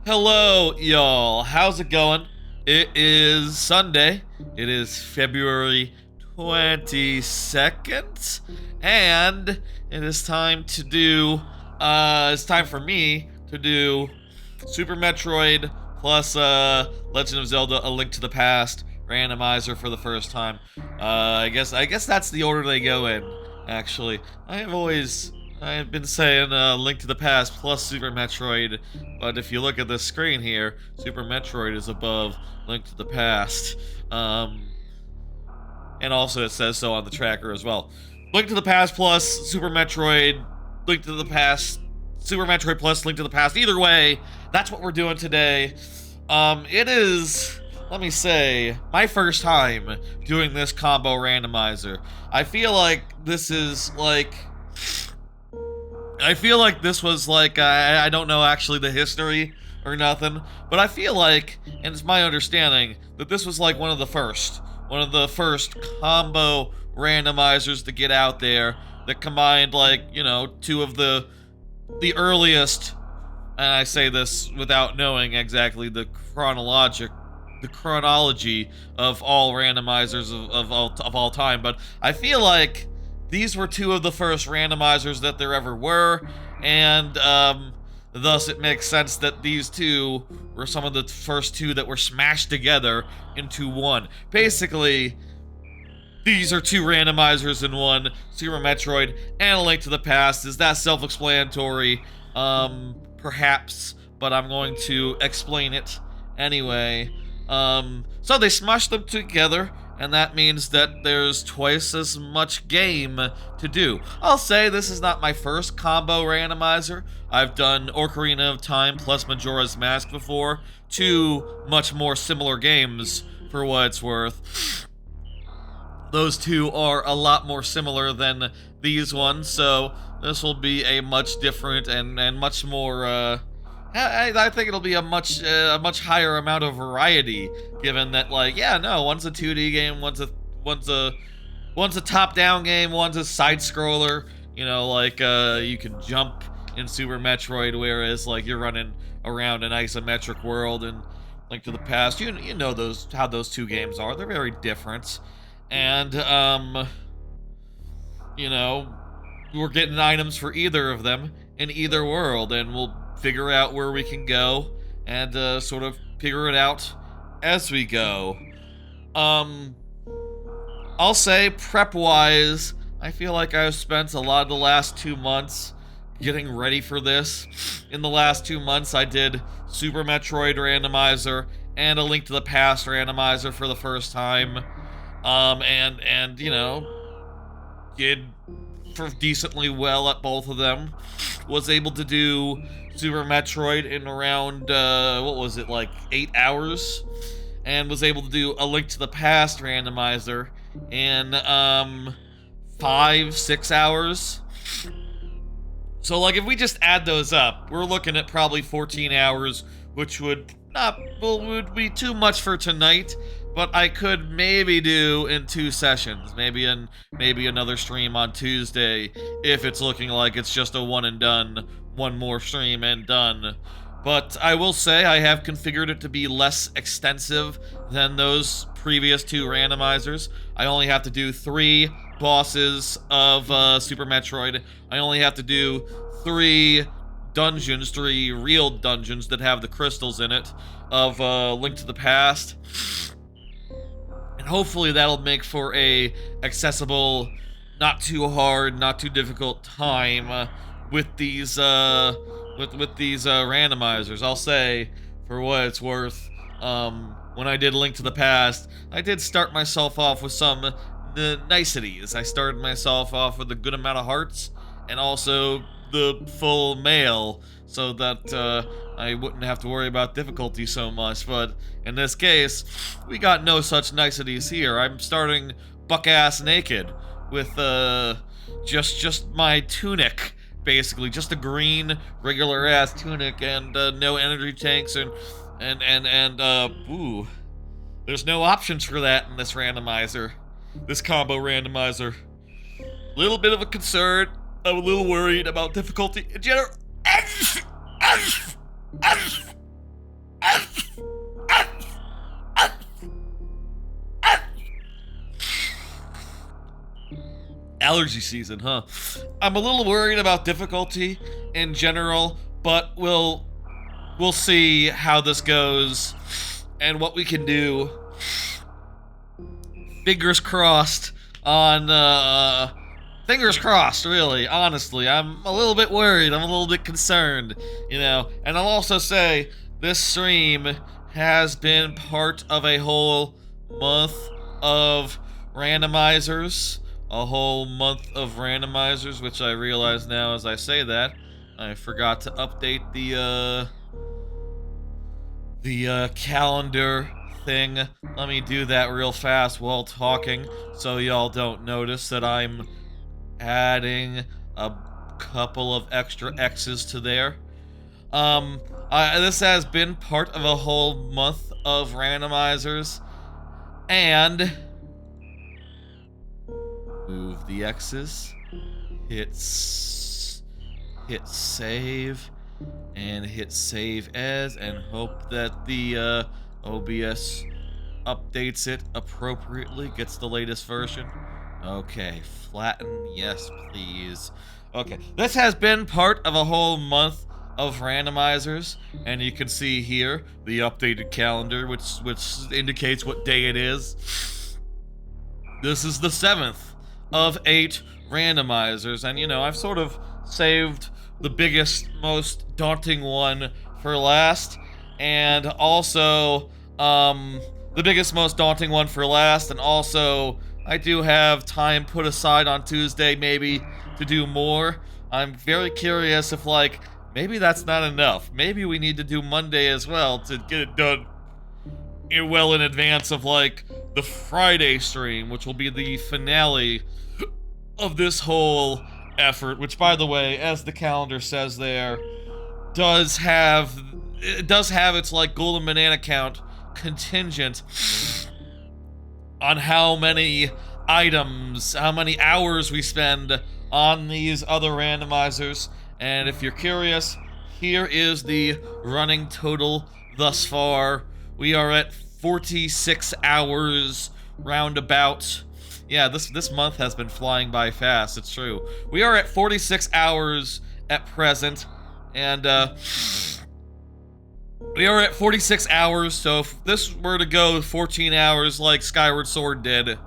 Hello, y'all. How's it going? It is Sunday. It is February 22nd. And it is time to do, it's time for me to do Super Metroid plus, Legend of Zelda A Link to the Past randomizer for the first time. I guess that's the order they go in, actually. I've been saying Link to the Past plus Super Metroid, but if you look at this screen here, Super Metroid is above Link to the Past. And also it says so on the tracker as well. Link to the Past plus Super Metroid, Link to the Past, Super Metroid plus Link to the Past. Either way, that's what we're doing today. It is, let me say, my first time doing this combo randomizer. I feel like this is like... I feel like this was like, I don't know actually the history or nothing, but I feel like, and it's my understanding, that this was like one of the first combo randomizers to get out there that combined like, you know, two of the earliest, and I say this without knowing exactly the chronology of all randomizers of all time, but I feel like these were two of the first randomizers that there ever were, and thus it makes sense that these two were some of the first two that were smashed together into one. Basically, these are two randomizers in one, Super Metroid and A Link to the Past. Is that self-explanatory? Perhaps, but I'm going to explain it anyway. So they smushed them together, and that means that there's twice as much game to do. I'll say this is not my first combo randomizer. I've done Ocarina of Time plus Majora's Mask before, two much more similar games for what it's worth. Those two are a lot more similar than these ones, so this will be a much different and much more, I think it'll be a much higher amount of variety, given that, like, yeah, no, one's a 2D game, one's a top-down game, one's a side-scroller. You know, like, you can jump in Super Metroid, whereas, like, you're running around an isometric world and Link to the Past. You know how those two games are. They're very different, and you know, we're getting items for either of them in either world, and we'll figure out where we can go and sort of figure it out as we go. I'll say prep-wise, I feel like I've spent a lot of the last 2 months getting ready for this. In the last 2 months, I did Super Metroid Randomizer and A Link to the Past Randomizer for the first time. And you know, did decently well at both of them. Was able to do Super Metroid in around, what was it, like 8 hours? And was able to do A Link to the Past randomizer in, 5-6 hours. So, like, if we just add those up, we're looking at probably 14 hours, which would be too much for tonight. But I could maybe do in 2 sessions, maybe another stream on Tuesday, if it's looking like it's just a one and done, one more stream and done. But I will say I have configured it to be less extensive than those previous 2 randomizers. I only have to do 3 bosses of Super Metroid. I only have to do 3 dungeons, 3 real dungeons that have the crystals in it of Link to the Past. And hopefully that'll make for a accessible, not too hard, not too difficult time with these randomizers. I'll say, for what it's worth, when I did Link to the Past, I did start myself off with some niceties. I started myself off with a good amount of hearts, and also the full mail, so that I wouldn't have to worry about difficulty so much. But in this case, we got no such niceties here. I'm starting buck-ass naked with just my tunic, basically, just a green regular-ass tunic, and no energy tanks, and ooh, there's no options for that in this randomizer, this combo randomizer. Little bit of a concern. I'm a little worried about difficulty in general. Allergy season, huh? I'm a little worried about difficulty in general, but we'll see how this goes and what we can do. Fingers crossed on fingers crossed, really, honestly. I'm a little bit worried, I'm a little bit concerned, you know. And I'll also say this stream has been part of a whole month of randomizers. A whole month of randomizers, which I realize now as I say that. I forgot to update the calendar thing. Let me do that real fast while talking so y'all don't notice that I'm adding a couple of extra X's to there. This has been part of a whole month of randomizers, and move the X's, hit save, and hit save as, and hope that the OBS updates it appropriately, gets the latest version. Okay, flatten, yes please. Okay, this has been part of a whole month of randomizers, and you can see here the updated calendar, which indicates what day it is. This is the 7th of 8 randomizers, and you know, I've sort of saved the biggest, most daunting one for last, and also the biggest, most daunting one for last, and also I do have time put aside on Tuesday maybe to do more. I'm very curious if, like, maybe that's not enough. Maybe we need to do Monday as well to get it done well in advance of, like, the Friday stream, which will be the finale of this whole effort, which, by the way, as the calendar says there, does have its, like, golden banana count contingent on how many items, how many hours we spend on these other randomizers. And if you're curious, here is the running total thus far. We are at 46 hours roundabout. Yeah, this month has been flying by fast, it's true. We are at 46 hours at present, and we are at 46 hours, so if this were to go 14 hours like Skyward Sword did,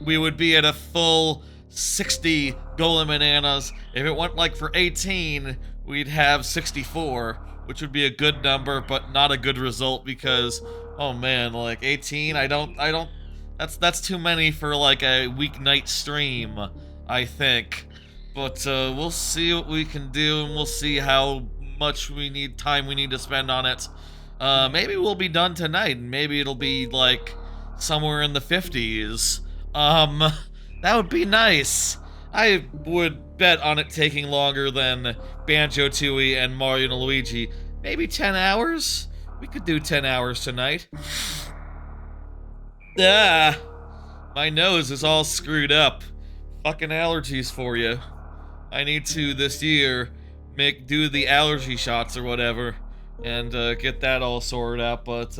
we would be at a full 60 golden bananas. If it went like for 18, we'd have 64, which would be a good number, but not a good result because, oh man, like 18, that's too many for like a weeknight stream, I think. But we'll see what we can do, and we'll see how much time we need to spend on it. Maybe we'll be done tonight, and maybe it'll be like somewhere in the 50s. That would be nice. I would bet on it taking longer than Banjo-Tooie and Mario and Luigi. Maybe 10 hours? We could do 10 hours tonight. Ah, my nose is all screwed up. Fucking allergies for you. I need to, this year, do the allergy shots or whatever, and get that all sorted out, but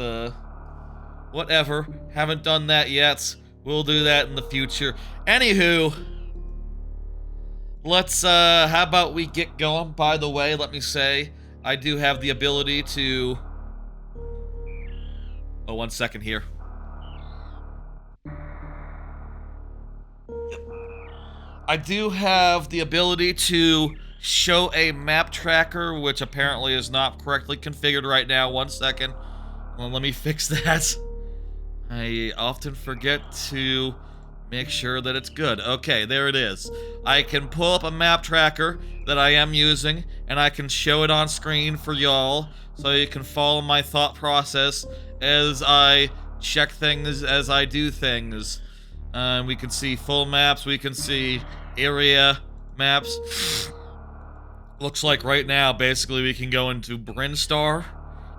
whatever. Haven't done that yet. We'll do that in the future. Anywho, let's, how about we get going? By the way, let me say, I do have the ability to... Oh, 1 second here. I do have the ability to show a map tracker, which apparently is not correctly configured right now. 1 second. Well, let me fix that. I often forget to make sure that it's good. Okay, there it is. I can pull up a map tracker that I am using, and I can show it on screen for y'all, so you can follow my thought process as I check things, as I do things. We can see full maps, we can see area maps. Looks like right now, basically, we can go into Brinstar,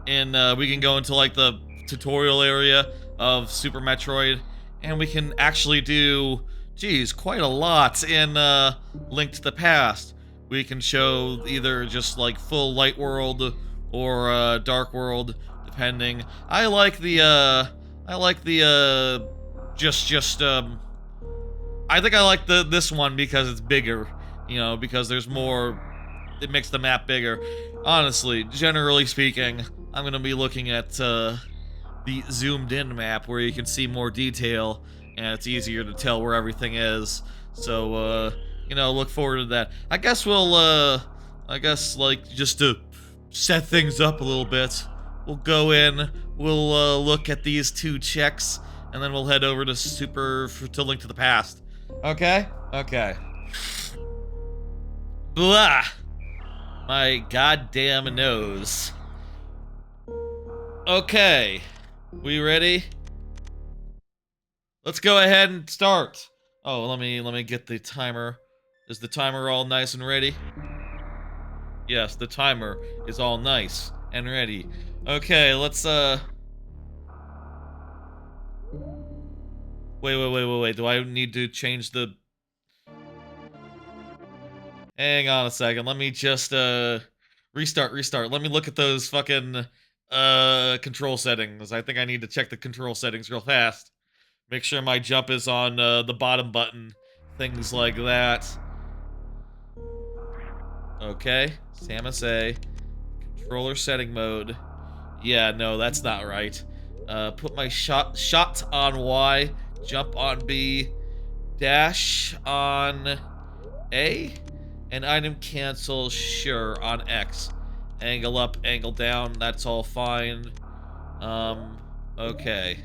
and we can go into, like, the tutorial area of Super Metroid, and we can actually do, geez, quite a lot in Link to the Past. We can show either just, like, full light world or dark world, depending. I like the I think I like this one because it's bigger, you know, because there's more, it makes the map bigger. Honestly, generally speaking, I'm gonna be looking at the zoomed in map where you can see more detail and it's easier to tell where everything is. So, you know, look forward to that. I guess we'll, like, just to set things up a little bit, we'll go in, we'll, look at these 2 checks, and then we'll head over to to Link to the Past. Okay? Okay. Blah! My goddamn nose. Okay. We ready? Let's go ahead and start. Oh, let me get the timer. Is the timer all nice and ready? Yes, the timer is all nice and ready. Okay, let's wait. Do I need to change the... Hang on a second. Let me just restart. Let me look at those fucking control settings. I think I need to check the control settings real fast. Make sure my jump is on the bottom button. Things like that. Okay, Samus A. Controller setting mode. Yeah, no, that's not right. Put my shot on Y, jump on B, dash on A, and item cancel, sure, on X. Angle up, angle down, that's all fine. Okay.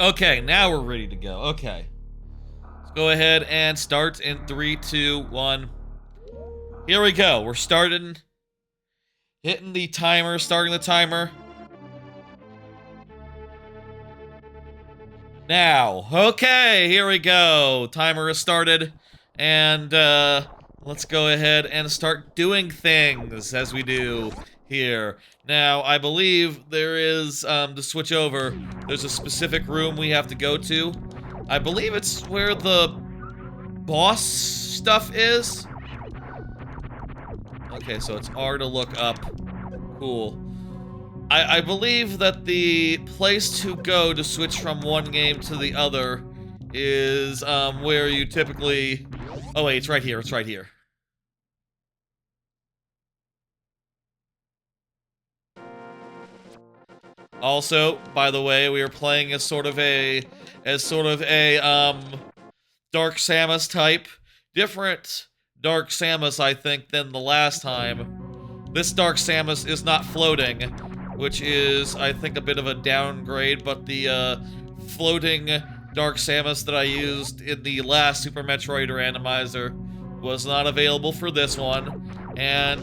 Okay, now we're ready to go. Okay. Let's go ahead and start in 3, 2, 1. Here we go. We're starting. Hitting the timer, starting the timer. Now. Okay, here we go. Timer is started. And, let's go ahead and start doing things as we do here. Now, I believe there is, to switch over, there's a specific room we have to go to. I believe it's where the boss stuff is. Okay, so it's R to look up. Cool. I believe that the place to go to switch from one game to the other is, where you typically... Oh wait, it's right here, Also, by the way, we are playing as sort of a Dark Samus type. Different Dark Samus, I think, than the last time. This Dark Samus is not floating, which is, I think, a bit of a downgrade, but the, floating Dark Samus that I used in the last Super Metroid Randomizer was not available for this one, and,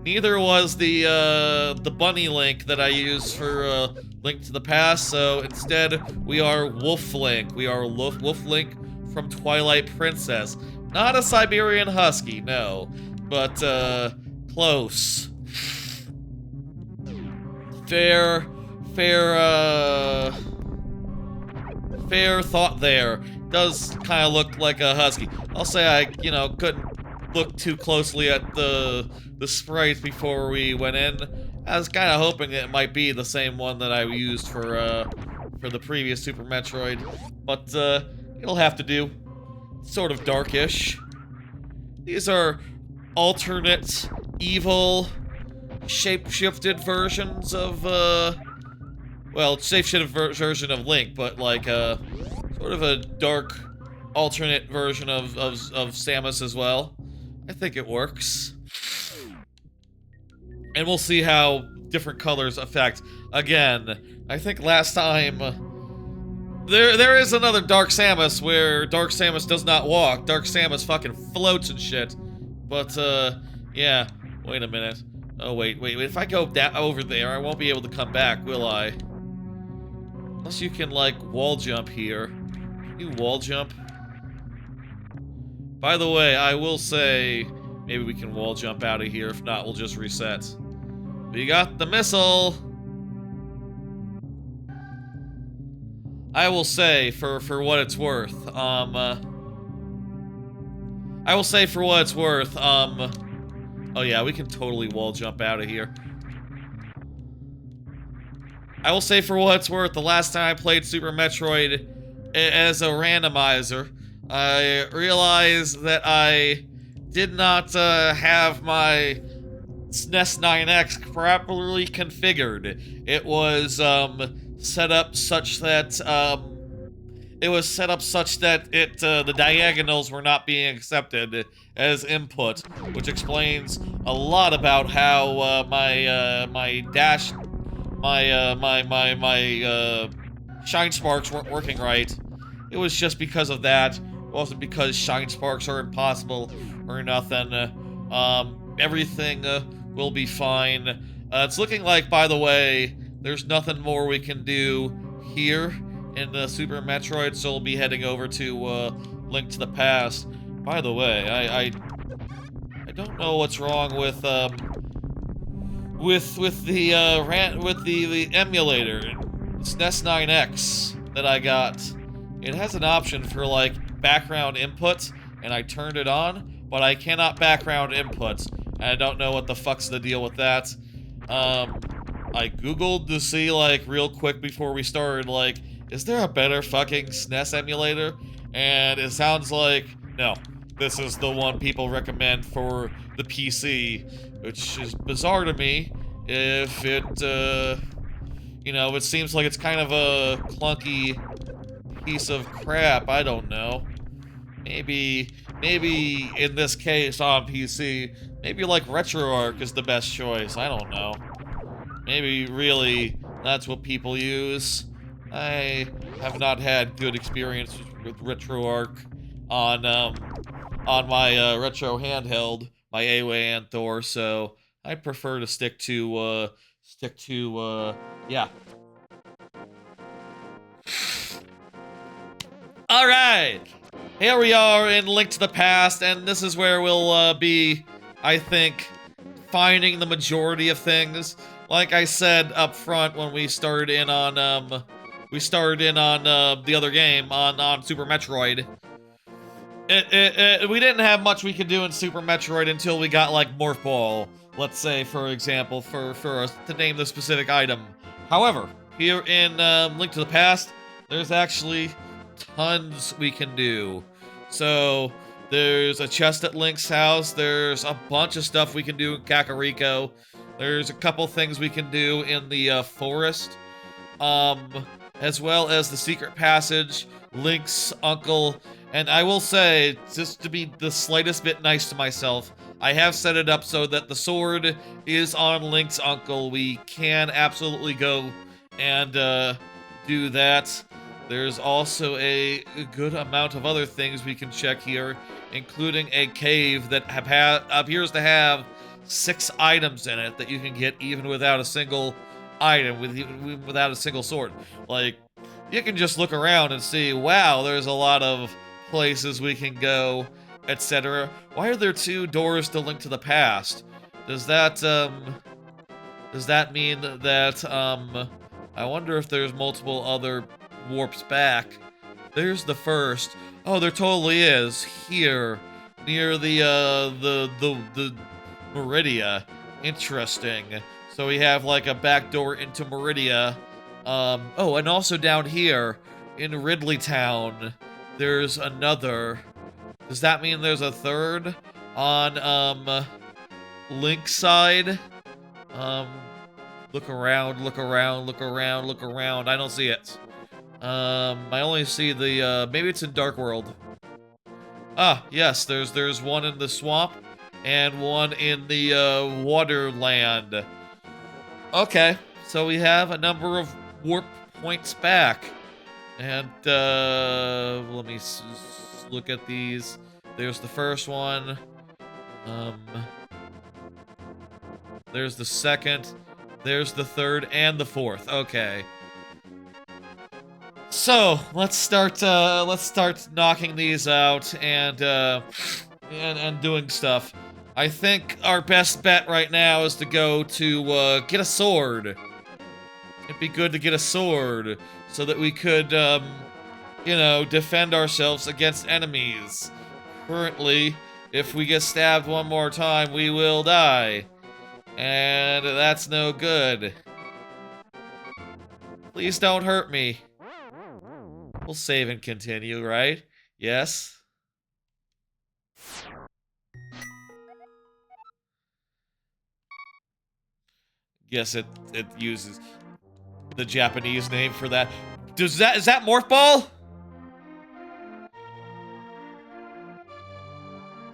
neither was the bunny Link that I used for, Link to the Past, so instead, we are Wolf Link. We are Wolf Link from Twilight Princess. Not a Siberian Husky, no, but, close. Fair thought there. Does kind of look like a husky. I'll say I, you know, couldn't look too closely at the sprites before we went in. I was kind of hoping it might be the same one that I used for the previous Super Metroid, but it'll have to do. Sort of darkish. These are alternate evil shape-shifted versions of well, shape-shifted version of Link, but like sort of a dark alternate version of Samus as well. I think it works. And we'll see how different colors affect. Again, I think last time there is another Dark Samus where Dark Samus does not walk. Dark Samus fucking floats and shit. But yeah, wait a minute. Oh wait, if I go over there, I won't be able to come back, will I? Unless you can, like, wall jump here. Can you wall jump? By the way, I will say, maybe we can wall jump out of here. If not, we'll just reset. We got the missile! I will say, for what it's worth, oh yeah, we can totally wall jump out of here. I will say, for what it's worth, the last time I played Super Metroid as a randomizer, I realized that I did not have my SNES 9X properly configured. It was set up such that the diagonals were not being accepted as input, which explains a lot about how my shine sparks weren't working right. It was just because of that. It wasn't because shine sparks are impossible or nothing. Everything will be fine. It's looking like, by the way, there's nothing more we can do here in the Super Metroid, so we'll be heading over to Link to the Past. By the way, I don't know what's wrong with the emulator, SNES 9X that I got. It has an option for like background input, and I turned it on, but I cannot background input. And I don't know what the fuck's the deal with that. I googled to see like real quick before we started, like, is there a better fucking SNES emulator? And it sounds like no. This is the one people recommend for the PC, which is bizarre to me. If it, you know, it seems like it's kind of a clunky piece of crap. I don't know. Maybe in this case on PC, maybe like RetroArch is the best choice. I don't know. Maybe really that's what people use. I have not had good experience with RetroArch on my retro handheld, my Away and Thor, so I prefer to stick to yeah. All right, here we are in Link to the Past, and this is where we'll be, I think, finding the majority of things. Like I said up front when we started in on the other game on Super Metroid. We didn't have much we could do in Super Metroid until we got like Morph Ball, let's say, for example, for us to name the specific item. However, here in Link to the Past, there's actually tons we can do. So there's a chest at Link's house. There's a bunch of stuff we can do in Kakariko. There's a couple things we can do in the forest, as well as the secret passage, Link's uncle. And I will say, just to be the slightest bit nice to myself, I have set it up so that the sword is on Link's uncle. We can absolutely go and do that. There's also a good amount of other things we can check here, including a cave that appears to have 6 items in it that you can get even without a single item, without a single sword. Like, you can just look around and see, wow, there's a lot of places we can go, etc. Why are there 2 doors to Link to the Past? Does that mean that, I wonder if there's multiple other warps back? There's the first. Oh, there totally is. Here, near the Meridia. Interesting. So we have like a back door into Meridia. Oh, and also down here in Ridley Town, there's another. Does that mean there's a third on Link's side? Look around, look around, look around, look around. I don't see it. I only see the maybe it's in Dark World. Ah, yes, there's one in the swamp and one in the Waterland. Okay, so we have a number of warp points back. And let me look at these. There's the first one. There's the second. There's the third and the fourth. Okay. So let's start knocking these out and doing stuff. I think our best bet right now is to go to get a sword. It'd be good to get a sword so that we could, you know, defend ourselves against enemies. Currently, if we get stabbed one more time, we will die. And that's no good. Please don't hurt me. We'll save and continue, right? Yes? Guess it uses the Japanese name for that. Is that Morph Ball?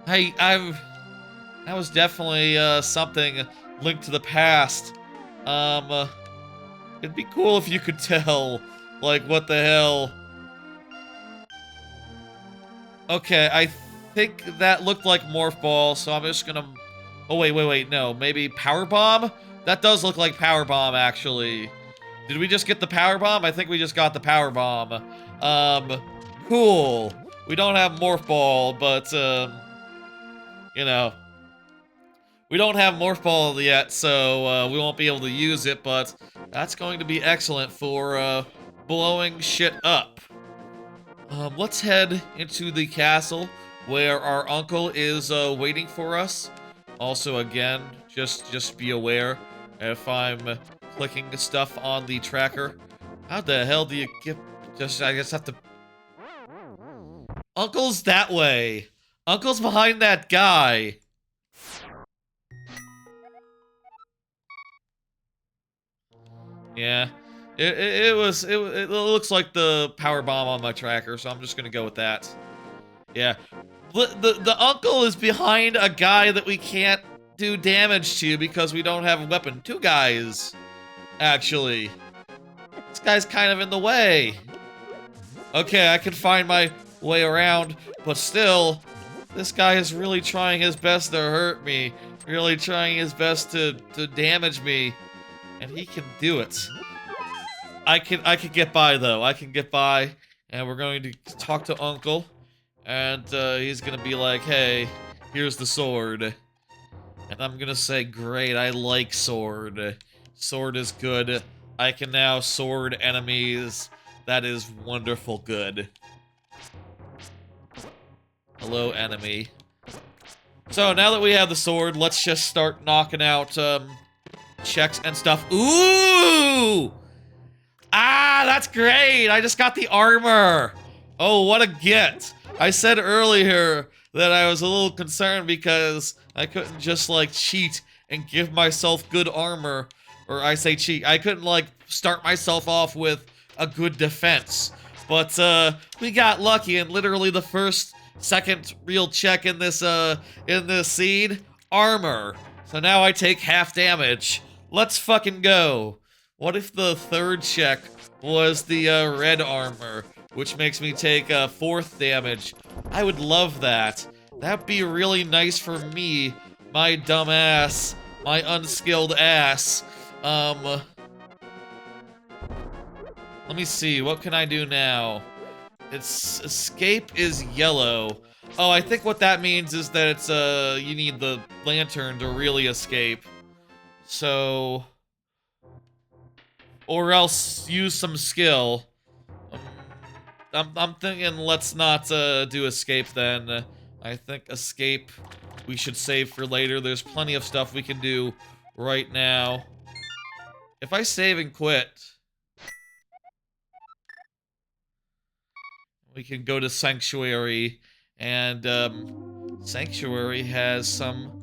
That was definitely something linked to the past. It'd be cool if you could tell, like, what the hell. Okay, I think that looked like Morph Ball, so I'm just gonna... Oh, wait, no. Maybe Power Bomb? That does look like Power Bomb, actually. Did we just get the Power Bomb? I think we just got the Power Bomb. Cool. We don't have Morph Ball, but, you know... We don't have Morph Ball yet, so we won't be able to use it, but that's going to be excellent for blowing shit up. Let's head into the castle where our uncle is waiting for us. Also, again, just be aware if I'm clicking stuff on the tracker. How the hell do you get... I guess have to... Uncle's that way. Uncle's behind that guy. Yeah, it looks like the power bomb on my tracker, so I'm just gonna go with that. Yeah, the uncle is behind a guy that we can't do damage to because we don't have a weapon. Two guys, actually. This guy's kind of in the way. Okay, I can find my way around, but still, this guy is really trying his best to hurt me. Really trying his best to damage me. And he can do it. I can get by though. I can get by, and we're going to talk to Uncle, and he's gonna be like, "Hey, here's the sword," and I'm gonna say, "Great, I like sword. Sword is good. I can now sword enemies. That is wonderful good." Hello, enemy. So now that we have the sword, let's just start knocking out checks and stuff. Ooh! Ah, that's great! I just got the armor! Oh, what a get! I said earlier that I was a little concerned because I couldn't just, like, cheat and give myself good armor. Or I say cheat. I couldn't, like, start myself off with a good defense. But, we got lucky, and literally the second real check in this seed, armor. So now I take half damage. Let's fucking go. What if the third check was the red armor, which makes me take fourth damage? I would love that. That'd be really nice for me, my dumb ass, my unskilled ass. Let me see, what can I do now? It's escape is yellow. Oh, I think what that means is that it's you need the lantern to really escape. So, or else use some skill. I'm thinking let's not do escape then. I think escape we should save for later. There's plenty of stuff we can do right now. If I save and quit, we can go to Sanctuary, and Sanctuary has some.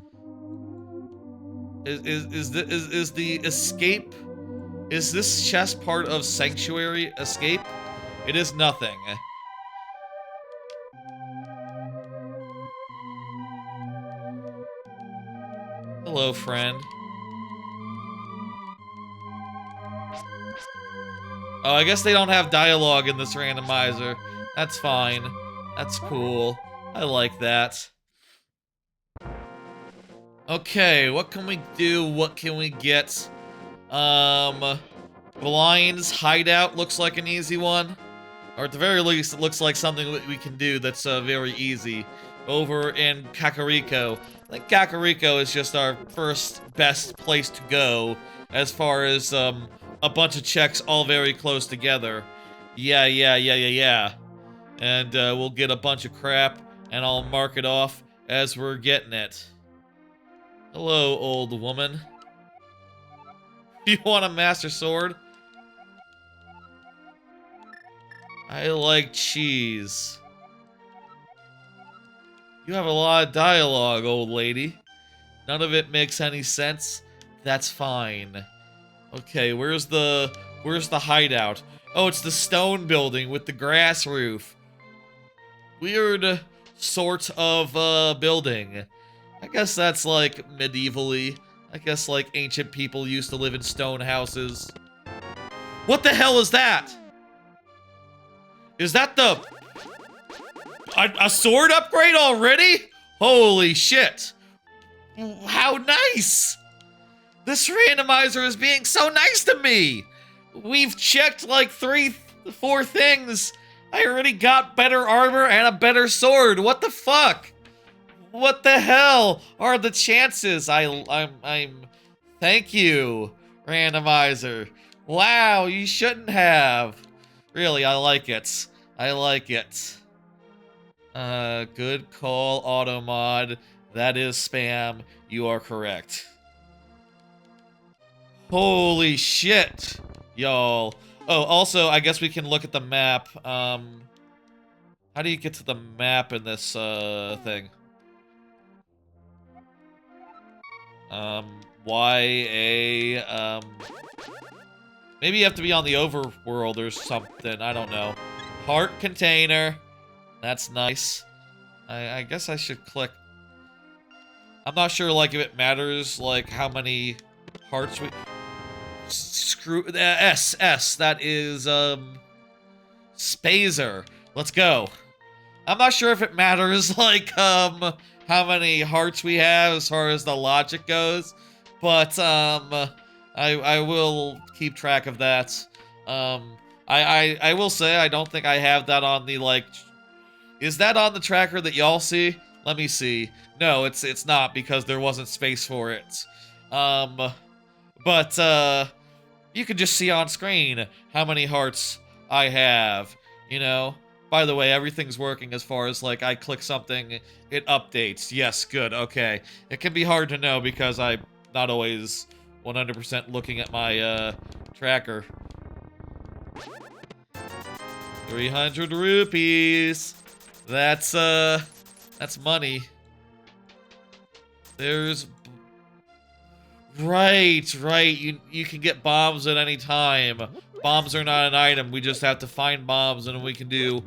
Is the escape? Is this chest part of Sanctuary escape? It is nothing. Hello, friend. Oh, I guess they don't have dialogue in this randomizer. That's fine. That's cool. I like that. Okay, what can we do? What can we get? Blind's hideout looks like an easy one. Or at the very least, it looks like something that we can do that's very easy. Over in Kakariko. I think Kakariko is just our first best place to go as far as a bunch of checks all very close together. Yeah. And we'll get a bunch of crap and I'll mark it off as we're getting it. Hello, old woman. You want a master sword? I like cheese. You have a lot of dialogue, old lady. None of it makes any sense. That's fine. Okay, where's the hideout? Oh, it's the stone building with the grass roof. Weird sort of building. I guess that's like medievally. I guess like ancient people used to live in stone houses. What the hell is that? Is that a sword upgrade already? Holy shit. How nice! This randomizer is being so nice to me! We've checked like 4 things. I already got better armor and a better sword. What the fuck? What the hell are the chances? I'm thank you, randomizer. Wow, you shouldn't have. Really, I like it. I like it. Good call, Automod. That is spam. You are correct. Holy shit, y'all. Oh, also, I guess we can look at the map. How do you get to the map in this, thing? Maybe you have to be on the overworld or something. I don't know. Heart container. That's nice. I guess I should click. I'm not sure, like, if it matters, like, how many hearts we... Screw... S. That is, Spazer. Let's go. I'm not sure if it matters, like, how many hearts we have as far as the logic goes, but, I will keep track of that. I will say I don't think I have that on the, like... Is that on the tracker that y'all see? Let me see. No, it's not because there wasn't space for it. But you can just see on screen how many hearts I have, you know? By the way, everything's working as far as, like, I click something, it updates. Yes, good, okay. It can be hard to know because I'm not always 100% looking at my, tracker. 300 rupees. That's money. There's... Right. You can get bombs at any time. Bombs are not an item. We just have to find bombs and we can do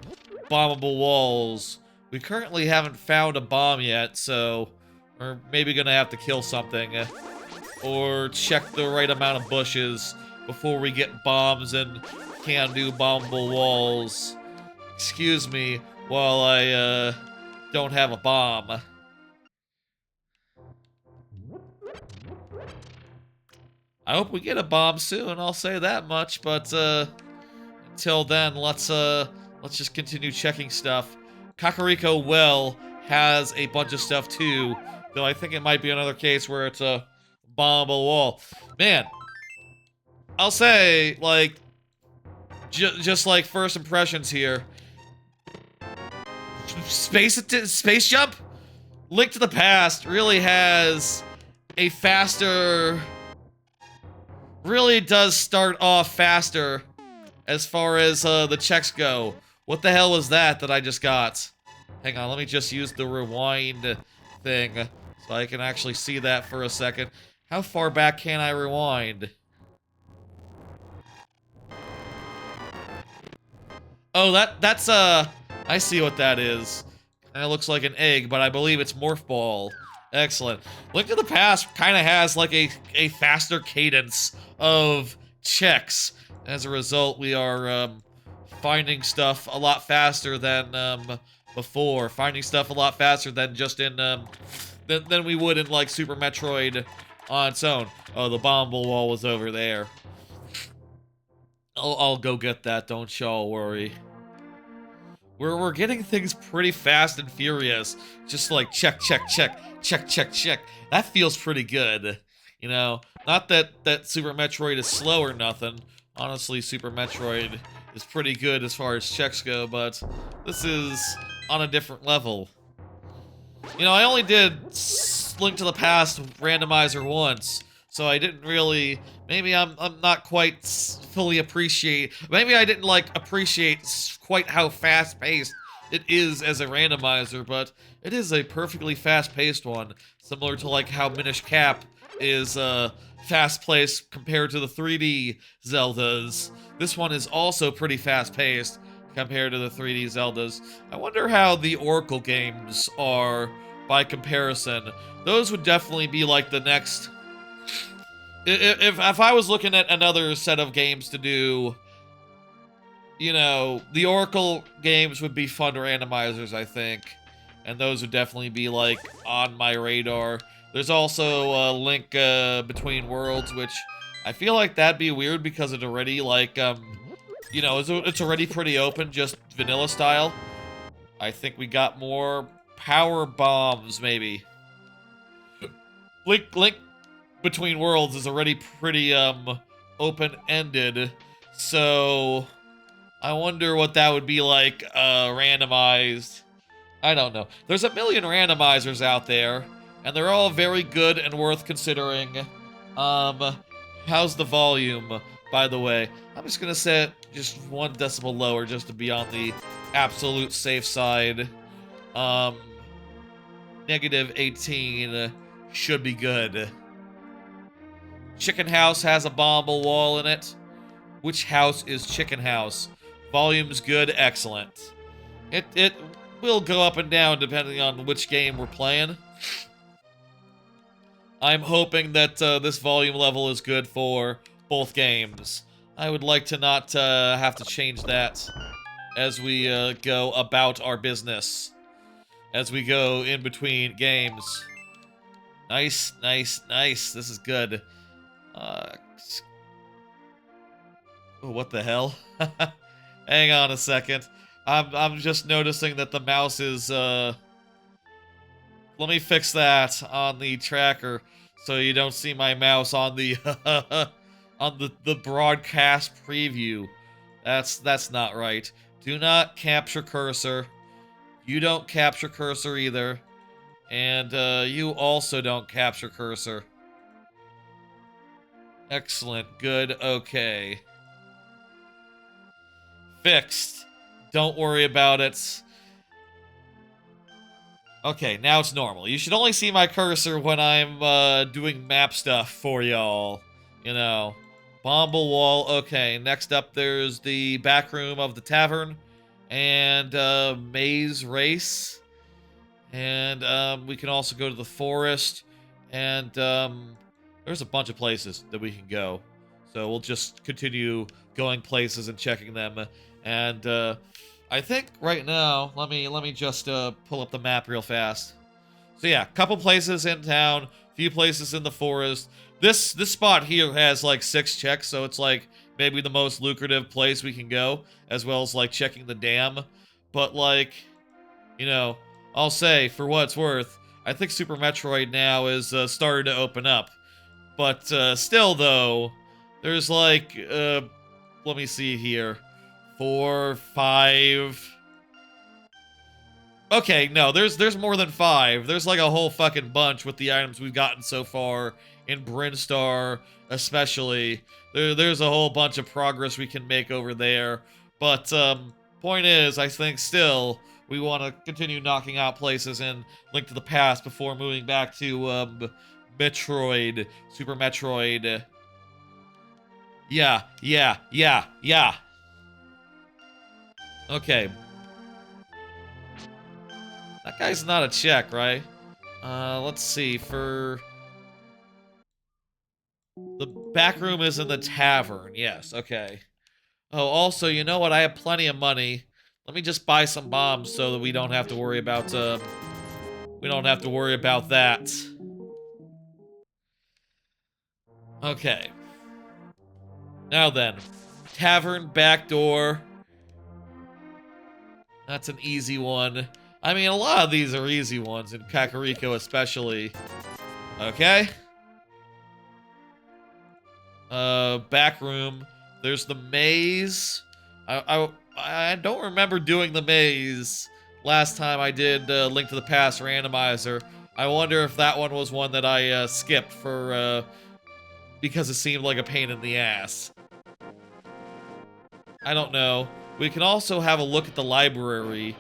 bombable walls. We currently haven't found a bomb yet, so we're maybe gonna have to kill something. Or check the right amount of bushes before we get bombs and can do bombable walls. Excuse me while I, don't have a bomb. I hope we get a bomb soon, I'll say that much, but, until then, let's just continue checking stuff. Kakariko Well has a bunch of stuff too, though I think it might be another case where it's a bombable wall. Man, I'll say, like, just like first impressions here. Space Jump? Link to the Past really has a faster... Really does start off faster as far as the checks go. What the hell was that I just got? Hang on, let me just use the rewind thing so I can actually see that for a second. How far back can I rewind? Oh, that's I see what that is. Kinda looks like an egg, but I believe it's Morph Ball. Excellent. Link to the Past kind of has like a faster cadence of checks. As a result, we are finding stuff a lot faster than before. Finding stuff a lot faster than just in than we would in like Super Metroid on its own. Oh, the bombable wall was over there. I'll go get that. Don't y'all worry. We're getting things pretty fast and furious. Just like check. That feels pretty good. You know, not that Super Metroid is slow or nothing. Honestly, Super Metroid is pretty good as far as checks go, but this is on a different level. You know, I only did Link to the Past Randomizer once, so I didn't really. Maybe I'm not quite fully appreciate. Maybe I didn't like appreciate quite how fast paced it is as a randomizer, but it is a perfectly fast paced one, similar to like how Minish Cap is fast paced compared to the 3D Zeldas. This one is also pretty fast paced compared to the 3D Zeldas. I wonder how the Oracle games are by comparison. Those would definitely be like the next. If I was looking at another set of games to do, you know, the Oracle games would be fun randomizers, I think. And those would definitely be, like, on my radar. There's also a Link Between Worlds, which I feel like that'd be weird because it already, like, you know, it's already pretty open, just vanilla style. I think we got more power bombs, maybe. Link Between Worlds is already pretty, open-ended, so I wonder what that would be like, randomized. I don't know. There's a million randomizers out there, and they're all very good and worth considering. How's the volume, by the way? I'm just gonna set just 1 decibel lower just to be on the absolute safe side. Negative 18 should be good. Chicken House has a bombable wall in it. Which house is Chicken House? Volume's good, excellent. It will go up and down depending on which game we're playing. I'm hoping that this volume level is good for both games. I would like to not have to change that as we go about our business. As we go in between games. Nice, nice, nice. This is good. Oh, what the hell? Hang on a second. I'm just noticing that the mouse is let me fix that on the tracker so you don't see my mouse on the on the broadcast preview. That's not right. Do not capture cursor. You don't capture cursor either. And you also don't capture cursor. Excellent. Good. Okay. Fixed. Don't worry about it. Okay, now it's normal. You should only see my cursor when I'm doing map stuff for y'all. You know. Bomble wall. Okay, next up there's the back room of the tavern. And maze race. And we can also go to the forest. And there's a bunch of places that we can go. So we'll just continue going places and checking them. And I think right now, let me just pull up the map real fast. So yeah, couple places in town, few places in the forest. This spot here has like 6 checks, so it's like maybe the most lucrative place we can go, as well as like checking the dam. But like, you know, I'll say for what it's worth, I think Super Metroid now is starting to open up. But still though, there's like let me see here. 4, 5. Okay, no, there's more than 5. There's like a whole fucking bunch with the items we've gotten so far in Brinstar, especially. There's a whole bunch of progress we can make over there. But point is, I think still we want to continue knocking out places in Link to the Past before moving back to Metroid, Super Metroid. Yeah. Okay. That guy's not a check, right? Let's see, for... The back room is in the tavern, yes, okay. Oh, also, you know what? I have plenty of money. Let me just buy some bombs so that we don't have to worry about, we don't have to worry about that. Okay. Now then. Tavern, back door. That's an easy one. I mean, a lot of these are easy ones, in Kakariko especially. Okay. Back room. There's the maze. I don't remember doing the maze last time I did Link to the Past Randomizer. I wonder if that one was one that I skipped for because it seemed like a pain in the ass. I don't know. We can also have a look at the library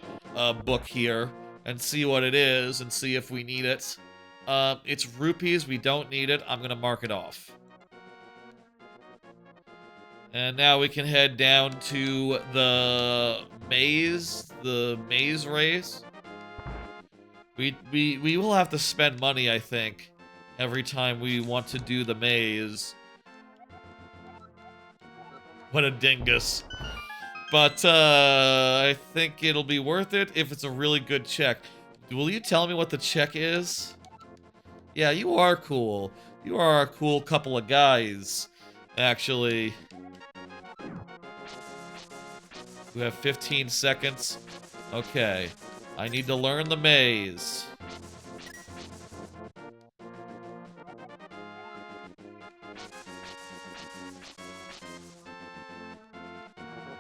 book here and see what it is and see if we need it. It's rupees. We don't need it. I'm gonna mark it off. And now we can head down to the maze race. We will have to spend money, I think, every time we want to do the maze. What a dingus. But, I think it'll be worth it if it's a really good check. Will you tell me what the check is? Yeah, you are cool. You are a cool couple of guys, actually. We have 15 seconds. Okay. I need to learn the maze.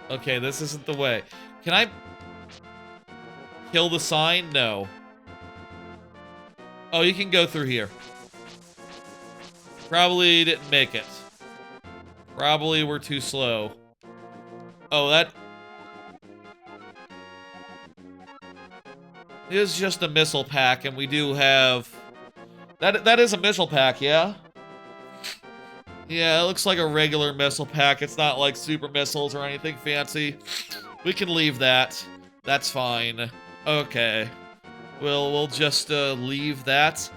Okay, this isn't the way. Can I kill the sign? No. Oh, you can go through here. Probably didn't make it. Probably we're too slow. Oh, that is just a missile pack, and we do have... That is a missile pack, yeah? Yeah, it looks like a regular missile pack. It's not like super missiles or anything fancy. We can leave that. That's fine. Okay. We'll just leave that.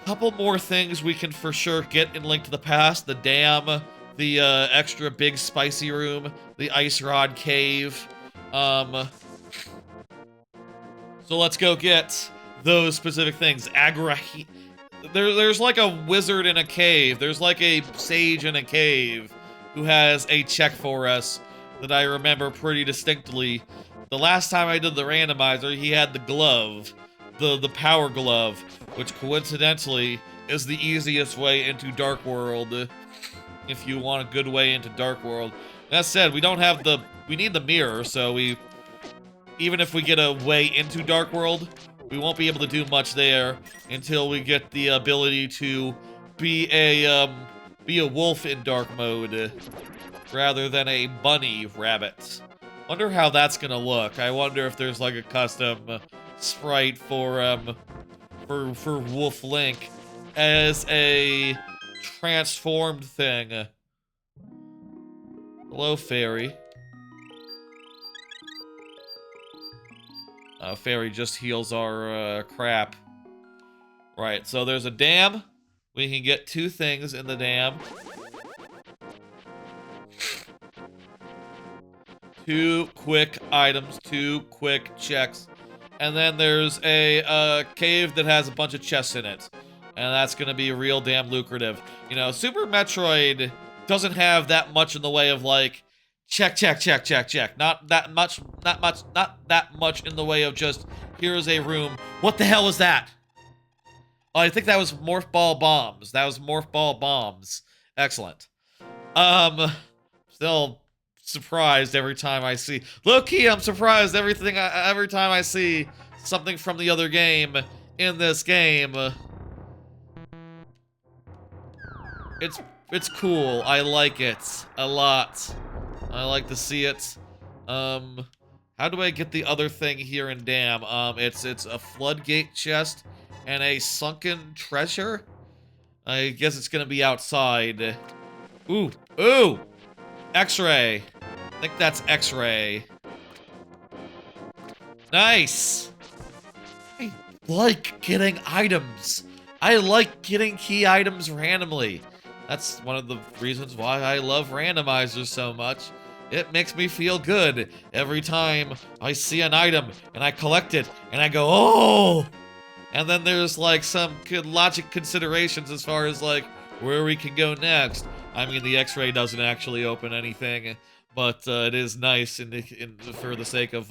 Couple more things we can for sure get in Link to the Past. The dam, the extra big spicy room, the ice rod cave. So let's go get those specific things. There's like a wizard in a cave. There's like a sage in a cave who has a check for us that I remember pretty distinctly. The last time I did the randomizer, he had the glove, the power glove, which coincidentally is the easiest way into Dark World if you want a good way into Dark World. That said, we need the mirror, so even if we get a way into Dark World, we won't be able to do much there until we get the ability to be a wolf in dark mode rather than a bunny rabbit. Wonder how that's gonna look. I wonder if there's like a custom sprite for Wolf Link as a transformed thing. Hello, fairy. Fairy just heals our crap. Right, so there's a dam. We can get 2 things in the dam. 2 quick items, 2 quick checks. And then there's a cave that has a bunch of chests in it. And that's gonna be real damn lucrative. You know, Super Metroid doesn't have that much in the way of, like, check, check, check, check, check. Not that much in the way of just, here's a room. What the hell was that? Oh, I think that was Morph Ball Bombs. That was Morph Ball Bombs. Excellent. Still surprised every time I see... Low-key, I'm surprised every time I see something from the other game in this game. It's cool. I like it a lot. I like to see it. How do I get the other thing here in Dam? It's a floodgate chest and a sunken treasure. I guess it's gonna be outside. Ooh, ooh! X-ray. I think that's X-ray. Nice! I like getting items. I like getting key items randomly. That's one of the reasons why I love randomizers so much. It makes me feel good every time I see an item and I collect it and I go, oh! And then there's like some good logic considerations as far as like where we can go next. I mean, the X-ray doesn't actually open anything, but it is nice for the sake of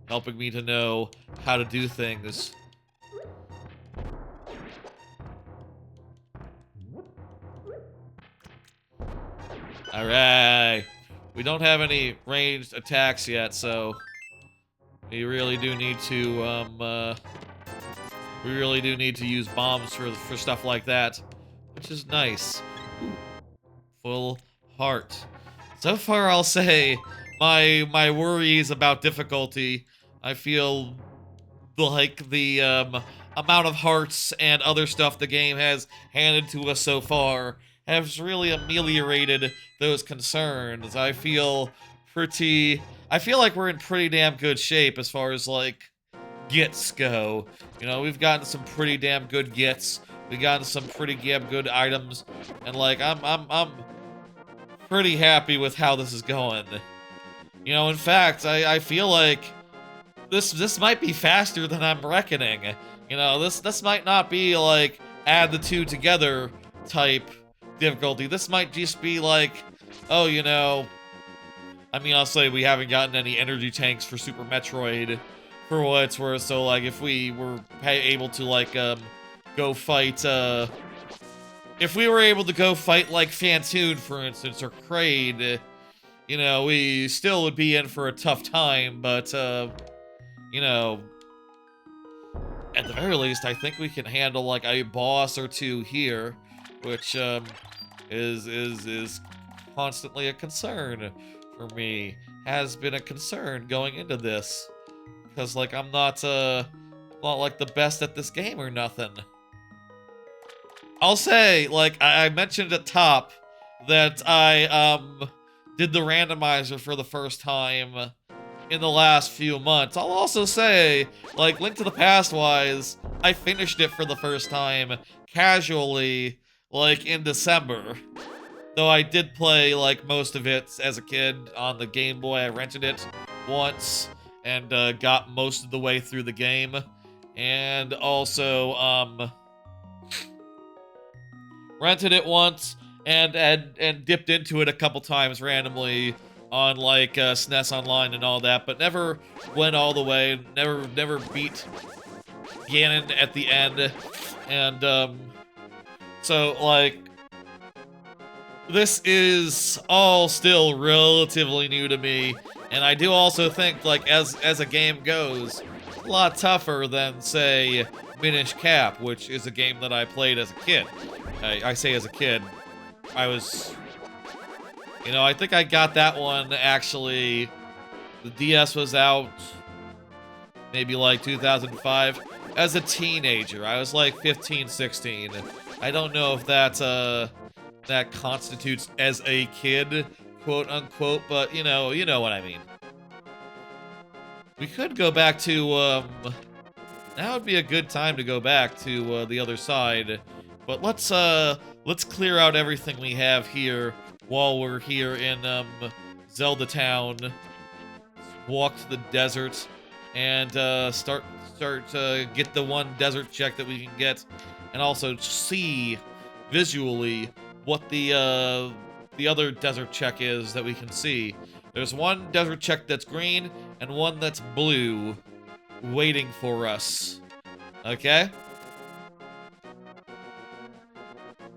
helping me to know how to do things. Alright. We don't have any ranged attacks yet, so we really do need to use bombs for stuff like that. which is nice. Ooh, full heart. So far, I'll say my worries about difficulty. I feel like the amount of hearts and other stuff the game has handed to us so far has really ameliorated those concerns. I feel like we're in pretty damn good shape as far as like gets go. You know, we've gotten some pretty damn good gets. We've gotten some pretty damn good items, and like I'm pretty happy with how this is going. You know, in fact, I feel like this might be faster than I'm reckoning. You know, this might not be like add the two together type difficulty. This might just be like, oh, you know, I mean, I'll say we haven't gotten any energy tanks for Super Metroid for what it's worth, so like if we were able to like go fight if we were able to go fight like Fantoon, for instance, or Kraid, you know, we still would be in for a tough time, but you know, at the very least, I think we can handle like a boss or two here, which is constantly a concern for me. Has been a concern going into this, because like I'm not like the best at this game or nothing. I'll say, like I mentioned at top that I did the randomizer for the first time in the last few months. I'll also say, like, Link to the Past wise, I finished it for the first time casually, like, in December. Though I did play, like, most of it as a kid on the Game Boy. I rented it once and got most of the way through the game. And also, rented it once and dipped into it a couple times randomly on like SNES Online and all that, but never went all the way, never beat Ganon at the end. And so like this is all still relatively new to me, and I do also think like as a game goes, a lot tougher than say Minish Cap, which is a game that I played as a kid. I say as a kid, I was, you know, I think I got that one actually, the DS was out maybe like 2005. As a teenager, I was like 15, 16. I don't know if that constitutes as a kid, quote unquote, but you know what I mean. We could go back to, now would be a good time to go back to the other side. But let's clear out everything we have here while we're here in Zelda Town. Walk to the desert and start get the one desert check that we can get, and also see visually what the other desert check is that we can see. There's one desert check that's green and one that's blue waiting for us. Okay?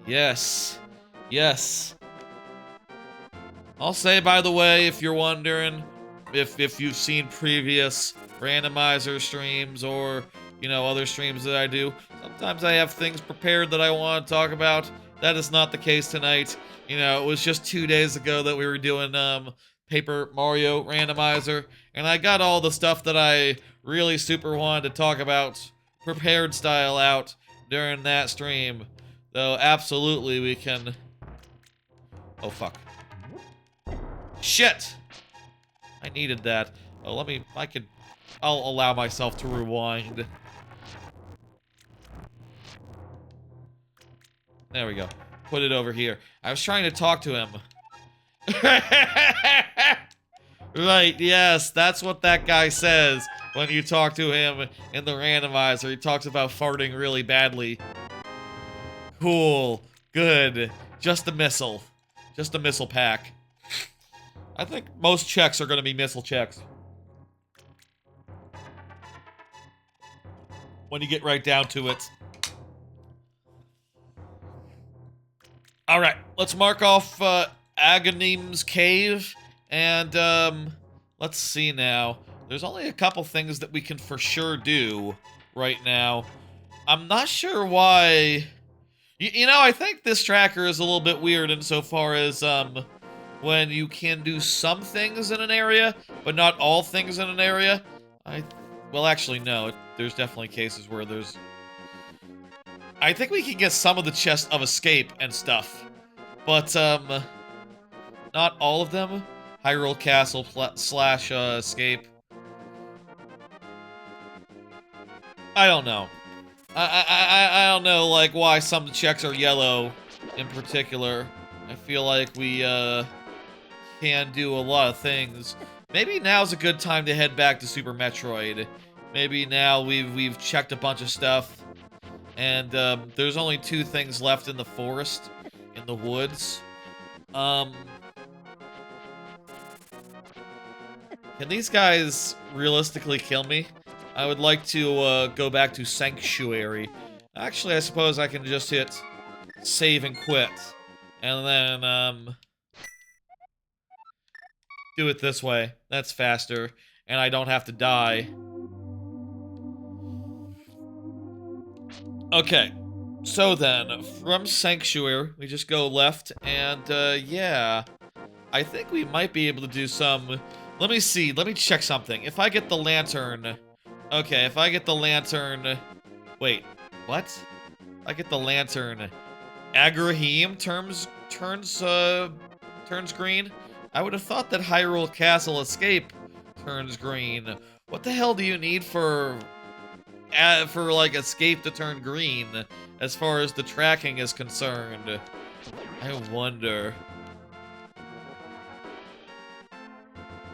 Yes. Yes. I'll say, by the way, if you're wondering, if you've seen previous randomizer streams or, you know, other streams that I do, sometimes I have things prepared that I want to talk about. That is not the case tonight. You know, it was just 2 days ago that we were doing Paper Mario Randomizer, and I got all the stuff that I really super wanted to talk about prepared style out during that stream. Though, absolutely, we can... Oh, fuck. Shit! I needed that. Oh, I'll allow myself to rewind. There we go. Put it over here. I was trying to talk to him. Right, yes, that's what that guy says when you talk to him in the randomizer. He talks about farting really badly. Cool. Good. Just a missile. Just a missile pack. I think most checks are going to be missile checks. When you get right down to it. Alright, let's mark off Agonim's Cave. And, let's see now. There's only a couple things that we can for sure do right now. I'm not sure why You know, I think this tracker is a little bit weird insofar as, when you can do some things in an area, but not all things in an area. Well, actually, no. There's definitely cases where there's... I think we can get some of the chests of escape and stuff, but, not all of them. Hyrule Castle slash, escape. I don't know. I don't know, like, why some checks are yellow in particular. I feel like we, can do a lot of things. Maybe now's a good time to head back to Super Metroid. Maybe now we've checked a bunch of stuff, and there's only 2 things left in the forest, in the woods. Can these guys realistically kill me? I would like to go back to Sanctuary. Actually, I suppose I can just hit save and quit, and then do it this way. That's faster, and I don't have to die. Okay, so then, from Sanctuary, we just go left, and, yeah. I think we might be able to do some... Let me see, let me check something. If I get the lantern... Okay, if I get the lantern... Wait, what? If I get the lantern... Agrahim turns green? I would have thought that Hyrule Castle Escape turns green. What the hell do you need for like, Escape to turn green, as far as the tracking is concerned? I wonder.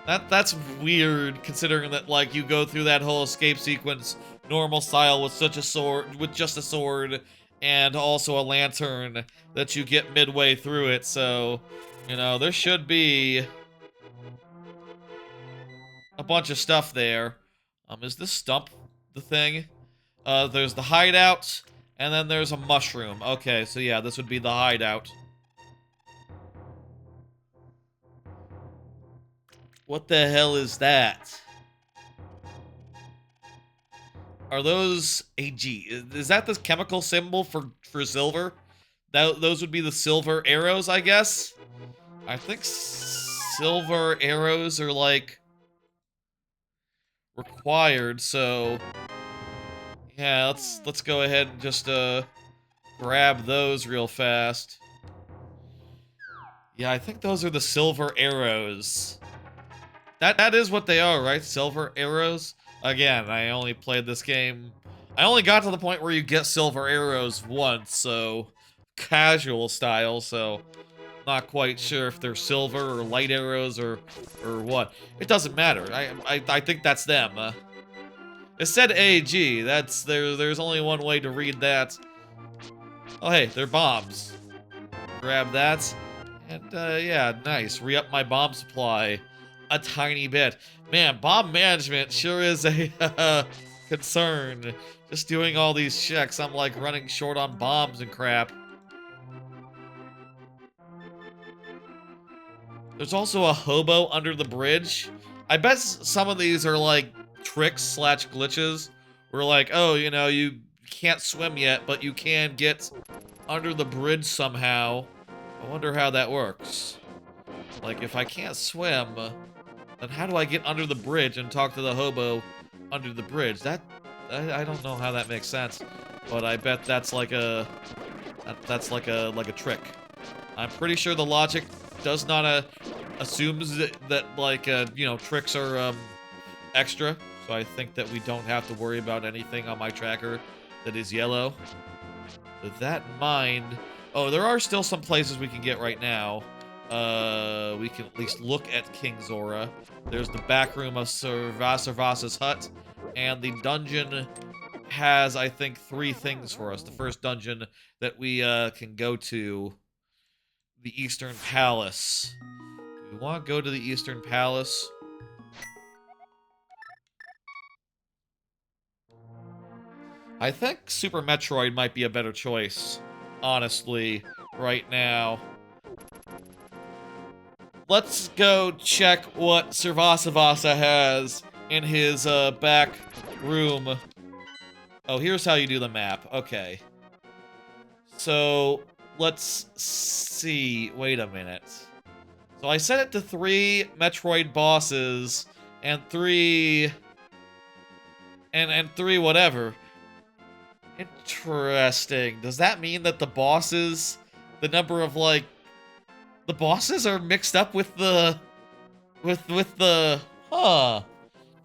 That's weird, considering that, like, you go through that whole escape sequence normal style with just a sword, and also a lantern that you get midway through it, so, you know, there should be a bunch of stuff there. Is this stump the thing? There's the hideout, and then there's a mushroom. Okay, so yeah, this would be the hideout. What the hell is that? Are those AG? Is that the chemical symbol for silver? Those would be the silver arrows, I guess? I think silver arrows are, like, required, so... Yeah, let's go ahead and just, grab those real fast. Yeah, I think those are the silver arrows. That is what they are, right? Silver arrows? Again, I only played this game... I only got to the point where you get silver arrows once, so... Casual style, so... Not quite sure if they're silver or light arrows or what. It doesn't matter. I think that's them. It said AG. There's only one way to read that. Oh hey, they're bombs. Grab that. And yeah, nice. Re-up my bomb supply a tiny bit. Man, bomb management sure is a concern. Just doing all these checks, I'm like running short on bombs and crap. There's also a hobo under the bridge. I bet some of these are like tricks slash glitches. Where like, oh, you know, you can't swim yet, but you can get under the bridge somehow. I wonder how that works. Like, if I can't swim, then how do I get under the bridge and talk to the hobo under the bridge? I don't know how that makes sense, but I bet that's like a like a trick. I'm pretty sure the logic does not assumes that like you know, tricks are extra, so I think that we don't have to worry about anything on my tracker that is yellow. With that in mind, oh, there are still some places we can get right now. We can at least look at King Zora. There's the back room of Servasa's hut, and the dungeon has, I think, 3 things for us. The first dungeon that we can go to, the Eastern Palace. Do we want to go to the Eastern Palace? I think Super Metroid might be a better choice, honestly, right now. Let's go check what Servasavasa has in his back room. Oh, here's how you do the map. Okay. So, let's see. Wait a minute. So I set it to 3 Metroid bosses and 3... and 3 whatever. Interesting. Does that mean that the bosses... the number of, like... the bosses are mixed up with the... with the... huh.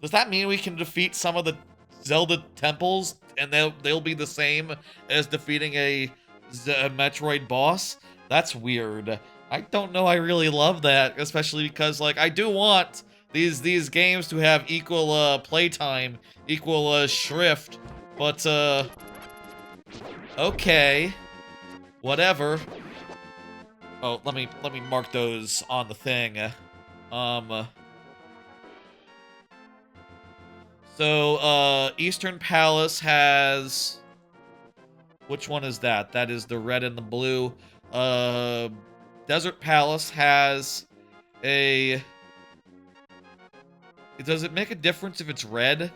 Does that mean we can defeat some of the Zelda temples and they'll be the same as defeating a Metroid boss? That's weird. I don't know, I really love that, especially because, like, I do want these games to have equal playtime, equal shrift, but okay, whatever. Oh, let me mark those on the thing. So Eastern Palace has... which one is that? That is the red and the blue. Desert Palace has a... does it make a difference if it's red?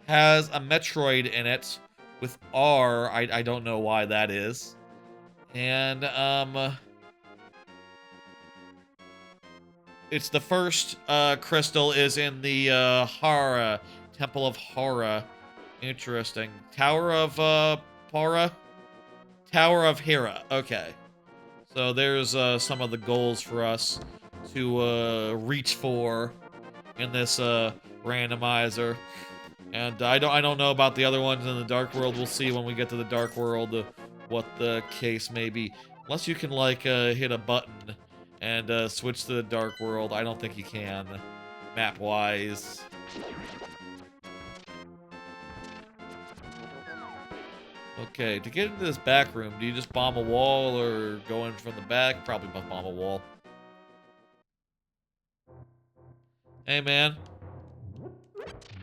Has a Metroid in it with R. I don't know why that is. And, it's the first crystal is in the Hara, Temple of Hara. Interesting. Tower of Para? Tower of Hera. Okay. So there's some of the goals for us to reach for in this randomizer. And I don't know about the other ones in the Dark World. We'll see when we get to the Dark World what the case may be. Unless you can, like, hit a button and switch to the Dark World. I don't think you can, map-wise. Okay, to get into this back room, do you just bomb a wall or go in from the back? Probably bomb a wall. Hey, man.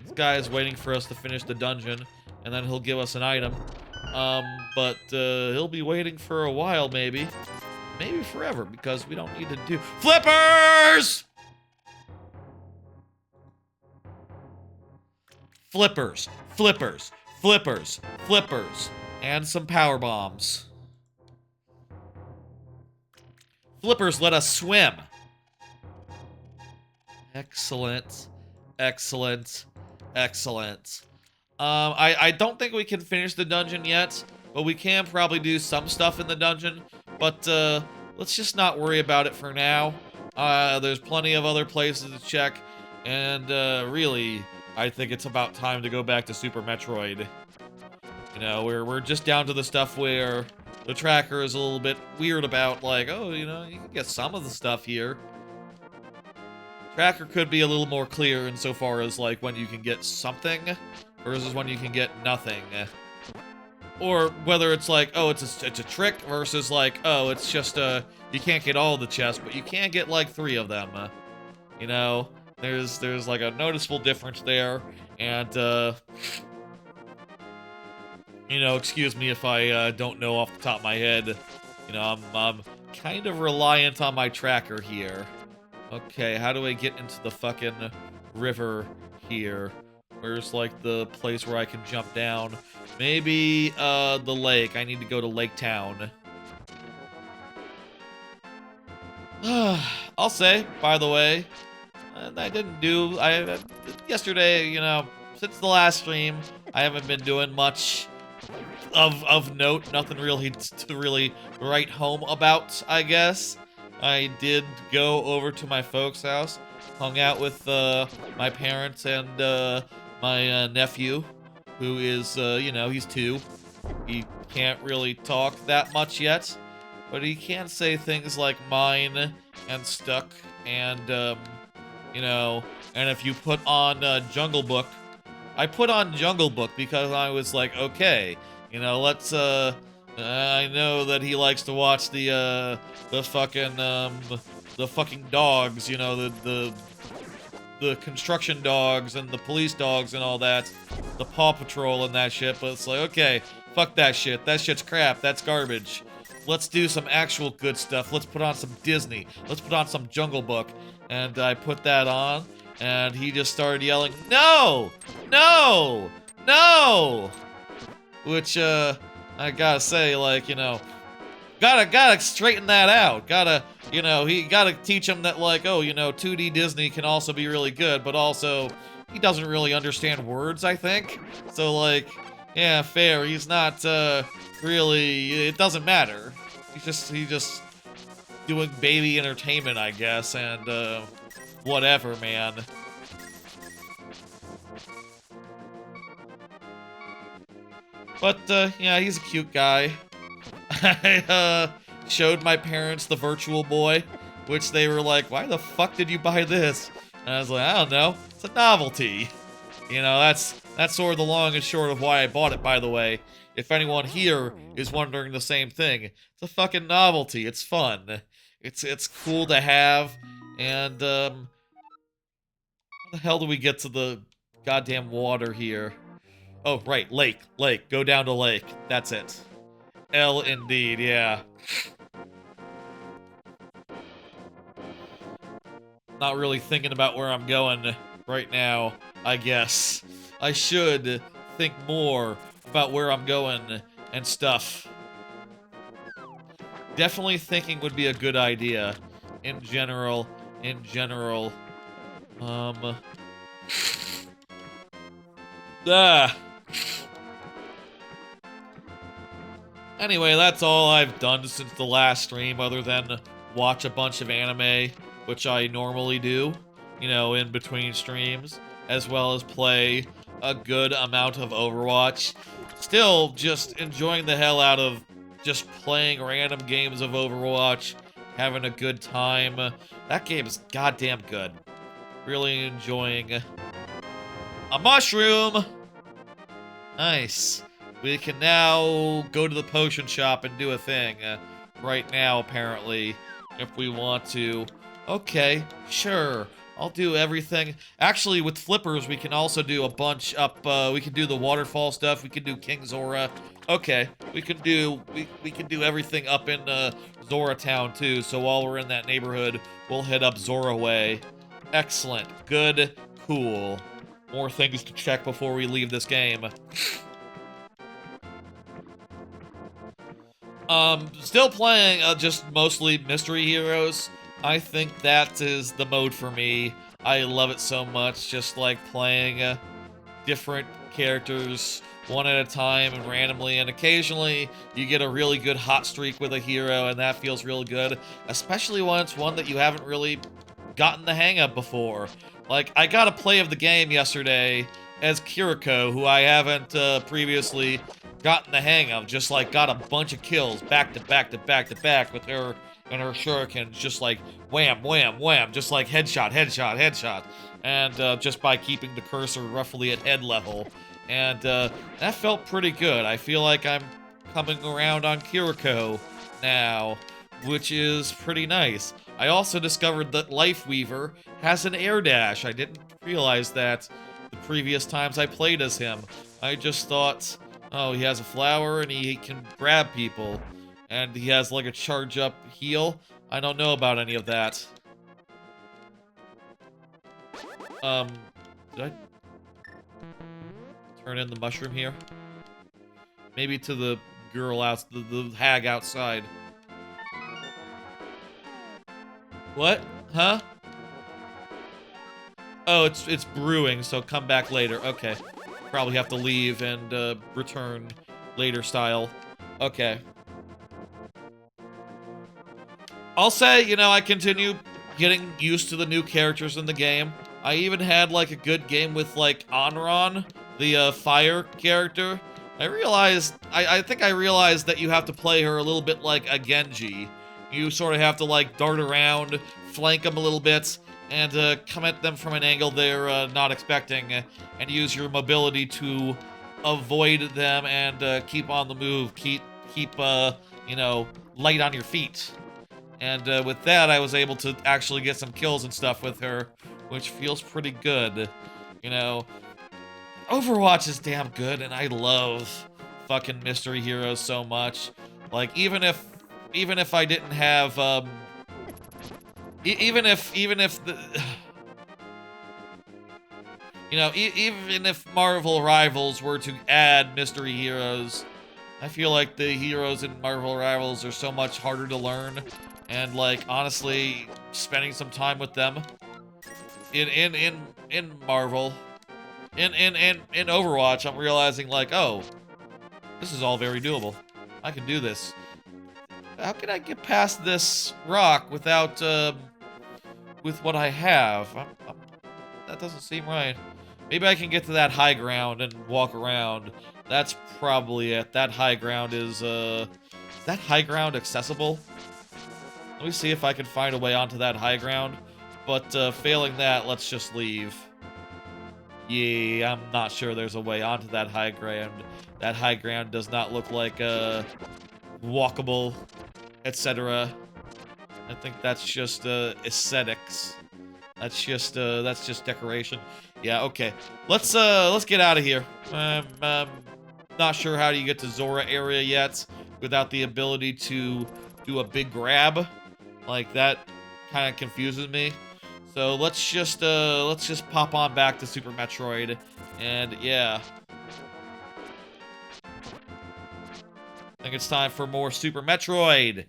This guy is waiting for us to finish the dungeon, and then he'll give us an item. But he'll be waiting for a while, maybe. Maybe forever, because we don't need to do... Flippers! Flippers. Flippers. Flippers. Flippers. And some power bombs. Flippers let us swim. Excellent. Excellent. Excellent. I don't think we can finish the dungeon yet, but we can probably do some stuff in the dungeon. But, let's just not worry about it for now. There's plenty of other places to check, and, really, I think it's about time to go back to Super Metroid. You know, we're just down to the stuff where the tracker is a little bit weird about, like, oh, you know, you can get some of the stuff here. Tracker could be a little more clear insofar as, like, when you can get something versus when you can get nothing. Or whether it's like, oh, it's a trick versus like, oh, it's just, you can't get all the chests, but you can get, like, 3 of them. You know, there's like a noticeable difference there, and, you know, excuse me if I, don't know off the top of my head. You know, I'm kind of reliant on my tracker here. Okay, how do I get into the fucking river here? Where's, like, the place where I can jump down? Maybe, the lake. I need to go to Lake Town. I'll say, by the way, I didn't do... yesterday, you know, since the last stream, I haven't been doing much of note. Nothing really to really write home about, I guess. I did go over to my folks' house, hung out with, my parents and, my, nephew, who is, you know, he's 2. He can't really talk that much yet, but he can say things like mine and stuck, and, you know, and if you put on, Jungle Book, I put on Jungle Book because I was like, okay, you know, let's, I know that he likes to watch the fucking dogs, you know, the construction dogs and the police dogs and all that, the Paw Patrol and that shit, but it's like, okay, fuck that shit. That shit's crap. That's garbage. Let's do some actual good stuff. Let's put on some Disney. Let's put on some Jungle Book. And I put that on, and he just started yelling, no! No! No! Which, I gotta say, like, you know, gotta straighten that out. Gotta, you know, he gotta teach him that, like, oh, you know, 2D Disney can also be really good, but also he doesn't really understand words, I think. So, like, yeah, fair. He's not really. It doesn't matter. He's just doing baby entertainment, I guess, and whatever, man. But yeah, he's a cute guy. I showed my parents the Virtual Boy, which they were like, "Why the fuck did you buy this?" And I was like, "I don't know. It's a novelty." You know, that's sort of the long and short of why I bought it, by the way. If anyone here is wondering the same thing, it's a fucking novelty. It's fun. It's cool to have. And how the hell do we get to the goddamn water here? Oh, right, lake, lake. Go down to lake. That's it. L indeed, yeah. Not really thinking about where I'm going right now, I guess. I should think more about where I'm going and stuff. Definitely thinking would be a good idea. In general. Ah. Anyway, that's all I've done since the last stream, other than watch a bunch of anime, which I normally do, you know, in between streams, as well as play a good amount of Overwatch. Still, just enjoying the hell out of just playing random games of Overwatch, having a good time. That game is goddamn good. Really enjoying a mushroom! Nice. We can now go to the potion shop and do a thing. Right now, apparently, if we want to. Okay, sure. I'll do everything. Actually, with flippers, we can also do a bunch up. We can do the waterfall stuff. We can do King Zora. Okay, we can do everything up in Zora Town too. So while we're in that neighborhood, we'll head up Zora way. Excellent. Good. Cool. More things to check before we leave this game. Still playing just mostly Mystery Heroes. I think that is the mode for me. I love it so much, just like playing different characters one at a time and randomly, and occasionally you get a really good hot streak with a hero, and that feels really good, especially when it's one that you haven't really gotten the hang of before. Like, I got a play of the game yesterday as Kiriko, who I haven't previously gotten the hang of. Just like got a bunch of kills back to back to back to back with her and her shurikens, just like wham, wham, wham, just like headshot, headshot, headshot, and just by keeping the cursor roughly at head level. And that felt pretty good. I feel like I'm coming around on Kiriko now, which is pretty nice. I also discovered that Lifeweaver has an air dash. I didn't realize that the previous times I played as him. I just thought, oh, he has a flower and he can grab people. And he has like a charge up heal. I don't know about any of that. Did I turn in the mushroom here? Maybe to the girl out, the hag outside. What? Huh? Oh, it's brewing, so come back later. Okay. Probably have to leave and return later style. Okay. I'll say, you know, I continue getting used to the new characters in the game. I even had, like, a good game with, like, Onron, the fire character. I think I realized that you have to play her a little bit like a Genji. You sort of have to, like, dart around, flank them a little bit, and come at them from an angle they're not expecting, and use your mobility to avoid them and keep on the move, keep you know, light on your feet. And with that, I was able to actually get some kills and stuff with her, which feels pretty good. You know, Overwatch is damn good, and I love fucking Mystery Heroes so much. Like, even if I didn't have, even if the, you know, even if Marvel Rivals were to add Mystery Heroes I feel like the heroes in Marvel Rivals are so much harder to learn, and like honestly, spending some time with them in Marvel, in Overwatch, I'm realizing like, oh, this is all very doable. I can do this. How can I get past this rock without with what I have? That doesn't seem right. Maybe I can get to that high ground and walk around. That's probably it. That high ground is that high ground accessible? Let me see if I can find a way onto that high ground. But failing that, let's just leave. Yeah, I'm not sure there's a way onto that high ground. That high ground does not look like walkable, etc. I think that's just aesthetics. That's just decoration. Yeah, okay. Let's get out of here. Not sure how you get to Zora area yet without the ability to do a big grab. Like that kind of confuses me. So let's just pop on back to Super Metroid, and yeah. I think it's time for more Super Metroid.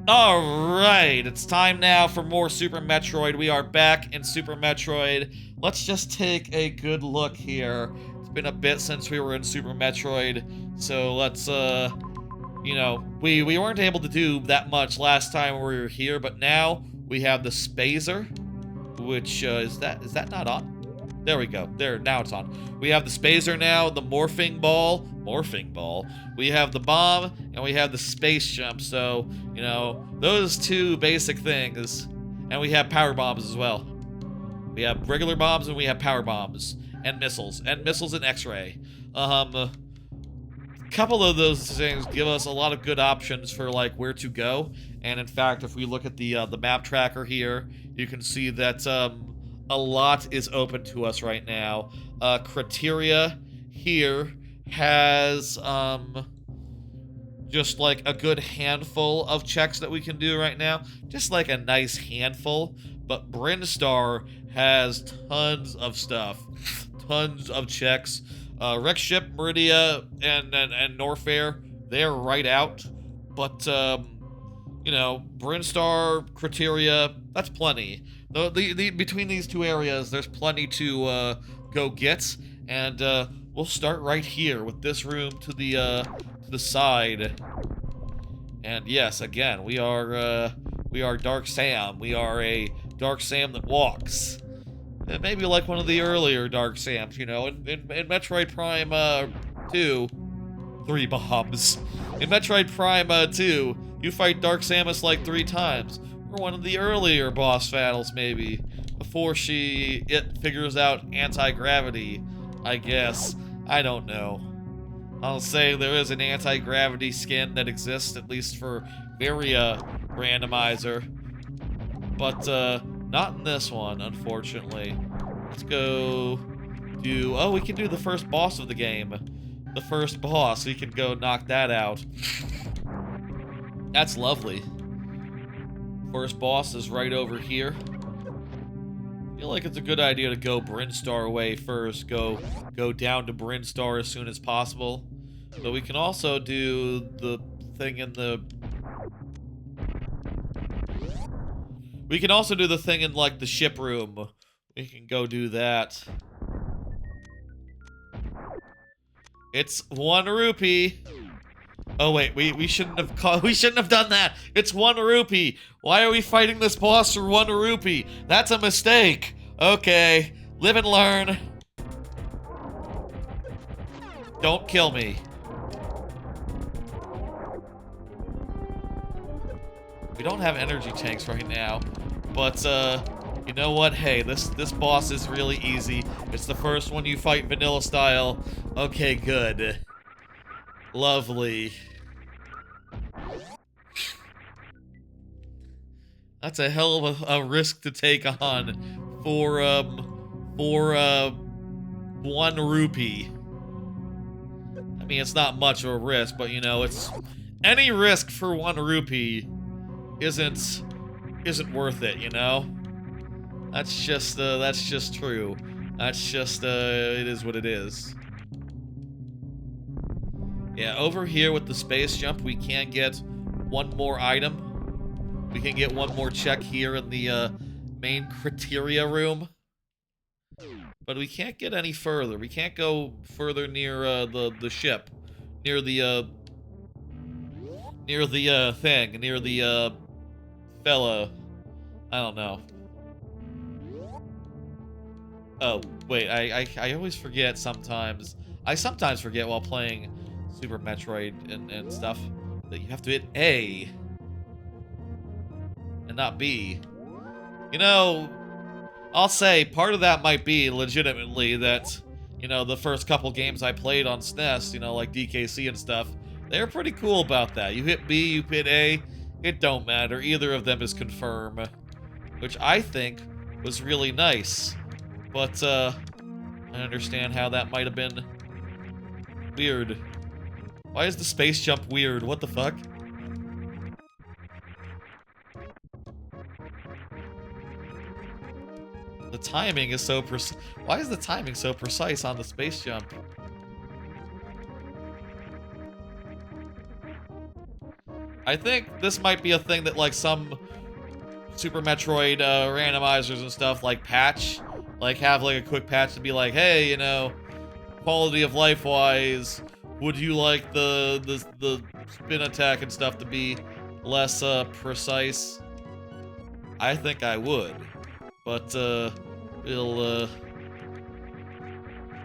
Alright, it's time now for more Super Metroid. We are back in Super Metroid. Let's just take a good look here. It's been a bit since we were in Super Metroid, so let's, you know, we weren't able to do that much last time we were here, but now we have the Spazer, which, is that not on? There we go. There, now it's on. We have the Spazer now, the Morphing Ball. We have the bomb, and we have the space jump. So, you know, those two basic things. And we have power bombs as well. We have regular bombs, and we have power bombs. And missiles. And missiles and X-ray. A couple of those things give us a lot of good options for, like, where to go. And, in fact, if we look at the map tracker here, you can see that, a lot is open to us right now. Criteria here has just like a good handful of checks that we can do right now. Just like a nice handful. But Brinstar has tons of stuff. Tons of checks. Wreck Ship, Meridia, and Nofair, they're right out. But you know, Brinstar, Criteria, that's plenty. Between these two areas, there's plenty to go get, and we'll start right here with this room to the side. And yes, again, we are Dark Sam. We are a Dark Sam that walks. Maybe like one of the earlier Dark Sams, you know, in Metroid Prime 2, 3 bombs. In Metroid Prime 2, you fight Dark Samus like 3 times. Or one of the earlier boss battles, maybe. Before it figures out anti-gravity, I guess. I don't know. I'll say there is an anti-gravity skin that exists, at least for Varia Randomizer. But, not in this one, unfortunately. Let's go do... Oh, we can do the first boss of the game. The first boss, we can go knock that out. That's lovely. First boss is right over here. I feel like it's a good idea to go Brinstar way first. Go down to Brinstar as soon as possible. But we can also do the thing in the... We can also do the thing in, like, the ship room. We can go do that. It's 1 rupee. Oh wait, we shouldn't have done that. It's 1 rupee. Why are we fighting this boss for 1 rupee? That's a mistake. Okay, live and learn. Don't kill me. We don't have energy tanks right now, but you know what? Hey, this boss is really easy. It's the first one you fight vanilla style. Okay, good. Lovely. That's a hell of a risk to take on for 1 rupee. I mean, it's not much of a risk, but you know, it's any risk for 1 rupee isn't worth it, you know? That's just true. That's just, it is what it is. Yeah, over here with the space jump, we can get one more item. We can get one more check here in the, main criteria room. But we can't get any further. We can't go further near, the ship. Near the, thing. Near the, fella. I don't know. Oh, wait, I always forget sometimes. I sometimes forget while playing Super Metroid and stuff that you have to hit A and not B. You know, I'll say part of that might be legitimately that, you know, the first couple games I played on SNES, you know, like DKC and stuff, they're pretty cool about that. You hit B, you hit A, it don't matter. Either of them is confirm, which I think was really nice. But, I understand how that might have been weird. Why is the space jump weird? What the fuck? The timing is so precise. Why is the timing so precise on the space jump? I think this might be a thing that, like, some Super Metroid randomizers and stuff, like, patch. Like, have, like, a quick patch to be like, hey, you know, quality of life-wise, would you like the spin attack and stuff to be less, precise? I think I would. But, we'll,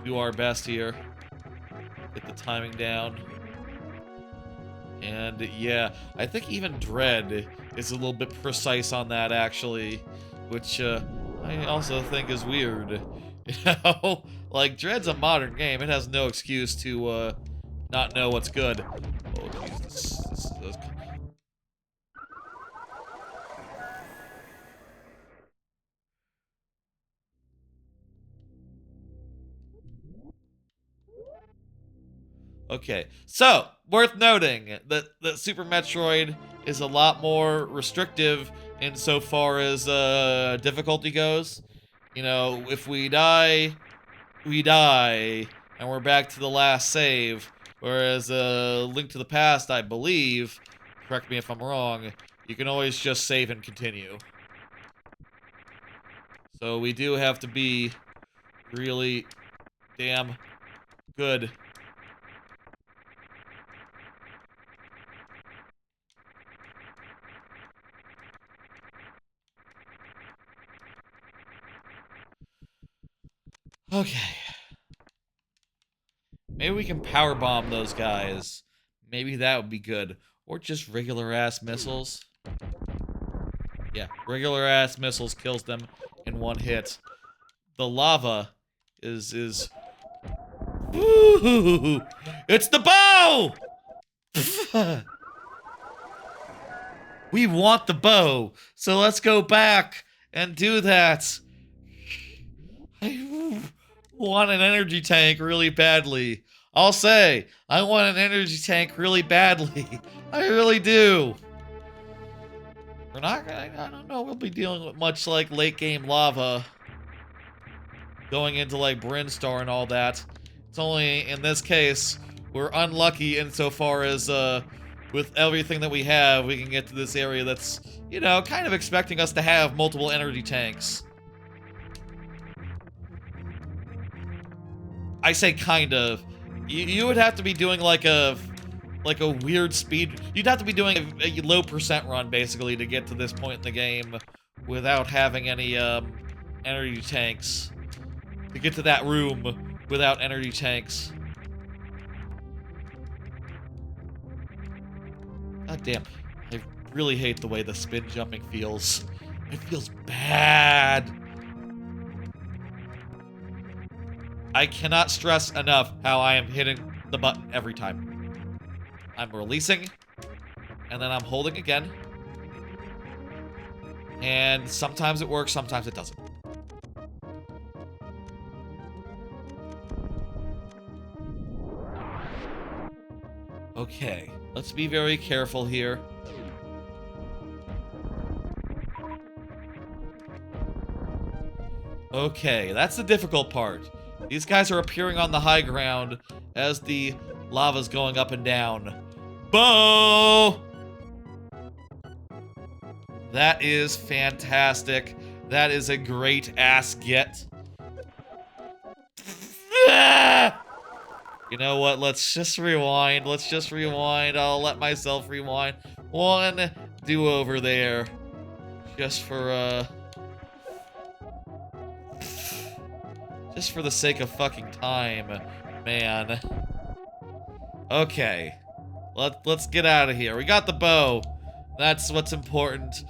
do our best here. Get the timing down. And, yeah, I think even Dread is a little bit precise on that, actually. Which, I also think is weird. You know? Like, Dread's a modern game. It has no excuse to, not know what's good. Oh, Jesus. Okay, so, worth noting that Super Metroid is a lot more restrictive insofar as difficulty goes. You know, if we die, we die, and we're back to the last save. Whereas Link to the Past, I believe, correct me if I'm wrong, you can always just save and continue. So we do have to be really damn good. Okay. Maybe we can power bomb those guys. Maybe that would be good. Or just regular ass missiles. Yeah, regular ass missiles kills them in one hit. The lava is Ooh, it's the bow! We want the bow, so let's go back and do that. I want an energy tank really badly. I'll say, I want an energy tank really badly. I really do. We're not gonna, I don't know, we'll be dealing with much like late game lava. Going into like Brinstar and all that. It's only, in this case, we're unlucky insofar as, with everything that we have, we can get to this area that's, you know, kind of expecting us to have multiple energy tanks. I say kind of. You would have to be doing like a weird speed. You'd have to be doing a low percent run basically to get to this point in the game without having any energy tanks. To get to that room without energy tanks. God damn. I really hate the way the spin jumping feels. It feels bad. I cannot stress enough how I am hitting the button every time. I'm releasing, and then I'm holding again. And sometimes it works, sometimes it doesn't. Okay, let's be very careful here. Okay, that's the difficult part. These guys are appearing on the high ground as the lava's going up and down. Bo! That is fantastic. That is a great ass get. You know what? Let's just rewind. Let's just rewind. I'll let myself rewind. One do-over there. Just for, just for the sake of fucking time, man. Okay. Let's get out of here. We got the bow. That's what's important.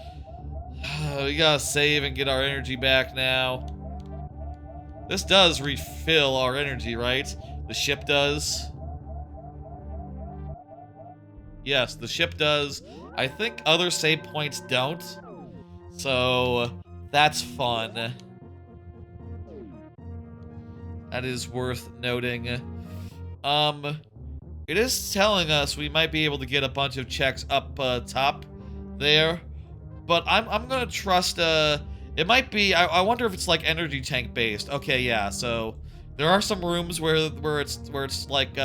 We gotta save and get our energy back now. This does refill our energy, right? The ship does. Yes, the ship does. I think other save points don't. So, that's fun. That is worth noting. It is telling us we might be able to get a bunch of checks up top there. But I'm gonna trust, it might be, I wonder if it's like energy tank based. Okay, yeah, so there are some rooms where it's like,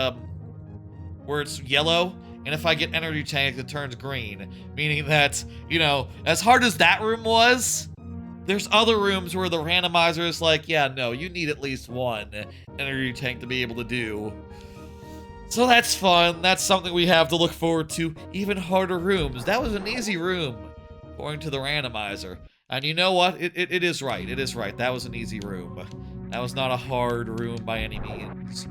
where it's yellow, and if I get energy tank, it turns green. Meaning that, you know, as hard as that room was, there's other rooms where the randomizer is like, yeah, no, you need at least one energy tank to be able to do. So that's fun. That's something we have to look forward to. Even harder rooms. That was an easy room, according to the randomizer. And you know what? It is right. It is right. That was an easy room. That was not a hard room by any means.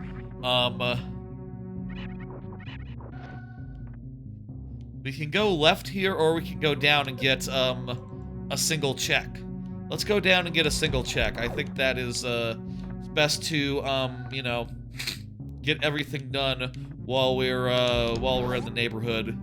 We can go left here, or we can go down and get, a single check. Let's go down and get a single check. I think that is, best to, you know, get everything done while we're in the neighborhood.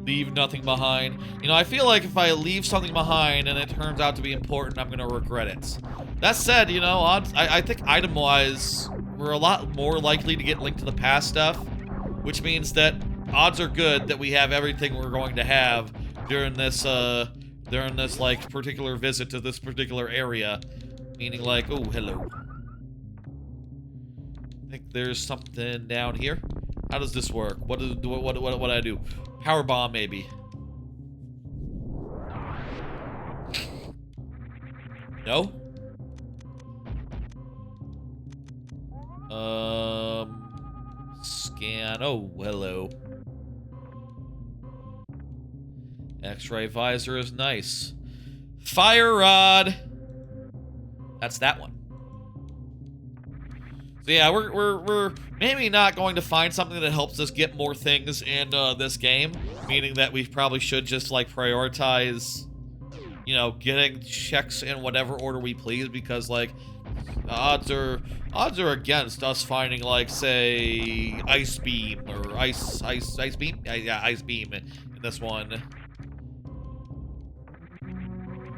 Leave nothing behind. You know, I feel like if I leave something behind and it turns out to be important, I'm gonna regret it. That said, you know, I think item-wise, we're a lot more likely to get linked to the past stuff, which means that odds are good that we have everything we're going to have during this, like, particular visit to this particular area. Meaning, like, oh, hello. I think there's something down here. How does this work? What do I do? Power bomb, maybe. No? Scan. Oh, hello. X-ray visor is nice. Fire rod. That's that one. So yeah, we're maybe not going to find something that helps us get more things in this game, meaning that we probably should just like prioritize, you know, getting checks in whatever order we please, because like odds are against us finding like, say, ice beam or ice beam, yeah, ice beam in this one.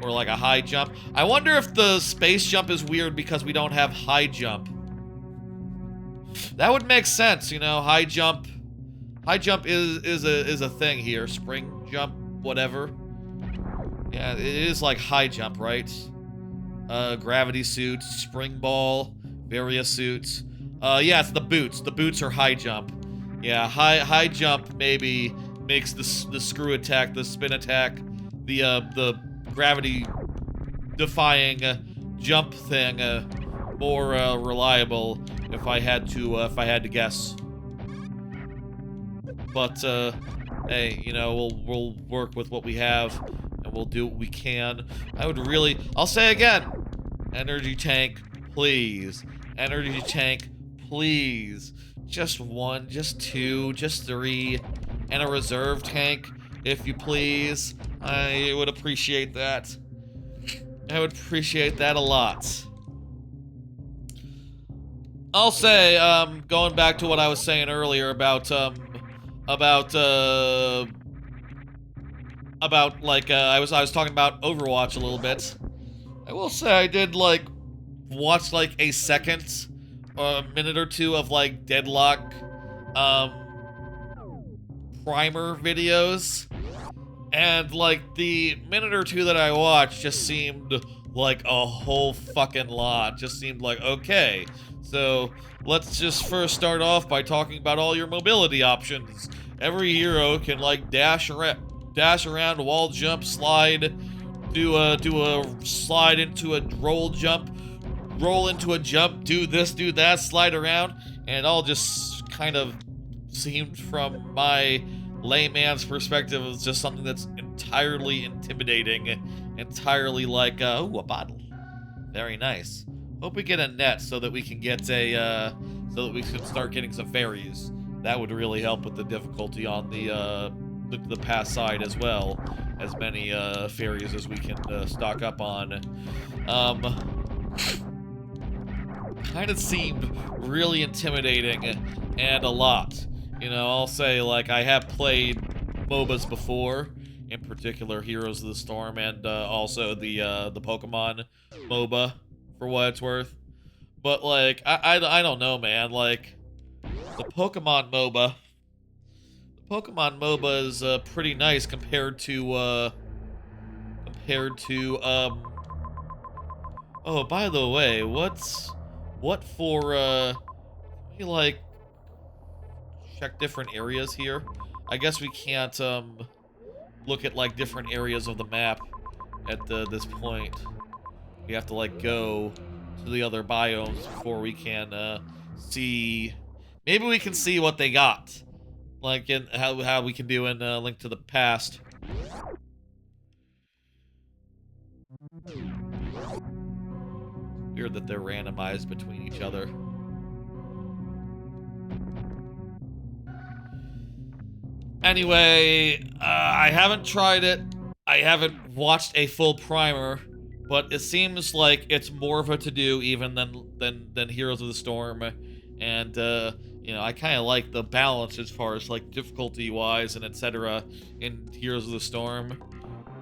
Or like a high jump. I wonder if the space jump is weird because we don't have high jump. That would make sense, you know. High jump is a thing here. Spring jump, whatever. Yeah, it is like high jump, right? Gravity suits, spring ball, various suits. Yeah, it's the boots. The boots are high jump. Yeah, high jump maybe makes the screw attack, the spin attack, the gravity defying jump thing more reliable if I had to guess. But hey, you know, we'll work with what we have and we'll do what we can. I'll say again, energy tank, please. Energy tank, please. Just one, just two, just three, and a reserve tank, if you please. I would appreciate that. I would appreciate that a lot. I'll say, going back to what I was saying earlier about like, I was talking about Overwatch a little bit. I will say I did, like, watch, like, a second, a minute or two of, like, Deadlock, primer videos. And, like, the minute or two that I watched just seemed like a whole fucking lot. Just seemed like, okay, so let's just first start off by talking about all your mobility options. Every hero can like dash around, wall jump, slide, do a slide into a roll jump, roll into a jump, do this, do that, slide around, and it all just kind of seemed from my layman's perspective as just something that's entirely intimidating, entirely like, ooh, a bottle. Very nice. Hope we get a net so that we can get so that we can start getting some fairies. That would really help with the difficulty on the pass side as well. As many fairies as we can stock up on. Kind of seemed really intimidating and a lot. You know, I'll say, like, I have played MOBAs before, in particular Heroes of the Storm, and also the Pokemon MOBA, for what it's worth. But, like, I don't know, man. Like, the Pokemon MOBA is pretty nice compared to, oh, by the way, what for, let me, like, check different areas here. I guess we can't, look at, like, different areas of the map at this point. We have to, like, go to the other biomes before we can, see... Maybe we can see what they got. Like, in how we can do in, Link to the Past. Weird that they're randomized between each other. Anyway, I haven't tried it. I haven't watched a full primer, but it seems like it's more of a to-do even than Heroes of the Storm. And, you know, I kind of like the balance as far as, like, difficulty-wise and etc. in Heroes of the Storm,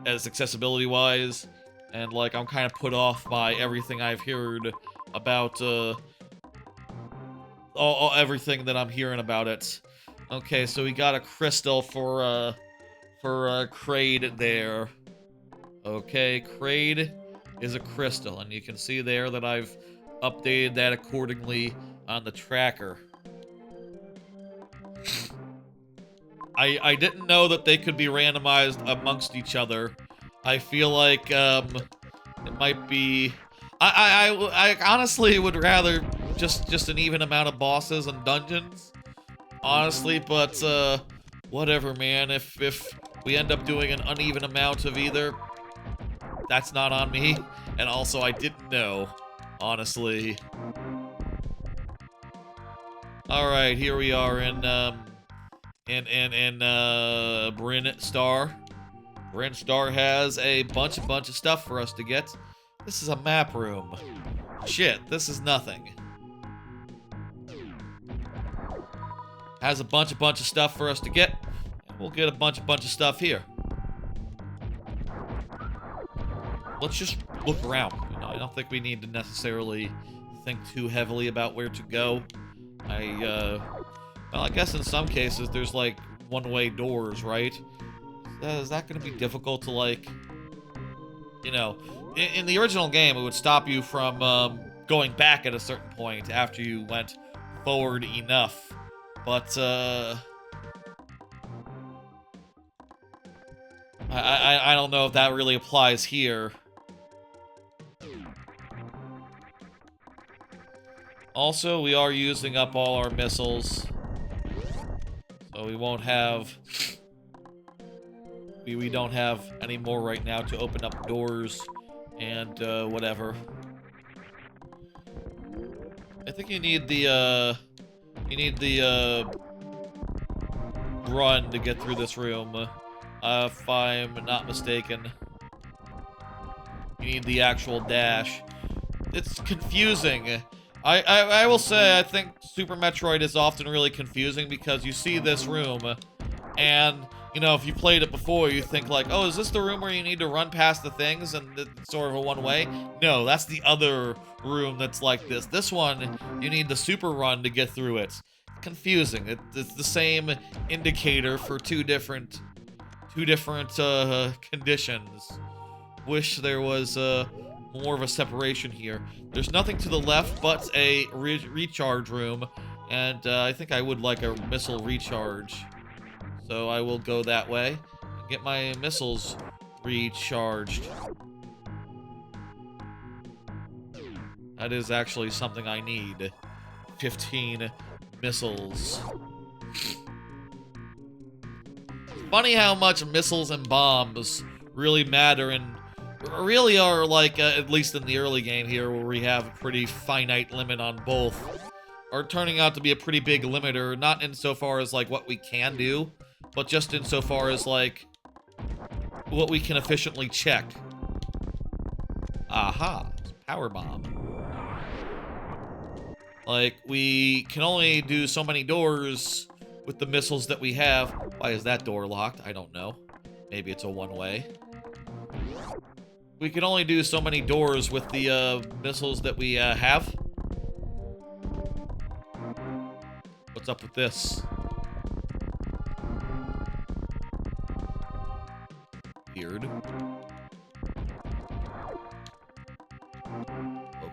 as accessibility-wise. And, like, I'm kind of put off by everything I've heard about, everything that I'm hearing about it. Okay, so we got a crystal for Kraid there. Okay, Kraid is a crystal, and you can see there that I've updated that accordingly on the tracker. I didn't know that they could be randomized amongst each other. I feel like, it might be... I honestly would rather just an even amount of bosses and dungeons. Honestly, but, whatever, man. If we end up doing an uneven amount of either, that's not on me. And also, I didn't know, honestly. Alright, here we are in Bryn Star. Bryn Star has a bunch of stuff for us to get. This is a map room. Shit, this is nothing. Has a bunch of stuff for us to get, and we'll get a bunch of stuff here. Let's just look around. You know, I don't think we need to necessarily think too heavily about where to go. Well, I guess in some cases there's like one-way doors, right? Is that going to be difficult to, like, you know, in the original game it would stop you from going back at a certain point after you went forward enough. But, I don't know if that really applies here. Also, we are using up all our missiles. So we won't have... We don't have any more right now to open up doors and, whatever. I think you need the, run to get through this room, if I'm not mistaken. You need the actual dash. It's confusing. I will say, I think Super Metroid is often really confusing because you see this room, and, you know, if you played it before, you think like, oh, is this the room where you need to run past the things and it's sort of a one-way? No, that's the other room that's like this. This one, you need the super run to get through it. Confusing. It's the same indicator for two different conditions. Wish there was more of a separation here. There's nothing to the left but a recharge room, and I think I would like a missile recharge. So I will go that way and get my missiles recharged. That is actually something I need. 15 missiles. Funny how much missiles and bombs really matter and really are like, at least in the early game here where we have a pretty finite limit on both, are turning out to be a pretty big limiter, not insofar as like what we can do, but just insofar as like what we can efficiently check. Aha, power bomb. Like, we can only do so many doors with the missiles that we have. Why is that door locked? I don't know. Maybe it's a one-way. We can only do so many doors with the missiles that we have. What's up with this? Weird.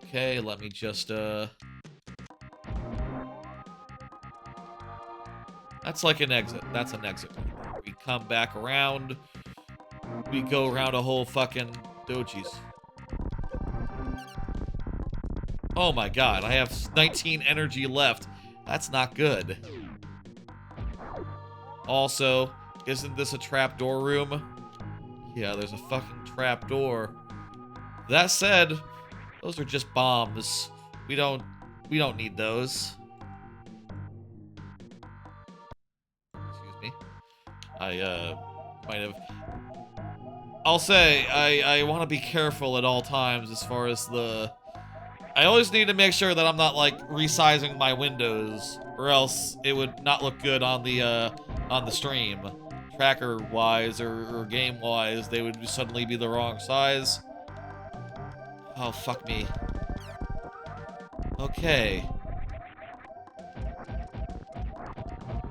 Okay, let me just, That's like an exit. That's an exit. We come back around. We go around a whole fucking dojis. Oh my god, I have 19 energy left. That's not good. Also, isn't this a trapdoor room? Yeah, there's a fucking trapdoor. That said, those are just bombs. We don't need those. I might have... I'll say, I want to be careful at all times as far as the... I always need to make sure that I'm not, like, resizing my windows, or else it would not look good on the stream. Tracker-wise, or game-wise, they would suddenly be the wrong size. Oh, fuck me. Okay.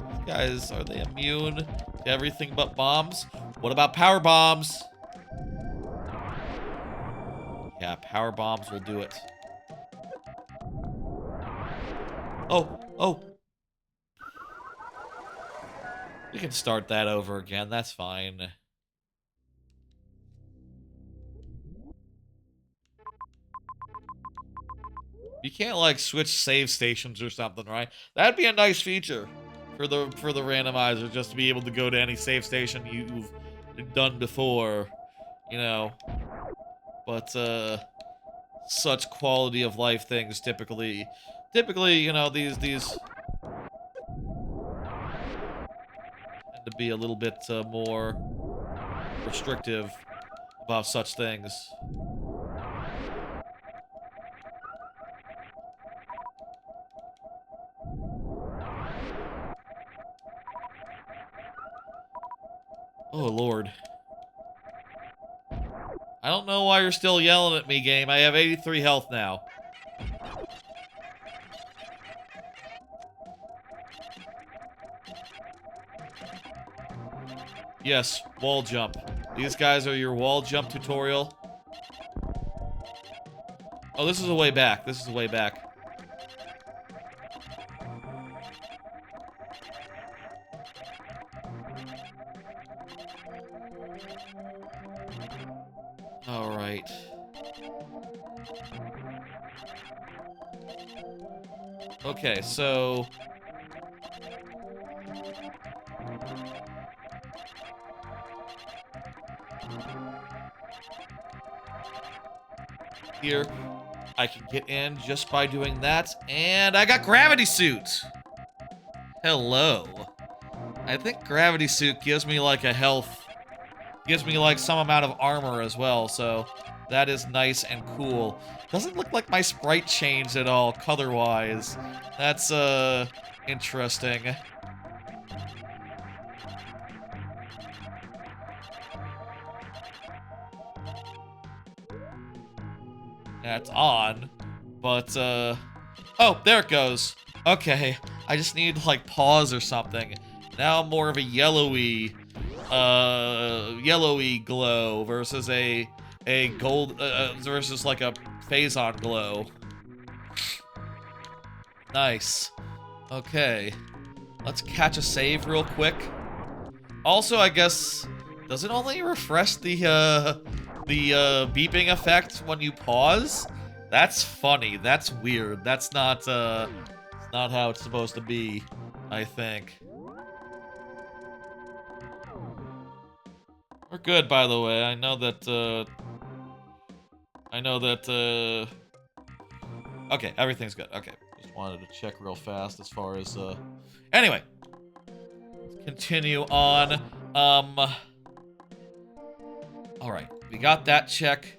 These guys, are they immune to everything but bombs? What about power bombs? Yeah, power bombs will do it. Oh, oh. We can start that over again, that's fine. You can't, like, switch save stations or something, right? That'd be a nice feature for the randomizer, just to be able to go to any save station you've done before, you know. But, such quality of life things typically, you know, these tend to be a little bit, more restrictive about such things. Oh, Lord. I don't know why you're still yelling at me, game. I have 83 health now. Yes, wall jump. These guys are your wall jump tutorial. Oh, this is a way back. This is a way back. Alright. Okay, so... here, I can get in just by doing that, and I got Gravity Suit! Hello. I think Gravity Suit gives me, like, a health... gives me, like, some amount of armor as well, so that is nice and cool. Doesn't look like my sprite changed at all, color-wise. That's, interesting. That's on, but, oh, there it goes. Okay, I just need, like, pause or something. Now I'm more of a yellowy glow versus a a gold versus like a Phazon glow. Nice. Okay. Let's catch a save real quick. Also, I guess, does it only refresh the beeping effect when you pause? That's funny. That's weird. That's not it's not how it's supposed to be, I think. We're good, by the way. I know that okay, everything's good. Okay. Just wanted to check real fast as far as anyway. Let's continue on. Alright, we got that check.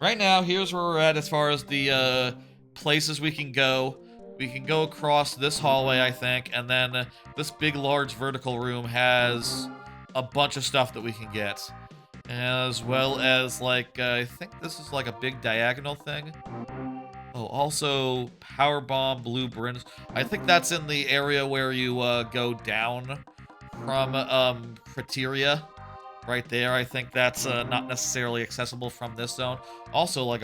Right now, here's where we're at as far as the places we can go. We can go across this hallway, I think, and then this big, large vertical room has a bunch of stuff that we can get. As well as, like, I think this is like a big diagonal thing. Oh, also, Power Bomb, Blue Brims. I think that's in the area where you go down from Criteria. Right there, I think that's not necessarily accessible from this zone. Also, like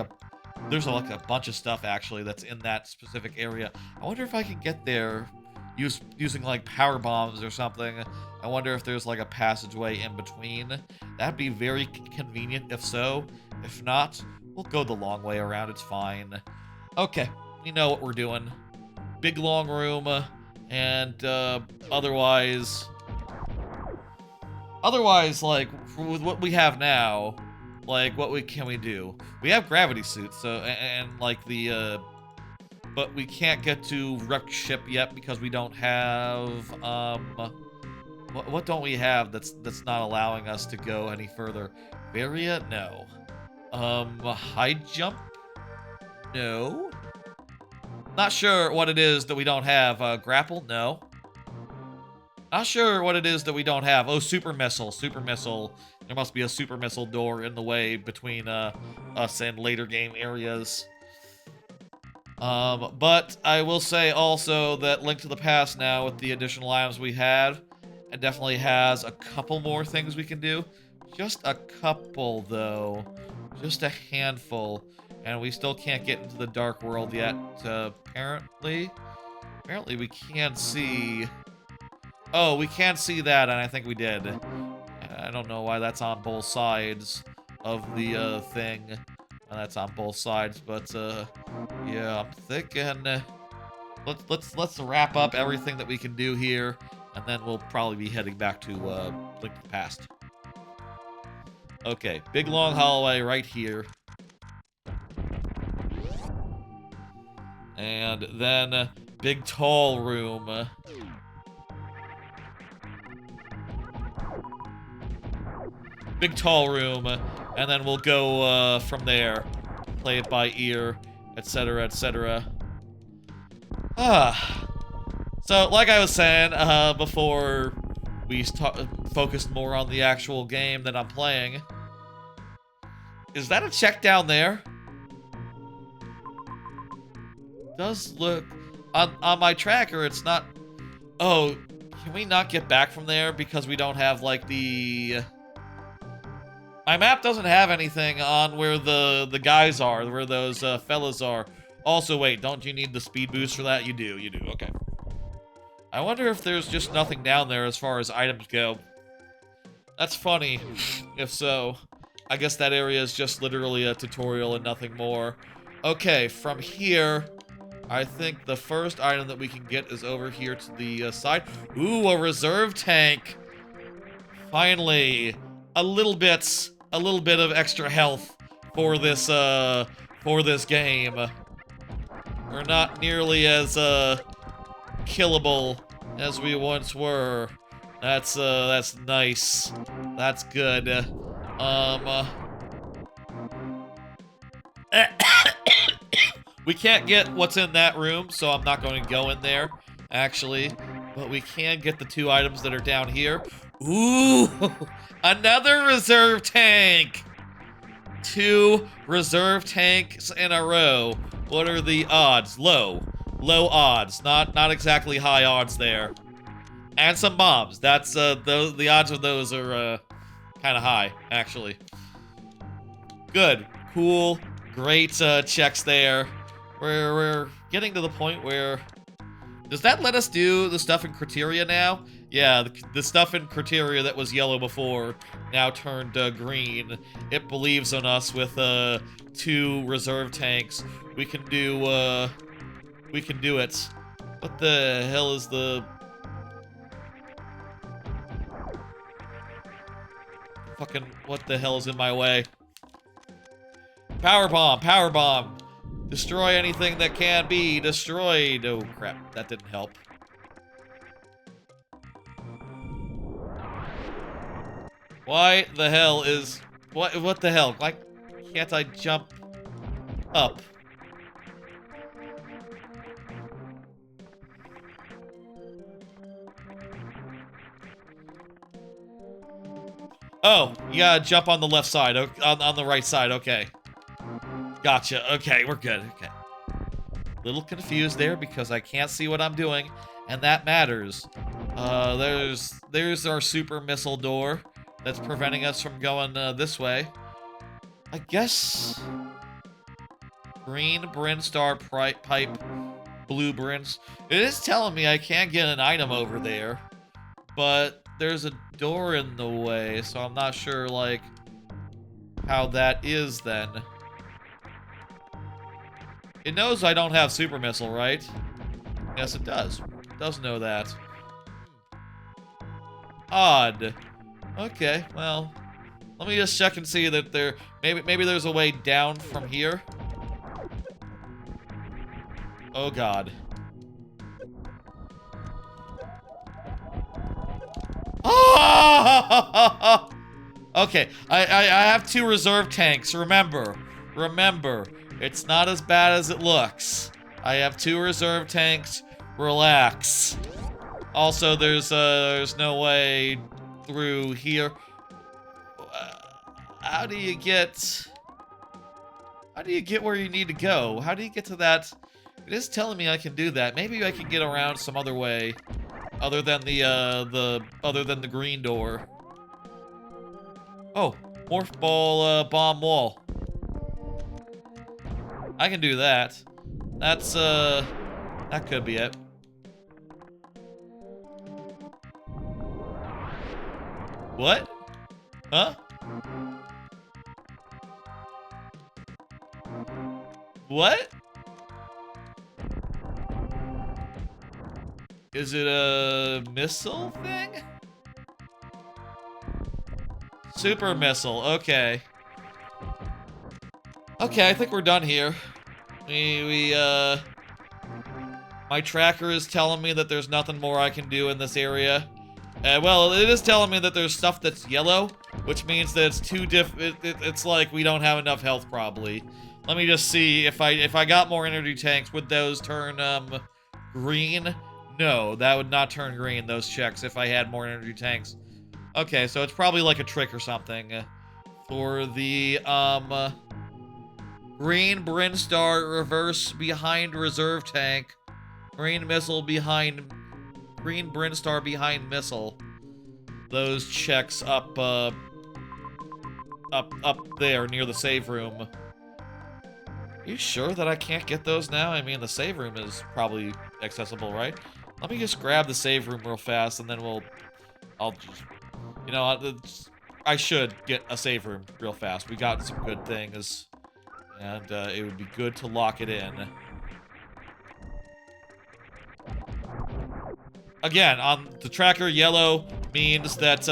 there's like a bunch of stuff actually that's in that specific area. I wonder if I can get there using like power bombs or something. I wonder if there's like a passageway in between. That'd be very convenient if so. If not, we'll go the long way around. It's fine. Okay, we know what we're doing. Big long room, and otherwise, like, with what we have now, like, what can we do? We have gravity suits, so, and like, but we can't get to wrecked ship yet because we don't have, what don't we have that's not allowing us to go any further? Varia? No. High jump? No. Not sure what it is that we don't have. Grapple? No. Not sure what it is that we don't have. Oh, super missile. Super missile. There must be a super missile door in the way between us and later game areas. But I will say also that Link to the Past now, with the additional items we have, it definitely has a couple more things we can do. Just a couple, though. Just a handful. And we still can't get into the Dark World yet, apparently. Apparently we can't see... Oh, we can't see that, and I think we did. I don't know why that's on both sides of the thing. That's on both sides, but yeah, I'm thinking let's wrap up everything that we can do here, and then we'll probably be heading back to Link to the Past. Okay, big long hallway right here. And then big tall room. Big tall room, and then we'll go from there. Play it by ear, etc., etc. So, like I was saying before we focused more on the actual game that I'm playing, is that a check down there? Does look on my tracker, it's not. Oh, can we not get back from there because we don't have like the. My map doesn't have anything on where the guys are, where those fellas are. Also, wait, don't you need the speed boost for that? You do, okay. I wonder if there's just nothing down there as far as items go. That's funny, if so. I guess that area is just literally a tutorial and nothing more. Okay, from here, I think the first item that we can get is over here to the side. Ooh, a reserve tank! Finally, a little bit of extra health for this game. We're not nearly as killable as we once were. That's nice. That's good. We can't get what's in that room, so I'm not going to go in there, actually. But we can get the 2 items that are down here. Ooh! Another reserve tank! 2 reserve tanks in a row. What are the odds? Low. Low odds. Not exactly high odds there. And some bombs. That's, the odds of those are, kind of high, actually. Good. Cool. Great checks there. We're getting to the point where... Does that let us do the stuff in criteria now? Yeah, the stuff in criteria that was yellow before now turned green. It believes on us with 2 reserve tanks. We can do it. What the hell is the... Fucking, what the hell is in my way? Power bomb, power bomb. Destroy anything that can be destroyed. Oh, crap. That didn't help. Why the hell is... What the hell? Why can't I jump up? Oh, you gotta jump on the left side. On the right side, okay. Gotcha. Okay, we're good. Okay. Little confused there because I can't see what I'm doing, and that matters. There's our super missile door that's preventing us from going this way. I guess green Brinstar pipe, blue Brins. It is telling me I can't get an item over there, but there's a door in the way, so I'm not sure like how that is then. It knows I don't have super missile, right? Yes, it does. It does know that. Odd. Okay, well, let me just check and see that there maybe there's a way down from here. Oh God. Oh! Okay, I have 2 reserve tanks. Remember, it's not as bad as it looks. I have 2 reserve tanks. Relax. Also, there's no way through here. How do you get where you need to go? How do you get to that? It is telling me I can do that. Maybe I can get around some other way, other than the green door. Oh, morph ball bomb wall. I can do that. That's that could be it. What? Huh? What? Is it a missile thing? Super missile, okay. Okay, I think we're done here. My tracker is telling me that there's nothing more I can do in this area. Well, it is telling me that there's stuff that's yellow, which means that it's too it's like we don't have enough health, probably. Let me just see if I got more energy tanks, would those turn green? No, that would not turn green, those checks, if I had more energy tanks. Okay, so it's probably like a trick or something. For the green Brinstar reverse behind reserve tank, green missile behind green Brinstar behind missile. Those checks up there near the save room. Are you sure that I can't get those now? I mean, the save room is probably accessible, right? Let me just grab the save room real fast, and then I'll just, you know, I should get a save room real fast. We got some good things, and it would be good to lock it in. Again, on the tracker, yellow means that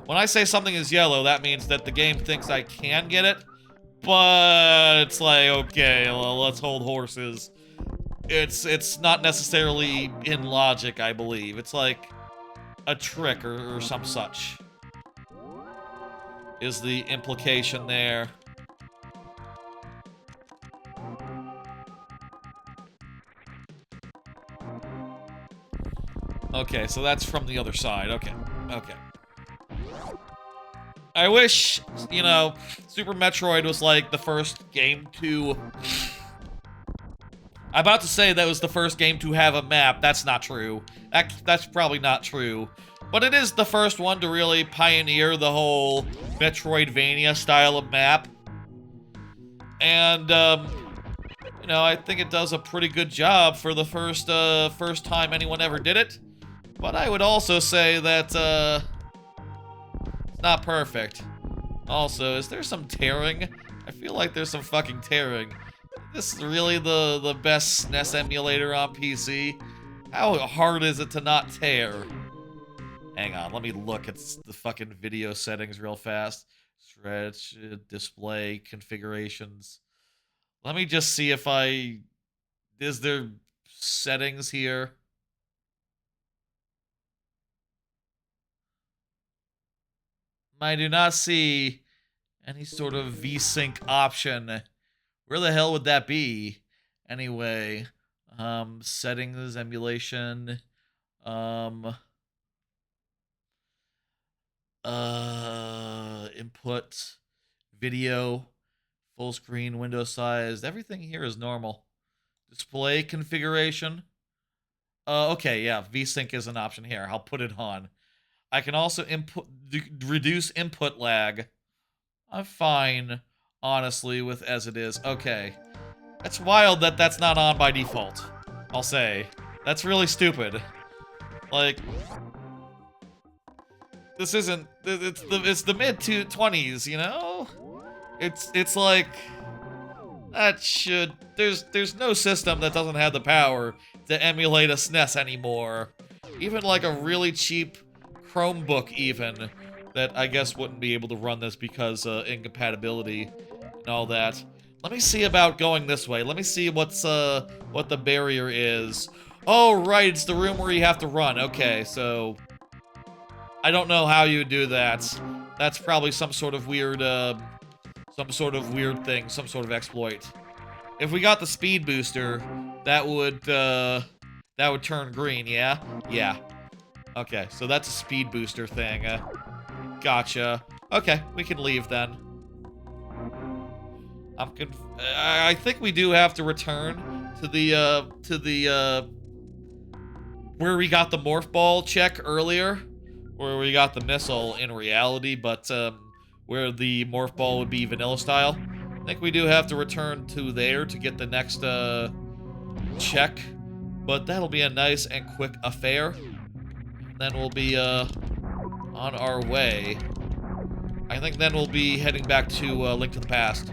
when I say something is yellow, that means that the game thinks I can get it. But it's like, okay, well, let's hold horses. It's not necessarily in logic, I believe. It's like a trick or some such. Is the implication there. Okay, so that's from the other side. Okay, okay. I wish, you know, Super Metroid was like the first game to... I'm about to say that was the first game to have a map. That's not true. That's probably not true. But it is the first one to really pioneer the whole Metroidvania style of map. And, you know, I think it does a pretty good job for the first time anyone ever did it. But I would also say that, it's not perfect. Also, is there some tearing? I feel like there's some fucking tearing. This is really the best SNES emulator on PC. How hard is it to not tear? Hang on, let me look at the fucking video settings real fast. Stretch, display, configurations. Let me just see if is there settings here? I do not see any sort of VSync option. Where the hell would that be? Anyway, settings, emulation, input, video, full screen, window size. Everything here is normal. Display configuration. Okay, yeah, VSync is an option here. I'll put it on. I can also reduce input lag. I'm fine, honestly, with as it is. Okay. It's wild that that's not on by default, I'll say. That's really stupid. Like, this isn't, it's the mid-20s, you know? It's like, there's no system that doesn't have the power to emulate a SNES anymore. Even like a really cheap Chromebook even, that I guess wouldn't be able to run this because incompatibility and all that. Let me see about going this way. Let me see what the barrier is. Oh, right, it's the room where you have to run. Okay, so I don't know how you do that. That's probably some sort of weird thing, some sort of exploit. If we got the speed booster, that would turn green, yeah? Yeah. Okay, so that's a speed booster thing. Gotcha. Okay, we can leave then. I think we do have to return to the where we got the morph ball check earlier, where we got the missile in reality, but where the morph ball would be vanilla style. I think we do have to return to there to get the next check, but that'll be a nice and quick affair. Then we'll be on our way. I think then we'll be heading back to Link to the Past.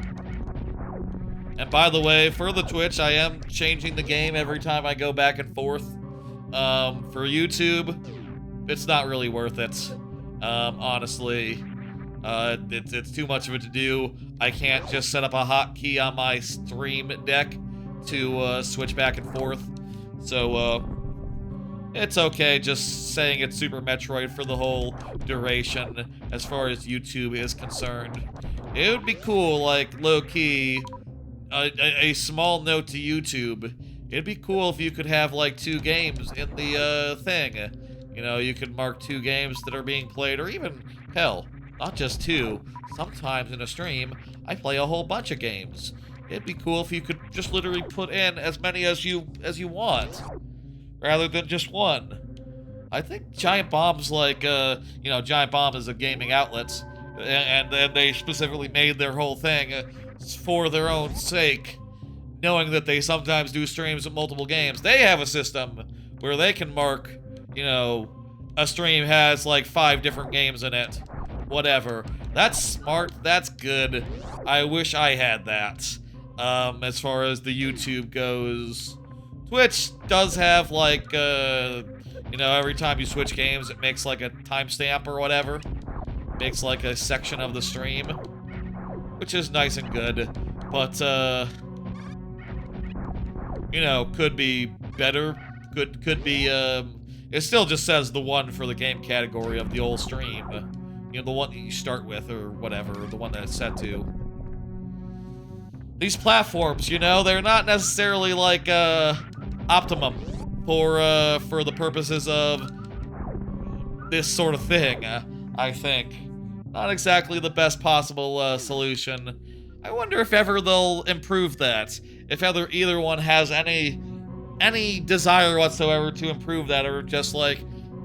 And by the way, for the Twitch, I am changing the game every time I go back and forth. For YouTube, it's not really worth it. Honestly, it's too much of it to do. I can't just set up a hotkey on my stream deck to switch back and forth. So, it's okay just saying it's Super Metroid for the whole duration as far as YouTube is concerned. It would be cool, like, low-key, a small note to YouTube. It'd be cool if you could have, like, 2 games in the, thing. You know, you could mark 2 games that are being played, or even, hell, not just 2. Sometimes in a stream, I play a whole bunch of games. It'd be cool if you could just literally put in as many as you want, rather than just 1. I think Giant Bomb's like, you know, Giant Bomb is a gaming outlet, and they specifically made their whole thing for their own sake, knowing that they sometimes do streams of multiple games. They have a system where they can mark, you know, a stream has like 5 different games in it. Whatever. That's smart. That's good. I wish I had that. As far as the YouTube goes, Twitch does have like, you know, every time you switch games, it makes like a timestamp or whatever. Makes like a section of the stream, which is nice and good, but, you know, could be better. Could be, it still just says the one for the game category of the old stream. You know, the one that you start with or whatever, the one that it's set to. These platforms, you know, they're not necessarily like, optimum for the purposes of this sort of thing, I think. Not exactly the best possible, solution. I wonder if ever they'll improve that. If either one has any desire whatsoever to improve that, or just like,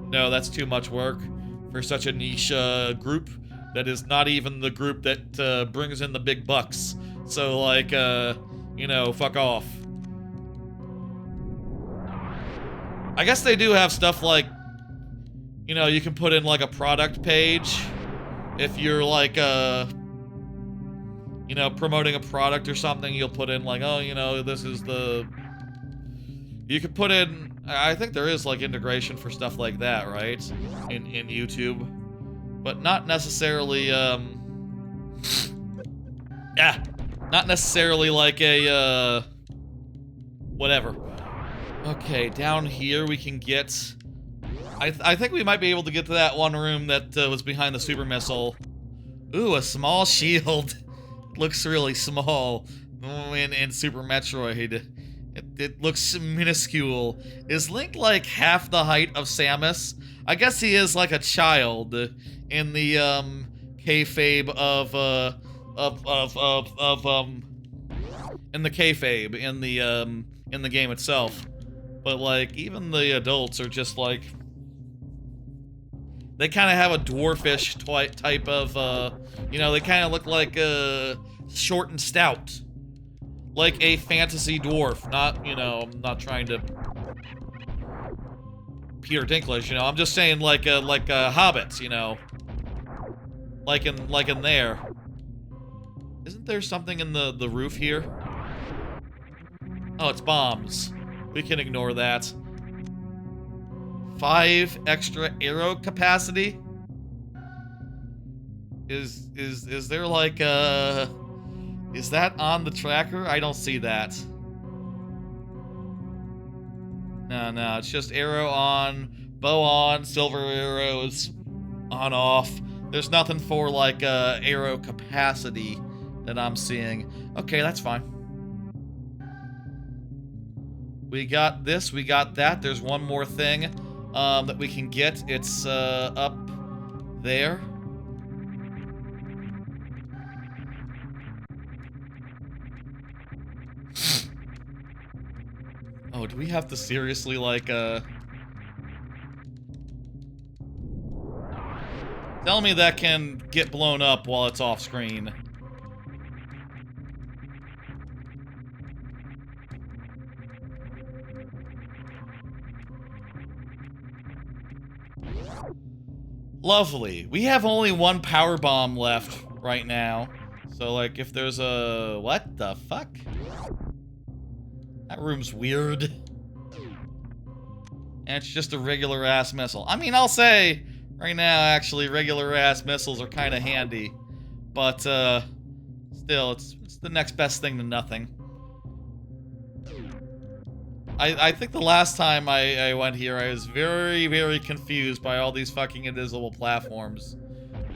no, that's too much work for such a niche, group that is not even the group that, brings in the big bucks. So, like, you know, fuck off. I guess they do have stuff like, you know, you can put in, like, a product page. If you're, like, you know, promoting a product or something, you'll put in, like, oh, you know, this is the... You could put in... I think there is, like, integration for stuff like that, right? In YouTube. But not necessarily, yeah. Not necessarily like a, whatever. Okay, down here we can get... I think we might be able to get to that one room that was behind the super missile. Ooh, a small shield. Looks really small in Super Metroid. It looks minuscule. Is Link like half the height of Samus? I guess he is like a child in the kayfabe in the kayfabe in the game itself. But like even the adults are just like, they kind of have a dwarfish type of you know, they kind of look like short and stout. Like a fantasy dwarf, not, you know, I'm not trying to Peter Dinklage, you know, I'm just saying like hobbits, you know. Like in there. Isn't there something in the roof here? Oh, it's bombs. We can ignore that. 5 extra arrow capacity? Is there like is that on the tracker? I don't see that. No, it's just arrow on, bow on, silver arrows on off. There's nothing for like arrow capacity that I'm seeing. Okay, that's fine. We got this, we got that. There's one more thing that we can get. It's up there. Oh, do we have to seriously, like, tell me that can get blown up while it's off screen. Lovely. We have only one power bomb left right now. So, like, if there's a... What the fuck? That room's weird. And it's just a regular-ass missile. I mean, I'll say, right now, actually, regular-ass missiles are kind of handy. But, still, it's the next best thing to nothing. I think the last time I went here, I was very, very confused by all these fucking invisible platforms.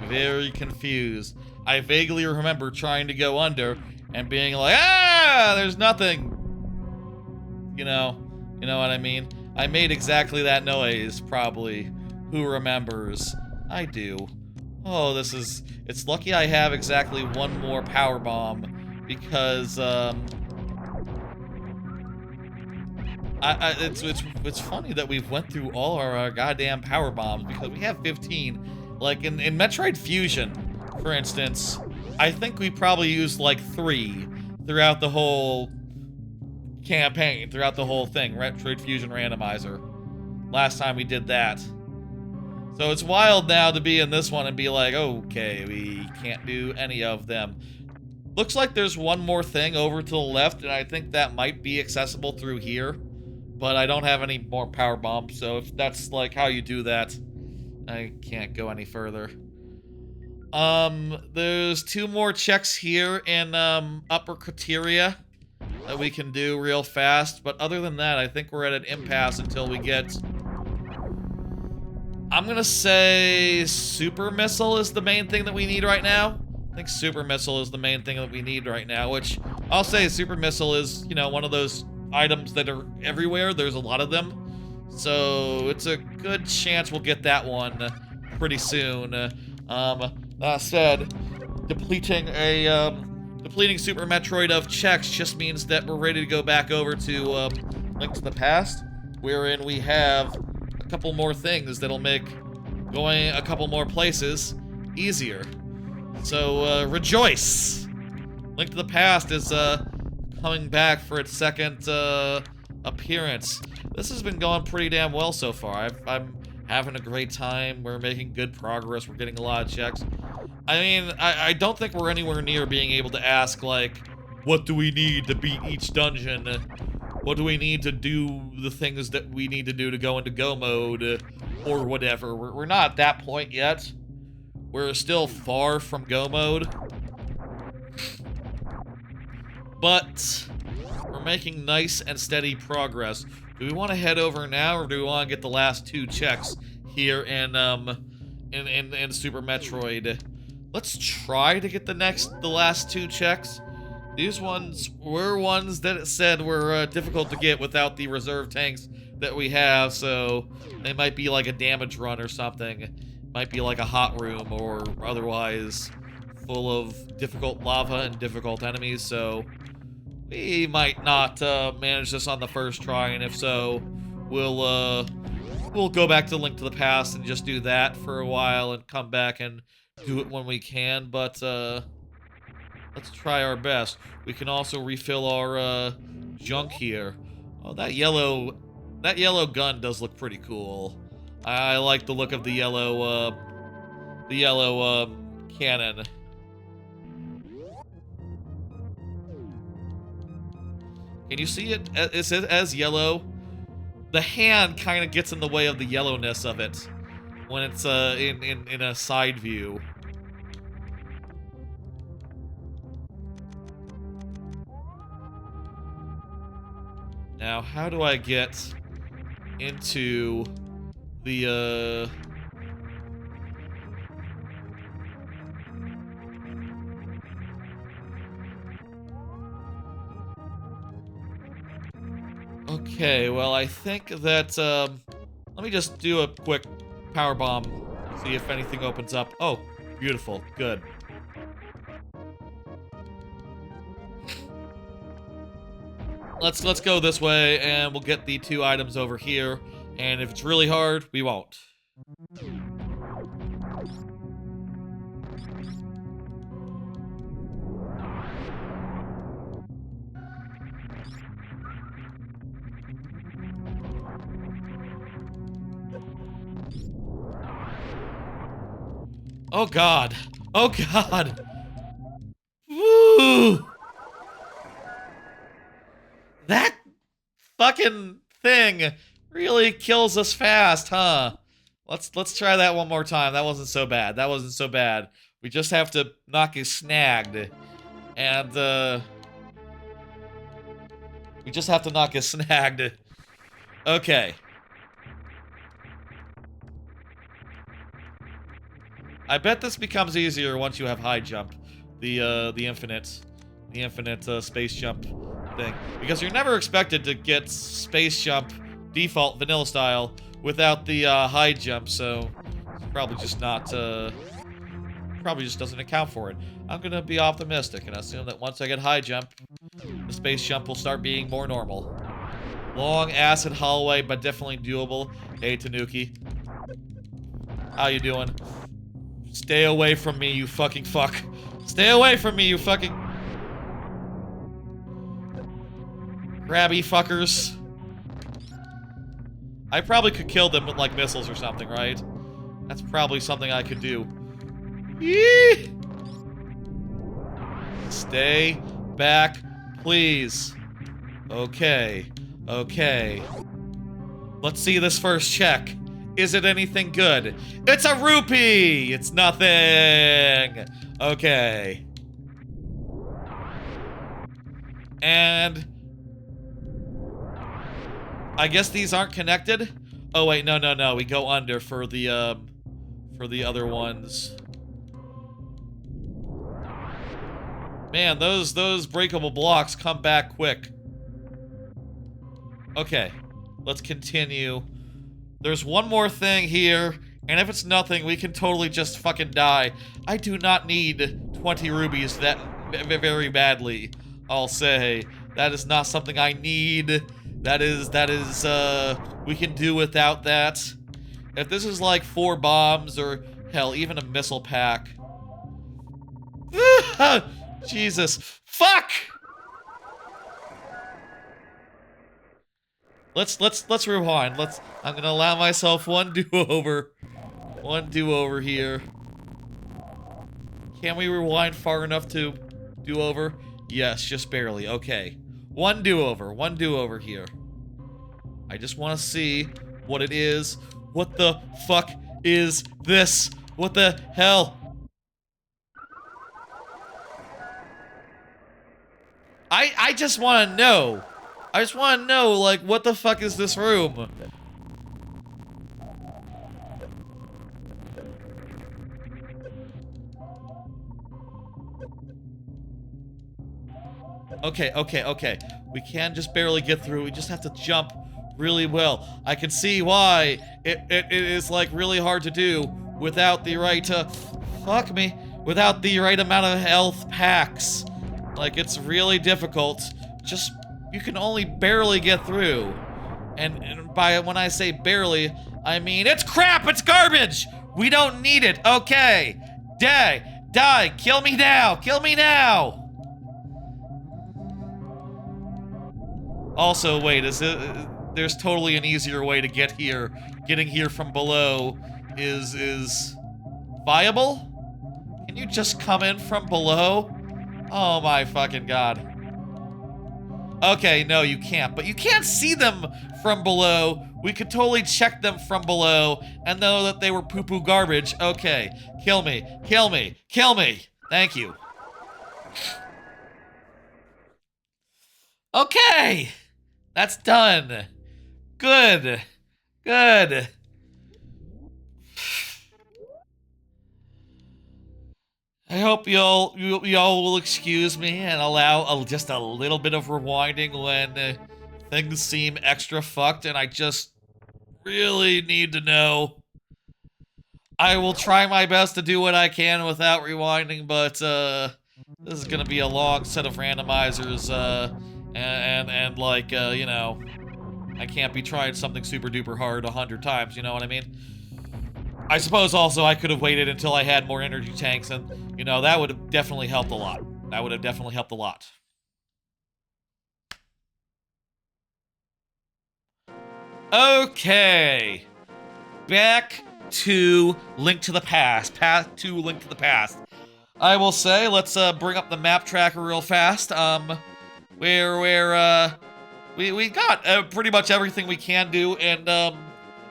Very confused. I vaguely remember trying to go under and being like, ah, there's nothing. You know what I mean? I made exactly that noise, probably. Who remembers? I do. Oh, it's lucky I have exactly one more power bomb, because, it's funny that we've went through all our goddamn power bombs, because we have 15. Like, in Metroid Fusion, for instance, I think we probably used, like, 3 throughout the whole campaign, throughout the whole thing. Metroid Fusion Randomizer. Last time we did that. So it's wild now to be in this one and be like, okay, we can't do any of them. Looks like there's one more thing over to the left, and I think that might be accessible through here. But I don't have any more power bombs, so if that's like how you do that, I can't go any further. There's 2 more checks here in Upper Criteria that we can do real fast, but other than that, I think we're at an impasse until we get... I'm gonna say Super Missile is the main thing that we need right now. I think Super Missile is the main thing that we need right now, which I'll say Super Missile is, you know, one of those items that are everywhere. There's a lot of them. So it's a good chance we'll get that one pretty soon. That said, depleting Super Metroid of checks just means that we're ready to go back over to Link to the Past, wherein we have a couple more things that'll make going a couple more places easier. So rejoice! Link to the Past is coming back for its second appearance. This has been going pretty damn well so far. I'm having a great time. We're making good progress. We're getting a lot of checks. I mean, I don't think we're anywhere near being able to ask, like, what do we need to beat each dungeon? What do we need to do the things that we need to do to go into go mode? Or whatever. We're not at that point yet. We're still far from go mode. But we're making nice and steady progress. Do we want to head over now, or do we want to get the last 2 checks here in Super Metroid? Let's try to get the last 2 checks. These ones were ones that it said were difficult to get without the reserve tanks that we have, so they might be like a damage run or something. Might be like a hot room or otherwise full of difficult lava and difficult enemies, so we might not manage this on the first try, and if so, we'll go back to Link to the Past and just do that for a while and come back and do it when we can, but let's try our best. We can also refill our junk here. Oh, that yellow gun does look pretty cool. I like the look of the yellow cannon. Can you see it? Is it as yellow? The hand kind of gets in the way of the yellowness of it when it's in a side view. Now, how do I get into the Okay, well, I think that, let me just do a quick power bomb, see if anything opens up. Oh, beautiful, good. Let's go this way, and we'll get the 2 items over here, and if it's really hard, we won't. Oh god. Oh god. Woo! That fucking thing really kills us fast, huh? Let's try that one more time. That wasn't so bad. That wasn't so bad. We just have to not get snagged. And we just have to not get snagged. Okay. I bet this becomes easier once you have high jump, the infinite space jump thing, because you're never expected to get space jump default vanilla style without the high jump, so it's probably just not probably just doesn't account for it. I'm gonna be optimistic and assume that once I get high jump, the space jump will start being more normal. Long acid hallway, but definitely doable. Hey Tanuki, how you doing? Stay away from me, you fucking fuck. Stay away from me, you fucking... grabby fuckers. I probably could kill them with, like, missiles or something, right? That's probably something I could do. Yee! Stay back, please. Okay. Okay. Let's see this first check. Is it anything good? It's a rupee! It's nothing! Okay. And... I guess these aren't connected? Oh wait, no. We go under for the other ones. Man, those breakable blocks come back quick. Okay. Let's continue. There's one more thing here, and if it's nothing, we can totally just fucking die. I do not need 20 rubies that very badly, I'll say. That is not something I need. That is, we can do without that. If this is like 4 bombs, or hell, even a missile pack. Jesus. Fuck! Let's rewind. I'm gonna allow myself one do-over. One do-over here. Can we rewind far enough to do-over? Yes, just barely. Okay. One do-over here. I just want to see what it is. What the fuck is this? What the hell? I just want to know. I just want to know, like, what the fuck is this room? Okay. We can just barely get through. We just have to jump really well. I can see why it is, like, really hard to do without the right, fuck me, without the right amount of health packs. Like, it's really difficult. Just, you can only barely get through. And by when I say barely, I mean, it's crap, it's garbage! We don't need it, okay. Die, kill me now, kill me now! Also, wait, there's totally an easier way to get here. Getting here from below is viable? Can you just come in from below? Oh my fucking god. Okay, no, you can't. But you can't see them from below. We could totally check them from below and know that they were poo-poo garbage. Okay, kill me. Thank you. Okay! That's done. Good. I hope y'all will excuse me and allow just a little bit of rewinding when things seem extra fucked and I just really need to know. I will try my best to do what I can without rewinding, but this is gonna be a long set of randomizers, and like, you know, I can't be trying something super duper hard 100 times, you know what I mean? I suppose also I could have waited until I had more energy tanks and, you know, that would have definitely helped a lot. Okay. Back to Link to the Past. Path to Link to the Past. I will say, let's bring up the map tracker real fast. We got pretty much everything we can do in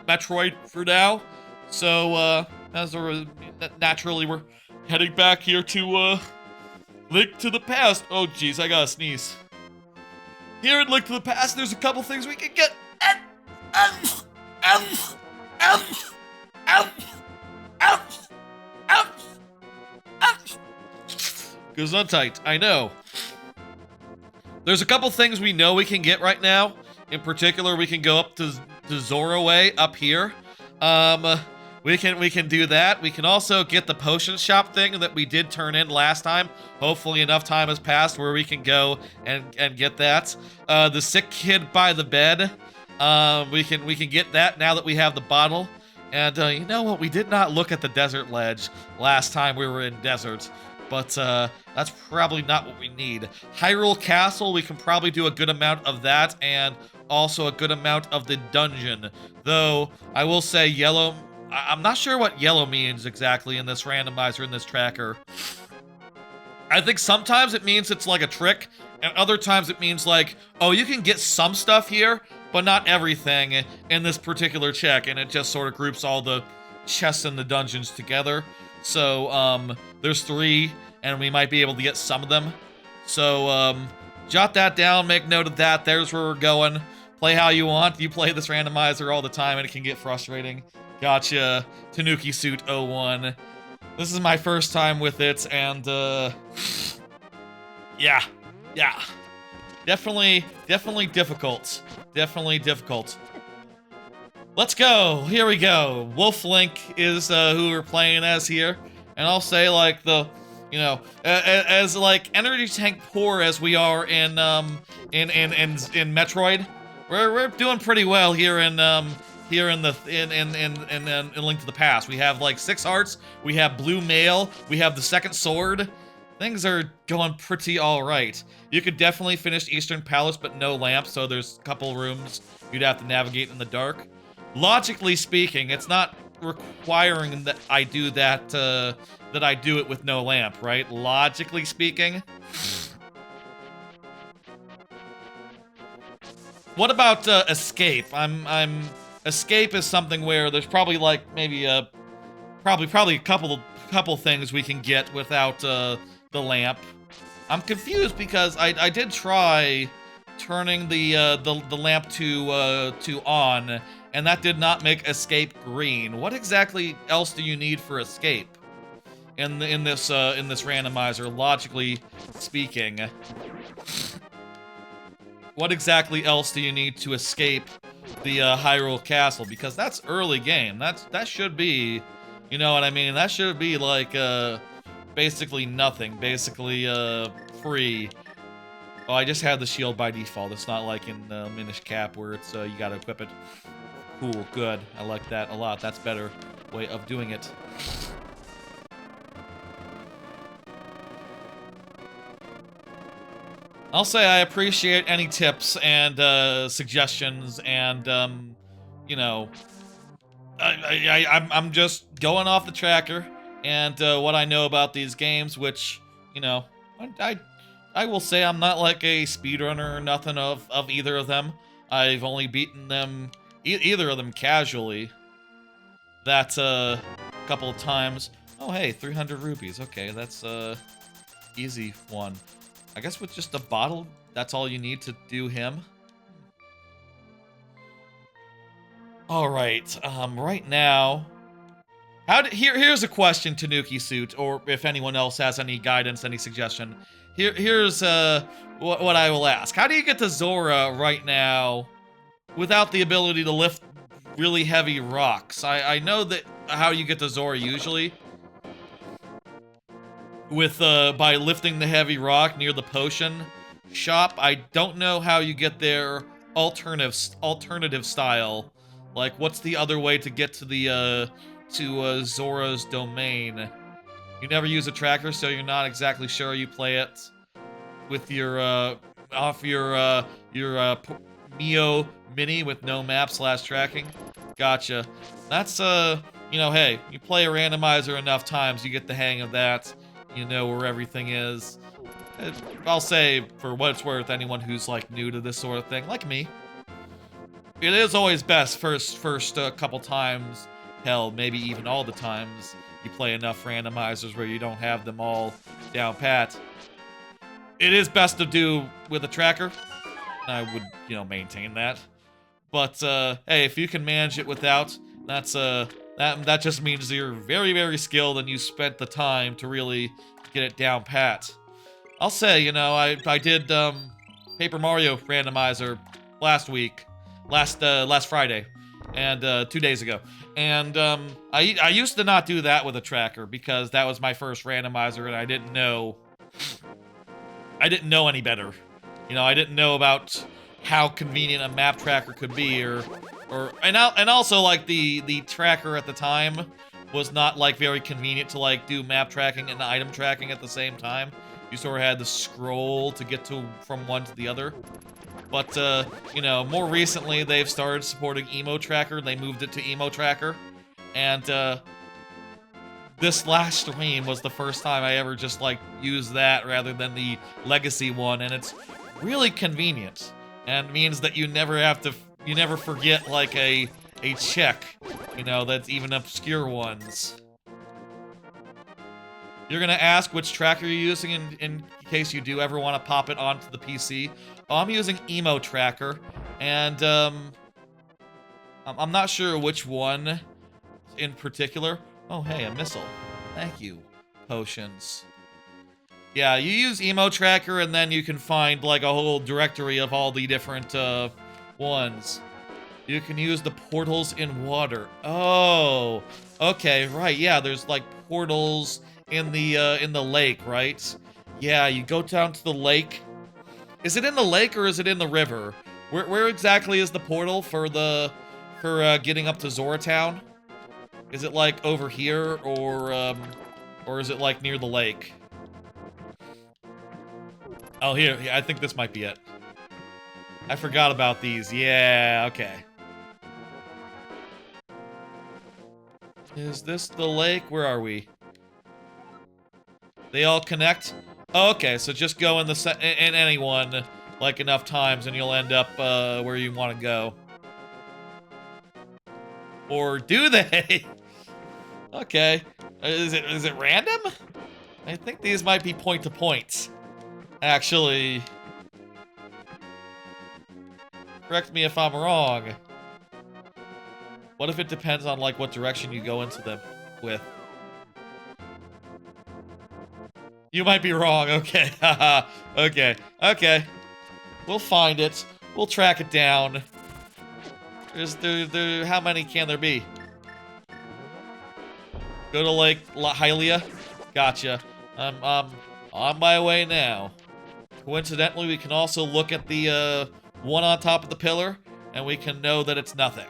Metroid for now. So naturally we're heading back here to Link to the Past. Oh jeez, I gotta sneeze. Here in Link to the Past, there's a couple things we can get. Gesundheit, I know. There's a couple things we know we can get right now. In particular, we can go up to Zoroway up here. We can do that. We can also get the potion shop thing that we did turn in last time. Hopefully enough time has passed where we can go and get that. The sick kid by the bed. We can get that now that we have the bottle. And you know what? We did not look at the desert ledge last time we were in desert. But that's probably not what we need. Hyrule Castle, we can probably do a good amount of that, and also a good amount of the dungeon. Though, I will say yellow... I'm not sure what yellow means exactly in this randomizer, in this tracker. I think sometimes it means it's like a trick, and other times it means like, oh, you can get some stuff here, but not everything in this particular check, and it just sort of groups all the chests in the dungeons together. So, there's 3, and we might be able to get some of them. So, jot that down, make note of that. There's where we're going. Play how you want. You play this randomizer all the time, and it can get frustrating. Gotcha. Tanuki Suit 01. This is my first time with it, and, yeah. Definitely difficult. Definitely difficult. Let's go. Here we go. Wolf Link is who we're playing as here, and I'll say like you know, as like energy tank poor as we are in Metroid, we're doing pretty well here in Link to the Past. We have like 6 hearts. We have blue mail. We have the second sword. things are going pretty alright. You could definitely finish Eastern Palace, but no lamp, so there's a couple rooms you'd have to navigate in the dark. Logically speaking, it's not requiring that I do that, that I do it with no lamp, right? Logically speaking. What about, escape? Escape is something where there's probably, like, maybe, probably a couple things we can get without, the lamp. I'm confused because I did try turning the lamp to on, and that did not make escape green. What exactly else do you need for escape in this randomizer? Logically speaking, what exactly else do you need to escape the Hyrule Castle? Because that's early game. That should be, you know what I mean? That should be like basically nothing. Basically free. Oh, I just had the shield by default. It's not like in Minish Cap where it's you gotta equip it. Cool, good. I like that a lot. That's better way of doing it. I'll say I appreciate any tips and suggestions and you know, I'm just going off the tracker and what I know about these games, which, you know, I will say I'm not like a speedrunner or nothing of either of them. I've only beaten them, either of them casually. That's a couple of times. Oh hey, 300 rupees. Okay, that's easy one. I guess with just a bottle, that's all you need to do him. All right, right now, here's a question, Tanuki Suit, or if anyone else has any guidance, any suggestion. Here's what I will ask. How do you get to Zora right now without the ability to lift really heavy rocks? I know that how you get to Zora usually with by lifting the heavy rock near the potion shop. I don't know how you get there alternative style. Like, what's the other way to get to the Zora's domain? You never use a tracker, so you're not exactly sure you play it with your off your Mio Mini with no map / tracking. Gotcha. That's you know, hey, you play a randomizer enough times, you get the hang of that. You know where everything is. I'll say, for what it's worth, anyone who's like new to this sort of thing, like me, it is always best first couple times, hell, maybe even all the times, you play enough randomizers where you don't have them all down pat. It is best to do with a tracker. I would, you know, maintain that. But hey, if you can manage it without, that's that just means you're very, very skilled and you spent the time to really get it down pat. I'll say, you know, I did Paper Mario randomizer last week, last Friday, and 2 days ago, and I used to not do that with a tracker because that was my first randomizer and I didn't know any better. You know, I didn't know about how convenient a map tracker could be, and also like the tracker at the time was not like very convenient to like do map tracking and item tracking at the same time. You sort of had to scroll to get from one to the other. But you know, more recently they've started supporting Emo Tracker. They moved it to Emo Tracker, and this last stream was the first time I ever just like used that rather than the legacy one, and it's really convenient and means that you never forget like a check, you know, that's even obscure ones. You're gonna ask which tracker you're using in case you do ever want to pop it onto the PC. Oh, I'm using Emo Tracker, and I'm not sure which one in particular. Oh, hey, a missile. Thank you, potions. Yeah, you use Emo Tracker, and then you can find like a whole directory of all the different ones. You can use the portals in water. Oh, okay, right. Yeah, there's like portals in the lake, right? Yeah, you go down to the lake. Is it in the lake or is it in the river? Where exactly is the portal for getting up to Zora Town? Is it like over here or is it like near the lake? Oh, here, I think this might be it. I forgot about these. Yeah, okay. Is this the lake? Where are we? They all connect? Okay, so just go in in any one, like, enough times and you'll end up where you want to go. Or do they? Okay. Is it random? I think these might be point-to-points. Actually. Correct me if I'm wrong. What if it depends on, like, what direction you go into them with? You might be wrong. Okay. Haha. Okay. Okay. We'll find it. We'll track it down. How many can there be? Go to Lake Hylia. Gotcha. I'm on my way now. Coincidentally, we can also look at the one on top of the pillar, and we can know that it's nothing.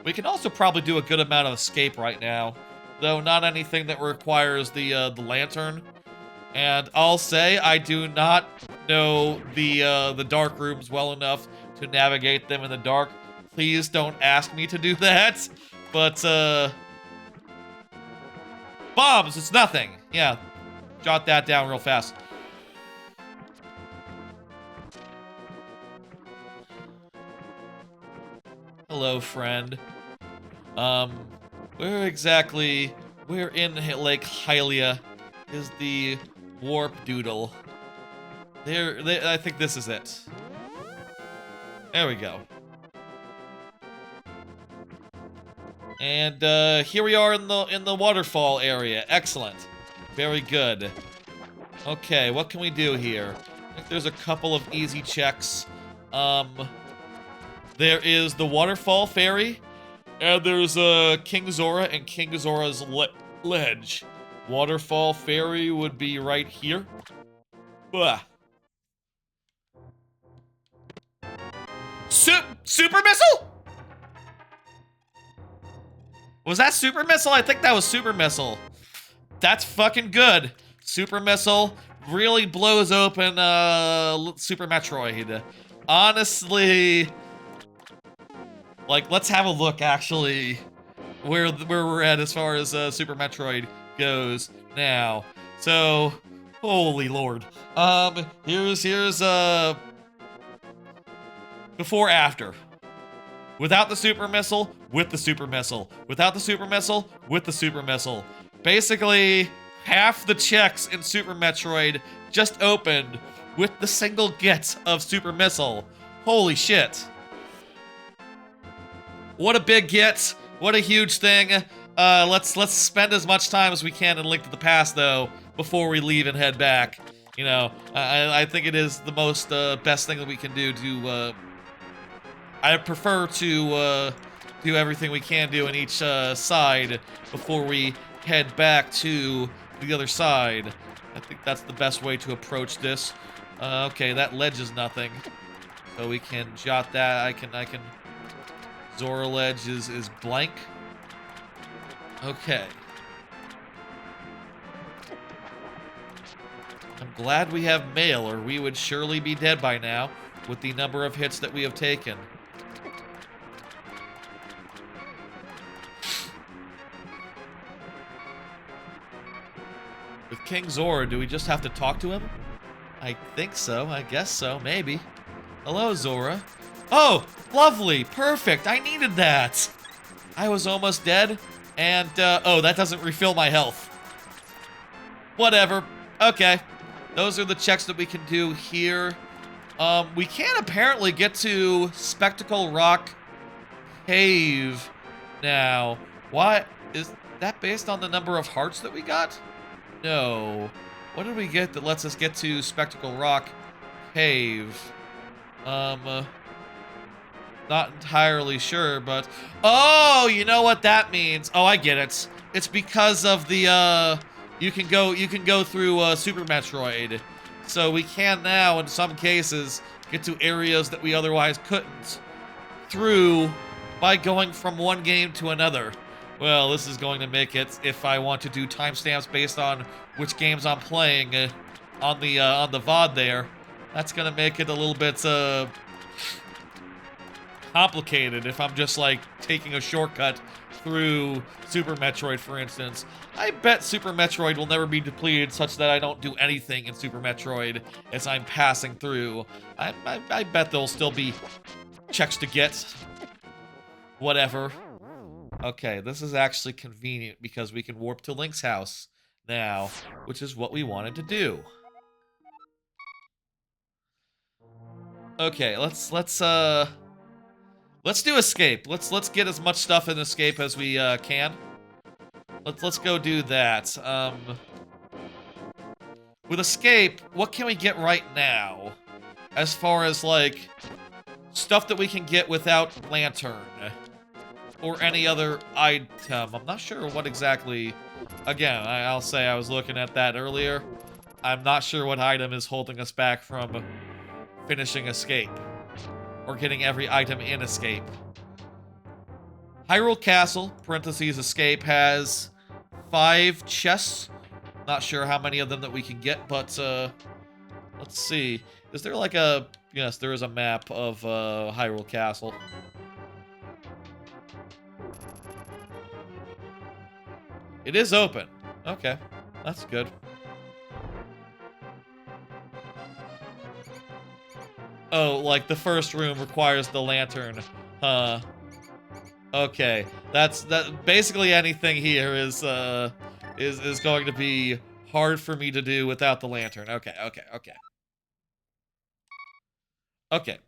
We can also probably do a good amount of escape right now, though not anything that requires the lantern. And I'll say I do not know the dark rooms well enough to navigate them in the dark. Please don't ask me to do that. But bombs, it's nothing. Yeah, jot that down real fast. Hello, friend. Where in Lake Hylia is the warp doodle? I think this is it. There we go. And here we are in the waterfall area. Excellent. Very good. Okay, what can we do here? I think there's a couple of easy checks. There is the waterfall ferry, and there's King Zora and King Zora's ledge. Waterfall ferry would be right here. Ugh. Super missile? Was that super missile? I think that was super missile. That's fucking good. Super missile really blows open Super Metroid. Honestly, like, let's have a look actually where we're at as far as Super Metroid goes now. So, holy lord. Here's before after. Without the super missile, with the super missile. Without the super missile, with the super missile. Basically, half the checks in Super Metroid just opened with the single get of super missile. Holy shit. What a big get. What a huge thing. Let's spend as much time as we can in Link to the Past, though, before we leave and head back. You know, I think it is the most best thing that we can do to I prefer to do everything we can do in each side before we head back to the other side. I think that's the best way to approach this. Okay, that ledge is nothing, so we can jot that. I can. Zora ledge is blank. Okay. I'm glad we have mail, or we would surely be dead by now with the number of hits that we have taken. With King Zora, do we just have to talk to him? I think so. I guess so. Maybe. Hello, Zora. Oh, lovely. Perfect. I needed that. I was almost dead. And, oh, that doesn't refill my health. Whatever. Okay. Those are the checks that we can do here. We can apparently get to Spectacle Rock Cave now. Why? Is that based on the number of hearts that we got? No. What did we get that lets us get to Spectacle Rock Cave? Not entirely sure, but... Oh, you know what that means. Oh, I get it. It's because of the, you can go through, Super Metroid. So we can now, in some cases, get to areas that we otherwise couldn't through by going from one game to another. Well, this is going to make it, if I want to do timestamps based on which games I'm playing, on the VOD there, that's gonna make it a little bit complicated if I'm just like taking a shortcut through Super Metroid, for instance. I bet Super Metroid will never be depleted such that I don't do anything in Super Metroid as I'm passing through. I bet there'll still be checks to get. Whatever. Okay, this is actually convenient because we can warp to Link's house now, which is what we wanted to do. Okay, let's do escape. Let's get as much stuff in escape as we can. Let's go do that. With escape, what can we get right now? As far as like stuff that we can get without lantern or any other item. I'm not sure what exactly. Again, I'll say I was looking at that earlier. I'm not sure what item is holding us back from finishing escape or getting every item in escape. Hyrule Castle, parentheses escape, has 5 chests. Not sure how many of them that we can get, but let's see. Is there like a... Yes, there is a map of Hyrule Castle. It is open. Okay, that's good. Oh, like the first room requires the lantern. Okay, that. Basically, anything here is going to be hard for me to do without the lantern. Okay. Okay.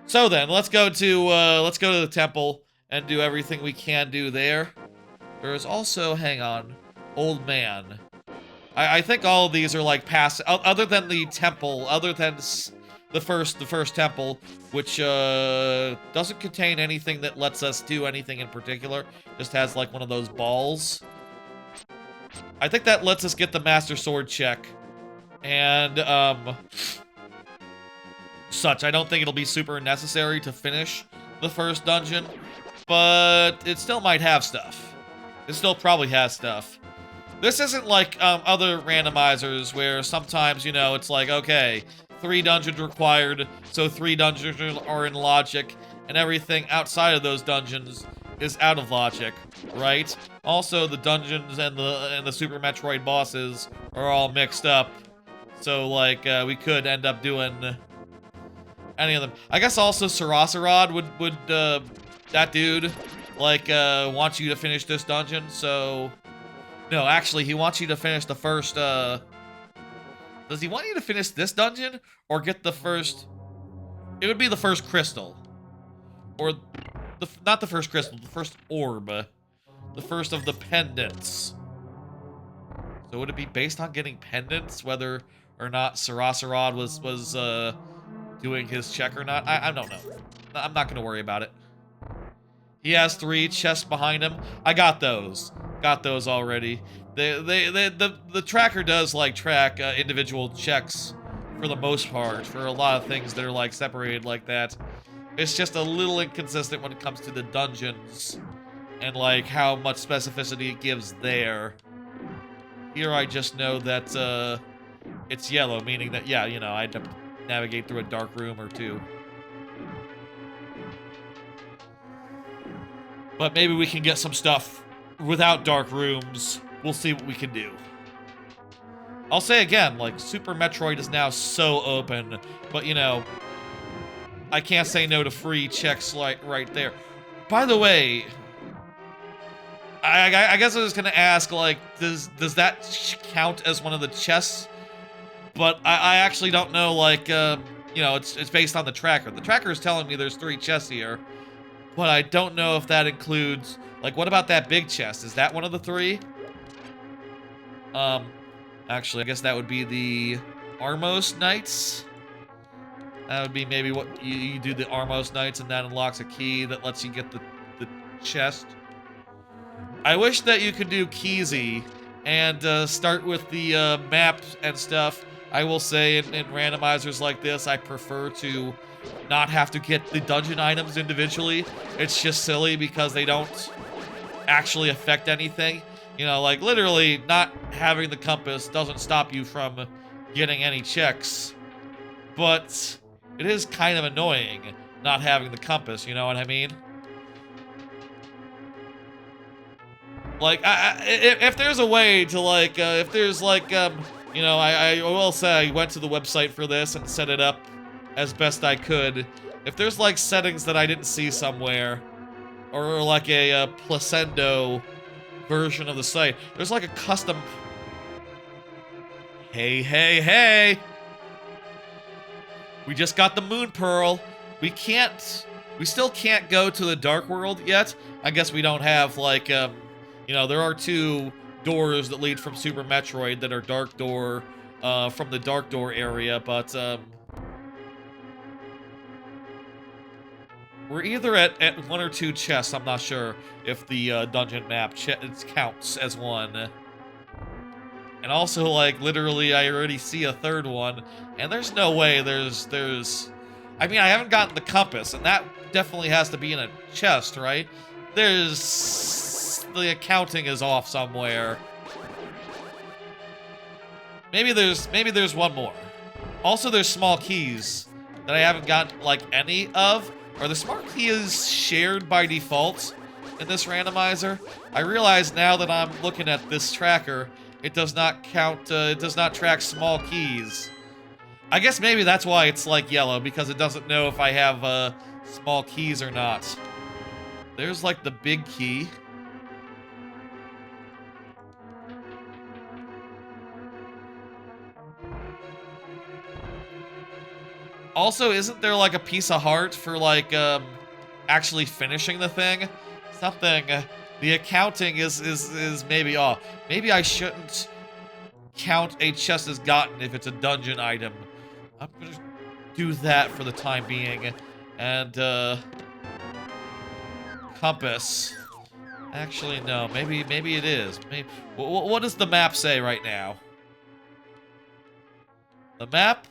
So then, let's go to the temple and do everything we can do there. There is also, hang on, Old Man. I think all of these are like past, other than the temple, other than the first temple, which doesn't contain anything that lets us do anything in particular. Just has like one of those balls. I think that lets us get the Master Sword check. And such. I don't think it'll be super necessary to finish the first dungeon, but it still might have stuff. It still probably has stuff. This isn't like other randomizers where sometimes, you know, it's like, okay, 3 dungeons required, so 3 dungeons are in logic, and everything outside of those dungeons is out of logic, right? Also, the dungeons and the Super Metroid bosses are all mixed up, so like we could end up doing any of them. I guess also Sarasaran would that dude like wants you to finish this dungeon, so no, actually he wants you to finish the first does he want you to finish this dungeon or get the first? It would be the first crystal. Or not the first crystal, the first orb. The first of the pendants. So would it be based on getting pendants whether or not Sarasaran was doing his check or not? I don't know. I'm not gonna worry about it. He has 3 chests behind him. I got those. Got those already. The tracker does like track individual checks for the most part for a lot of things that are like separated like that. It's just a little inconsistent when it comes to the dungeons and like how much specificity it gives there. Here I just know that it's yellow, meaning that yeah, you know, I had to navigate through a dark room or 2. But maybe we can get some stuff without dark rooms. We'll see what we can do. I'll say again, like, Super Metroid is now so open, but, you know, I can't say no to free checks like right there. By the way, I guess I was gonna ask, like, does that count as one of the chests? But I actually don't know, like, you know, it's based on the tracker. The tracker is telling me there's 3 chests here. But I don't know if that includes... Like, what about that big chest? Is that one of the 3? Actually, I guess that would be the Armos Knights. That would be maybe what... You do the Armos Knights, and that unlocks a key that lets you get the chest. I wish that you could do Keezy and start with the maps and stuff. I will say, in randomizers like this, I prefer to... not have to get the dungeon items individually. It's just silly because they don't actually affect anything. You know, like literally not having the compass doesn't stop you from getting any checks. But it is kind of annoying not having the compass, you know what I mean? Like, if there's a way to, like, if there's, like, you know, I will say I went to the website for this and set it up as best I could. If there's, like, settings that I didn't see somewhere, or, like, a Placendo version of the site, there's, like, a custom... Hey, hey, hey! We just got the Moon Pearl. We still can't go to the Dark World yet. I guess we don't have, like, you know, there are 2 doors that lead from Super Metroid that are Dark Door, from the Dark Door area, but, we're either at 1 or 2 chests. I'm not sure if the, dungeon map counts as one. And also, like, literally, I already see a 3rd one, and there's no way there's... I mean, I haven't gotten the compass, and that definitely has to be in a chest, right? The accounting is off somewhere. Maybe there's one more. Also, there's small keys that I haven't gotten, like, any of. Are the small keys shared by default in this randomizer? I realize now that I'm looking at this tracker, it does not count, it does not track small keys. I guess maybe that's why it's, like, yellow, because it doesn't know if I have, small keys or not. There's, like, the big key. Also, isn't there, like, a piece of heart for, like, actually finishing the thing? Something, the accounting is maybe off. Maybe I shouldn't count a chest as gotten if it's a dungeon item. I'm gonna do that for the time being. And, compass. Actually, no. Maybe it is. Maybe, what does the map say right now? The map?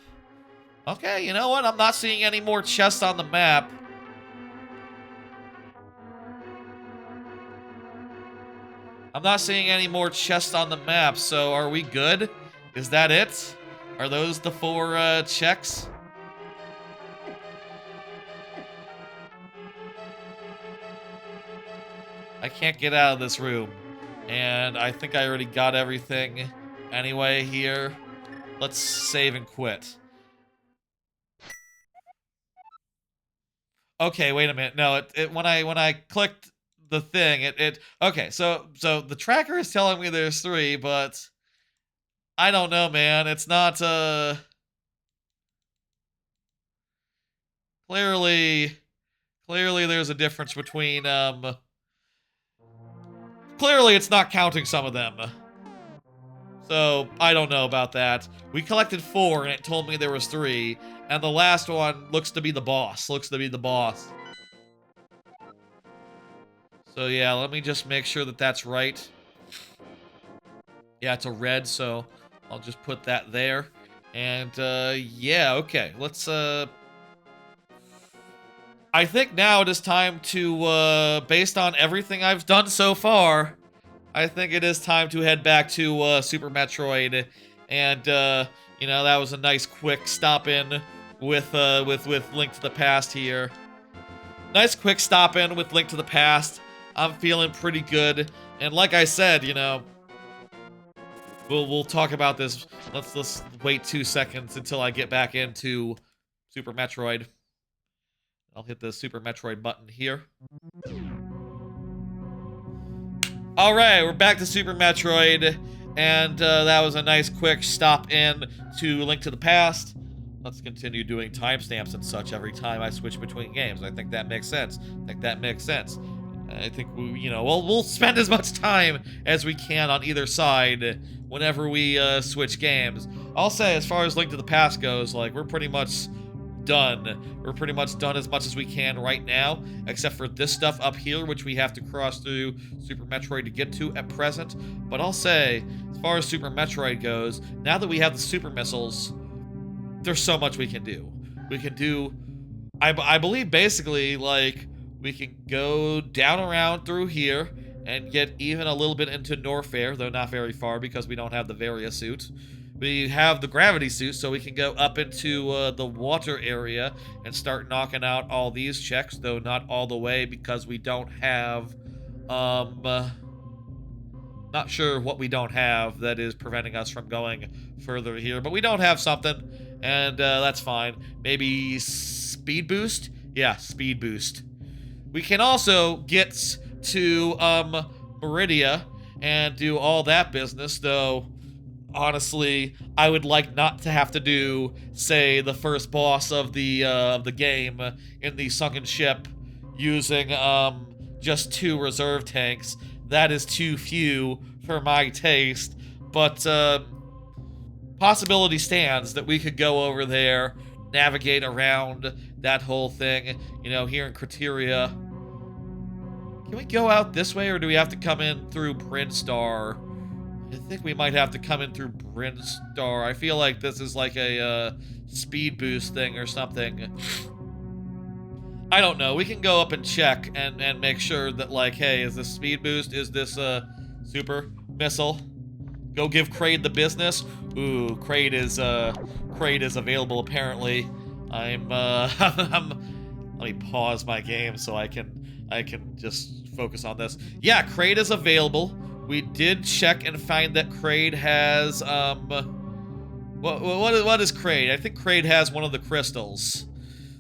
Okay, you know what? I'm not seeing any more chests on the map. I'm not seeing any more chests on the map, so are we good? Is that it? Are those the 4, checks? I can't get out of this room. And I think I already got everything anyway here. Let's save and quit. Okay, wait a minute. No, when I clicked the thing, okay, so the tracker is telling me there's 3, but I don't know, man. It's not clearly there's a difference between clearly it's not counting some of them. So, I don't know about that. We collected 4, and it told me there was 3. And the last one looks to be the boss. So, yeah, let me just make sure that that's right. Yeah, it's a red, so I'll just put that there. And, yeah, okay. Let's, I think now it is time to, based on everything I've done so far, I think it is time to head back to Super Metroid, and you know, that was a nice quick stop in with Link to the Past here. Nice quick stop in with Link to the Past. I'm feeling pretty good, and like I said, you know, we'll talk about this. Let's wait 2 seconds until I get back into Super Metroid. I'll hit the Super Metroid button here. Alright, we're back to Super Metroid, and that was a nice quick stop in to Link to the Past. Let's continue doing timestamps and such every time I switch between games. I think that makes sense. I think we, you know, we'll spend as much time as we can on either side whenever we switch games. I'll say, as far as Link to the Past goes, like, we're pretty much done. We're pretty much done as much as we can right now, except for this stuff up here, which we have to cross through Super Metroid to get to at present. But I'll say, as far as Super Metroid goes, now that we have the super missiles, there's so much we can do. We can do, I believe, basically, like, we can go down around through here and get even a little bit into Nofair, though not very far because we don't have the Varia suit. We have the gravity suit, so we can go up into the water area and start knocking out all these checks, though not all the way because we don't have, not sure what we don't have that is preventing us from going further here, but we don't have something, and that's fine. Maybe speed boost? Yeah, speed boost. We can also get to Meridia and do all that business, though honestly, I would like not to have to do, say, the first boss of the game in the sunken ship using just 2 reserve tanks. That is too few for my taste, but possibility stands that we could go over there, navigate around that whole thing, you know, here in Criteria. Can we go out this way, or do we have to come in through Brinstar? I think we might have to come in through Brinstar. I feel like this is like a speed boost thing or something. I don't know. We can go up and check and make sure that, like, hey, is this speed boost? Is this a super missile? Go give Kraid the business. Ooh, Kraid is available apparently. Let me pause my game so I can just focus on this. Yeah, Kraid is available. We did check and find that Kraid has what is Kraid? I think Kraid has one of the crystals.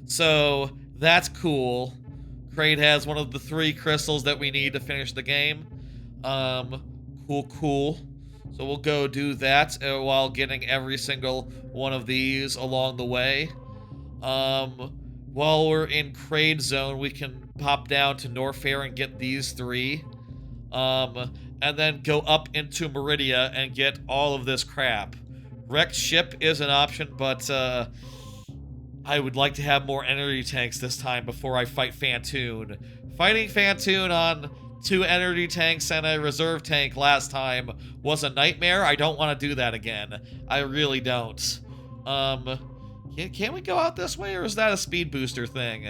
So that's cool. Kraid has one of the 3 crystals that we need to finish the game. Cool. So we'll go do that while getting every single one of these along the way. While we're in Kraid Zone, we can pop down to Nofair and get these 3. And then go up into Meridia and get all of this crap. Wrecked ship is an option, but I would like to have more energy tanks this time before I fight Phantoon. Fighting Phantoon on 2 energy tanks and a reserve tank last time was a nightmare. I don't want to do that again. I really don't. Can we go out this way, or is that a speed booster thing?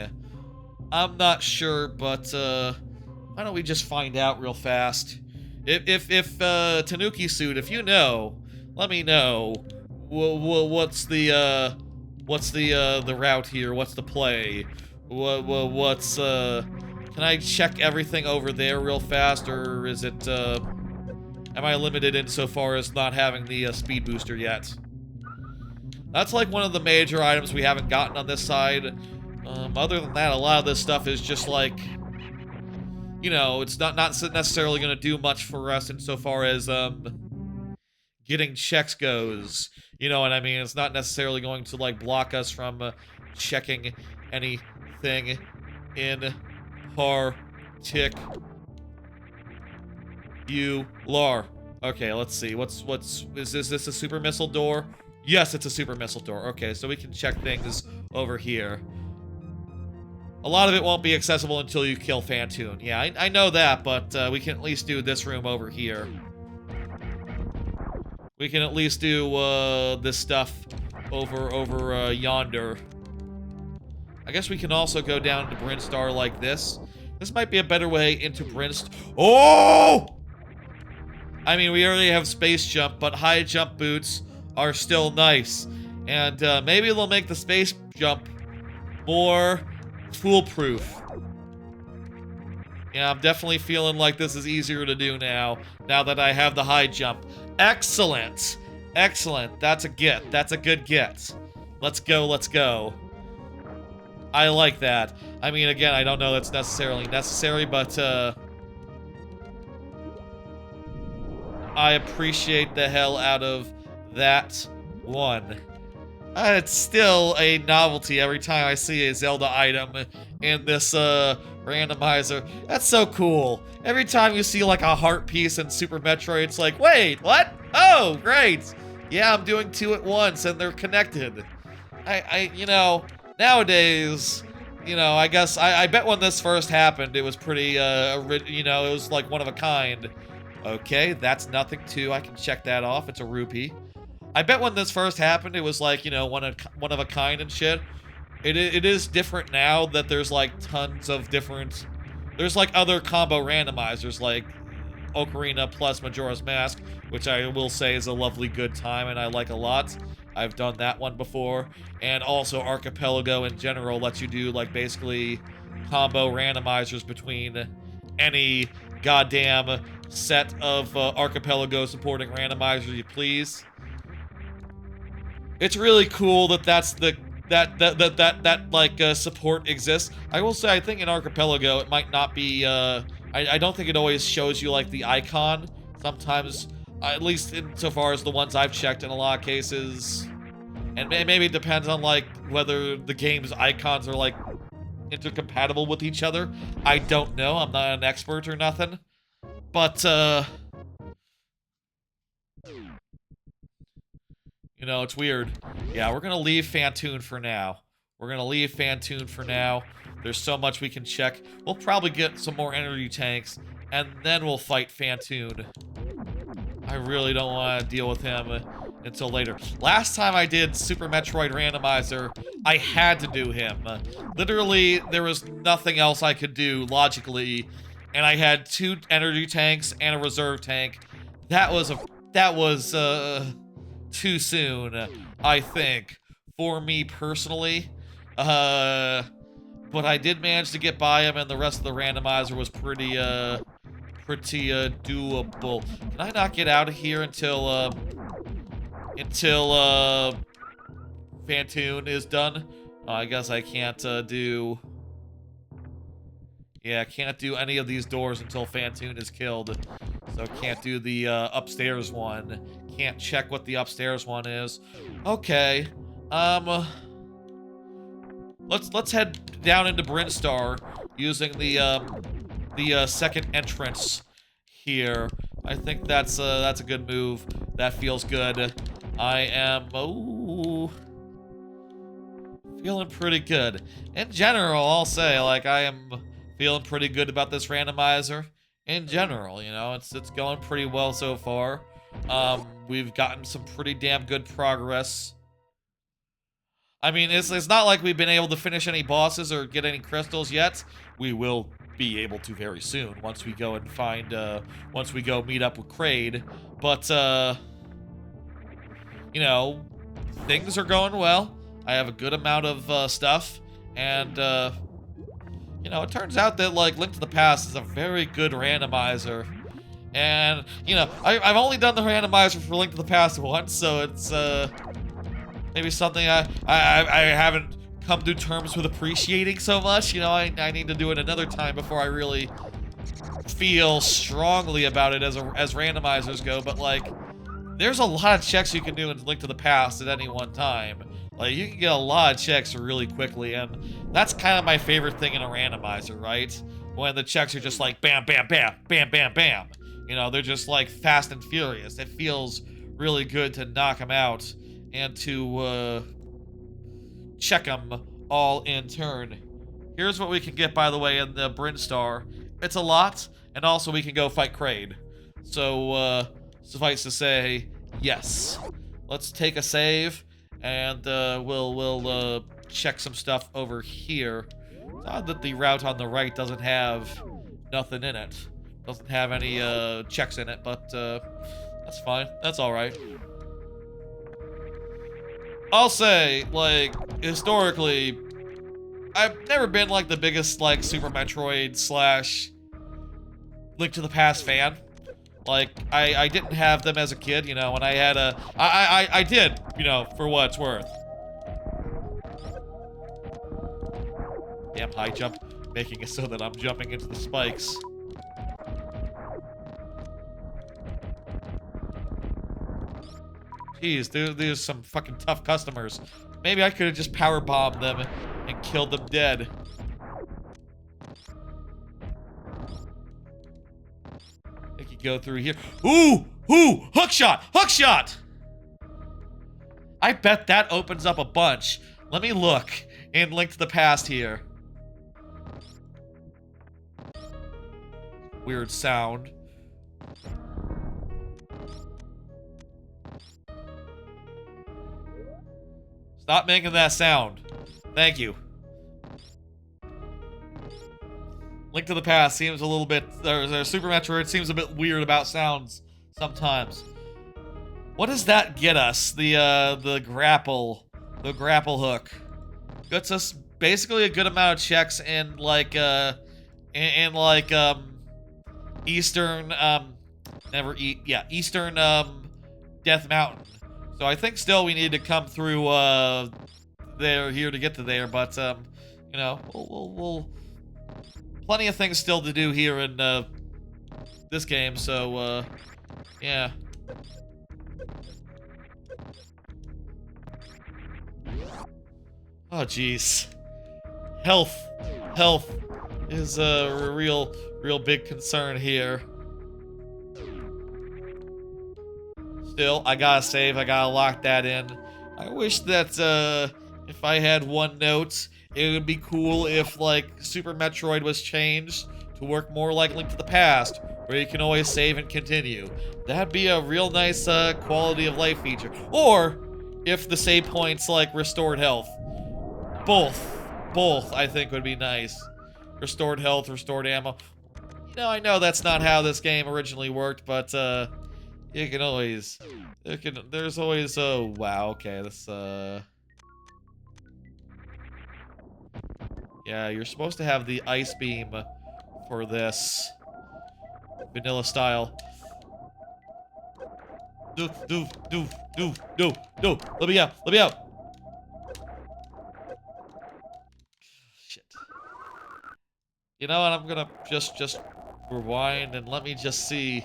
I'm not sure, but why don't we just find out real fast? If Tanuki Suit, if you know, let me know. What's the route here? What's the play? Can I check everything over there real fast, or is it, am I limited insofar as not having the speed booster yet? That's like one of the major items we haven't gotten on this side. Other than that, a lot of this stuff is just like, you know, it's not necessarily going to do much for us insofar as getting checks goes. You know what I mean? It's not necessarily going to like block us from checking anything in particular. Okay, let's see. Is this a super missile door? Yes, it's a super missile door. Okay, so we can check things over here. A lot of it won't be accessible until you kill Phantoon. Yeah, I know that, but we can at least do this room over here. We can at least do this stuff over yonder. I guess we can also go down to Brinstar like this. This might be a better way into Brinstar. Oh! I mean, we already have space jump, but high jump boots are still nice. And maybe they'll make the space jump more foolproof. Yeah, I'm definitely feeling like this is easier to do now that I have the high jump. Excellent. Excellent. That's a get. That's a good get. Let's go. I like that. I mean, again, I don't know that's necessarily necessary, but I appreciate the hell out of that one. It's still a novelty every time I see a Zelda item in this randomizer. That's so cool. Every time you see like a heart piece in Super Metroid, it's like, wait, what? Oh, great. Yeah, I'm doing 2 at once and they're connected. You know, nowadays, you know, I guess, I bet when this first happened, it was pretty, you know, it was like one of a kind. Okay, that's nothing too. I can check that off. It's a rupee. I bet when this first happened, it was like, you know, one of a kind and shit. It is different now that there's like tons of different. There's like other combo randomizers like Ocarina plus Majora's Mask, which I will say is a lovely good time and I like a lot. I've done that one before. And also Archipelago in general lets you do like basically combo randomizers between any goddamn set of Archipelago supporting randomizers you please. It's really cool that that's the support exists. I will say I think in Archipelago it might not be I don't think it always shows you like the icon. Sometimes, at least insofar as the ones I've checked in a lot of cases, and maybe it depends on like whether the game's icons are like intercompatible with each other. I don't know. I'm not an expert or nothing. But you know, it's weird. Yeah, we're gonna leave Phantoon for now. We're gonna leave Phantoon for now. There's so much we can check. We'll probably get some more energy tanks, and then we'll fight Phantoon. I really don't want to deal with him until later. Last time I did Super Metroid Randomizer, I had to do him. Literally, there was nothing else I could do logically, and I had 2 energy tanks and a reserve tank. That was too soon, I think, for me personally. But I did manage to get by him, and the rest of the randomizer was pretty doable. Can I not get out of here until Phantoon is done? Oh, I guess I can't do... Yeah, I can't do any of these doors until Phantoon is killed. So can't do the upstairs one. Can't check what the upstairs one is. Okay. Let's head down into Brinstar using the second entrance here. I think that's a good move. That feels good. I am feeling pretty good. In general, I'll say, like, I am feeling pretty good about this randomizer. In general, you know, it's going pretty well so far. We've gotten some pretty damn good progress. I mean, it's not like we've been able to finish any bosses or get any crystals yet. We will be able to very soon once we go and find, once we go meet up with Kraid. But, you know, things are going well. I have a good amount of stuff, and, you know, it turns out that, like, Link to the Past is a very good randomizer. And, you know, I've only done the randomizer for Link to the Past once, so it's, maybe something I haven't come to terms with appreciating so much. You know, I need to do it another time before I really feel strongly about it as randomizers go. But, like, there's a lot of checks you can do in Link to the Past at any one time. Like, you can get a lot of checks really quickly, and that's kind of my favorite thing in a randomizer, right? When the checks are just like bam, bam, bam, bam, bam, bam. You know, they're just like fast and furious. It feels really good to knock them out and to check them all in turn. Here's what we can get, by the way, in the Brinstar. It's a lot, and also we can go fight Kraid. So, suffice to say, yes. Let's take a save, and we'll check some stuff over here. It's odd that the route on the right doesn't have nothing in it. Doesn't have any checks in it, but that's fine. That's alright. I'll say, like, historically, I've never been, like, the biggest, like, Super Metroid / Link to the Past fan. Like, I didn't have them as a kid, you know, and I had a... I did, you know, for what it's worth. Damn high jump, making it so that I'm jumping into the spikes. Jeez, there's some fucking tough customers. Maybe I could have just power bombed them and killed them dead. I could go through here. Ooh! Hookshot! Hookshot! I bet that opens up a bunch. Let me look in Link to the Past here. Weird sound. Stop making that sound. Thank you. Link to the Past seems a little bit, or Super Metroid seems a bit weird about sounds sometimes. What does that get us? The grapple hook gets us basically a good amount of checks in like Eastern Eastern Death Mountain. So I think still we need to come through here to get to there, but you know, we'll plenty of things still to do here in this game, so yeah. Oh jeez. Health is a real big concern here. Still, I gotta save, I gotta lock that in. I wish that if I had one note, it would be cool if like Super Metroid was changed to work more like Link to the Past, where you can always save and continue. That'd be a real nice quality of life feature. Or if the save points like restored health. Both I think would be nice. Restored health, restored ammo. You know, I know that's not how this game originally worked, but you can always, there's always, oh wow, okay, this yeah, you're supposed to have the ice beam for this vanilla style. No, let me out. Shit. You know what, I'm gonna just rewind and let me just see.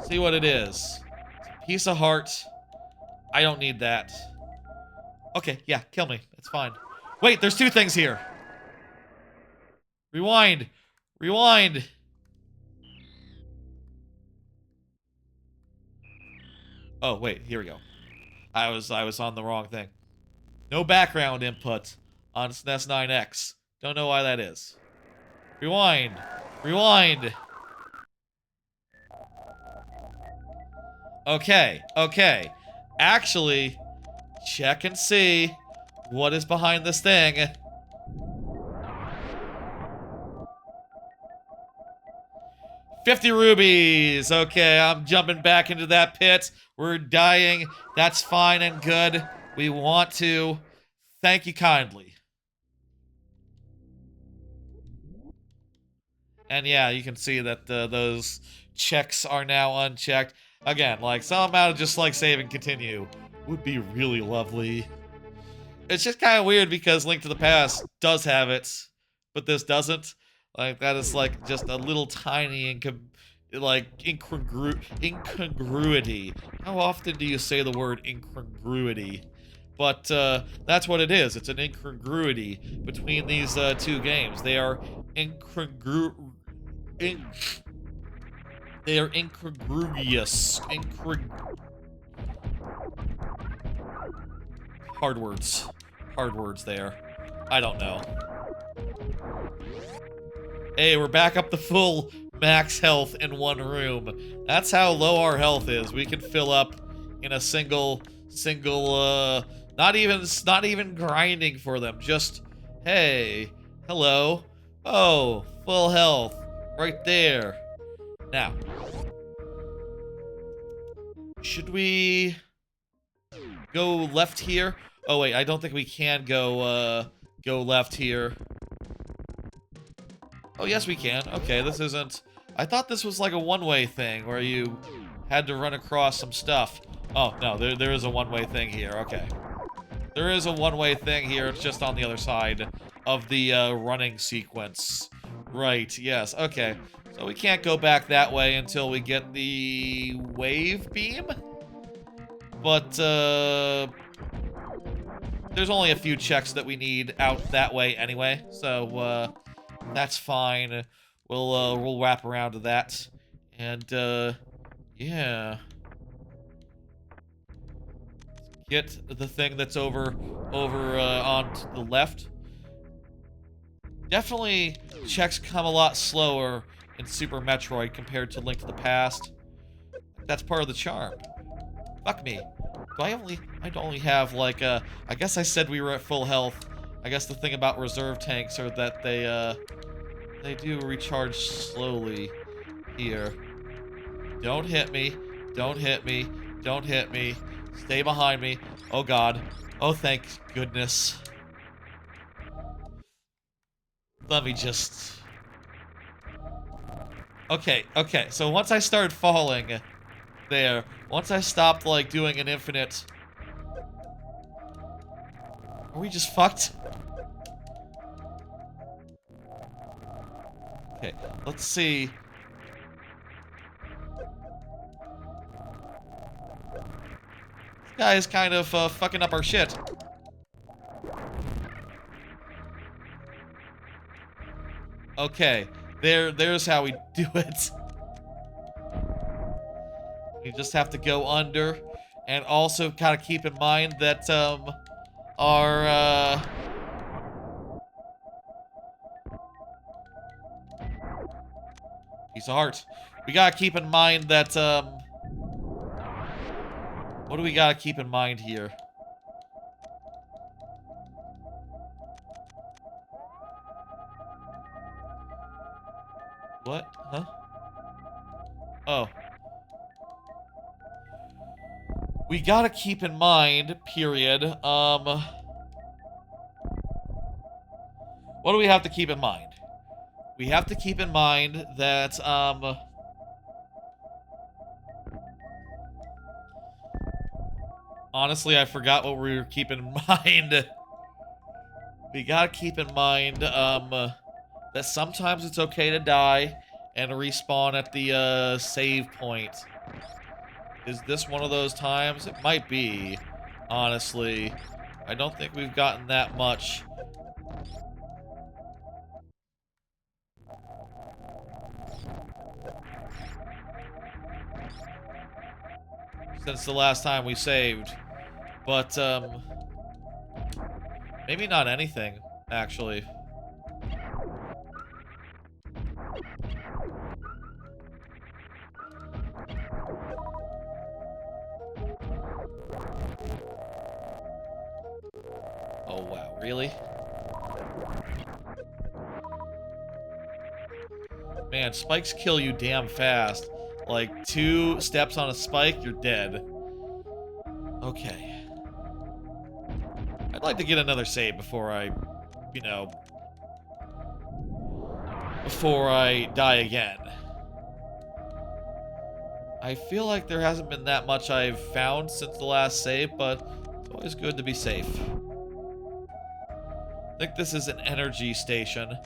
See what it is. It's a piece of heart. I don't need that. Okay, yeah, kill me. It's fine. Wait, there's two things here. Rewind. Oh, wait, here we go. I was on the wrong thing. No background input on SNES 9X. Don't know why that is. Rewind. Okay. Actually, check and see what is behind this thing. $50 rubies. Okay, I'm jumping back into that pit. We're dying. That's fine and good. We want to. Thank you kindly. And yeah, you can see that those checks are now unchecked. Again, like, some amount of just, like, save and continue would be really lovely. It's just kind of weird because Link to the Past does have it, but this doesn't. Like, that is, like, just a little tiny incongruity. How often do you say the word incongruity? But, that's what it is. It's an incongruity between these, two games. They are they are incongruous. Hard words there. I don't know. Hey, we're back up to full max health in one room. That's how low our health is. We can fill up in a single, not even grinding for them. Just, hey, hello. Oh, full health. Right there. Now, should we go left here? Oh wait, I don't think we can go left here. Oh yes, we can. Okay, this isn't. I thought this was like a one-way thing where you had to run across some stuff. Oh no, there is a one-way thing here. Okay, there is a one-way thing here. It's just on the other side of the running sequence. Right. Yes. Okay. So we can't go back that way until we get the wave beam. But there's only a few checks that we need out that way anyway, so that's fine. We'll wrap around to that, and yeah, get the thing that's over on to the left. Definitely, checks come a lot slower in Super Metroid compared to Link to the Past. That's part of the charm. Fuck me. I only have like I guess I said we were at full health. I guess the thing about reserve tanks are that they do recharge slowly here. Don't hit me. Don't hit me. Don't hit me. Stay behind me. Oh god. Oh thank goodness. Let me just... Okay, so once I started falling there, once I stopped like doing an infinite... Are we just fucked? Okay, let's see. This guy is kind of fucking up our shit. Okay, there's how we do it. You just have to go under, and also kind of keep in mind that our piece of heart. We gotta keep in mind that what do we gotta keep in mind here? What? Huh? Oh. We gotta keep in mind, period, what do we have to keep in mind? We have to keep in mind that, honestly, I forgot what we were keeping in mind. We gotta keep in mind, that sometimes it's okay to die and respawn at the, save point. Is this one of those times? It might be, honestly. I don't think we've gotten that much. Since the last time we saved. But, maybe not anything, actually. Oh, wow, really? Man, spikes kill you damn fast. Like, 2 steps on a spike, you're dead. Okay. I'd like to get another save before I, you know... before I die again. I feel like there hasn't been that much I've found since the last save, but it's always good to be safe. I think this is an energy station,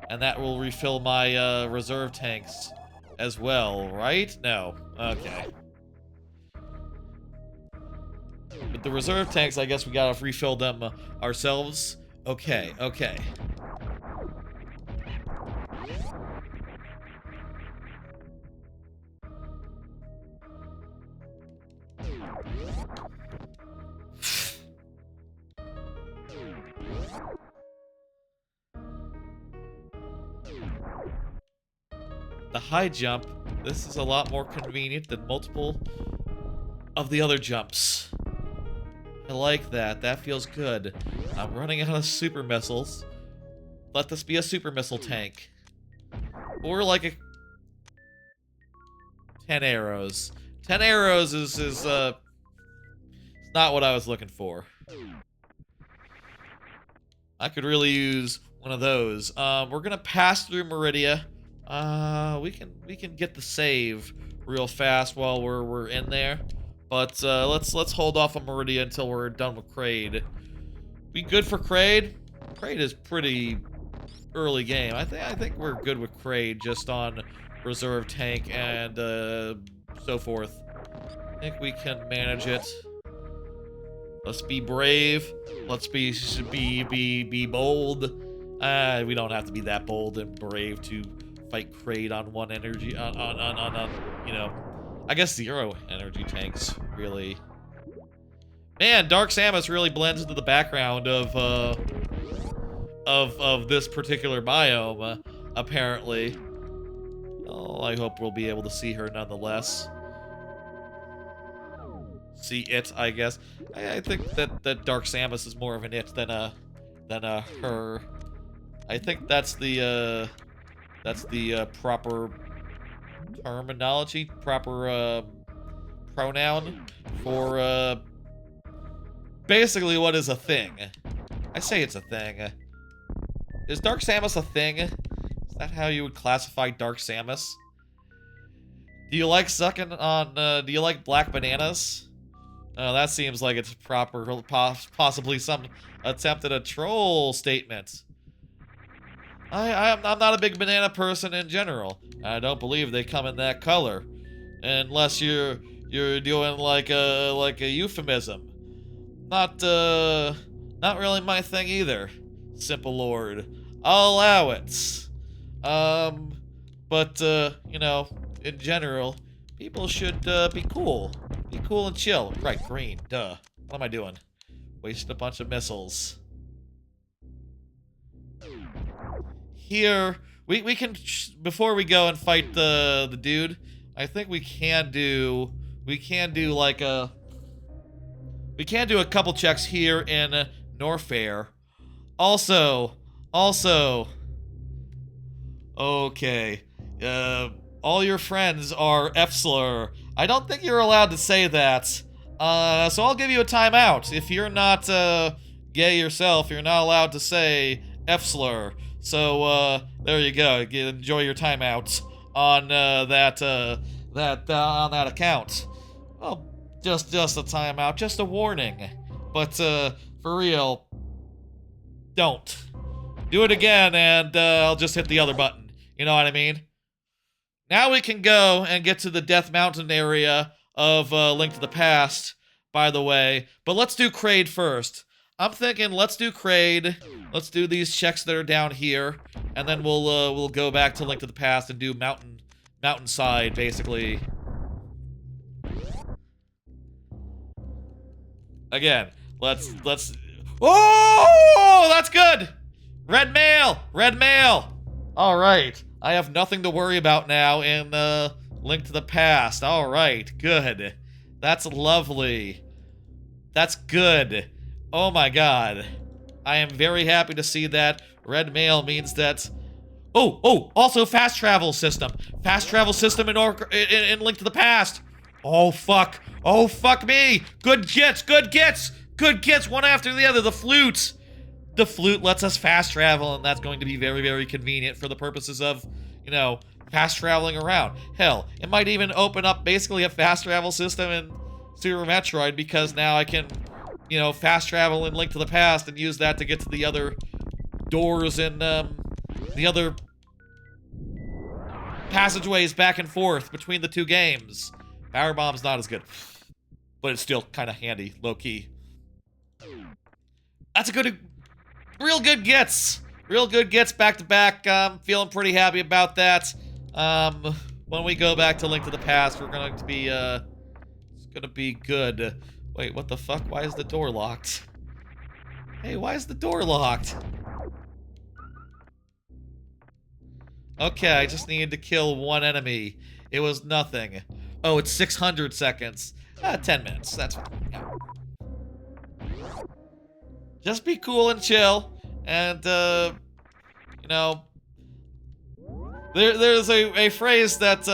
and that will refill my reserve tanks as well, right? No. Okay. But the reserve tanks, I guess we gotta refill them ourselves. Okay, okay. The high jump, this is a lot more convenient than multiple of the other jumps. I like that. That feels good. I'm running out of super missiles. Let this be a super missile tank. Or like a... 10 arrows. 10 arrows is it's not what I was looking for. I could really use one of those. We're gonna pass through Meridia. We can get the save real fast while we're in there. But let's hold off on Meridia until we're done with Kraid. We good for Kraid? Kraid is pretty early game. I think we're good with Kraid just on reserve tank and so forth. I think we can manage it. Let's be brave. Let's be bold. We don't have to be that bold and brave to fight Kraid on one energy on you know, I guess 0 energy tanks really. Man, Dark Samus really blends into the background of this particular biome, apparently. Oh, I hope we'll be able to see her nonetheless. see it, I guess. I think that Dark Samus is more of an it than a her. I think that's the proper terminology, proper pronoun for basically what is a thing. I say it's a thing. Is Dark Samus a thing? Is that how you would classify Dark Samus? Do you like sucking on, do you like black bananas? Oh, that seems like it's proper, possibly some attempt at a troll statement. I'm not a big banana person in general. I don't believe they come in that color. Unless you're doing like a euphemism. Not really my thing either. Simple Lord. I'll allow it. But you know, in general, people should be cool. Be cool and chill. Right, green. Duh. What am I doing? Wasted a bunch of missiles. Here, we can, before we go and fight the dude, I think we can do like a, we can do a couple checks here in Nofair. Also, okay, all your friends are F-slur. I don't think you're allowed to say that. So I'll give you a timeout. If you're not, gay yourself, you're not allowed to say F-slur. So, there you go. Enjoy your timeout on, on that account. Well, just a timeout, just a warning. But, for real, don't. Do it again, and, I'll just hit the other button. You know what I mean? Now we can go and get to the Death Mountain area of, Link to the Past, by the way. But let's do Kraid first. I'm thinking, let's do Kraid. Let's do these checks that are down here, and then we'll go back to Link to the Past and do mountainside, basically. Again, let's. Oh, that's good. Red mail. All right, I have nothing to worry about now in Link to the Past. All right, good. That's lovely. That's good. Oh my god. I am very happy to see that. Red mail means that... Oh, also fast travel system. Fast travel system in Link to the Past. Oh fuck me. Good gets, one after the other. The flute lets us fast travel, and that's going to be very, very convenient for the purposes of, you know, fast traveling around. Hell, it might even open up basically a fast travel system in Super Metroid, because now I can, you know, fast travel in Link to the Past and use that to get to the other doors and, the other passageways back and forth between the two games. Power Bomb's not as good, but it's still kind of handy, low-key. That's a good, real good gets back to back. Feeling pretty happy about that. When we go back to Link to the Past, we're going to be, it's gonna be good. Wait, what the fuck? Why is the door locked? Hey, why is the door locked? Okay, I just needed to kill one enemy. It was nothing. Oh, it's 600 seconds. 10 minutes. That's fine. Yeah. Just be cool and chill. And, you know... There's a phrase that,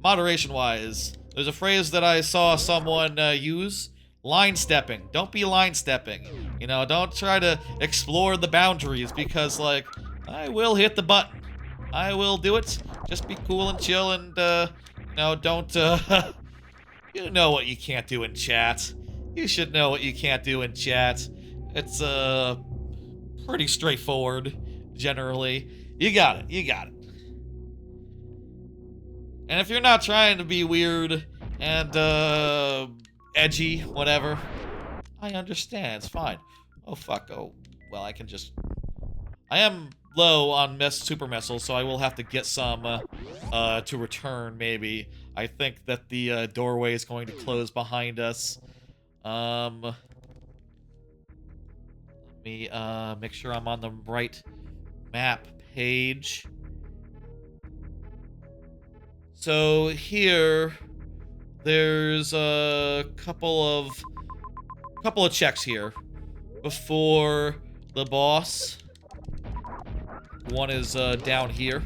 moderation-wise, there's a phrase that I saw someone, use. Line stepping. Don't be line stepping. You know, don't try to explore the boundaries, because, like, I will hit the button. I will do it. Just be cool and chill, and, you know, don't, you know what you can't do in chat. You should know what you can't do in chat. It's, pretty straightforward, generally. You got it. And if you're not trying to be weird and, edgy, whatever, I understand. It's fine. Oh, fuck. Oh, well, I can just... I am low on super missiles, so I will have to get some, to return, maybe. I think that the, doorway is going to close behind us. Let me, make sure I'm on the right map page. So here, there's a couple of checks here before the boss. One is down here.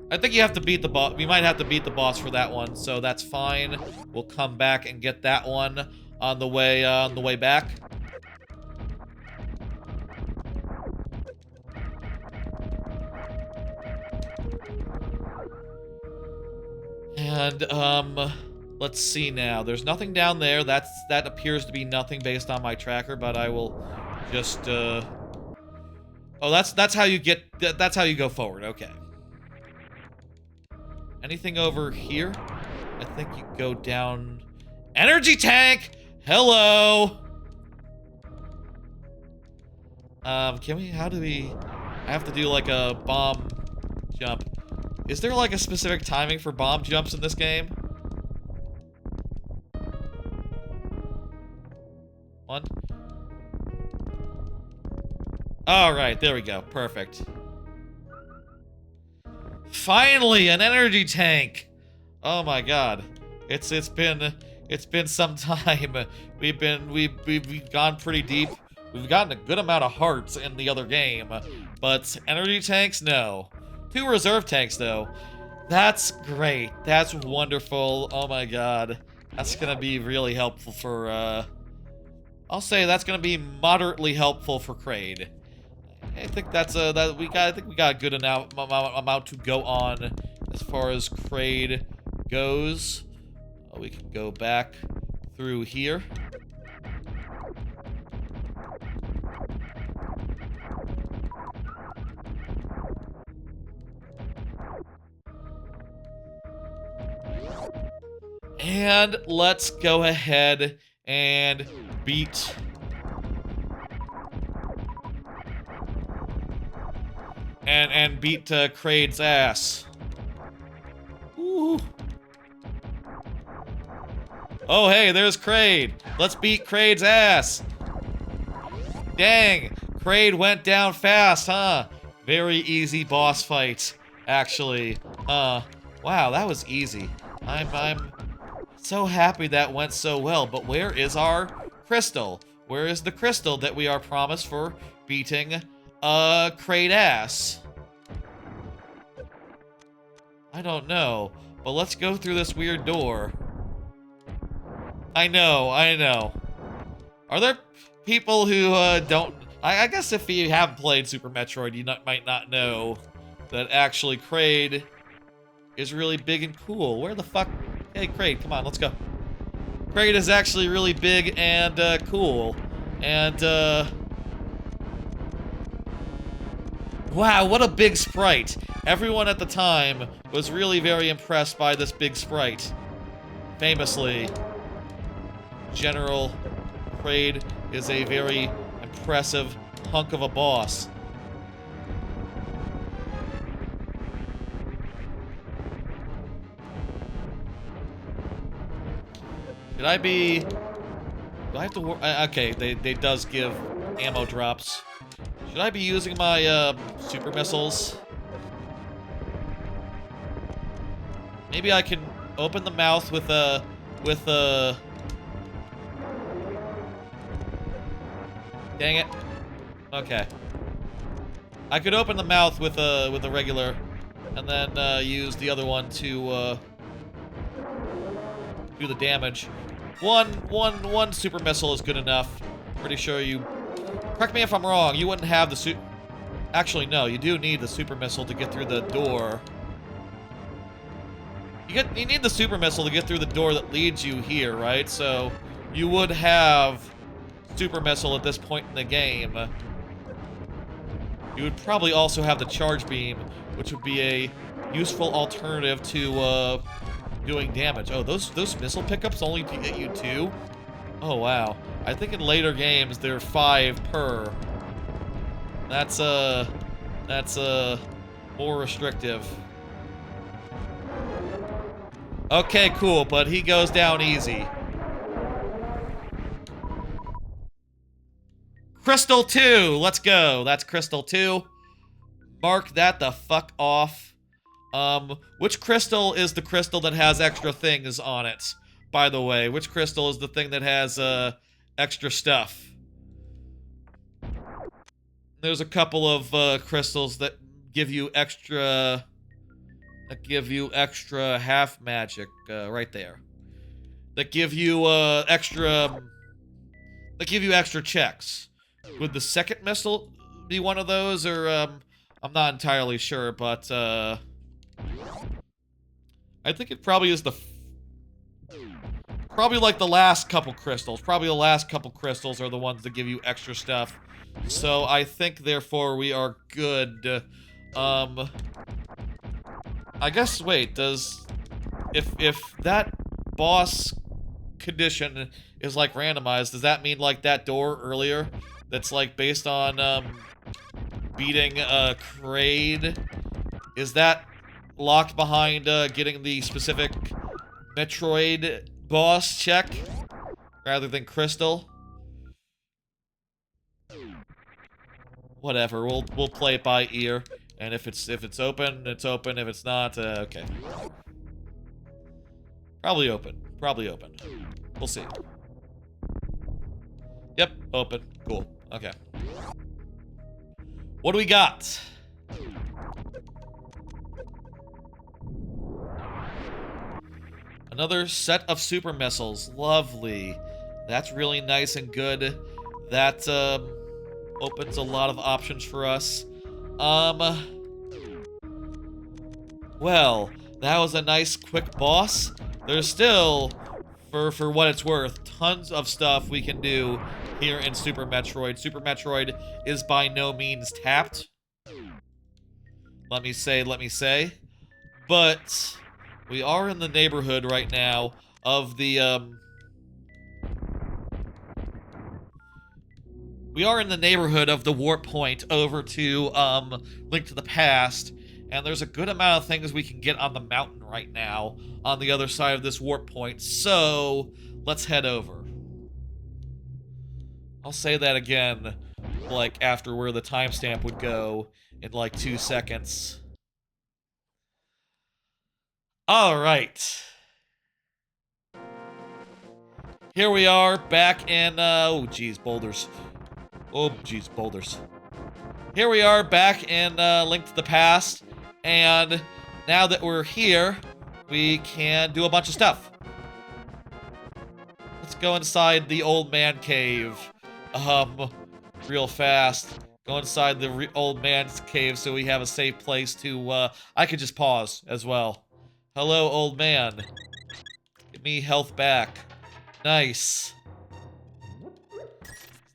I think you have to beat the boss. We might have to beat the boss for that one, so that's fine. We'll come back and get that one on the way back. And let's see now. There's nothing down there. That appears to be nothing based on my tracker, but I will just oh, that's how you get that's how you go forward. Okay. Anything over here? I think you go down. Energy tank! Hello! Can we, how do we, I have to do like a bomb jump. Is there like a specific timing for bomb jumps in this game? One. Alright, there we go. Perfect. Finally, an energy tank! Oh my god. It's been some time. We've gone pretty deep. We've gotten a good amount of hearts in the other game. But energy tanks, no. 2 reserve tanks though. That's great. That's wonderful. Oh my god. That's gonna be really helpful for I'll say that's gonna be moderately helpful for Kraid. I think that's I think we got a good enough amount to go on as far as Kraid goes. We can go back through here. And let's go ahead and beat beat Kraid's ass. Ooh. Oh, hey, there's Kraid. Let's beat Kraid's ass. Dang, Kraid went down fast, huh? Very easy boss fight, actually. Wow, that was easy. I'm so happy that went so well, but where is our crystal? Where is the crystal that we are promised for beating Kraid ass? I don't know, but let's go through this weird door. I know. Are there people who don't... I guess if you haven't played Super Metroid, you might not know that actually Kraid is really big and cool. Where the fuck... Hey, Kraid, come on, let's go. Kraid is actually really big and cool. And, wow, what a big sprite. Everyone at the time was really very impressed by this big sprite. Famously, General Kraid is a very impressive hunk of a boss. Should I be... Do I have to... Okay, they does give ammo drops. Should I be using my super missiles? Maybe I can open the mouth with a... Dang it. Okay. I could open the mouth with a regular, and then use the other one to do the damage. One super missile is good enough. Pretty sure you... Correct me if I'm wrong, you wouldn't have the Actually, no, you do need the super missile to get through the door. You need the super missile to get through the door that leads you here, right? So, you would have super missile at this point in the game. You would probably also have the charge beam, which would be a useful alternative to doing damage. Oh, those missile pickups only get you 2? Oh wow. I think in later games they're 5 per. That's more restrictive. Okay, cool, but he goes down easy. Crystal 2, let's go. That's Crystal 2. Mark that the fuck off. Which crystal is the crystal that has extra things on it? By the way, which crystal is the thing that has, extra stuff? There's a couple of, crystals that give you extra... half magic, right there. That give you, extra checks. Would the second missile be one of those, or, I'm not entirely sure, but, I think it probably is probably like the last couple crystals. Probably the last couple crystals are the ones that give you extra stuff. So I think, therefore, we are good. I guess, wait, if that boss condition is, like, randomized, does that mean, like, that door earlier that's, like, based on, beating, Kraid, is that locked behind, getting the specific Metroid boss check rather than crystal? Whatever, we'll play it by ear, and if it's open, it's open. If it's not, okay. Probably open. Probably open. We'll see. Yep, open. Cool. Okay. What do we got? Another set of super missiles. Lovely. That's really nice and good. That, opens a lot of options for us. Well, that was a nice quick boss. There's still, for what it's worth, tons of stuff we can do here in Super Metroid. Super Metroid is by no means tapped. Let me say. But we are in the neighborhood right now of the, we are in the neighborhood of the warp point over to, Link to the Past, and there's a good amount of things we can get on the mountain right now on the other side of this warp point, so let's head over. I'll say that again, like, after where the timestamp would go in, like, 2 seconds. Alright. Here we are, back in, oh geez, boulders. Oh geez, boulders. Here we are, back in, Link to the Past, and now that we're here, we can do a bunch of stuff. Let's go inside the old man cave, real fast. Go inside the old man's cave so we have a safe place to, I could just pause as well. Hello, old man. Give me health back. Nice.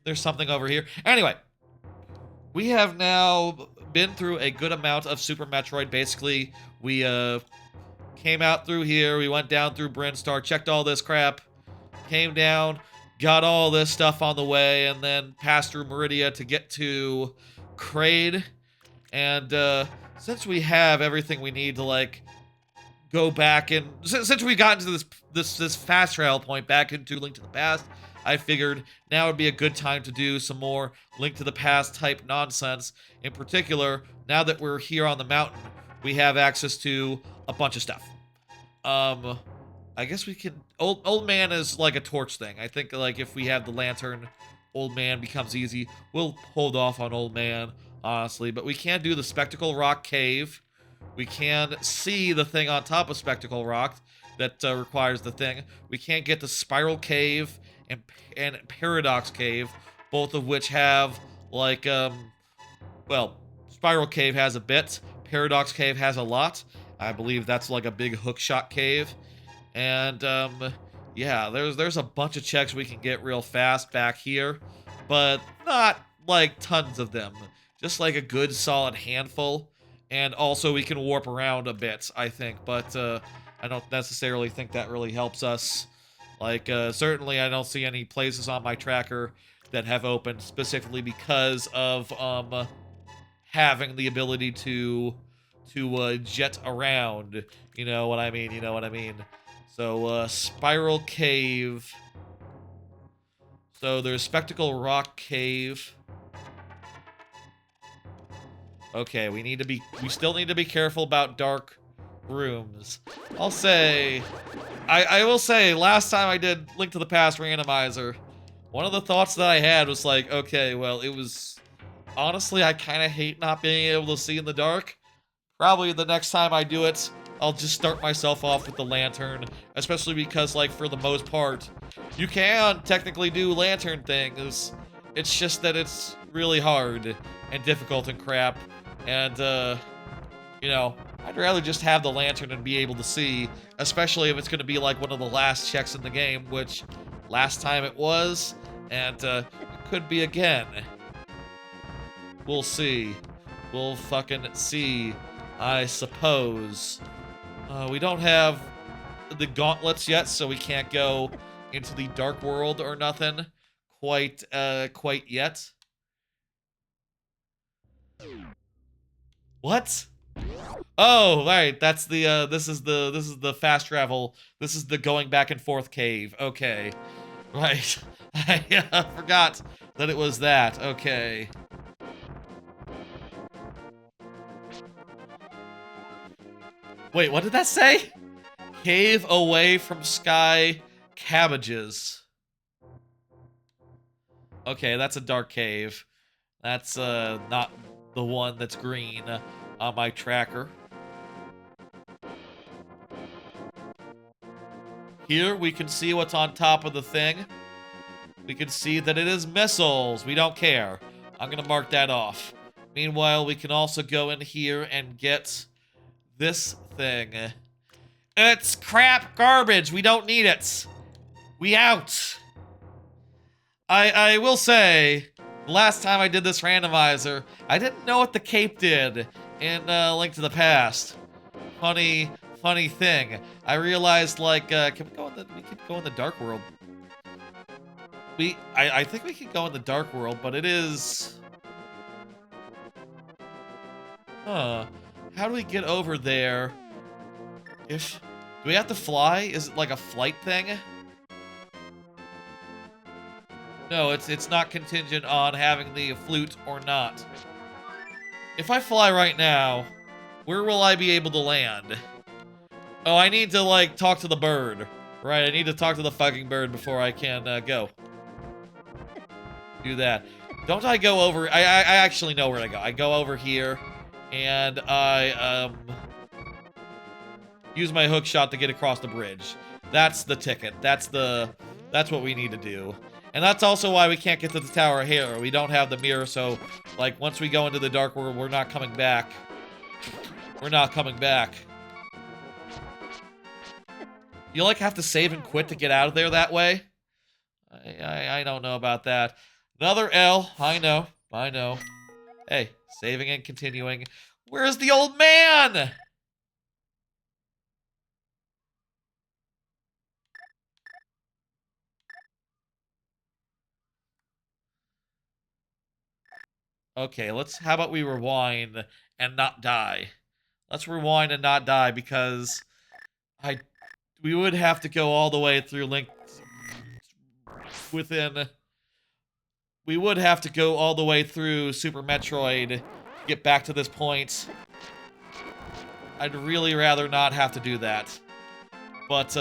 There's something over here. Anyway, we have now been through a good amount of Super Metroid. Basically, we, came out through here, we went down through Brinstar, checked all this crap, came down, got all this stuff on the way, and then passed through Meridia to get to Kraid. And, since we have everything we need to, like, go back and... Since we got into this fast travel point back into Link to the Past, I figured now would be a good time to do some more Link to the Past type nonsense. In particular, now that we're here on the mountain, we have access to a bunch of stuff. I guess we can... Old man is like a torch thing. I think, like, if we have the lantern, old man becomes easy. We'll hold off on old man, honestly. But we can do the Spectacle Rock Cave. We can see the thing on top of Spectacle Rock that requires the thing. We can't get the Spiral Cave and Paradox Cave, both of which have, like, well, Spiral Cave has a bit. Paradox Cave has a lot. I believe that's like a big hookshot cave. And, yeah, there's a bunch of checks we can get real fast back here, but not, like, tons of them. Just, like, a good solid handful. And also we can warp around a bit, I think, but I don't necessarily think that really helps us. Like, certainly I don't see any places on my tracker that have opened specifically because of having the ability to jet around. You know what I mean? So, Spiral Cave. So there's Spectacle Rock Cave. Okay, we still need to be careful about dark rooms. I'll say, I will say, last time I did Link to the Past Randomizer, one of the thoughts that I had was like, okay, well, it was, honestly, I kind of hate not being able to see in the dark. Probably the next time I do it, I'll just start myself off with the lantern, especially because, like, for the most part, you can technically do lantern things. It's just that it's really hard and difficult and crap, and, you know, I'd rather just have the lantern and be able to see, especially if it's going to be, like, one of the last checks in the game, which last time it was, and, it could be again. We'll see. We'll fucking see, I suppose. We don't have the gauntlets yet, so we can't go into the dark world or nothing quite yet. What? Oh, right. That's the this is the fast travel. This is the going back and forth cave. Okay. Right. I forgot that it was that. Okay. Wait, what did that say? Cave away from sky cabbages. Okay, that's a dark cave. That's not the one that's green on my tracker. Here we can see what's on top of the thing. We can see that it is missiles. We don't care. I'm gonna mark that off. Meanwhile, we can also go in here and get this thing. It's crap garbage. We don't need it. We out. I will say, last time I did this randomizer, I didn't know what the cape did in Link to the Past. Funny thing. I realized, like, can we could go in the dark world. I think we can go in the dark world, but it is... Huh. How do we get over there? Do we have to fly? Is it like a flight thing? No, it's not contingent on having the flute or not. If I fly right now, where will I be able to land? Oh, I need to, like, talk to the bird. Right, I need to talk to the fucking bird before I can, go. Do that. Don't I go over... I actually know where to go. I go over here, and I, use my hook shot to get across the bridge. That's the ticket. That's what we need to do. And that's also why we can't get to the tower here. We don't have the mirror, so, like, once we go into the dark world, we're not coming back. We're not coming back. You, like, have to save and quit to get out of there that way? I don't know about that. Another L. I know. Hey, saving and continuing. Where's the old man? Okay, how about we rewind and not die? Let's rewind and not die because we would have to go all the way through Link we would have to go all the way through Super Metroid to get back to this point. I'd really rather not have to do that. But,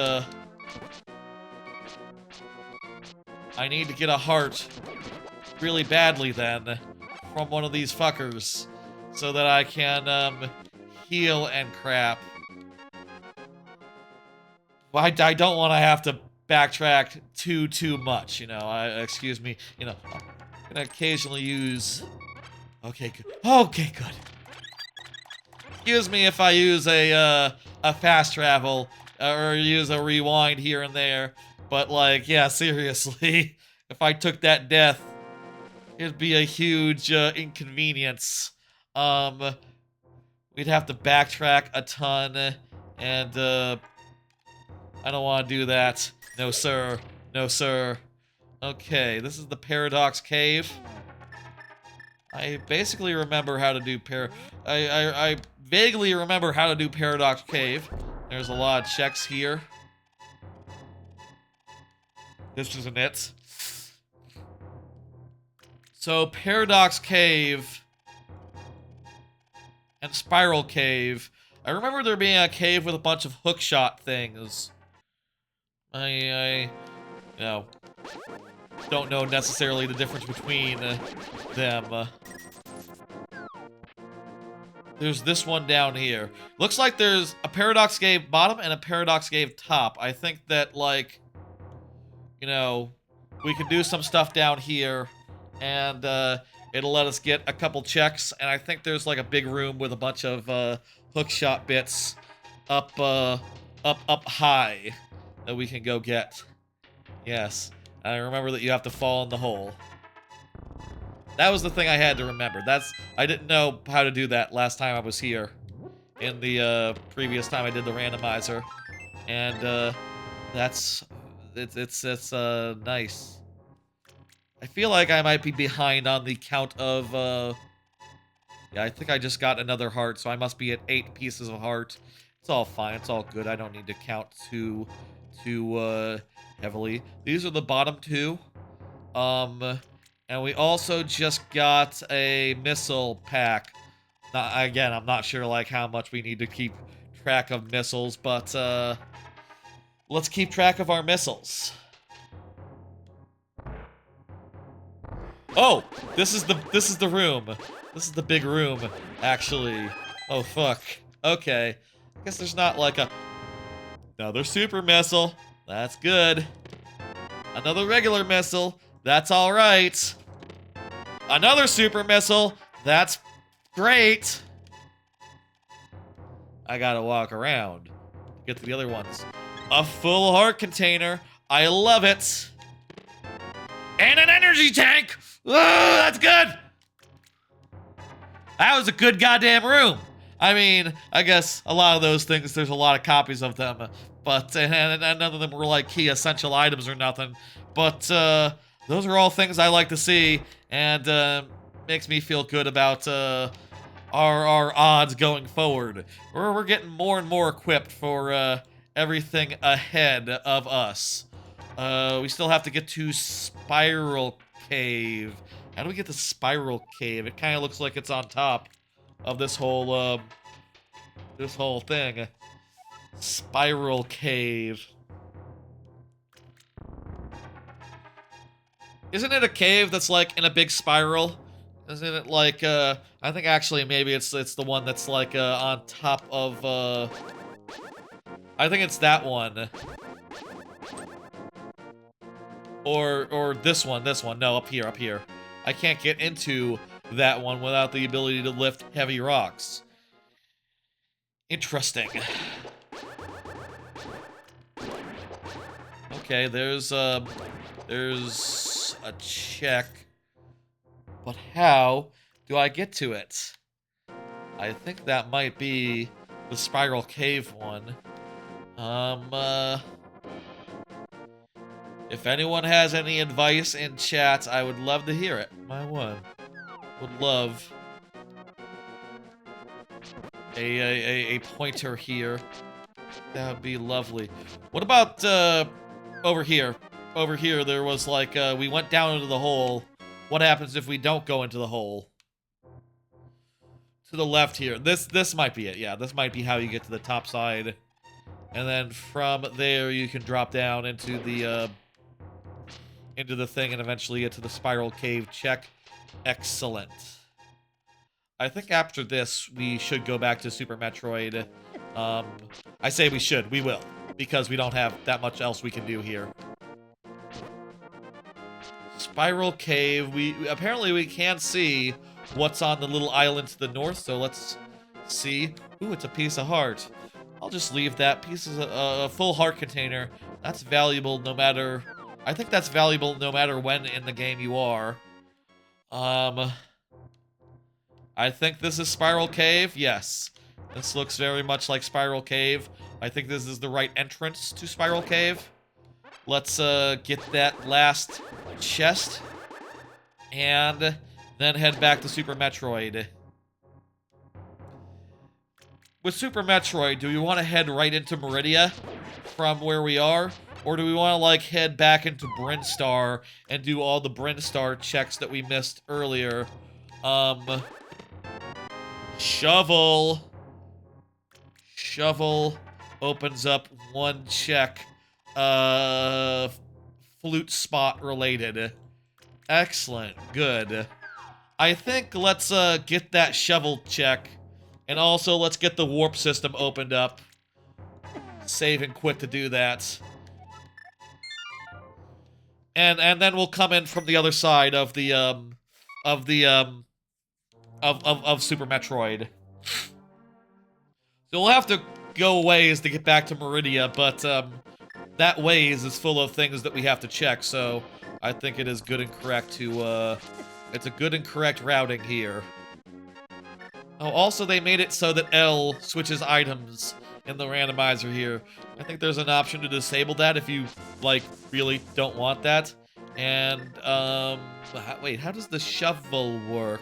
I need to get a heart really badly then from one of these fuckers so that I can, heal and crap. I don't want to have to backtrack too much, you know. Excuse me, you know. I'm gonna occasionally use... Okay, good. Okay, good. Excuse me if I use a fast travel or use a rewind here and there, but, like, yeah, seriously, if I took that death, it'd be a huge inconvenience. We'd have to backtrack a ton, and I don't want to do that. No, sir. No, sir. Okay, this is the Paradox Cave. I basically remember how to do I vaguely remember how to do Paradox Cave. There's a lot of checks here. This isn't it. So, Paradox Cave and Spiral Cave. I remember there being a cave with a bunch of hookshot things. I you know, don't know necessarily the difference between them. There's this one down here. Looks like there's a Paradox Cave bottom and a Paradox Cave top. I think that, like, you know, we can do some stuff down here, and it'll let us get a couple checks. And I think there's like a big room with a bunch of hookshot bits up high that we can go get. Yes, I remember that you have to fall in the hole. That was the thing I had to remember. I didn't know how to do that last time I was here, in the previous time I did the randomizer, and it's nice. I feel like I might be behind on the count of yeah, I think I just got another heart, so I must be at 8 pieces of heart. It's all fine. It's all good. I don't need to count too heavily. These are the bottom 2. And we also just got a missile pack. Again, I'm not sure like how much we need to keep track of missiles, but let's keep track of our missiles. Oh, this is the room. This is the big room, actually. Oh fuck. Okay. I guess there's not like another super missile. That's good. Another regular missile. That's all right. Another super missile. That's great. I gotta walk around to get to the other ones. A full heart container. I love it. And an energy tank. Oh, that's good. That was a good goddamn room. I mean, I guess a lot of those things, there's a lot of copies of them, but and none of them were like key essential items or nothing. But those are all things I like to see, and makes me feel good about our odds going forward. We're getting more and more equipped for everything ahead of us. We still have to get to Spiral Cave. How do we get to Spiral Cave? It kind of looks like it's on top of this whole thing. Spiral Cave. Isn't it a cave that's like in a big spiral? Isn't it like I think actually maybe it's the one that's like on top of I think it's that one. Or this one. No, up here. I can't get into that one without the ability to lift heavy rocks. Interesting. Okay, there's a check. But how do I get to it? I think that might be the Spiral Cave one. If anyone has any advice in chat, I would love to hear it. My one. Would love a pointer here. That would be lovely. What about over here? Over here there was like we went down into the hole. What happens if we don't go into the hole? To the left here. This might be it. Yeah, this might be how you get to the top side. And then from there you can drop down into the thing and eventually get to the Spiral Cave. Check. Excellent. I think after this, we should go back to Super Metroid. I say we should. We will. Because we don't have that much else we can do here. Spiral Cave. Apparently we can't see what's on the little island to the north, so let's see. Ooh, it's a piece of heart. I'll just leave that piece of a full heart container. That's valuable no matter... I think that's valuable no matter when in the game you are. I think this is Spiral Cave. Yes. This looks very much like Spiral Cave. I think this is the right entrance to Spiral Cave. Let's get that last chest. And then head back to Super Metroid. With Super Metroid, do we want to head right into Meridia from where we are? Or do we want to, like, head back into Brinstar and do all the Brinstar checks that we missed earlier? Shovel. Shovel opens up one check. Flute spot related. Excellent. Good. I think let's get that shovel check. And also let's get the warp system opened up. Save and quit to do that. And then we'll come in from the other side of the of Super Metroid. So we'll have to go a ways to get back to Meridia, but that ways is full of things that we have to check, so I think it is good and correct to it's a good and correct routing here. Oh, also they made it so that L switches items in the randomizer here. I think there's an option to disable that if you, like, really don't want that. And, wait, how does the shovel work?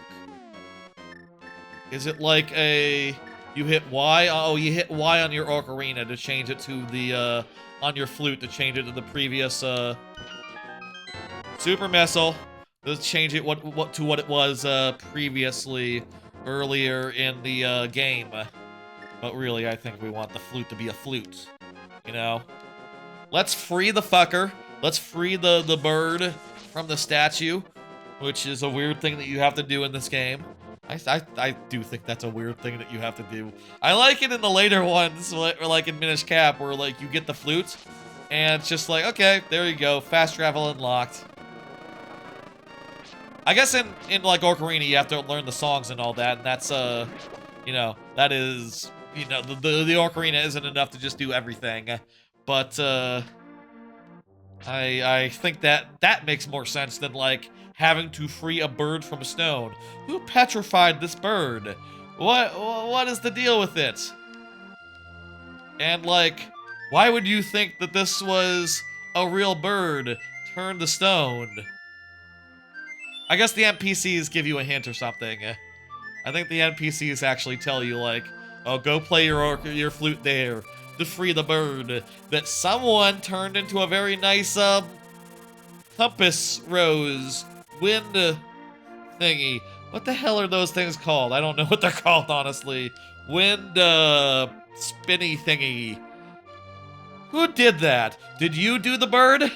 Is it like a... You hit Y? Oh, you hit Y on your ocarina to change it to the, on your flute to change it to the previous, Super Missile. Let's change it to what it was, previously, earlier in the, game. But really, I think we want the flute to be a flute. You know? Let's free the fucker. Let's free the bird from the statue, which is a weird thing that you have to do in this game. I do think that's a weird thing that you have to do. I like it in the later ones, or like in Minish Cap, where like you get the flute, and it's just like, okay, there you go, fast travel unlocked. I guess in like Ocarina, you have to learn the songs and all that, and that's you know, that is, you know, the Ocarina isn't enough to just do everything, but I think that makes more sense than like having to free a bird from a stone. Who petrified this bird? What is the deal with it? And like, why would you think that this was a real bird turned to stone? I guess the NPCs give you a hint or something. I think the NPCs actually tell you like, oh, go play your flute there to free the bird that someone turned into a very nice compass rose wind thingy. What the hell are those things called? I don't know what they're called, honestly. Wind spinny thingy. Who did that? Did you do the bird?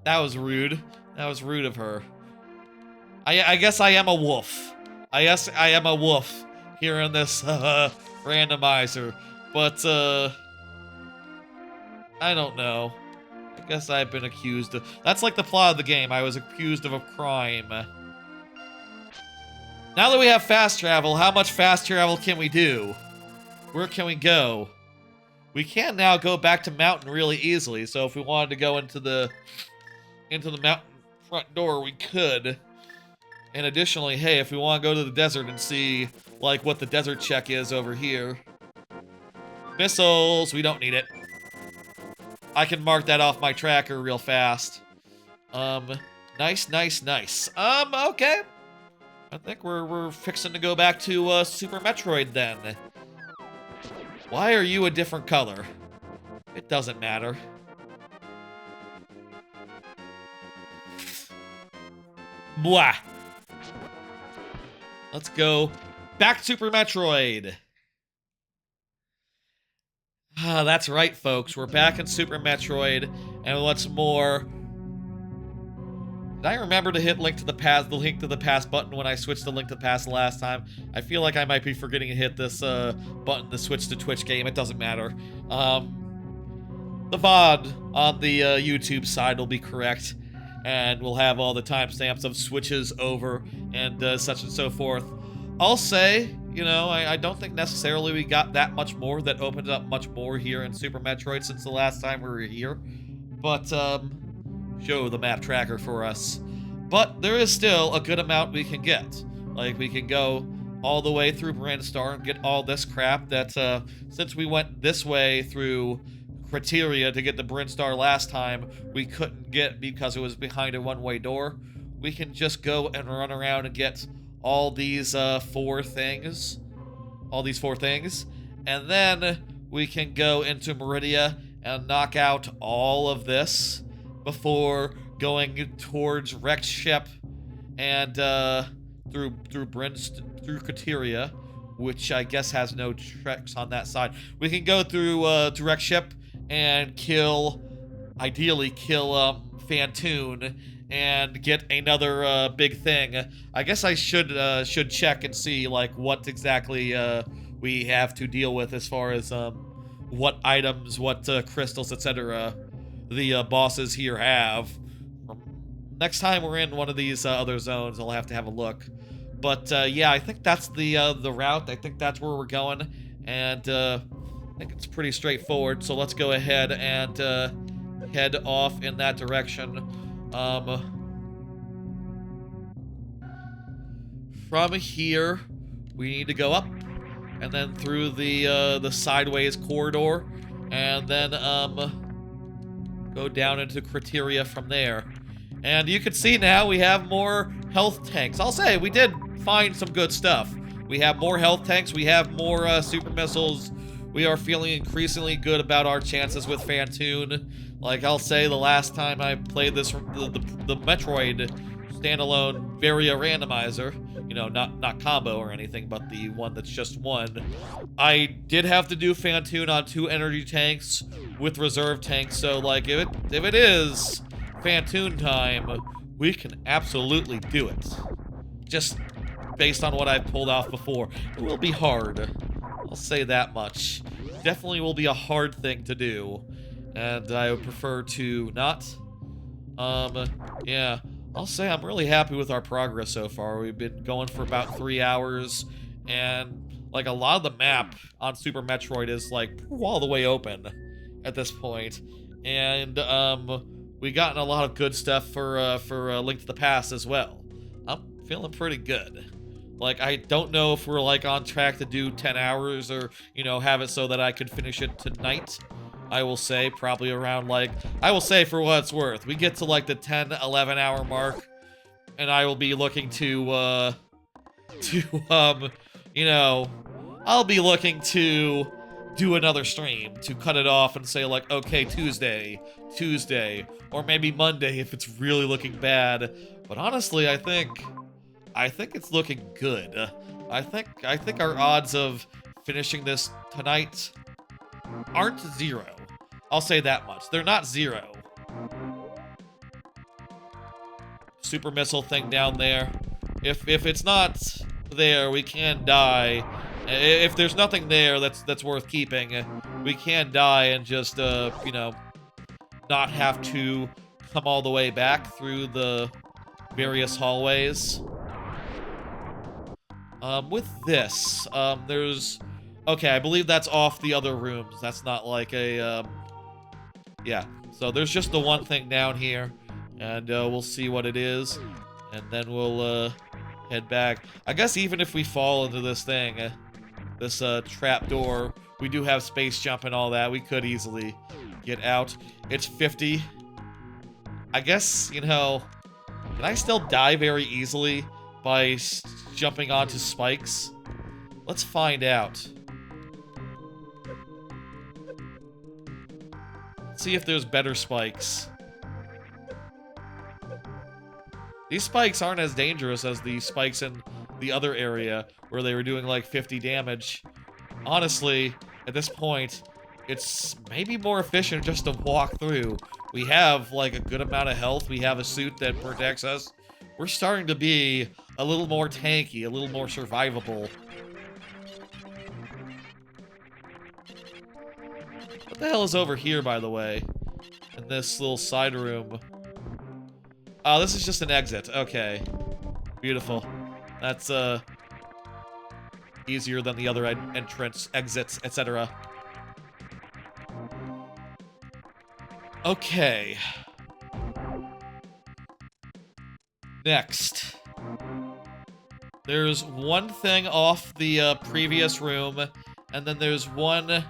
That was rude. That was rude of her. I guess I am a wolf. I guess I am a wolf here in this randomizer. But I don't know. I guess I've been accused of... That's like the plot of the game. I was accused of a crime. Now that we have fast travel, how much fast travel can we do? Where can we go? We can now go back to mountain really easily, so if we wanted to go into the mountain front door, we could. And additionally, hey, if we want to go to the desert and see, like, what the desert check is over here. Missiles, we don't need it. I can mark that off my tracker real fast. Nice, nice, nice. Okay. I think we're fixing to go back to, Super Metroid then. Why are you a different color? It doesn't matter. Blah. Let's go back to Super Metroid. Ah, that's right, folks. We're back in Super Metroid, and what's more... Did I remember to hit Link to the Past, the Link to the Past button when I switched to Link to the Past last time? I feel like I might be forgetting to hit this button to switch to Twitch game. It doesn't matter. The VOD on the YouTube side will be correct, and we'll have all the timestamps of switches over and such and so forth. I'll say, you know, I don't think necessarily we got that much more that opened up much more here in Super Metroid since the last time we were here. But, show the map tracker for us. But there is still a good amount we can get. Like, we can go all the way through Brandstar and get all this crap that, since we went this way through Criteria to get the Brinstar last time, we couldn't get because it was behind a one-way door. We can just go and run around and get all these four things. All these four things. And then we can go into Meridia and knock out all of this before going towards Wrecked Ship and through Kateria, which I guess has no treks on that side. We can go through to Wrecked Ship and ideally kill Fantoon and get another big thing. I guess I should check and see like what exactly we have to deal with as far as what items, what crystals, etc. the bosses here have. Next time we're in one of these other zones, I'll have to have a look. But yeah, I think that's the route. I think that's where we're going, and I think it's pretty straightforward. So let's go ahead and head off in that direction. From here, we need to go up, and then through the sideways corridor, and then go down into Criteria from there. And you can see now we have more health tanks. I'll say, we did find some good stuff. We have more health tanks, we have more super missiles. We are feeling increasingly good about our chances with Fantoon. Like, I'll say the last time I played this, the Metroid standalone Varia Randomizer, you know, not combo or anything, but the one that's just one, I did have to do Fantoon on 2 energy tanks with reserve tanks, so like, if it is Fantoon time, we can absolutely do it. Just based on what I've pulled off before. It will be hard. I'll say that much. Definitely will be a hard thing to do. And I would prefer to not. Yeah. I'll say I'm really happy with our progress so far. We've been going for about 3 hours. And, like, a lot of the map on Super Metroid is, like, all the way open at this point. And, we gotten a lot of good stuff for Link to the Past as well. I'm feeling pretty good. Like, I don't know if we're, like, on track to do 10 hours or, you know, have it so that I could finish it tonight. I will say probably around, like, I will say for what it's worth, we get to, like, the 10, 11 hour mark, and I will be looking to, you know, I'll be looking to do another stream, to cut it off and say, like, okay, Tuesday, or maybe Monday if it's really looking bad. But honestly, I think it's looking good. I think our odds of finishing this tonight aren't 0. I'll say that much. They're not 0. Super missile thing down there. If it's not there, we can die. If there's nothing there that's worth keeping, we can die and just you know, not have to come all the way back through the various hallways. With this, there's... Okay, I believe that's off the other rooms. That's not like a, yeah. So there's just the one thing down here, and we'll see what it is, and then we'll head back. I guess even if we fall into this thing, this trap door, we do have space jump and all that. We could easily get out. It's 50. I guess, you know, can I still die very easily by jumping onto spikes? Let's find out. Let's see if there's better spikes. These spikes aren't as dangerous as the spikes in the other area where they were doing like 50 damage. Honestly, at this point, it's maybe more efficient just to walk through. We have like a good amount of health. We have a suit that protects us. We're starting to be a little more tanky, a little more survivable. What the hell is over here, by the way? In this little side room. Oh, this is just an exit. Okay. Beautiful. That's, easier than the other entrance, exits, etc. Okay. Next. There's one thing off the previous room, and then there's one...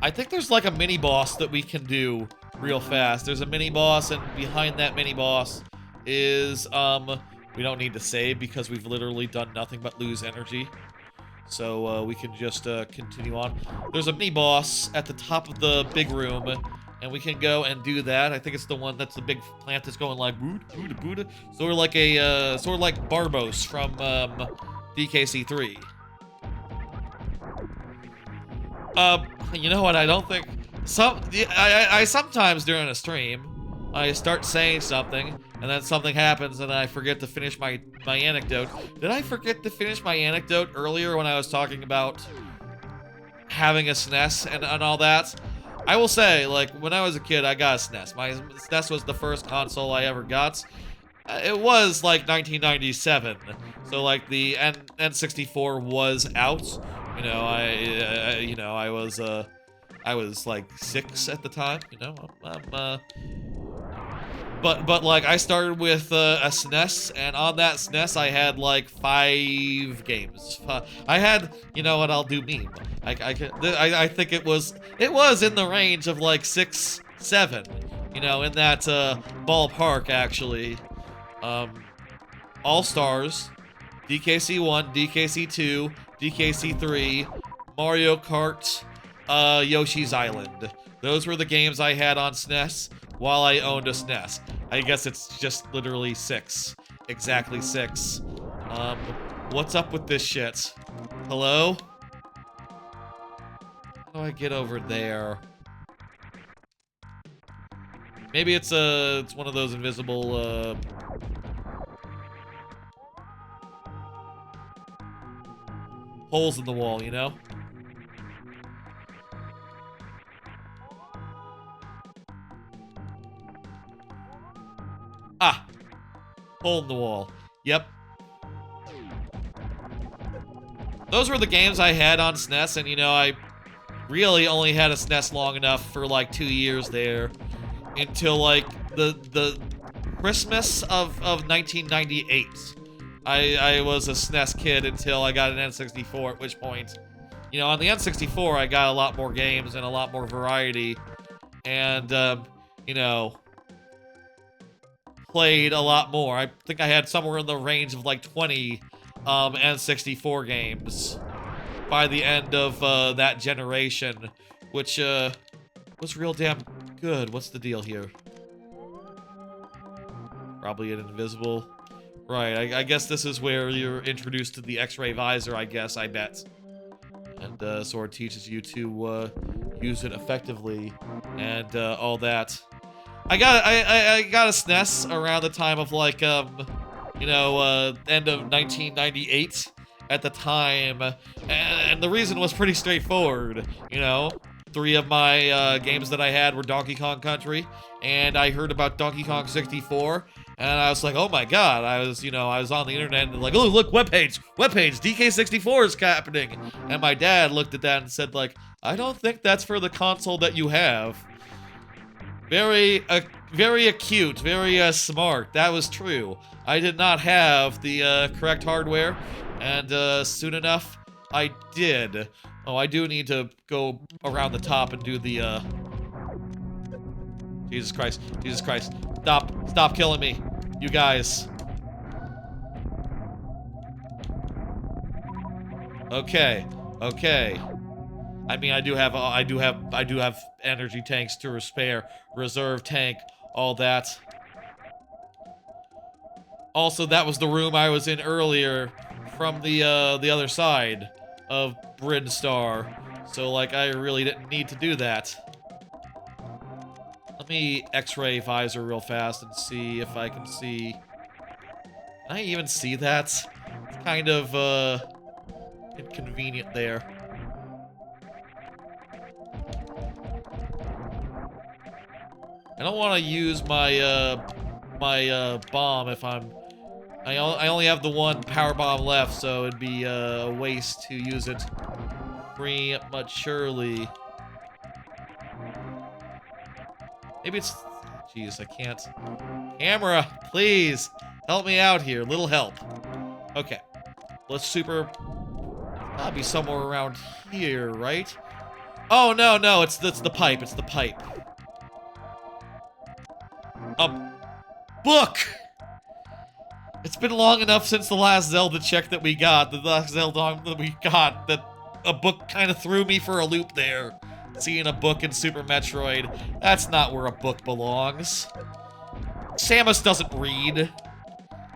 I think there's like a mini-boss that we can do real fast. There's a mini-boss, and behind that mini-boss is, we don't need to save because we've literally done nothing but lose energy. So, we can just, continue on. There's a mini-boss at the top of the big room, and we can go and do that. I think it's the one that's the big plant that's going like Buddha, Buddha, Buddha. Sort of like a sort of like Barbos from DKC3. You know what? I don't think I sometimes during a stream I start saying something and then something happens and I forget to finish my anecdote. Did I forget to finish my anecdote earlier when I was talking about having a SNES and all that? I will say, like, when I was a kid, I got a SNES. My SNES was the first console I ever got. It was like 1997, so like the N64 was out. You know, I was like 6 at the time. You know, but like I started with a SNES, and on that SNES I had like 5 games. I had, you know what? I'll do meme. I think it was in the range of like 6, 7. You know, in that ballpark actually. All Stars, DKC 1, DKC 2, DKC 3, Mario Kart, Yoshi's Island. Those were the games I had on SNES while I owned a SNES. I guess it's just literally 6. Exactly 6. What's up with this shit? Hello? How do I get over there? Maybe it's one of those invisible, holes in the wall, you know? Ah! Hole in the wall. Yep. Those were the games I had on SNES, and you know, I really only had a SNES long enough for like 2 years there. Until like the Christmas of 1998. I was a SNES kid until I got an N64, at which point, you know, on the N64 I got a lot more games and a lot more variety, and you know, played a lot more. I think I had somewhere in the range of like 20 N64 games by the end of that generation, which was real damn good. What's the deal here? Probably an invisible. Right, I guess this is where you're introduced to the X-ray visor, I guess, I bet. And sort of teaches you to use it effectively and all that. I got a SNES around the time of like you know, end of 1998 at the time, and the reason was pretty straightforward, you know. 3 of my games that I had were Donkey Kong Country, and I heard about Donkey Kong 64, and I was like, oh my god, I was on the internet and like, oh look, webpage, DK64 is happening, and my dad looked at that and said like, I don't think that's for the console that you have. Very acute, very smart. That was true. I did not have the correct hardware, and soon enough, I did. Oh, I do need to go around the top and do the, Jesus Christ. Stop killing me, you guys. Okay. I mean, I do have energy tanks to spare, reserve tank, all that. Also, that was the room I was in earlier from the other side of Brinstar, so like I really didn't need to do that. Let me X-ray visor real fast and see if I can see. Can I even see that? It's kind of inconvenient there. I don't want to use my bomb if I only have the one power bomb left, so it'd be a waste to use it prematurely. Maybe it's... Jeez, I can't... Camera, please! Help me out here. Little help. Okay. Let's super... That'll be somewhere around here, right? Oh, no, it's the pipe. It's the pipe. A book! It's been long enough since the last Zelda check that we got, that a book kind of threw me for a loop there. seeing a book in Super Metroid. That's not where a book belongs. Samus doesn't read.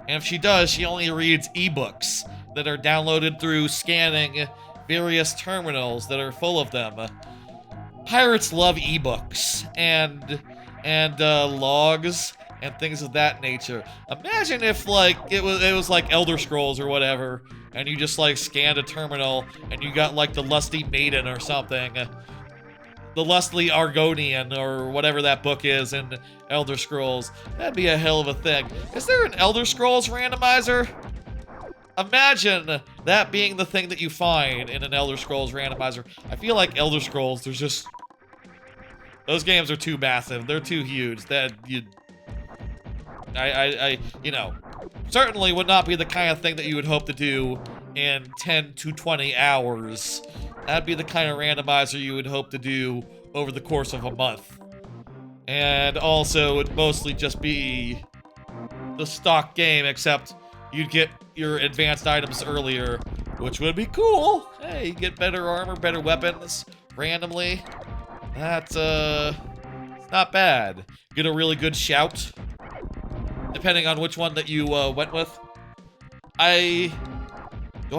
And if she does, she only reads ebooks that are downloaded through scanning various terminals that are full of them. Pirates love ebooks and logs and things of that nature. Imagine if like it was like Elder Scrolls or whatever, and you just like scanned a terminal and you got like the Lusty Maiden or something, the Lusty Argonian or whatever that book is in Elder Scrolls. That'd be a hell of a thing. Is there an Elder Scrolls randomizer? Imagine that being the thing that you find in an Elder Scrolls randomizer. I feel like Elder Scrolls, there's just... those games are too massive. They're too huge. That you... you know, certainly would not be the kind of thing that you would hope to do in 10 to 20 hours. That'd be the kind of randomizer you would hope to do over the course of a month. And also, it would mostly just be the stock game, except you'd get your advanced items earlier, which would be cool. Hey, you get better armor, better weapons, randomly. That's, it's not bad. Get a really good shout, depending on which one that you, went with. Do I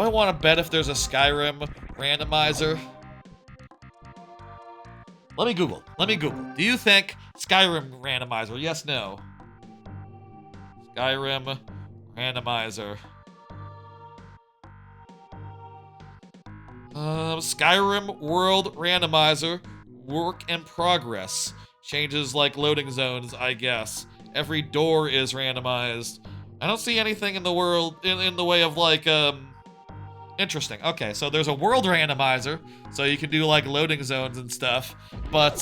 want to bet if there's a Skyrim randomizer? Let me Google. Do you think Skyrim randomizer? Yes, no. Skyrim randomizer. Skyrim World Randomizer. Work in progress. Changes like loading zones, I guess. Every door is randomized. I don't see anything in the world, in the way of like, interesting. Okay, so there's a world randomizer, so you can do like loading zones and stuff, but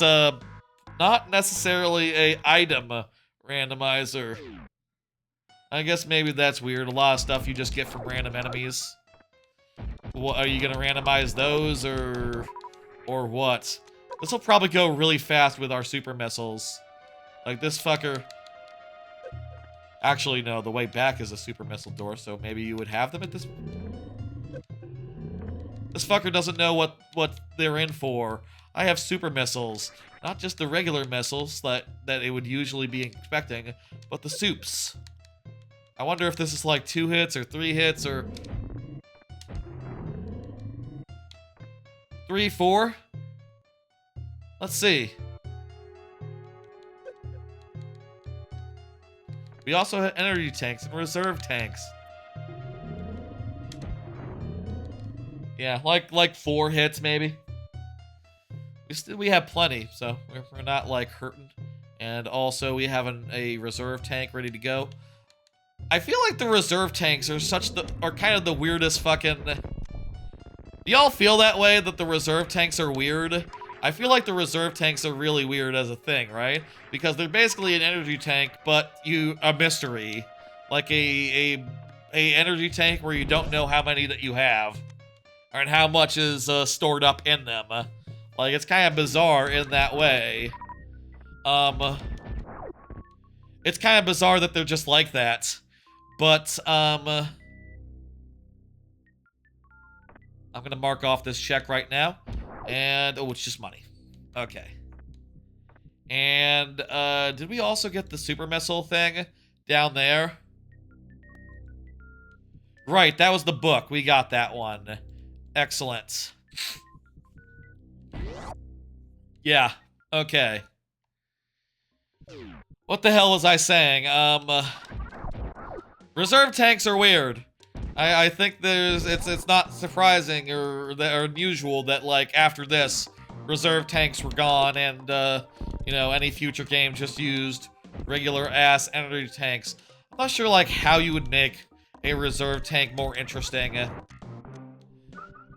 not necessarily a item randomizer. I guess maybe that's weird. A lot of stuff you just get from random enemies. What, are you gonna randomize those or what? This will probably go really fast with our super missiles. Like this fucker. Actually, no, the way back is a super missile door, so maybe you would have them at this. This fucker doesn't know what they're in for. I have super missiles, not just the regular missiles that it would usually be expecting, but the soups. I wonder if this is like 2 hits or 3 hits or 3, 4. Let's see. We also have energy tanks and reserve tanks. Yeah, like 4 hits maybe. We have plenty, so we're not like hurting. And also we have a reserve tank ready to go. I feel like the reserve tanks are kind of the weirdest fucking. Do y'all feel that way, that the reserve tanks are weird? I feel like the reserve tanks are really weird as a thing, right? Because they're basically an energy tank, but a mystery. Like a energy tank where you don't know how many that you have. And how much is stored up in them. Like, it's kind of bizarre in that way. It's kind of bizarre that they're just like that. But, I'm gonna mark off this check right now. And, oh, it's just money. Okay. And, did we also get the super missile thing down there? Right, that was the book. We got that one. Excellent. Yeah, okay. What the hell was I saying? Reserve tanks are weird. I think it's not surprising or unusual that, like, after this, reserve tanks were gone and, you know, any future game just used regular-ass energy tanks. I'm not sure, like, how you would make a reserve tank more interesting.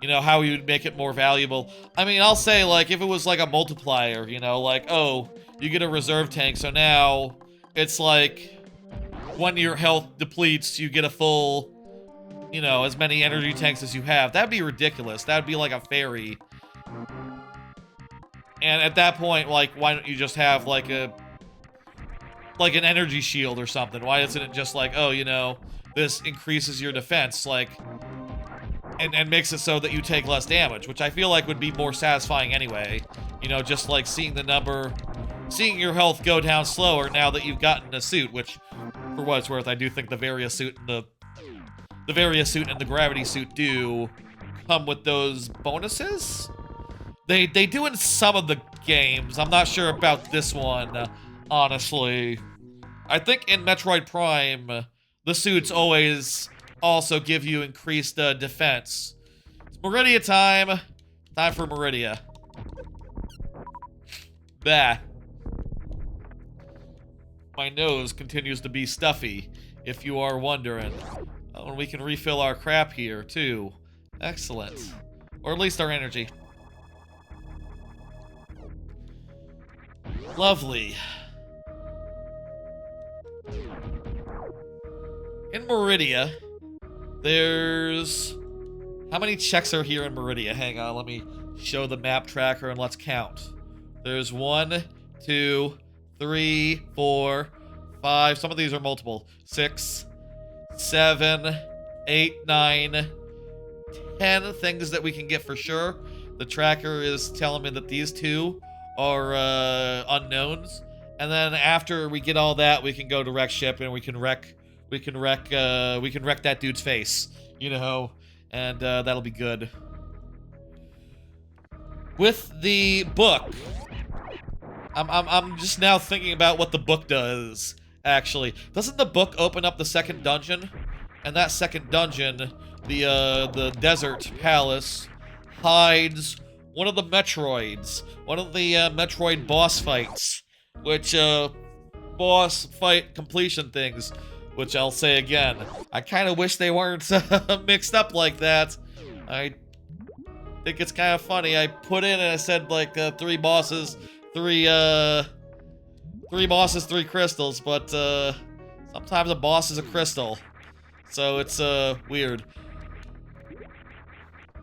You know, how you would make it more valuable. I mean, I'll say, like, if it was, like, a multiplier, you know, like, oh, you get a reserve tank, so now it's, like, when your health depletes, you get a full, you know, as many energy tanks as you have. That'd be ridiculous. That'd be like a fairy. And at that point, like, why don't you just have, like, an energy shield or something? Why isn't it just like, oh, you know, this increases your defense, like, and makes it so that you take less damage, which I feel like would be more satisfying anyway. You know, just like seeing your health go down slower now that you've gotten a suit, which, for what it's worth, I do think the Varia suit and the gravity suit do come with those bonuses. They do in some of the games. I'm not sure about this one, honestly. I think in Metroid Prime, the suits always also give you increased defense. It's Meridia time. Time for Meridia. Bah. My nose continues to be stuffy, if you are wondering. Oh, and we can refill our crap here, too. Excellent. Or at least our energy. Lovely. In Meridia, there's... How many checks are here in Meridia? Hang on, let me show the map tracker and let's count. There's 1, 2, 3, 4, 5. Some of these are multiple. 6, 7, 8, 9, 10 things that we can get for sure. The tracker is telling me that these 2 are unknowns. And then after we get all that, we can go to wreck ship and we can wreck that dude's face, you know, and that'll be good. With the book, I'm just now thinking about what the book does, actually. Doesn't the book open up the second dungeon? And that second dungeon, the desert palace, hides one of the Metroids. One of the Metroid boss fights. Which, boss fight completion things. Which I'll say again, I kind of wish they weren't mixed up like that. I think it's kind of funny. I put in and I said like 3 bosses, 3 bosses, 3 crystals, but sometimes a boss is a crystal. So it's weird.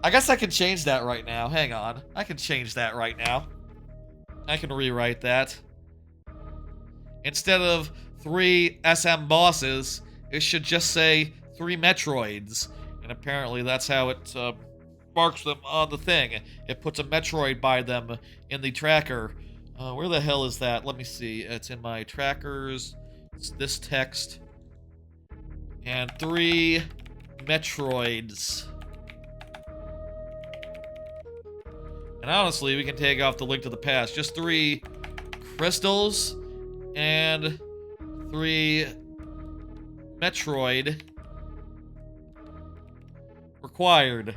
I guess I can change that right now. Hang on. I can change that right now. I can rewrite that. Instead of 3 SM bosses, it should just say 3 Metroids. And apparently that's how it marks them on the thing. It puts a Metroid by them in the tracker. Where the hell is that? Let me see. It's in my trackers. It's this text. And 3 Metroids. And honestly, we can take off the Link to the Past. Just 3 crystals and 3 Metroid required.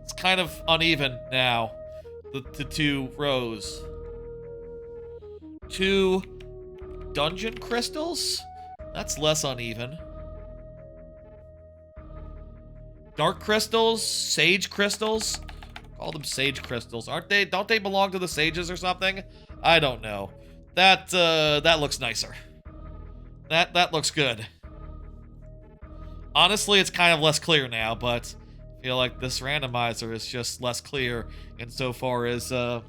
It's kind of uneven now, the 2 rows. 2 dungeon crystals? That's less uneven. Dark crystals? Sage crystals? Call them sage crystals. Aren't they? Don't they belong to the sages or something? I don't know. That looks nicer. That looks good. Honestly, it's kind of less clear now, but I feel like this randomizer is just less clear insofar as, you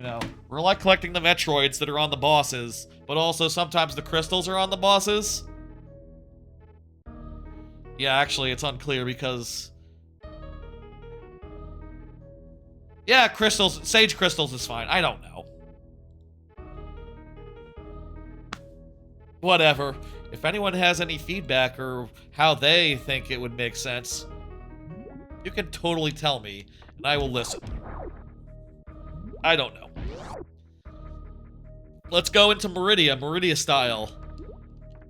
know, we're like collecting the Metroids that are on the bosses, but also sometimes the crystals are on the bosses. Yeah, actually, it's unclear because... Yeah, crystals, sage crystals is fine. I don't know. Whatever. If anyone has any feedback or how they think it would make sense, you can totally tell me, and I will listen. I don't know. Let's go into Meridia, Meridia style.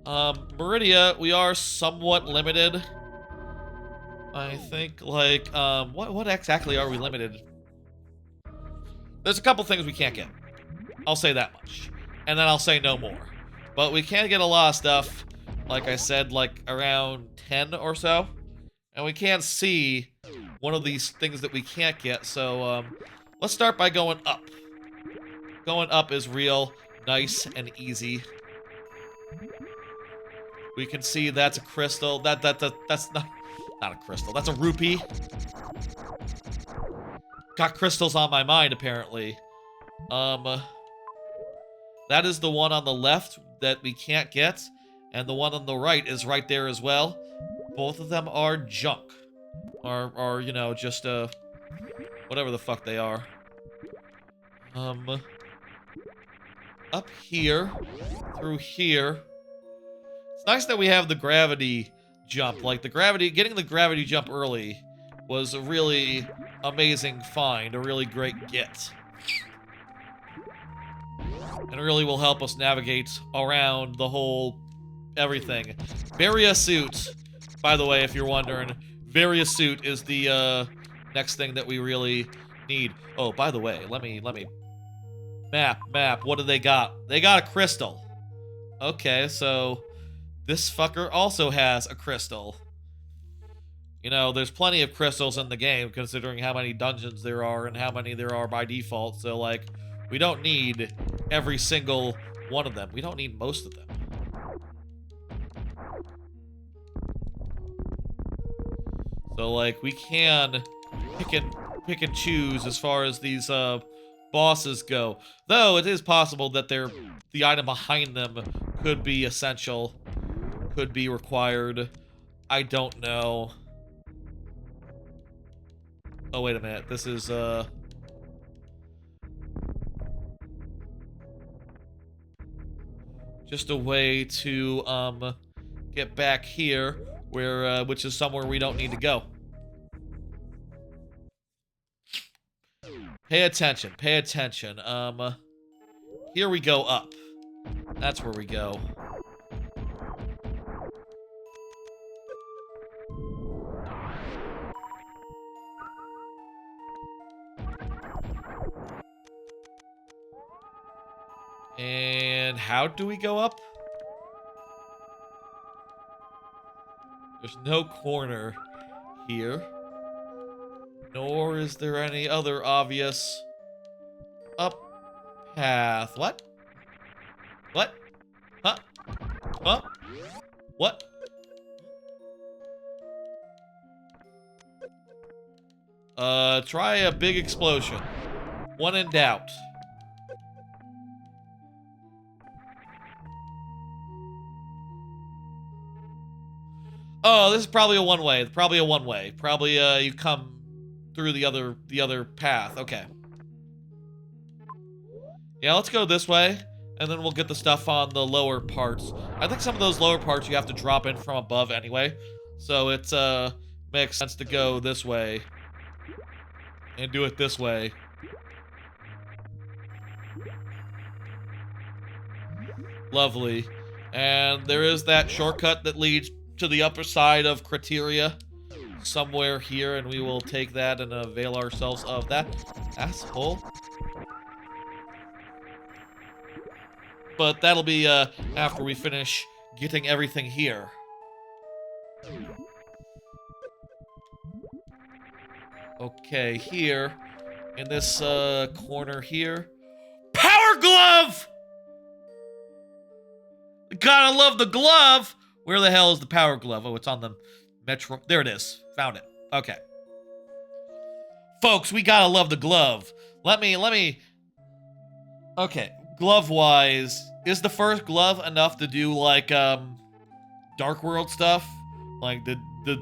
Meridia, we are somewhat limited. I think, like, what exactly are we limited? There's a couple things we can't get. I'll say that much. And then I'll say no more. But we can get a lot of stuff, like I said, like around 10 or so. And we can't see one of these things that we can't get, so let's start by going up. Going up is real nice and easy. We can see that's a crystal. That's not a crystal. That's a rupee. Got crystals on my mind, apparently. That is the one on the left that we can't get, and the one on the right is right there as well. Both of them are junk. Or you know, just Whatever the fuck they are. Up here. Through here. It's nice that we have the gravity jump. Like, getting the gravity jump early was a really amazing find, a really great get. And really will help us navigate around the whole everything. Varia suit, by the way, if you're wondering. Varia suit is the next thing that we really need. Oh, by the way, let me map. What do they got? They got a crystal. Okay, so this fucker also has a crystal. You know, there's plenty of crystals in the game, considering how many dungeons there are and how many there are by default. So, like, we don't need every single one of them. We don't need most of them. So, like, we can pick and choose as far as these bosses go. Though it is possible that the item behind them could be essential, could be required. I don't know. Oh, wait a minute. This is, just a way to, get back here, where, which is somewhere we don't need to go. Pay attention, pay attention. Here we go up. That's where we go. And how do we go up? There's no corner here. Nor is there any other obvious up path. What? What? Huh? Huh? What? Try a big explosion. When in doubt. Oh, this is probably a one-way. Probably a one-way. Probably, you come through the other path. Okay. Yeah, let's go this way, and then we'll get the stuff on the lower parts. I think some of those lower parts you have to drop in from above anyway, so it, makes sense to go this way. And do it this way. Lovely. And there is that shortcut that leads to the upper side of Criteria. Somewhere here, and we will take that and avail ourselves of that. Asshole. But that'll be, after we finish getting everything here. Okay, here. In this, corner here. Power glove! Gotta love the glove! Where the hell is the power glove? Oh, it's on the Metro. There it is. Found it. Okay. Folks, we gotta love the glove. Let me... Okay, glove-wise, is the first glove enough to do, like, Dark World stuff? Like, the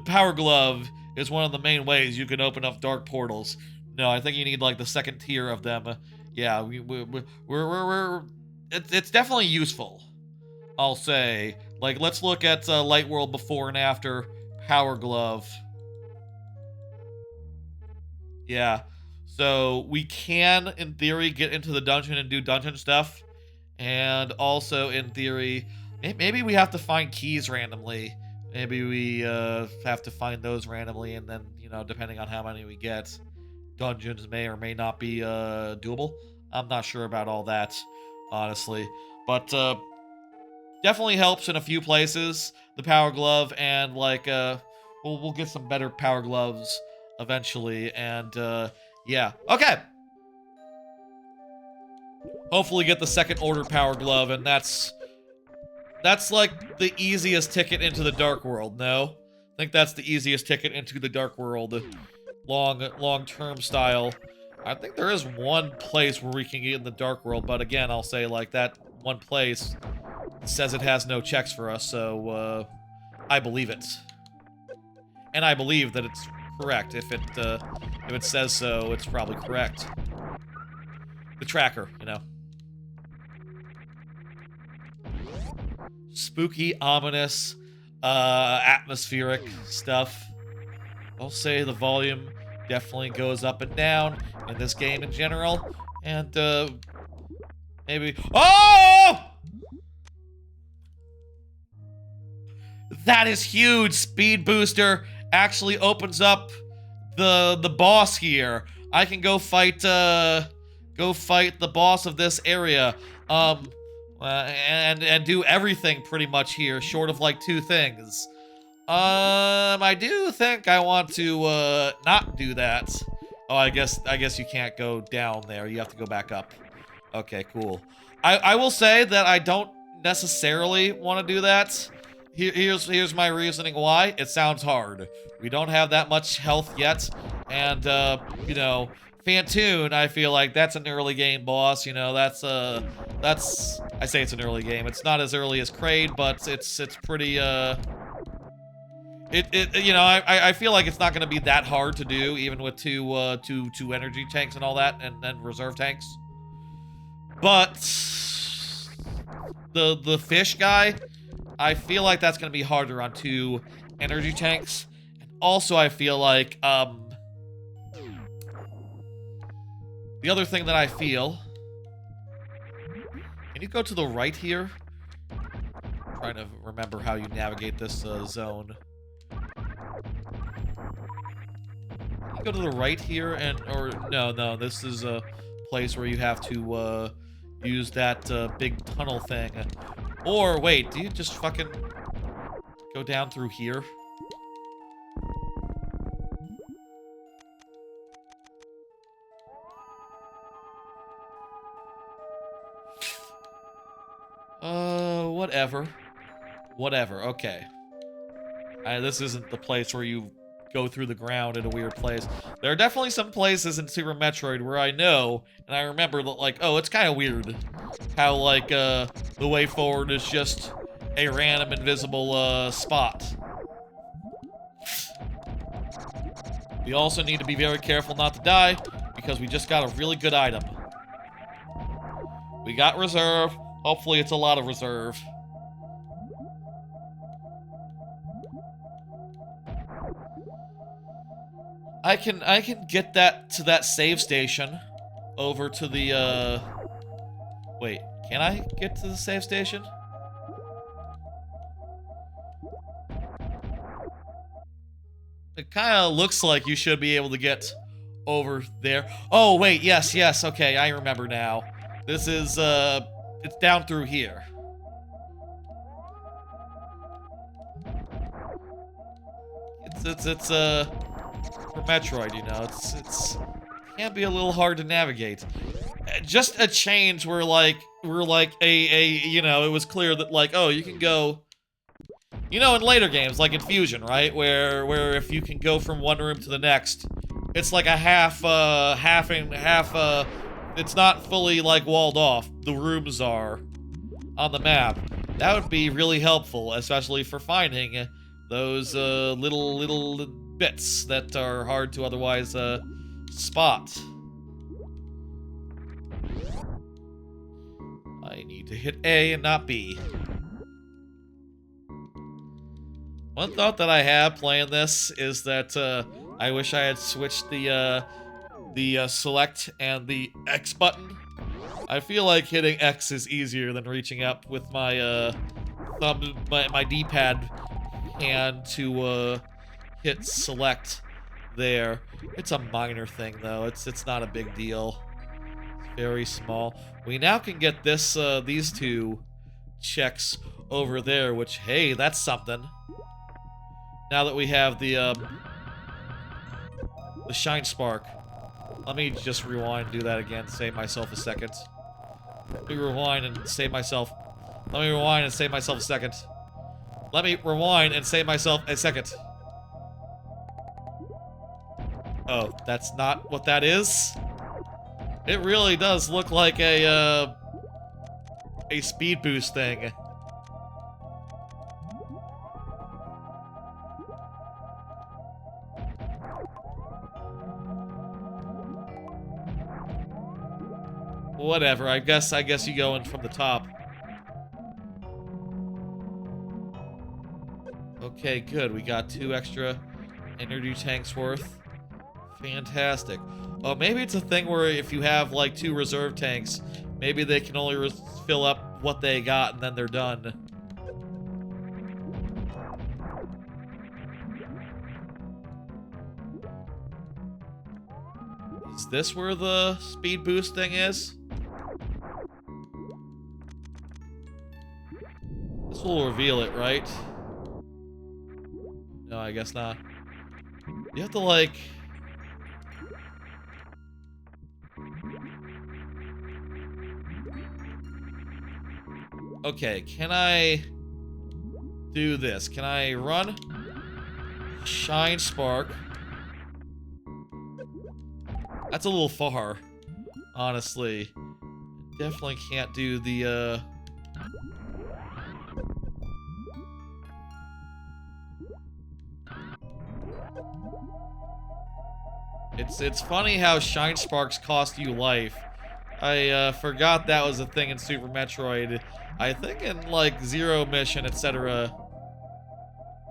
power glove is one of the main ways you can open up dark portals. No, I think you need, like, the second tier of them. Yeah, it's definitely useful, I'll say. Like, let's look at Light World before and after power glove. Yeah. So, we can, in theory, get into the dungeon and do dungeon stuff. And also, in theory, maybe we have to find keys randomly. Maybe we have to find those randomly, and then, you know, depending on how many we get, dungeons may or may not be doable. I'm not sure about all that, honestly. But, definitely helps in a few places, the power glove, and, like, we'll get some better power gloves eventually, and, yeah. Okay! Hopefully get the second order power glove, and that's like the easiest ticket into the Dark World, no? I think that's the easiest ticket into the Dark World, long-term style. I think there is one place where we can get in the Dark World, but again, I'll say, like, that one place says it has no checks for us, so, I believe it. And I believe that it's correct. If If it says so, it's probably correct. The tracker, you know. Spooky, ominous, atmospheric stuff. I'll say the volume definitely goes up and down in this game in general. And, maybe... Oh! That is huge! Speed booster actually opens up the boss here. I can go fight the boss of this area. And do everything pretty much here, short of like 2 things. I do think I want to not do that. Oh, I guess you can't go down there. You have to go back up. Okay, cool. I will say that I don't necessarily want to do that. Here's my reasoning why. It sounds hard. We don't have that much health yet, and you know, Fantoon, I feel like that's an early game boss. You know, that's I say it's an early game. It's not as early as Kraid, but it's pretty you know, I feel like it's not going to be that hard to do, even with two energy tanks and all that, and then reserve tanks. But the fish guy, I feel like that's going to be harder on 2 energy tanks. And also, I feel like the other thing that I feel. Can you go to the right here? I'm trying to remember how you navigate this zone. Go to the right here or no, this is a place where you have to use that big tunnel thing. Or wait, do you just fucking go down through here? Whatever, okay. This isn't the place where you go through the ground in a weird place. There are definitely some places in Super Metroid where I know, and I remember that, like, oh, it's kind of weird how, like, the way forward is just a random invisible, spot. We also need to be very careful not to die, because we just got a really good item. We got reserve. Hopefully it's a lot of reserve. I can get that to that save station over to the wait, can I get to the save station? It kind of looks like you should be able to get over there. Oh, wait, yes, okay, I remember now. This is it's down through here. It's for Metroid, you know, it's can be a little hard to navigate. Just a change where like you know, it was clear that like, oh, you can go, you know, in later games like in Fusion, right, where if you can go from one room to the next, it's like a half it's not fully like walled off. The rooms are on the map. That would be really helpful, especially for finding those little bits that are hard to otherwise spot. I need to hit A and not B. One thought that I have playing this is that I wish I had switched the select and the X button. I feel like hitting X is easier than reaching up with my my D-pad hand to hit select there. It's a minor thing though. It's not a big deal. It's very small. We now can get this these 2 checks over there, which, hey, that's something. Now that we have the Shine Spark. Let me just rewind and do that again, save myself a second. Let me rewind and save myself. Let me rewind and save myself a second. Let me rewind and save myself a second. Oh, that's not what that is? It really does look like a speed boost thing. Whatever, I guess you go in from the top. Okay, good. We got 2 extra energy tanks worth. Fantastic. Oh, maybe it's a thing where if you have, like, 2 reserve tanks, maybe they can only fill up what they got and then they're done. Is this where the speed boost thing is? This will reveal it, right? No, I guess not. You have to, like... Okay, can I do this? Can I run? Shine Spark. That's a little far, honestly. Definitely can't do the, It's funny how Shine Sparks cost you life. I forgot that was a thing in Super Metroid. I think in, like, Zero Mission, etc.,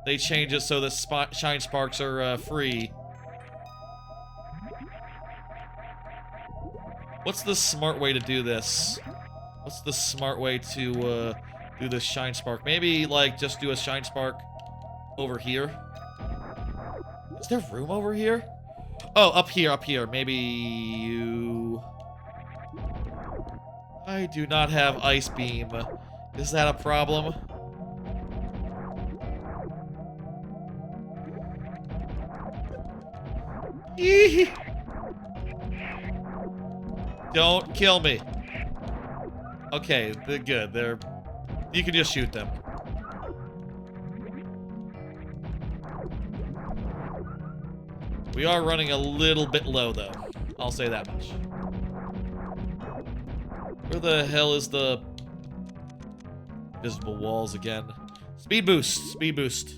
they change it so that Shine Sparks are, free. What's the smart way to do this? What's the smart way to, do this Shine Spark? Maybe, like, just do a Shine Spark over here? Is there room over here? Oh, up here. Maybe you... I do not have Ice Beam. Is that a problem? Eehee. Don't kill me. Okay, they're good. You can just shoot them. We are running a little bit low, though. I'll say that much. Where the hell is the visible walls again? Speed boost. Speed boost.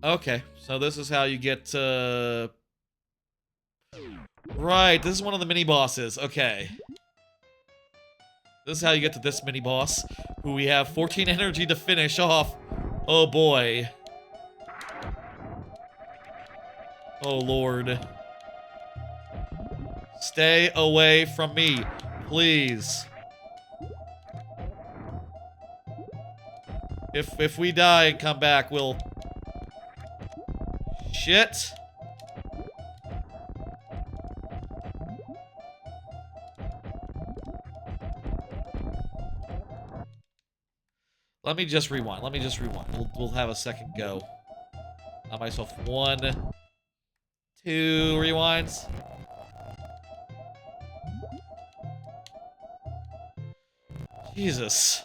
Okay, so this is how you get Right, this is one of the mini-bosses. Okay. This is how you get to this mini-boss, who we have 14 energy to finish off. Oh boy. Oh lord. Stay away from me, please. If we die and come back, we'll... Shit. Let me just rewind. We'll have a second go. Got myself 1, 2 rewinds. Jesus.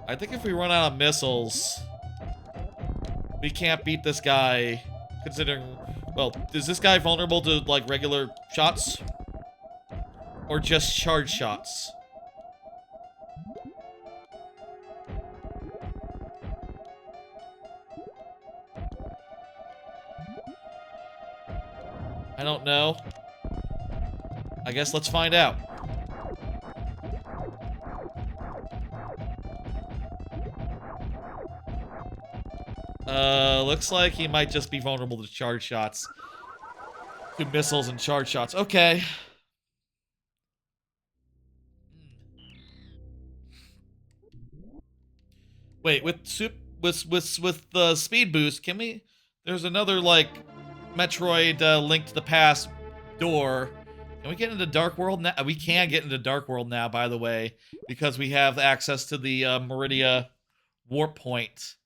I think if we run out of missiles, we can't beat this guy, considering... Well, is this guy vulnerable to, like, regular shots? Or just charge shots? I don't know. I guess let's find out. Looks like he might just be vulnerable to charge shots. To missiles and charge shots. Okay. Wait, with the speed boost, can we... There's another, like, Metroid Link to the Past door. Can we get into Dark World now? We can get into Dark World now, by the way, because we have access to the Meridia warp point.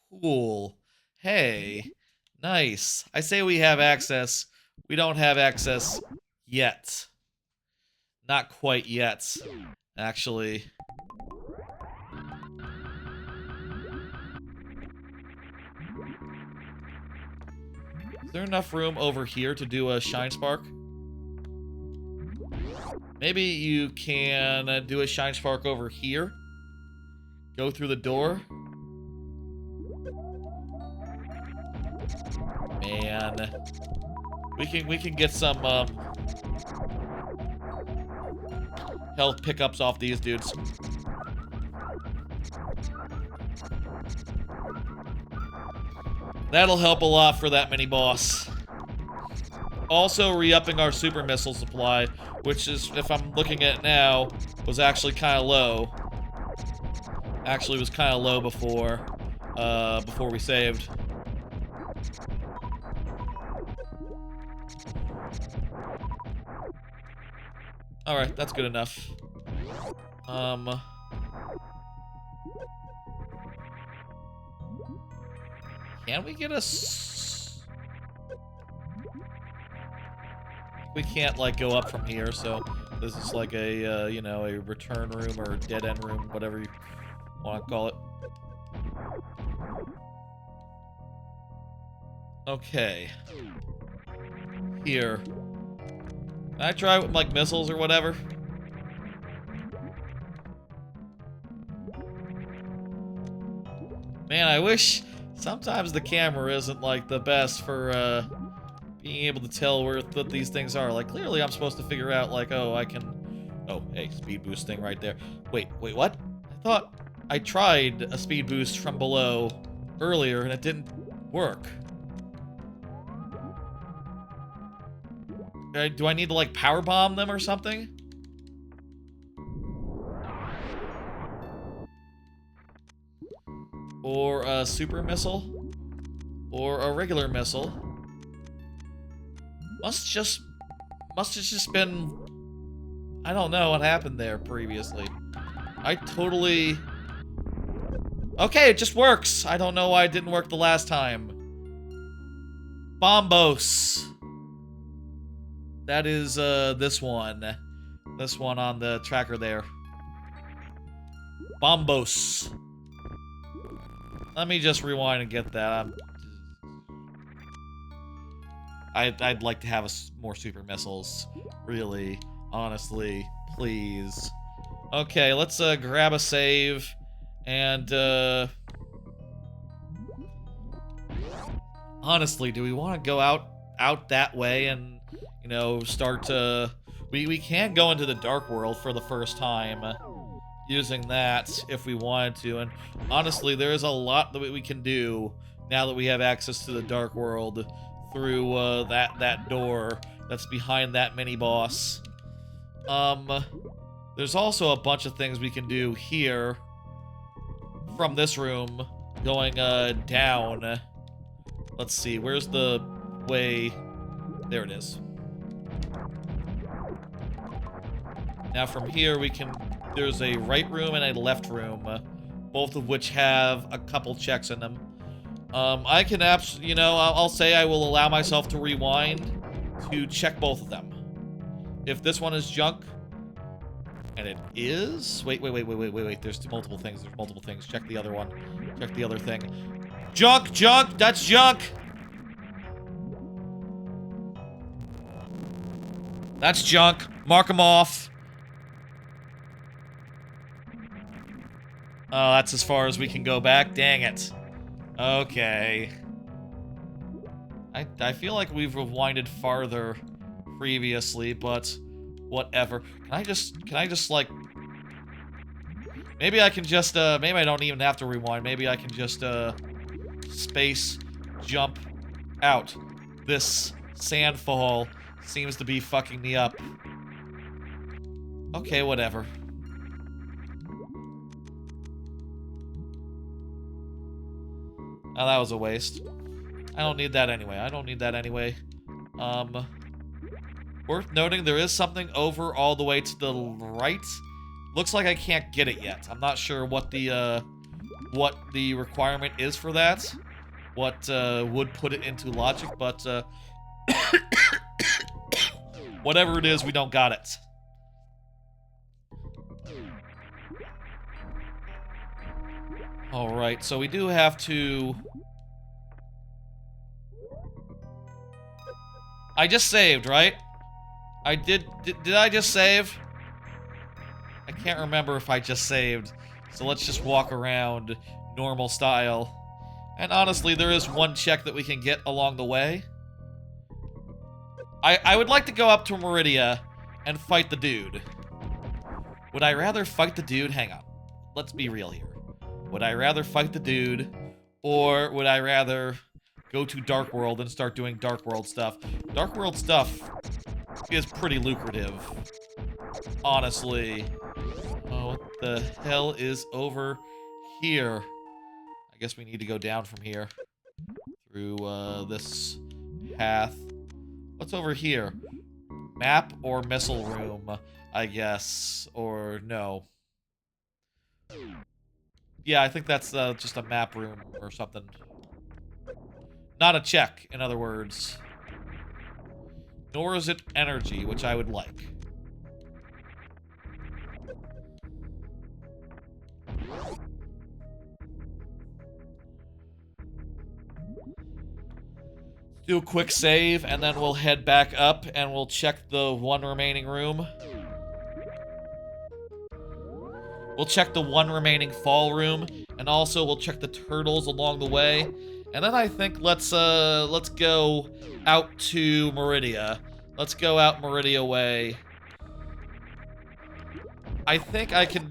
Cool. Hey. Nice. I say we have access. We don't have access yet. Not quite yet, actually. Is there enough room over here to do a Shine Spark? Maybe you can do a Shine Spark over here. Go through the door. Man. We can get some health pickups off these dudes. That'll help a lot for that mini boss. Also re-upping our super missile supply, which is, if I'm looking at it now, was actually kind of low. Actually was kind of low before we saved. Alright, that's good enough. Can we get we can't, like, go up from here, so this is like a, you know, a return room or dead-end room, whatever you want to call it. Okay. Here. Can I try with, like, missiles or whatever? Man, I wish sometimes the camera isn't, like, the best for, being able to tell what these things are. Like, clearly I'm supposed to figure out, like, oh, I can... Oh, hey, speed boost thing right there. Wait, what? I thought I tried a speed boost from below earlier and it didn't work. Do I need to, like, power bomb them or something? Or a super missile? Or a regular missile? Must have just been... I don't know what happened there previously. I totally... Okay, it just works! I don't know why it didn't work the last time. Bombos. That is, this one. This one on the tracker there. Bombos. Let me just rewind and get that. I'd like to have more super missiles. Really. Honestly. Please. Okay, let's, grab a save. And, honestly, do we want to go out that way and, you know, start to... We can go into the Dark World for the first time. Using that, if we wanted to. And, honestly, there is a lot that we can do now that we have access to the Dark World. Through that door that's behind that mini-boss. There's also a bunch of things we can do here from this room going down. Let's see, where's the way? There it is. Now from here we can... There's a right room and a left room, both of which have a couple checks in them. I can you know, I'll say I will allow myself to rewind to check both of them. If this one is junk, and it is... Wait. There's multiple things. Check the other one. Check the other thing. Junk! That's junk! That's junk. Mark them off. Oh, that's as far as we can go back? Dang it. Okay. I feel like we've rewinded farther previously, but whatever. Can I just like... Maybe I can just, maybe I don't even have to rewind. Maybe I can just, space jump out. This sandfall seems to be fucking me up. Okay, whatever. Oh, that was a waste. I don't need that anyway. Worth noting, there is something over all the way to the right. Looks like I can't get it yet. I'm not sure what the requirement is for that. What, would put it into logic, but, whatever it is, we don't got it. Alright, so we do have to... I just saved, right? I did I just save? I can't remember if I just saved. So let's just walk around normal style. And honestly, there is one check that we can get along the way. I would like to go up to Meridia and fight the dude. Would I rather fight the dude? Hang on. Let's be real here. Would I rather fight the dude, or would I rather go to Dark World and start doing Dark World stuff? Dark World stuff is pretty lucrative, honestly. Oh, what the hell is over here? I guess we need to go down from here through this path. What's over here? Map or missile room, I guess. Or no. Yeah, I think that's just a map room or something. Not a check, in other words. Nor is it energy, which I would like. Do a quick save, and then we'll head back up, and we'll check the one remaining room. We'll check the one remaining fall room, and also we'll check the turtles along the way. And then I think let's go out to Meridia. Let's go out Meridia way. I think I can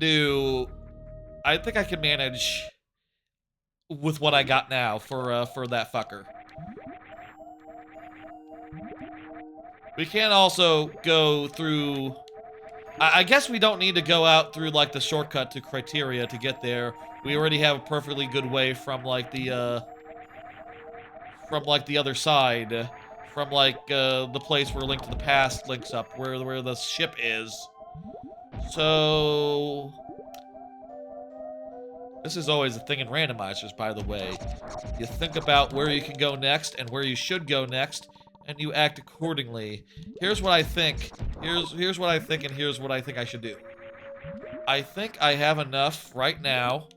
manage with what I got now for that fucker. We can also go through... I guess we don't need to go out through, like, the shortcut to Criteria to get there. We already have a perfectly good way from, like, the other side. From, like, the place where Link to the Past links up, where the ship is. So... This is always a thing in randomizers, by the way. You think about where you can go next and where you should go next, and you act accordingly. Here's what I think. Here's what I think, and here's what I think I should do. I think I have enough right now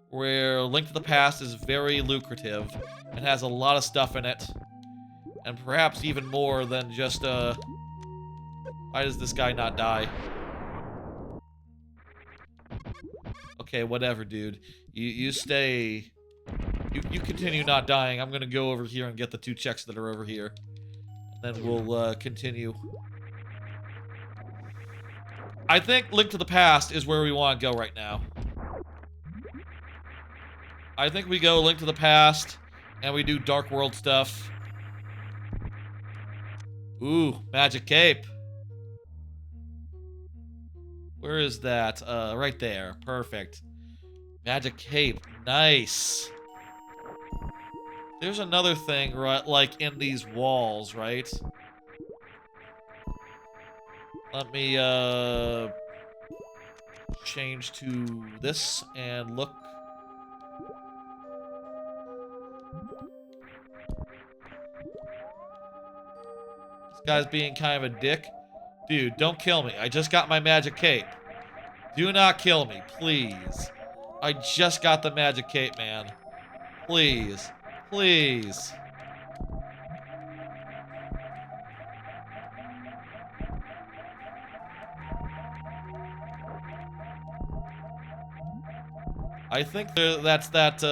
where Link to the Past is very lucrative and has a lot of stuff in it. And perhaps even more than just, why does this guy not die? Okay, whatever, dude. You stay... You continue not dying. I'm gonna go over here and get the 2 checks that are over here. And then we'll, continue. I think Link to the Past is where we want to go right now. I think we go Link to the Past, and we do Dark World stuff. Ooh, Magic Cape. Where is that? Right there. Perfect. Magic Cape. Nice. There's another thing, right, like, in these walls, right? Let me, change to this and look. This guy's being kind of a dick. Dude, don't kill me. I just got my magic cape. Do not kill me, please. I just got the magic cape, man. Please. Please. I think that's that,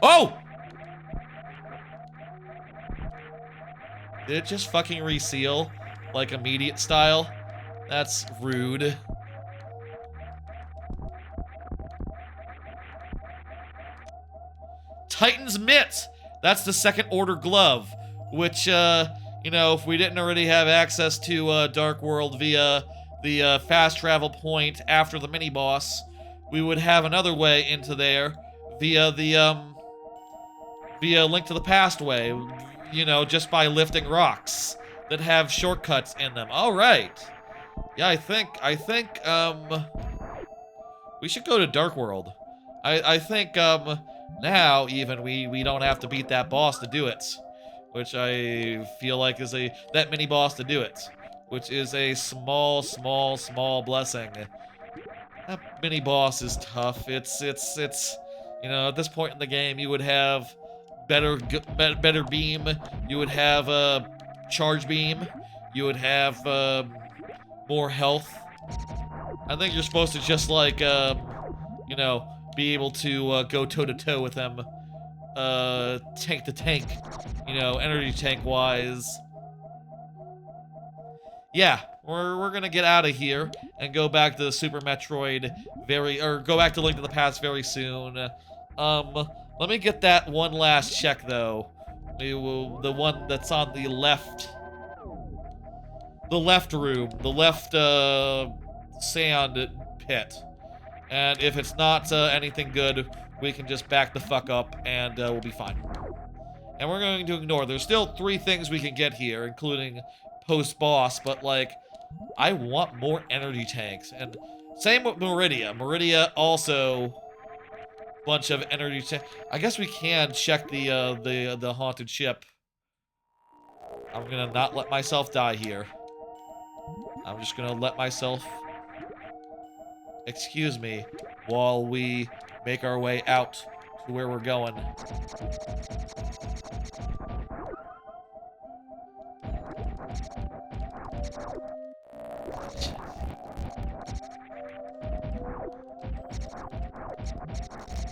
Oh! Did it just fucking reseal? Like, immediate style? That's rude. Titan's Mitt! That's the second order glove. Which, you know, if we didn't already have access to, Dark World via the, fast travel point after the mini-boss, we would have another way into there via the, via Link to the Past way. You know, just by lifting rocks that have shortcuts in them. Alright. Yeah, I think, we should go to Dark World. I think, now, even, we don't have to beat that boss to do it. Which I feel like is that mini-boss to do it. Which is a small blessing. That mini-boss is tough. It's, you know, at this point in the game, you would have better beam. You would have a charge beam. You would have more health. I think you're supposed to just like you know, be able to go toe to toe with them, tank to tank, you know, energy tank wise. Yeah, we're gonna get out of here and go back to Super Metroid go back to Link to the Past very soon. Let me get that one last check though. The one that's on the left room, the left sand pit. And if it's not anything good, we can just back the fuck up and we'll be fine. And we're going to ignore. There's still 3 things we can get here, including post-boss, but like, I want more energy tanks. And same with Meridia. Meridia also bunch of energy tanks. I guess we can check the haunted ship. I'm gonna not let myself die here. I'm just gonna let myself, excuse me, while we make our way out to where we're going.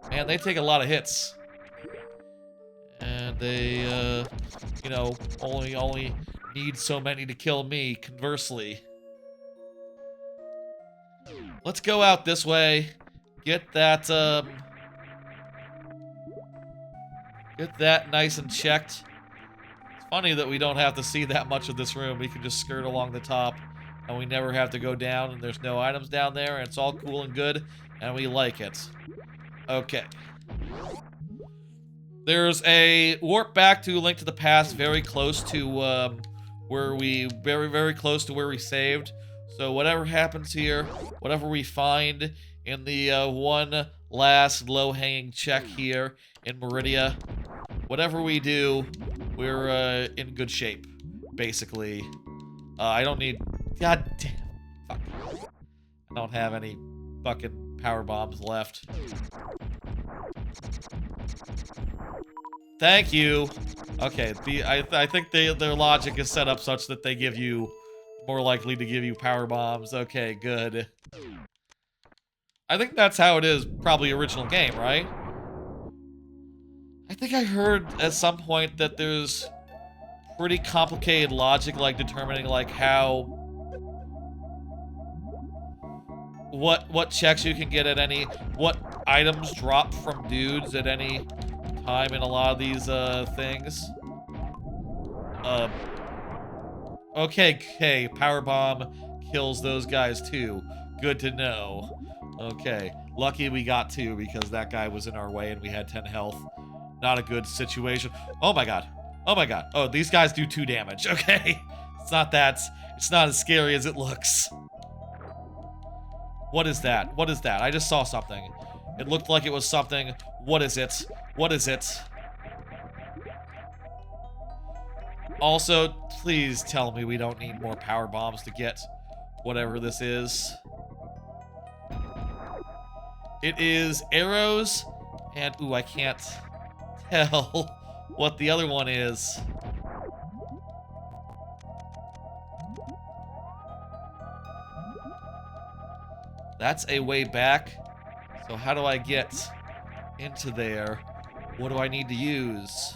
Man, they take a lot of hits. And they, you know, only need so many to kill me, conversely. Let's go out this way. Get that nice and checked. It's funny that we don't have to see that much of this room. We can just skirt along the top, and we never have to go down, and there's no items down there, and it's all cool and good, and we like it. Okay. There's a warp back to Link to the Past very close to where we very close to where we saved. So whatever happens here, whatever we find in the one last low-hanging check here in Meridia, whatever we do, we're in good shape, basically. I don't need... God damn. Fuck. I don't have any fucking power bombs left. Thank you. Okay, I think their logic is set up such that they give you... more likely to give you power bombs. Okay, good. I think that's how it is, probably original game, right? I think I heard at some point that there's pretty complicated logic, like determining like how... what checks you can get at any... what items drop from dudes at any time in a lot of these things. Okay, power bomb kills those guys too. Good to know. Okay, lucky we got 2 because that guy was in our way and we had 10 health. Not a good situation. Oh my god. Oh my god. Oh, these guys do 2 damage. Okay. It's not as scary as it looks. What is that? What is that? I just saw something. It looked like it was something. What is it? What is it? Also, please tell me we don't need more power bombs to get whatever this is. It is arrows, and ooh, I can't tell what the other one is. That's a way back. So how do I get into there? What do I need to use?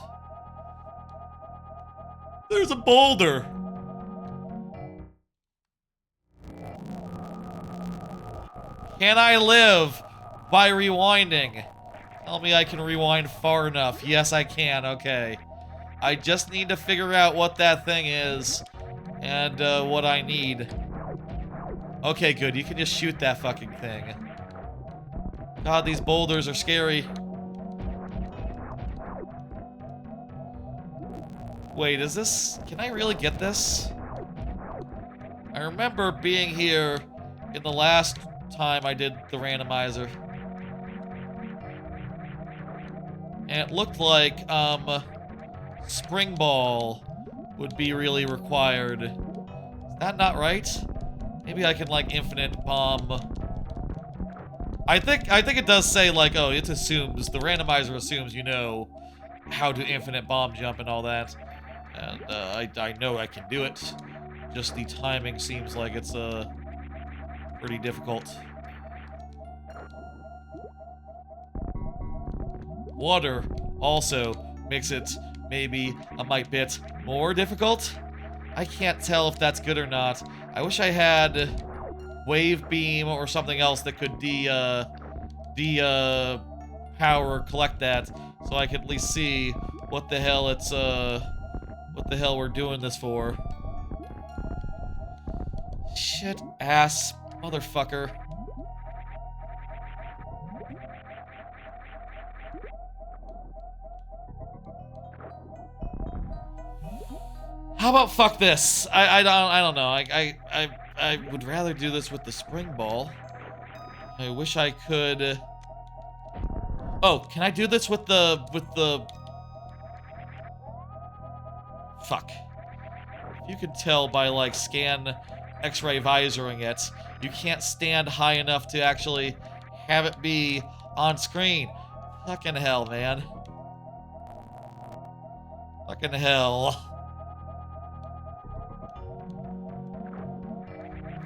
There's a boulder. Can I live by rewinding? Tell me I can rewind far enough. Yes, I can. Okay. I just need to figure out what that thing is and what I need. Okay, good. You can just shoot that fucking thing. God, these boulders are scary. Wait, is this... Can I really get this? I remember being here in the last time I did the randomizer. And it looked like, Spring Ball would be really required. Is that not right? Maybe I can, like, infinite bomb... I think it does say, like, oh, it assumes... The randomizer assumes you know how to infinite bomb jump and all that. And I know I can do it. Just the timing seems like it's pretty difficult. Water also makes it maybe a mite bit more difficult. I can't tell if that's good or not. I wish I had wave beam or something else that could power collect that, so I could at least see what the hell we're doing this for. Shit ass motherfucker. How about fuck this? I don't know. I would rather do this with the spring ball. I wish I could. Oh, can I do this with the fuck. If you could tell by like scan X-ray visoring it, you can't stand high enough to actually have it be on screen. Fucking hell, man. Fucking hell.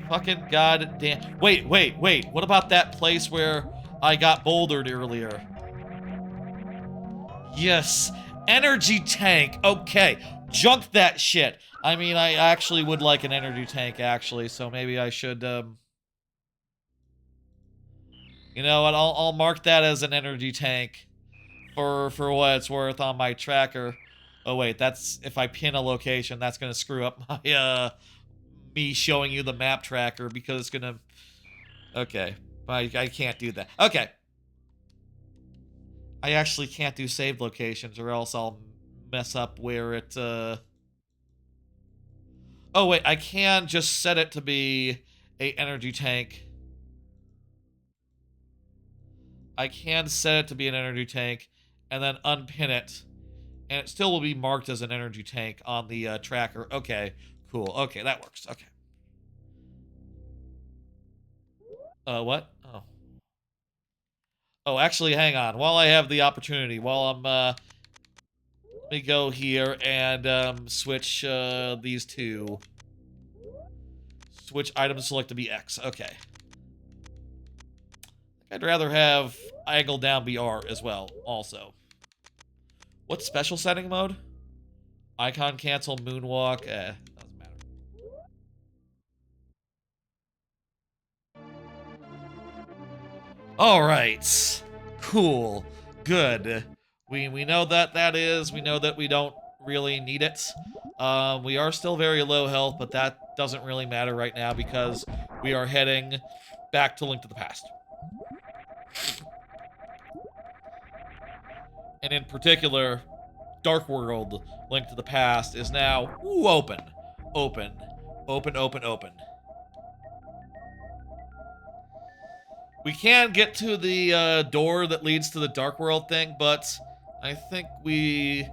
Fucking goddamn. Wait. What about that place where I got bouldered earlier? Yes. Energy tank. Okay. Junk that shit. I mean, I actually would like an energy tank, actually, so maybe I should, you know what? I'll mark that as an energy tank for what it's worth on my tracker. Oh, wait. That's... If I pin a location, that's gonna screw up my, me showing you the map tracker because it's gonna... Okay. I can't do that. Okay. I actually can't do saved locations or else I'll mess up where it, Oh, wait. I can just set it to be a energy tank. I can set it to be an energy tank and then unpin it. And it still will be marked as an energy tank on the tracker. Okay. Cool. Okay, that works. Okay. What? Oh. Oh, actually, hang on. While I have the opportunity, while I'm, let me go here and, switch, these two. Switch item select to be X. Okay. I'd rather have angle down be R as well, also. What's special setting mode? Icon cancel, moonwalk, doesn't matter. Alright. Cool. Good. We know that is. We know that we don't really need it. We are still very low health, but that doesn't really matter right now because we are heading back to Link to the Past. And in particular, Dark World Link to the Past is now open. Open. We can get to the door that leads to the Dark World thing, but I think we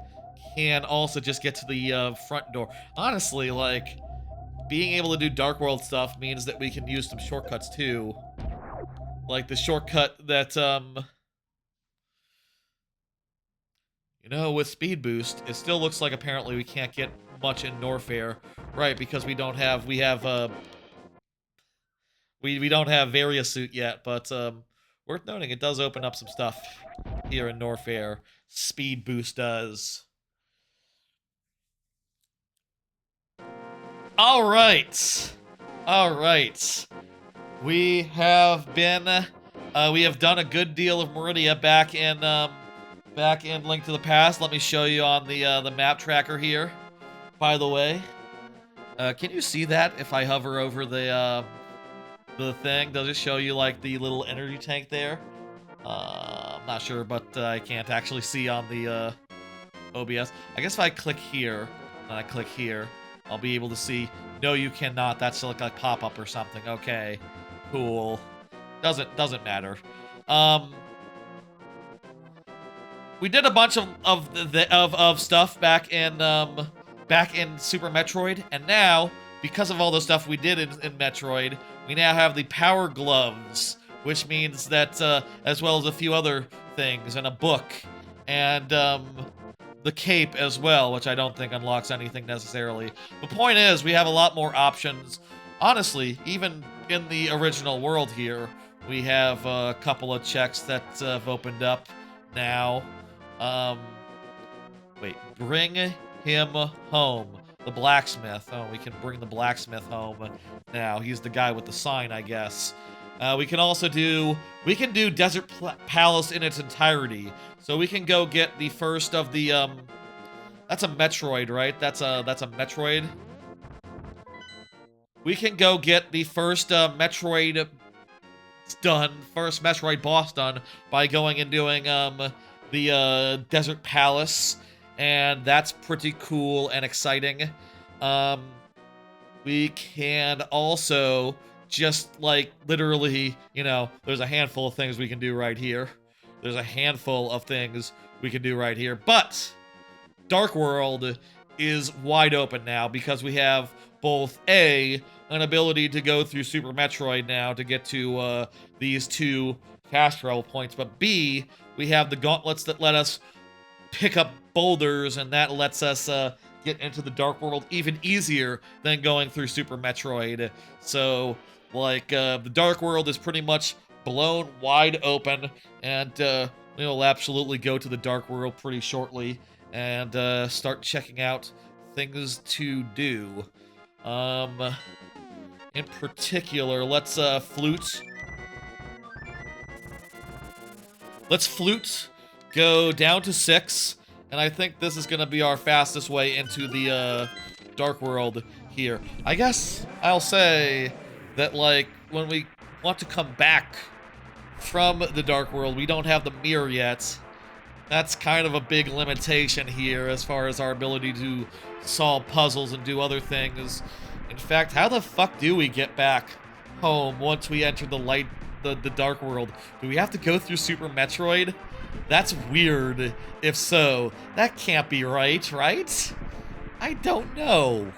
can also just get to the front door. Honestly, like, being able to do Dark World stuff means that we can use some shortcuts too. Like the shortcut that, you know, with Speed Boost, it still looks like apparently we can't get much in Nofair. Right, because we don't have, we don't have Variasuit yet, but, worth noting, it does open up some stuff here in Nofair. Speed Boost does. Alright. We have done a good deal of Meridia back in Link to the Past. Let me show you on the map tracker here, by the way. Can you see that if I hover over the thing? Does it show you, like, the little energy tank there? I'm not sure, but I can't actually see on the OBS. I guess if I click here, and I click here, I'll be able to see. No, you cannot. That's like a pop-up or something. Okay, cool. Doesn't matter. We did a bunch of stuff back in Super Metroid, and now, because of all the stuff we did in Metroid, we now have the Power Gloves, which means that, as well as a few other things, and a book, and, the cape as well, which I don't think unlocks anything necessarily. The point is, we have a lot more options. Honestly, even in the original world here, we have a couple of checks that have opened up now. Wait, bring him home. The blacksmith. Oh, we can bring the blacksmith home now. He's the guy with the sign, I guess. We can also do... We can do Desert Palace in its entirety. So we can go get the first of the, That's a Metroid, right? That's a Metroid. We can go get the first, Metroid done. First Metroid boss done by going and doing, the, Desert Palace. And that's pretty cool and exciting. We can also just, like, literally, you know, there's a handful of things we can do right here. There's a handful of things we can do right here. But Dark World is wide open now because we have both an ability to go through Super Metroid now to get to these two fast travel points, but B, we have the gauntlets that let us pick up boulders, and that lets us get into the Dark World even easier than going through Super Metroid. So, like, the Dark World is pretty much blown wide open, and we will absolutely go to the Dark World pretty shortly and start checking out things to do. In particular, let's flute. Let's flute, go down to 6, and I think this is gonna be our fastest way into the Dark World here. I guess I'll say that, like, when we want to come back from the Dark World, we don't have the mirror yet. That's kind of a big limitation here as far as our ability to solve puzzles and do other things. In fact, how the fuck do we get back home once we enter the Dark World? Do we have to go through Super Metroid? That's weird. If so, that can't be right, right? I don't know.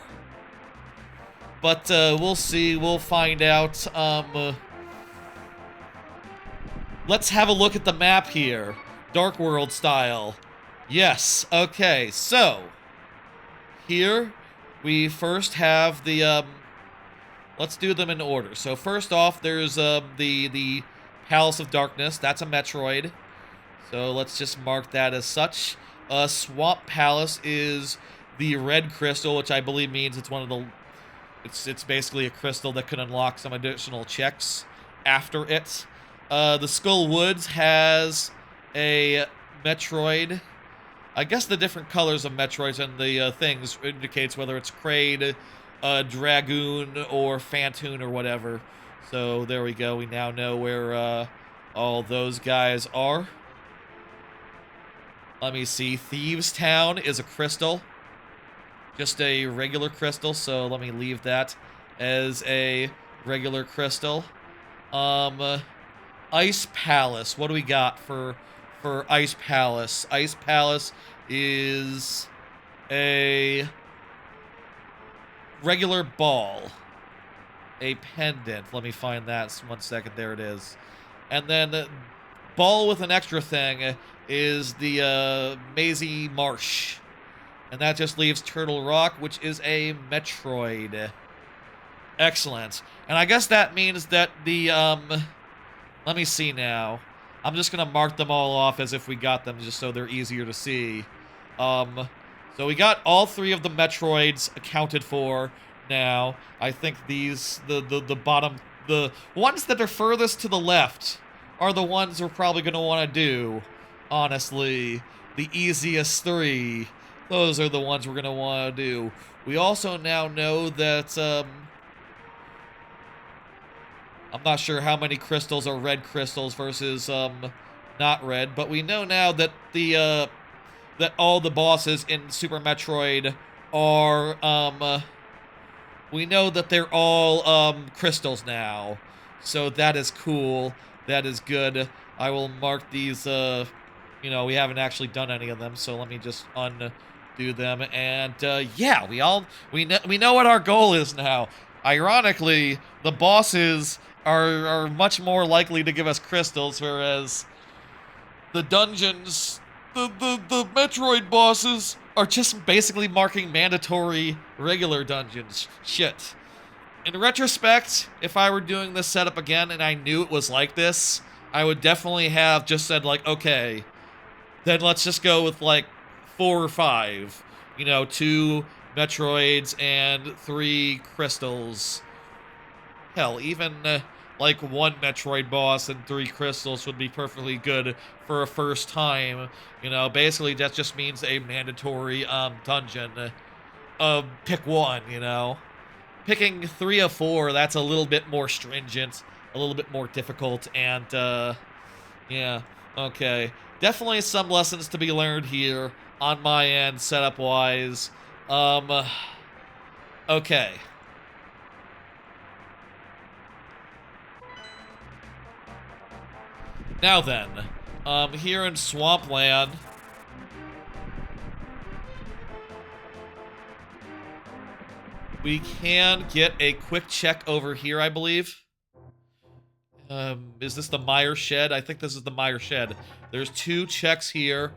But we'll see. We'll find out. Let's have a look at the map here. Dark World style. Yes. Okay. So here we first have the let's do them in order. So first off, there's the Palace of Darkness. That's a Metroid. So let's just mark that as such. Swamp Palace is the red crystal, which I believe means it's one of the... It's basically a crystal that could unlock some additional checks after it. The Skull Woods has a Metroid. I guess the different colors of Metroids and the things indicates whether it's Kraid, Dragoon, or Phantoon, or whatever. So there we go. We now know where all those guys are. Let me see. Thieves Town is a crystal. Just a regular crystal, so let me leave that as a regular crystal. Ice Palace. What do we got for Ice Palace? Ice Palace is a regular ball. A pendant. Let me find that. 1 second. There it is. And then the ball with an extra thing is the Mazy Marsh. And that just leaves Turtle Rock, which is a Metroid. Excellent. And I guess that means that the, let me see now. I'm just gonna mark them all off as if we got them, just so they're easier to see. So we got all 3 of the Metroids accounted for now. I think these, the bottom, the ones that are furthest to the left are the ones we're probably gonna want to do, honestly. The easiest 3. Those are the ones we're going to want to do. We also now know that, I'm not sure how many crystals are red crystals versus, not red, but we know now that the, that all the bosses in Super Metroid are, we know that they're all, crystals now. So that is cool. That is good. I will mark these, you know, we haven't actually done any of them, so let me just undo them. And yeah, we know what our goal is now. Ironically, the bosses are much more likely to give us crystals, whereas the dungeons the Metroid bosses are just basically marking mandatory regular dungeons. Shit. In retrospect, if I were doing this setup again and I knew it was like this, I would definitely have just said, like, okay, then let's just go with, like, 4 or 5. You know, 2 Metroids and 3 crystals. Hell, even, like, 1 Metroid boss and 3 crystals would be perfectly good for a first time. You know, basically that just means a mandatory, dungeon. Pick one, you know? Picking 3 of 4, that's a little bit more stringent, a little bit more difficult, and, yeah, okay. Definitely some lessons to be learned here on my end, setup-wise. Okay. Now then, here in Swampland, we can get a quick check over here, I believe. Is this the Meyer Shed? I think this is the Meyer Shed. There's 2 checks here,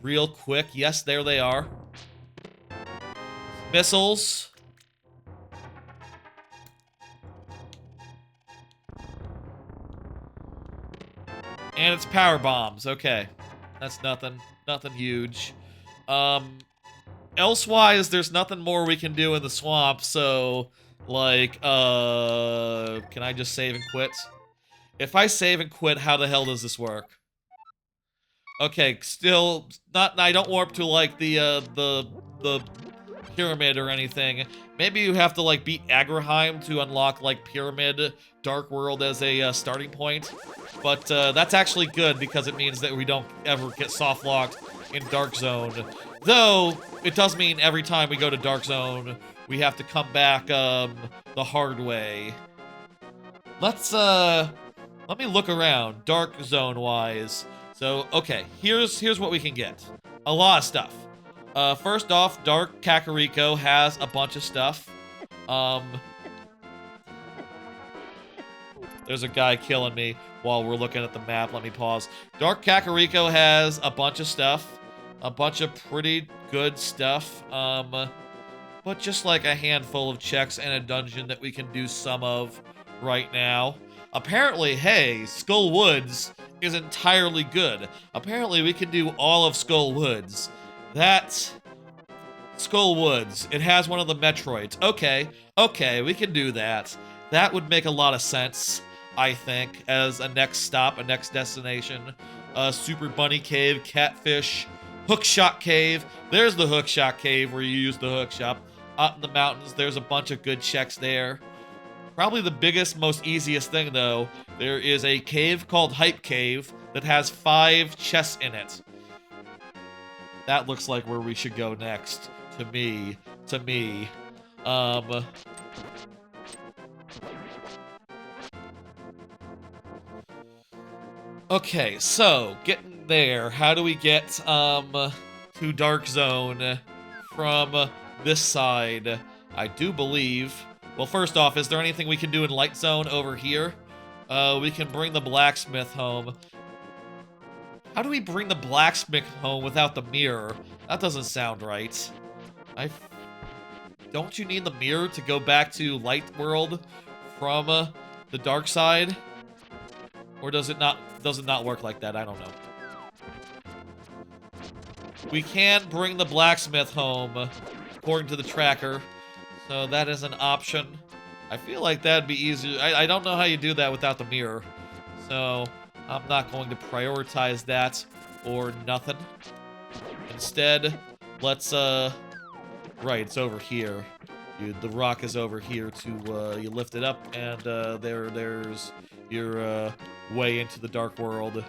real quick. Yes, there they are. Missiles. And it's power bombs. Okay. That's nothing. Nothing huge. Elsewise, there's nothing more we can do in the swamp, so, like, can I just save and quit? If I save and quit, how the hell does this work? Okay, still, I don't warp to, like, the pyramid or anything. Maybe you have to, like, beat Agrahheim to unlock, like, Pyramid Dark World as a, starting point. But, that's actually good because it means that we don't ever get soft-locked in Dark Zone. Though, it does mean every time we go to Dark Zone, we have to come back, the hard way. Let me look around, Dark Zone-wise. So, okay, here's what we can get. A lot of stuff. First off, Dark Kakariko has a bunch of stuff. There's a guy killing me while we're looking at the map. Let me pause. Dark Kakariko has a bunch of stuff. A bunch of pretty good stuff. But just like a handful of checks and a dungeon that we can do some of right now. Apparently, hey, Skull Woods is entirely good. Apparently, we can do all of Skull Woods. That... Skull Woods. It has one of the Metroids. Okay, we can do that. That would make a lot of sense, I think, as a next stop, a next destination. Super Bunny Cave, Catfish, Hookshot Cave. There's the Hookshot Cave where you use the hookshot. Up in the mountains, there's a bunch of good checks there. Probably the biggest, most easiest thing, though, there is a cave called Hype Cave that has 5 chests in it. That looks like where we should go next. To me. Okay, so, getting there. How do we get, to Dark Zone from this side? I do believe... Well, first off, is there anything we can do in Light Zone over here? We can bring the blacksmith home. How do we bring the blacksmith home without the mirror? That doesn't sound right. Don't you need the mirror to go back to Light World from the dark side? Or does it not work like that? I don't know. We can bring the blacksmith home, according to the tracker. So that is an option. I feel like that'd be easier. I don't know how you do that without the mirror. So I'm not going to prioritize that or nothing. Instead, let's, right, it's over here. The rock is over here to, you lift it up, and, there's your, way into the dark world.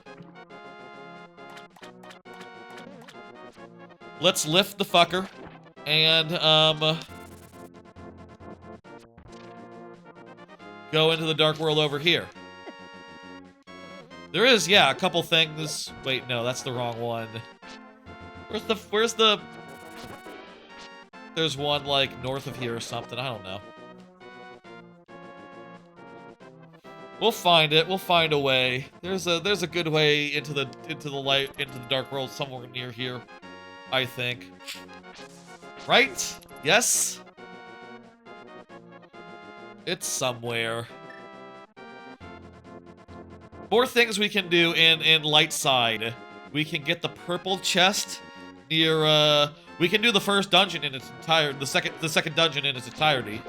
Let's lift the fucker, and, go into the dark world over here. There is, yeah, a couple things. Wait, no, that's the wrong one. Where's the... There's one, like, north of here or something. I don't know. We'll find it. We'll find a way. There's a good way into the light, into the dark world somewhere near here, I think. Right? Yes? It's somewhere. More things we can do in light side. We can get the purple chest near we can do the first dungeon in its entire the second dungeon in its entirety,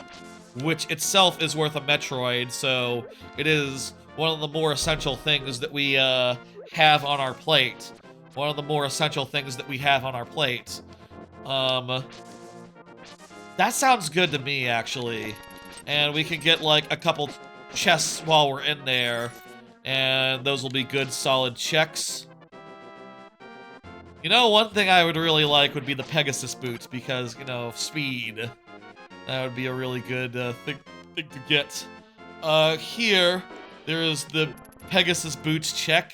which itself is worth a Metroid, so it is one of the more essential things that we have on our plate. One of the more essential things that we have on our plate. That sounds good to me, actually. And we can get, like, a couple chests while we're in there. And those will be good, solid checks. You know, one thing I would really like would be the Pegasus boots, because, you know, speed. That would be a really good thing to get. Here, there is the Pegasus boots check,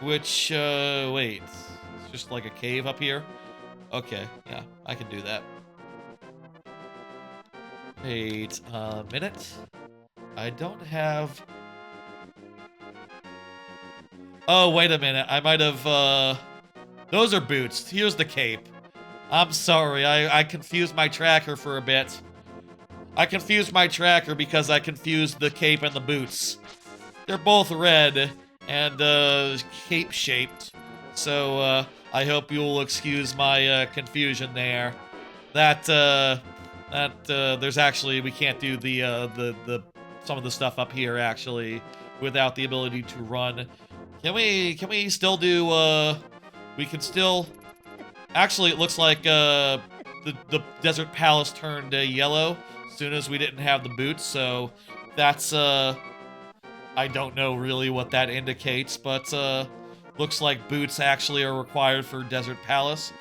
which, wait. It's just like a cave up here? Okay, yeah, I can do that. Wait a minute. I don't have... Oh, wait a minute. I might have, Those are boots. Here's the cape. I'm sorry. I confused my tracker for a bit. I confused my tracker because I confused the cape and the boots. They're both red and, cape-shaped. So, I hope you'll excuse my, confusion there. There's actually, we can't do some of the stuff up here, actually, without the ability to run. Can we still do, we can still... Actually, it looks like, the Desert Palace turned yellow as soon as we didn't have the boots, so that's, I don't know really what that indicates, but, looks like boots actually are required for Desert Palace.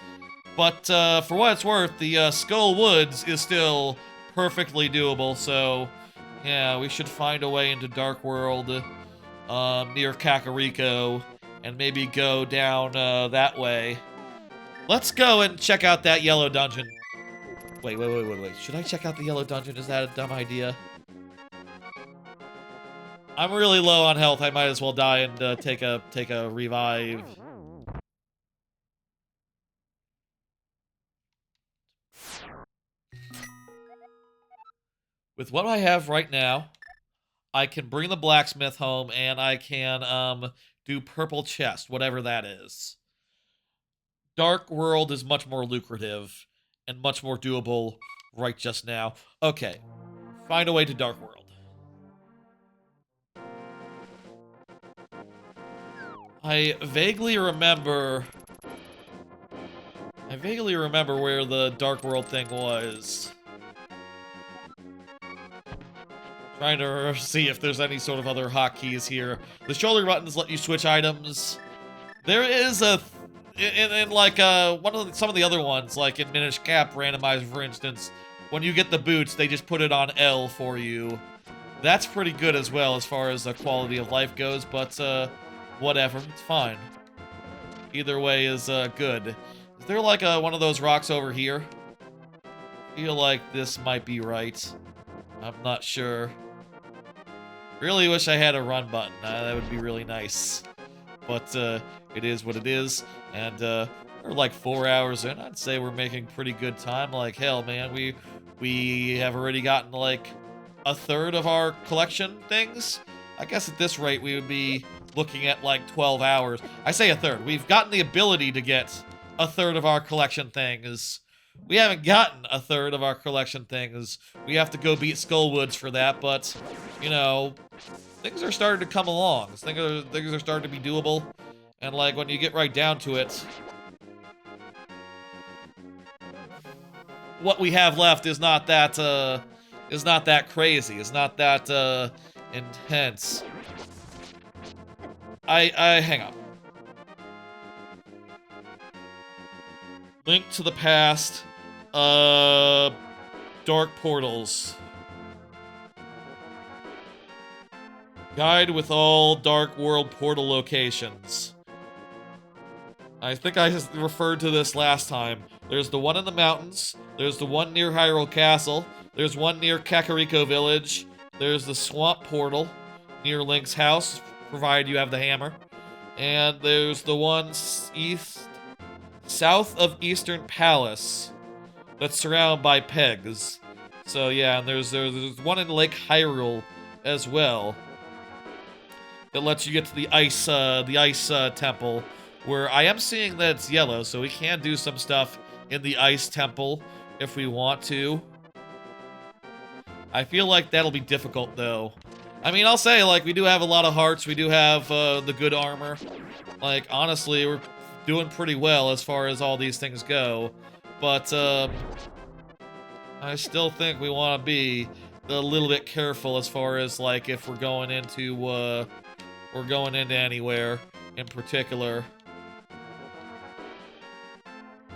But, for what it's worth, the, Skull Woods is still perfectly doable, so, yeah, we should find a way into Dark World, near Kakariko, and maybe go down, that way. Let's go and check out that yellow dungeon. Wait. Should I check out the yellow dungeon? Is that a dumb idea? I'm really low on health. I might as well die and, take a revive. With what I have right now, I can bring the blacksmith home and I can, do purple chest, whatever that is. Dark World is much more lucrative and much more doable right just now. Okay, find a way to Dark World. I vaguely remember where the Dark World thing was. Trying to see if there's any sort of other hotkeys here. The shoulder buttons let you switch items. There is a... In like, some of the other ones, like in Minish Cap Randomizer, for instance, when you get the boots, they just put it on L for you. That's pretty good as well, as far as the quality of life goes, but, whatever. It's fine. Either way is, good. Is there, like, one of those rocks over here? I feel like this might be right. I'm not sure. Really wish I had a run button. That would be really nice. But, it is what it is. And, we're like 4 hours in. I'd say we're making pretty good time. Like, hell, man, we have already gotten, like, a third of our collection things. I guess at this rate, we would be looking at, like, 12 hours. I say a third. We've gotten the ability to get a third of our collection things. We haven't gotten a third of our collection things. We have to go beat Skullwoods for that, but, you know, things are starting to come along. Things are starting to be doable. And, like, when you get right down to it, what we have left is not that crazy. It's not that, intense. Hang on. Link to the past. Dark portals. Guide with all Dark World portal locations. I think I just referred to this last time. There's the one in the mountains. There's the one near Hyrule Castle. There's one near Kakariko Village. There's the swamp portal. near Link's house, provided you have the hammer. And there's the one south of Eastern Palace that's surrounded by pegs. So yeah, and there's one in Lake Hyrule as well that lets you get to the ice temple, where I am seeing that it's yellow, so we can do some stuff in the ice temple if we want to. I feel like that'll be difficult though. I mean, I'll say, like, we do have a lot of hearts, we do have the good armor. Like, honestly, we're doing pretty well as far as all these things go. But I still think we want to be a little bit careful as far as, like, if we're going into anywhere in particular.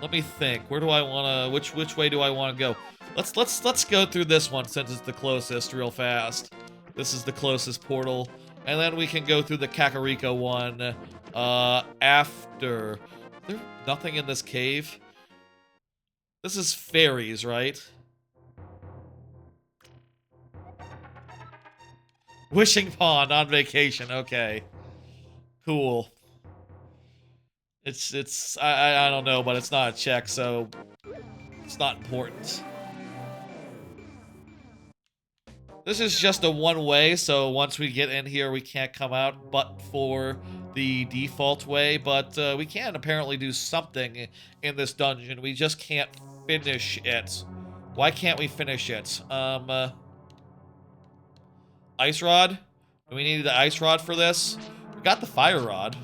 Let me think. Where do I want to? Which way do I want to go? Let's go through this one since it's the closest real fast. This is the closest portal, and then we can go through the Kakariko one after. There's nothing in this cave. This is fairies, right? Wishing Pond on vacation. Okay. Cool. I don't know, but it's not a check, so it's not important. This is just a one-way, so once we get in here, we can't come out but for the default way, but we can apparently do something in this dungeon. We just can't finish it. Why can't we finish it? Ice rod? Do we need the ice rod for this? We got the fire rod.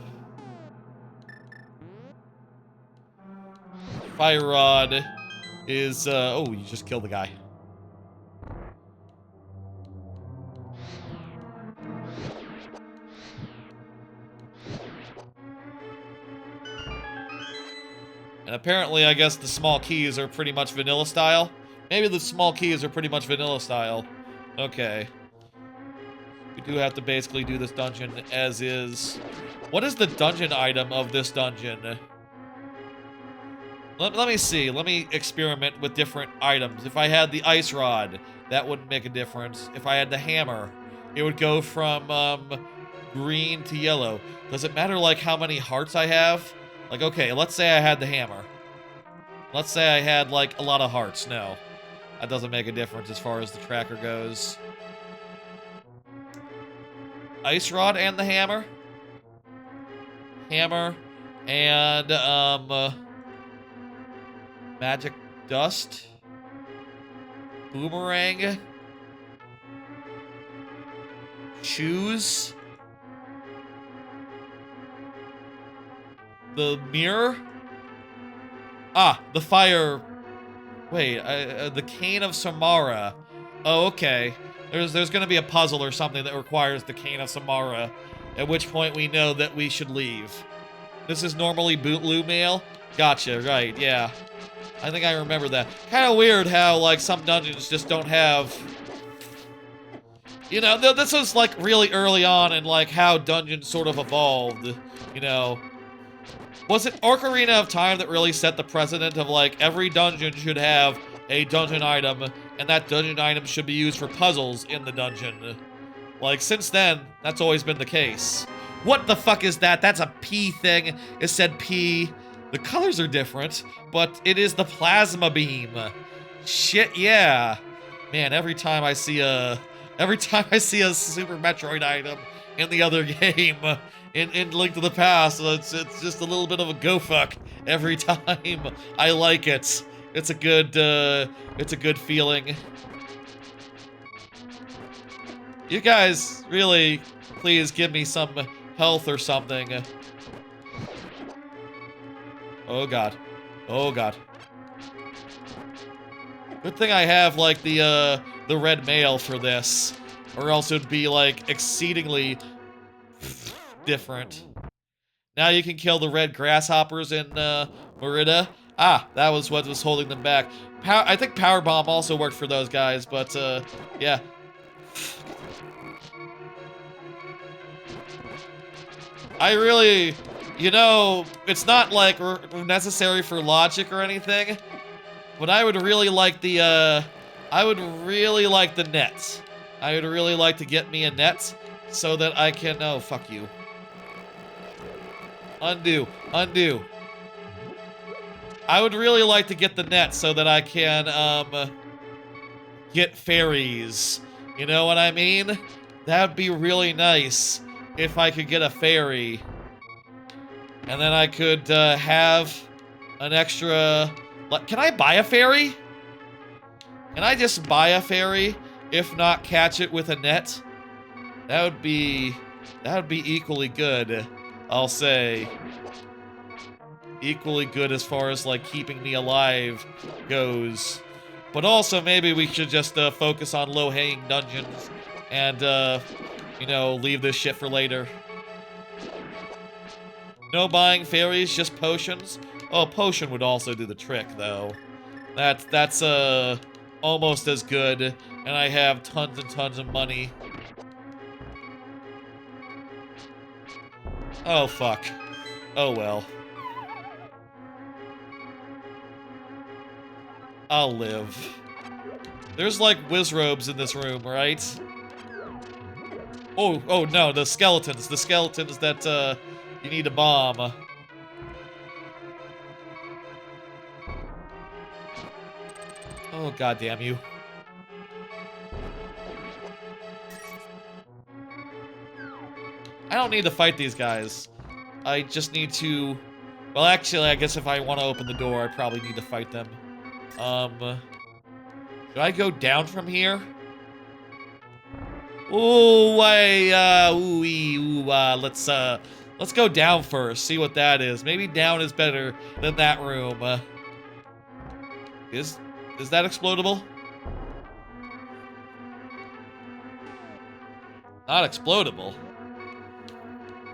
Fire rod is, oh, you just killed the guy. And apparently, I guess the small keys are pretty much vanilla style. Maybe the small keys are pretty much vanilla style. Okay. We do have to basically do this dungeon as is. What is the dungeon item of this dungeon? Let me see. Let me experiment with different items. If I had the ice rod, that wouldn't make a difference. If I had the hammer, it would go from green to yellow. Does it matter, like, how many hearts I have? Like, okay, let's say I had the hammer. Let's say I had, like, a lot of hearts. No. That doesn't make a difference as far as the tracker goes. Ice rod and the hammer. Hammer and, magic dust. Boomerang. Shoes. The mirror? Ah, the fire. Wait, the cane of Samara. Oh, okay. There's gonna be a puzzle or something that requires the cane of Samara, at which point we know that we should leave. This is normally Bootloop mail? Gotcha, right, yeah. I think I remember that. Kind of weird how, like, some dungeons just don't have... You know, this was, like, really early on in, like, how dungeons sort of evolved, you know. Was it Ocarina of Time that really set the precedent of, like, every dungeon should have a dungeon item, and that dungeon item should be used for puzzles in the dungeon? Like, since then, that's always been the case. What the fuck is that? That's a P thing. It said P. The colors are different, but it is the plasma beam. Shit, yeah. Man, every time I see a Super Metroid item in the other game, in Link to the Past, it's just a little bit of a go fuck every time. I like it. It's a good feeling. You guys really, please give me some health or something. Oh god. Oh god. Good thing I have, like, the red mail for this, or else it'd be, like, exceedingly different. Now you can kill the red grasshoppers in Merida. Ah, that was what was holding them back. I think Power Bomb also worked for those guys, but yeah. I really, you know, it's not like necessary for logic or anything, but I would really like the net. I would really like to get me a net so that I can... Oh, fuck you. Undo. Undo. I would really like to get the net so that I can, get fairies. You know what I mean? That'd be really nice if I could get a fairy. And then I could, have an extra... Can I buy a fairy? Can I just buy a fairy, if not catch it with a net? That would be equally good, I'll say. Equally good as far as, like, keeping me alive goes. But also, maybe we should just, focus on low-hanging dungeons and, you know, leave this shit for later. No buying fairies, just potions? Oh, potion would also do the trick, though. That's almost as good, and I have tons and tons of money. Oh, fuck. Oh, well. I'll live. There's, like, wizrobes in this room, right? Oh, no, the skeletons. The skeletons that, you need to bomb. Oh, goddamn you. I don't need to fight these guys. I just need to... Well, actually, I guess if I want to open the door, I probably need to fight them. Do I go down from here? Ooh, let's go down first, see what that is. Maybe down is better than that room. Is that explodable? Not explodable.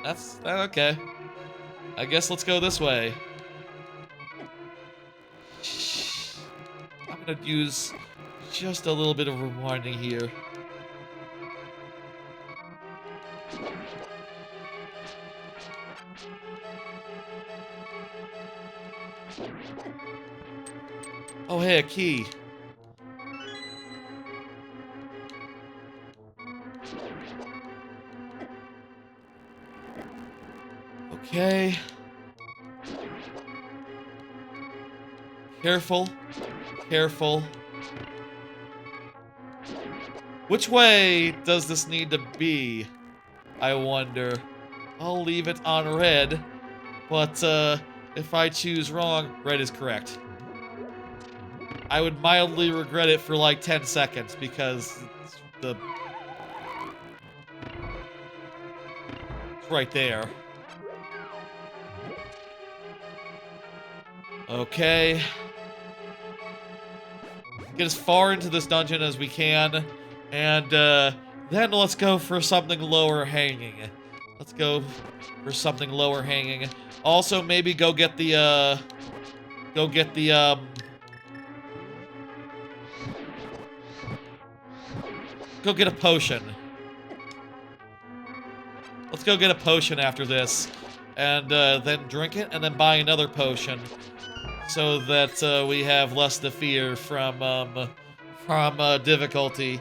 That's okay. I guess let's go this way. I'm gonna use just a little bit of rewinding here. Oh, hey, a key. Okay. Careful. Careful. Which way does this need to be? I wonder. I'll leave it on red, but if I choose wrong, red is correct. I would mildly regret it for like 10 seconds because it's right there. Okay. Get as far into this dungeon as we can, and then let's go for something lower hanging. Let's go for something lower hanging. Also, maybe go get the go get a potion. Let's go get a potion after this, and then drink it, and then buy another potion, so that we have less to fear from difficulty.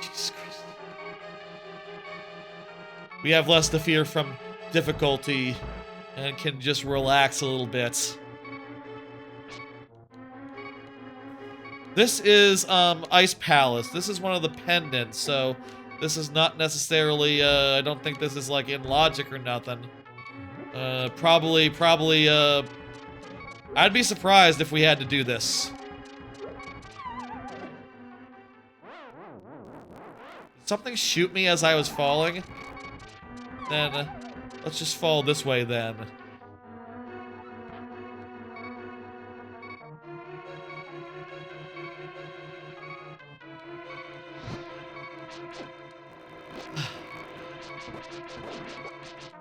Jesus Christ. We have less to fear from difficulty, and can just relax a little bit. This is Ice Palace. This is one of the pendants, so this is not necessarily, I don't think this is like in logic or nothing. Probably, I'd be surprised if we had to do this. Did something shoot me as I was falling? Then, let's just fall this way then.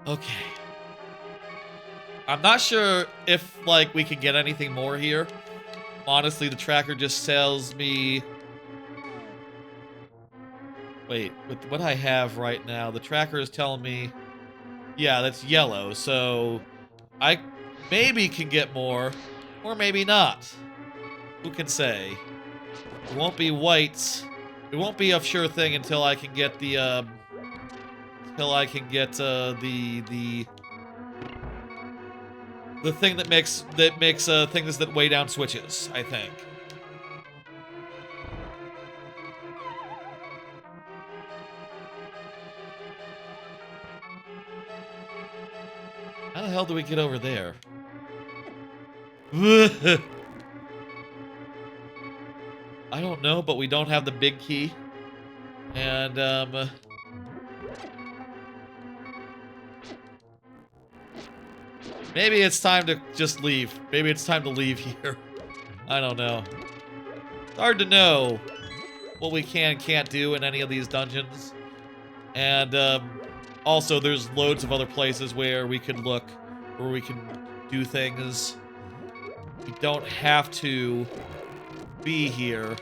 Okay. I'm not sure if, like, we can get anything more here. Honestly, the tracker just tells me... Wait, with what I have right now, the tracker is telling me... Yeah, that's yellow, so... I maybe can get more, or maybe not. Who can say? It won't be white It won't be a sure thing until I can get the, the thing that makes things that weigh down switches, I think. How the hell do we get over there? I don't know, but we don't have the big key. And, maybe it's time to just leave. Maybe it's time to leave here. I don't know. It's hard to know what we can and can't do in any of these dungeons. And, also, there's loads of other places where we could look, where we can do things. We don't have to be here.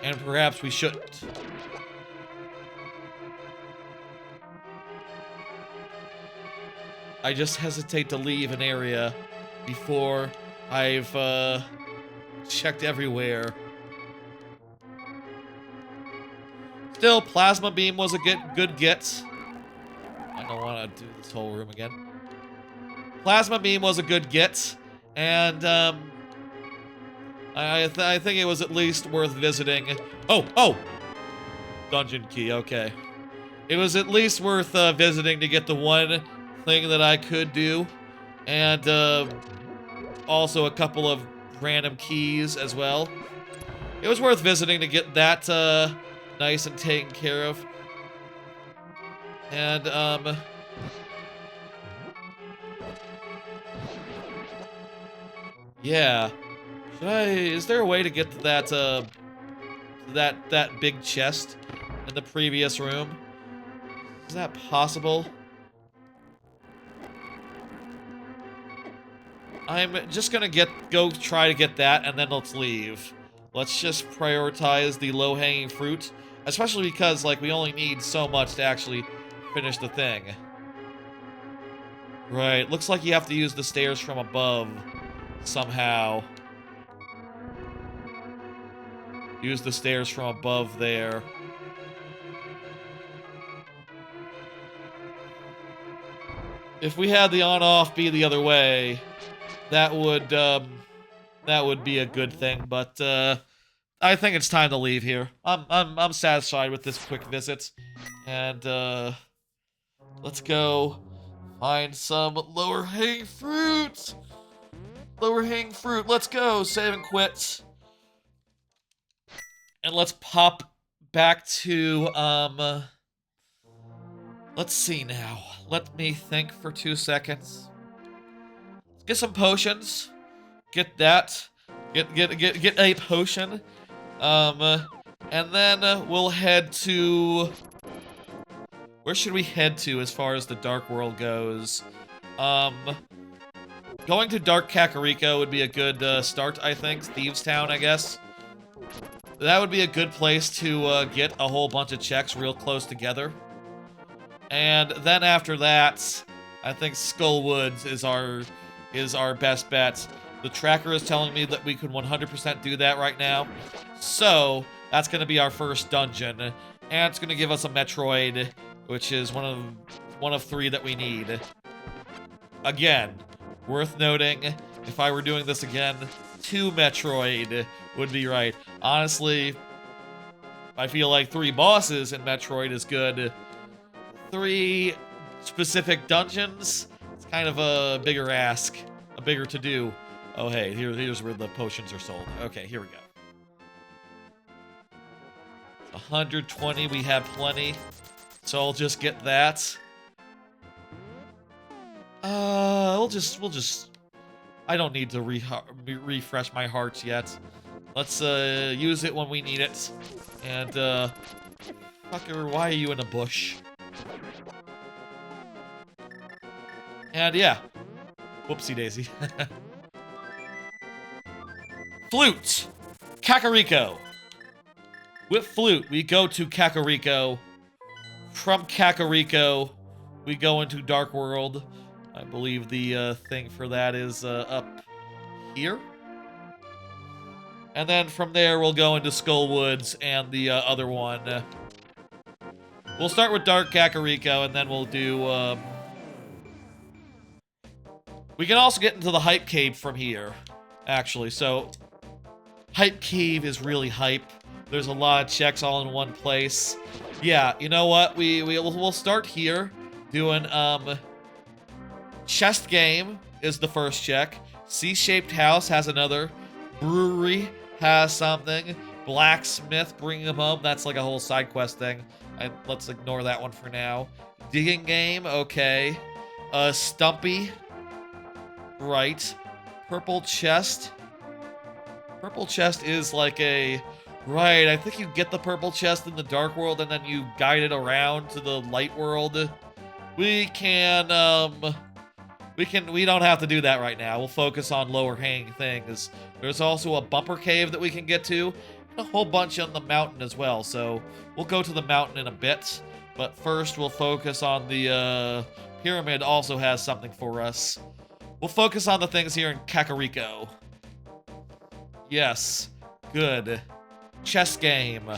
And perhaps we shouldn't. I just hesitate to leave an area before I've, checked everywhere. Still, Plasma Beam was a good get. I don't want to do this whole room again. Plasma Beam was a good get, and I think it was at least worth visiting. Oh! Dungeon key, okay. It was at least worth visiting to get the one thing that I could do, and also a couple of random keys as well. It was worth visiting to get that nice and taken care of. And, yeah. Is there a way to get to that big chest in the previous room? Is that possible? I'm just gonna go try to get that, and then let's leave. Let's just prioritize the low-hanging fruit. Especially because, like, we only need so much to actually finish the thing. Right, looks like you have to use the stairs from above. Somehow. Use the stairs from above there. If we had the on-off be the other way, that would be a good thing, but, I think it's time to leave here. I'm satisfied with this quick visit. And, let's go find some lower hanging fruit. Lower hanging fruit. Let's go. Save and quit. And let's pop back to, let's see now. Let me think for 2 seconds. Let's get some potions. Get that. Get a potion. And then we'll head to... Where should we head to as far as the Dark World goes? Going to Dark Kakariko would be a good start, I think. Thieves Town, I guess. That would be a good place to get a whole bunch of checks real close together. And then after that, I think Skull Woods is our best bet. The tracker is telling me that we could 100% do that right now. So, that's going to be our first dungeon. And it's going to give us a Metroid, which is one of 3 that we need. Again, worth noting, if I were doing this again, 2 Metroid would be right. Honestly, I feel like 3 bosses in Metroid is good. 3 specific dungeons, it's kind of a bigger ask, a bigger to-do. Oh, hey, here's where the potions are sold. Okay, here we go. 120, we have plenty. So I'll just get that. We'll just... I don't need to refresh my hearts yet. Let's, use it when we need it. And, fucker, why are you in a bush? And, yeah. Whoopsie daisy. Flute! Kakariko! With Flute, we go to Kakariko. From Kakariko, we go into Dark World. I believe the thing for that is up here. And then from there, we'll go into Skull Woods and the other one. We'll start with Dark Kakariko, and then we'll do... We can also get into the Hype Cave from here, actually. So, Hype Cave is really hype. There's a lot of checks all in one place. Yeah, you know what? We'll start here doing, Chest Game is the first check. C-Shaped House has another. Brewery has something. Blacksmith, bringing him home. That's like a whole side quest thing. Let's ignore that one for now. Digging Game, okay. Stumpy. Right. Purple Chest. Purple Chest is like a... Right, I think you get the Purple Chest in the Dark World and then you guide it around to the Light World. We don't have to do that right now. We'll focus on lower hanging things. There's also a bumper cave that we can get to. And a whole bunch on the mountain as well, so we'll go to the mountain in a bit. But first, we'll focus on the pyramid also has something for us. We'll focus on the things here in Kakariko. Yes. Good. Chess game.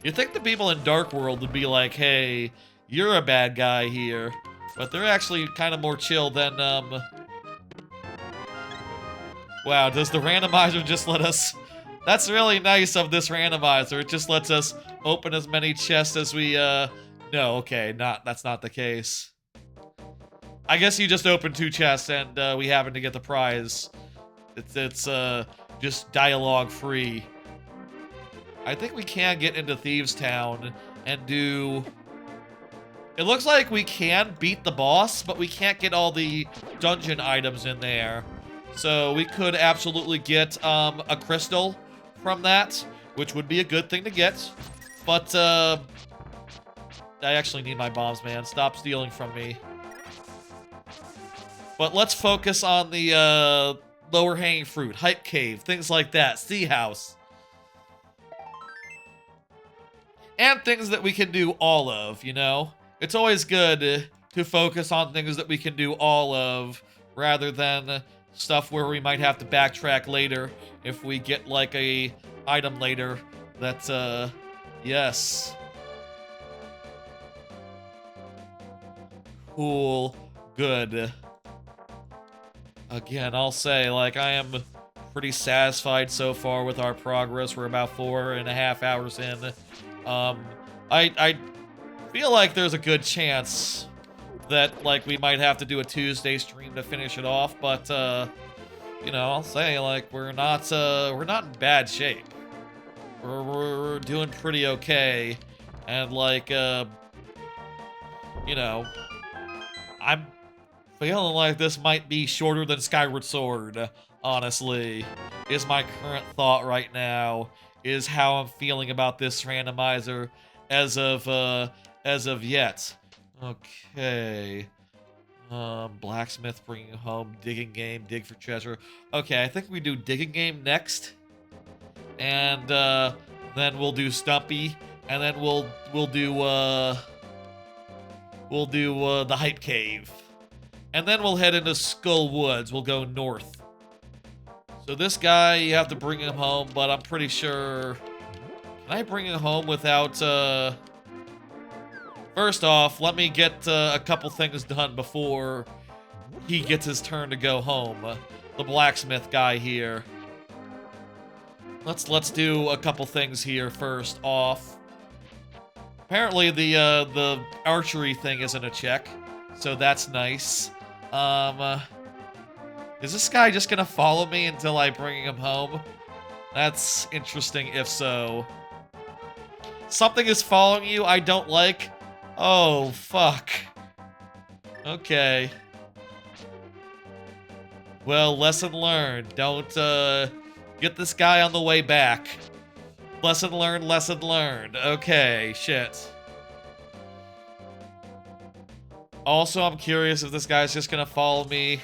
You'd think the people in Dark World would be like, hey, you're a bad guy here. But they're actually kind of more chill than, Wow, does the randomizer just let us... That's really nice of this randomizer. It just lets us open as many chests as we, No, okay, that's not the case. I guess you just open 2 chests and, we happen to get the prize. It's just dialogue free. I think we can get into Thieves Town and do... It looks like we can beat the boss, but we can't get all the dungeon items in there. So we could absolutely get a crystal from that, which would be a good thing to get. But I actually need my bombs, man. Stop stealing from me. But let's focus on the lower hanging fruit, Hype Cave, things like that, Sea House. And things that we can do all of, you know? It's always good to focus on things that we can do all of, rather than stuff where we might have to backtrack later if we get, like, a item later that's, yes. Cool. Good. Again, I'll say, like, I am pretty satisfied so far with our progress. We're about 4.5 hours in. I feel like there's a good chance that, like, we might have to do a Tuesday stream to finish it off, but, you know, I'll say, like, we're not in bad shape. We're doing pretty okay, and, like, you know, I'm feeling like this might be shorter than Skyward Sword, honestly, is my current thought right now, is how I'm feeling about this randomizer as of yet. Okay. Blacksmith bringing home, digging game, dig for treasure. Okay, I think we do digging game next. And, then we'll do Stumpy, and then we'll do the Hype Cave. And then we'll head into Skull Woods. We'll go north. So this guy, you have to bring him home, but I'm pretty sure... Can I bring him home without, First off, let me get a couple things done before he gets his turn to go home. The blacksmith guy here. Let's do a couple things here first off. Apparently the archery thing isn't a check, so that's nice. Is this guy just gonna follow me until I bring him home? That's interesting if so. Something is following you I don't like? Oh, fuck. Okay. Well, lesson learned. Don't, get this guy on the way back. Lesson learned, lesson learned. Okay, shit. Also, I'm curious if this guy's just gonna follow me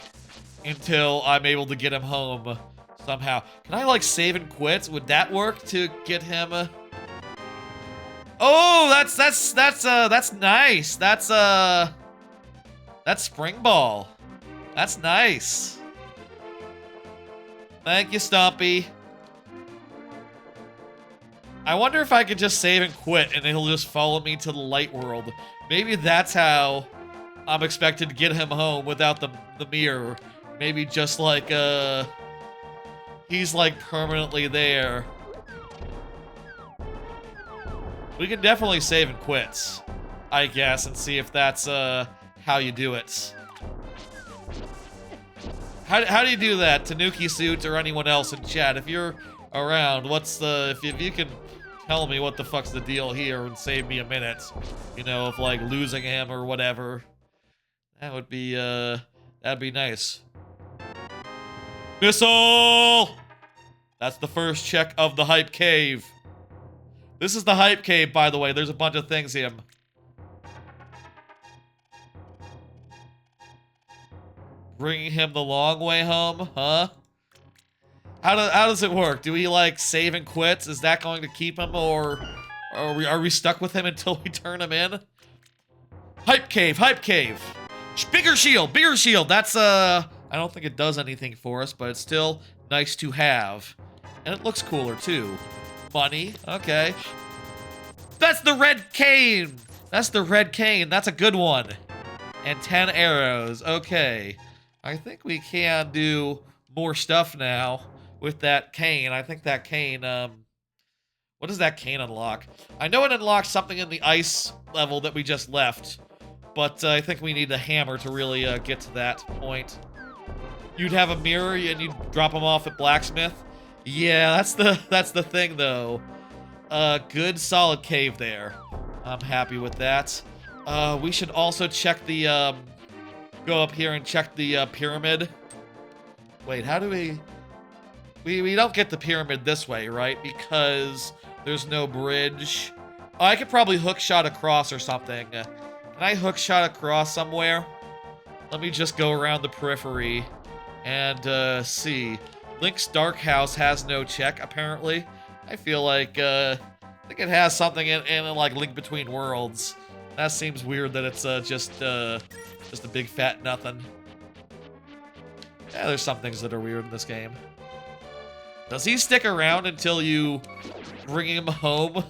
until I'm able to get him home somehow. Can I, like, save and quit? Would that work to get him, Oh, that's nice. That's Spring Ball. That's nice. Thank you, Stumpy. I wonder if I could just save and quit and he'll just follow me to the light world. Maybe that's how I'm expected to get him home without the mirror. Maybe just like, he's like permanently there. We can definitely save and quit, I guess, and see if that's, how you do it. How do you do that? Tanuki Suit or anyone else in chat, if you're around, what's the, if you can tell me what the fuck's the deal here and save me a minute, you know, of like losing him or whatever. That would be, that'd be nice. Missile! That's the first check of the Hype Cave. This is the Hype Cave, by the way. There's a bunch of things here. Bringing him the long way home, huh? How does it work? Do we like save and quit? Is that going to keep him, or are we stuck with him until we turn him in? Hype Cave, Hype Cave. Bigger shield, bigger shield. That's I don't think it does anything for us, but it's still nice to have. And it looks cooler too. Money, okay. That's the red cane. That's the red cane. That's a good one. And 10 arrows. Okay. I think we can do more stuff now with that cane. I think that cane, what does that cane unlock? I know it unlocks something in the ice level that we just left, but I think we need a hammer to really get to that point. You'd have a mirror and you'd drop them off at blacksmith. Yeah, that's the thing though. Good solid cave there. I'm happy with that. We should also check the go up here and check the pyramid. Wait, how do we don't get the pyramid this way, right? Because there's no bridge. Oh, I could probably hook shot across or something. Can I hook shot across somewhere? Let me just go around the periphery and see. Link's Dark House has no check, apparently. I feel like, I think it has something in like Link Between Worlds. That seems weird that it's just a big fat nothing. Yeah, there's some things that are weird in this game. Does he stick around until you bring him home?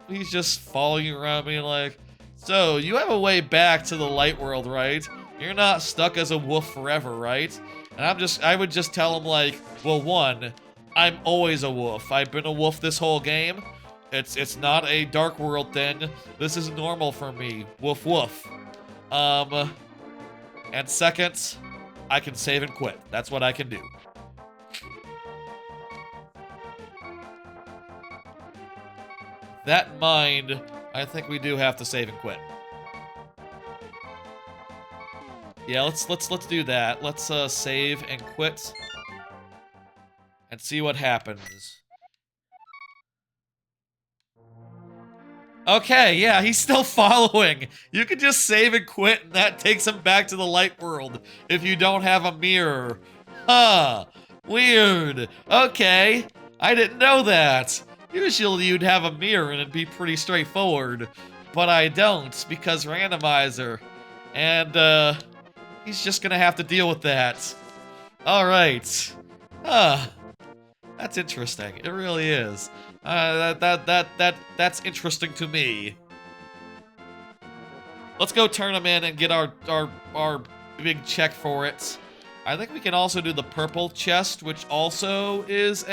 He's just following you around being like, so, you have a way back to the light world, right? You're not stuck as a wolf forever, right? And I would just tell him like, well, one, I'm always a wolf. I've been a wolf this whole game. It's not a dark world thing. This is normal for me. Woof woof. And second, I can save and quit. That's what I can do. That in mind, I think we do have to save and quit. Yeah, let's do that. Let's save and quit and see what happens. Okay, yeah, he's still following. You can just save and quit, and that takes him back to the light world if you don't have a mirror. Huh. Weird. Okay. I didn't know that. Usually you'd have a mirror and it'd be pretty straightforward. But I don't, because Randomizer. And, he's just gonna have to deal with that. Alright. Huh. That's interesting. It really is. That's interesting to me. Let's go turn him in and get our big check for it. I think we can also do the purple chest, which also is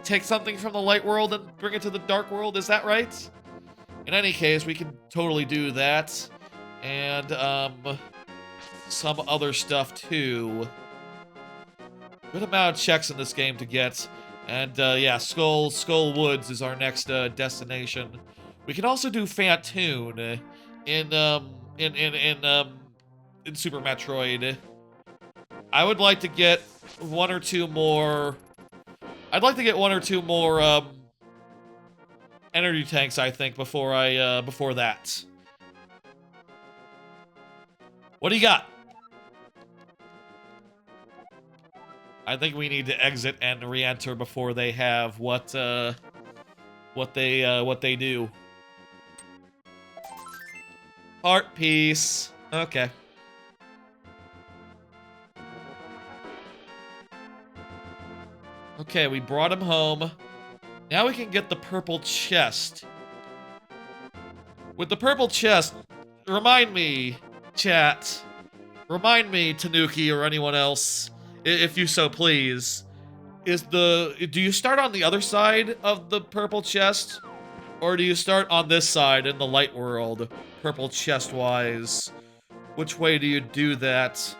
take something from the light world and bring it to the dark world. Is that right? In any case, we can totally do that. And, some other stuff too. Good amount of checks in this game to get. And, yeah, Skull Woods is our next, destination. We can also do Fantoon in Super Metroid. I would like to get one or two more... I'd like to get one or two more, energy tanks, I think, before that. What do you got? I think we need to exit and re-enter before they have what they do. Heart piece. Okay. Okay, we brought him home. Now we can get the purple chest. With the purple chest, remind me, chat, remind me, Tanuki or anyone else, if you so please, do you start on the other side of the purple chest? Or do you start on this side in the light world, purple chest-wise? Which way do you do that?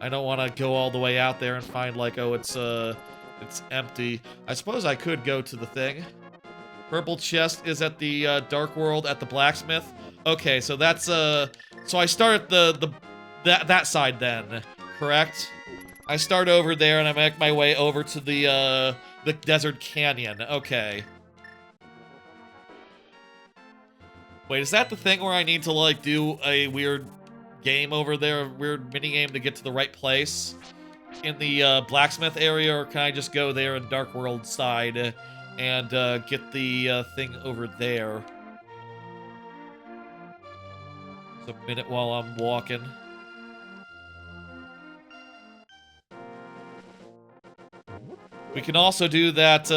I don't want to go all the way out there and find like, oh, it's empty. I suppose I could go to the thing. Purple chest is at the dark world at the blacksmith. Okay, so that's so I start at that side then, correct? I start over there and I make my way over to the desert canyon. Okay. Wait, is that the thing where I need to like do a weird game over there, a weird mini game to get to the right place in the blacksmith area, or can I just go there in Dark World side and get the thing over there? Just a minute while I'm walking. We can also do that.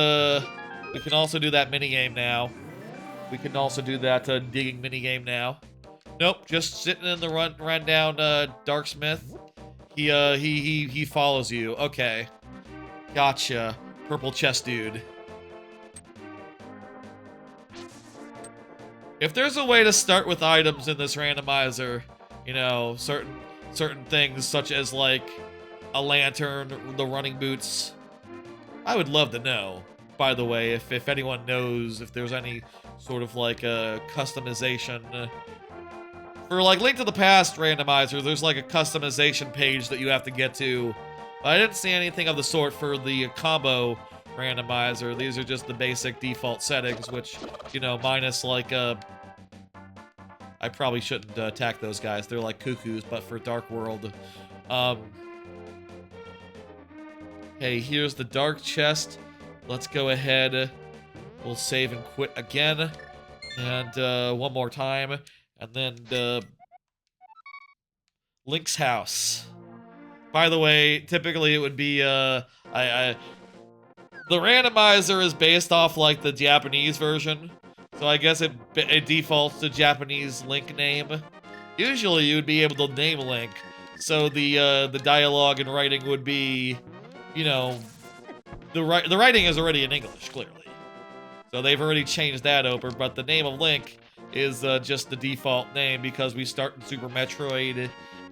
We can also do that mini game now. We can also do that digging mini game now. Nope, just sitting in the rundown Darksmith. He follows you. Okay, gotcha. Purple chest dude. If there's a way to start with items in this randomizer, you know, certain things such as like a lantern, the running boots, I would love to know. By the way, if anyone knows if there's any sort of like a customization for like Link to the Past randomizer, there's like a customization page that you have to get to. But I didn't see anything of the sort for the combo randomizer. These are just the basic default settings, which, you know, minus like I probably shouldn't attack those guys. They're like cuckoos, but for Dark World. Hey, here's the dark chest. Let's go ahead. We'll save and quit again. And one more time. And then Link's house. By the way, typically it would be the randomizer is based off like the Japanese version. So I guess it defaults to Japanese Link name. Usually you would be able to name Link. So the dialogue and writing would be, you know, the writing is already in English, clearly. So they've already changed that over, but the name of Link is just the default name because we start in Super Metroid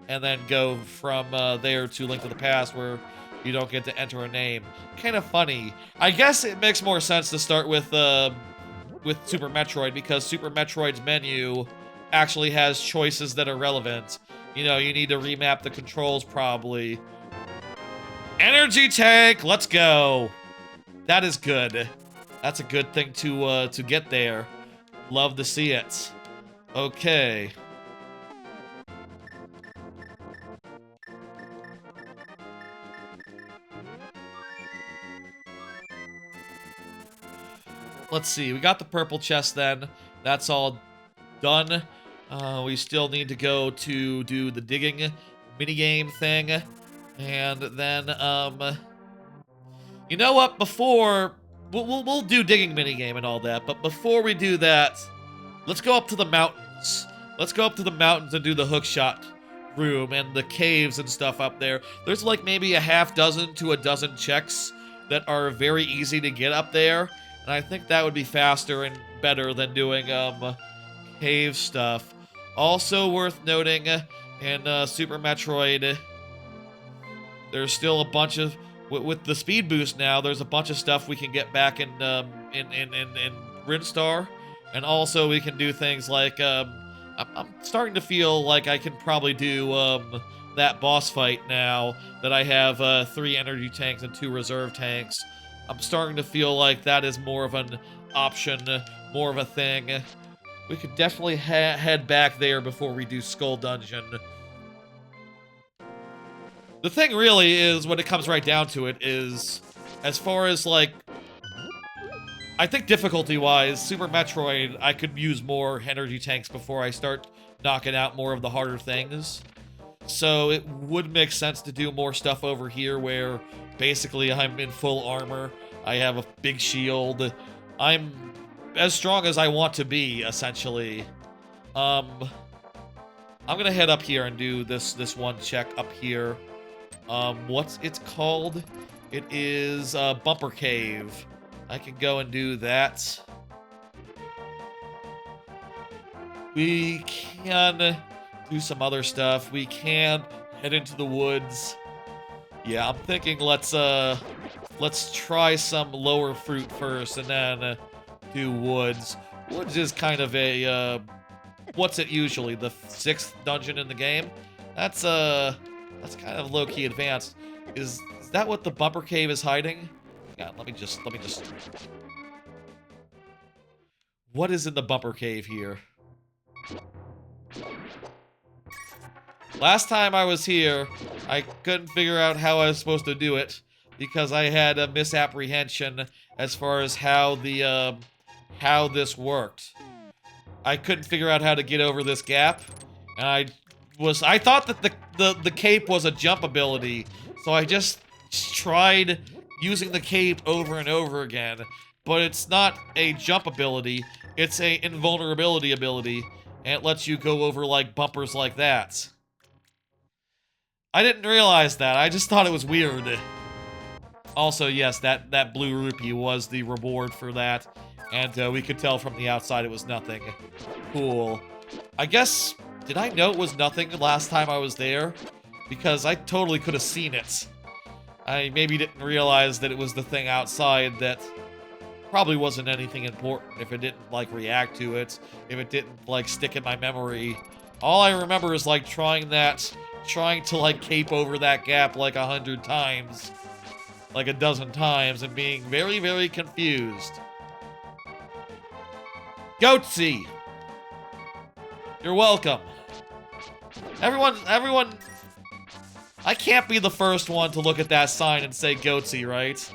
and then go from there to Link to the Past where you don't get to enter a name. Kind of funny. I guess it makes more sense to start with Super Metroid because Super Metroid's menu actually has choices that are relevant. You know, you need to remap the controls probably. Energy tank, let's go. That is good. That's a good thing to get there. Love to see it. Okay. Let's see. We got the purple chest then. That's all done. We still need to go to do the digging minigame thing. And then, you know what? Before... We'll do digging minigame and all that, but before we do that, let's go up to the mountains. Let's go up to the mountains and do the hookshot room and the caves and stuff up there. There's like maybe a half dozen to a dozen checks that are very easy to get up there, and I think that would be faster and better than doing cave stuff. Also worth noting, in Super Metroid, there's still a bunch of... With the speed boost now, there's a bunch of stuff we can get back in Rinstar, and also we can do things like I'm starting to feel like I can probably do that boss fight now that I have 3 energy tanks and 2 reserve tanks. I'm starting to feel like that is more of an option, more of a thing. We could definitely head back there before we do Skull Dungeon. The thing really is, when it comes right down to it, is, as far as, like, I think difficulty-wise, Super Metroid, I could use more energy tanks before I start knocking out more of the harder things. So it would make sense to do more stuff over here where, basically, I'm in full armor. I have a big shield. I'm as strong as I want to be, essentially. I'm gonna head up here and do this one check up here. What's it's called? It is Bumper Cave. I can go and do that. We can do some other stuff. We can head into the woods. Yeah, I'm thinking let's try some lower fruit first and then do woods. Woods is kind of a what's it usually? The 6th dungeon in the game? That's kind of low-key advanced. Is that what the Bumper Cave is hiding? Yeah, let me just What is in the Bumper Cave here? Last time I was here, I couldn't figure out how I was supposed to do it because I had a misapprehension as far as how the how this worked. I couldn't figure out how to get over this gap, and I thought that the cape was a jump ability, so I just tried using the cape over and over again. But it's not a jump ability, it's a invulnerability ability, and it lets you go over like bumpers like that. I didn't realize that. I just thought it was weird. Also, yes, that blue rupee was the reward for that, and we could tell from the outside it was nothing. Cool. I guess, did I know it was nothing last time I was there? Because I totally could have seen it. I maybe didn't realize that it was the thing outside that probably wasn't anything important if it didn't, like, react to it, if it didn't, like, stick in my memory. All I remember is, like, trying to, like, cape over that gap, like, 100 times. Like, a dozen times, and being very, very confused. Goatsy! You're welcome. Everyone... I can't be the first one to look at that sign and say Goatsy, right?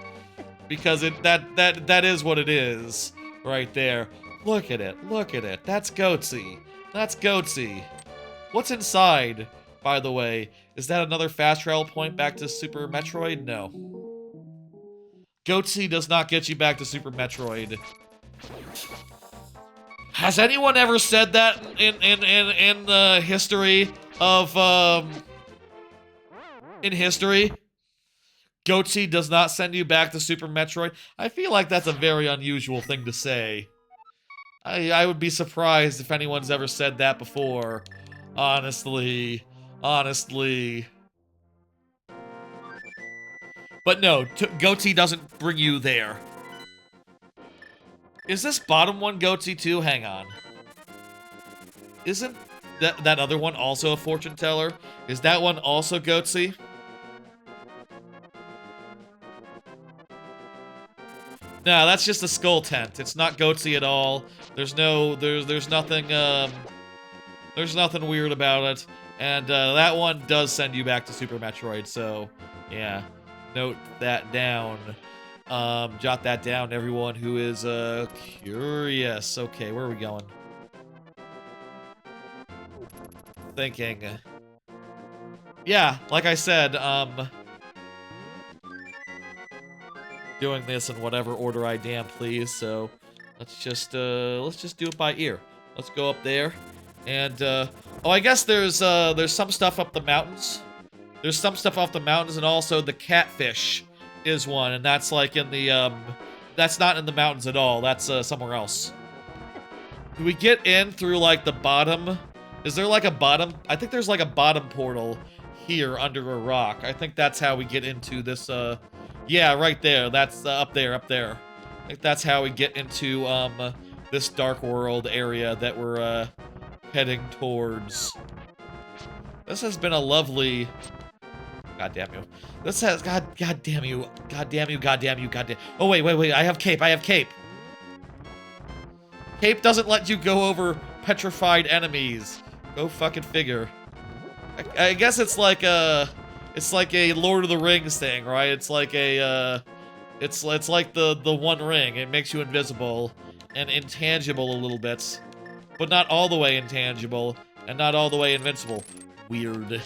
Because that is what it is. Right there. Look at it. Look at it. That's Goatsy. That's Goatsy. What's inside, by the way? Is that another fast travel point back to Super Metroid? No. Goatsy does not get you back to Super Metroid. Has anyone ever said that in the history of in history? Goatsy does not send you back to Super Metroid. I feel like that's a very unusual thing to say. I would be surprised if anyone's ever said that before. Honestly. But no, Goatsy doesn't bring you there. Is this bottom one Goatsy too? Hang on. Isn't that other one also a fortune teller? Is that one also Goatsy? No, that's just a skull tent. It's not Goatsy at all. There's nothing weird about it. And that one does send you back to Super Metroid, so yeah. Note that down. Jot that down, everyone who is curious. Okay, where are we going? Thinking. Yeah, like I said, doing this in whatever order I damn please, so let's just do it by ear. Let's go up there. And oh, I guess there's some stuff up the mountains. There's some stuff off the mountains, and also the catfish is one, and that's like in the that's not in the mountains at all. That's somewhere else. Do we get in through like the bottom? Is there like a bottom? I think there's like a bottom portal here under a rock. I think that's how we get into this yeah, right there. That's up there. I think that's how we get into this Dark World area that we're heading towards. This has been a lovely... God damn you. This has... God damn you. God damn you. Oh, wait. I have cape. Cape doesn't let you go over petrified enemies. Go fucking figure. I guess it's like a... It's like a Lord of the Rings thing, right? It's like a, it's like the One Ring. It makes you invisible and intangible a little bit. But not all the way intangible, and not all the way invincible. Weird.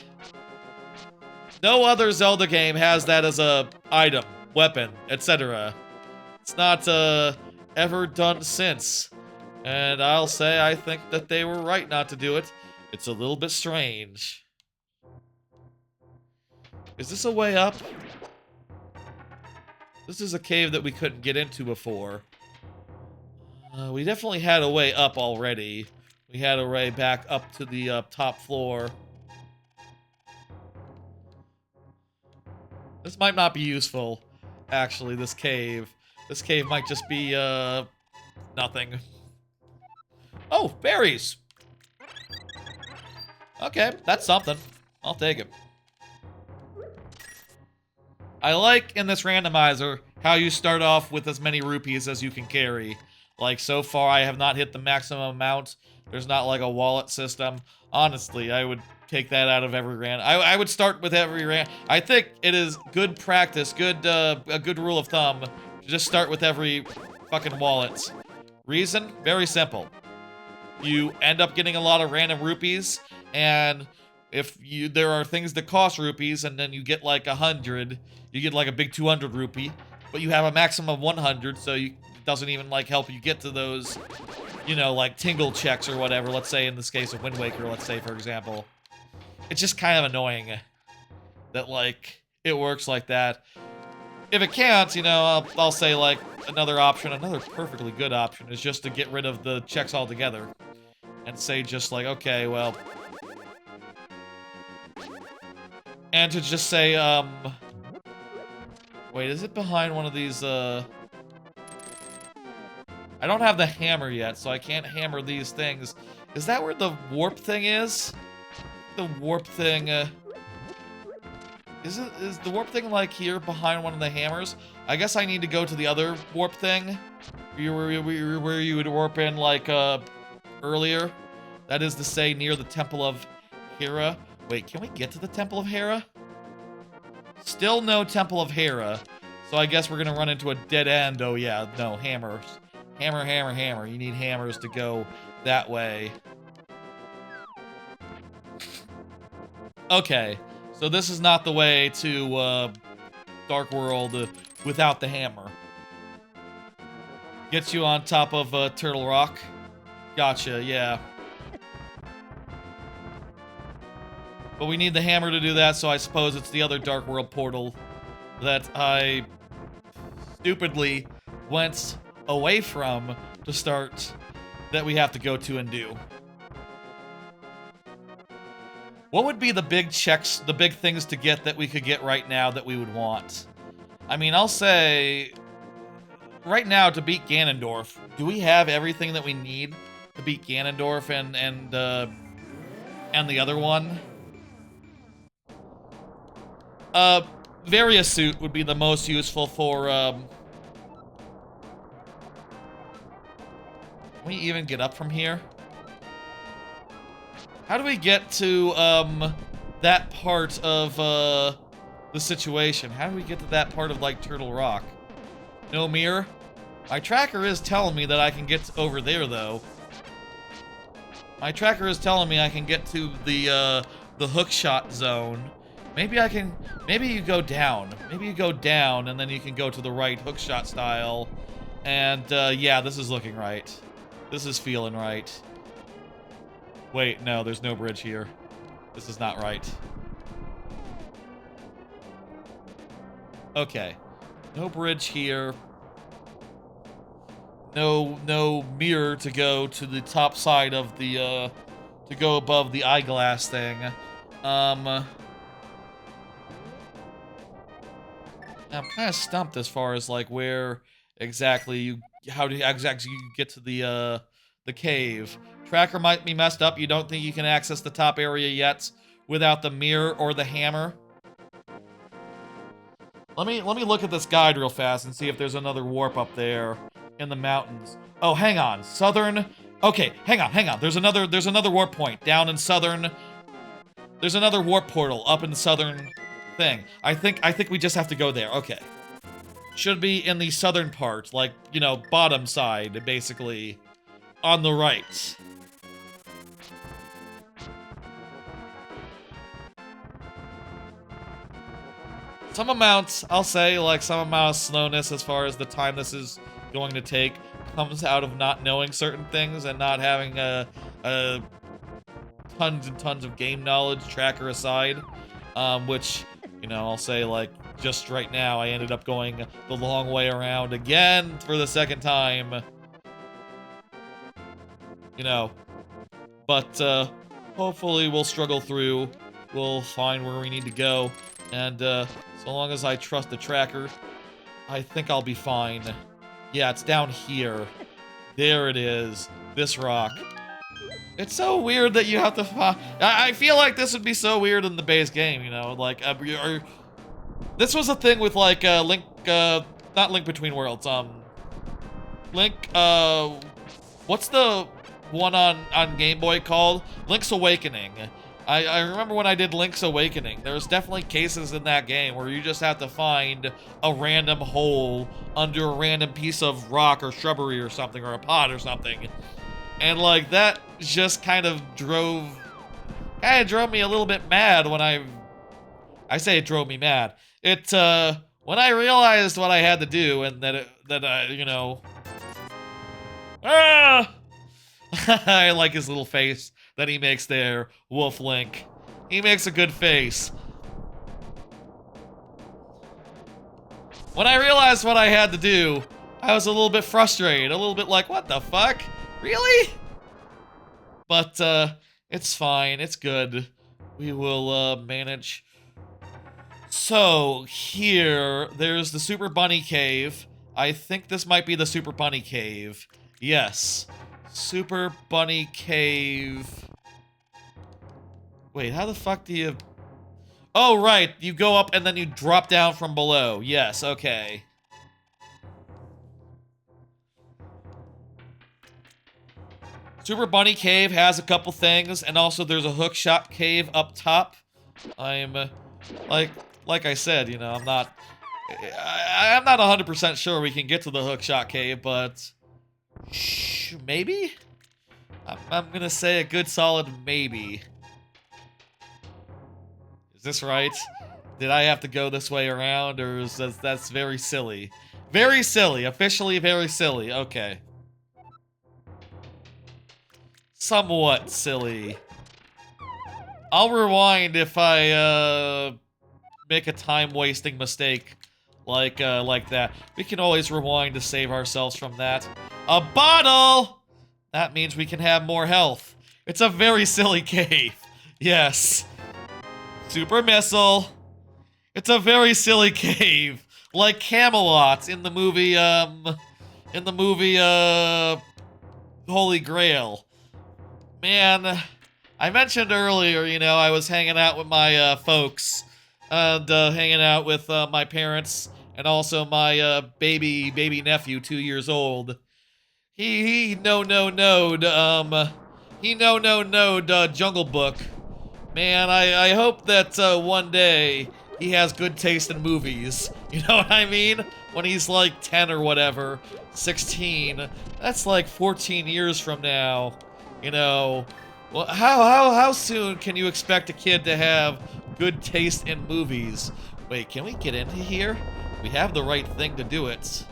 No other Zelda game has that as a item, weapon, etc. It's not ever done since. And I'll say I think that they were right not to do it. It's a little bit strange. Is this a way up? This is a cave that we couldn't get into before. We definitely had a way up already. We had a way back up to the top floor. This might not be useful, actually, this cave. This cave might just be, nothing. Oh, berries! Okay, that's something. I'll take it. I like, in this randomizer, how you start off with as many rupees as you can carry. Like, so far, I have not hit the maximum amount. There's not, like, a wallet system. Honestly, I would take that out of every rand. I would start with every rand. I think it is good practice, a good rule of thumb, to just start with every fucking wallet. Reason? Very simple. You end up getting a lot of random rupees, and if there are things that cost rupees, and then you get like 100, you get like a big 200 rupee, but you have a maximum of 100, so it doesn't even like help you get to those, you know, like tingle checks or whatever. Let's say in this case of Wind Waker, let's say for example. It's just kind of annoying that like it works like that. If it can't, you know, I'll say like another option, another perfectly good option is just to get rid of the checks altogether. And say just like, okay, well... And to just say, wait, is it behind one of these, I don't have the hammer yet, so I can't hammer these things. Is that where the warp thing is? The warp thing, is the warp thing, like, here behind one of the hammers? I guess I need to go to the other warp thing. Where you would warp in, like, earlier. That is to say, near the Temple of Hera. Wait, can we get to the Temple of Hera? Still no Temple of Hera. So I guess we're gonna run into a dead end. Oh yeah, no, hammers. Hammer, hammer, hammer. You need hammers to go that way. Okay, so this is not the way to, Dark World without the hammer. Gets you on top of, Turtle Rock. Gotcha, yeah. But we need the hammer to do that, so I suppose it's the other Dark World portal that I stupidly went away from to start that we have to go to and do. What would be the big checks, the big things to get that we could get right now that we would want? I mean, I'll say, right now to beat Ganondorf, do we have everything that we need to beat Ganondorf and the other one? Various suit would be the most useful for, Can we even get up from here? How do we get to, that part of, the situation? How do we get to that part of, like, Turtle Rock? No mirror? My tracker is telling me that I can get over there, though. My tracker is telling me I can get to the hookshot zone. Maybe I can... Maybe you go down. Maybe you go down, and then you can go to the right hookshot style. And, yeah, this is looking right. This is feeling right. Wait, no, there's no bridge here. This is not right. Okay. No bridge here. No mirror to go to the top side of the, to go above the eyeglass thing. I'm kind of stumped as far as like where exactly you exactly you get to the cave. Tracker might be messed up. You don't think you can access the top area yet without the mirror or the hammer? Let me look at this guide real fast and see if there's another warp up there in the mountains. Oh, hang on. Southern. Okay, hang on. There's another warp point down in southern. There's another warp portal up in the southern thing. I think we just have to go there. Okay. Should be in the southern part, like, you know, bottom side, basically, on the right. Some amount, I'll say, like, some amount of slowness as far as the time this is going to take. comes out of not knowing certain things and not having a tons and tons of game knowledge, tracker aside, which, you know, I'll say, like, just right now, I ended up going the long way around again for the second time. You know, but, hopefully we'll struggle through, we'll find where we need to go, and, so long as I trust the tracker, I think I'll be fine. Yeah, it's down here. There it is. This rock. It's so weird that you have to I feel like this would be so weird in the base game, you know? Like, this was a thing with, like, Link, not Link Between Worlds, Link, what's the one on Game Boy called? Link's Awakening. I remember when I did Link's Awakening, there's definitely cases in that game where you just have to find a random hole under a random piece of rock or shrubbery or something, or a pot or something. And, like, that just kind of drove me a little bit mad when I say it drove me mad. It, when I realized what I had to do and that I, you know... Ah! I like his little face that he makes there, Wolf Link. He makes a good face. When I realized what I had to do, I was a little bit frustrated, a little bit like, what the fuck? Really? But, it's fine, it's good. We will, manage. So, here, there's the Super Bunny Cave. I think this might be the Super Bunny Cave. Yes. Super Bunny Cave. Wait, how the fuck do you... Oh, right, you go up and then you drop down from below. Yes, okay. Super Bunny Cave has a couple things, and also there's a hookshot cave up top. I'm, like I said, you know, I'm not 100% sure we can get to the hookshot cave, but... maybe? I'm gonna say a good solid maybe. Is this right? Did I have to go this way around, or is that's very silly? Very silly, officially very silly, okay. Somewhat silly. I'll rewind if I, make a time-wasting mistake like that. We can always rewind to save ourselves from that. A bottle! That means we can have more health. It's a very silly cave. Yes. Super missile. It's a very silly cave. Like Camelot in the movie, Holy Grail. Man, I mentioned earlier, you know, I was hanging out with my, folks. And, hanging out with, my parents. And also my, baby nephew, 2 years old. He no-knowed, Jungle Book. Man, I hope that, one day he has good taste in movies. You know what I mean? When he's like 10 or whatever, 16. That's like 14 years from now. You know, well, how soon can you expect a kid to have good taste in movies? Wait, can we get into here? We have the right thing to do it.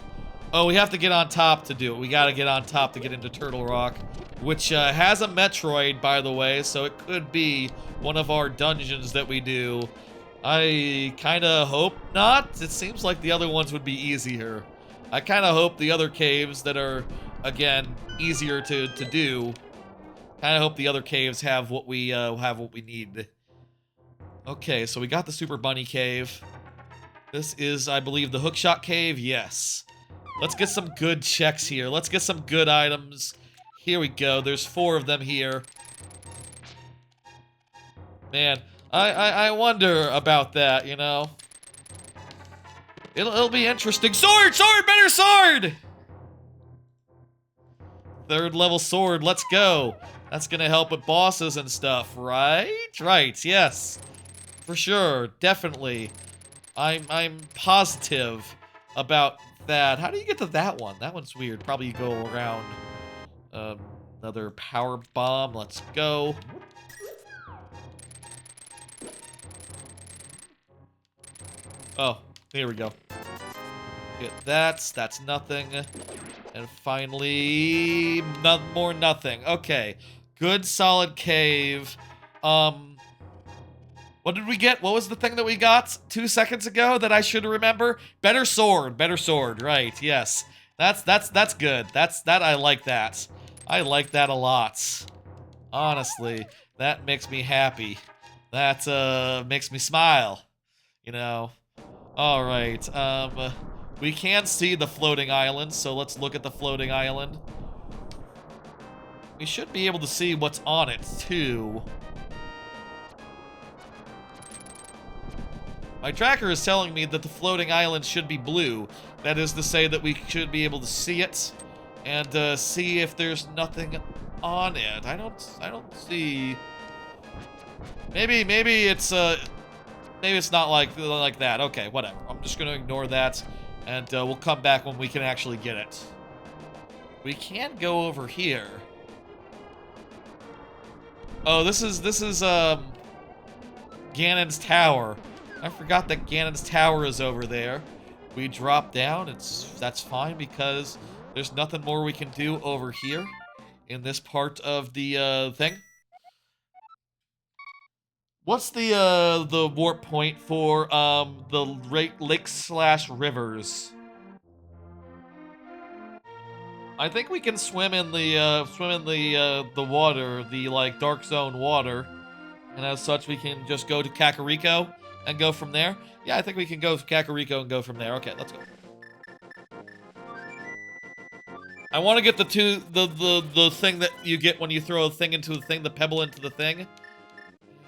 Oh, we have to get on top to do it. We gotta get on top to get into Turtle Rock, which has a Metroid, by the way, so it could be one of our dungeons that we do. I kinda hope not. It seems like the other ones would be easier. I kinda hope the other caves that are, again, easier to do, kinda hope the other caves have what we need. Okay, so we got the Super Bunny Cave. This is, I believe, the Hookshot Cave. Yes. Let's get some good checks here. Let's get some good items. Here we go. There's 4 of them here. Man, I wonder about that, you know? It'll be interesting. Sword! Sword! Better sword! 3rd level sword. Let's go. That's gonna help with bosses and stuff, right? Right, yes. For sure. Definitely. I'm positive about that. How do you get to that one? That one's weird. Probably you go around another power bomb. Let's go. Oh, here we go. Get that. That's nothing. And finally, nothing. Okay, good solid cave. What did we get? What was the thing that we got 2 seconds ago that I should remember? Better sword, right, yes. That's good. That I like that. I like that a lot. Honestly, that makes me happy. That makes me smile, you know. All right. We can see the floating island, so let's look at the floating island. We should be able to see what's on it too. My tracker is telling me that the floating island should be blue. That is to say that we should be able to see it and see if there's nothing on it. I don't see. Maybe it's not like that. Okay, whatever. I'm just gonna ignore that, and we'll come back when we can actually get it. We can go over here. Oh, this is Ganon's tower. I forgot that Ganon's tower is over there. We drop down. That's fine because there's nothing more we can do over here in this part of the thing. What's the warp point for the lakes/rivers? I think we can swim in the water, the like dark zone water, and as such we can just go to Kakariko and go from there. Yeah, I think we can go to Kakariko and go from there. Okay, let's go. I want to get the thing that you get when you throw a thing into the thing, the pebble into the thing.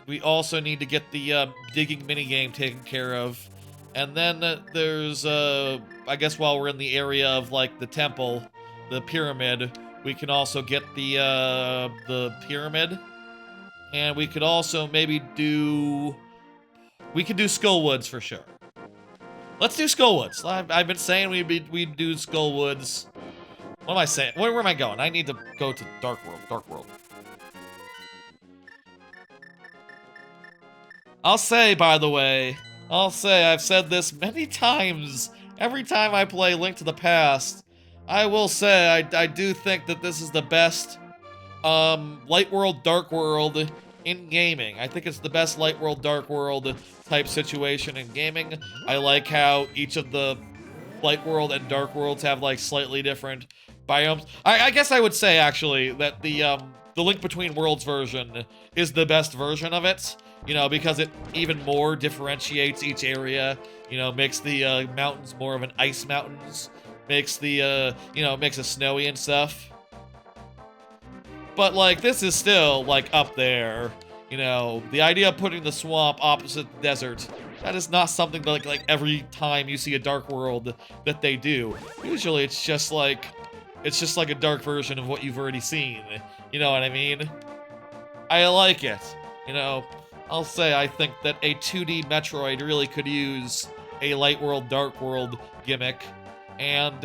We also need to get the digging minigame taken care of. And then there's, I guess while we're in the area of, like, the temple, the pyramid, we can also get the pyramid. And we could also maybe do... We could do Skullwoods for sure. Let's do Skullwoods. I've been saying we'd do Skullwoods. What am I saying? Where am I going? I need to go to Dark World. I'll say, by the way, I've said this many times. Every time I play Link to the Past, I will say I do think that this is the best Light World, Dark World in gaming. I think it's the best Light World, Dark World type situation in gaming. I like how each of the Light World and Dark Worlds have like slightly different biomes. I guess I would say actually that the Link Between Worlds version is the best version of it. You know, because it even more differentiates each area, you know, makes the mountains more of an ice mountains, makes the, you know, makes it snowy and stuff. But, like, this is still, like, up there, you know, the idea of putting the swamp opposite the desert, that is not something that, like every time you see a Dark World that they do. Usually it's just like a dark version of what you've already seen, you know what I mean? I like it, you know. I'll say I think that a 2D Metroid really could use a Light World, Dark World gimmick. And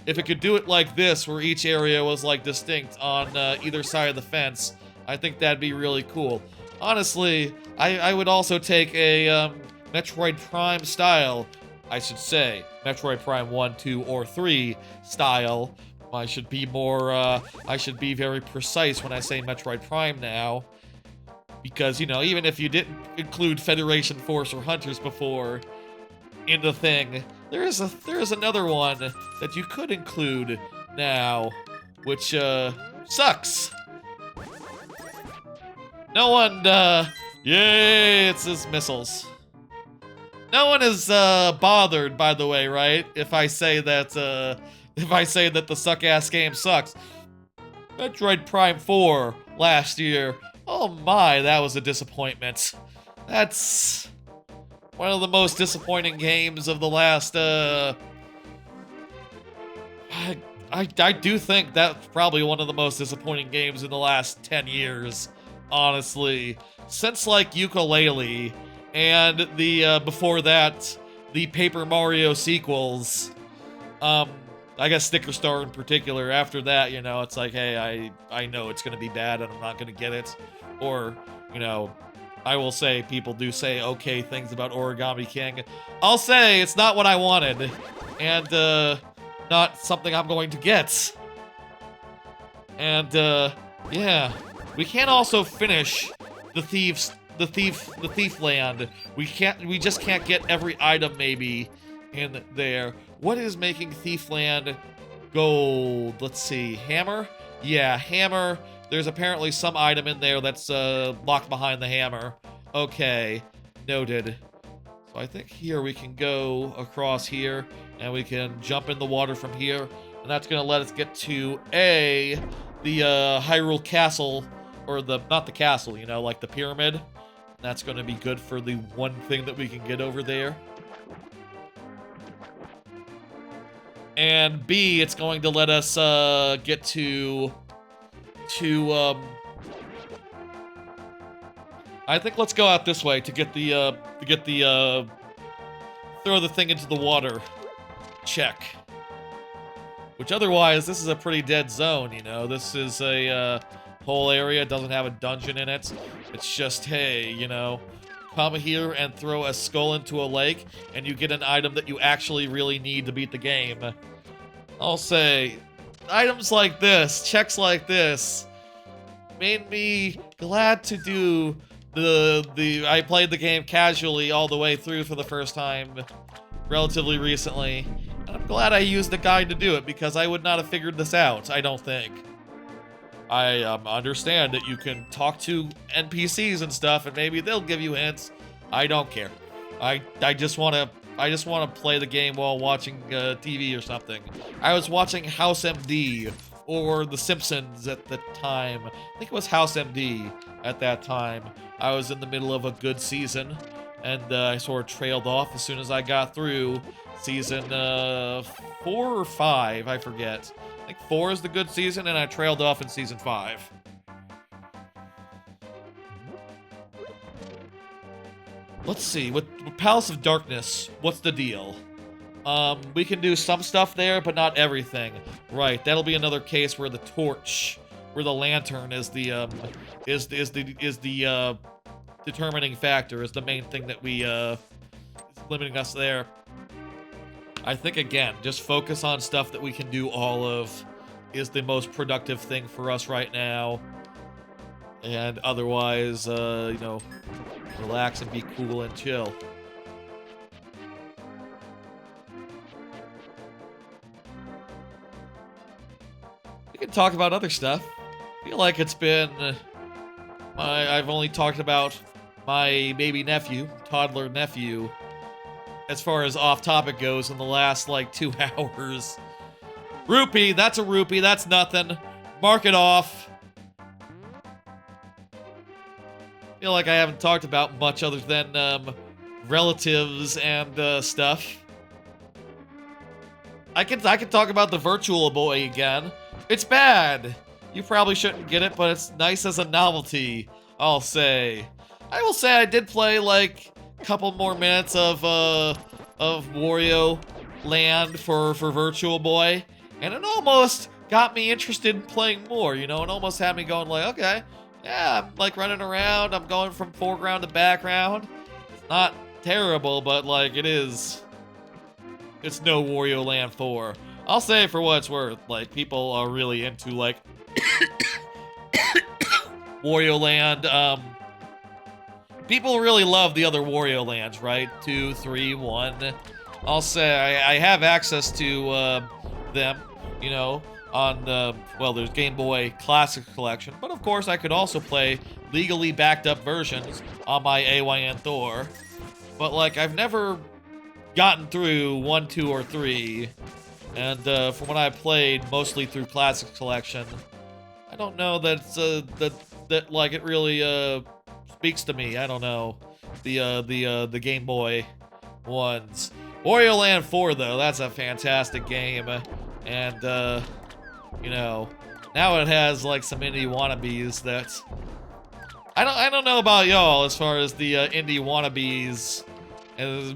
if it could do it like this, where each area was like distinct on either side of the fence, I think that'd be really cool. Honestly, I would also take a Metroid Prime style, I should say, Metroid Prime 1, 2, or 3 style. I should be more, I should be very precise when I say Metroid Prime now. Because, you know, even if you didn't include Federation Force or Hunters before in the thing, there is another one that you could include now, which, sucks. No one, yay, it's his missiles. No one is, bothered, by the way, right? If I say that the suck-ass game sucks. Metroid Prime 4 last year. Oh my, that was a disappointment. That's one of the most disappointing games of the last, I do think that's probably one of the most disappointing games in the last 10 years, honestly. Since, like, Yooka-Laylee, and the, before that, the Paper Mario sequels, I guess Sticker Star in particular. After that, you know, it's like, hey, I know it's gonna be bad and I'm not gonna get it. Or, you know, I will say people do say okay things about Origami King. I'll say it's not what I wanted. And not something I'm going to get. And, yeah. We can't also finish the thief land. We just can't get every item, maybe, in there. What is making thief land gold? Let's see. Hammer? Yeah, hammer. There's apparently some item in there that's, locked behind the hammer. Okay. Noted. So I think here we can go across here, and we can jump in the water from here, and that's gonna let us get to the Hyrule Castle, or not the castle, you know, like the pyramid. That's gonna be good for the one thing that we can get over there. And B, it's going to let us, get to, I think let's go out this way to get the, throw the thing into the water. Check. Which otherwise, this is a pretty dead zone, you know? This is a, whole area, doesn't have a dungeon in it. It's just, hey, you know, come here and throw a skull into a lake, and you get an item that you actually really need to beat the game. I'll say, items like this, checks like this, made me glad to do I played the game casually all the way through for the first time relatively recently, and I'm glad I used the guide to do it, because I would not have figured this out, I don't think. I understand that you can talk to NPCs and stuff, and maybe they'll give you hints. I don't care. I just want to play the game while watching TV or something. I was watching House MD or The Simpsons at the time. I think it was House MD at that time. I was in the middle of a good season, and I sort of trailed off as soon as I got through season 4 or 5, I forget. I think 4 is the good season, and I trailed off in season 5. Let's see, with Palace of Darkness, what's the deal? We can do some stuff there, but not everything. Right, that'll be another case where the torch, where the lantern is the determining factor, is the main thing that is limiting us there. I think, again, just focus on stuff that we can do all of is the most productive thing for us right now. And otherwise, you know, relax and be cool and chill. We can talk about other stuff. I feel like it's been... I've only talked about my baby nephew, toddler nephew, as far as off-topic goes in the last, like, 2 hours. Rupee, that's a rupee, that's nothing. Mark it off. Feel like I haven't talked about much other than, relatives and, stuff. I can talk about the Virtual Boy again. It's bad. You probably shouldn't get it, but it's nice as a novelty, I'll say. I will say I did play, like, a couple more minutes of Wario Land for Virtual Boy, and it almost got me interested in playing more, you know? It almost had me going like, okay, yeah, I'm, like, running around, I'm going from foreground to background. It's not terrible, but, like, it's no Wario Land 4. I'll say for what it's worth, like, people are really into, like, Wario Land, people really love the other Wario Lands, right? 2, 3, 1. I'll say I have access to, them, you know, on, well, there's Game Boy Classic Collection, but of course I could also play legally backed up versions on my AYN Thor. But, like, I've never gotten through 1, 2, or 3, and, from what I played, mostly through Classic Collection, I don't know that, that like, it really, speaks to me. I don't know. The Game Boy ones. Wario Land 4, though, that's a fantastic game, and, you know, now it has, like, some indie wannabes that... I don't know about y'all as far as the, indie wannabes,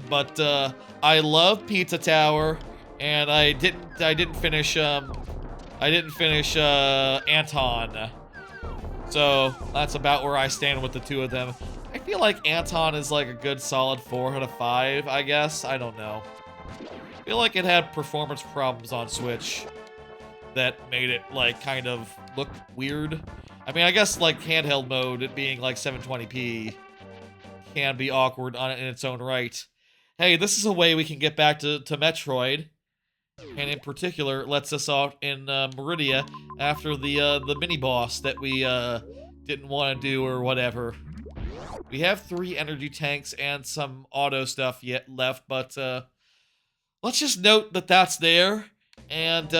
but, I love Pizza Tower, and I didn't finish Anton. So, that's about where I stand with the two of them. I feel like Anton is like a good solid 4 out of 5, I guess. I don't know. feel like it had performance problems on Switch that made it, like, kind of look weird. I mean, I guess, like, handheld mode, it being, like, 720p, can be awkward on it in its own right. Hey, this is a way we can get back to Metroid, and in particular, lets us out in Meridia after the mini-boss that we didn't want to do or whatever. We have 3 energy tanks and some auto stuff yet left, but let's just note that that's there, and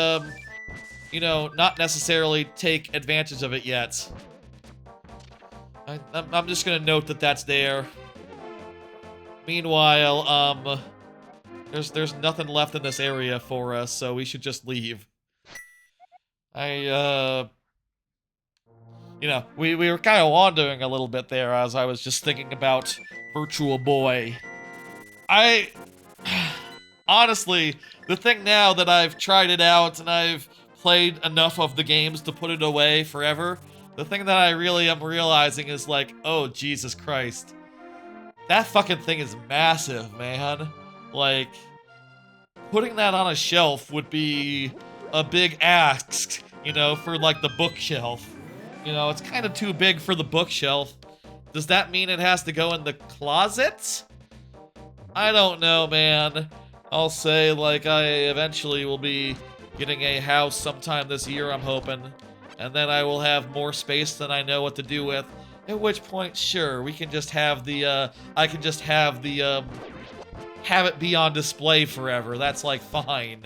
you know, not necessarily take advantage of it yet. I'm just gonna note that that's there. Meanwhile, there's nothing left in this area for us, so we should just leave. You know, we were kind of wandering a little bit there as I was just thinking about Virtual Boy. Honestly, the thing now that I've tried it out and I've played enough of the games to put it away forever, the thing that I really am realizing is like, oh, Jesus Christ. That fucking thing is massive, man. Like, putting that on a shelf would be a big ask, you know, for like the bookshelf. You know, it's kind of too big for the bookshelf. Does that mean it has to go in the closet? I don't know, man. I'll say, like, I eventually will be getting a house sometime this year, I'm hoping. And then I will have more space than I know what to do with. At which point, sure, we can just have the, I can just have the, have it be on display forever. That's, like, fine.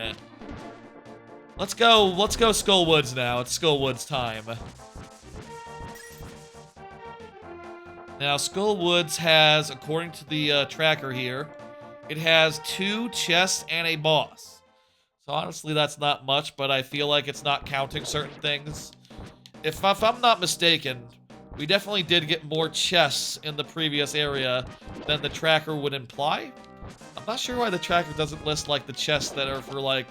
Let's go Skullwoods now. It's Skullwoods time. Now, Skullwoods has, according to the tracker here, it has 2 chests and a boss. So honestly, that's not much, but I feel like it's not counting certain things. If I'm not mistaken, we definitely did get more chests in the previous area than the tracker would imply. I'm not sure why the tracker doesn't list, like, the chests that are for, like...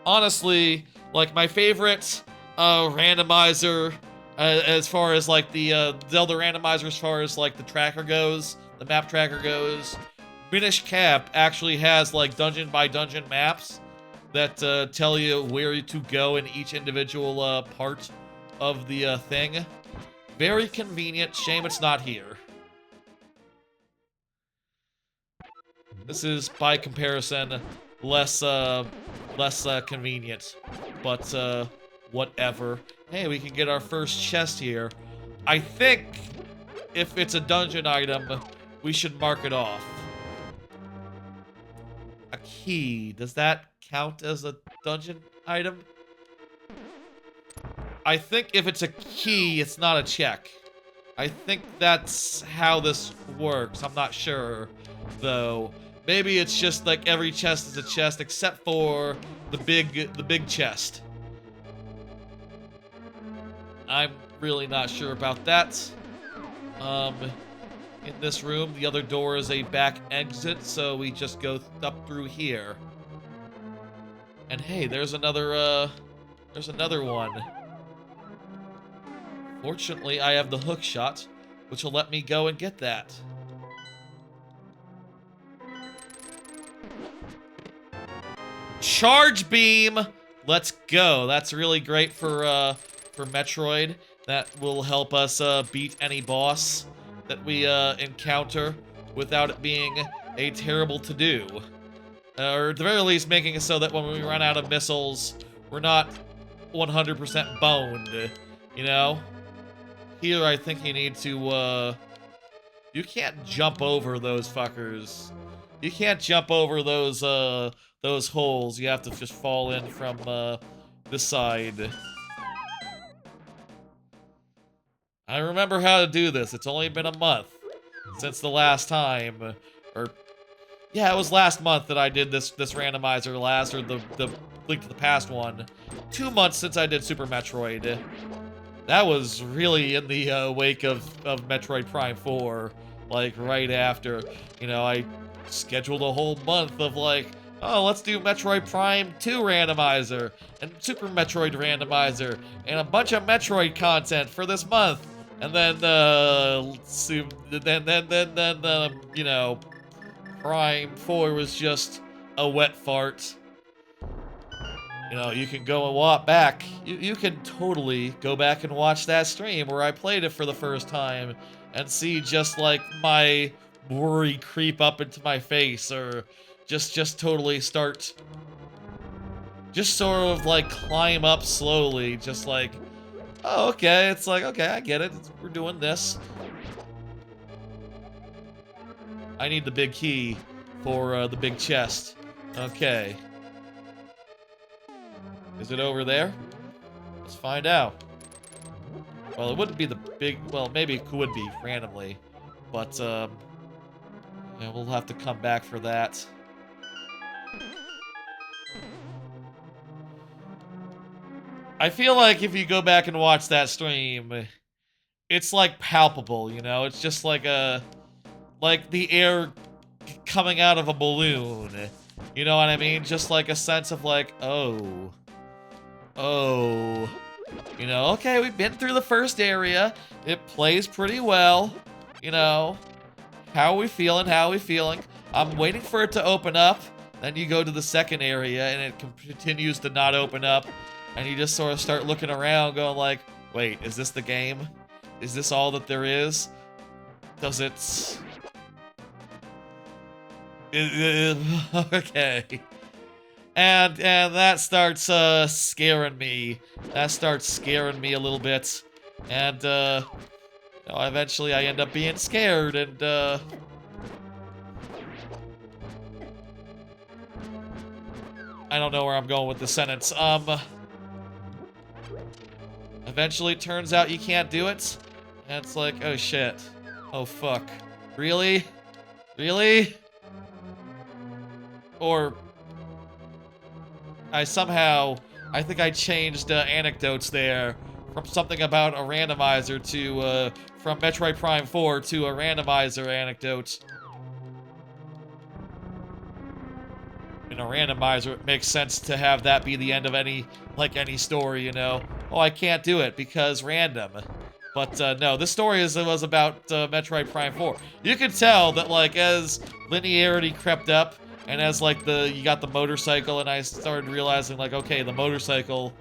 Honestly, like, my favorite randomizer... as far as, like, the Zelda randomizer, as far as, like, the tracker goes, the map tracker goes, Minish Cap actually has, like, dungeon-by-dungeon maps that tell you where to go in each individual part of the thing. Very convenient. Shame it's not here. This is, by comparison, less convenient, but whatever. Hey, we can get our first chest here. I think if it's a dungeon item, we should mark it off. A key. Does that count as a dungeon item? I think if it's a key, it's not a check. I think that's how this works. I'm not sure, though. Maybe it's just like every chest is a chest except for the big chest. I'm really not sure about that. In this room, the other door is a back exit, so we just go up through here. And hey, there's another one. Fortunately, I have the hook shot, which will let me go and get that. Charge beam! Let's go. That's really great for Metroid. That will help us beat any boss that we encounter without it being a terrible to-do. Or at the very least, making it so that when we run out of missiles, we're not 100% boned, you know? Here, I think you need to, you can't jump over those fuckers. You can't jump over those holes. You have to just fall in from, this side. I remember how to do this. It's only been a month since the last time, or yeah, it was last month that I did this randomizer last, or the Link to the Past one. 2 months since I did Super Metroid. That was really in the wake of Metroid Prime 4, like right after. You know, I scheduled a whole month of like, oh, let's do Metroid Prime 2 randomizer and Super Metroid randomizer and a bunch of Metroid content for this month. And then, you know, Prime 4 was just a wet fart. You know, you can go and walk back. You can totally go back and watch that stream where I played it for the first time and see just like my worry creep up into my face, or just totally start, just sort of like climb up slowly, just like, oh, okay, it's like, okay, I get it, we're doing this. I need the big key for the big chest. Okay. Is it over there? Let's find out. Well, it wouldn't be the big... Well, maybe it would be, randomly. But, yeah, we'll have to come back for that. I feel like if you go back and watch that stream, it's, like, palpable, you know? It's just like a... Like the air coming out of a balloon. You know what I mean? Just like a sense of, like, oh... Oh, you know, okay, we've been through the first area. It plays pretty well. You know, how are we feeling? How are we feeling? I'm waiting for it to open up. Then you go to the second area and it continues to not open up. And you just sort of start looking around going like, wait, is this the game? Is this all that there is? Does it... Okay. And that starts scaring me. That starts scaring me a little bit. And you know, eventually I end up being scared, and I don't know where I'm going with this sentence. Eventually it turns out you can't do it. And it's like, oh shit. Oh fuck. Really? Really? Or I think I changed anecdotes there from something about a randomizer to, from Metroid Prime 4 to a randomizer anecdote. In a randomizer, it makes sense to have that be the end of any story, you know? Oh, I can't do it because random. But, no, this story was about Metroid Prime 4. You could tell that, like, as linearity crept up, and as, like, you got the motorcycle, and I started realizing, like, okay, the motorcycle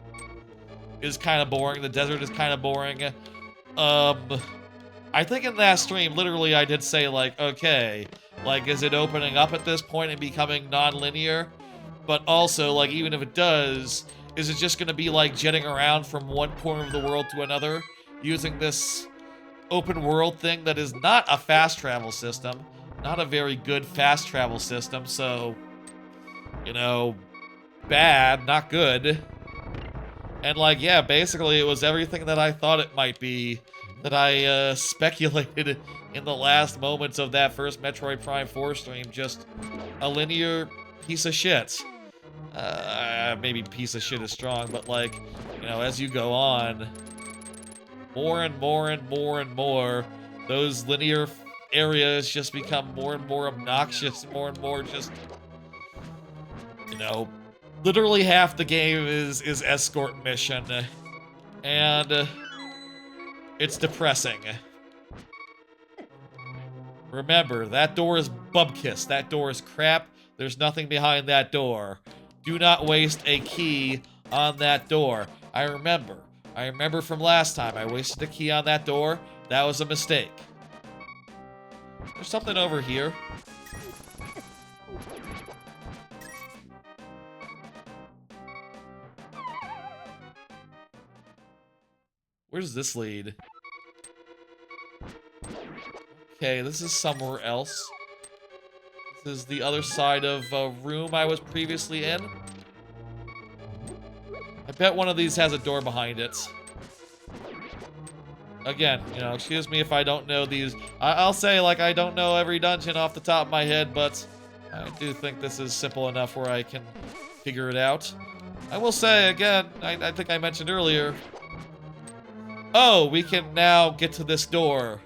is kind of boring, the desert is kind of boring. I think in that stream, literally, I did say, like, okay, like, is it opening up at this point and becoming non-linear? But also, like, even if it does, is it just gonna be, like, jetting around from one corner of the world to another, using this open world thing that is not a fast travel system? Not a very good fast travel system, so, you know, bad, not good. And, like, yeah, basically it was everything that I thought it might be, that I speculated in the last moments of that first Metroid Prime 4 stream, just a linear piece of shit. Maybe piece of shit is strong, but, like, you know, as you go on, more and more and more and more, those linear areas just become more and more obnoxious, more and more just, you know, literally half the game is escort mission, and it's depressing. Remember, that door is bubkiss, that door is crap, there's nothing behind that door. Do not waste a key on that door. I remember from last time, I wasted a key on that door, that was a mistake. There's something over here. Where does this lead? Okay, this is somewhere else. This is the other side of a room I was previously in. I bet one of these has a door behind it. Again, you know, excuse me if I don't know these. I'll say, like, I don't know every dungeon off the top of my head, but I do think this is simple enough where I can figure it out. I will say, again, I think I mentioned earlier, oh, we can now get to this door,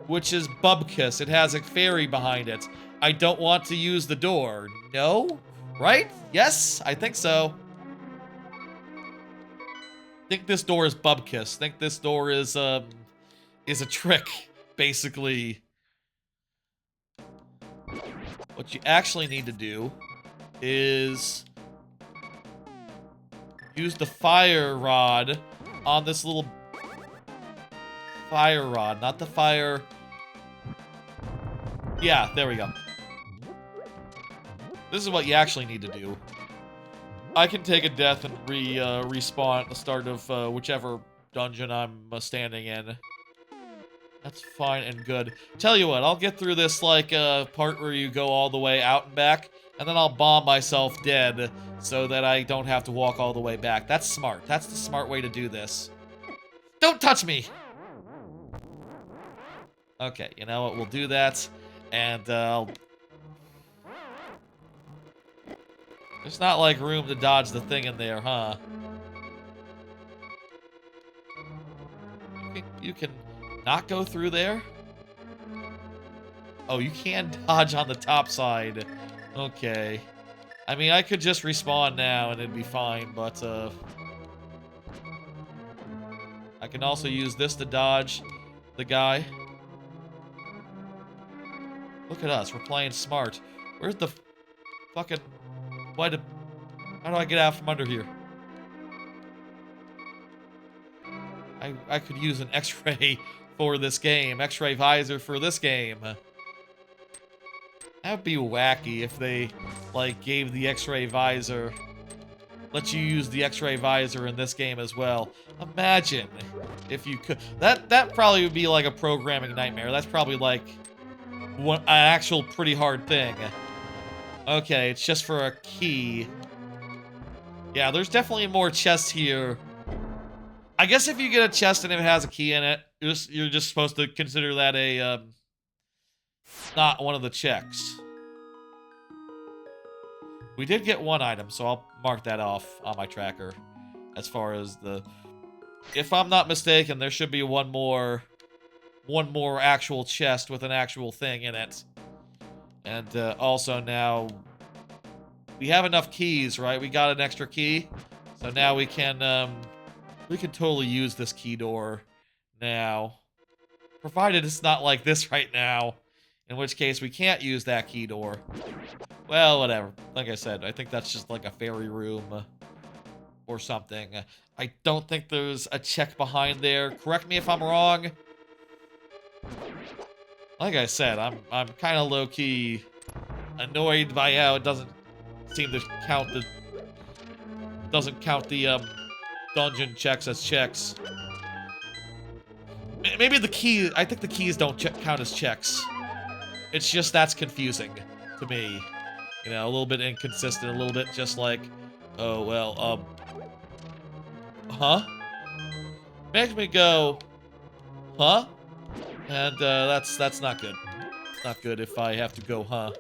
which is Bubkiss. It has a fairy behind it. I don't want to use the door. No? Right? Yes? I think so. Think this door is Bubkiss. Think this door is a trick, basically. what you actually need to do is use the fire rod on this little fire rod, not the fire. Yeah, there we go. This is what you actually need to do. I can take a death and respawn at the start of whichever dungeon I'm standing in. That's fine and good. Tell you what, I'll get through this, like, part where you go all the way out and back, and then I'll bomb myself dead so that I don't have to walk all the way back. That's smart. That's the smart way to do this. Don't touch me! Okay, you know what? We'll do that, and, there's not, like, room to dodge the thing in there, huh? You can not go through there? Oh, you can dodge on the top side. Okay. I mean, I could just respawn now and it'd be fine, but, I can also use this to dodge the guy. Look at us, we're playing smart. Where's the fucking... How do I get out from under here? I could use an X-ray for this game. X-ray visor for this game. That would be wacky if they, like, gave the X-ray visor... Let you use the X-ray visor in this game as well. Imagine if you could... That probably would be, like, a programming nightmare. That's probably, like, an actual pretty hard thing. Okay, it's just for a key. Yeah, there's definitely more chests here. I guess if you get a chest and it has a key in it, you're just supposed to consider that a, not one of the checks. We did get one item, so I'll mark that off on my tracker. As far as the... If I'm not mistaken, there should be one more actual chest with an actual thing in it. And, also now... We have enough keys, right? We got an extra key. So now we can totally use this key door now. Provided it's not like this right now. In which case, we can't use that key door. Well, whatever. Like I said, I think that's just like a fairy room or something. I don't think there's a check behind there. Correct me if I'm wrong. Like I said, I'm kind of low-key annoyed by how it doesn't seem to count the... Doesn't count the, dungeon checks as checks. Maybe the key... I think the keys don't count as checks. It's just that's confusing to me. You know, a little bit inconsistent, a little bit just like, oh, well, huh? Makes me go, huh? And, that's not good. It's not good if I have to go, huh?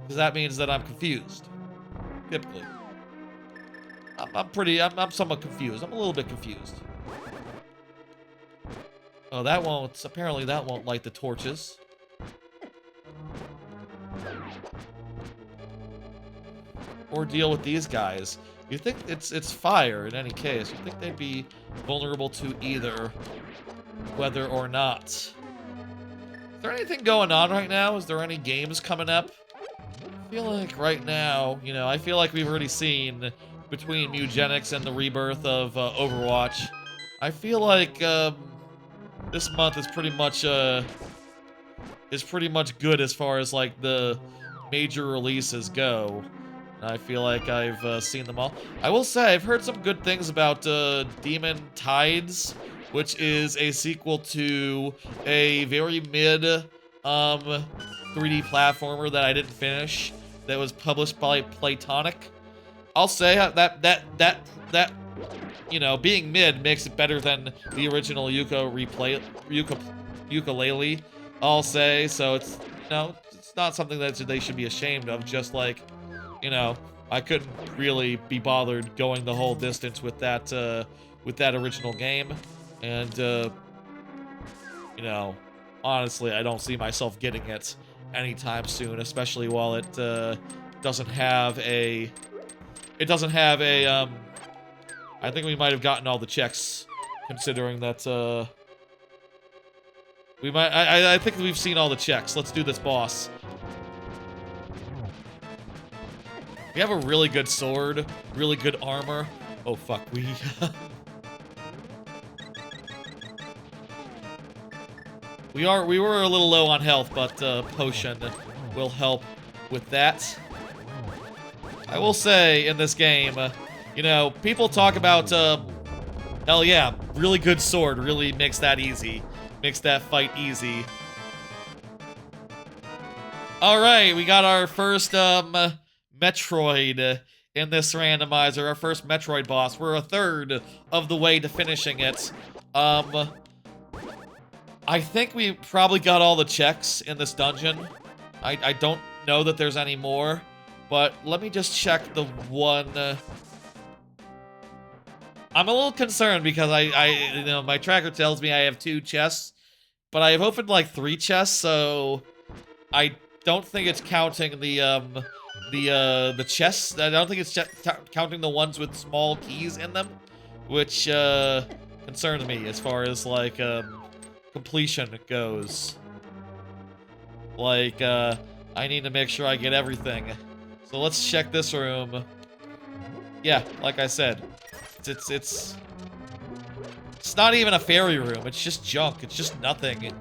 Because that means that I'm confused. Typically. I'm somewhat confused. I'm a little bit confused. Oh, apparently that won't light the torches. Or deal with these guys. You think it's fire in any case. You think they'd be vulnerable to either, whether or not. Is there anything going on right now? Is there any games coming up? I feel like right now, you know, I feel like we've already seen between Mugenics and the rebirth of Overwatch. I feel like this month is pretty much good as far as like the major releases go. I feel like I've seen them all. I will say, I've heard some good things about Demon Tides, which is a sequel to a very mid 3D platformer that I didn't finish, that was published by Platonic. I'll say that you know, being mid makes it better than the original ukulele. I'll say, so it's, you know, it's not something that they should be ashamed of. Just like, you know, I couldn't really be bothered going the whole distance with that original game, and you know, honestly, I don't see myself getting it anytime soon, especially while it doesn't have a. I think we might have gotten all the checks, considering that we might. I think we've seen all the checks. Let's do this boss. We have a really good sword, really good armor. Oh, fuck, we... we were a little low on health, but potion will help with that. I will say, in this game, you know, people talk about, hell yeah, really good sword really makes that easy. Makes that fight easy. Alright, we got our first, Metroid in this randomizer. Our first Metroid boss. We're a third of the way to finishing it. I think we probably got all the checks in this dungeon. I don't know that there's any more, but let me just check the one. I'm a little concerned because you know, my tracker tells me I have 2 chests, but I have opened like 3 chests, so I don't think it's counting the chests. I don't think it's counting the ones with small keys in them, which concerns me as far as like completion goes. Like, I need to make sure I get everything. So let's check this room. Yeah, like I said, it's not even a fairy room. It's just junk. It's just nothing.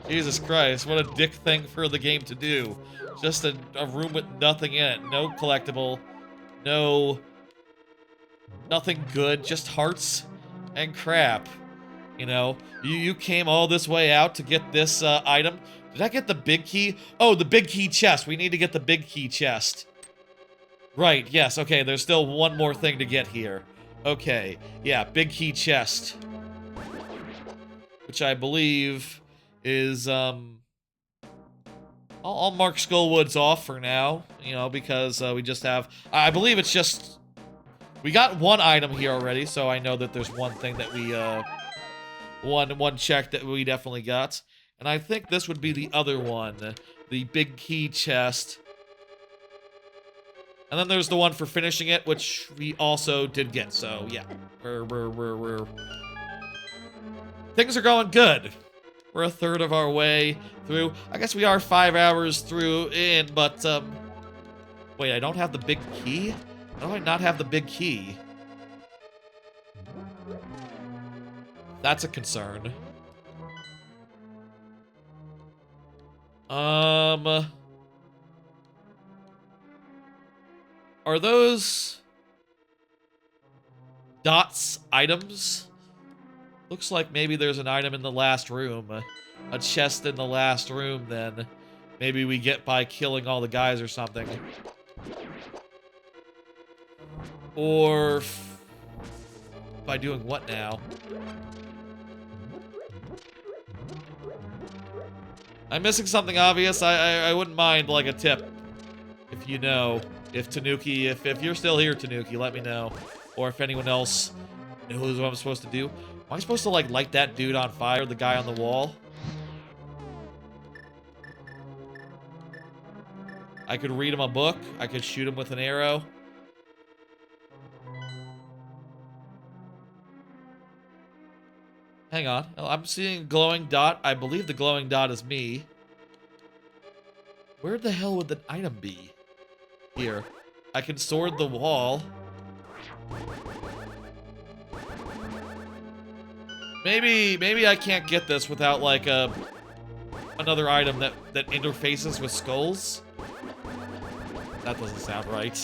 Jesus Christ, what a dick thing for the game to do. Just a room with nothing in it. No collectible. Nothing good. Just hearts and crap. You know, you came all this way out to get this item. Did I get the big key? Oh, the big key chest. We need to get the big key chest. Right, yes, okay, there's still one more thing to get here. Okay, yeah, big key chest. Which I believe is, I'll mark Skullwoods off for now, you know, because we just have... I believe it's just... We got one item here already, so I know that there's one thing that we, one check that we definitely got. And I think this would be the other one. The big key chest. And then there's the one for finishing it, which we also did get, so yeah. We're... Things are going good. We're a third of our way through. I guess we are 5 hours through in, but, wait, I don't have the big key? How do I not have the big key? That's a concern. Are those dots items? Looks like maybe there's an item in the last room. A chest in the last room, then. Maybe we get by killing all the guys or something. Or... by doing what now? I'm missing something obvious. I wouldn't mind, like, a tip. If you know. If Tanuki, if you're still here, Tanuki, let me know. Or if anyone else knows what I'm supposed to do. Am I supposed to, like, light that dude on fire, the guy on the wall? I could read him a book. I could shoot him with an arrow. Hang on. I'm seeing a glowing dot. I believe the glowing dot is me. Where the hell would the item be? Here. I can sword the wall. Maybe I can't get this without, like, another item that interfaces with skulls. That doesn't sound right.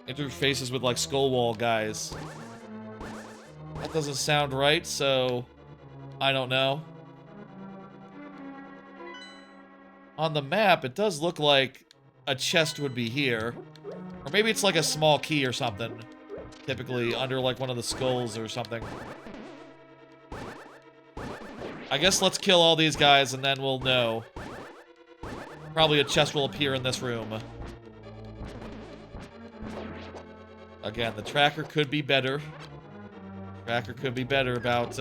Interfaces with, like, skull wall guys. That doesn't sound right, so... I don't know. On the map, it does look like a chest would be here. Or maybe it's like a small key or something. Typically under, like, one of the skulls or something. I guess let's kill all these guys and then we'll know. Probably a chest will appear in this room. Again, the tracker could be better. Tracker could be better about,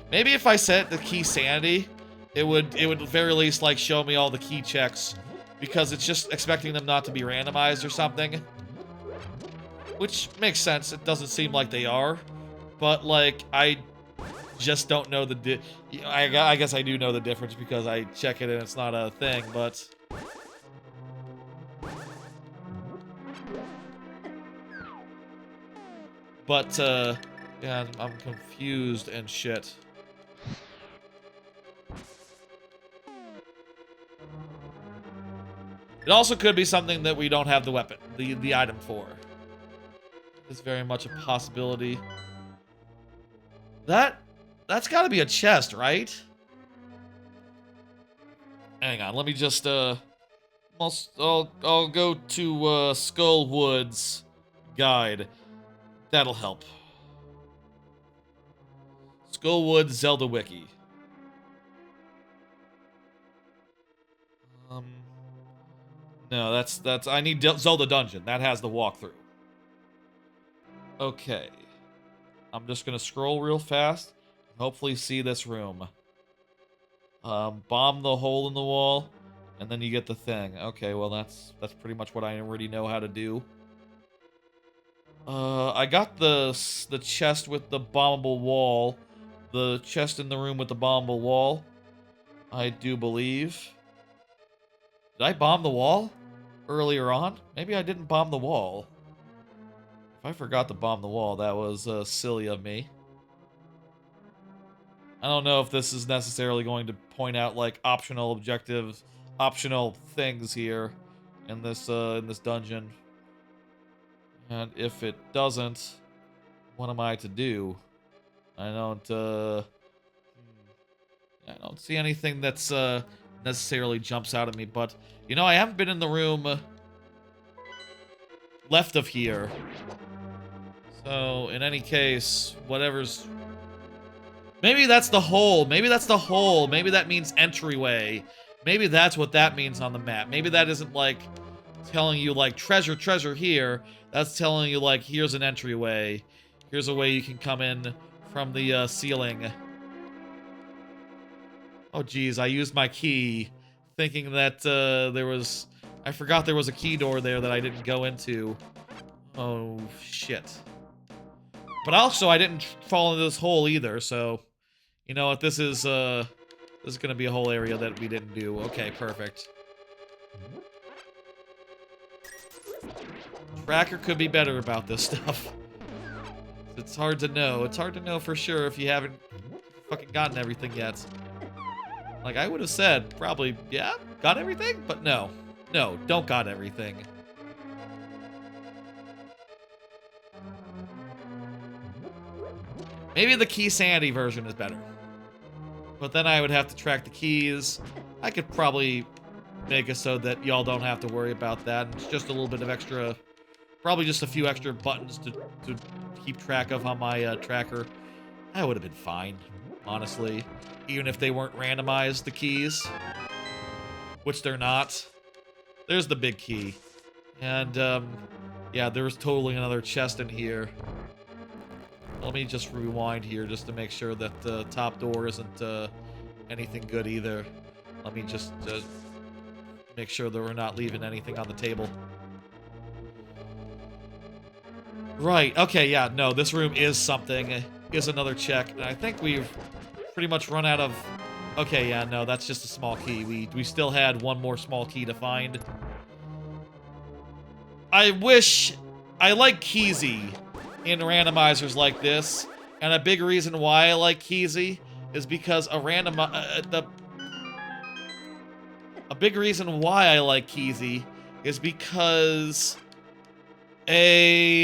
maybe if I set the key sanity, it would at very least, like, show me all the key checks. Because it's just expecting them not to be randomized or something. Which makes sense. It doesn't seem like they are. But, like, I just don't know the I guess I do know the difference because I check it and it's not a thing, but... But, yeah, I'm confused and shit. It also could be something that we don't have the weapon, the item for. It's very much a possibility. That's gotta be a chest, right? Hang on, let me just, I'll go to, Skullwood's guide. That'll help. Skullwood Zelda Wiki. No, that's, I need Zelda Dungeon. That has the walkthrough. Okay. I'm just gonna scroll real fast. Hopefully see this room. Bomb the hole in the wall, and then you get the thing. Okay, well that's pretty much what I already know how to do. I got the chest with the bombable wall. The chest in the room with the bombable wall. I do believe. Did I bomb the wall earlier on? Maybe I didn't bomb the wall. If I forgot to bomb the wall, that was silly of me. I don't know if this is necessarily going to point out like optional objectives, optional things here in this dungeon. And if it doesn't, what am I to do? I don't see anything that's necessarily jumps out at me, but you know, I haven't been in the room left of here. So, in any case, whatever's... Maybe that's the hole. Maybe that's the hole. Maybe that means entryway. Maybe that's what that means on the map. Maybe that isn't, like, telling you, like, treasure here. That's telling you, like, here's an entryway. Here's a way you can come in from the ceiling. Oh, geez, I used my key, thinking that there was... I forgot there was a key door there that I didn't go into. Oh, shit. But also, I didn't fall into this hole either, so... You know what, this is gonna be a whole area that we didn't do. Okay, perfect. Tracker could be better about this stuff. It's hard to know. It's hard to know for sure if you haven't fucking gotten everything yet. Like, I would have said, probably, yeah, got everything? But no. No, don't got everything. Maybe the Key Sanity version is better. But then I would have to track the keys. I could probably make it so that y'all don't have to worry about that. And it's just a little bit of extra... Probably just a few extra buttons to keep track of on my tracker. That would have been fine, honestly. Even if they weren't randomized, the keys. Which they're not. There's the big key. And, yeah, there's totally another chest in here. Let me just rewind here just to make sure that the top door isn't anything good either. Let me just make sure that we're not leaving anything on the table. Right, okay, yeah, no, this room is something. Is another check. And I think we've pretty much run out of... Okay, yeah, no, that's just a small key. We still had one more small key to find. I wish... I like Keezy in randomizers like this, and a big reason why I like Keezy is because a big reason why I like Keezy is because a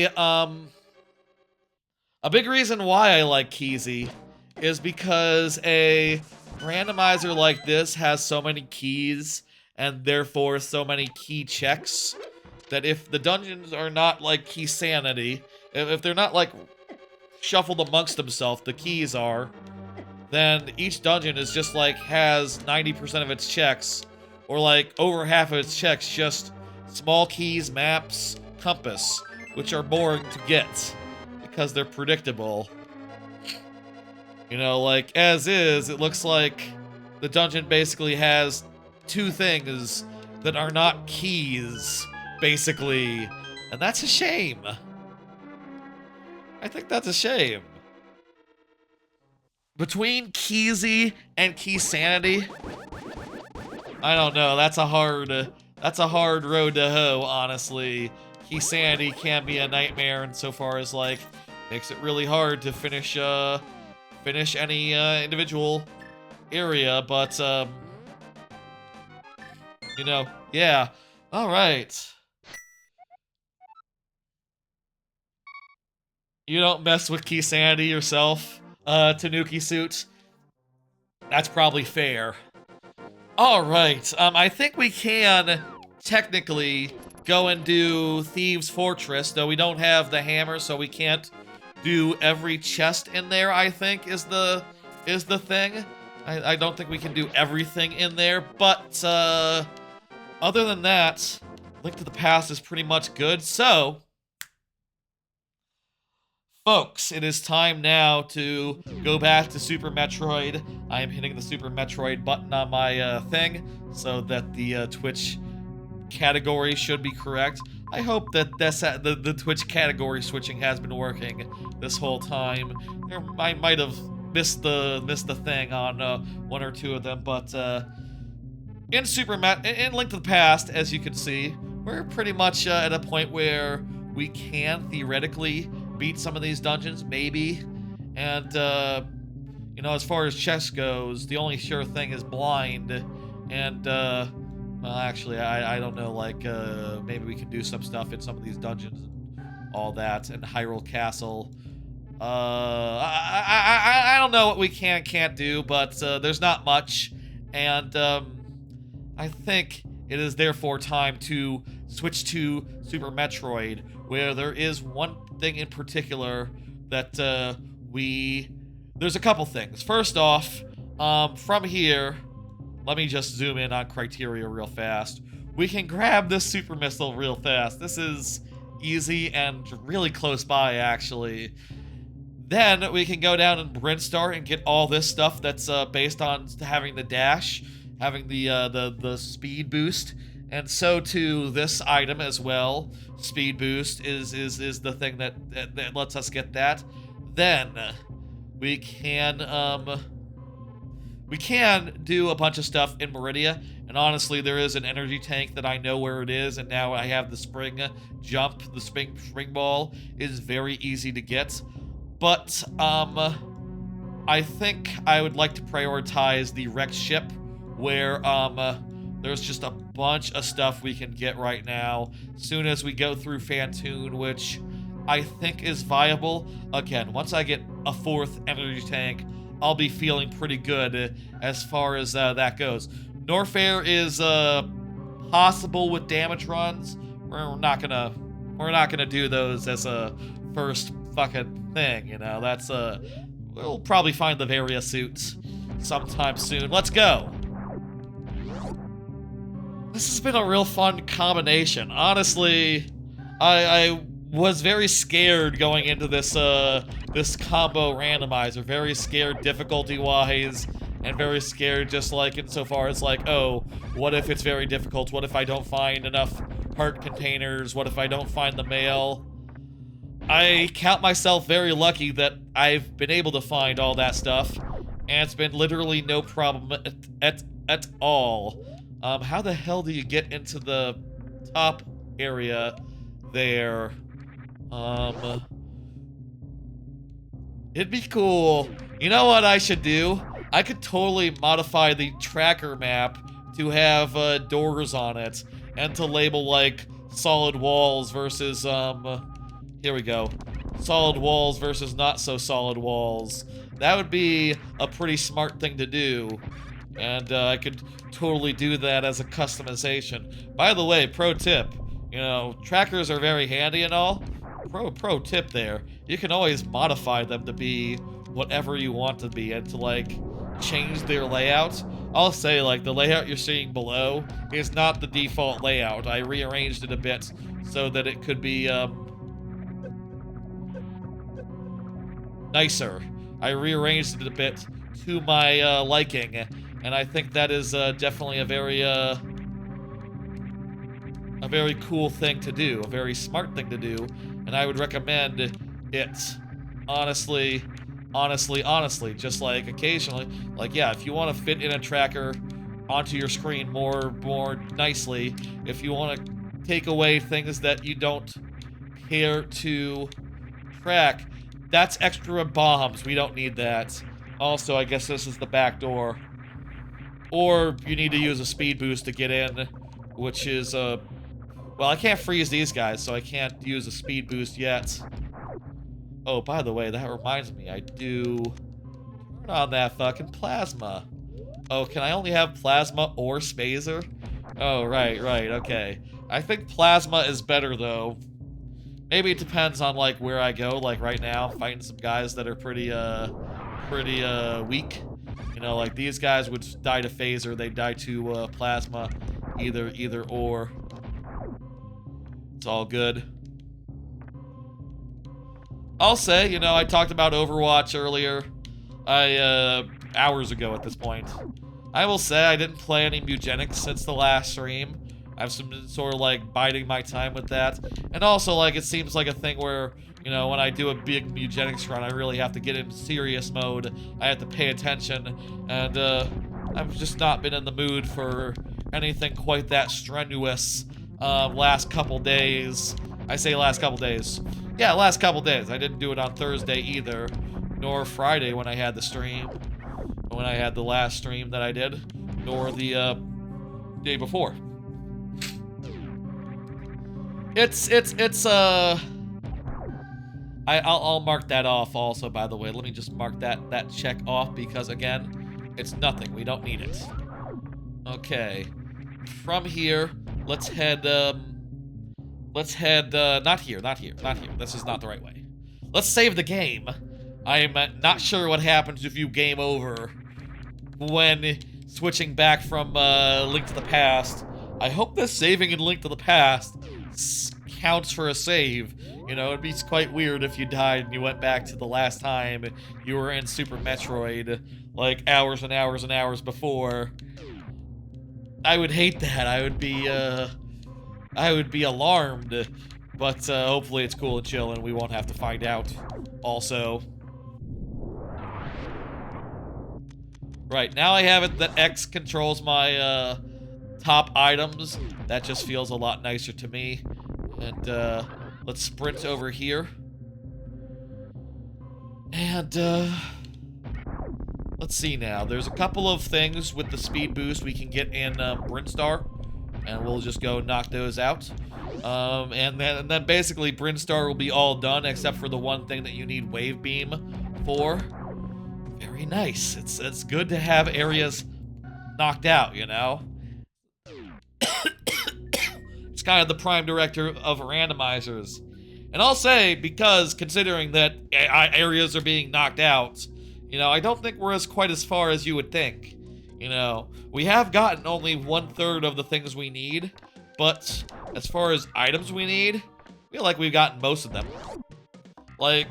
big reason why I like Keezy is because a randomizer like this has so many keys and therefore so many key checks that if the dungeons are not like Key Sanity, if they're not, like, shuffled amongst themselves, the keys are, then each dungeon is just, like, has 90% of its checks, or, like, over half of its checks just small keys, maps, compass, which are boring to get, because they're predictable. You know, like, as is, it looks like the dungeon basically has two things that are not keys, basically, and that's a shame. I think that's a shame. Between Keezy and Key Sanity, I don't know. That's a hard road to hoe, honestly. Key Sanity can be a nightmare insofar as, like, Makes it really hard to finish any individual area, but you know, yeah. All right. You don't mess with key sanity yourself, Tanuki suit. That's probably fair. All right. I think we can technically go and do Thieves' Fortress, though we don't have the hammer, so we can't do every chest in there. I think is the thing. I don't think we can do everything in there, but other than that, Link to the Past is pretty much good. So, folks, it is time now to go back to Super Metroid. I am hitting the Super Metroid button on my thing so that the Twitch category should be correct. I hope that the Twitch category switching has been working this whole time. I might have missed the thing on one or two of them, but in Link to the Past, as you can see, we're pretty much at a point where we can theoretically beat some of these dungeons, maybe. And you know, as far as chess goes, the only sure thing is blind. And well, actually, I don't know. Like maybe we can do some stuff in some of these dungeons and all that, and Hyrule Castle. I don't know what we can't do, but there's not much, and I think it is therefore time to switch to Super Metroid, where there is one thing in particular that there's a couple things. First off, from here, let me just zoom in on criteria real fast. We can grab this super missile real fast. This is easy and really close by, actually. Then we can go down in Brinstar and get all this stuff that's based on having the dash, having the speed boost, and so too this item as well. Speed boost is the thing that lets us get that. Then we can do a bunch of stuff in Meridia, and honestly, there is an energy tank that I know where it is, and now I have the spring jump. The spring ball is very easy to get. But, I think I would like to prioritize the wrecked ship, where, there's just a bunch of stuff we can get right now, soon as we go through Fantoon, which I think is viable. Again, once I get a 4th energy tank, I'll be feeling pretty good as far as that goes. Nofair is, possible with damage runs. We're not gonna do those as a first fucking thing, you know. That's we'll probably find the Varia suits sometime soon. Let's go. This has been a real fun combination. Honestly, I was very scared going into this this combo randomizer. Very scared difficulty-wise, and very scared just like insofar as like, oh, what if it's very difficult? What if I don't find enough heart containers? What if I don't find the mail? I count myself very lucky that I've been able to find all that stuff, and it's been literally no problem at all. How the hell do you get into the top area there? It'd be cool. You know what I should do? I could totally modify the tracker map to have doors on it, and to label like solid walls versus here we go. Solid walls versus not so solid walls. That would be a pretty smart thing to do. And I could totally do that as a customization. By the way, pro tip, you know, trackers are very handy and all. Pro tip there. You can always modify them to be whatever you want to be and to like change their layout. I'll say like the layout you're seeing below is not the default layout. I rearranged it a bit so that it could be nicer. I rearranged it a bit to my liking, and I think that is definitely a very cool thing to do, a very smart thing to do, and I would recommend it. Honestly, just like occasionally, like yeah, if you want to fit in a tracker onto your screen more nicely, if you want to take away things that you don't care to track, That's extra bombs. We don't need that. Also, I guess this is the back door. Or you need to use a speed boost to get in, which is, well, I can't freeze these guys, so I can't use a speed boost yet. Oh, by the way, that reminds me, I do turn on that fucking plasma. Oh, can I only have plasma or spazer? Oh, right, okay. I think plasma is better, though. Maybe it depends on, like, where I go. Like, right now, I'm fighting some guys that are pretty weak. You know, like, these guys would die to phaser, they'd die to, plasma. Either or. It's all good. I'll say, you know, I talked about Overwatch earlier. Hours ago at this point. I will say I didn't play any Mugenics since the last stream. I've been sort of like biding my time with that. And also, like, it seems like a thing where, you know, when I do a big Mugenics run, I really have to get in serious mode. I have to pay attention. And, I've just not been in the mood for anything quite that strenuous, last couple days. I say last couple days. Yeah, last couple days. I didn't do it on Thursday either, nor Friday when I had the stream, when I had the last stream that I did, nor the day before. I'll mark that off also, by the way. Let me just mark that check off because, again, it's nothing. We don't need it. Okay. From here, let's head, not here. This is not the right way. Let's save the game. I'm not sure what happens if you game over when switching back from Link to the Past. I hope this saving in Link to the Past counts for a save. You know, it'd be quite weird if you died and you went back to the last time you were in Super Metroid, like hours and hours and hours before. I would hate that. I would be alarmed, but hopefully it's cool and chill and we won't have to find out. Also, right, now I have it that X controls my top items. That just feels a lot nicer to me. And let's sprint over here. And let's see now. There's a couple of things with the speed boost we can get in Brinstar, and we'll just go knock those out. And then basically Brinstar will be all done except for the one thing that you need Wave Beam for. Very nice. It's good to have areas knocked out, you know? It's kind of the prime director of randomizers. And I'll say, because considering that areas are being knocked out, you know, I don't think we're quite as far as you would think. You know, we have gotten only 1/3 of the things we need, but as far as items we need, I feel like we've gotten most of them. Like,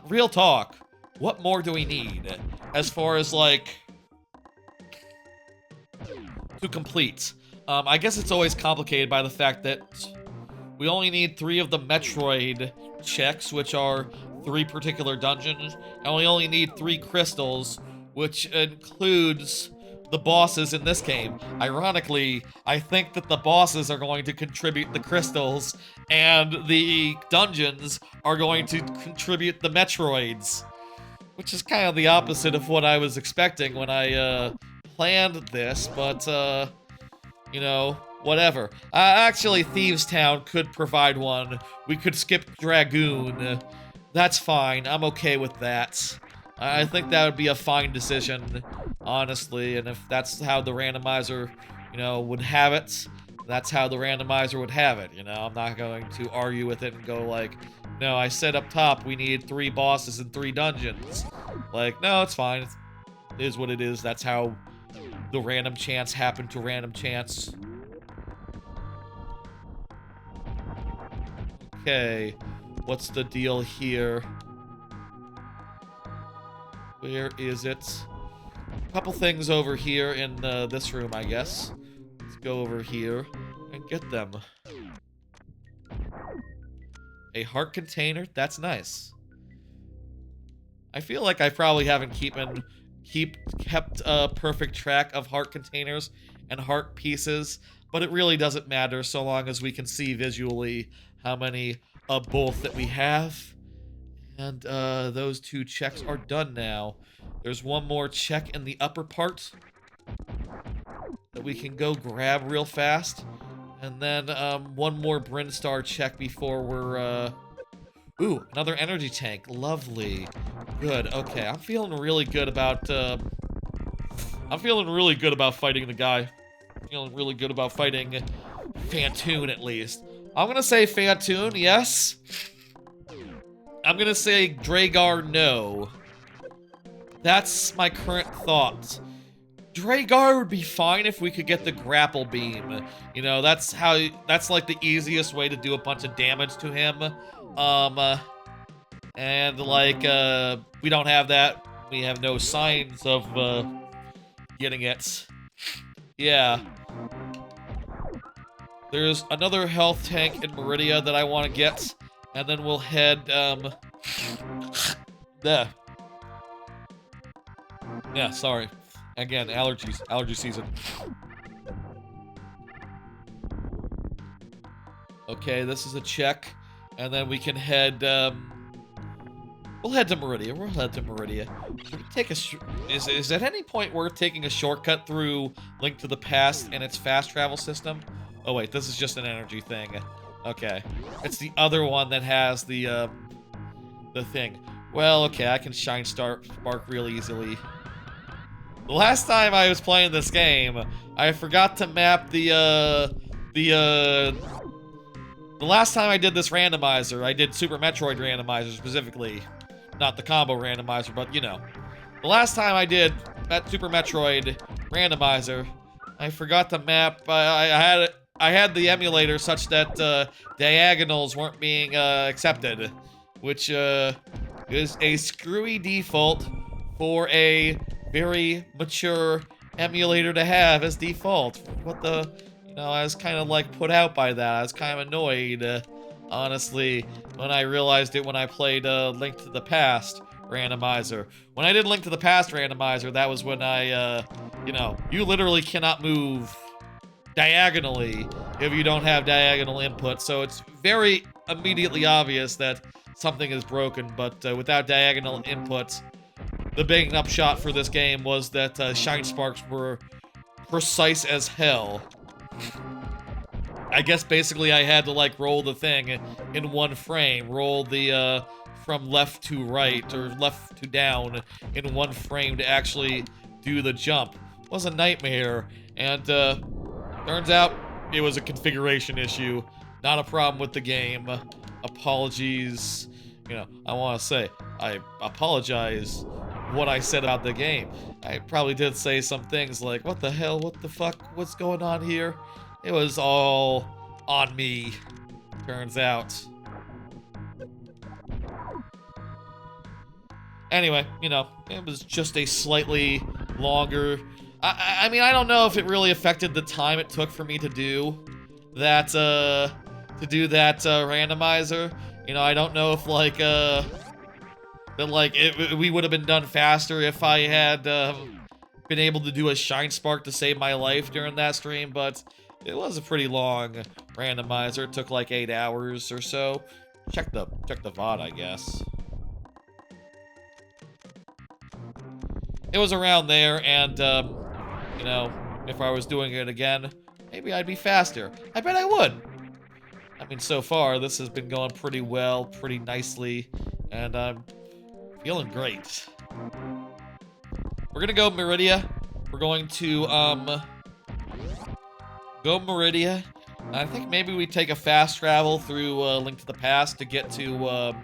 real talk, what more do we need as far as, like, to complete? I guess it's always complicated by the fact that we only need 3 of the Metroid checks, which are 3 particular dungeons, and we only need 3 crystals, which includes the bosses in this game. Ironically, I think that the bosses are going to contribute the crystals, and the dungeons are going to contribute the Metroids, which is kind of the opposite of what I was expecting when I planned this, but you know, whatever. Actually, Thieves Town could provide one. We could skip Dragoon. That's fine. I'm okay with that. I think that would be a fine decision, honestly, and if that's how the randomizer, you know, would have it, that's how the randomizer would have it, you know? I'm not going to argue with it and go like, no, I said up top we need 3 bosses and 3 dungeons. Like, no, it's fine. It is what it is. That's how the random chance happened to random chance. Okay, what's the deal here? Where is it? A couple things over here in this room, I guess. Let's go over here and get them. A heart container? That's nice. I feel like I probably haven't kept a perfect track of heart containers and heart pieces, but it really doesn't matter so long as we can see visually how many of both that we have. And those 2 checks are done now. There's one more check in the upper part that we can go grab real fast. And then one more Brinstar check before we're... Ooh, another energy tank. Lovely. Good. Okay, I'm feeling really good about... I'm feeling really good about fighting the guy. Feeling really good about fighting Phantoon, at least. I'm gonna say Phantoon, yes. I'm gonna say Dragar, no. That's my current thoughts. Dragar would be fine if we could get the grapple beam. You know, that's like the easiest way to do a bunch of damage to him. And like, we don't have that. We have no signs of, getting it. Yeah. There's another health tank in Meridia that I want to get. And then we'll head, there. Yeah, sorry. Again, allergies. Allergy season. Okay, this is a check. And then we can head, we'll head to Meridia. We'll head to Meridia. Can we take a... Is at any point worth taking a shortcut through Link to the Past and its fast travel system? Oh, wait, this is just an energy thing. Okay. It's the other one that has the thing. Well, okay, I can Shine Spark real easily. The last time I was playing this game, I forgot to map the last time I did this randomizer, I did Super Metroid Randomizer specifically. Not the combo randomizer, but you know. The last time I did that Super Metroid Randomizer, I forgot to map, I had the emulator such that diagonals weren't being accepted, which is a screwy default for a very mature emulator to have as default. What the... You know, I was kind of like put out by that. I was kind of annoyed, honestly, when I realized it when I played Link to the Past Randomizer. When I did Link to the Past Randomizer, that was when I, you know, you literally cannot move diagonally if you don't have diagonal input, so it's very immediately obvious that something is broken, but without diagonal inputs, the big upshot for this game was that Shine Sparks were precise as hell. I guess basically I had to like roll the thing in one frame, roll the from left to right or left to down in one frame to actually do the jump. It was a nightmare, and turns out it was a configuration issue, not a problem with the game. Apologies. You know, I want to say, I apologize what I said about the game. I probably did say some things like, what the hell, what the fuck, what's going on here? It was all on me, turns out. Anyway, you know, it was just a slightly longer... I mean, I don't know if it really affected the time it took for me to do that, randomizer. You know, I don't know if, like, we would have been done faster if I had, been able to do a Shine Spark to save my life during that stream, but it was a pretty long randomizer. It took like 8 hours or so. Check the VOD, I guess. It was around there, and, you know, if I was doing it again, maybe I'd be faster. I bet I would. I mean, so far, this has been going pretty well, pretty nicely, and I'm feeling great. We're gonna go Meridia. We're going to, go Meridia. I think maybe we take a fast travel through, Link to the Past to get to,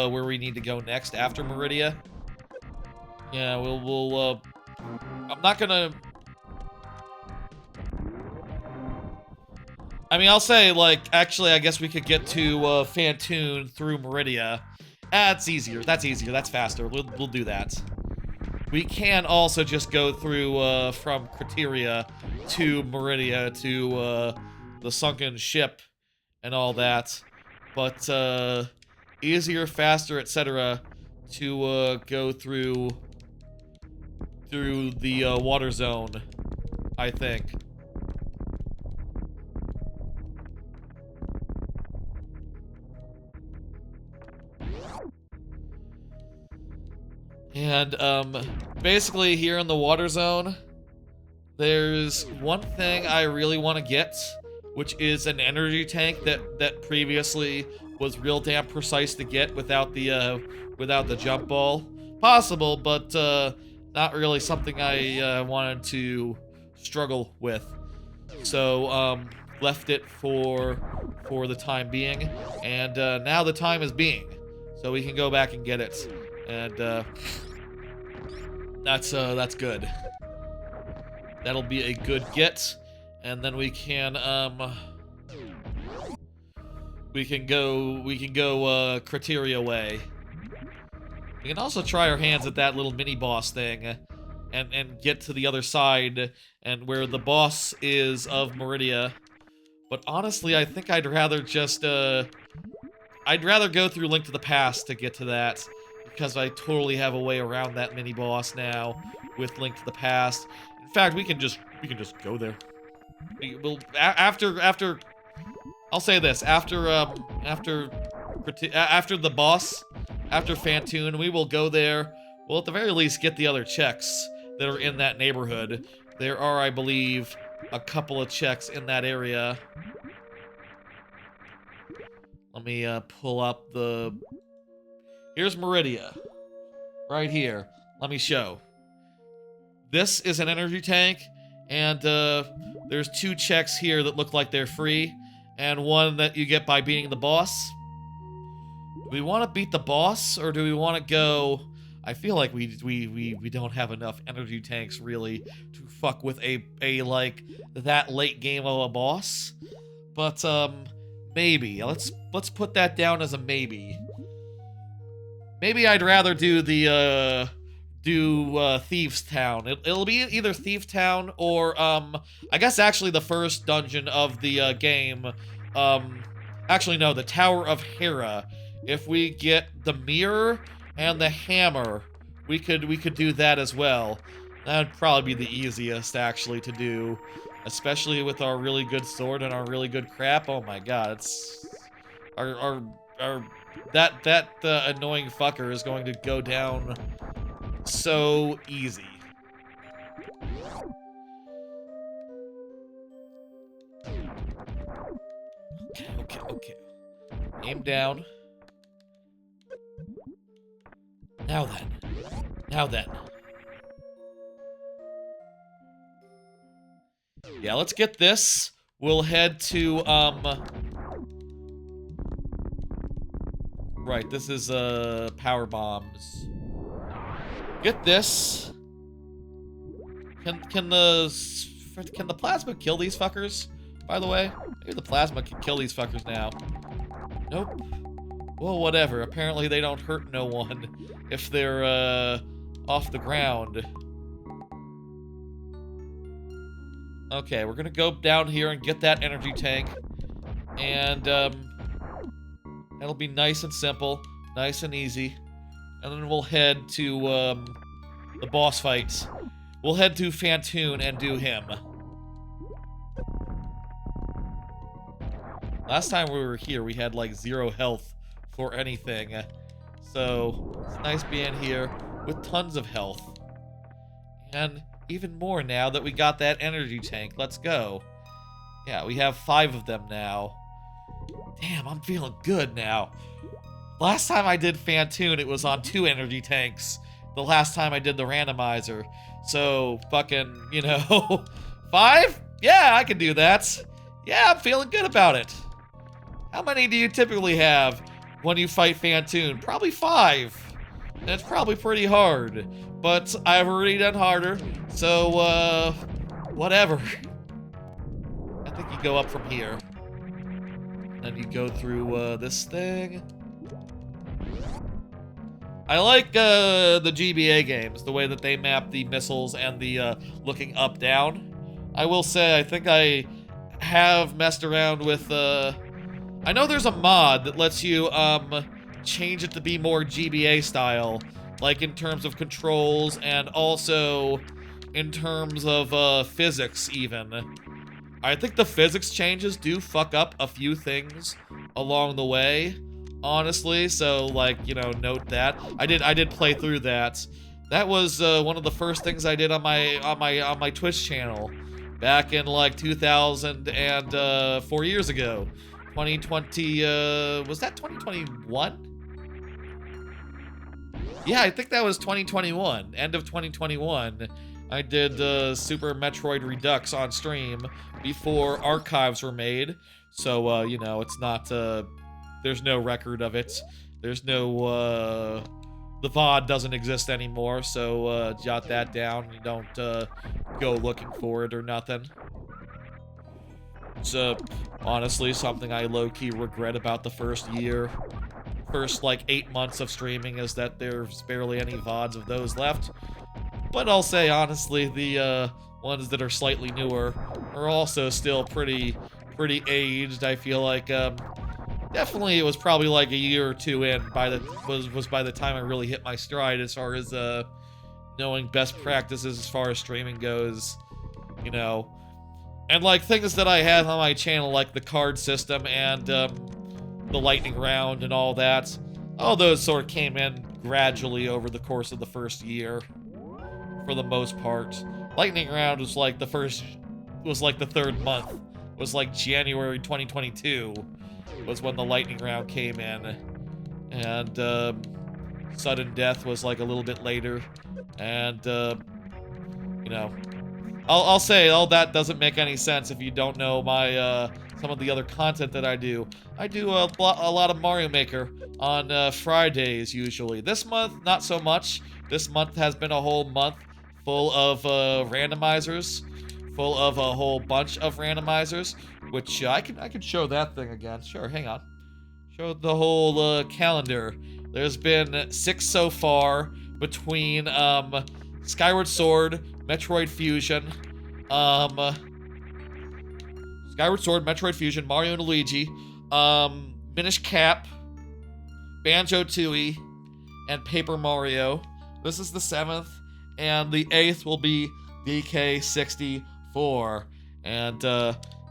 where we need to go next after Meridia. Yeah, we'll, I'm not gonna... I mean, I'll say, like, actually, I guess we could get to, Phantoon through Meridia. That's easier, that's faster. We'll do that. We can also just go through, from Criteria to Meridia to, the sunken ship and all that. But, easier, faster, etc. to, go through the, water zone, I think. And, basically here in the water zone, there's one thing I really want to get, which is an energy tank that previously was real damn precise to get without the jump ball. Possible, but, not really something I, wanted to struggle with. So, left it for the time being, and, now the time is being. So we can go back and get it. And, that's good. That'll be a good get, and then we can go Criteria way. We can also try our hands at that little mini boss thing, and get to the other side, and where the boss is of Meridia. But honestly, I think I'd rather just I'd rather go through Link to the Past to get to that, because I totally have a way around that mini boss now with Link to the Past. In fact, we can just go there. After I'll say this, after the boss, after Phantoon, we will go there. We'll at the very least get the other checks that are in that neighborhood. There are, I believe, a couple of checks in that area. Let me pull up the... Here's Meridia. Right here. Let me show. This is an energy tank, and there's 2 checks here that look like they're free, and one that you get by beating the boss. Do we want to beat the boss, or do we want to go... I feel like we don't have enough energy tanks, really, to fuck with a like, that late game of a boss. But, maybe. Let's put that down as a maybe. Maybe I'd rather do the, Thieves Town. It'll be either Thief Town or, I guess actually the first dungeon of the, game. Actually, no, the Tower of Hera. If we get the mirror and the hammer, we could do that as well. That'd probably be the easiest, actually, to do. Especially with our really good sword and our really good crap. Oh my god, it's... That annoying fucker is going to go down so easy. Okay. Aim down. Now then. Yeah, let's get this. We'll head to, Right, this is, power bombs. Get this. Can the plasma kill these fuckers, by the way? Maybe the plasma can kill these fuckers now. Nope. Well, whatever. Apparently they don't hurt no one if they're, off the ground. Okay, we're gonna go down here and get that energy tank. And, that'll be nice and simple, nice and easy. And then we'll head to, the boss fights. We'll head to Phantoon and do him. Last time we were here, we had, like, 0 health for anything. So, it's nice being here with tons of health. And even more now that we got that energy tank. Let's go. Yeah, we have 5 of them now. Damn, I'm feeling good now. Last time I did Phantoon, it was on 2 energy tanks. The last time I did the randomizer. So, fucking, you know, 5? Yeah, I can do that. Yeah, I'm feeling good about it. How many do you typically have when you fight Phantoon? Probably 5. That's probably pretty hard. But I've already done harder, so, whatever. I think you go up from here. Then you go through, this thing. I like, the GBA games, the way that they map the missiles and the, looking up, down. I will say, I think I have messed around with, I know there's a mod that lets you, change it to be more GBA style. Like, in terms of controls, and also in terms of, physics, even. I think the physics changes do fuck up a few things along the way. honestly. So like, you know, note that. I did play through that. That was one of the first things I did on my Twitch channel back in like 2000 and 4 years ago. 2020 was that 2021? Yeah, I think that was 2021. End of 2021. I did Super Metroid Redux on stream before archives were made. So you know, it's not there's no record of it. There's no the VOD doesn't exist anymore, so jot that down. You don't go looking for it or nothing. It's honestly something I low-key regret about the first year. First, like, 8 months of streaming is that there's barely any VODs of those left. But I'll say, honestly, the ones that are slightly newer are also still pretty aged. I feel like, definitely it was probably like a year or two in was by the time I really hit my stride as far as, knowing best practices as far as streaming goes, you know. And, like, things that I had on my channel, like the card system and, the lightning round and all that. All those sort of came in gradually over the course of the first year, for the most part. Lightning round was like the third month. It was like January 2022 was when the lightning round came in. And, sudden death was like a little bit later. And, you know, I'll say all that doesn't make any sense if you don't know my, some of the other content that I do. I do a lot of Mario Maker on Fridays, usually. This month, not so much. This month has been a whole month full of randomizers. Full of a whole bunch of randomizers, which I can show that thing again. Sure, hang on. Show the whole calendar. There's been 6 so far between Skyward Sword, Metroid Fusion, Skyward Sword, Metroid Fusion, Mario and Luigi, Minish Cap, Banjo-Tooie, and Paper Mario. This is the 7th, and the 8th will be DK64. And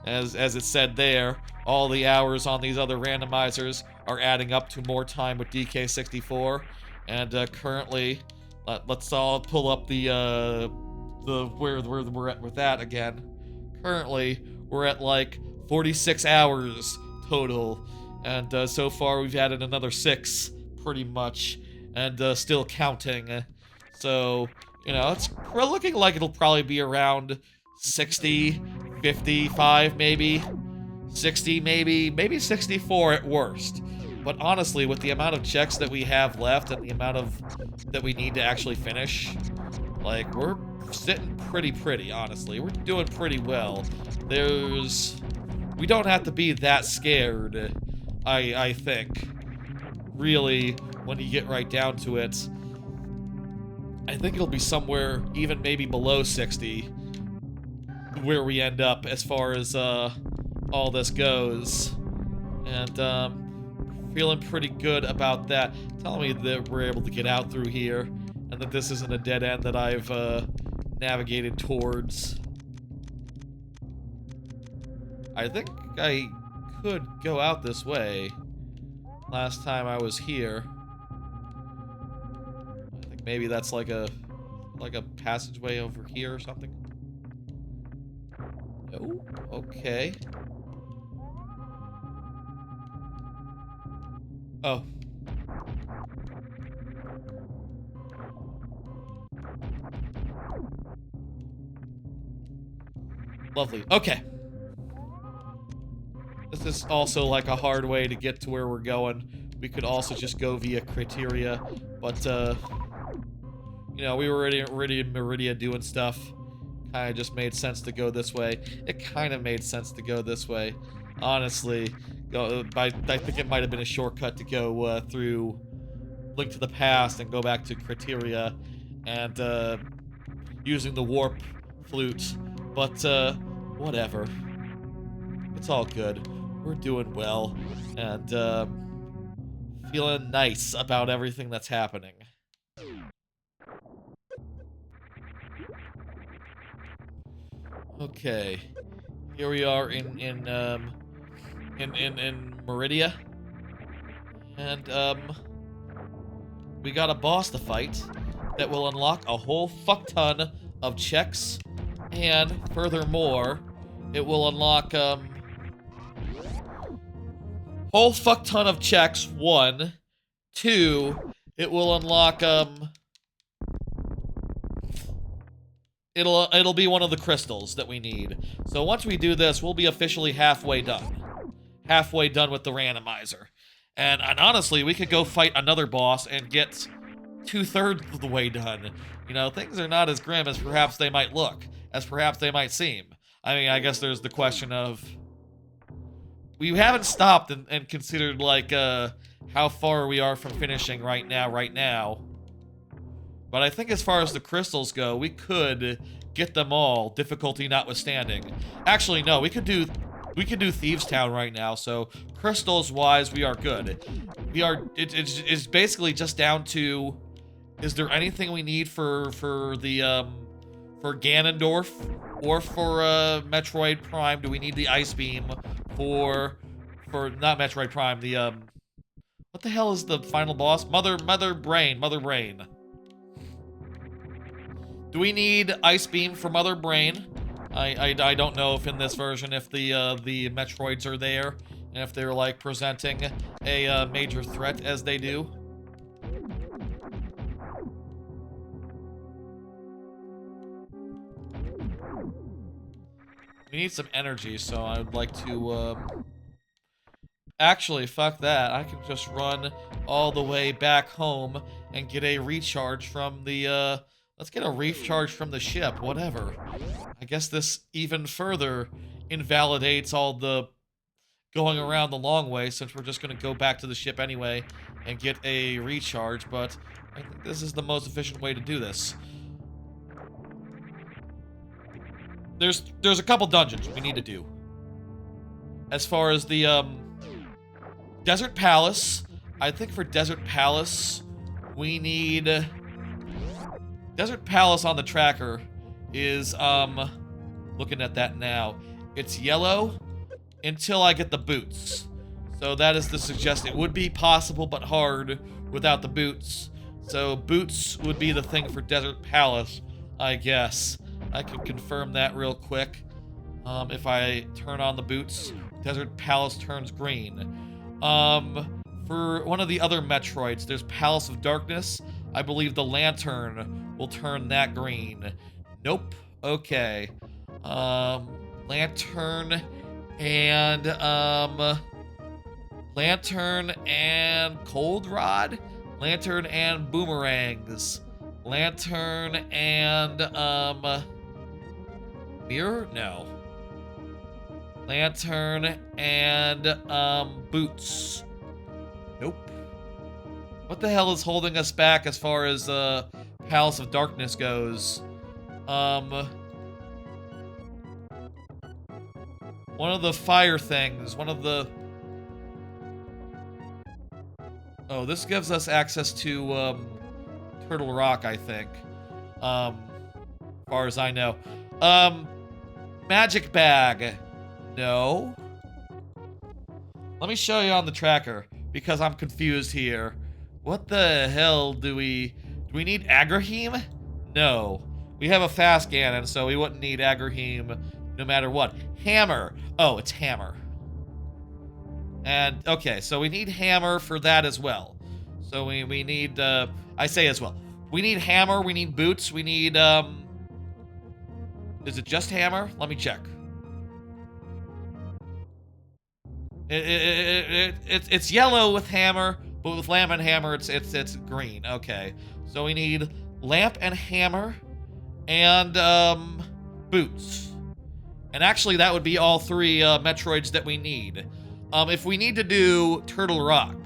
as it said there, all the hours on these other randomizers are adding up to more time with DK64. And currently, let's all pull up the where we're at with that again. Currently, we're at like 46 hours total, and so far we've added another 6, pretty much, and still counting. So, you know, we're looking like it'll probably be around 60, 55 maybe, 60 maybe 64 at worst. But honestly, with the amount of checks that we have left and the amount of that we need to actually finish, like, we're sitting pretty, honestly. We're doing pretty well. We don't have to be that scared, I think. Really, when you get right down to it, I think it'll be somewhere even maybe below 60 where we end up as far as all this goes. And feeling pretty good about that. Telling me that we're able to get out through here and that this isn't a dead end that I've navigated towards. I think I could go out this way. Last time I was here. I think maybe that's like a passageway over here or something. No? Okay. Oh. Lovely. Okay. This is also like a hard way to get to where we're going. We could also just go via Criteria, but you know, we were already in Meridia doing stuff. Kind of just made sense to go this way. It kind of made sense to go this way. Honestly, I think it might have been a shortcut to go through Link to the Past and go back to Criteria and using the warp flute, but whatever. It's all good. We're doing well, and feeling nice about everything that's happening. Okay, here we are in Meridia, And, we got a boss to fight that will unlock a whole fuck ton of checks, and furthermore, it will unlock, whole fuck ton of checks, 1. 2, it will unlock, it'll be one of the crystals that we need. So once we do this, we'll be officially halfway done. Halfway done with the randomizer. And honestly, we could go fight another boss and get 2/3 of the way done. You know, things are not as grim as perhaps they might look, as perhaps they might seem. I mean, I guess there's the question of... We haven't stopped and considered, like, how far we are from finishing right now. But I think as far as the crystals go, we could get them all, difficulty notwithstanding. Actually, no, we could do Thieves Town right now, so crystals-wise, we are good. It's basically just down to, is there anything we need for Ganondorf or for Metroid Prime? Do we need the Ice Beam for not Metroid Prime, the what the hell is the final boss? Mother Brain. Do we need Ice Beam for Mother Brain? I don't know if in this version if the Metroids are there and if they're like presenting a major threat as they do. We need some energy, so I would like to actually, fuck that. I can just run all the way back home and get a recharge from the let's get a recharge from the ship, whatever. I guess this even further invalidates all the going around the long way, since we're just going to go back to the ship anyway and get a recharge, but I think this is the most efficient way to do this. There's a couple dungeons we need to do. As far as the Desert Palace, I think for Desert Palace, we need... Desert Palace on the tracker is, looking at that now. It's yellow until I get the boots. So that is the suggestion. It would be possible, but hard without the boots. So boots would be the thing for Desert Palace, I guess. I can confirm that real quick. If I turn on the boots, Desert Palace turns green. For one of the other Metroids, there's Palace of Darkness. I believe the lantern will turn that green. Nope. Okay. Lantern and Cold Rod? Lantern and boomerangs. Lantern and, mirror? No. Lantern and, boots. Nope. What the hell is holding us back as far as, Palace of Darkness goes? One of the fire things, one of the... Oh, this gives us access to, Turtle Rock, I think. As far as I know. Magic Bag. No. Let me show you on the tracker, because I'm confused here. What the hell do we need Agrahim? No. We have a fast Ganon, so we wouldn't need Agrahim no matter what. Hammer. Oh, it's Hammer. And, okay, so we need Hammer for that as well. So we need, I say as well. We need Hammer, we need Boots, we need, is it just Hammer? Let me check. It's yellow with Hammer, but with Lamp and Hammer, it's green. Okay, so we need Lamp and Hammer, and Boots. And actually, that would be all three Metroids that we need. If we need to do Turtle Rock,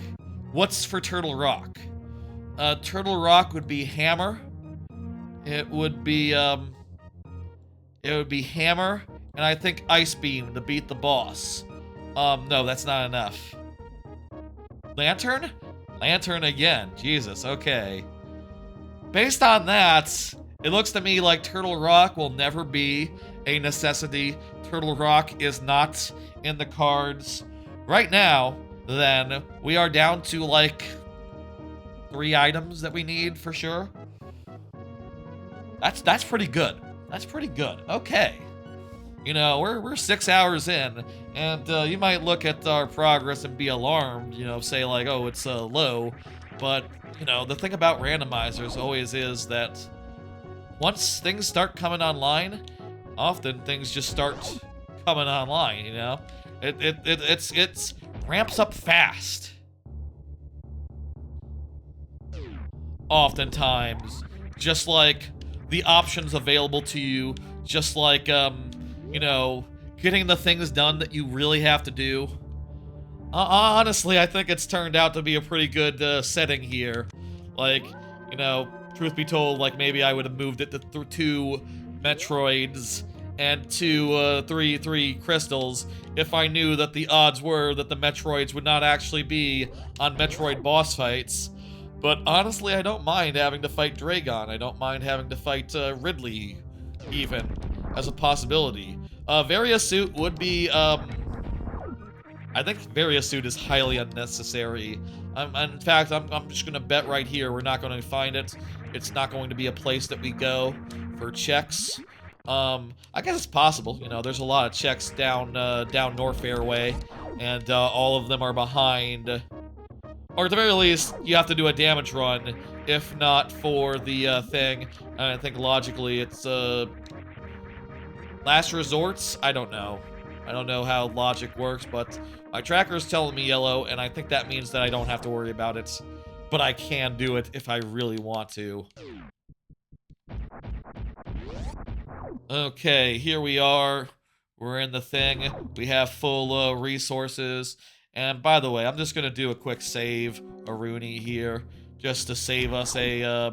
what's for Turtle Rock? Turtle Rock would be Hammer. It would be Hammer, and I think Ice Beam to beat the boss. No, that's not enough. Lantern? Lantern again. Jesus, okay. Based on that, it looks to me like Turtle Rock will never be a necessity. Turtle Rock is not in the cards. Right now, then we are down to like 3 items that we need for sure. That's pretty good. That's pretty good. Okay. You know, we're 6 hours in, and you might look at our progress and be alarmed, you know, say like, oh, it's low. But, you know, the thing about randomizers always is that once things start coming online, often things just start coming online, you know? It's ramps up fast. Oftentimes, just like the options available to you, just like, you know, getting the things done that you really have to do. Honestly, I think it's turned out to be a pretty good setting here. Like, you know, truth be told, like maybe I would have moved it to 2 Metroids and three crystals if I knew that the odds were that the Metroids would not actually be on Metroid boss fights. But honestly, I don't mind having to fight Dragon. I don't mind having to fight Ridley, even, as a possibility. Varia Suit would be, I think Varia Suit is highly unnecessary. In fact, I'm just gonna bet right here we're not gonna find it. It's not going to be a place that we go for checks. I guess it's possible. You know, there's a lot of checks down Nofair way, and all of them are behind. Or at the very least, you have to do a damage run, if not for the thing. And I think logically it's last resorts. I don't know. I don't know how logic works, but my tracker's telling me yellow, and I think that means that I don't have to worry about it. But I can do it if I really want to. Okay, here we are. We're in the thing. We have full resources. And by the way, I'm just gonna do a quick save, a Rooney here, just to save us a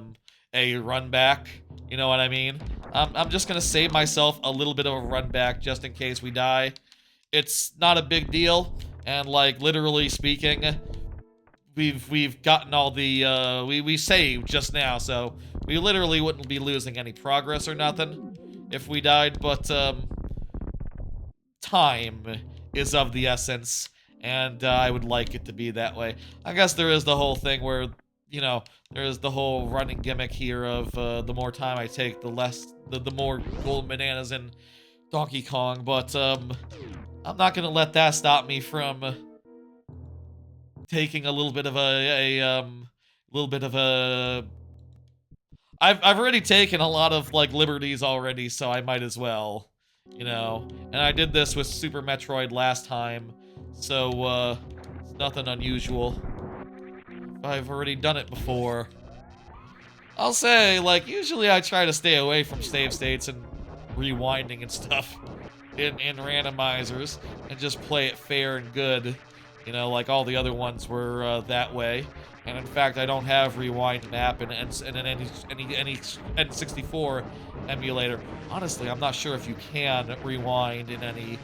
run back. You know what I mean? I'm just gonna save myself a little bit of a run back just in case we die. It's not a big deal, and like literally speaking, we've gotten all the we saved just now, so we literally wouldn't be losing any progress or nothing if we died. But time is of the essence. And I would like it to be that way. I guess there is the whole thing where, you know, there is the whole running gimmick here of the more time I take, the more gold bananas in Donkey Kong. But I'm not gonna let that stop me from taking a little bit of I've already taken a lot of like liberties already, so I might as well, you know. And I did this with Super Metroid last time. So, it's nothing unusual. I've already done it before. I'll say, like, usually I try to stay away from save states and rewinding and stuff in randomizers and just play it fair and good. You know, like all the other ones were that way. And in fact, I don't have rewind map in any N64 emulator. Honestly, I'm not sure if you can rewind in any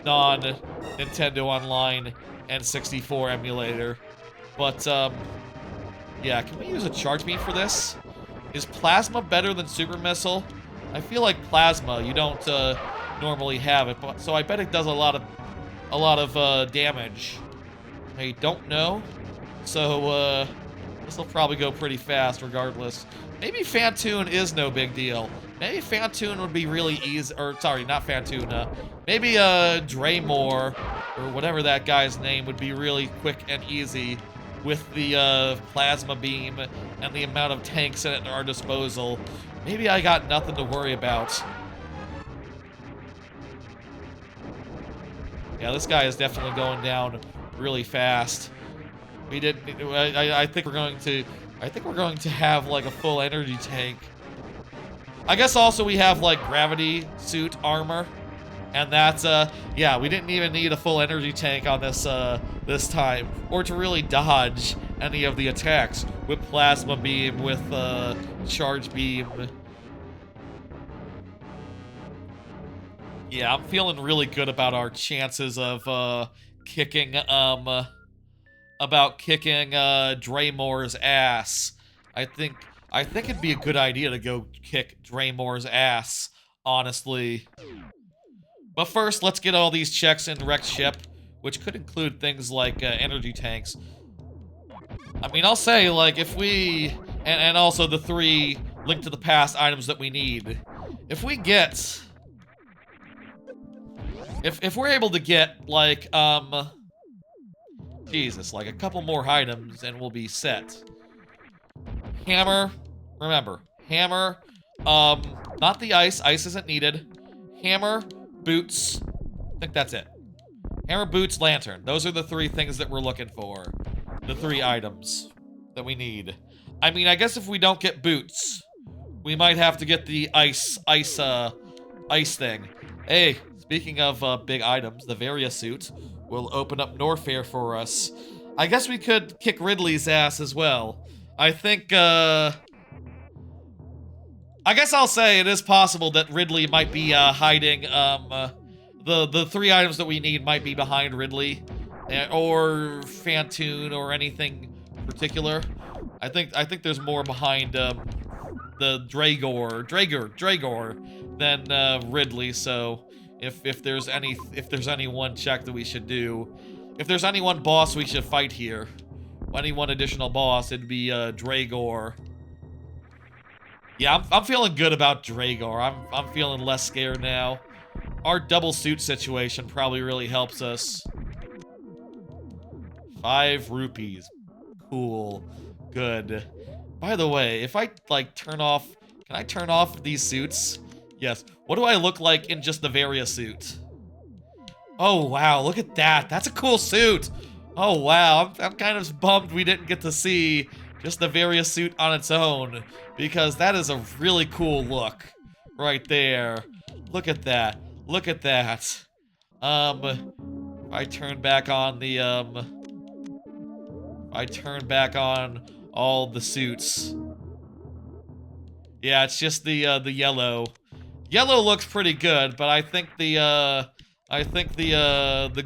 non-Nintendo Online N64 emulator. But, yeah, can we use a charge beam for this? Is Plasma better than Super Missile? I feel like Plasma, you don't normally have it, but so I bet it does a lot of damage. I don't know. So, this will probably go pretty fast regardless. Maybe Fantoon is no big deal. Maybe Fantoon would be really easy, or sorry, not Fantoon, maybe Draymore, or whatever that guy's name, would be really quick and easy with the plasma beam and the amount of tanks at our disposal. Maybe I got nothing to worry about. Yeah, this guy is definitely going down really fast. We did. I think we're going to have like a full energy tank. I guess also we have like gravity suit armor, and that's yeah, we didn't even need a full energy tank on this this time, or to really dodge any of the attacks with plasma beam, with charge beam. Yeah, I'm feeling really good about our chances of kicking Draymore's ass. I think it'd be a good idea to go kick Draymore's ass, honestly. But first, let's get all these checks in wrecked ship, which could include things like energy tanks. I mean, I'll say, like, if we... And also the 3 Link to the Past items that we need. If we get... If we're able to get, like, Jesus, like, a couple more items and we'll be set. Hammer. Remember, hammer. Not the ice. Ice isn't needed. Hammer, boots. I think that's it. Hammer, boots, lantern. Those are the 3 things that we're looking for. The 3 items that we need. I mean, I guess if we don't get boots, we might have to get the ice thing. Hey, speaking of big items, the Varia suit will open up Nofair for us. I guess we could kick Ridley's ass as well. I think, I guess I'll say it is possible that Ridley might be, hiding, the 3 items that we need might be behind Ridley, or Fantoon, or anything particular. I think there's more behind, the Dragor than, Ridley, so if there's any one check that we should do, if there's any one boss we should fight here, any one additional boss, it'd be, Dragor. Yeah, I'm feeling good about Dragor. I'm feeling less scared now. Our double suit situation probably really helps us. 5 rupees. Cool. Good. By the way, if I, like, turn off... Can I turn off these suits? Yes. What do I look like in just the Varia suit? Oh, wow. Look at that. That's a cool suit. Oh, wow. I'm kind of bummed we didn't get to see just the Varia suit on its own, because that is a really cool look right there. Look at that. Look at that. I turn back on the, I turn back on all the suits. Yeah, it's just the yellow. Yellow looks pretty good, but I think the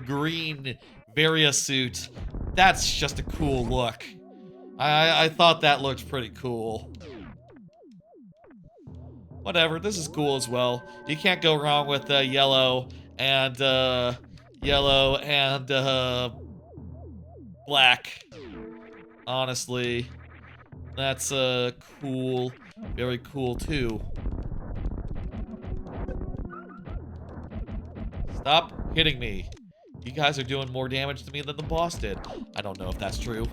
green Varia suit, that's just a cool look. I thought that looked pretty cool. Whatever, this is cool as well. You can't go wrong with yellow and black. Honestly, that's cool, very cool too. Stop hitting me. You guys are doing more damage to me than the boss did. I don't know if that's true.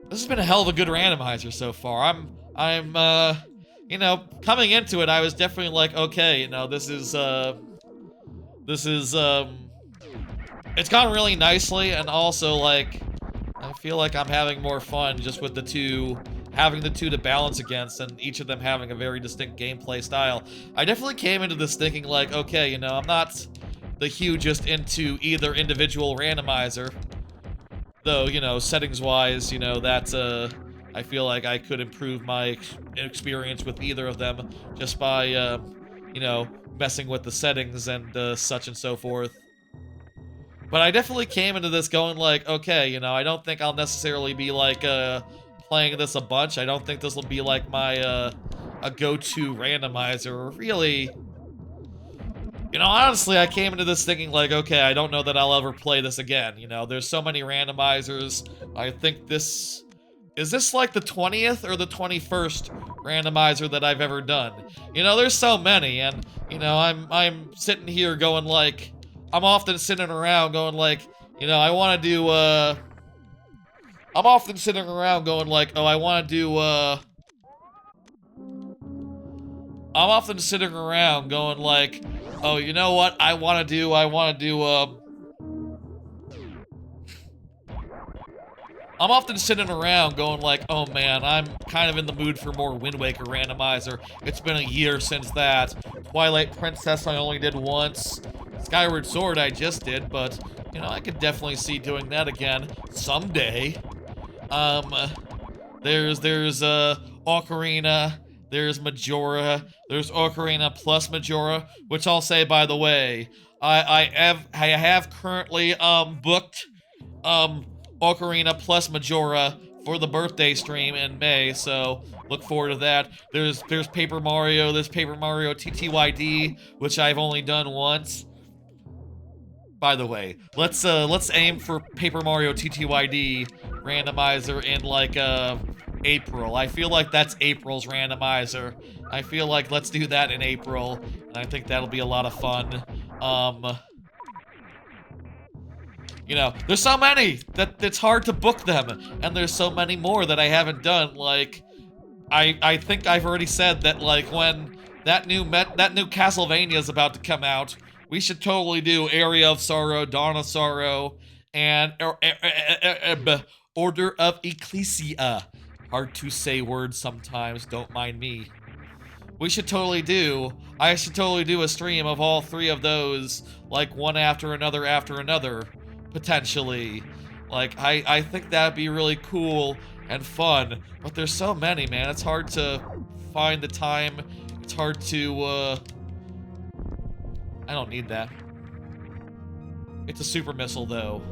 This has been a hell of a good randomizer so far. I'm you know, coming into it, I was definitely like, okay, you know, this is, it's gone really nicely, and also, like, I feel like I'm having more fun just with having the two to balance against, and each of them having a very distinct gameplay style. I definitely came into this thinking, like, okay, you know, I'm not the hugest into either individual randomizer. Though, you know, settings-wise, you know, that's, I feel like I could improve my experience with either of them just by, you know, messing with the settings and, such and so forth. But I definitely came into this going like, okay, you know, I don't think I'll necessarily be, like, playing this a bunch. I don't think this will be, like, my, a go-to randomizer. Really... You know, honestly, I came into this thinking like, okay, I don't know that I'll ever play this again. You know, there's so many randomizers. I think this... Is this like the 20th or the 21st randomizer that I've ever done? You know, there's so many, and, you know, I'm sitting here going like... I'm often sitting around going like, you know, I want to do, I'm often sitting around going like, oh, I want to do, I'm often sitting around going like, oh, you know what? I want to do, I'm often sitting around going like, oh man, I'm kind of in the mood for more Wind Waker randomizer. It's been a year since that. Twilight Princess I only did once. Skyward Sword I just did, but, you know, I could definitely see doing that again someday. There's Ocarina. There's Majora. There's Ocarina plus Majora, which I'll say, by the way, I have currently booked Ocarina plus Majora for the birthday stream in May, so look forward to that. There's Paper Mario, there's Paper Mario TTYD, which I've only done once. By the way, let's aim for Paper Mario TTYD randomizer in like April. I feel like that's April's randomizer. I feel like let's do that in April, and I think that'll be a lot of fun. You know, there's so many that it's hard to book them, and there's so many more that I haven't done. Like, I think I've already said that like when that new Castlevania is about to come out, we should totally do Area of Sorrow, Dawn of Sorrow, and Order of Ecclesia. Hard to say words sometimes, don't mind me. I should totally do a stream of all three of those, like one after another, potentially. Like, I think that'd be really cool and fun, but there's so many, man. It's hard to find the time. It's hard to, I don't need that. It's a super missile, though.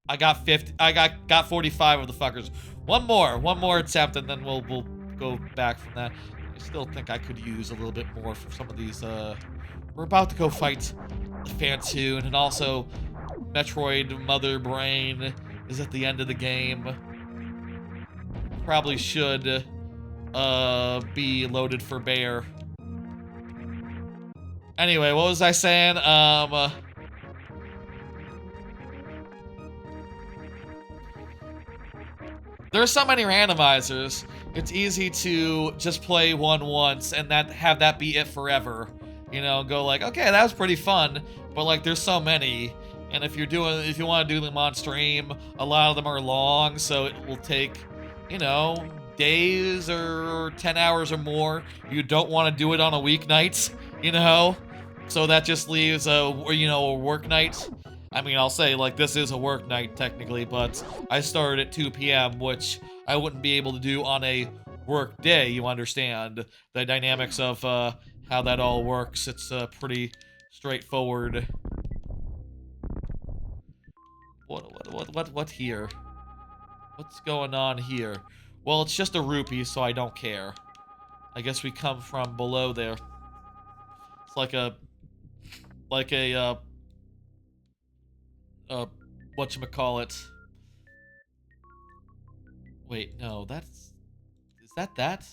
I got 45 of the fuckers. One more attempt, and then we'll go back from that. I still think I could use a little bit more for some of these, we're about to go fight the Phantoon, and also Metroid Mother Brain is at the end of the game. Probably should, be loaded for bear. Anyway, what was I saying? There are so many randomizers. It's easy to just play one once and have that be it forever. You know, go like, okay, that was pretty fun, but like, there's so many. And if you want to do them on stream, a lot of them are long, so it will take, you know, days or 10 hours or more. You don't want to do it on a weeknight, you know? So that just leaves a work night. I mean, I'll say, like, this is a work night, technically, but I started at 2 p.m., which I wouldn't be able to do on a work day, you understand. The dynamics of how that all works, it's pretty straightforward. What here? What's going on here? Well, it's just a rupee, so I don't care. I guess we come from below there. It's like a whatchamacallit. Wait, no, is that?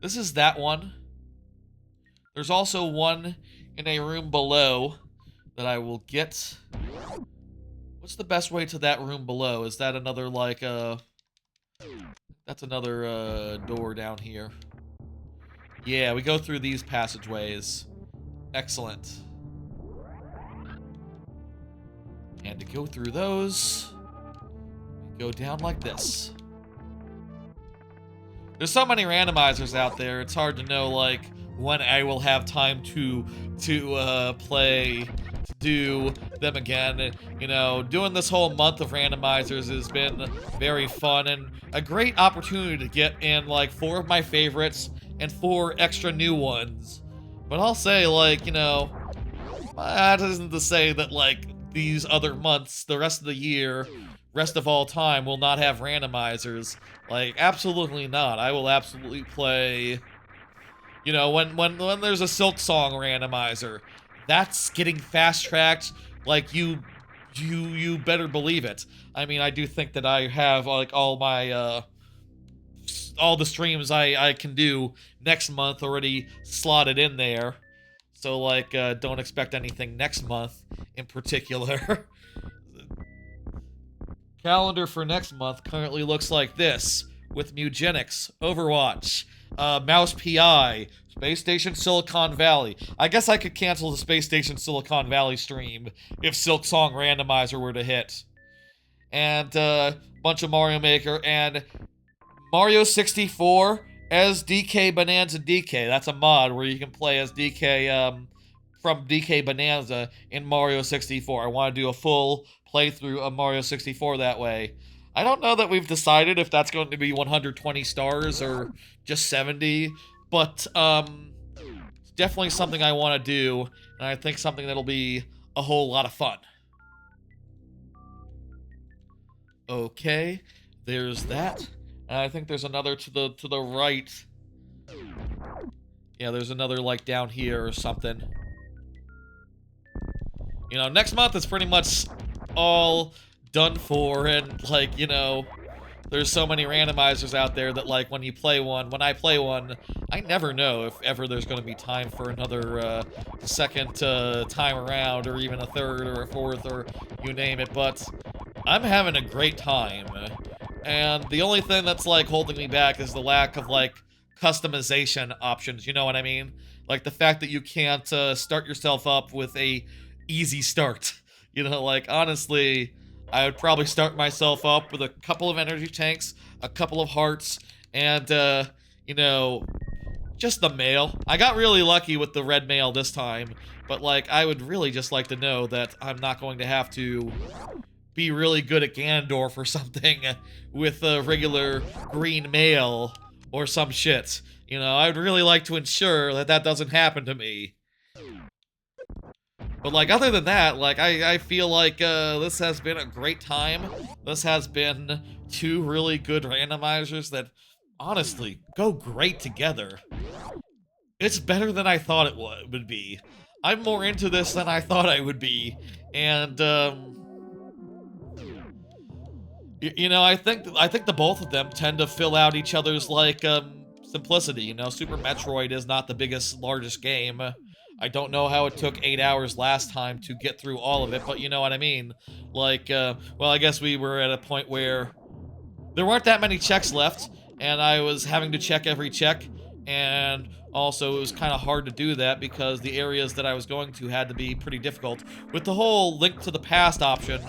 This is that one. There's also one in a room below that I will get. What's the best way to that room below? Is that another, like, that's another, door down here. Yeah, we go through these passageways. Excellent. And to go through those, we go down like this. There's so many randomizers out there, it's hard to know, like, when I will have time to play, to do them again. You know, doing this whole month of randomizers has been very fun and a great opportunity to get in, like, 4 of my favorites and 4 extra new ones. But I'll say, like, you know, that isn't to say that, like, these other months, the rest of the year, rest of all time, will not have randomizers. Like, absolutely not. I will absolutely play, you know, when there's a Silk Song randomizer, that's getting fast-tracked, like, you better believe it. I mean, I do think that I have, like, all my, all the streams I can do next month already slotted in there. So, like, don't expect anything next month in particular. Calendar for next month currently looks like this, with Mugenics, Overwatch, Mouse PI, Space Station Silicon Valley. I guess I could cancel the Space Station Silicon Valley stream if Silk Song Randomizer were to hit. And, bunch of Mario Maker, and Mario 64 as DK Bonanza DK. That's a mod where you can play as DK, from DK Bonanza in Mario 64. I want to do a full playthrough of Mario 64 that way. I don't know that we've decided if that's going to be 120 stars or just 70, but it's definitely something I want to do, and I think something that'll be a whole lot of fun. Okay, there's that. And I think there's another to the right. Yeah, there's another like down here or something. You know, next month is pretty much all done for, and like, you know, there's so many randomizers out there that like when I play one, I never know if ever there's going to be time for another second time around, or even a third or a fourth, or you name it, but I'm having a great time. And the only thing that's like holding me back is the lack of like customization options, you know what I mean? Like the fact that you can't start yourself up with a easy start. You know, like honestly, I would probably start myself up with a couple of energy tanks, a couple of hearts, and you know, just the mail. I got really lucky with the red mail this time, but like I would really just like to know that I'm not going to have to be really good at Ganondorf or something with a regular green mail or some shit. You know, I'd really like to ensure that that doesn't happen to me. But like other than that, like I feel like this has been a great time. This has been two really good randomizers that honestly go great together. It's better than I thought it would be. I'm more into this than I thought I would be, and you know, I think the both of them tend to fill out each other's like simplicity. You know, Super Metroid is not the largest game. I don't know how it took 8 hours last time to get through all of it, but you know what I mean. Like, well, I guess we were at a point where there weren't that many checks left, and I was having to check every check, and also it was kind of hard to do that because the areas that I was going to had to be pretty difficult. With the whole Link to the Past option,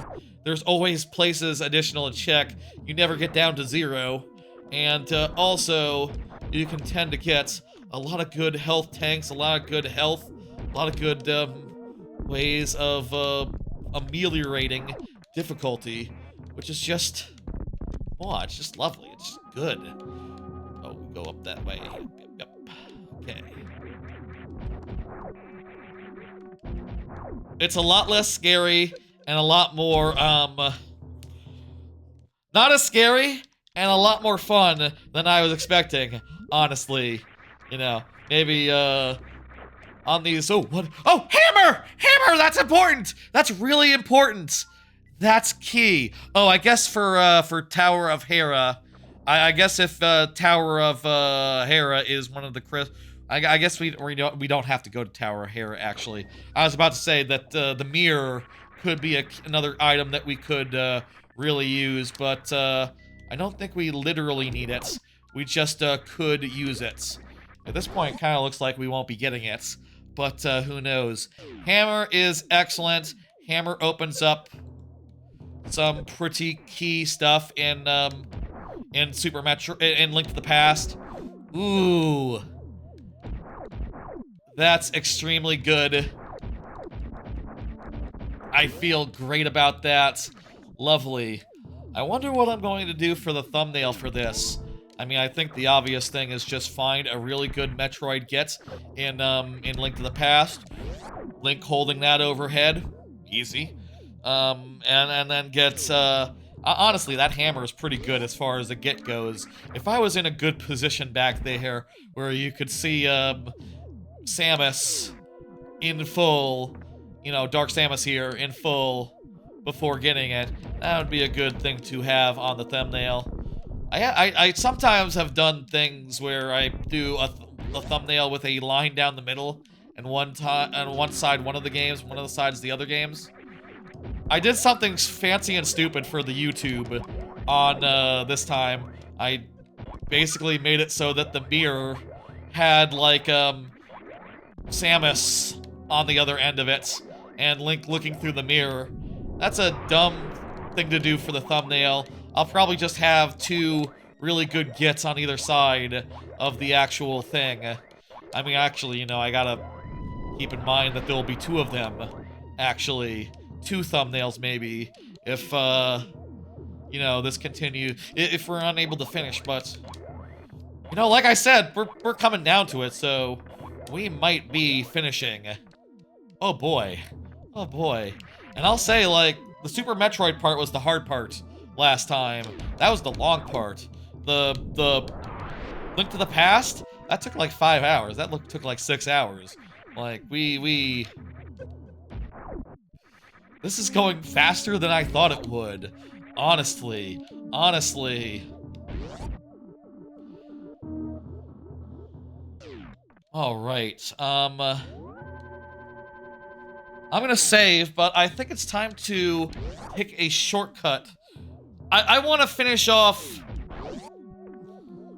there's always places additional to check. You never get down to 0, and also you can tend to get a lot of good health tanks, a lot of good health, a lot of good ways of ameliorating difficulty, which is just, oh, it's just lovely. It's just good. Oh, we go up that way. Yep. Okay. It's a lot less scary and a lot more, not as scary and a lot more fun than I was expecting, honestly. You know, maybe, on these, oh, what? Oh, hammer! Hammer, that's important! That's really important! That's key. Oh, I guess for Tower of Hera, I guess if Tower of Hera is one of the I guess we don't have to go to Tower of Hera, actually. I was about to say that the mirror could be another item that we could really use, but I don't think we literally need it. We just could use it. At this point, it kind of looks like we won't be getting it, but who knows. Hammer is excellent. Hammer opens up some pretty key stuff in Super Metroid, in Link to the Past. Ooh. That's extremely good. I feel great about that. Lovely. I wonder what I'm going to do for the thumbnail for this. I mean, I think the obvious thing is just find a really good Metroid get in Link to the Past. Link holding that overhead. Easy. And then get, honestly, that hammer is pretty good as far as the get goes. If I was in a good position back there where you could see, Samus in full, you know, Dark Samus here in full before getting it, that would be a good thing to have on the thumbnail. I sometimes have done things where I do a thumbnail with a line down the middle, and on one side one of the games, one of the sides the other games. I did something fancy and stupid for the YouTube on this time. I basically made it so that the mirror had like Samus on the other end of it, and Link looking through the mirror. That's a dumb thing to do for the thumbnail. I'll probably just have two really good gets on either side of the actual thing. I mean, actually, you know, I gotta keep in mind that there'll be two of them, actually. Two thumbnails, maybe, if, you know, this continues, if we're unable to finish, but, you know, like I said, we're coming down to it, so we might be finishing. Oh boy. Oh boy. And I'll say, like, the Super Metroid part was the hard part. last time. That was the long part. The Link to the Past, that took like 5 hours. That took like 6 hours. Like, this is going faster than I thought it would. Honestly. Alright, I'm gonna save, but I think it's time to pick a shortcut. I want to finish off...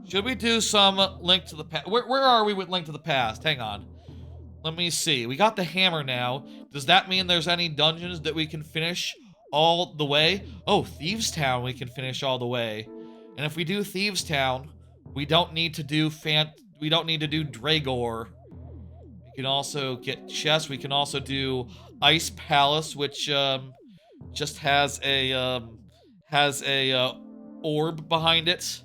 Should we do some Link to the Past? Where are we with Link to the Past? Hang on. Let me see. We got the hammer now. Does that mean there's any dungeons that we can finish all the way? Oh, Thieves Town we can finish all the way. And if we do Thieves Town, we don't need to do Dragor. We can also get chests. We can also do Ice Palace, which just has a orb behind it.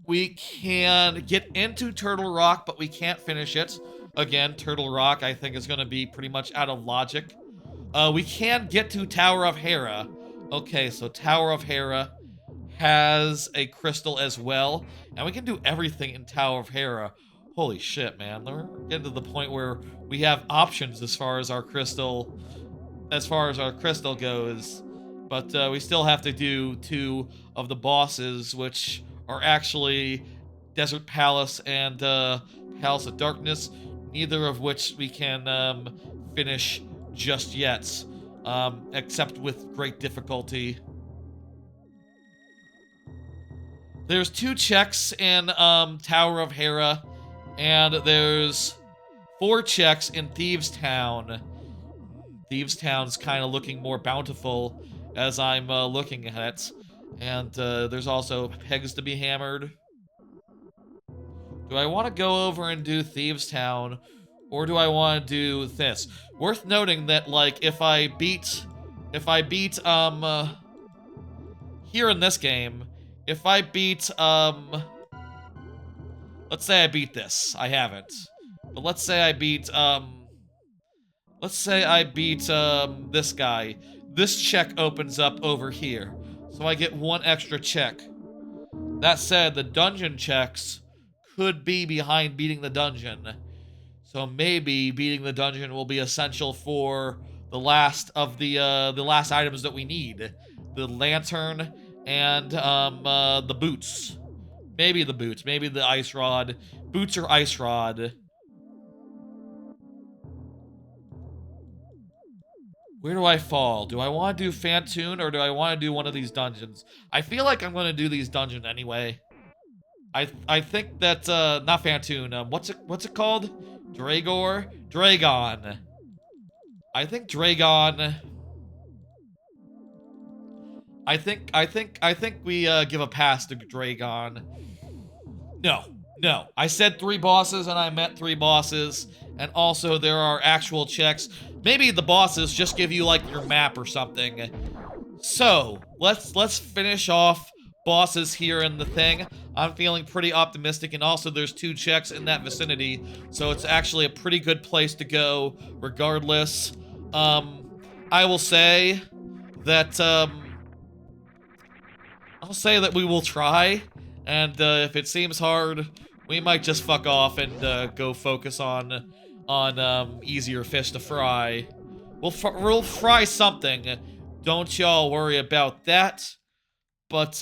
We can get into Turtle Rock, but we can't finish it. Again, Turtle Rock, I think, is going to be pretty much out of logic. We can get to Tower of Hera. Okay, so Tower of Hera has a crystal as well. And we can do everything in Tower of Hera. Holy shit, man. We're getting to the point where we have options as far as our crystal goes. But we still have to do 2 of the bosses, which are actually Desert Palace and Palace of Darkness, neither of which we can finish just yet, except with great difficulty. There's 2 checks in Tower of Hera, and there's 4 checks in Thieves Town. Thieves Town's kind of looking more bountiful as I'm looking at it. And there's also pegs to be hammered. Do I want to go over and do Thieves Town, or do I want to do this? Worth noting that, like, if I beat, here in this game, if I beat, let's say I beat this. I haven't. But let's say I beat, this guy. This check opens up over here. So I get 1 extra check. That said, the dungeon checks could be behind beating the dungeon. So maybe beating the dungeon will be essential for the last of the last items that we need. The lantern and the boots. Maybe the boots, maybe the ice rod. Boots or ice rod. Where do I fall? Do I want to do Fantoon or do I want to do one of these dungeons? I feel like I'm going to do these dungeons anyway. I think that not Fantoon. What's it called? Dragor? Dragon. I think Dragon. I think we give a pass to Dragon. No. I said 3 bosses and I meant 3 bosses. And also there are actual checks. Maybe the bosses just give you like your map or something. So, let's finish off bosses here in the thing. I'm feeling pretty optimistic, and also there's 2 checks in that vicinity, so it's actually a pretty good place to go regardless. I will say that we will try, and if it seems hard, we might just fuck off and go focus on easier fish to fry. We'll fry something. Don't y'all worry about that. But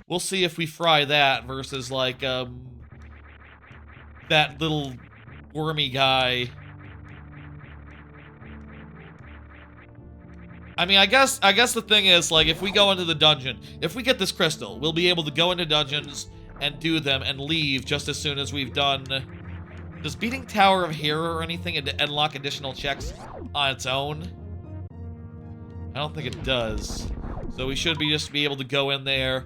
we'll see if we fry that versus like that little wormy guy. I mean, I guess the thing is, like, if we go into the dungeon, if we get this crystal, we'll be able to go into dungeons and do them and leave just as soon as we've done. Does beating Tower of Hera or anything unlock additional checks on its own? I don't think it does. So we should just be able to go in there,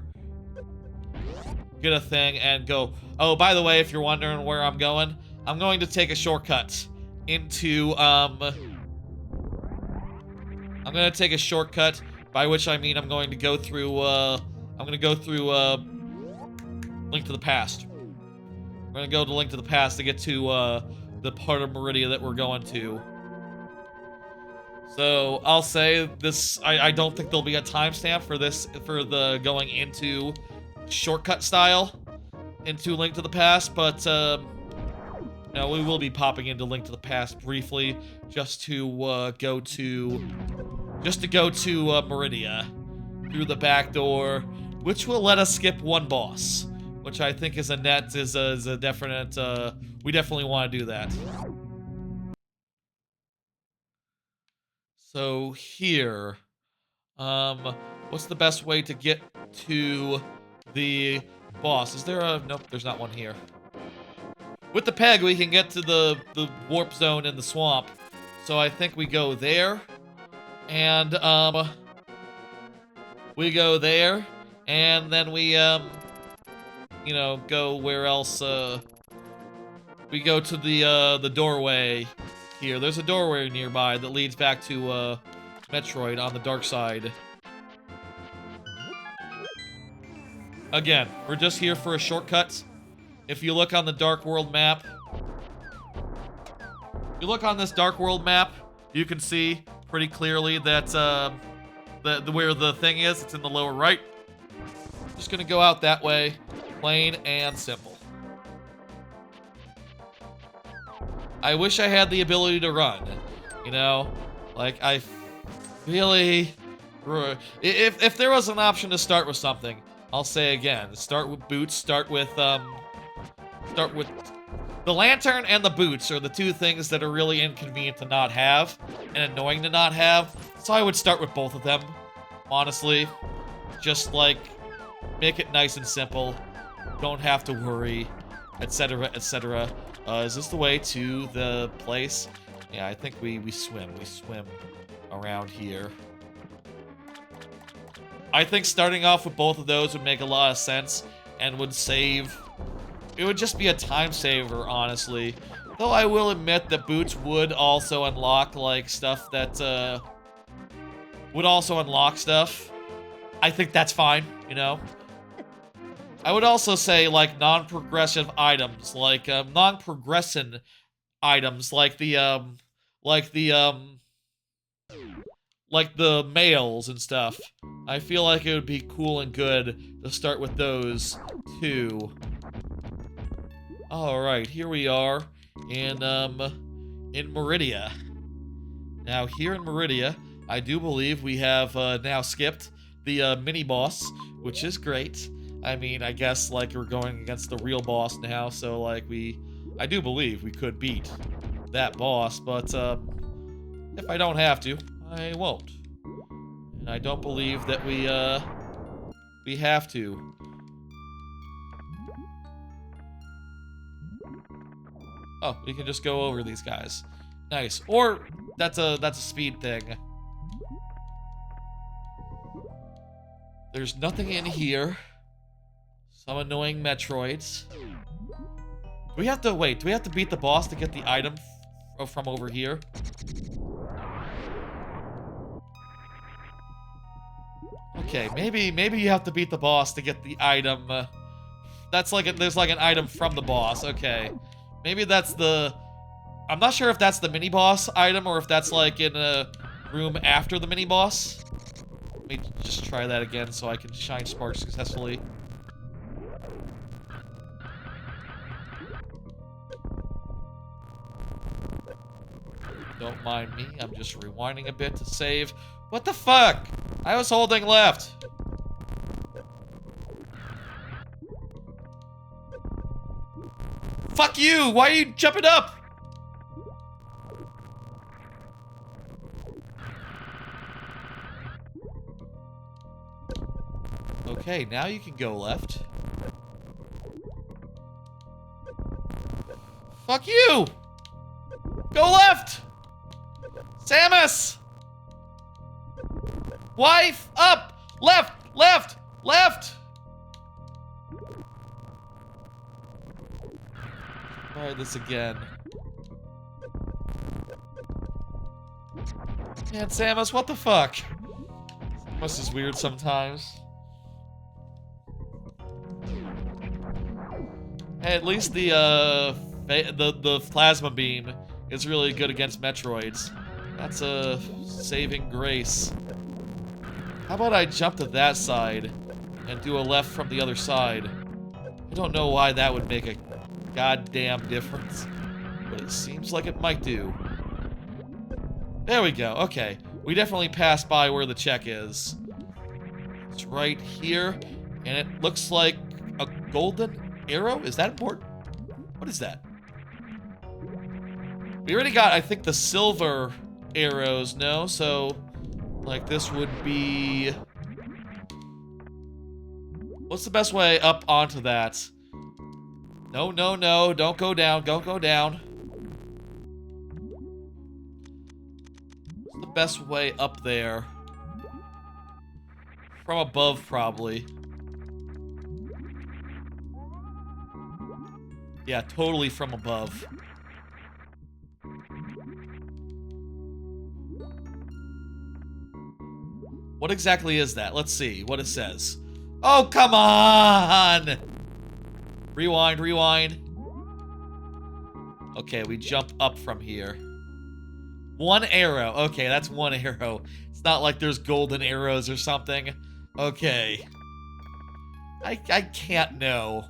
get a thing, and go. Oh, by the way, if you're wondering where I'm going to take a shortcut into, I'm going to take a shortcut, by which I mean I'm going to go through, Link to the Past. We're going to go to Link to the Past to get to, the part of Meridia that we're going to. So I'll say this, I don't think there'll be a timestamp for this, for the going into shortcut style into Link to the Past, but no, we will be popping into Link to the Past briefly just to go to Meridia through the back door, which will let us skip one boss, which I think is a definite, we definitely want to do that. So here, what's the best way to get to the boss? Is there a, nope, there's not one here. With the peg, we can get to the warp zone in the swamp. So I think we go there, and, we go there, and then we, you know, go where else, we go to the doorway here. There's a doorway nearby that leads back to, Metroid on the dark side. Again, we're just here for a shortcut. If you look on the Dark World map, you can see pretty clearly that, where the thing is. It's in the lower right. Just gonna go out that way, plain and simple. I wish I had the ability to run, you know? Like, I really... If there was an option to start with something, I'll say again, start with boots, start with the lantern and the boots are the two things that are really inconvenient to not have and annoying to not have. So I would start with both of them, honestly. Just like make it nice and simple. Don't have to worry, etc., etc. Is this the way to the place? Yeah, I think we swim. We swim around here. I think starting off with both of those would make a lot of sense and would save... It would just be a time saver, honestly. Though I will admit that boots would also unlock, like, stuff that, would also unlock stuff. I think that's fine, you know? I would also say, like, non-progressive items, like, non-progressing items, like the males and stuff. I feel like it would be cool and good to start with those, too. Alright, here we are in Meridia. Now, here in Meridia, I do believe we have, now skipped the, mini-boss, which is great. I mean, I guess, like, we're going against the real boss now, so, like, I do believe we could beat that boss, but, if I don't have to, I won't. And I don't believe that we have to. Oh, we can just go over these guys. Nice. Or, that's a speed thing. There's nothing in here. Some annoying Metroids. Do we have to, wait, do we have to beat the boss to get the item from over here? Okay, maybe you have to beat the boss to get the item. That's like, there's like an item from the boss, okay. Maybe that's the... I'm not sure if that's the mini-boss item or if that's like in a room after the mini-boss. Let me just try that again so I can shine sparks successfully. Don't mind me, I'm just rewinding a bit to save. What the fuck? I was holding left. Fuck you! Why are you jumping up? Okay, now you can go left. Fuck you! Go left! Samus! Wife! Up! Left! Left! Left! Try this again. Man, Samus, what the fuck? Samus is weird sometimes. Hey, at least the plasma beam is really good against Metroids. That's a saving grace. How about I jump to that side and do a left from the other side? I don't know why that would make a goddamn difference, but it seems like it might do. There we go. Okay. We definitely passed by where the check is. It's right here, and it looks like a golden arrow? Is that important? What is that? We already got, I think, the silver arrows, no? So, like, this would be... What's the best way up onto that? No, no, no. Don't go down. Don't go down. What's the best way up there? From above, probably. Yeah, totally from above. What exactly is that? Let's see what it says. Oh, come on! Rewind, rewind. Okay, we jump up from here. One arrow. Okay, that's one arrow. It's not like there's golden arrows or something. Okay. I can't know.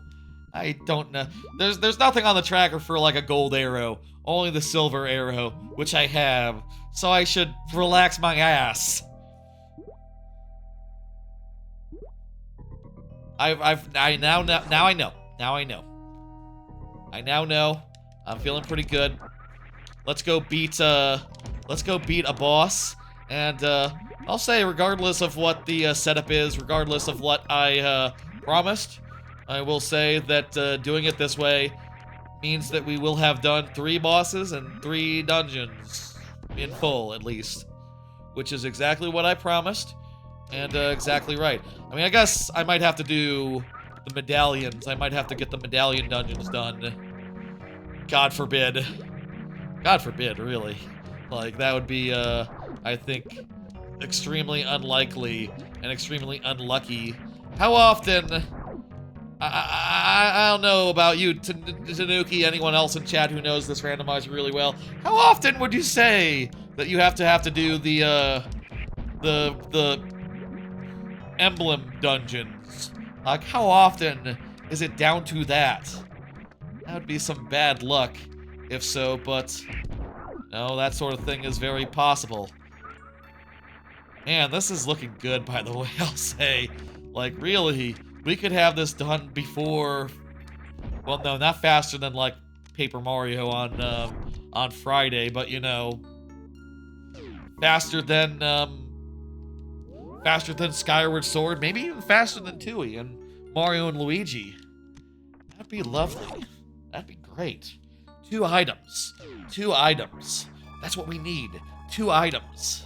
I don't know. There's nothing on the tracker for like a gold arrow. Only the silver arrow, which I have. So I should relax my ass. I now know. Now I know. Now I know. I now know. I'm feeling pretty good. Let's go beat a boss. And I'll say, regardless of what the setup is, regardless of what I promised, I will say that doing it this way means that we will have done 3 bosses and 3 dungeons in full, at least, which is exactly what I promised. And exactly right. I mean, I guess I might have to do the medallions. I might have to get the medallion dungeons done. God forbid. God forbid, really. Like, that would be, I think, extremely unlikely and extremely unlucky. How often... I don't know about you, Tanuki, anyone else in chat who knows this randomizer really well. How often would you say that you have to do the emblem dungeons? Like, how often is it down to that? That would be some bad luck, if so, but no, that sort of thing is very possible. Man, this is looking good, by the way, I'll say. Like, really, we could have this done before, well, no, not faster than, like, Paper Mario on Friday, but, you know, faster than Skyward Sword, maybe even faster than Tui and Mario and Luigi. That'd be lovely. That'd be great. 2 items. 2 items. That's what we need. 2 items.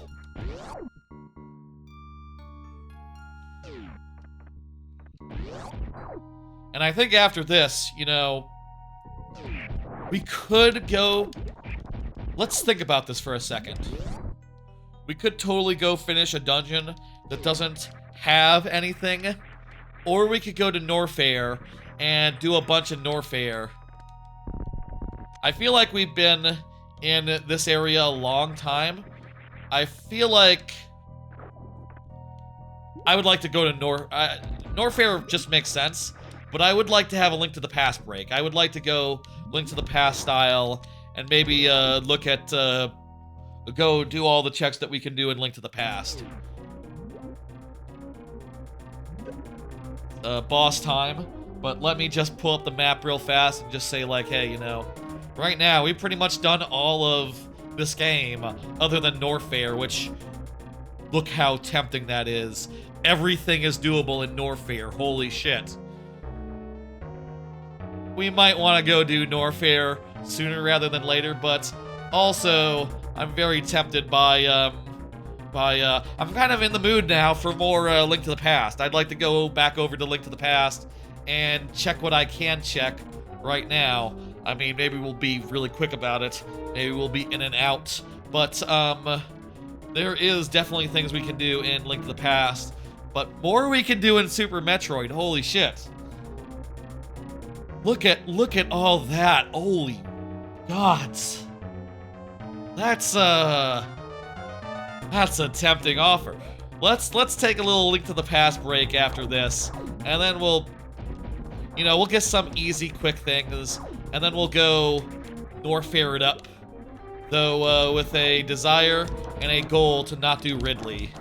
And I think after this, you know, we could go... Let's think about this for a second. We could totally go finish a dungeon that doesn't have anything, or we could go to Nofair and do a bunch of Nofair. I feel like we've been in this area a long time. I feel like I would like to go to Nofair just makes sense, but I would like to have a Link to the Past break. I would like to go Link to the Past style and maybe look at go do all the checks that we can do in Link to the Past. Boss time, but let me just pull up the map real fast and just say, like, hey, you know, right now we've pretty much done all of this game other than Nofair, which, look how tempting that is. Everything is doable in Nofair, holy shit. We might want to go do Nofair sooner rather than later, but also I'm very tempted by I'm kind of in the mood now for more Link to the Past. I'd like to go back over to Link to the Past and check what I can check right now. I mean, maybe we'll be really quick about it. Maybe we'll be in and out. But there is definitely things we can do in Link to the Past. But more we can do in Super Metroid. Holy shit. Look at all that. Holy gods. That's That's a tempting offer. Let's take a little Link to the Past break after this, and then we'll get some easy, quick things, and then we'll go Nofair it up, though with a desire and a goal to not do Ridley.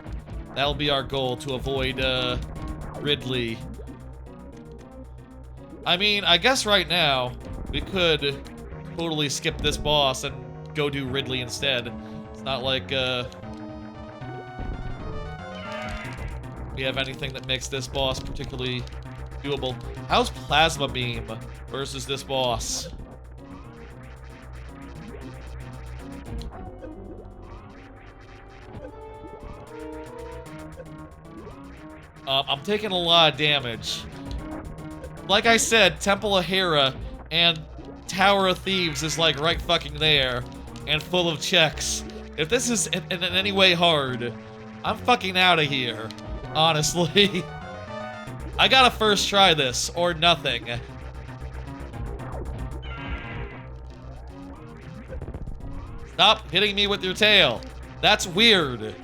That'll be our goal, to avoid Ridley. I mean, I guess right now we could totally skip this boss and go do Ridley instead. It's not like we have anything that makes this boss particularly doable. How's Plasma Beam versus this boss? I'm taking a lot of damage. Like I said, Temple of Hera and Tower of Thieves is like right fucking there and full of checks. If this is in any way hard, I'm fucking out of here, honestly. I gotta first try this, or nothing. Stop hitting me with your tail. That's weird.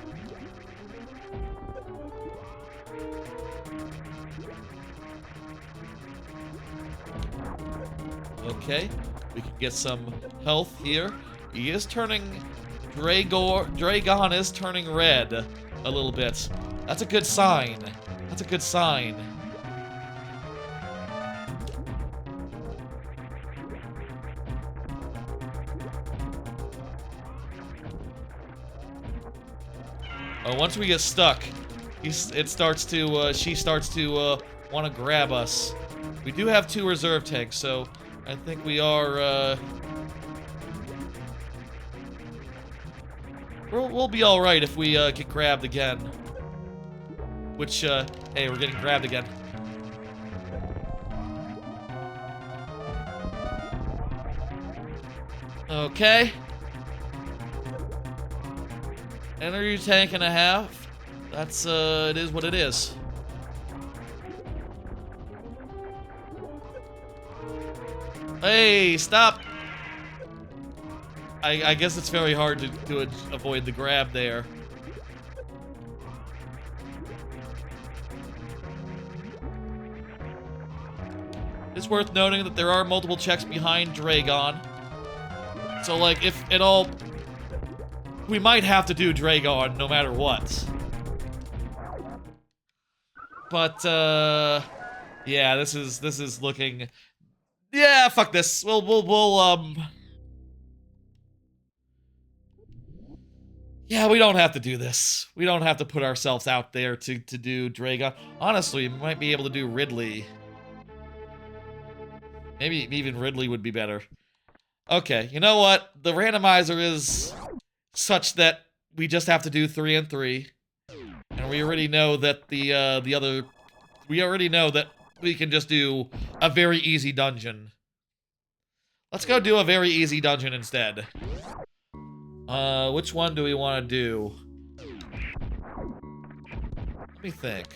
Okay, we can get some health here. He is turning... Dragon is turning red a little bit. That's a good sign. That's a good sign. Oh, once we get stuck, she starts to want to grab us. We do have 2 reserve tanks, so I think we are, we'll be alright if we, get grabbed again. Which, hey, we're getting grabbed again. Okay. Energy tank and a half. That's, it is what it is. Hey, stop! I guess it's very hard to avoid the grab there. It's worth noting that there are multiple checks behind Dragon. So, like, if at all... We might have to do Dragon no matter what. But, yeah, this is looking... Yeah, fuck this. Yeah, we don't have to do this. We don't have to put ourselves out there to do Dragon. Honestly, we might be able to do Ridley. Maybe even Ridley would be better. Okay, you know what? The randomizer is such that we just have to do 3 and 3. And we already know that we already know that we can just do a very easy dungeon. Let's go do a very easy dungeon instead. Which one do we want to do? Let me think.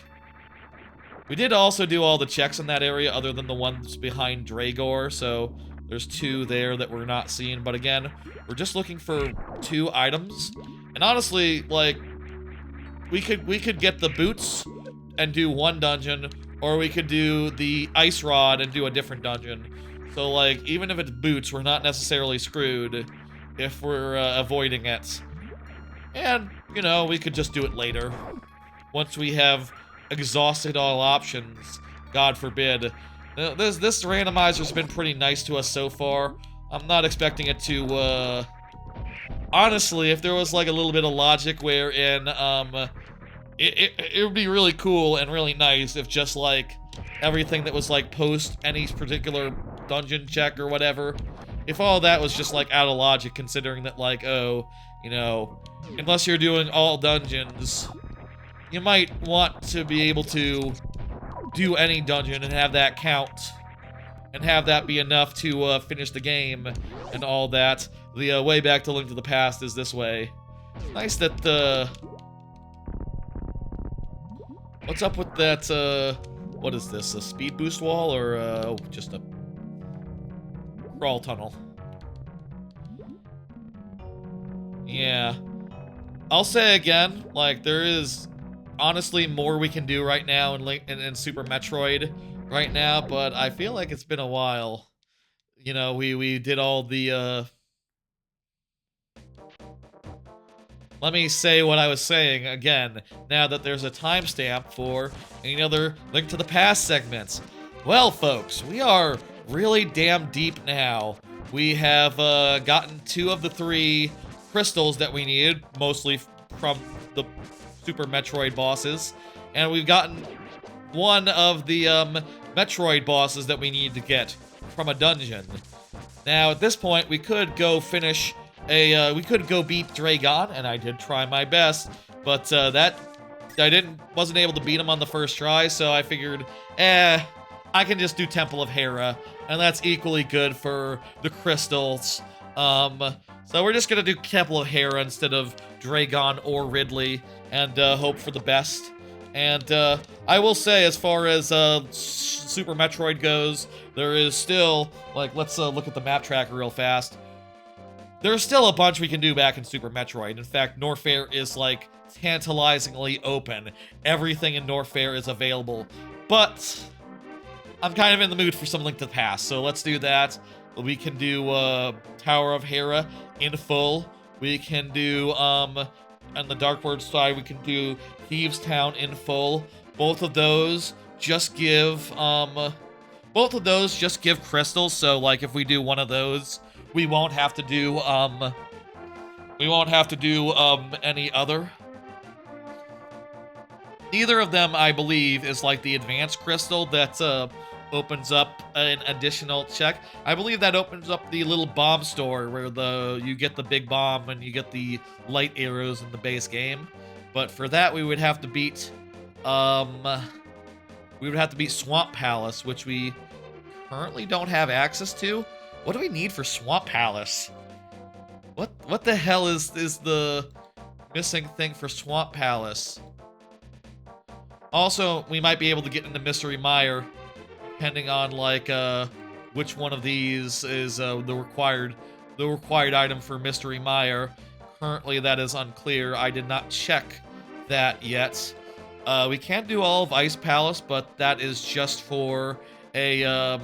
We did also do all the checks in that area other than the ones behind Dragor, so there's 2 there that we're not seeing. But again, we're just looking for 2 items. And honestly, like, we could get the boots and do 1 dungeon, or we could do the ice rod and do a different dungeon. So, like, even if it's boots, we're not necessarily screwed if we're avoiding it. And, you know, we could just do it later. Once we have exhausted all options, God forbid. This randomizer's been pretty nice to us so far. I'm not expecting it to, honestly, if there was, like, a little bit of logic wherein, it would be really cool and really nice if just, like, everything that was, like, post any particular dungeon check or whatever, if all that was just, like, out of logic, considering that, like, oh, you know, unless you're doing all dungeons, you might want to be able to do any dungeon and have that count, and have that be enough to finish the game and all that. The way back to Link to the Past is this way. Nice that what's up with that, what is this, a speed boost wall, or just a crawl tunnel? Yeah. I'll say again, like, there is honestly more we can do right now in Super Metroid right now, but I feel like it's been a while. You know, we did all the, let me say what I was saying again, now that there's a timestamp for any other Link to the Past segments. Well, folks, we are really damn deep now. We have gotten 2 of the 3 crystals that we needed, mostly from the Super Metroid bosses, and we've gotten 1 of the Metroid bosses that we need to get from a dungeon. Now, at this point, we could go finish we could go beat Dragon, and I did try my best, but wasn't able to beat him on the first try, so I figured, I can just do Temple of Hera, and that's equally good for the crystals. So we're just gonna do Temple of Hera instead of Dragon or Ridley, and hope for the best. And I will say, as far as Super Metroid goes, there is still, like, let's look at the map tracker real fast. There's still a bunch we can do back in Super Metroid. In fact, Nofair is, like, tantalizingly open. Everything in Nofair is available. But I'm kind of in the mood for some Link to the Past, so let's do that. We can do Tower of Hera in full. We can do, on the Dark World side, we can do Thieves Town in full. Both of those just give crystals, so, like, if we do one of those, we won't have to do any other. Neither of them, I believe, is like the advanced crystal that opens up an additional check. I believe that opens up the little bomb store where you get the big bomb and you get the light arrows in the base game. But for that, we would have to beat Swamp Palace, which we currently don't have access to. What do we need for Swamp Palace? What the hell is the missing thing for Swamp Palace? Also, we might be able to get into Mystery Mire, depending on, like, which one of these is the required item for Mystery Mire. Currently, that is unclear. I did not check that yet. We can't do all of Ice Palace, but that is just for I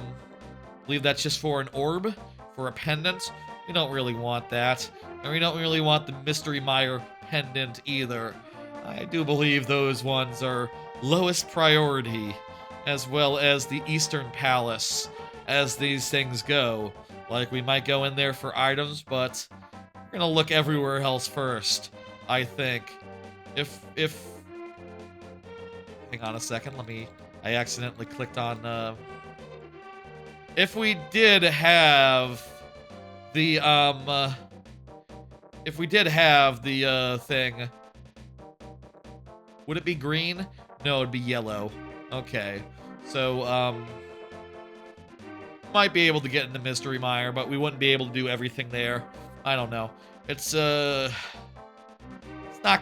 believe that's just for an orb, for a pendant. We don't really want that. And we don't really want the Mystery Mire pendant either. I do believe those ones are lowest priority, as well as the Eastern Palace, as these things go. Like, we might go in there for items, but we're gonna look everywhere else first, I think. Hang on a second, I accidentally clicked on, if we did have the, thing, would it be green? No, it'd be yellow. Okay. So, might be able to get into Mystery Mire, but we wouldn't be able to do everything there. I don't know. It's not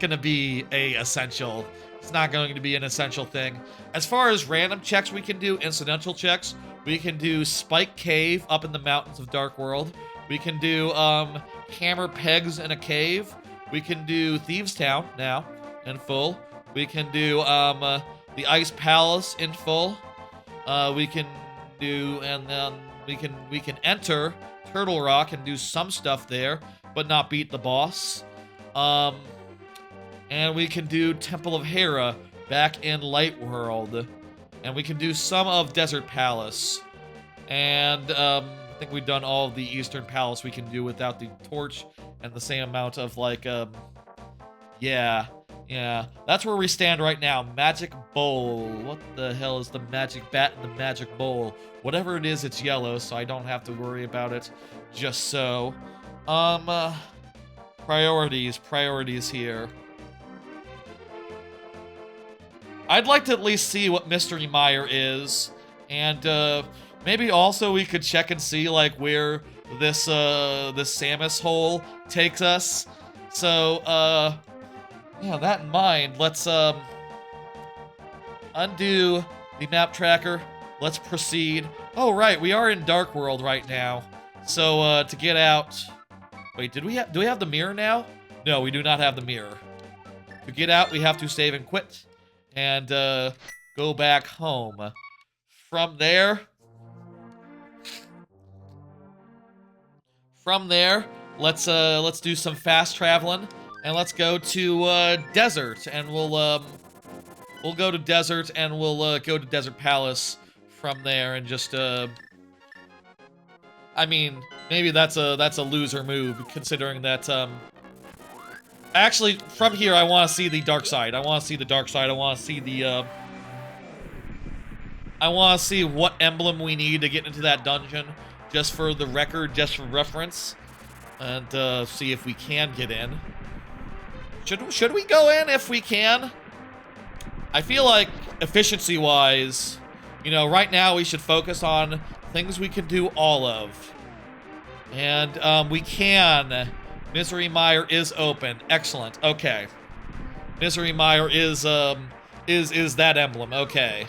gonna be essential. It's not going to be an essential thing. As far as random checks we can do, incidental checks, we can do Spike Cave up in the mountains of Dark World. We can do hammer pegs in a cave. We can do Thieves Town now in full. We can do the Ice Palace in full. We can do, and then we can enter Turtle Rock and do some stuff there, but not beat the boss. And we can do Temple of Hera back in Light World. And we can do some of Desert Palace. And I think we've done all of the Eastern Palace we can do without the torch and the same amount of, like, yeah. That's where we stand right now. Magic Bowl. What the hell is the magic bat in the magic bowl? Whatever it is, it's yellow, so I don't have to worry about it. Just so. Priorities here. I'd like to at least see what Mystery Mire is, and maybe also we could check and see, like, where this Samus hole takes us. So yeah, that in mind, let's undo the map tracker. Let's proceed. Oh right, we are in Dark World right now. So to get out, wait, do we have the mirror now? No, we do not have the mirror. To get out, we have to save and quit. And go back home. From there, let's do some fast traveling, and let's go to desert, and we'll go to desert, and we'll go to Desert Palace from there, and just I mean, maybe that's a loser move, considering that actually from here I want to see the dark side. I want to see the dark side. I want to see the I want to see what emblem we need to get into that dungeon, just for the record, just for reference, and see if we can get in. Should we go in if we can? I feel like efficiency-wise, you know, right now we should focus on things we can do all of. And we can. Misery Mire is open. Excellent. Okay. Misery Mire is that emblem. Okay.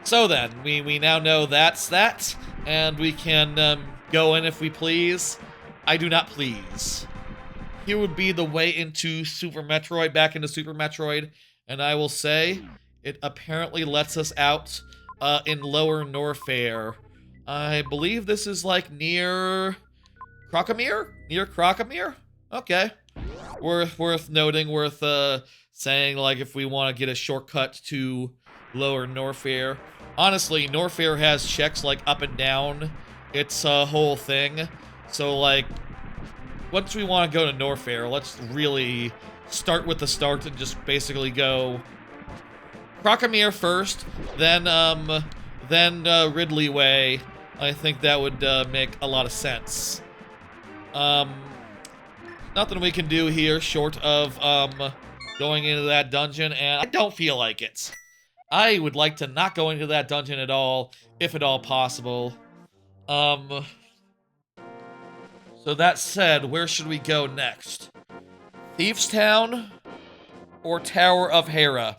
So then, we now know that's that, and we can go in if we please. I do not please. Here would be the way into Super Metroid, back into Super Metroid, and I will say, it apparently lets us out in Lower Nofair. I believe this is like near Crocomere? Near Crocomere? Okay. Worth noting, worth saying, like, if we want to get a shortcut to Lower Nofair. Honestly, Nofair has checks like up and down. It's a whole thing. So like, once we want to go to Nofair, let's really start with the start and just basically go Crocomere first, then Ridley Way. I think that would make a lot of sense. Nothing we can do here short of going into that dungeon, and I don't feel like it. I would like to not go into that dungeon at all, if at all possible. So that said, where should we go next? Thieves Town or Tower of Hera?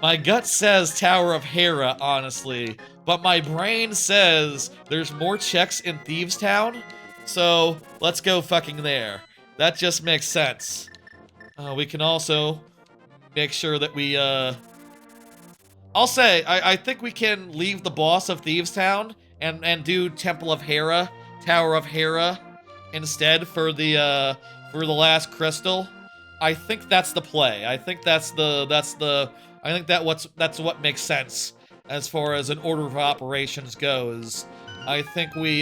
My gut says Tower of Hera, honestly, but my brain says there's more checks in Thieves Town, so let's go fucking there. That just makes sense. We can also make sure that we, I'll say, I think we can leave the boss of Thieves Town and do Temple of Hera, Tower of Hera, instead for the last crystal. I think that's the play. I think that's what makes sense as far as an order of operations goes. I think we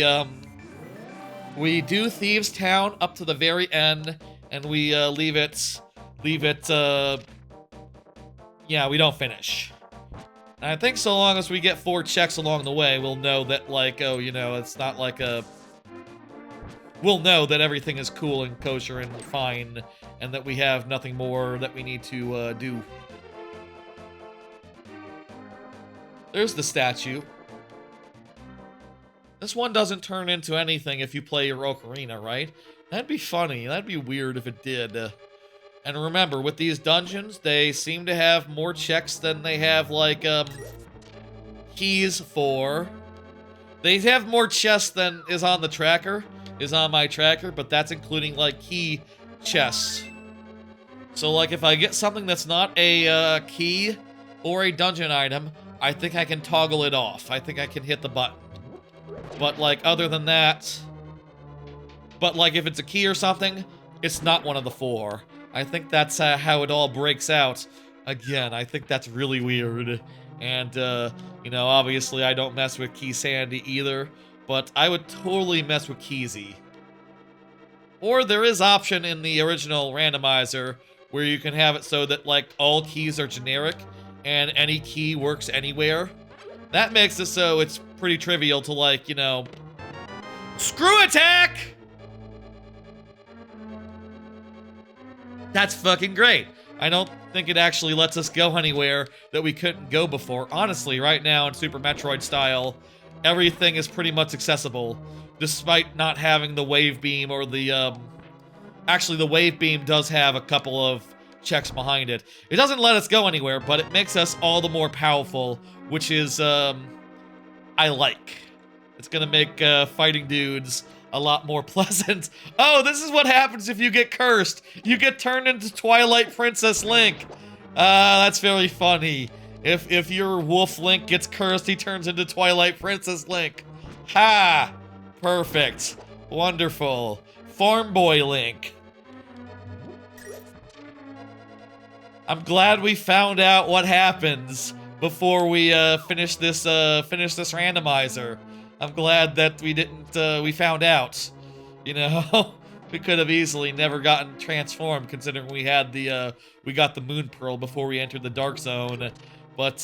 do Thieves Town up to the very end, and we leave it, yeah, we don't finish. And I think so long as we get 4 checks along the way, we'll know that, like, oh, you know, it's not like a... We'll know that everything is cool and kosher and fine, and that we have nothing more that we need to do. There's the statue. This one doesn't turn into anything if you play your Ocarina, right? That'd be funny. That'd be weird if it did. And remember, with these dungeons, they seem to have more checks than they have, like, keys for. They have more chests than is on the tracker, is on my tracker, but that's including, like, key chests. So, like, if I get something that's not a key or a dungeon item, I think I can toggle it off. I think I can hit the button. But, like, other than that... But, like, if it's a key or something, it's not one of the 4. I think that's how it all breaks out. Again, I think that's really weird. And, you know, obviously I don't mess with Key Sandy either, but I would totally mess with Keezy. Or there is option in the original randomizer where you can have it so that, like, all keys are generic and any key works anywhere. That makes it so it's pretty trivial to, like, you know... Screw attack! That's fucking great. I don't think it actually lets us go anywhere that we couldn't go before. Honestly, right now in Super Metroid style, everything is pretty much accessible, despite not having the wave beam or the, Actually, the wave beam does have a couple of checks behind it. It doesn't let us go anywhere, but it makes us all the more powerful, which is, I like. It's gonna make, fighting dudes a lot more pleasant. Oh, this is what happens if you get cursed. You get turned into Twilight Princess Link. That's very funny. If your wolf Link gets cursed, he turns into Twilight Princess Link. Ha! Perfect. Wonderful. Farm Boy Link. I'm glad we found out what happens before we finish this randomizer. I'm glad that we didn't we found out. You know, we could have easily never gotten transformed considering we had the we got the moon pearl before we entered the dark zone. But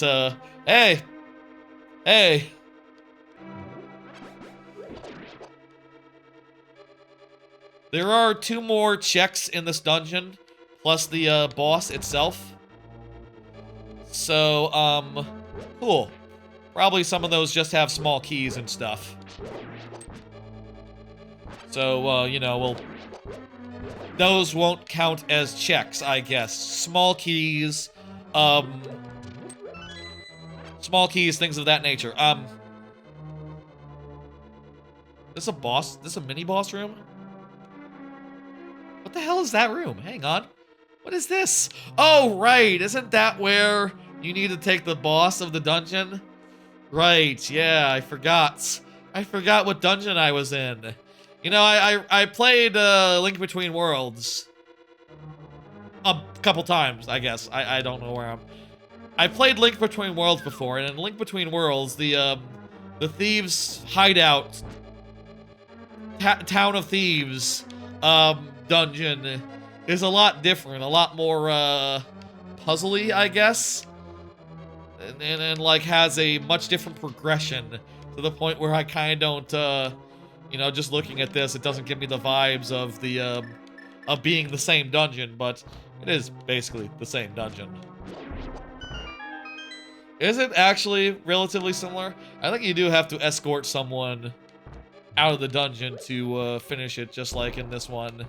hey. There are 2 more checks in this dungeon, plus the boss itself. So, cool. Probably some of those just have small keys and stuff. So, you know, those won't count as checks, I guess. Small keys, things of that nature. This a boss? This a mini-boss room? What the hell is that room? Hang on. What is this? Oh, right. Isn't that where you need to take the boss of the dungeon? Right. Yeah, I forgot. I forgot what dungeon I was in. You know, I played Link Between Worlds a couple times, I guess. I don't know where I played Link Between Worlds before, and in Link Between Worlds, the Thieves' Hideout, Town of Thieves, dungeon is a lot different, a lot more puzzly, I guess, and like has a much different progression to the point where I kind of don't, you know, just looking at this, it doesn't give me the vibes of the of being the same dungeon, but it is basically the same dungeon. Is it actually relatively similar? I think you do have to escort someone out of the dungeon to finish it, just like in this one.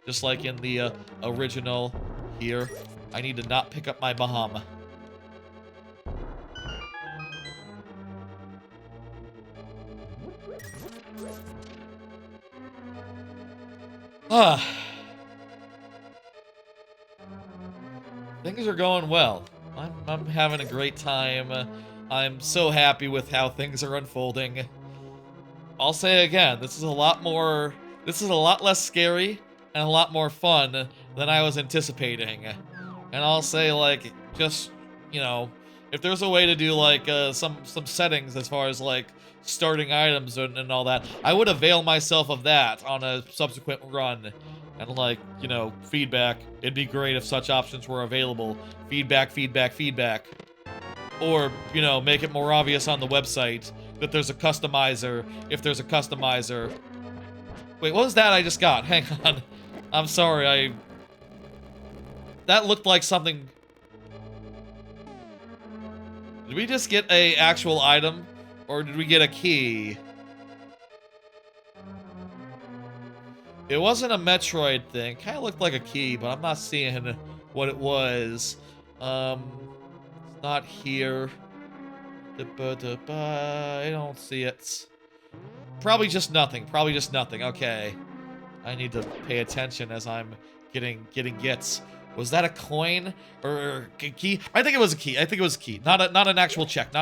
Just like in the original here. I need to not pick up my Bahama. Things are going well. I'm having a great time. I'm so happy with how things are unfolding. I'll say again, this is a lot less scary and a lot more fun than I was anticipating. And I'll say, like, just, you know, if there's a way to do, like, some settings as far as, like, starting items and all that, I would avail myself of that on a subsequent run. And, like, you know, feedback. It'd be great if such options were available. Feedback. Or, you know, make it more obvious on the website that there's a customizer, if there's a customizer. Wait, what was that I just got? Hang on. I'm sorry, that looked like something... Did we just get a actual item? Or did we get a key? It wasn't a Metroid thing. Kinda looked like a key, but I'm not seeing what it was. It's not here. I don't see it. Probably just nothing. Okay. I need to pay attention as I'm getting gets. Was that a coin or a key? I think it was a key. Not an actual check.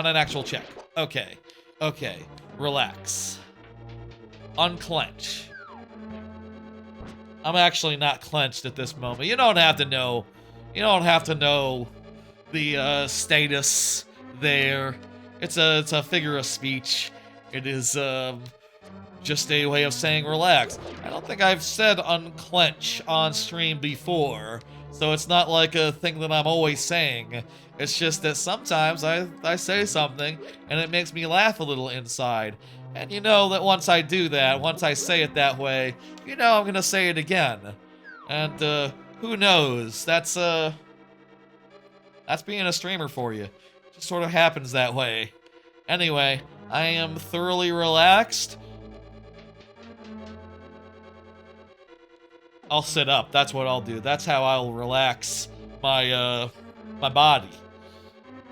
Okay. Relax. Unclench. I'm actually not clenched at this moment. You don't have to know. The status there. It's a figure of speech. It is just a way of saying relax. I don't think I've said unclench on stream before, so it's not like a thing that I'm always saying. It's just that sometimes I say something and it makes me laugh a little inside. And you know that once I do that, once I say it that way, you know I'm gonna say it again. And who knows? That's being a streamer for you. It just sort of happens that way. Anyway, I am thoroughly relaxed. I'll sit up. That's what I'll do. That's how I'll relax my my body.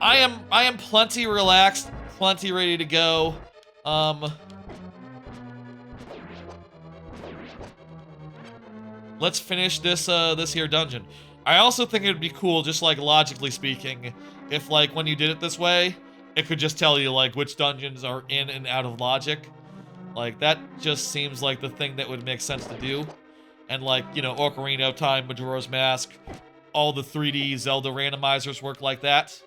I am plenty relaxed, plenty ready to go. let's finish this this here dungeon. I also think it'd be cool, just like logically speaking, if like when you did it this way, it could just tell you like which dungeons are in and out of logic. Like that just seems like the thing that would make sense to do. And like, you know, Ocarina of Time, Majora's Mask, all the 3D Zelda randomizers work like that.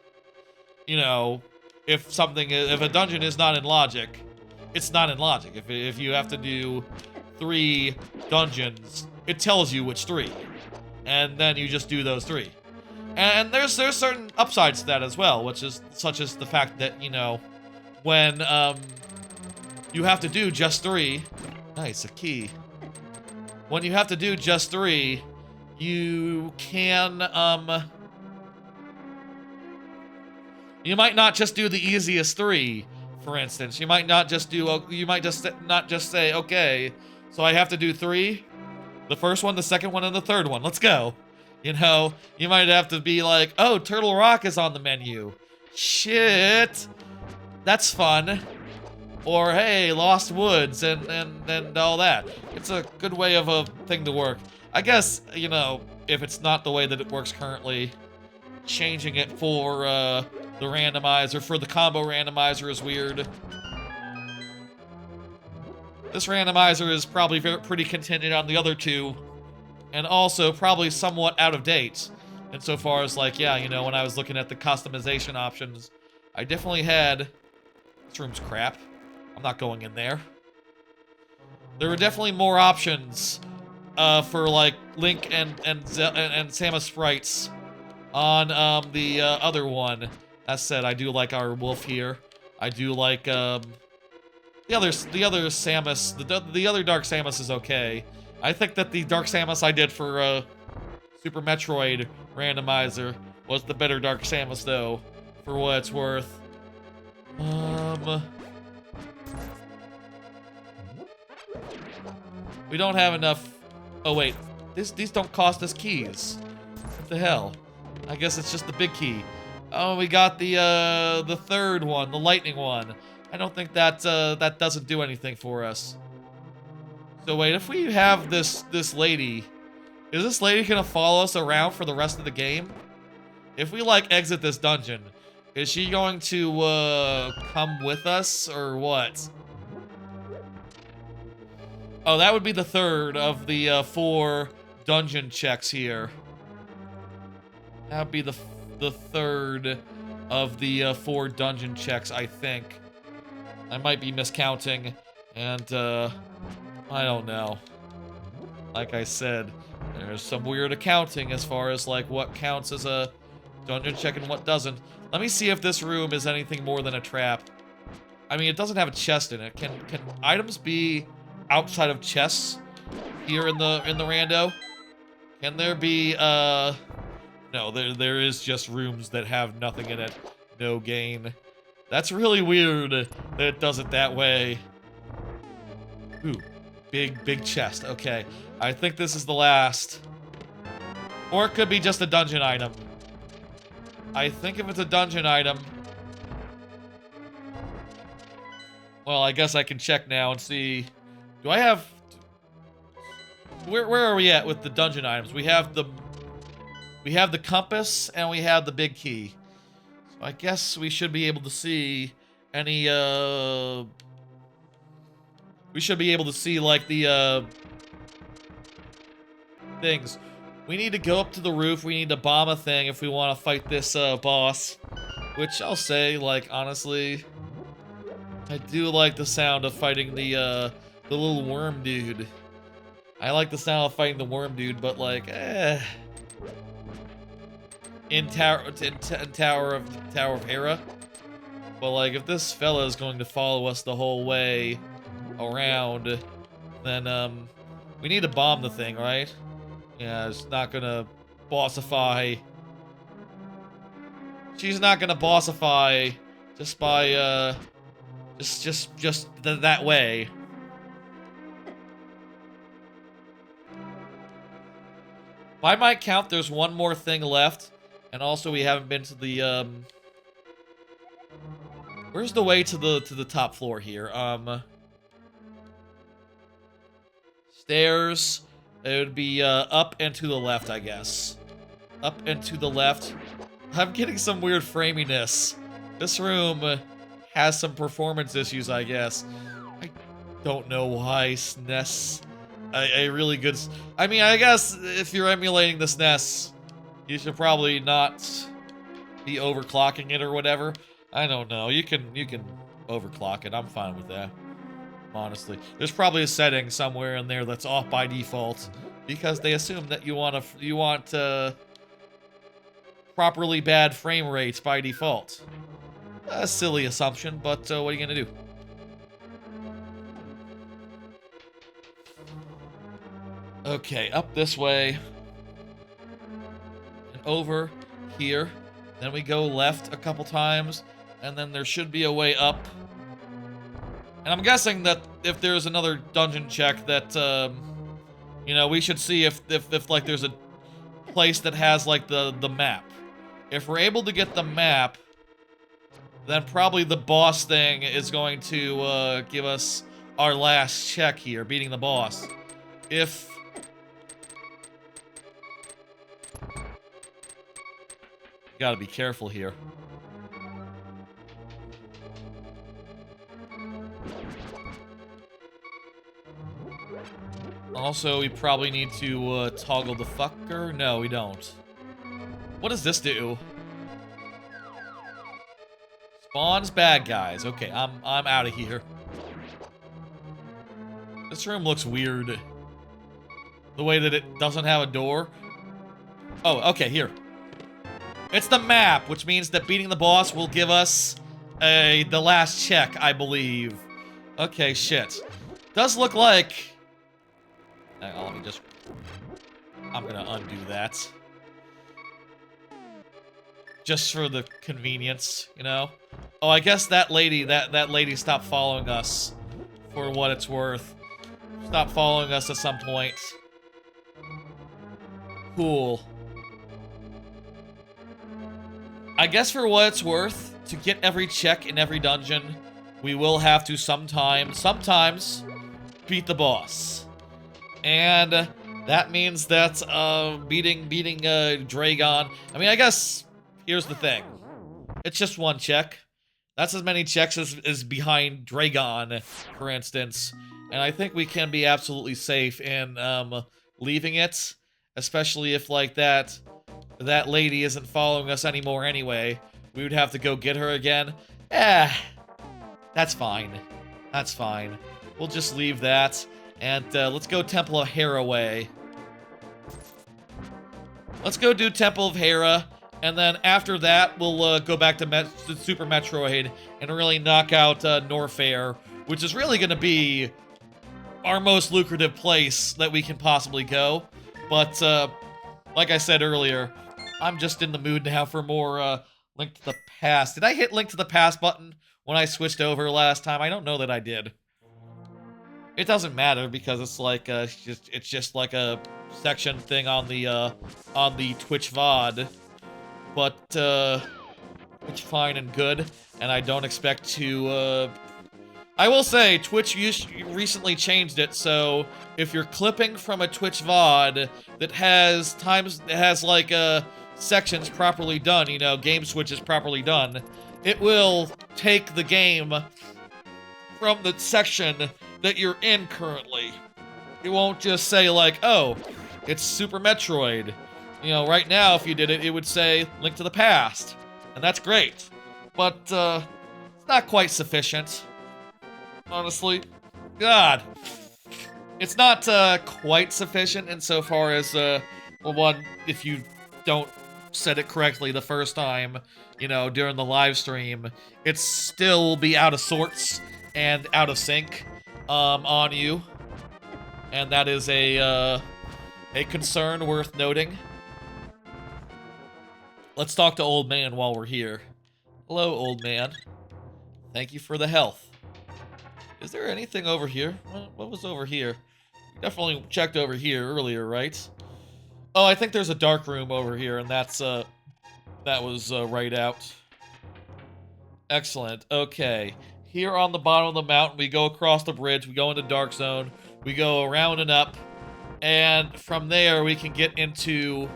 You know, if a dungeon is not in logic, it's not in logic. If you have to do 3 dungeons, it tells you which 3. And then you just do those 3. And there's certain upsides to that as well, which is such as the fact that, you know, when you have to do just 3, nice, a key. When you have to do just 3, you can you might not just do the easiest 3, for instance. You might not just do, you might just not just say, okay, so I have to do 3, the first one, the second one, and the third one. Let's go. You know, you might have to be like, oh, Turtle Rock is on the menu. Shit. That's fun. Or, hey, Lost Woods and all that. It's a good way of a thing to work. I guess, you know, if it's not the way that it works currently, changing it for the randomizer, for the combo randomizer is weird. This randomizer is probably pretty contingent on the other 2, and also probably somewhat out of date. Insofar as, like, yeah, you know, when I was looking at the customization options, I definitely had... This room's crap. I'm not going in there. There were definitely more options for, like, Link and Samus sprites on the other one. As said, I do like our wolf here. I do like the other Samus. The other Dark Samus is okay. I think that the Dark Samus I did for Super Metroid Randomizer was the better Dark Samus, though, for what it's worth. We don't have enough. Oh wait, these don't cost us keys. What the hell? I guess it's just the big key. Oh, we got the third one, the lightning one. I don't think that that doesn't do anything for us. So wait, if we have this lady, is this lady gonna follow us around for the rest of the game? If we like exit this dungeon, is she going to come with us or what? Oh, that would be the third of the 4 dungeon checks here. That would be the third of the 4 dungeon checks, I think. I might be miscounting, and I don't know. Like I said, there's some weird accounting as far as like what counts as a dungeon check and what doesn't. Let me see if this room is anything more than a trap. I mean, it doesn't have a chest in it. Can items be outside of chests here in the rando? Can there be no, there is just rooms that have nothing in it. No gain. That's really weird that it does it that way. Ooh, big chest. Okay, I think this is the last. Or it could be just a dungeon item. I think if it's a dungeon item... Well, I guess I can check now and see... Do I have... Where are we at with the dungeon items? We have the compass and we have the big key. So I guess we should be able to see any, we should be able to see, like, the, things. We need to go up to the roof. We need to bomb a thing if we want to fight this, boss. Which I'll say, like, honestly, I do like the sound of fighting the little worm dude. I like the sound of fighting the worm dude, but, like, in Tower of Hera. But like, if this fella is going to follow us the whole way around, then we need to bomb the thing, right? Yeah, it's not gonna bossify. She's not gonna bossify just by just that way. By my count, there's one more thing left. And also, we haven't been to the, where's the way to the top floor here? Stairs, It would be up and to the left, I guess. Up and to the left. I'm getting some weird framiness. This room has some performance issues, I guess. I don't know why SNES. A really good... I mean, I guess if you're emulating the SNES, you should probably not be overclocking it or whatever. I don't know. You can overclock it. I'm fine with that. Honestly, there's probably a setting somewhere in there that's off by default because they assume that you want properly bad frame rates by default. A silly assumption, but what are you gonna do? Okay, up this way and over here. Then we go left a couple times, and then there should be a way up. And I'm guessing that if there's another dungeon check that, you know, we should see if like there's a place that has like the map. If we're able to get the map, then probably the boss thing is going to give us our last check here, beating the boss. If... Gotta be careful here. Also, we probably need to toggle the fucker. No, we don't. What does this do? Spawns bad guys. Okay, I'm out of here. This room looks weird. The way that it doesn't have a door. Oh, okay, here. It's the map, which means that beating the boss will give us the last check, I believe. Okay, shit. Does look like... Hang on, let me just... I'm gonna undo that. Just for the convenience, you know? Oh, I guess that lady, that lady stopped following us, for what it's worth. Stopped following us at some point. Cool. I guess for what it's worth, to get every check in every dungeon, we will have to sometimes, beat the boss. And that means that, beating Dragon... I mean, I guess, here's the thing. It's just one check. That's as many checks as behind Dragon, for instance. And I think we can be absolutely safe in, leaving it. Especially if, like, that lady isn't following us anymore anyway. We would have to go get her again. That's fine. That's fine. We'll just leave that. And let's go Temple of Hera way. Let's go do Temple of Hera. And then after that, we'll go back to Super Metroid and really knock out Nofair, which is really going to be our most lucrative place that we can possibly go. But, like I said earlier, I'm just in the mood now for more Link to the Past. Did I hit Link to the Past button when I switched over last time? I don't know that I did. It doesn't matter because it's like it's just like a section thing on the Twitch VOD. But it's fine and good, and I don't expect to I will say, Twitch recently changed it, so if you're clipping from a Twitch VOD that has like sections properly done, you know, game switches properly done, it will take the game from the section that you're in currently. It won't just say like, oh, it's Super Metroid. You know, right now if you did it, it would say Link to the Past, and that's great. But it's not quite sufficient. Honestly, God, it's not quite sufficient insofar as, well, one, if you don't set it correctly the first time, you know, during the live stream, it still will be out of sorts and out of sync on you, and that is a concern worth noting. Let's talk to Old Man while we're here. Hello, Old Man. Thank you for the health. Is there anything over here? What was over here? Definitely checked over here earlier, right? Oh, I think there's a dark room over here, and that's, that was, right out. Excellent. Okay. Here on the bottom of the mountain, we go across the bridge, we go into Dark Zone, we go around and up, And from there, we can get into...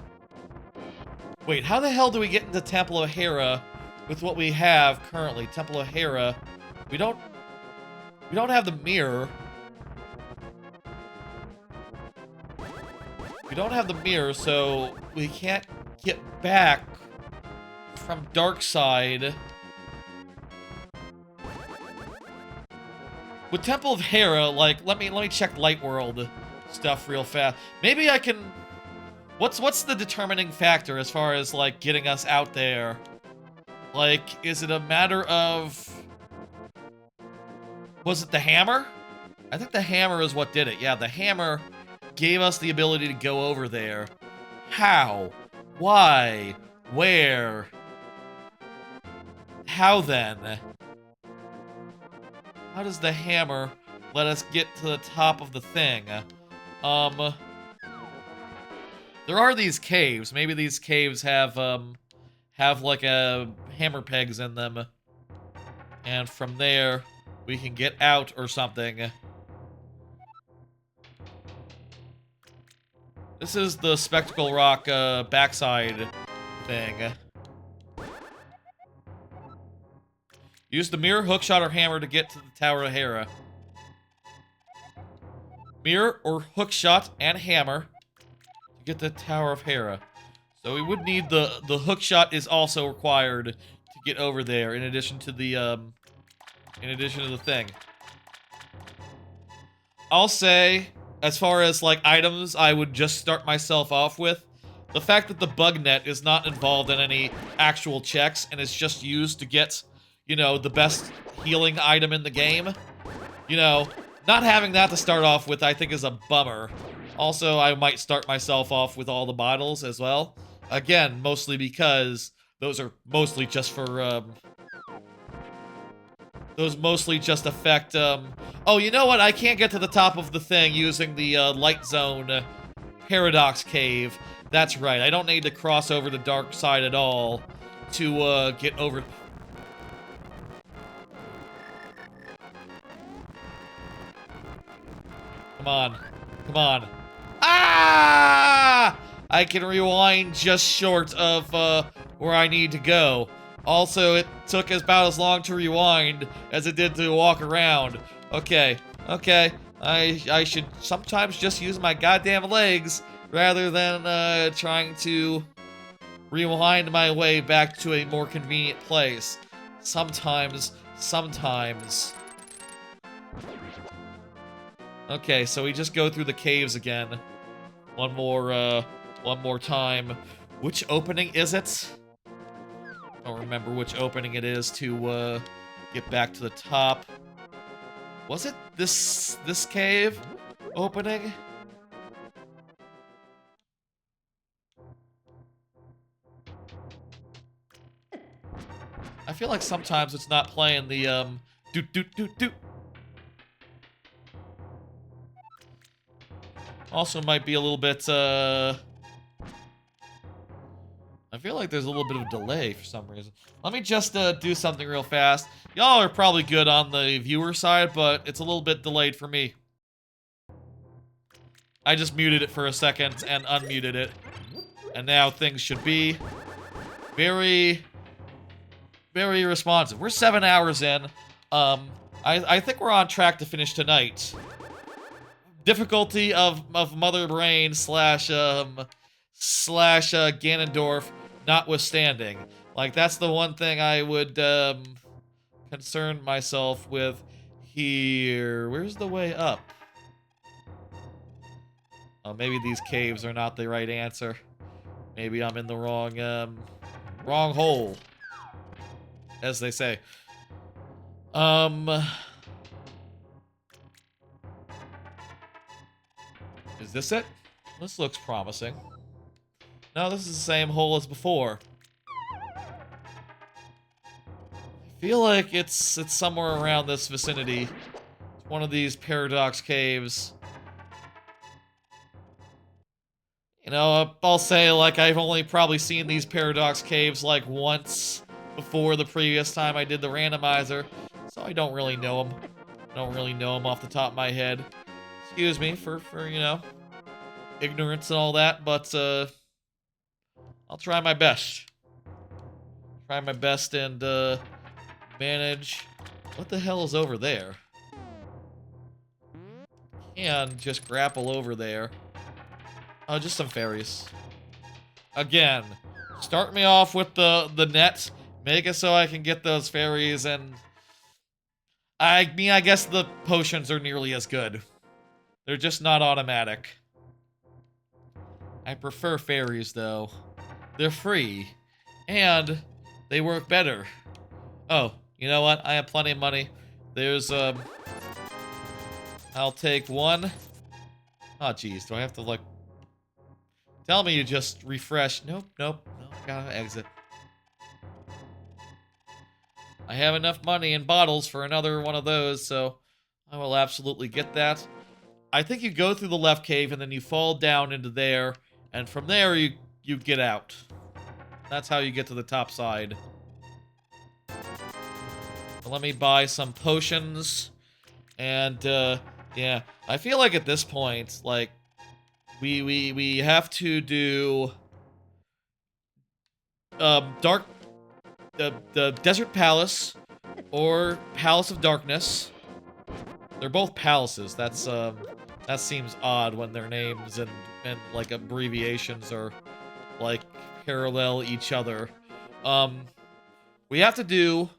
Wait, how the hell do we get into Temple of Hera with what we have currently? Temple of Hera. We don't have the mirror. We don't have the mirror, so we can't get back from Darkside. With Temple of Hera, like, let me check Light World stuff real fast. Maybe I can... What's the determining factor as far as, like, getting us out there? Like, is it a matter of... Was it the hammer? I think the hammer is what did it. Yeah, the hammer gave us the ability to go over there. How? Why? Where? How then? How does the hammer let us get to the top of the thing? There are these caves. Maybe these caves have like hammer pegs in them. And from there, we can get out or something. This is the Spectacle Rock backside thing. Use the mirror, hookshot, or hammer to get to the Tower of Hera. Mirror or hookshot and hammer to get the Tower of Hera. So we would need the hookshot is also required to get over there in addition to the thing. I'll say, as far as like items I would just start myself off with, the fact that the bug net is not involved in any actual checks and is just used to get, you know, the best healing item in the game, you know, not having that to start off with I think is a bummer. Also, I might start myself off with all the bottles as well. Again, mostly because those are mostly just for, those mostly just affect, oh, you know what? I can't get to the top of the thing using the, Light Zone Paradox Cave. That's right. I don't need to cross over the dark side at all to, get over... Come on. Come on. Ah! I can rewind just short of, where I need to go. Also, it took about as long to rewind as it did to walk around. Okay, okay. I should sometimes just use my goddamn legs rather than, trying to rewind my way back to a more convenient place. Sometimes. Okay, so we just go through the caves again. One more time. Which opening is it? I don't remember which opening it is to, get back to the top. Was it this cave opening? I feel like sometimes it's not playing the, doot. Also might be a little bit, I feel like there's a little bit of a delay for some reason. Let me just, do something real fast. Y'all are probably good on the viewer side, but it's a little bit delayed for me. I just muted it for a second and unmuted it. And now things should be very, very responsive. We're 7 hours in. I think we're on track to finish tonight. Difficulty of Mother Brain slash Ganondorf notwithstanding. Like, that's the one thing I would, concern myself with here. Where's the way up? Oh, maybe these caves are not the right answer. Maybe I'm in the wrong hole, as they say. Is this it? This looks promising. No, this is the same hole as before. I feel like it's somewhere around this vicinity. It's one of these paradox caves. You know, I'll say, like, I've only probably seen these paradox caves, like, once before the previous time I did the randomizer, so I don't really know them. I don't really know them off the top of my head. Excuse me for you know, ignorance and all that, but I'll try my best. Try my best and manage. What the hell is over there? Can just grapple over there. Oh, just some fairies. Again, start me off with the net. Make it so I can get those fairies, and I guess the potions are nearly as good. They're just not automatic. I prefer fairies, though. They're free, and they work better. Oh, you know what? I have plenty of money. There's, I'll take one. Oh, jeez. Do I have to, like... Tell me you just refresh. Nope, nope. No, I gotta exit. I have enough money in bottles for another one of those, so I will absolutely get that. I think you go through the left cave, and then you fall down into there, and from there you get out. That's how you get to the top side. So let me buy some potions, and yeah, I feel like at this point, like, we have to do the Desert Palace or Palace of Darkness. They're both palaces. That's that seems odd when their names and like abbreviations are like parallel each other. We have to do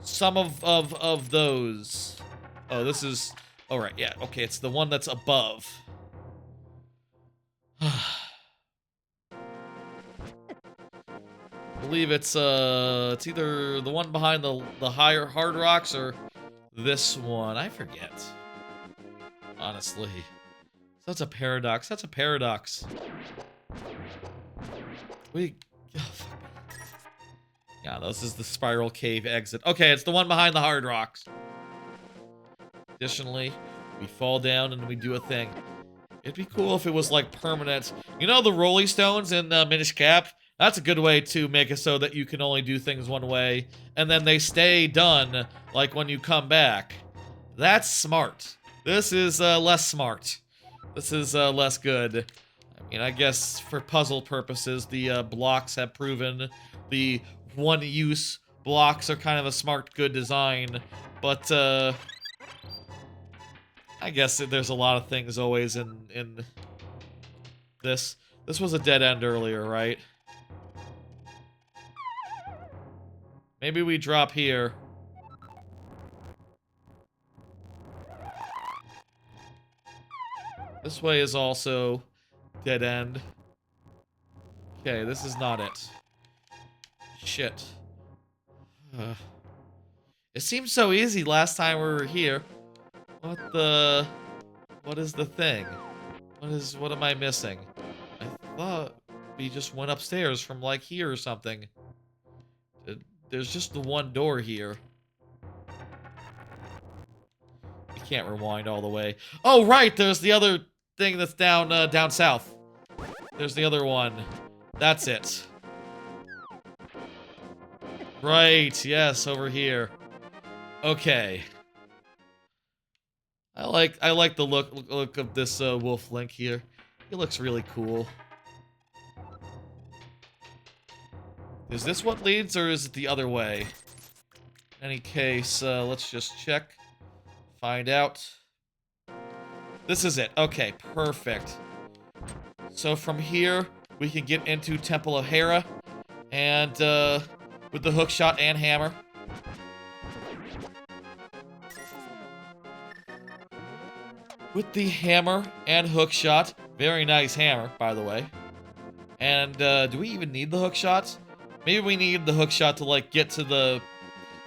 some of those. Oh, this is... Oh, right, yeah. Okay, it's the one that's above. I believe it's either the one behind the higher hard rocks or this one. I forget. Honestly. That's a paradox. That's a paradox. We... Oh, fuck. Yeah, this is the spiral cave exit. Okay, it's the one behind the hard rocks. Additionally, we fall down and we do a thing. It'd be cool if it was, like, permanent. You know the Rolling Stones in Minish Cap? That's a good way to make it so that you can only do things one way, and then they stay done, like, when you come back. That's smart. This is, less smart. This is, less good. I mean, I guess for puzzle purposes, the, blocks have proven the one-use blocks are kind of a smart, good design, but, I guess there's a lot of things always in this. This was a dead end earlier, right? Maybe we drop here. This way is also dead end. Okay, this is not it. Shit. It seemed so easy last time we were here. What is the thing? What am I missing? I thought we just went upstairs from, like, here or something. There's just the one door here. You can't rewind all the way. Oh, right, there's the other thing that's down, down south. There's the other one. That's it. Right, yes, over here. Okay. I like the look of this Wolf Link here. He looks really cool. Is this what leads, or is it the other way? In any case, let's just check. Find out. This is it. Okay, perfect. So from here, we can get into Temple of Hera, and with the hookshot and hammer. With the hammer and hookshot. Very nice hammer, by the way. And, do we even need the hookshot? Maybe we need the hookshot to, like, get to the...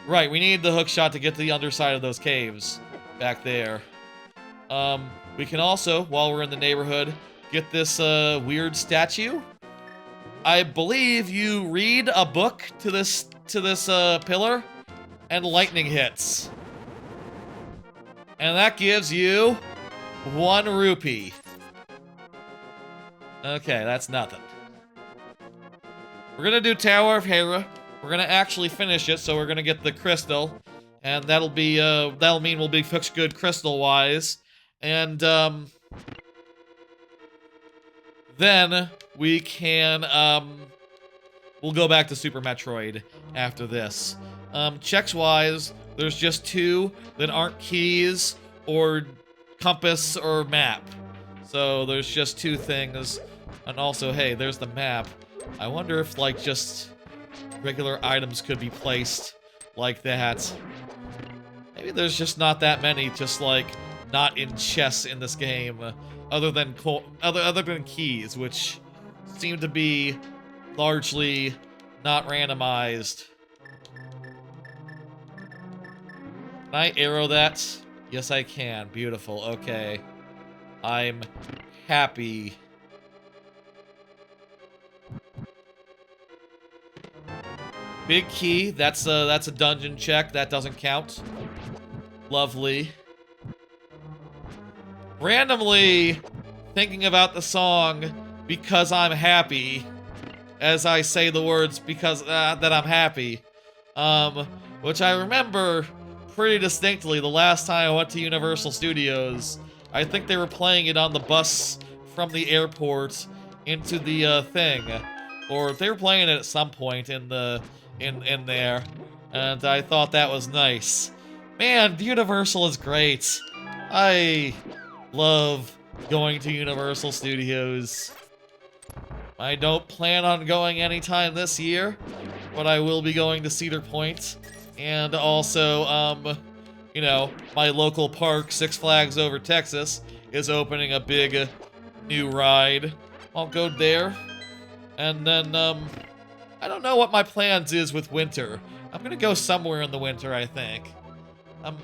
Right, we need the hookshot to get to the underside of those caves. Back there. We can also, while we're in the neighborhood, get this, weird statue. I believe you read a book to this pillar, and lightning hits. And that gives you... 1 rupee. Okay, that's nothing. We're gonna do Tower of Hera. We're gonna actually finish it, so we're gonna get the crystal. And that'll be, that'll mean we'll be fixed good crystal-wise. And, Then we can, we'll go back to Super Metroid after this. Checks-wise, there's just 2 that aren't keys or compass or map. So there's just 2 things. And also, hey, there's the map. I wonder if, like, just regular items could be placed like that. Maybe there's just not that many, just, like, not in chests in this game, other than keys, which seem to be largely not randomized. Can I arrow that? Yes, I can. Beautiful. Okay. I'm happy. Big key. That's a dungeon check. That doesn't count. Lovely. Randomly thinking about the song because I'm happy. As I say the words because that I'm happy. Which I remember pretty distinctly the last time I went to Universal Studios. I think they were playing it on the bus from the airport into the thing. Or they were playing it at some point in the in there. And I thought that was nice. Man, Universal is great. I love going to Universal Studios. I don't plan on going anytime this year, but I will be going to Cedar Point. And also, you know, my local park, Six Flags Over Texas, is opening a big new ride. I'll go there. And then, I don't know what my plans is with winter. I'm gonna go somewhere in the winter, I think.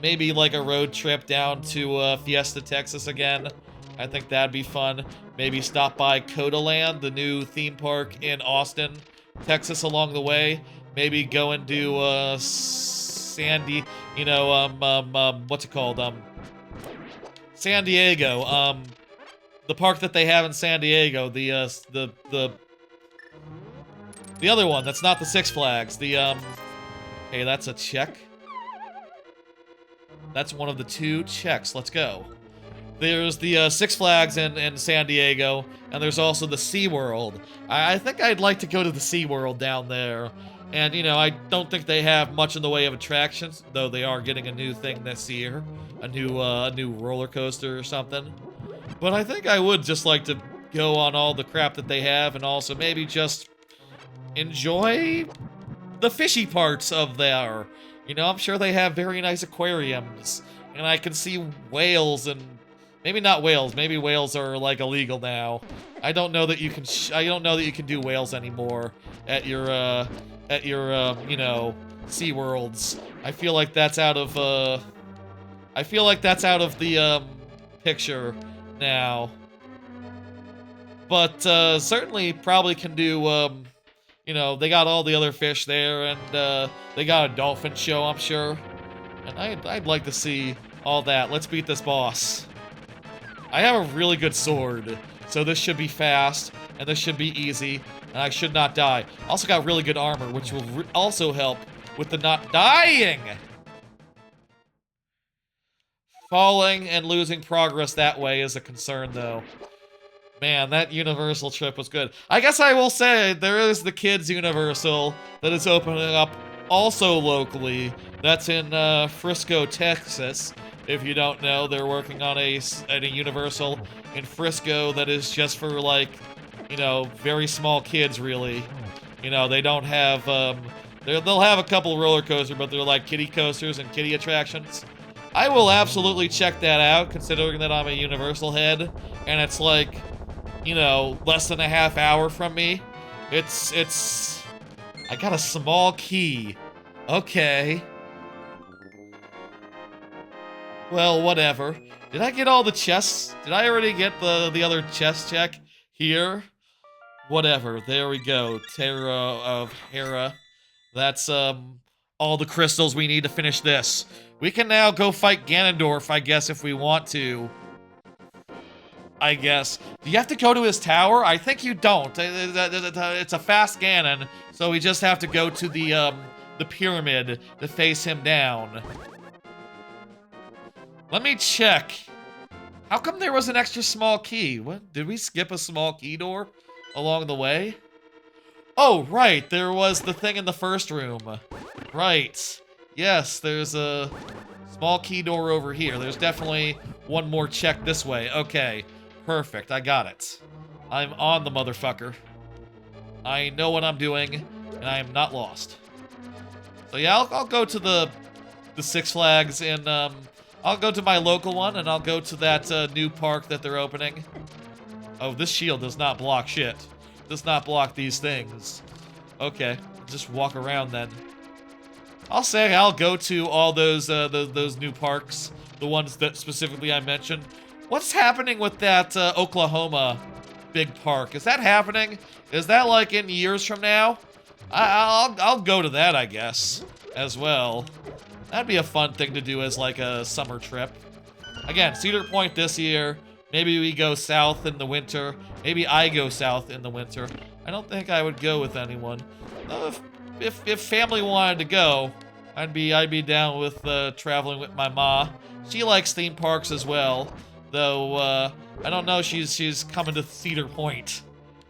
Maybe like a road trip down to Fiesta, Texas again. I think that'd be fun. Maybe stop by Codaland, the new theme park in Austin, Texas along the way. Maybe go and do Sandy, you know, what's it called? San Diego. The park that they have in San Diego, the other one that's not the Six Flags. Hey, that's a check. That's one of the 2 checks. Let's go. There's the Six Flags in San Diego, and there's also the SeaWorld. I think I'd like to go to the SeaWorld down there. And, you know, I don't think they have much in the way of attractions, though they are getting a new thing this year. A new roller coaster or something. But I think I would just like to go on all the crap that they have, and also maybe just enjoy the fishy parts of there. You know, I'm sure they have very nice aquariums, and I can see whales and maybe not whales. Maybe whales are like illegal now. I don't know that you can. I don't know that you can do whales anymore at your you know, SeaWorlds. I feel like that's out of I feel like that's out of the picture now. But certainly probably can do you know, they got all the other fish there, and they got a dolphin show, I'm sure. And I'd like to see all that. Let's beat this boss. I have a really good sword, so this should be fast, and this should be easy, and I should not die. Also got really good armor, which will also help with the not dying. Falling and losing progress that way is a concern, though. Man, that Universal trip was good. I guess I will say, there is the Kids Universal that is opening up also locally. That's in Frisco, Texas. If you don't know, they're working on a Universal in Frisco that is just for, like, you know, very small kids, really. You know, they don't have, they'll have a couple roller coasters, but they're like kiddie coasters and kiddie attractions. I will absolutely check that out, considering that I'm a Universal head, and it's like, you know, less than a half hour from me. It's... I got a small key. Okay. Well, whatever. Did I get all the chests? Did I already get the other chest check here? Whatever. There we go. Terra of Hera. That's, all the crystals we need to finish this. We can now go fight Ganondorf, I guess, if we want to. I guess. Do you have to go to his tower? I think you don't. It's a fast Ganon, so we just have to go to the pyramid to face him down. Let me check How come there was an extra small key? What? Did we skip a small key door along the way? Oh, right. There was the thing in the first room. Right. Yes, there's a small key door over here. There's definitely one more check this way. Okay. Perfect. I got it. I'm on the motherfucker. I know what I'm doing, and I am not lost. So yeah, I'll go to the Six Flags and I'll go to my local one, and I'll go to that new park that they're opening. Oh, this shield does not block shit. Does not block these things. Okay, just walk around then. I'll say I'll go to all those new parks, the ones that specifically I mentioned. What's happening with that Oklahoma big park? Is that happening? Is that like in years from now? I'll go to that, I guess, as well. That'd be a fun thing to do as like a summer trip. Again, Cedar Point this year. Maybe we go south in the winter. Maybe I go south in the winter. I don't think I would go with anyone. If family wanted to go, I'd be down with traveling with my ma. She likes theme parks as well, though I don't know she's coming to Cedar Point,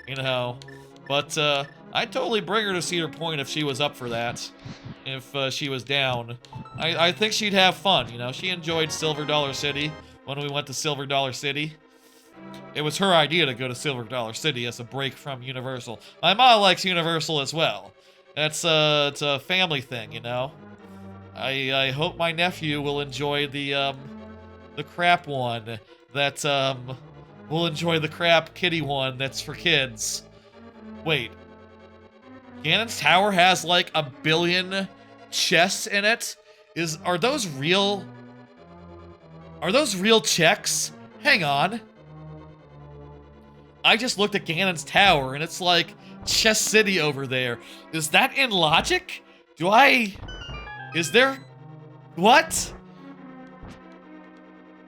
you know. But I'd totally bring her to Cedar Point if she was up for that. If she was down. I think she'd have fun, you know. She enjoyed Silver Dollar City when we went to Silver Dollar City. It was her idea to go to Silver Dollar City as a break from Universal. My mom likes Universal as well. It's a family thing, you know. I hope my nephew will enjoy the crap one. That will enjoy the crap kitty one that's for kids. Wait. Ganon's Tower has like 1 billion chests in it? Are those real? Are those real checks? Hang on. I just looked at Ganon's Tower and it's like Chest City over there. Is that in logic? Is there? What?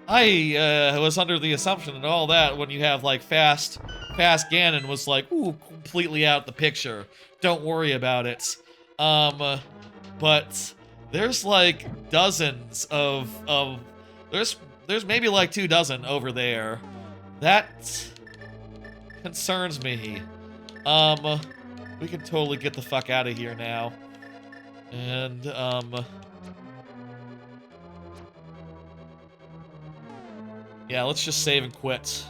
I was under the assumption and all that when you have like Fast Ganon was like, ooh, completely out the picture. Don't worry about it. But there's like dozens of there's maybe like 2 dozen over there. That concerns me. We can totally get the fuck out of here now. And yeah, let's just save and quit.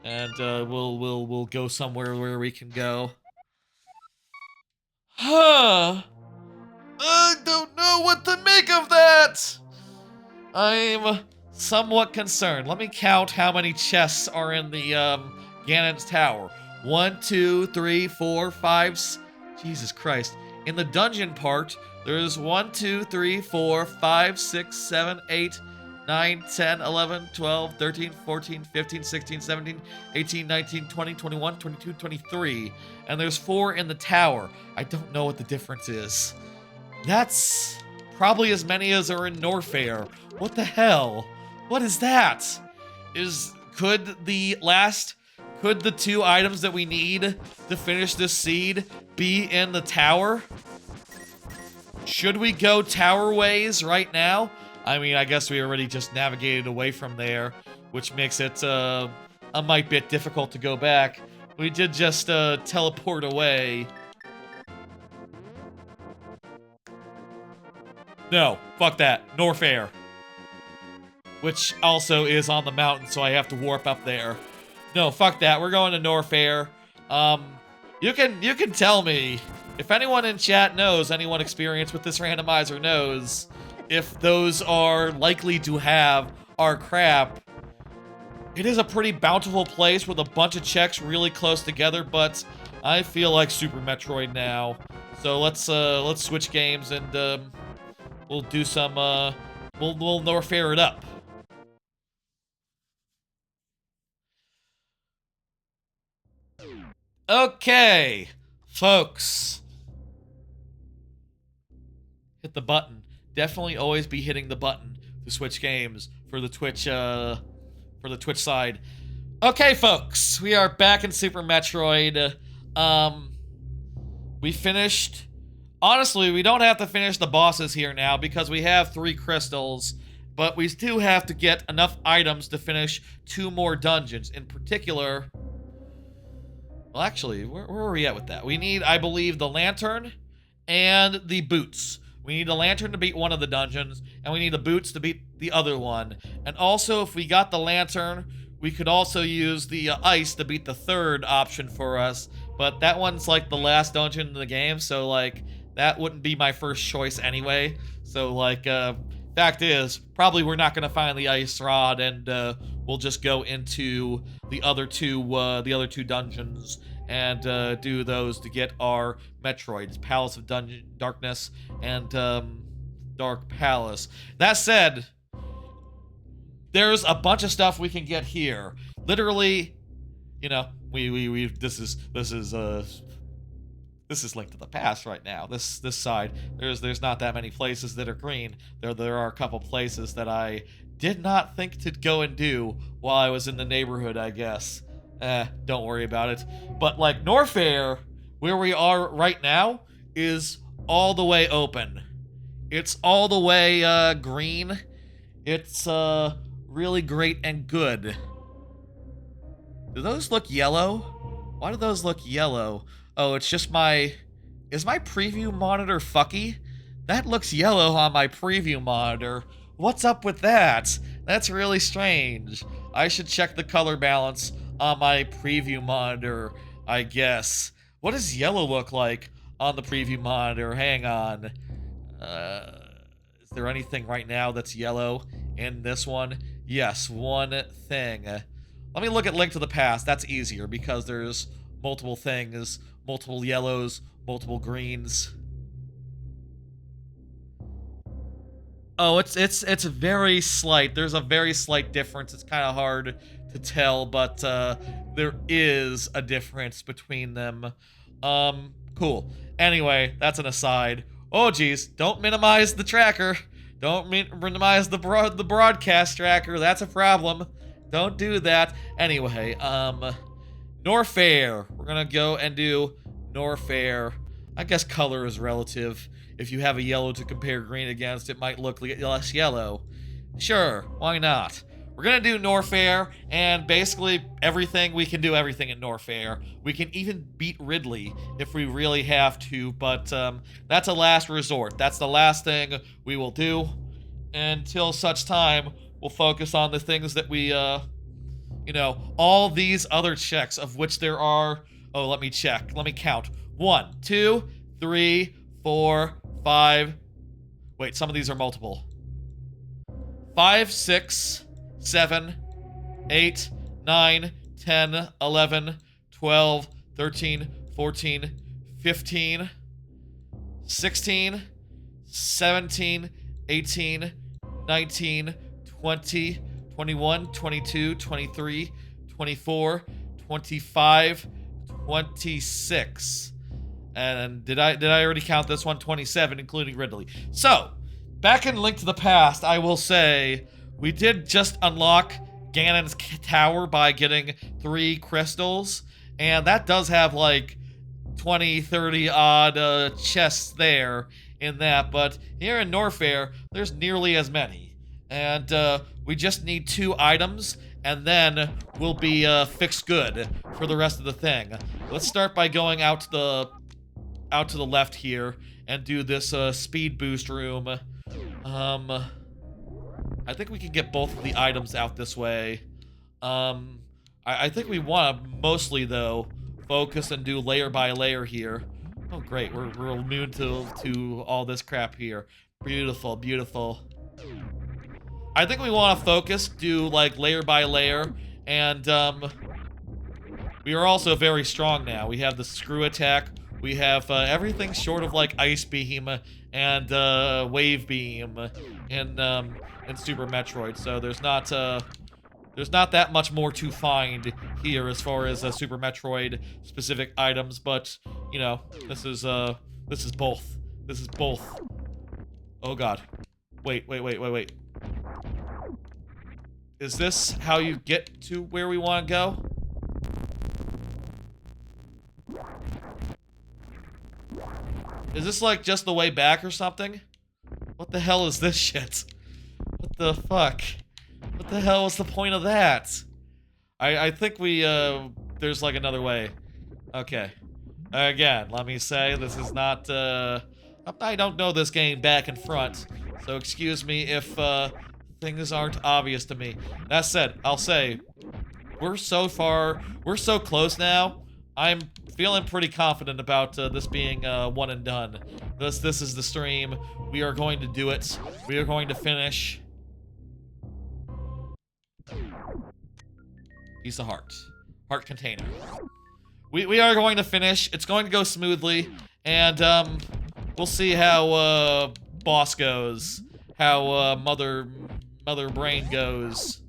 And we'll go somewhere where we can go. Huh. I don't know what to make of that! I'm somewhat concerned. Let me count how many chests are in the Ganon's Tower. 1, 2, 3, 4, 5. Jesus Christ. In the dungeon part, there's 1, 2, 3, 4, 5, 6, 7, 8, 9, 10, 11, 12, 13, 14, 15, 16, 17, 18, 19, 20, 21, 22, 23. And there's 4 in the tower. I don't know what the difference is. That's probably as many as are in Nofair. What the hell? What is that? Could the 2 items that we need to finish this seed be in the tower? Should we go tower ways right now? I mean, I guess we already just navigated away from there, which makes it a mite bit difficult to go back. We did just teleport away. No, fuck that. Nofair. Which also is on the mountain, so I have to warp up there. No, fuck that. We're going to Nofair. You can tell me if anyone in chat knows, anyone experienced with this randomizer knows, if those are likely to have our crap. It is a pretty bountiful place with a bunch of checks really close together, but I feel like Super Metroid now. So let's switch games and we'll do some we'll Nofair it up. Okay, folks. Hit the button. Definitely always be hitting the button to switch games for the Twitch side. Okay, folks, we are back in Super Metroid. We finished. Honestly, we don't have to finish the bosses here now because we have 3 crystals. but we do have to get enough items to finish 2 more dungeons. In particular, well, actually, where are we at with that? We need, I believe, the lantern and the boots. We need the lantern to beat one of the dungeons, and we need the boots to beat the other one. And also, if we got the lantern, we could also use the ice to beat the third option for us. But that one's like the last dungeon in the game, so like that wouldn't be my first choice anyway. So like, fact is, probably we're not gonna find the ice rod, and we'll just go into the other two dungeons and do those to get our Metroids, Palace of Darkness and Dark Palace. That said, there's a bunch of stuff we can get here. Literally, you know, this is Link to the Past right now. This side, there's not that many places that are green. There are a couple places that I did not think to go and do while I was in the neighborhood, I guess. Don't worry about it. But like Nofair, where we are right now, is all the way open. It's all the way green. It's really great and good. Do those look yellow? Why do those look yellow? Oh, it's just is my preview monitor fucky? That looks yellow on my preview monitor. What's up with that? That's really strange. I should check the color balance on my preview monitor, I guess. What does yellow look like on the preview monitor? Hang on. Is there anything right now that's yellow in this one? Yes, one thing. Let me look at Link to the Past. That's easier because there's multiple things, multiple yellows, multiple greens. Oh, it's very slight. There's a very slight difference. It's kind of hard to tell, but there is a difference between them. Cool. Anyway, that's an aside. Oh, geez, don't minimize the tracker. Don't minimize the broadcast tracker. That's a problem. Don't do that. Anyway, Nofair. We're gonna go and do Nofair. I guess color is relative. If you have a yellow to compare green against, it might look less yellow. Sure, why not? We're gonna do Nofair, and basically everything, we can do everything in Nofair. We can even beat Ridley if we really have to, but that's a last resort. That's the last thing we will do. Until such time, we'll focus on the things that we, you know, all these other checks, of which there are, oh, let me check. Let me count. 1, 2, 3, 4, 5. Wait, some of these are multiple. 5, 6, 7, 8, 9, 10, 11, 12, 13, 14, 15, 16, 17, 18, 19, 20, 21, 22, 23, 24, 25, 26. And did I already count this one? 27, including Ridley. So, back in Link to the Past, I will say we did just unlock Ganon's tower by getting 3 crystals, and that does have like 20, 30 odd chests there in that, but here in Nofair, there's nearly as many. And we just need 2 items, and then we'll be fixed good for the rest of the thing. Let's start by going out to the left here and do this speed boost room. I think we can get both of the items out this way. I think we want to mostly, though, focus and do layer by layer here. Oh, great. We're immune to all this crap here. Beautiful, beautiful. I think we want to focus, do, like, layer by layer, and, we are also very strong now. We have the screw attack. We have everything short of, like, Ice Beam and Wave Beam in Super Metroid, so there's not that much more to find here as far as Super Metroid specific items, but you know, this is both. This is both. Oh god. Wait. Is this how you get to where we want to go? Is this like just the way back or something? What the hell is this shit? the fuck? What the hell was the point of that? I think we, there's like another way. Okay. Again, let me say, this is not, I don't know this game back and front, so excuse me if, things aren't obvious to me. That said, I'll say, we're so close now, I'm feeling pretty confident about, this being, one and done. This is the stream. We are going to do it. We are going to finish. Piece of heart. Heart container. We are going to finish. It's going to go smoothly, and we'll see how boss goes, how mother brain goes.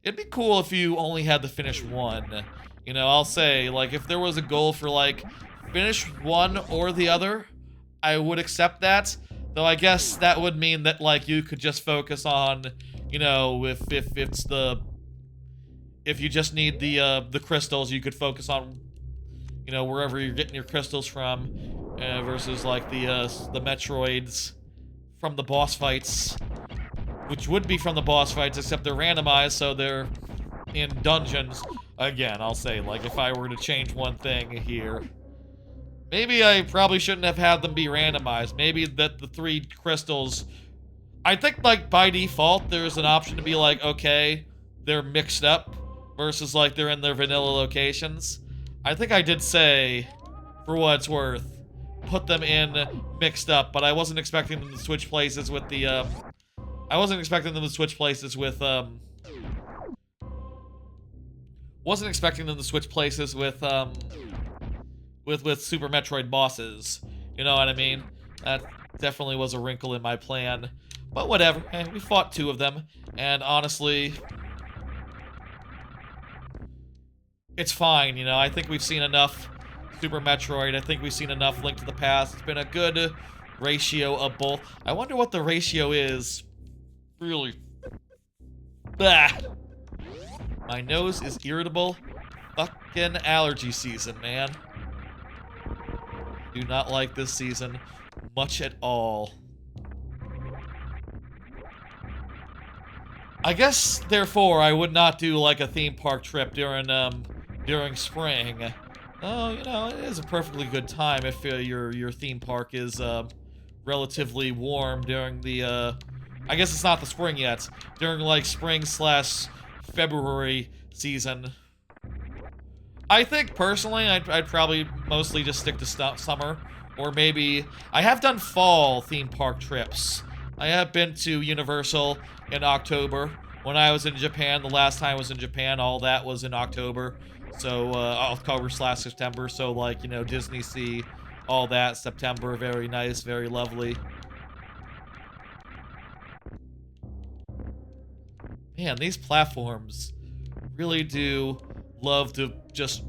It'd be cool if you only had to finish one. You know, I'll say, like, if there was a goal for, like, finish one or the other, I would accept that. Though I guess that would mean that, like, you could just focus on, you know, if you just need the crystals, you could focus on, you know, wherever you're getting your crystals from, versus like the Metroids from the boss fights, which would be from the boss fights, except they're randomized, so they're in dungeons. Again, I'll say, like, if I were to change one thing here, maybe I probably shouldn't have had them be randomized. Maybe that the 3 crystals, I think, like, by default, there's an option to be like, okay, they're mixed up, versus, like, they're in their vanilla locations. I think I did say, for what it's worth, put them in mixed up, but I wasn't expecting them to switch places with the, wasn't expecting them to switch places with Super Metroid bosses. You know what I mean? That definitely was a wrinkle in my plan. But whatever, hey, we fought 2 of them, and honestly, it's fine, you know. I think we've seen enough Super Metroid. I think we've seen enough Link to the Past. It's been a good ratio of both. I wonder what the ratio is. Really. Bah! My nose is irritable. Fucking allergy season, man. Do not like this season much at all. I guess, therefore, I would not do, like, a theme park trip during spring. Oh, you know, it is a perfectly good time if your theme park is relatively warm during the I guess it's not the spring yet. During like spring/February season. I think personally I'd probably mostly just stick to summer, or maybe I have done fall theme park trips. I have been to Universal in October. When I was in Japan, the last time I was in Japan, all that was in October. So, October/September, so, like, you know, Disney Sea, all that, September, very nice, very lovely. Man, these platforms really do love to just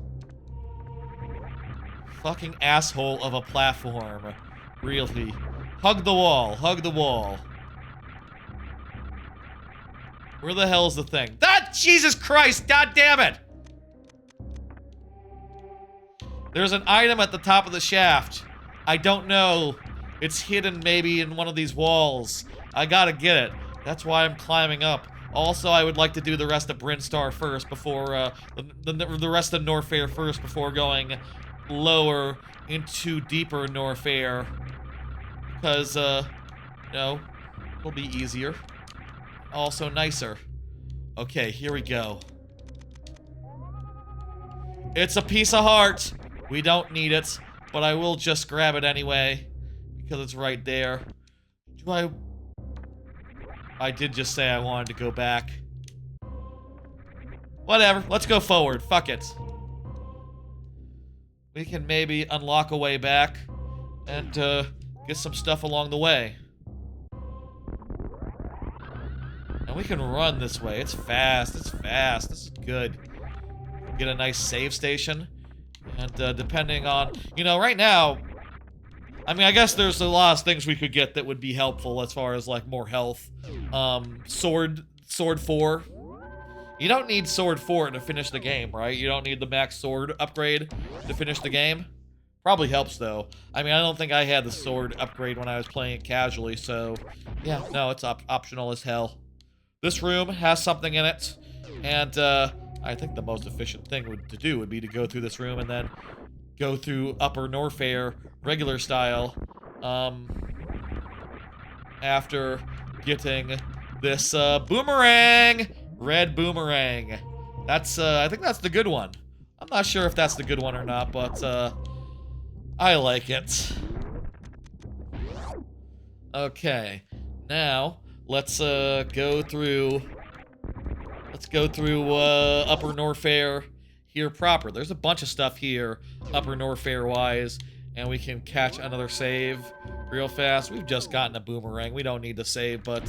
fucking asshole of a platform. Really. Hug the wall, hug the wall. Where the hell is the thing? Ah, Jesus Christ, god damn it! There's an item at the top of the shaft. I don't know. It's hidden maybe in one of these walls. I gotta get it. That's why I'm climbing up. Also, I would like to do the rest of Brinstar first before, the rest of Nofair first before going lower into deeper Nofair. Because, you know, it'll be easier. Also nicer. Okay, here we go. It's a piece of heart. We don't need it, but I will just grab it anyway, because it's right there. I did just say I wanted to go back. Whatever, let's go forward. Fuck it. We can maybe unlock a way back and get some stuff along the way. And we can run this way. It's fast. It's fast. This is good. Get a nice save station. And depending on... You know, right now... I mean, I guess there's a lot of things we could get that would be helpful as far as, like, more health. Sword 4. You don't need Sword 4 to finish the game, right? You don't need the max sword upgrade to finish the game. Probably helps, though. I mean, I don't think I had the sword upgrade when I was playing it casually, so... Yeah, no, it's optional as hell. this room has something in it, and I think the most efficient thing to do would be to go through this room and then go through Upper Nofair regular style, after getting this boomerang, red boomerang. That's I think that's the good one. I'm not sure if that's the good one or not, but I like it. Okay, now let's go through. Let's go through Upper Nofair here proper. There's a bunch of stuff here, Upper Nofair wise, and we can catch another save real fast. We've just gotten a boomerang. We don't need to save, but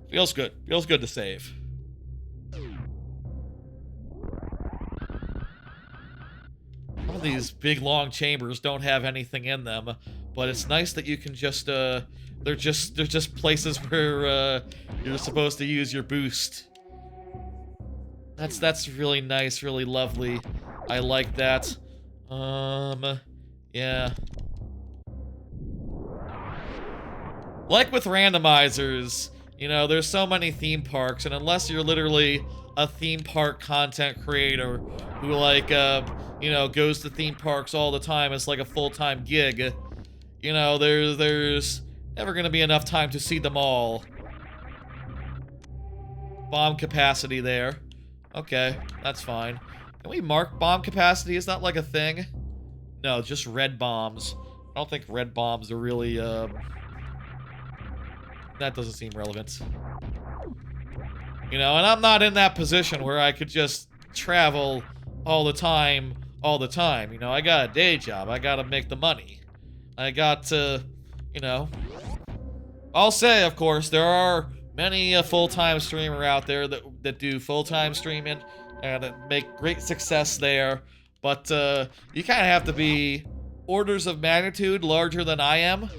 feels good. Feels good to save. Some of these big long chambers don't have anything in them, but it's nice that you can just they're just places where you're supposed to use your boost. That's really nice, really lovely. I like that. Yeah. Like with randomizers, you know, there's so many theme parks, and unless you're literally a theme park content creator who, like, you know, goes to theme parks all the time, it's like a full-time gig, you know, there's never gonna be enough time to see them all. Bomb capacity there. Okay, that's fine. Can we mark bomb capacity? Is that like a thing? No, just red bombs. I don't think red bombs are really, that doesn't seem relevant. You know, and I'm not in that position where I could just travel all the time. You know, I got a day job. I gotta make the money. I got to, you know. I'll say, of course, there are many a full-time streamer out there that do full-time streaming and that make great success there. But you kind of have to be orders of magnitude larger than I am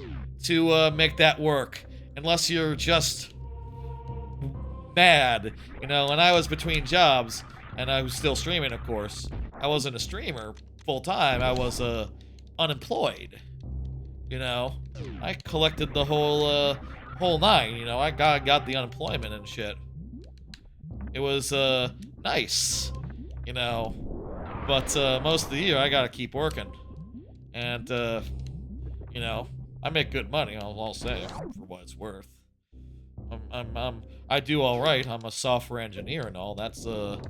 to make that work. Unless you're just mad. You know, when I was between jobs, and I was still streaming, of course, I wasn't a streamer full-time. I was unemployed. You know, I collected the whole nine. You know, I got the unemployment and shit. It was nice, you know, but most of the year I gotta keep working, and you know, I make good money. I'll say, for what it's worth. I do all right. I'm a software engineer and all. That's and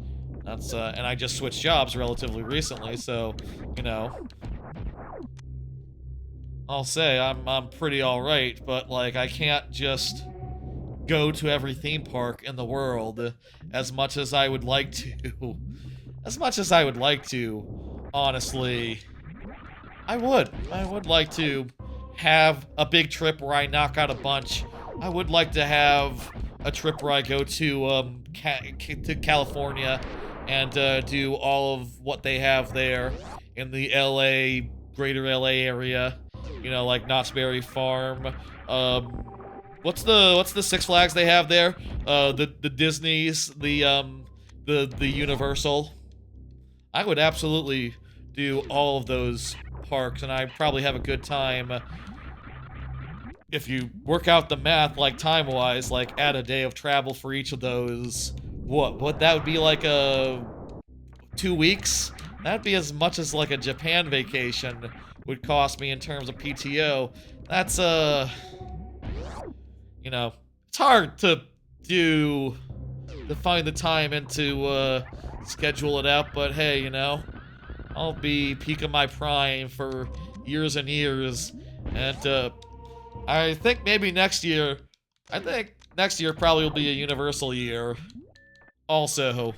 I just switched jobs relatively recently, so you know. I'll say I'm pretty alright, but like I can't just go to every theme park in the world as much as I would like to. As much as I would like to, honestly. I would like to have a big trip where I knock out a bunch. I would like to have a trip where I go to California and do all of what they have there in the LA, greater LA area. You know, like Knott's Berry Farm. What's the Six Flags they have there? The Disney's, the Universal. I would absolutely do all of those parks, and I'd probably have a good time. If you work out the math, like time-wise, like add a day of travel for each of those. What that would be like 2 weeks? That'd be as much as like a Japan vacation would cost me in terms of PTO. That's you know, it's hard to find the time and to schedule it out, but hey, you know, I'll be peaking my prime for years and years, and I think maybe next year, probably will be a Universal year. Also,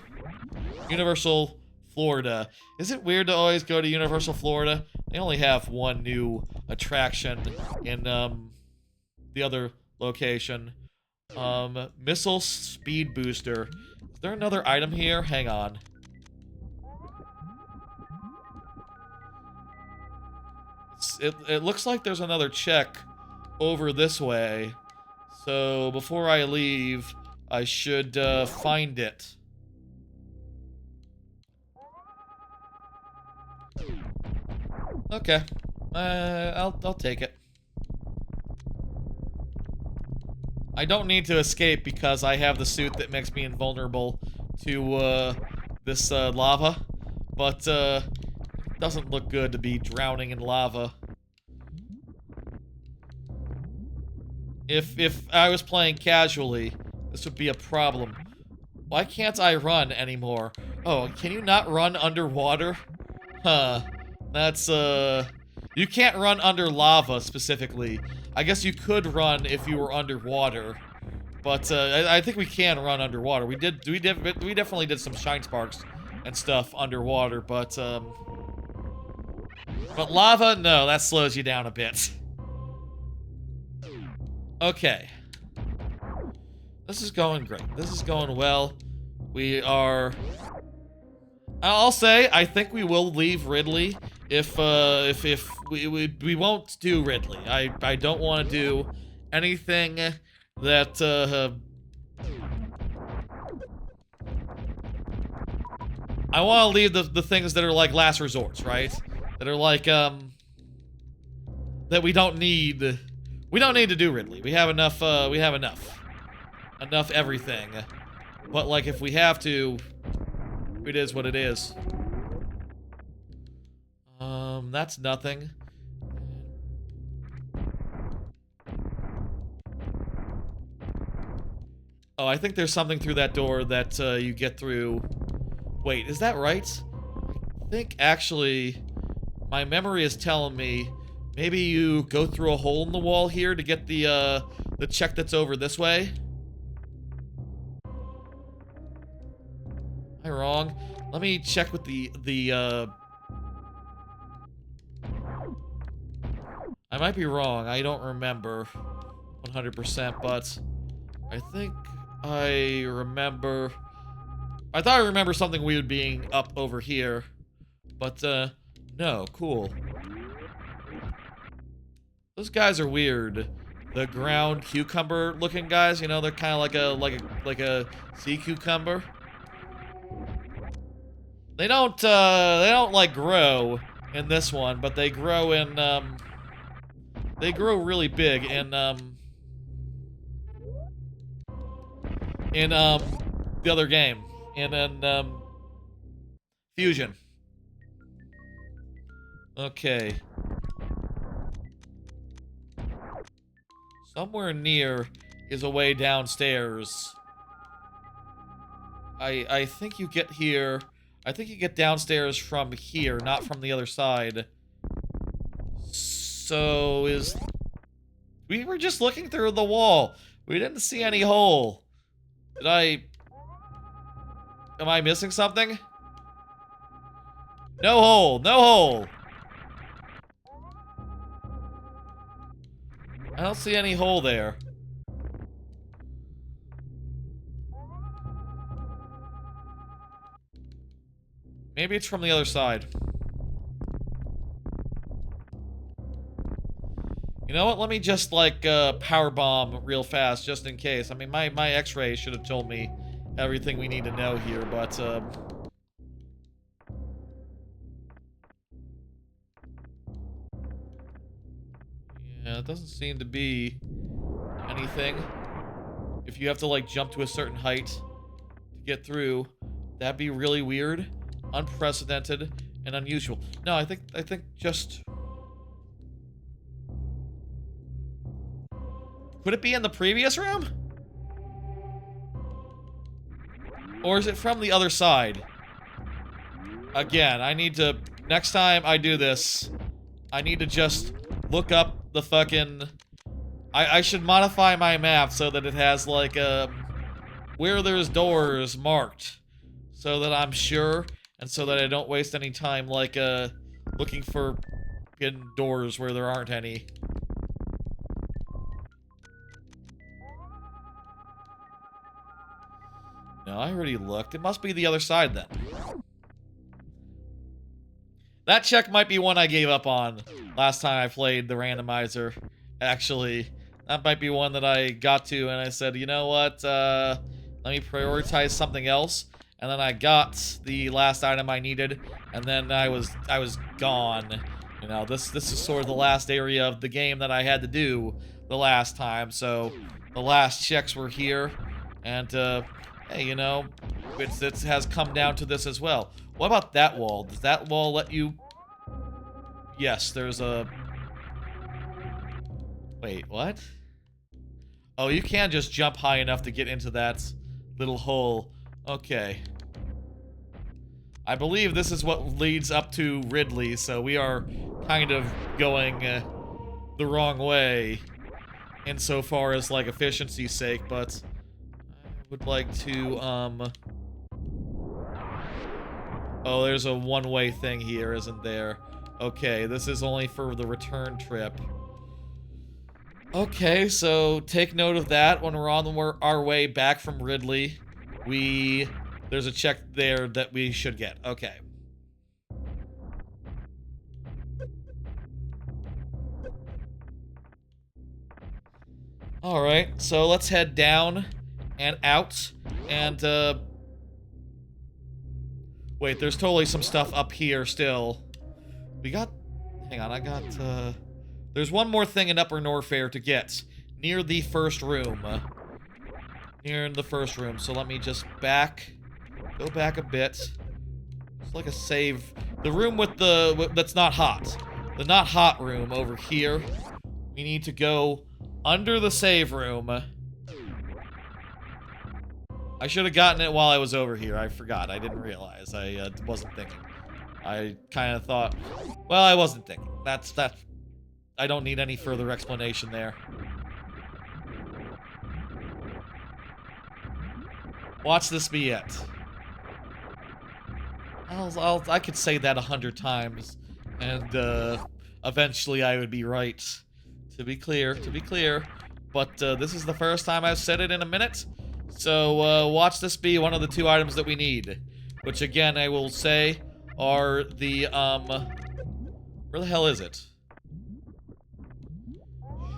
Universal Florida. Is it weird to always go to Universal Florida? They only have one new attraction in the other location. Missile Speed Booster. Is there another item here? Hang on. It looks like there's another check over this way. So before I leave, I should find it. Okay. I'll take it. I don't need to escape because I have the suit that makes me invulnerable to, this, lava. But, it doesn't look good to be drowning in lava. If I was playing casually, this would be a problem. Why can't I run anymore? Oh, can you not run underwater? Huh. That's, you can't run under lava, specifically. I guess you could run if you were underwater. But, I think we can run underwater. We definitely did some shine sparks and stuff underwater, but lava, no, that slows you down a bit. Okay. This is going great. This is going well. We are... I'll say, I think we will leave Ridley if we won't do Ridley. I don't want to do anything that, I want to leave the things that are like last resorts, right? That are like, that we don't need to do Ridley. We have enough, Enough everything. But, like, if we have to, it is what it is. That's nothing. Oh, I think there's something through that door that, you get through... Wait, is that right? I think, actually, my memory is telling me maybe you go through a hole in the wall here to get the check that's over this way? Am I wrong? Let me check with I might be wrong. I don't remember 100%, but I think I remember... I thought I remember something weird being up over here, but, no, cool. Those guys are weird. The ground cucumber-looking guys, you know, they're kind of like a sea cucumber. They don't, like, grow in this one, but they grow in, they grow really big in, the other game. In Fusion. Okay. Somewhere near is a way downstairs. I think you get here... I think you get downstairs from here, not from the other side. So, we were just looking through the wall. We didn't see any hole. Am I missing something? No hole! No hole! I don't see any hole there. Maybe it's from the other side. You know what? Let me just, like, power bomb real fast, just in case. I mean, my X-ray should have told me everything we need to know here, but, yeah, it doesn't seem to be anything. If you have to, like, jump to a certain height to get through, that'd be really weird, unprecedented, and unusual. No, I think just... Could it be in the previous room? Or is it from the other side? Again, I need to... Next time I do this, I need to just look up the fucking... I should modify my map so that it has, like, where there's doors marked. So that I'm sure, and so that I don't waste any time, like, looking for hidden doors where there aren't any. No, I already looked. It must be the other side, then. That check might be one I gave up on last time I played the randomizer, actually. That might be one that I got to, and I said, you know what, let me prioritize something else. And then I got the last item I needed, and then I was gone. You know, this is sort of the last area of the game that I had to do the last time, so the last checks were here. And, hey, you know, it has come down to this as well. What about that wall? Does that wall let you... Yes, there's a... Wait, what? Oh, you can just jump high enough to get into that little hole. Okay. I believe this is what leads up to Ridley, so we are kind of going the wrong way insofar as, like, efficiency's sake, but I would like to, Oh, there's a one-way thing here, isn't there? Okay, this is only for the return trip. Okay, so take note of that when we're on our way back from Ridley. There's a check there that we should get. Okay. Alright, so let's head down and out. And, wait, there's totally some stuff up here still. Hang on, there's one more thing in Upper Nofair to get. Near the first room. Near the first room. So let me just go back a bit. It's like a save. The room with that's not hot. The not hot room over here. We need to go under the save room. I should have gotten it while I was over here. I forgot. I didn't realize. I wasn't thinking. I kind of thought... Well, I wasn't thinking. That's... I don't need any further explanation there. Watch this be it. I could say that 100 times, and eventually I would be right. To be clear. But this is the first time I've said it in a minute, so watch this be one of the 2 items that we need. Which again, I will say, are the, where the hell is it?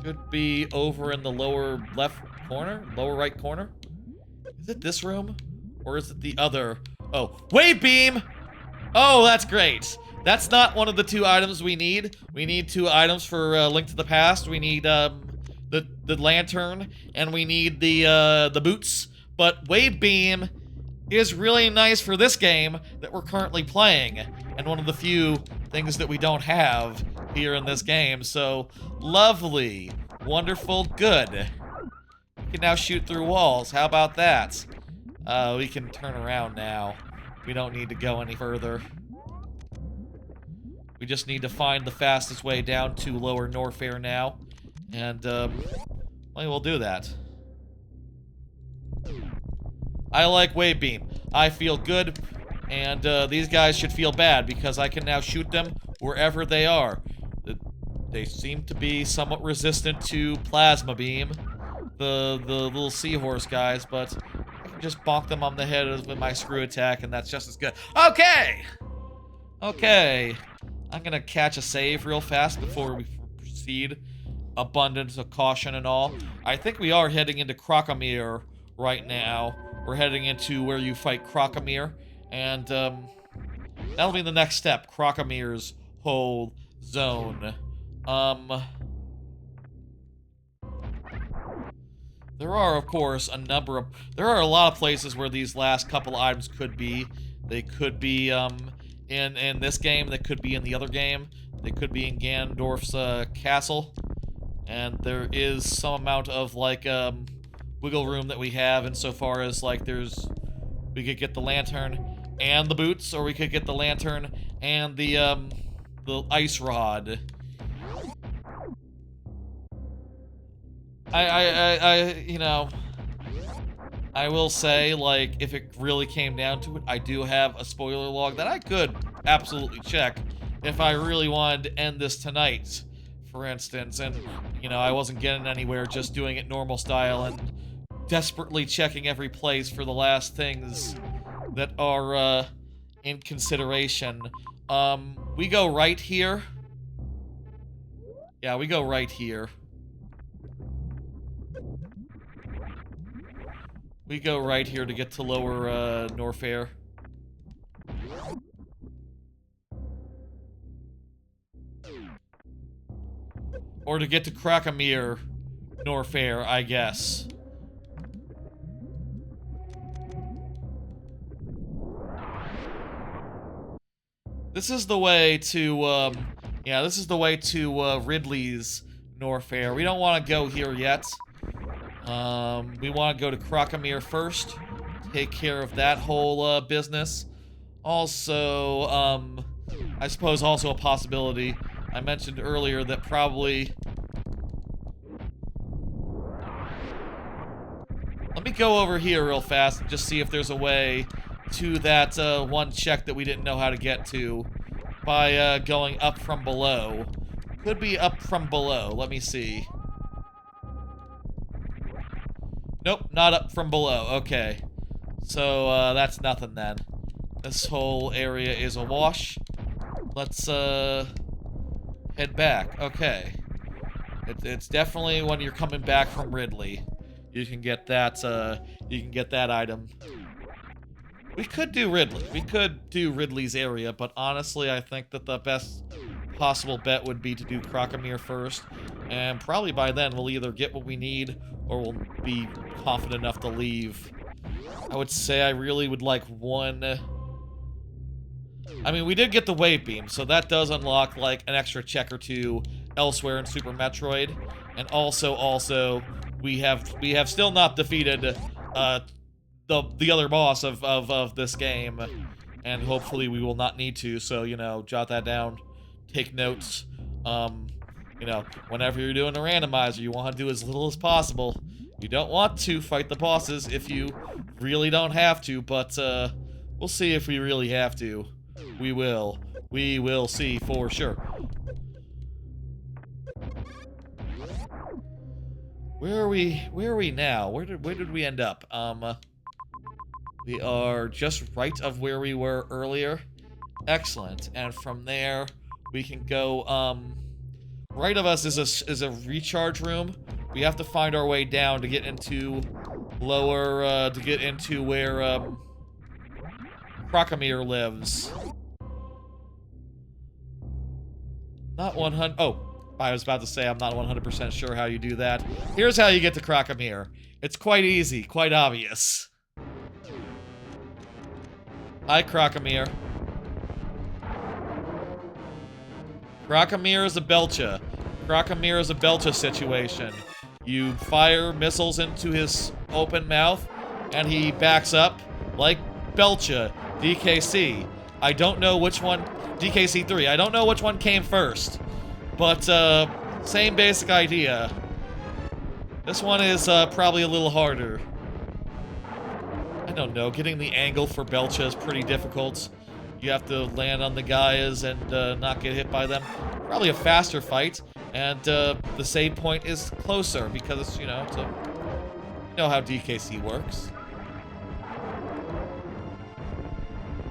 Should be over in the lower left corner? Lower right corner? Is it this room? Or is it the other? Oh, wave beam! Oh, that's great. That's not one of the 2 items we need. We need 2 items for Link to the Past. We need the lantern, and we need the boots. But wave beam is really nice for this game that we're currently playing, and one of the few things that we don't have here in this game. So lovely, wonderful, good. We can now shoot through walls. How about that? We can turn around now. We don't need to go any further. We just need to find the fastest way down to Lower Nofair now. And, well, we'll do that. I like wave beam. I feel good, and these guys should feel bad because I can now shoot them wherever they are. They seem to be somewhat resistant to plasma beam, the little seahorse guys, but I can just bonk them on the head with my screw attack, and that's just as good. Okay! Okay. I'm gonna catch a save real fast before we proceed. Abundance of caution and all. I think we are heading into Crocomere right now. We're heading into where you fight Crocomere, and that'll be the next step. Crocomere's whole zone. There are, of course, there are a lot of places where these last couple items could be. They could be, in this game, they could be in the other game. They could be in Ganondorf's, castle. And there is some amount of, like, wiggle room that we have insofar as, like, we could get the lantern and the boots, or we could get the lantern and the ice rod. You know, I will say, like, if it really came down to it, I do have a spoiler log that I could absolutely check if I really wanted to end this tonight, for instance, and, you know, I wasn't getting anywhere just doing it normal style and desperately checking every place for the last things that are, in consideration. We go right here. Yeah, we go right here. We go right here to get to Lower, Nofair. Or to get to Crocomere, Nofair, I guess. This is the way to, yeah, this is the way to, Ridley's Nofair. We don't want to go here yet. We want to go to Crocomere first. Take care of that whole, business. Also, I suppose also a possibility. I mentioned earlier that probably... Let me go over here real fast and just see if there's a way to that one check that we didn't know how to get to by going up from below. Could be up from below. Let me see. Nope, not up from below. Okay. So, that's nothing then. This whole area is a wash. Let's, head back. Okay. It's definitely when you're coming back from Ridley. You can get that item. We could do Ridley. We could do Ridley's area, but honestly, I think that the best possible bet would be to do Crocomere first. And probably by then, we'll either get what we need, or we'll be confident enough to leave. I would say I really would like one... I mean, we did get the Wave Beam, so that does unlock, like, an extra check or two elsewhere in Super Metroid. And also, we have still not defeated, the other boss of this game. And hopefully we will not need to, so, you know, jot that down. Take notes. You know, whenever you're doing a randomizer, you want to do as little as possible. You don't want to fight the bosses if you really don't have to, but, we'll see if we really have to. We will. We will see for sure. Where are we now? Where did we end up? We are just right of where we were earlier. Excellent. And from there, we can go, right of us is a recharge room. We have to find our way down to get into lower, to get into where, Crocomere lives. Not 100... Oh, I was about to say I'm not 100% sure how you do that. Here's how you get to Crocomere. It's quite easy, quite obvious. Hi, Crocomere. Crocomere is a Belcha. Crocomere is a Belcha situation. You fire missiles into his open mouth, and he backs up like Belcha. DKC. I don't know which one... DKC3. I don't know which one came first. But, same basic idea. This one is, probably a little harder. I don't know. Getting the angle for Belcha is pretty difficult. You have to land on the guys and, not get hit by them. Probably a faster fight. And, the save point is closer because it's, you know, you know how DKC works.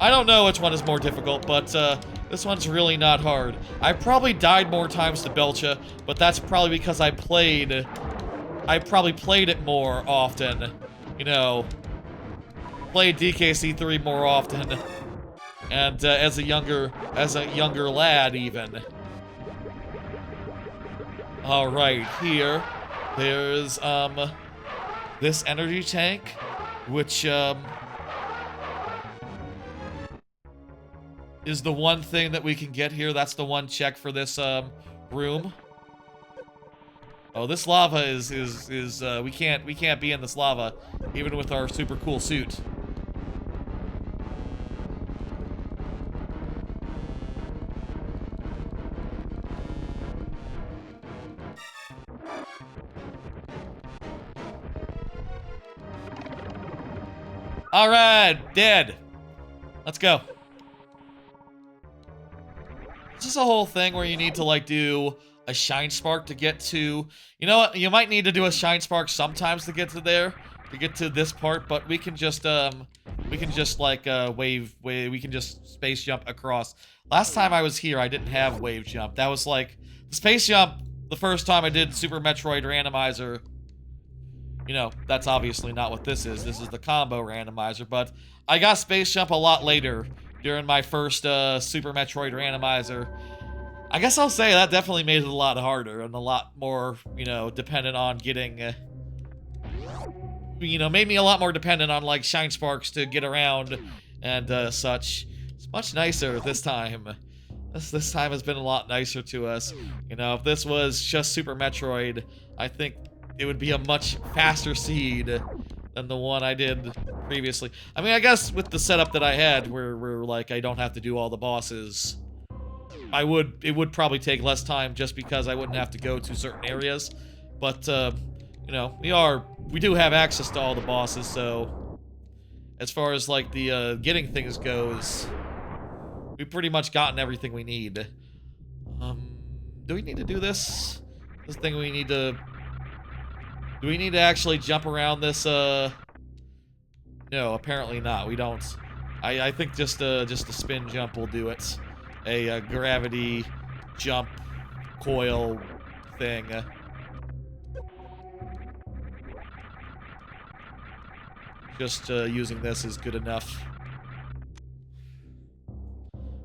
I don't know which one is more difficult, but this one's really not hard. I probably died more times to Belcha, but that's probably because I probably played it more often. You know, played DKC3 more often, and as a younger lad even. All right, here, there's this energy tank, which is the one thing that we can get here. That's the one check for this, room. Oh, this lava is we can't be in this lava, even with our super cool suit. Alright, dead. Let's go. This is a whole thing where you need to, like, do a Shine Spark to get to... You know what? You might need to do a Shine Spark sometimes to get to there, to get to this part, but we can just, we can just, like, we can just space jump across. Last time I was here, I didn't have wave jump. That was, like, the space jump the first time I did Super Metroid Randomizer. You know, that's obviously not what this is. This is the Combo Randomizer, but I got space jump a lot later during my first Super Metroid Randomizer. I guess I'll say that definitely made it a lot harder and a lot more, you know, dependent on getting, you know, made me a lot more dependent on, like, Shine Sparks to get around and such. It's much nicer this time. This time has been a lot nicer to us. You know, if this was just Super Metroid, I think it would be a much faster seed than the one I did previously. I mean, I guess with the setup that I had, where like, I don't have to do all the bosses, it would probably take less time just because I wouldn't have to go to certain areas. But, you know, we do have access to all the bosses, so as far as, like, the, getting things goes, we've pretty much gotten everything we need. Do we need to do this? This thing we need to... Do we need to actually jump around this, No, apparently not. We don't. I think just a spin jump will do it. A gravity jump coil thing. Just using this is good enough.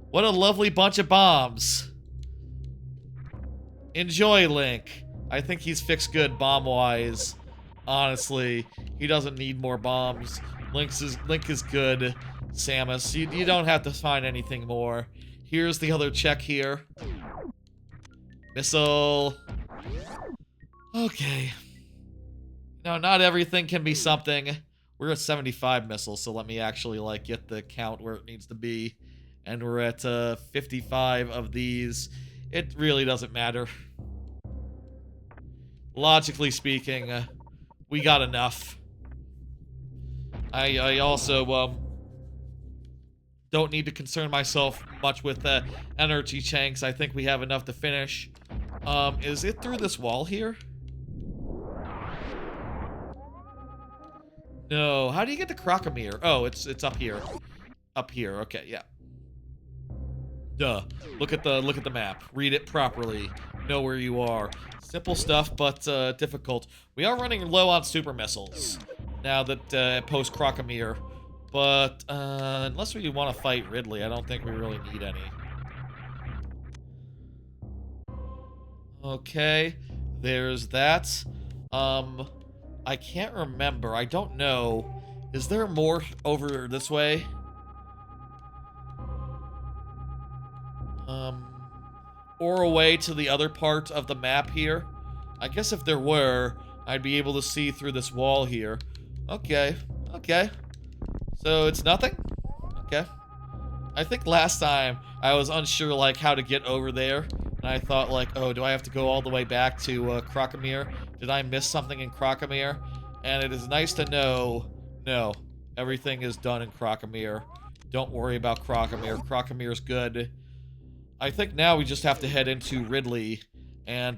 What a lovely bunch of bombs. Enjoy, Link. I think he's fixed good bomb-wise. Honestly, he doesn't need more bombs. Link is good. Samus, you don't have to find anything more. Here's the other check here. Missile. Okay. No, not everything can be something. We're at 75 missiles, so let me actually, like, get the count where it needs to be. And we're at 55 of these. It really doesn't matter. Logically speaking, we got enough. I also, don't need to concern myself much with energy tanks. I think we have enough to finish. Is it through this wall here? No. How do you get to Crocomere? Oh, it's up here. Up here. Okay, yeah. Duh. Look at the map. Read it properly. Know where you are. Simple stuff, but difficult. We are running low on super missiles now that post Crocomere. But unless we want to fight Ridley, I don't think we really need any. Okay, there's that. I can't remember. I don't know. Is there more over this way? Or away to the other part of the map here? I guess if there were, I'd be able to see through this wall here. Okay, okay. So it's nothing? Okay. I think last time I was unsure, like, how to get over there. And I thought, like, oh, do I have to go all the way back to Crocomere? Did I miss something in Crocomere? And it is nice to know, no, everything is done in Crocomere. Don't worry about Crocomere. Crocomere's good. I think now we just have to head into Ridley and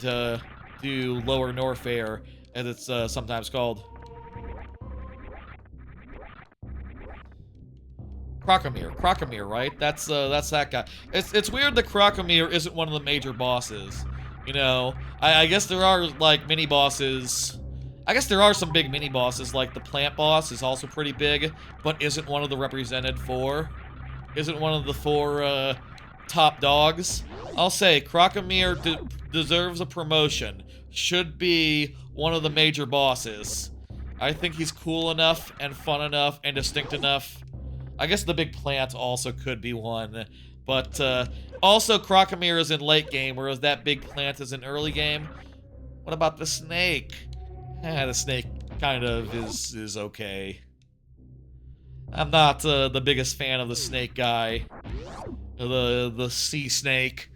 do Lower Nofair, as it's sometimes called. Crocomere, right? That's that guy. It's weird that Crocomere isn't one of the major bosses. You know, I guess there are, like, mini bosses. I guess there are some big mini bosses, like the plant boss is also pretty big, but isn't one of the represented four. Isn't one of the four top dogs. I'll say Crocomere deserves a promotion. Should be one of the major bosses. I think he's cool enough and fun enough and distinct enough. I guess the big plant also could be one. But also Crocomere is in late game, whereas that big plant is in early game. What about the snake? The snake kind of is okay. I'm not the biggest fan of the snake guy. The sea snake.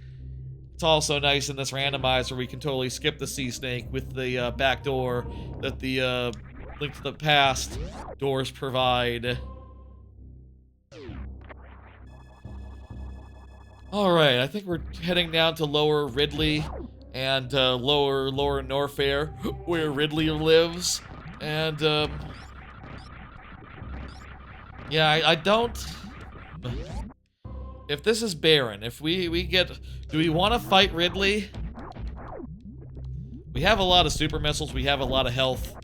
It's also nice in this randomizer we can totally skip the sea snake with the back door that the Link to the Past doors provide. Alright, I think we're heading down to Lower Ridley and Lower Nofair, where Ridley lives. And yeah, I don't... If this is barren, if we get... Do we want to fight Ridley? We have a lot of super missiles, we have a lot of health.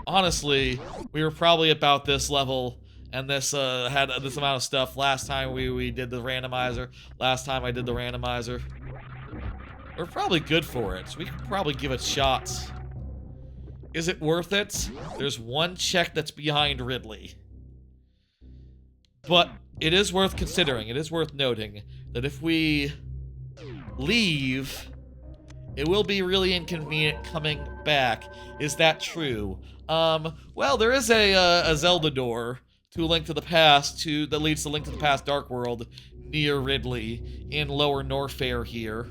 Honestly, we were probably about this level, and this had this amount of stuff last time we did the randomizer. Last time I did the randomizer. We're probably good for it. We could probably give it shots. Is it worth it? There's one check that's behind Ridley. But it is worth considering, it is worth noting, that if we leave, it will be really inconvenient coming back. Is that true? Well, there is a Zelda door to Link to the Past, that leads to Link to the Past Dark World near Ridley in Lower Nofair here.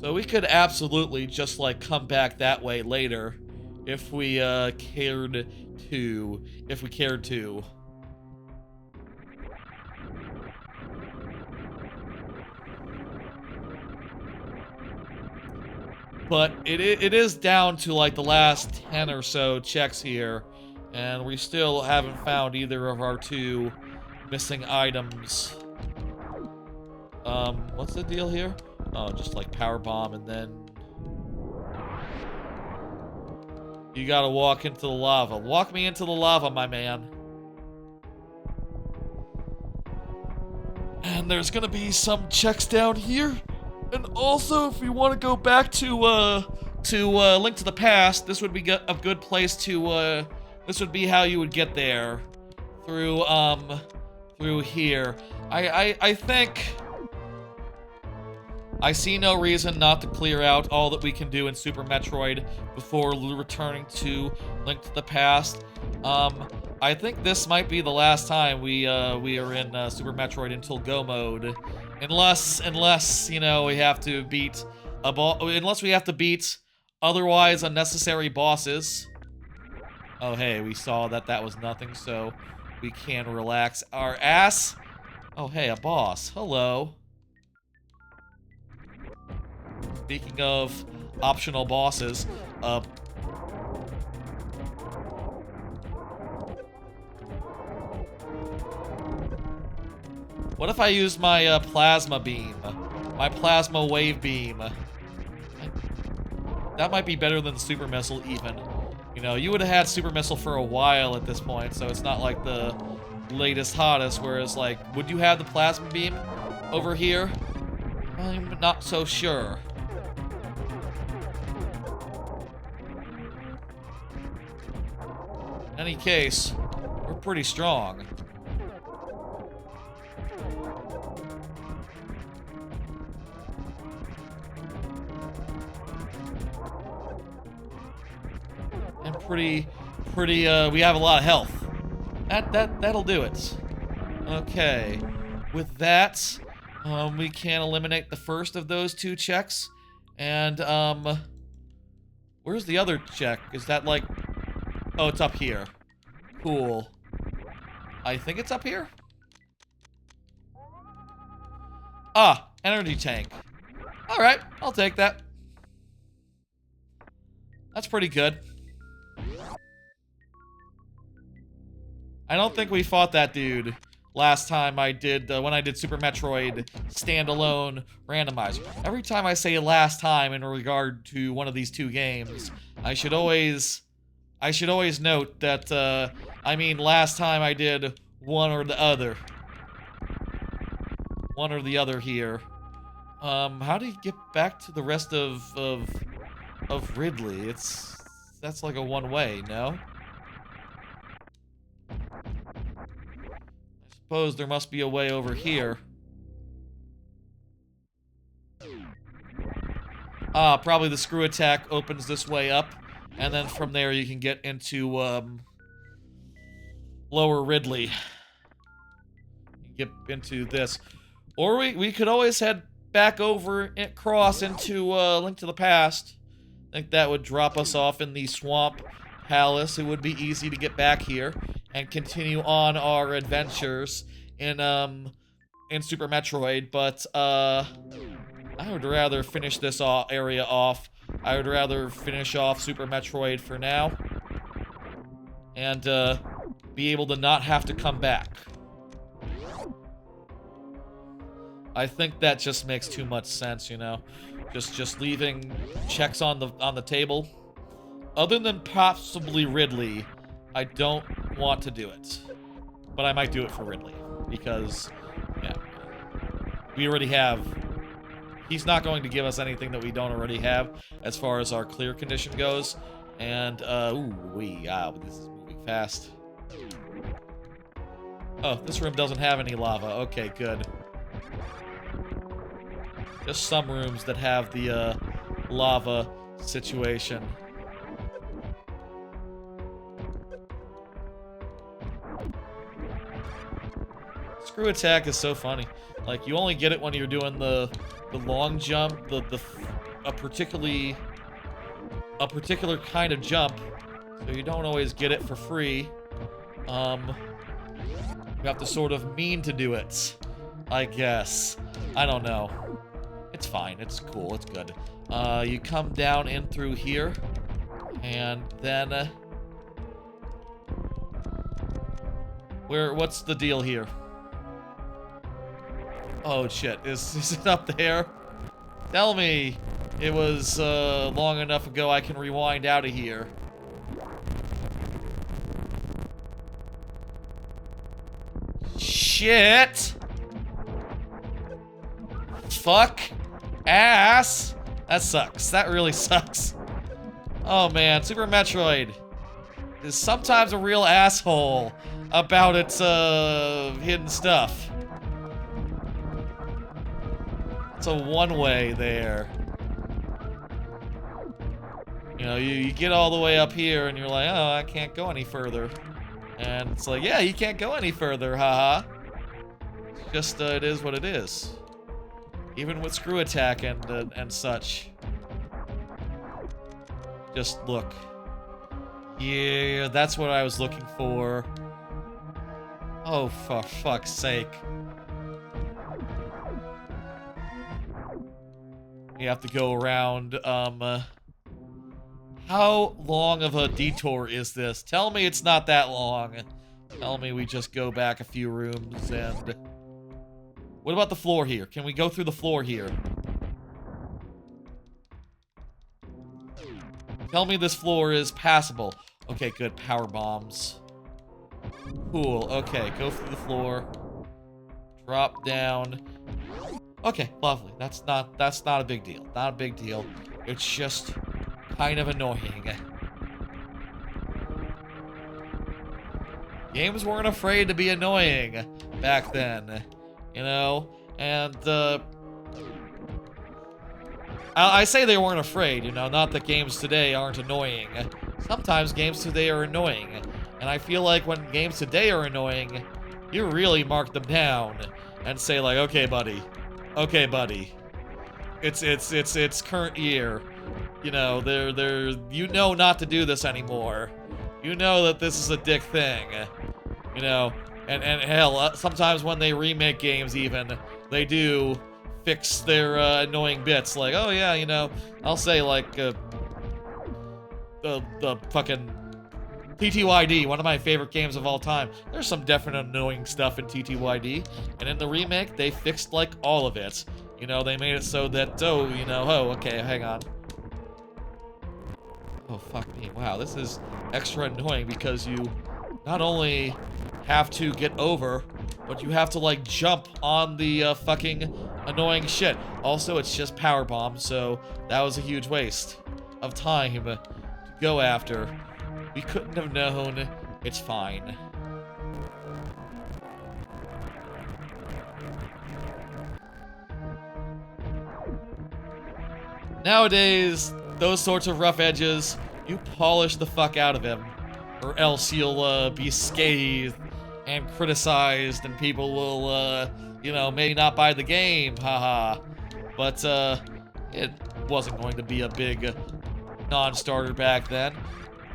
So we could absolutely just, like, come back that way later if we cared to. If we cared to. But it is down to, like, the last 10 or so checks here, and we still haven't found either of our two missing items. What's the deal here? Oh, just like power bomb, and then you gotta walk into the lava. Walk me into the lava, my man. And there's gonna be some checks down here. And also, if we want to go back to Link to the Past, this would be a good place to, this would be how you would get there. Through here. I think I see no reason not to clear out all that we can do in Super Metroid before returning to Link to the Past. I think this might be the last time we are in Super Metroid until Go mode. Unless, you know, we have to beat unless we have to beat otherwise unnecessary bosses. Oh, hey, we saw that was nothing, so we can relax our ass. Oh, hey, a boss. Hello. Speaking of optional bosses, what if I use my plasma beam? My plasma wave beam. That might be better than the super missile, even. You know, you would have had super missile for a while at this point, so it's not like the latest hottest, whereas, like, would you have the plasma beam over here? I'm not so sure. In any case, we're pretty strong. And pretty, we have a lot of health. That'll do it. Okay. With that, we can eliminate the first of those two checks. And, where's the other check? Is that, like... Oh, it's up here. Cool. I think it's up here? Ah, energy tank. Alright, I'll take that. That's pretty good. I don't think we fought that dude last time I did, when I did Super Metroid standalone randomizer. Every time I say last time in regard to one of these two games, I should always note that, I mean last time I did one or the other. One or the other here. How do you get back to the rest of Ridley? That's like a one-way, no? I suppose there must be a way over here. Ah, probably the screw attack opens this way up, and then from there you can get into, Lower Ridley. You get into this. Or we could always head back over and cross into, Link to the Past. I think that would drop us off in the Swamp Palace. It would be easy to get back here and continue on our adventures in Super Metroid, but, I would rather finish this area off. I would rather finish off Super Metroid for now. And, be able to not have to come back. I think that just makes too much sense, you know? Just leaving checks on the table. Other than possibly Ridley, I don't want to do it. But I might do it for Ridley. Because, yeah. We already have... he's not going to give us anything that we don't already have as far as our clear condition goes. And, this is moving fast. Oh, this room doesn't have any lava. Okay, good. Just some rooms that have the, lava situation. Screw attack is so funny. Like, you only get it when you're doing the long jump, a particular kind of jump, so you don't always get it for free. You have to sort of mean to do it, I guess. I don't know. It's fine. It's cool. It's good. You come down in through here, and then what's the deal here? Oh shit, is it up there? Tell me it was long enough ago I can rewind out of here. Shit! Fuck ass! That sucks. That really sucks. Oh man, Super Metroid is sometimes a real asshole about its hidden stuff. It's a one-way there. You know, you get all the way up here and you're like, oh, I can't go any further. And it's like, yeah, you can't go any further, haha. It's just, it is what it is. Even with screw attack and such. Just look. Yeah, that's what I was looking for. Oh, for fuck's sake. You have to go around, how long of a detour is this? Tell me it's not that long. Tell me we just go back a few rooms and... What about the floor here? Can we go through the floor here? Tell me this floor is passable. Okay, good. Power bombs. Cool. Okay, go through the floor. Drop down. Okay, lovely. That's not a big deal. Not a big deal. It's just kind of annoying. Games weren't afraid to be annoying back then, you know? And, I say they weren't afraid, you know, not that games today aren't annoying. Sometimes games today are annoying, and I feel like when games today are annoying, you really mark them down and say like, okay, buddy, it's current year, you know, you know not to do this anymore. You know that this is a dick thing, you know, and hell, sometimes when they remake games even, they do fix their annoying bits, like, oh yeah, you know, I'll say like, the fucking TTYD, one of my favorite games of all time. There's some definite annoying stuff in TTYD, and in the remake, they fixed like all of it. You know, they made it so that, oh, you know, oh, okay, hang on. Oh, fuck me. Wow, this is extra annoying because you not only have to get over, but you have to, like, jump on the fucking annoying shit. Also, it's just power bombs, so that was a huge waste of time to go after. We couldn't have known. It's fine. Nowadays, those sorts of rough edges, you polish the fuck out of him, or else you'll be scathed and criticized, and people will, you know, maybe not buy the game, haha. But it wasn't going to be a big non-starter back then.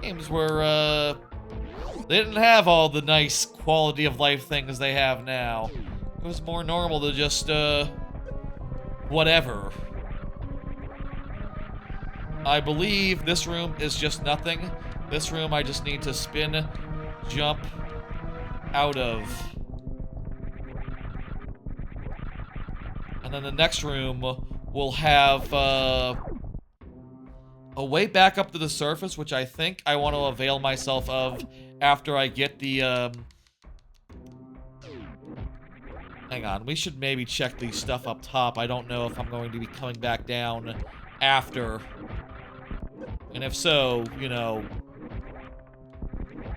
Games were, they didn't have all the nice quality of life things they have now. It was more normal to just, whatever. I believe this room is just nothing. This room I just need to spin, jump out of. And then the next room will have a way back up to the surface, which I think I want to avail myself of after I get the Hang on, we should maybe check the stuff up top. I don't know if I'm going to be coming back down after. And if so, you know,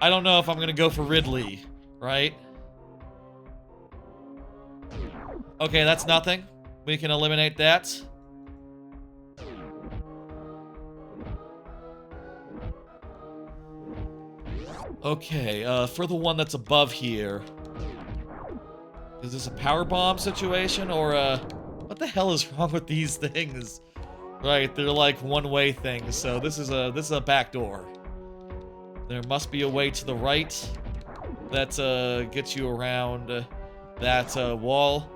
I don't know if I'm gonna go for Ridley, right? Okay, that's nothing. We can eliminate that. Okay, for the one that's above here. Is this a power bomb situation or what the hell is wrong with these things? Right, they're like one-way things, so this is a back door. There must be a way to the right that gets you around that wall.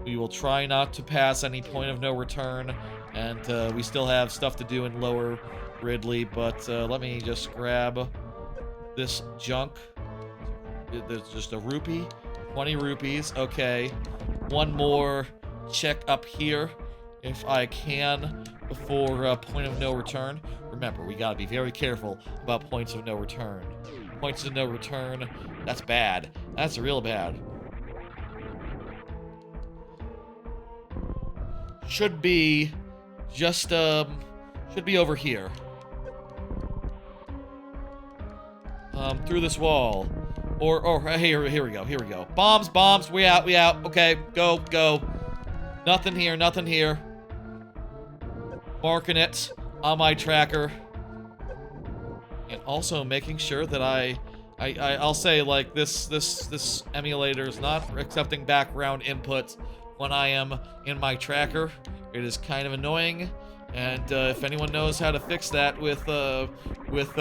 We will try not to pass any point of no return, and we still have stuff to do in lower Ridley, but let me just grab this junk. There's just a rupee. 20 rupees, okay. One more check up here, if I can, before point of no return. Remember, we gotta be very careful about points of no return. Points of no return, that's bad. That's real bad. Should be just, should be over here. Through this wall. Or here we go. Bombs, we out. Okay, go. Nothing here. Marking it on my tracker. And also making sure that I'll say, like, this emulator is not accepting background input when I am in my tracker. It is kind of annoying. And if anyone knows how to fix that with SNES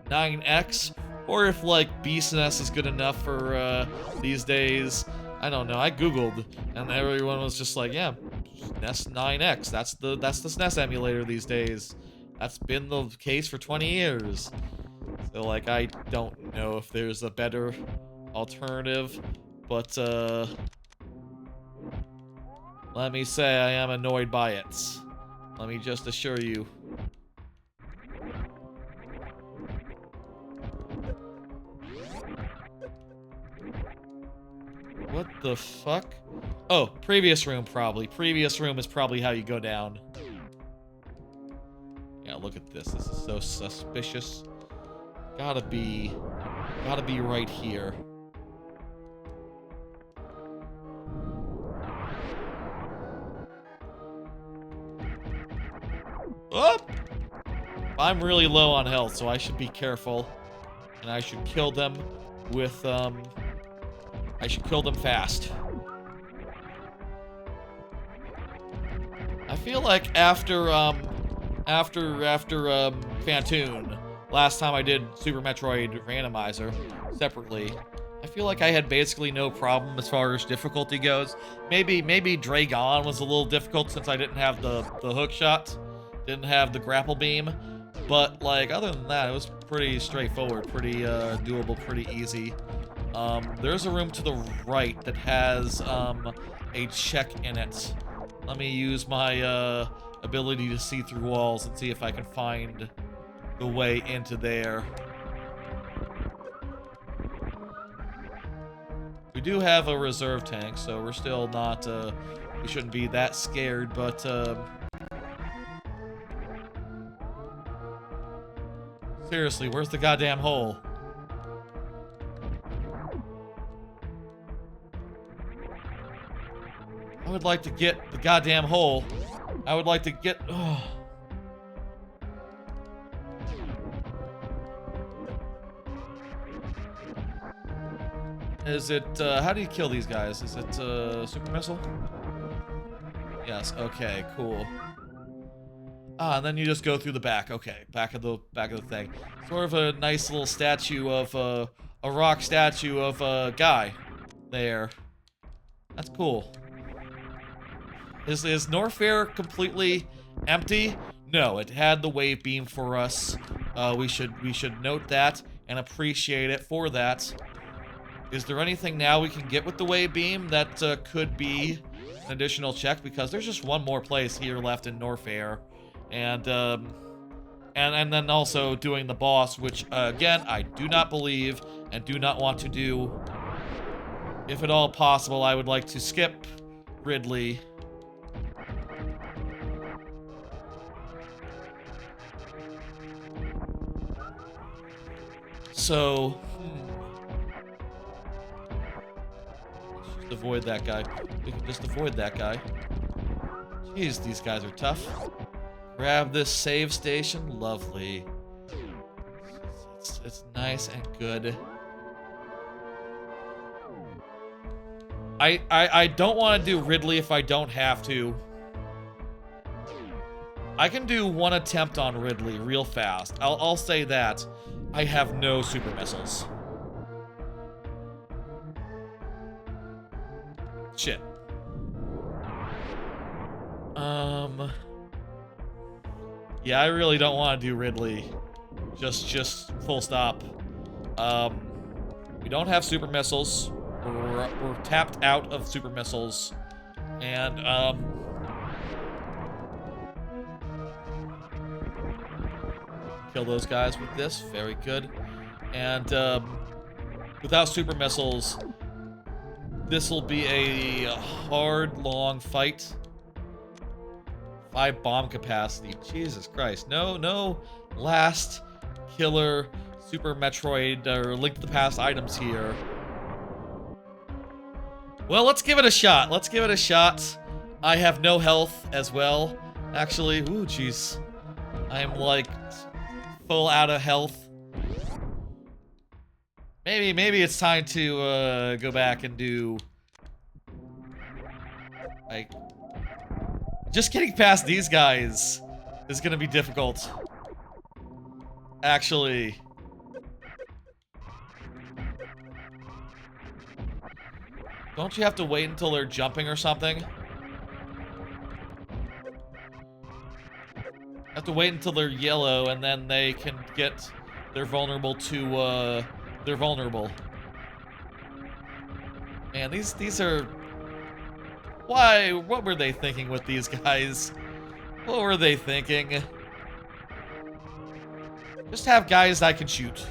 9X, or if, like, BSNES is good enough for these days, I don't know. I googled, and everyone was just like, yeah, SNES 9X. That's the SNES emulator these days. That's been the case for 20 years. So, like, I don't know if there's a better alternative, but let me say I am annoyed by it. Let me just assure you. What the fuck? Oh, previous room probably. Previous room is probably how you go down. Yeah, look at this. This is so suspicious. Gotta be right here. Oh! I'm really low on health, so I should be careful. And I should kill them with, I should kill them fast. I feel like after Phantoon, last time I did Super Metroid Randomizer separately, I feel like I had basically no problem as far as difficulty goes. Maybe Dragon was a little difficult since I didn't have the hook shot, didn't have the grapple beam, but like other than that, it was pretty straightforward, pretty doable, pretty easy. There's a room to the right that has a check in it. Let me use my ability to see through walls and see if I can find the way into there. We do have a reserve tank, so we're still not, we shouldn't be that scared, but, seriously, where's the goddamn hole? I would like to get the goddamn hole. I would like to get... Oh. Is it, how do you kill these guys? Is it, super missile? Yes, okay, cool. Ah, and then you just go through the back. Okay, back of the thing. Sort of a nice little statue of, a rock statue of a guy there. That's cool. Is Nofair completely empty? No, it had the wave beam for us. We should note that and appreciate it for that. Is there anything now we can get with the wave beam that could be an additional check? Because there's just one more place here left in Nofair, and then also doing the boss, which again I do not believe and do not want to do. if at all possible, I would like to skip Ridley. So, let's just avoid that guy. We can just avoid that guy. Jeez, these guys are tough. Grab this save station. Lovely. It's nice and good. I don't want to do Ridley if I don't have to. I can do one attempt on Ridley real fast. I'll say that. I have no super missiles. Shit. Yeah, I really don't want to do Ridley. Just full stop. We don't have super missiles. We're tapped out of super missiles. And, kill those guys with this. Very good. And, without super missiles, this will be a hard, long fight. 5 bomb capacity. Jesus Christ. No last killer Super Metroid or Link to the Past items here. Well, let's give it a shot. Let's give it a shot. I have no health as well. Actually, ooh, jeez. I'm like full out of health. Maybe it's time to go back and do like just getting past these guys is gonna be difficult. Actually. Don't you have to wait until they're jumping or something? Have to wait until they're yellow and then they can get... They're vulnerable to, they're vulnerable. Man, these are... Why? What were they thinking with these guys? What were they thinking? Just have guys I can shoot.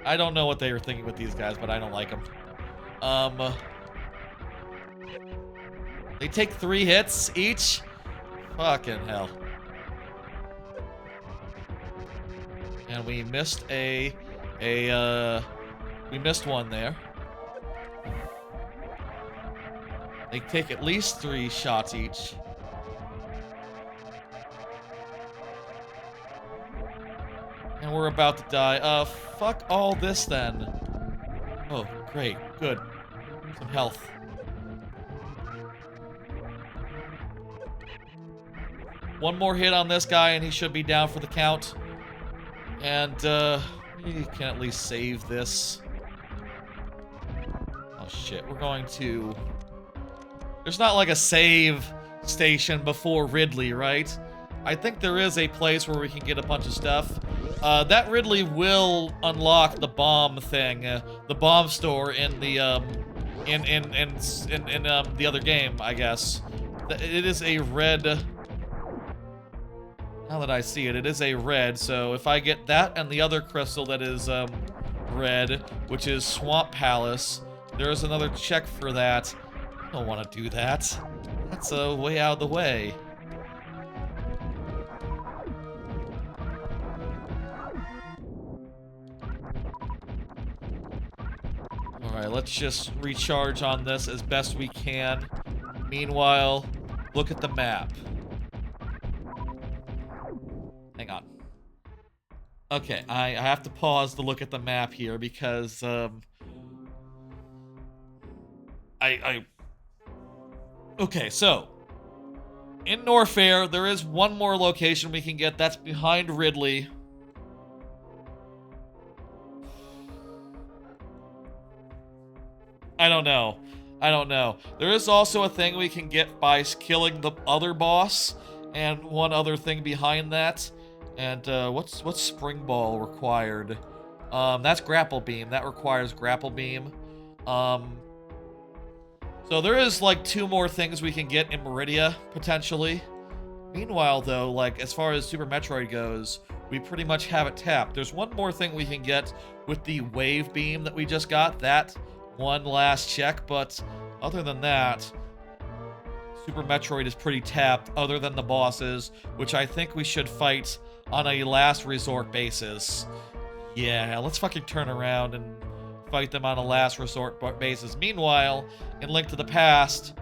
I don't know what they were thinking with these guys, but I don't like them. They take 3 hits each? Fucking hell. And we missed we missed one there. They take at least 3 shots each. And we're about to die. Fuck all this then. Oh, great. Good. Some health. One more hit on this guy and he should be down for the count. And, we can at least save this. Oh shit, we're going to... There's not like a save station before Ridley, right? I think there is a place where we can get a bunch of stuff. That Ridley will unlock the bomb thing, the bomb store in the the other game, I guess. It is a red. Now that I see it, it is a red. So if I get that and the other crystal that is red, which is Swamp Palace, there is another check for that. I don't want to do that. That's way out of the way. Alright, let's just recharge on this as best we can. Meanwhile, look at the map. Hang on. Okay, I have to pause to look at the map here because, Okay, so, in Nofair, there is one more location we can get. That's behind Ridley. I don't know. There is also a thing we can get by killing the other boss, and one other thing behind that. And what's Spring Ball required? That's Grapple Beam. That requires Grapple Beam. So there is like 2 more things we can get in Meridia potentially. Meanwhile, though, like as far as Super Metroid goes, we pretty much have it tapped. There's one more thing we can get with the wave beam that we just got. That one last check, but other than that, Super Metroid is pretty tapped other than the bosses, which I think we should fight on a last resort basis. Yeah, let's fucking turn around and fight them on a last resort basis. Meanwhile, in Link to the Past,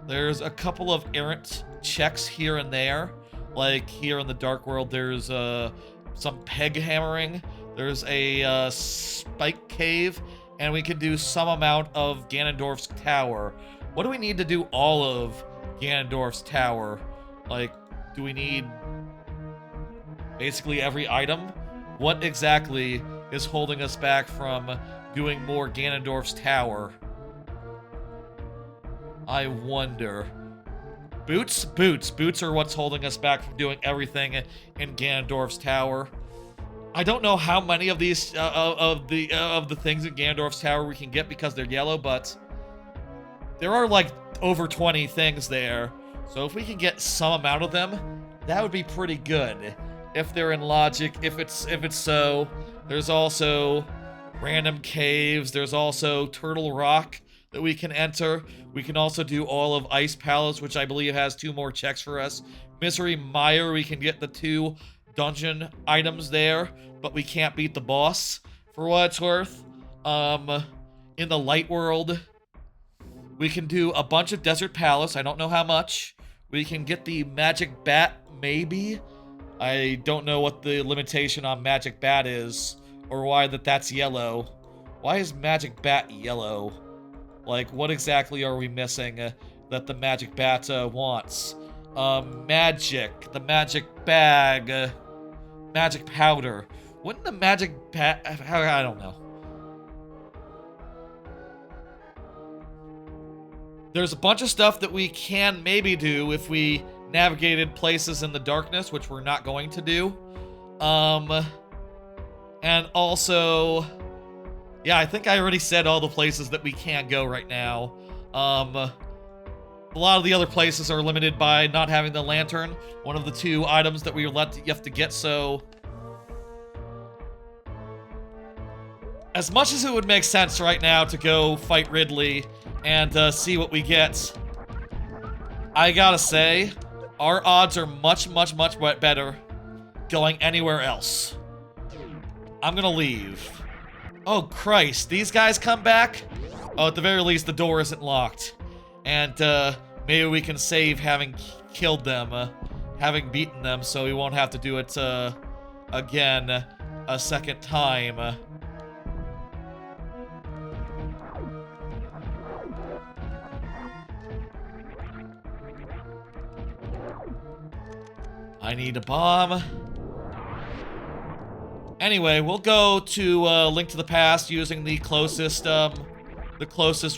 there's a couple of errant checks here and there. Like here in the Dark World, there's some peg hammering. There's a spike cave, and we can do some amount of Ganondorf's tower. What do we need to do all of Ganondorf's tower? Like, do we need basically every item? What exactly is holding us back from doing more Ganondorf's tower? I wonder. Boots? Boots are what's holding us back from doing everything in Ganondorf's tower. I don't know how many of these of the things in Ganondorf's tower we can get because they're yellow, but there are like over 20 things there. So if we can get some amount of them, that would be pretty good. If they're in logic, if it's so. There's also random caves. There's also Turtle Rock that we can enter. We can also do all of Ice Palace, which I believe has 2 more checks for us. Misery Mire, we can get the 2 dungeon items there, but we can't beat the boss, for what it's worth. In the Light World, we can do a bunch of Desert Palace. I don't know how much. We can get the Magic Bat, maybe. I don't know what the limitation on Magic Bat is, or why that's yellow. Why is Magic Bat yellow? Like, what exactly are we missing that the Magic Bat wants? Magic, the Magic Bag, Magic Powder. Wouldn't the Magic Bat... I don't know. There's a bunch of stuff that we can maybe do if we navigated places in the darkness, which we're not going to do. And also... yeah, I think I already said all the places that we can't go right now. A lot of the other places are limited by not having the lantern, one of the 2 items that you have to get, so... as much as it would make sense right now to go fight Ridley and see what we get, I gotta say, our odds are much better going anywhere else. I'm gonna leave. Oh, Christ, these guys come back? Oh, at the very least, the door isn't locked. And, maybe we can save having killed them, having beaten them, so we won't have to do it, again, a second time. I need a bomb. Anyway, we'll go to Link to the Past using the closest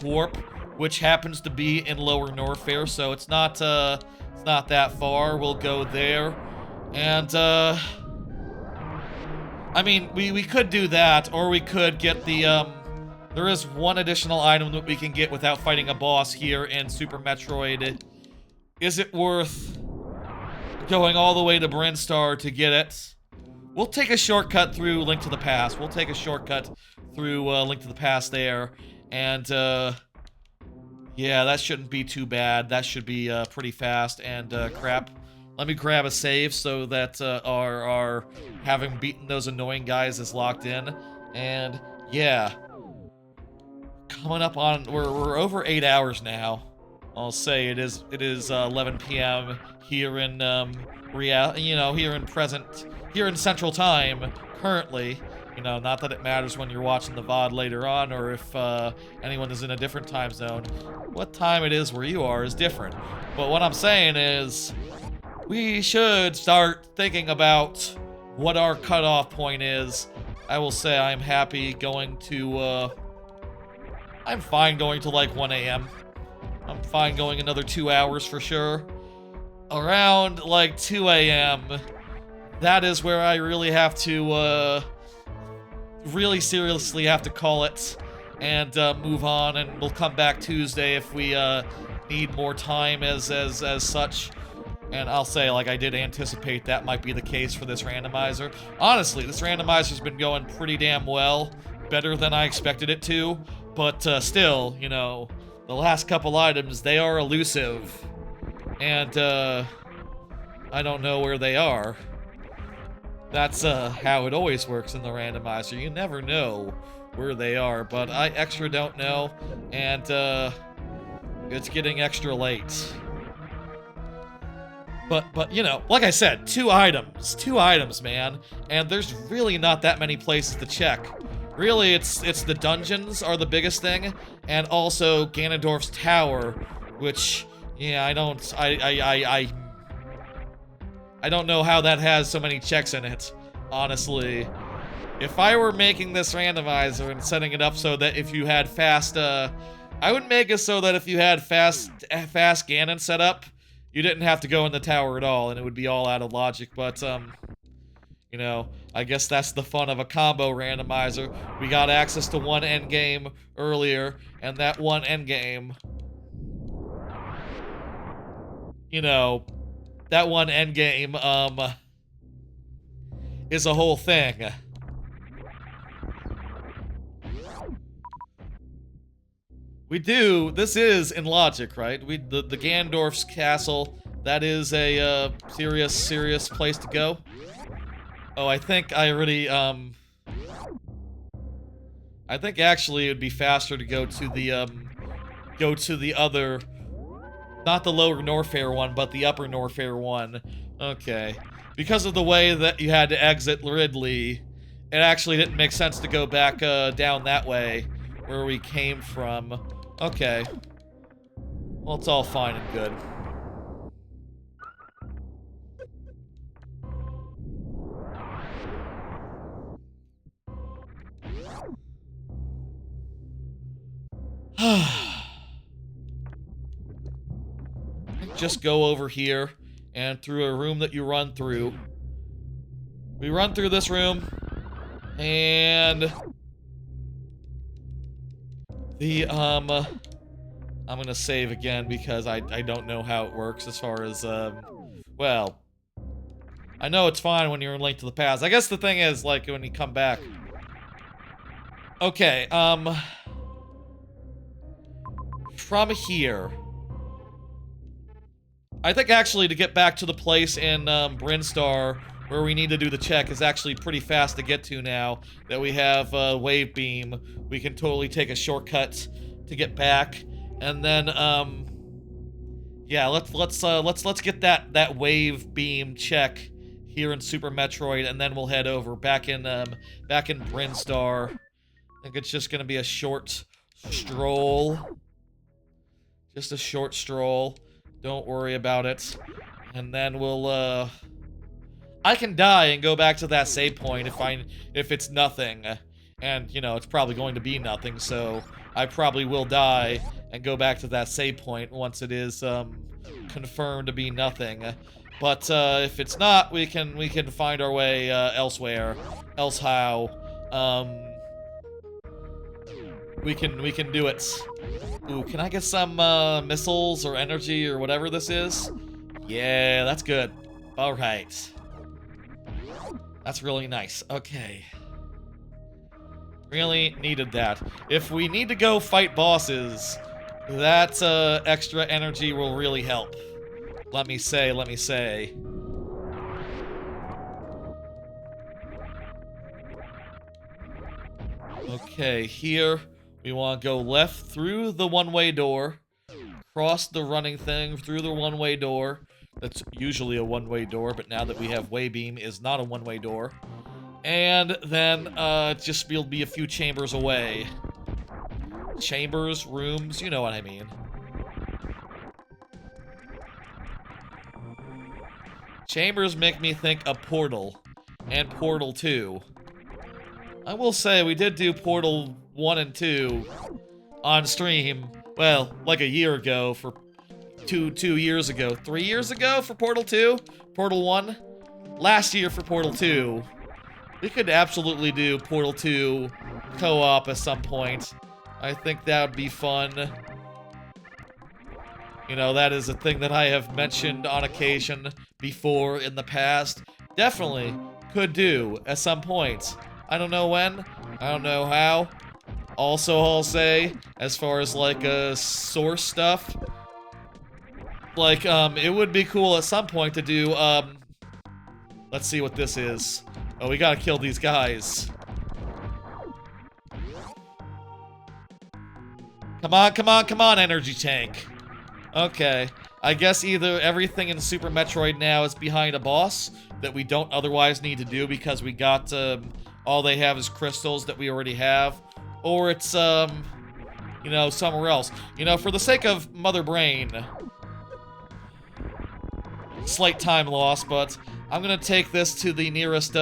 warp, which happens to be in Lower Nofair, so it's not that far. We'll go there, and I mean, we could do that, or we could get the there is one additional item that we can get without fighting a boss here in Super Metroid. Is it worth going all the way to Brinstar to get it? We'll take a shortcut through Link to the Past. We'll take a shortcut through Link to the Past there. And, yeah, that shouldn't be too bad. That should be pretty fast. And, crap. Let me grab a save so that our having beaten those annoying guys is locked in. And, yeah. Coming up on... We're over 8 hours now. I'll say it is 11 p.m. here in, here in Central Time, currently. You know, not that it matters when you're watching the VOD later on, or if anyone is in a different time zone. What time it is where you are is different. But what I'm saying is, we should start thinking about what our cutoff point is. I will say I'm happy going to, I'm fine going to like 1 a.m. I'm fine going another 2 hours for sure. Around like 2 a.m., that is where I really have to, really seriously have to call it and move on, and we'll come back Tuesday if we need more time as such. And I'll say, like, I did anticipate that might be the case for this randomizer. Honestly, this randomizer's been going pretty damn well. Better than I expected it to. But still, you know, the last couple items, they are elusive. And I don't know where they are. That's how it always works in the randomizer. You never know where they are, but I extra don't know, and it's getting extra late. But you know, like I said, two items, man, and there's really not that many places to check. Really, it's the dungeons are the biggest thing, and also Ganondorf's tower, which, yeah, I don't know how that has so many checks in it, honestly. If I were making this randomizer and setting it up so that if you had fast, I would make it so that if you had fast Ganon set up, you didn't have to go in the tower at all, and it would be all out of logic, but, you know, I guess that's the fun of a combo randomizer. We got access to one endgame earlier, and that one endgame, you know, that one endgame, is a whole thing. We do, this is in logic, right? The Ganondorf's castle, that is a, serious place to go. Oh, I think I already, I think actually it would be faster to go to the other, not the lower Nofair one, but the upper Nofair one. Okay. Because of the way that you had to exit Ridley, it actually didn't make sense to go back, down that way, where we came from. Okay. Well, it's all fine and good. Just go over here and through a room that you run through. We run through this room and the I'm gonna save again because I don't know how it works as far as well, I know it's fine when you're in Link to the Past. I guess the thing is, like, when you come back. Okay, from here, I think actually to get back to the place in Brinstar where we need to do the check is actually pretty fast to get to now that we have Wave Beam. We can totally take a shortcut to get back, and then yeah, let's get that Wave Beam check here in Super Metroid, and then we'll head over back in Brinstar. I think it's just gonna be a short stroll. Just a short stroll. Don't worry about it. And then we'll, I can die and go back to that save point if it's nothing. And, you know, it's probably going to be nothing, so I probably will die and go back to that save point once it is, confirmed to be nothing. But, if it's not, we can find our way, elsewhere. Else how. We can do it. Ooh, can I get some, missiles or energy or whatever this is? Yeah, that's good. Alright. That's really nice. Okay. Really needed that. If we need to go fight bosses, that, extra energy will really help. Let me say. Okay, here. We want to go left through the one-way door, cross the running thing through the one-way door. That's usually a one-way door, but now that we have Waybeam, is not a one-way door. And then, just we'll be a few chambers away. Chambers, rooms, you know what I mean. Chambers make me think of Portal, and Portal 2. I will say, we did do Portal 1 and 2 on stream, well, like a year ago for 3 years ago for Portal 2, Portal 1, last year for Portal 2. We could absolutely do Portal 2 co-op at some point. I think that would be fun. You know, that is a thing that I have mentioned on occasion before in the past. Definitely could do at some point. I don't know when, I don't know how. Also, I'll say, as far as like source stuff, like it would be cool at some point to do let's see what this is. Oh, we gotta kill these guys. Come on, come on, come on, energy tank. Okay. I guess either everything in Super Metroid now is behind a boss that we don't otherwise need to do because we got, all they have is crystals that we already have. Or it's, you know, somewhere else. You know, for the sake of Mother Brain, slight time loss, but I'm gonna take this to the nearest,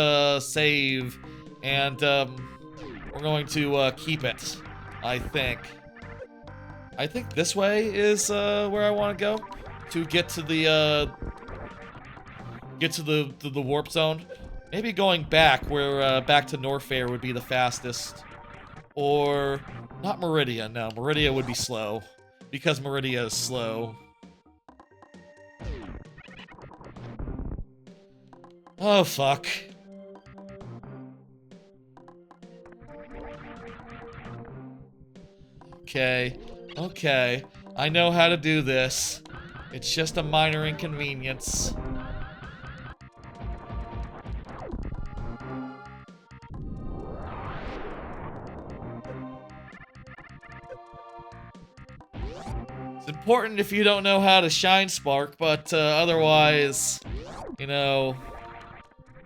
save, and, we're going to, keep it, I think. I think this way is, where I want to go to get to the, the warp zone. Maybe going back, where, back to Nofair would be the fastest. Or, not Meridia, no, Meridia would be slow. Because Meridia is slow. Oh, fuck. Okay, okay. I know how to do this. It's just a minor inconvenience. It's important if you don't know how to Shine Spark, but otherwise, you know,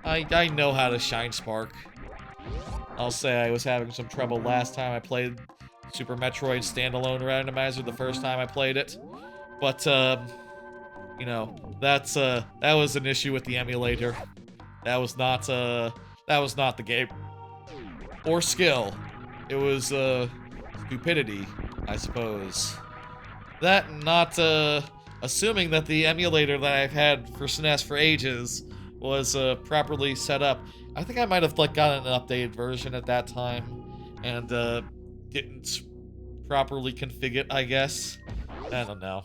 I know how to Shine Spark. I'll say I was having some trouble last time I played Super Metroid Standalone Randomizer the first time I played it. But, you know, that was an issue with the emulator. That was not the game. Or skill. It was, stupidity, I suppose. That, not, assuming that the emulator that I've had for SNES for ages was, properly set up. I think I might have, like, gotten an updated version at that time, and, didn't properly configure it, I guess. I don't know.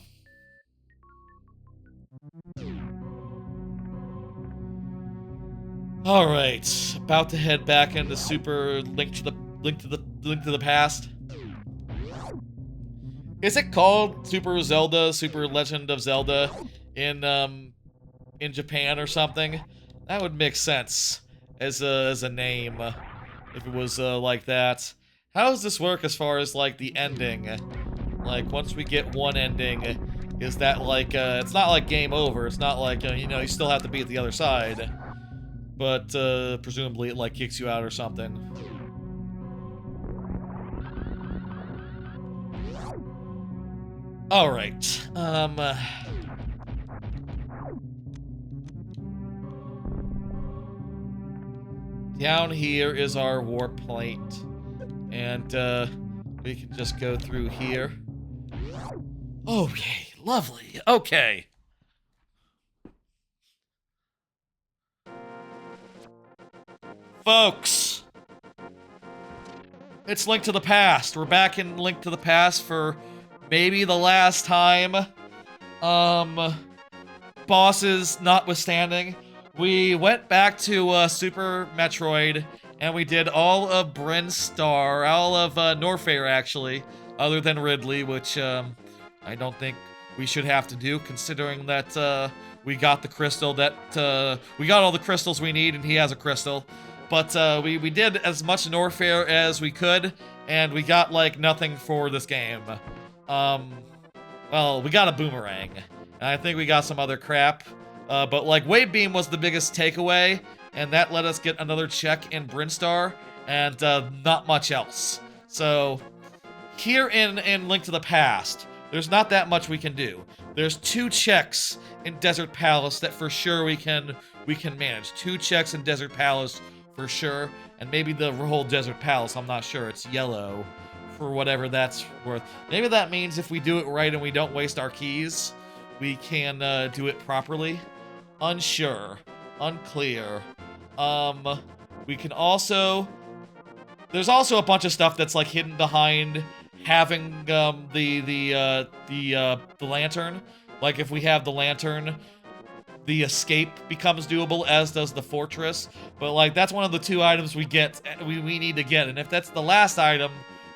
Alright, about to head back into Super Link to the Past. Is it called Super Zelda, Super Legend of Zelda in Japan or something? That would make sense as a name if it was like that. How does this work as far as like the ending? Like once we get one ending, is that like it's not like game over. It's not like you know, you still have to be at the other side. But presumably it like kicks you out or something. All right. Down here is our warp plate, and we can just go through here. Okay, lovely. Okay. Folks, it's Link to the Past. We're back in Link to the Past for maybe the last time. Bosses notwithstanding, we went back to Super Metroid, and we did all of Brinstar, all of Nofair actually, other than Ridley, which I don't think we should have to do, considering that we got the crystal that we got all the crystals we need, and he has a crystal. But we did as much Nofair as we could, and we got like nothing for this game. Well, we got a boomerang, and I think we got some other crap. But like Wave Beam was the biggest takeaway, and that let us get another check in Brinstar, and not much else. So here in Link to the Past, there's not that much we can do. There's 2 checks in Desert Palace that for sure we can manage. 2 checks in Desert Palace for sure, and maybe the whole Desert Palace, I'm not sure. It's yellow for whatever that's worth. Maybe that means if we do it right and we don't waste our keys, we can do it properly. Unsure. Unclear. We can also... There's also a bunch of stuff that's like hidden behind having the lantern. Like if we have the lantern, the escape becomes doable, as does the fortress. But like that's one of the 2 items we we need to get, and if that's the last item,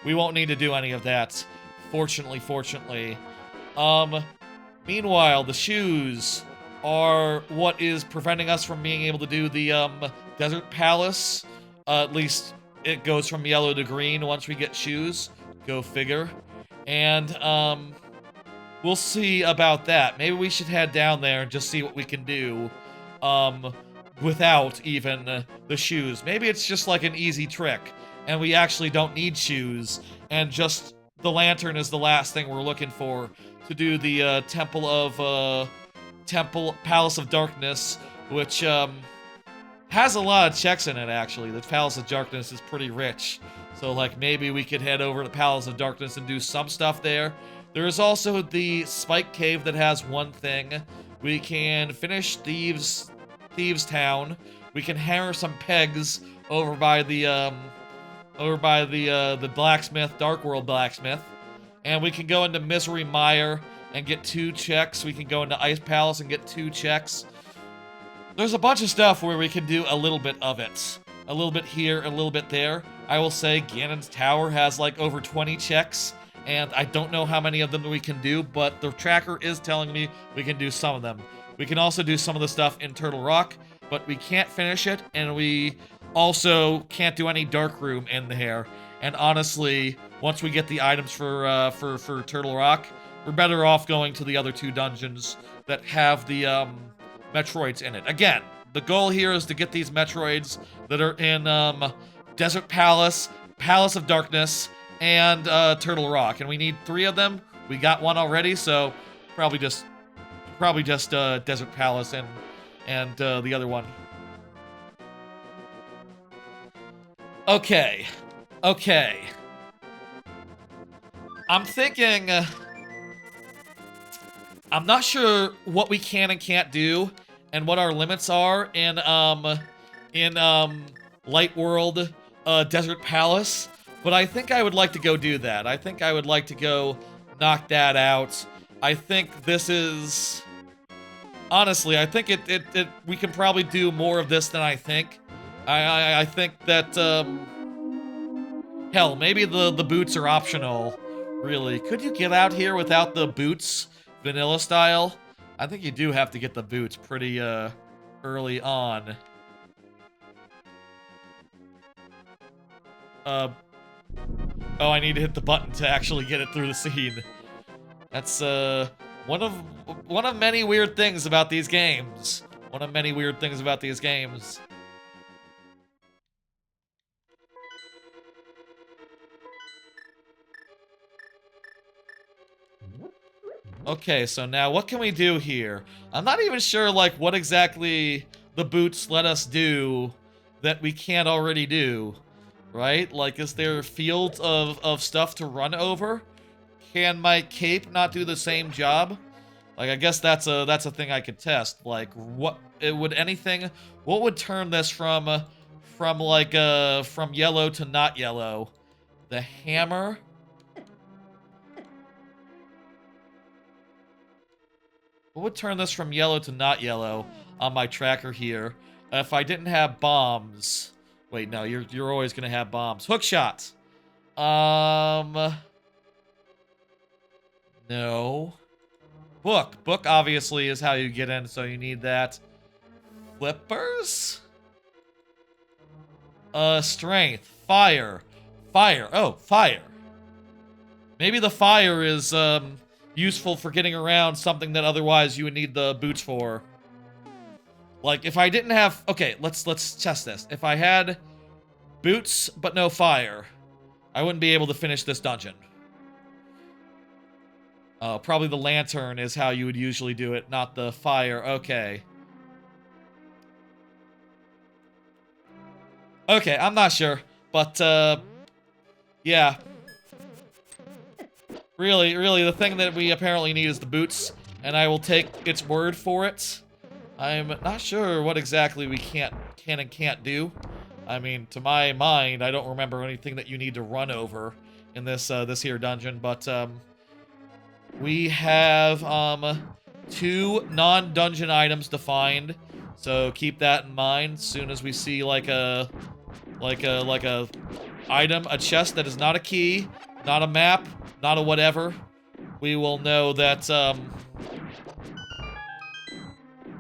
we won't need to do any of that. Fortunately. Meanwhile, the shoes are what is preventing us from being able to do the Desert Palace. At least it goes from yellow to green once we get shoes. Go figure. And we'll see about that. Maybe we should head down there and just see what we can do without even the shoes. Maybe it's just like an easy trick and we actually don't need shoes and just the lantern is the last thing we're looking for to do the Palace of Darkness, which has a lot of checks in it, actually. The Palace of Darkness is pretty rich. So, like, maybe we could head over to Palace of Darkness and do some stuff there. There is also the Spike Cave that has one thing. We can finish Thieves Town. We can hammer some pegs over by the blacksmith, Dark World blacksmith. And we can go into Misery Mire and get 2 checks. We can go into Ice Palace and get 2 checks. There's a bunch of stuff where we can do a little bit of it. A little bit here, a little bit there. I will say Ganon's Tower has like over 20 checks, and I don't know how many of them we can do, but the tracker is telling me we can do some of them. We can also do some of the stuff in Turtle Rock, but we can't finish it, and we also can't do any Dark Room in there. And honestly, once we get the items for Turtle Rock, we're better off going to the other 2 dungeons that have the Metroids in it. Again, the goal here is to get these Metroids that are in Desert Palace, Palace of Darkness, and Turtle Rock. And we need 3 of them. We got 1 already, so probably just Desert Palace and the other one. Okay. I'm thinking... I'm not sure what we can and can't do, and what our limits are in Light World, Desert Palace, but I think I would like to go do that. I think I would like to go knock that out. I think this is... Honestly, I think we can probably do more of this than I think. I think that, hell, maybe the boots are optional, really. Could you get out here without the boots? Vanilla style? I think you do have to get the boots pretty, early on. Oh, I need to hit the button to actually get it through the scene. That's, one of many weird things about these games. One of many weird things about these games. Okay, so now what can we do here? I'm not even sure, like, what exactly the boots let us do that we can't already do, right? Like, is there fields of stuff to run over? Can my cape not do the same job? Like, I guess that's a thing I could test. Like, what would turn this from yellow to not yellow? The hammer? What would turn this from yellow to not yellow on my tracker here? If I didn't have bombs. Wait, no, you're always gonna have bombs. Hook shot. No. Book. Book obviously is how you get in, so you need that. Flippers? Strength. Fire. Fire. Oh, fire. Maybe the fire is, useful for getting around something that otherwise you would need the boots for. Like, if I didn't have... Okay, let's test this. If I had boots, but no fire, I wouldn't be able to finish this dungeon. Probably the lantern is how you would usually do it, not the fire. Okay. Okay, I'm not sure. But, yeah. Really, the thing that we apparently need is the boots, and I will take its word for it. I'm not sure what exactly we can and can't do. I mean, to my mind, I don't remember anything that you need to run over in this this here dungeon, but we have 2 non-dungeon items to find, so keep that in mind. As soon as we see like a item, a chest that is not a key, not a map, not a whatever, we will know that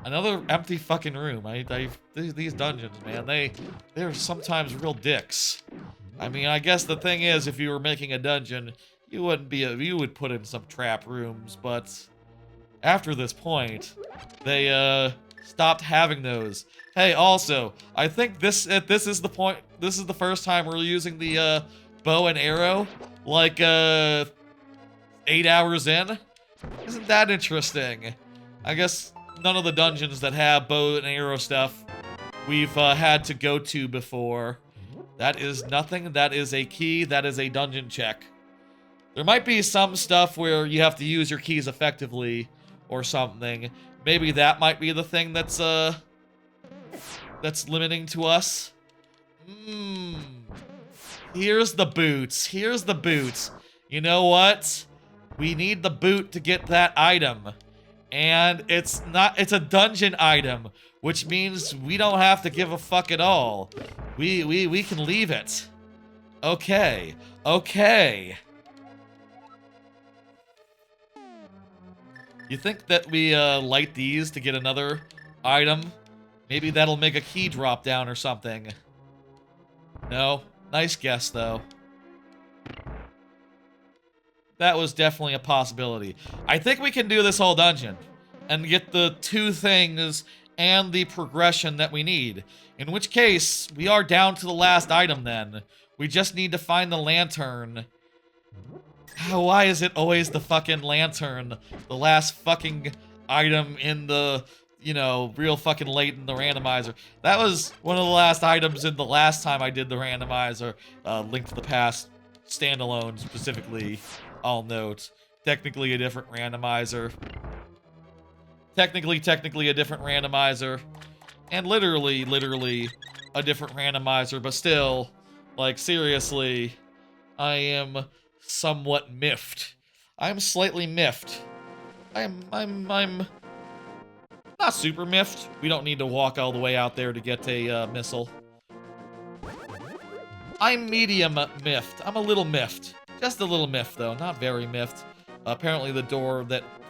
another empty fucking room. These dungeons, man, they're sometimes real dicks. I mean, I guess the thing is, if you were making a dungeon, you would put in some trap rooms, but after this point, they stopped having those. Hey, also, I think this is the point. This is the first time we're using the bow and arrow, like 8 hours in. Isn't that interesting? I guess none of the dungeons that have bow and arrow stuff we've had to go to before. That is nothing. That is a key. That is a dungeon check. There might be some stuff where you have to use your keys effectively or something. Maybe that might be the thing that's limiting to us. Here's the boots. Here's the boots. You know what? We need the boot to get that item. And it's a dungeon item, which means we don't have to give a fuck at all. We can leave it. Okay. Okay. You think that we light these to get another item? Maybe that'll make a key drop down or something. No. Nice guess, though. That was definitely a possibility. I think we can do this whole dungeon and get the 2 things and the progression that we need. In which case, we are down to the last item then. We just need to find the lantern. Why is it always the fucking lantern? The last fucking item in the, you know, real fucking late in the randomizer. That was one of the last items in the last time I did the randomizer. Link to the Past standalone specifically, I'll note. Technically a different randomizer. Technically a different randomizer. And literally a different randomizer, but still, like, seriously, I am somewhat miffed. I'm slightly miffed. I'm not super miffed. We don't need to walk all the way out there to get a missile. I'm medium miffed. I'm a little miffed. Just a little miffed, though. Not very miffed. Apparently the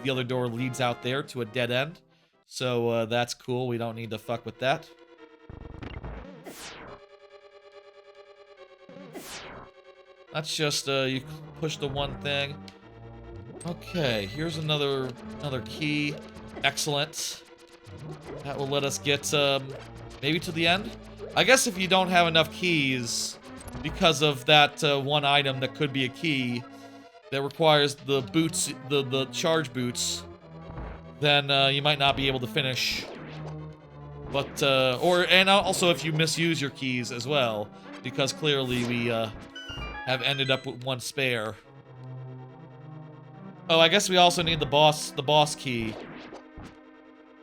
other door leads out there to a dead end. So that's cool. We don't need to fuck with that. That's just, you push the one thing. Okay, here's another key. Excellent. That will let us get, maybe to the end? I guess if you don't have enough keys, because of that one item that could be a key, that requires the boots, the charge boots, then you might not be able to finish. But, and also if you misuse your keys as well, because clearly we, have ended up with one spare. Oh, I guess we also need the boss key,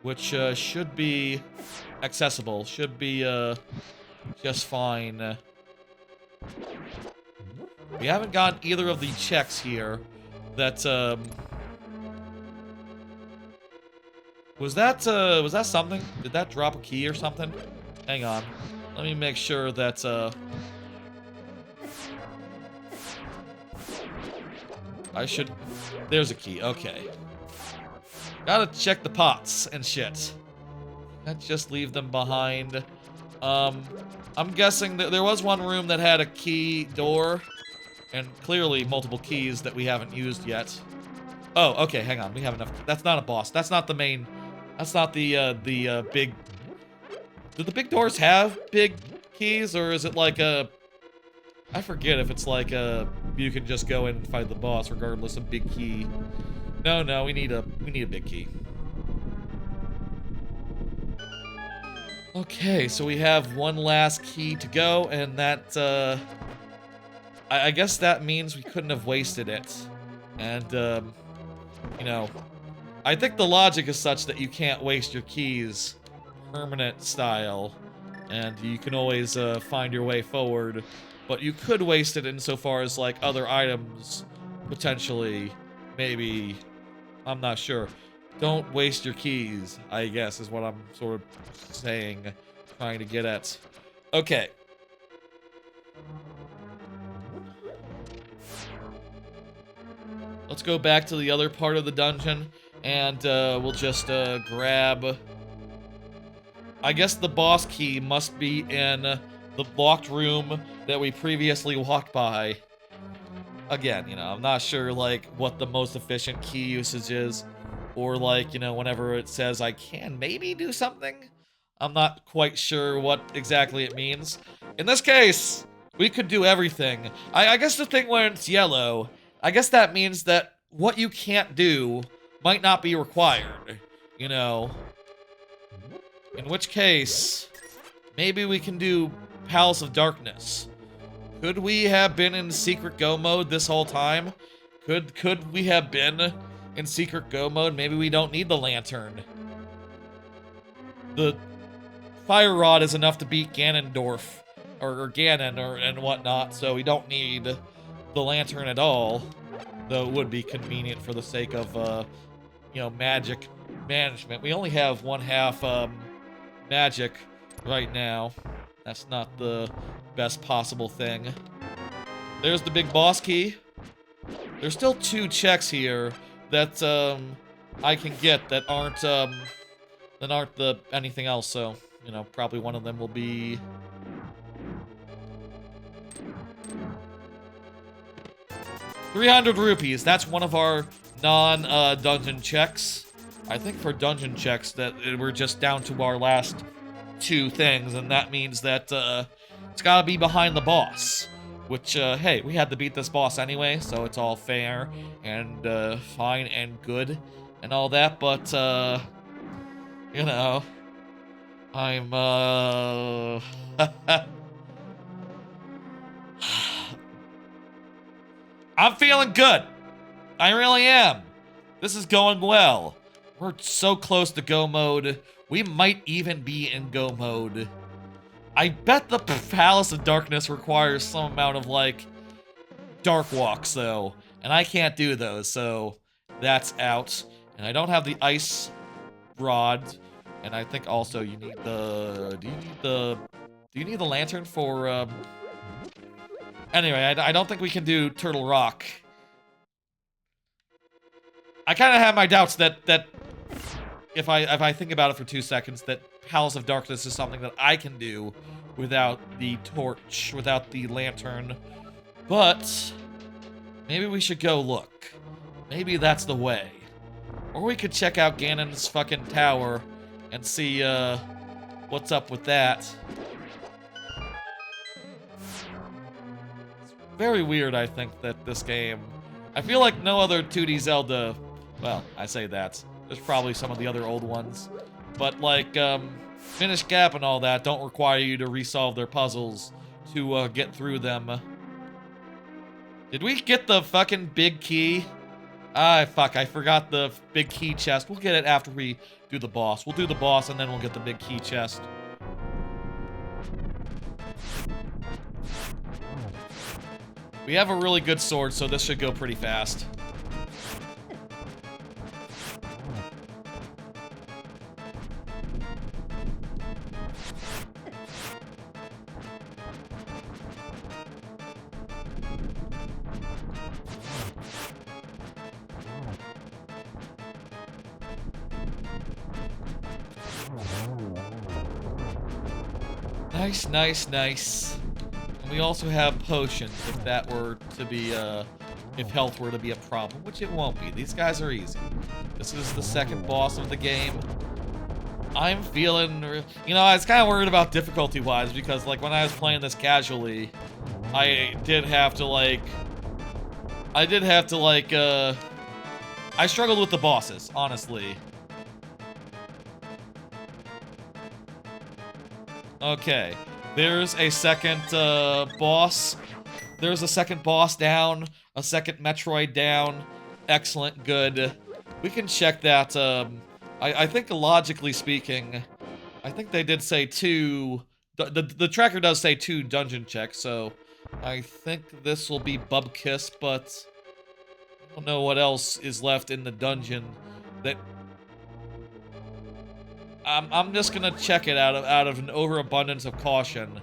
which should be accessible. Should be just fine. We haven't gotten either of the checks here. That was that something? Did that drop a key or something? Hang on. Let me make sure that I should... There's a key, okay. Gotta check the pots and shit. Can't just leave them behind. I'm guessing that there was one room that had a key door, and clearly multiple keys that we haven't used yet. Oh, okay, hang on, we have enough. That's not a boss. That's not the main... That's not the big... Do the big doors have big keys, or is it like a... I forget if it's like you can just go in and fight the boss regardless of big key. No, we need a big key. Okay, so we have one last key to go, and that I guess that means we couldn't have wasted it. And you know, I think the logic is such that you can't waste your keys permanent style. and you can always find your way forward, but you could waste it insofar as like other items potentially, maybe, I'm not sure. Don't waste your keys, I guess, is what I'm sort of saying, trying to get at. Okay. Let's go back to the other part of the dungeon, and we'll just grab... I guess the boss key must be in the locked room that we previously walked by. Again, you know, I'm not sure, like, what the most efficient key usage is. Or, like, you know, whenever it says I can maybe do something, I'm not quite sure what exactly it means. In this case, we could do everything. I guess the thing when it's yellow, I guess that means that what you can't do might not be required, you know? In which case, maybe we can do Palace of Darkness. Could we have been in secret go mode this whole time? Could we have been in secret go mode? Maybe we don't need the lantern. The fire rod is enough to beat Ganondorf or Ganon and whatnot, so we don't need the lantern at all. Though it would be convenient for the sake of you know, magic management. We only have one half magic right now. That's not the best possible thing. There's the big boss key. There's still 2 checks here that I can get that aren't the anything else, so you know, probably one of them will be 300 rupees. That's one of our non-dungeon checks. I think for dungeon checks that we're just down to our last 2 things, and that means that it's gotta be behind the boss. Which, hey, we had to beat this boss anyway, so it's all fair and fine and good and all that, but you know, I'm I'm feeling good. I really am. This is going well. We're so close to go mode. We might even be in go mode. I bet the Palace of Darkness requires some amount of, like, dark walks, though. And I can't do those, so that's out. And I don't have the ice rod. And I think also you need the... Do you need the lantern for, Anyway, I don't think we can do Turtle Rock. I kind of have my doubts that if I think about it for 2 seconds, that Palace of Darkness is something that I can do without the torch, without the lantern. But maybe we should go look. Maybe that's the way. Or we could check out Ganon's fucking tower and see what's up with that. It's very weird, I think, that this game... I feel like no other 2D Zelda... Well, I say that. There's probably some of the other old ones. But, like, Finish Gap and all that don't require you to resolve their puzzles to get through them. Did we get the fucking big key? Ah, fuck, I forgot the big key chest. We'll get it after we do the boss. We'll do the boss and then we'll get the big key chest. We have a really good sword, so this should go pretty fast. Nice, nice, nice. And we also have potions, if that were to be, if health were to be a problem, which it won't be. These guys are easy. This is the second boss of the game. I'm feeling, you know, I was kind of worried about difficulty-wise, because, like, when I was playing this casually, I did have to, like, I struggled with the bosses, honestly. Okay, there's a second boss. There's a second boss down, a second Metroid down. Excellent, good. We can check that. I think logically speaking, I think they did say 2 The tracker does say 2 dungeon checks, so I think this will be Bubkiss, but I don't know what else is left in the dungeon that... I'm just gonna check it out of an overabundance of caution.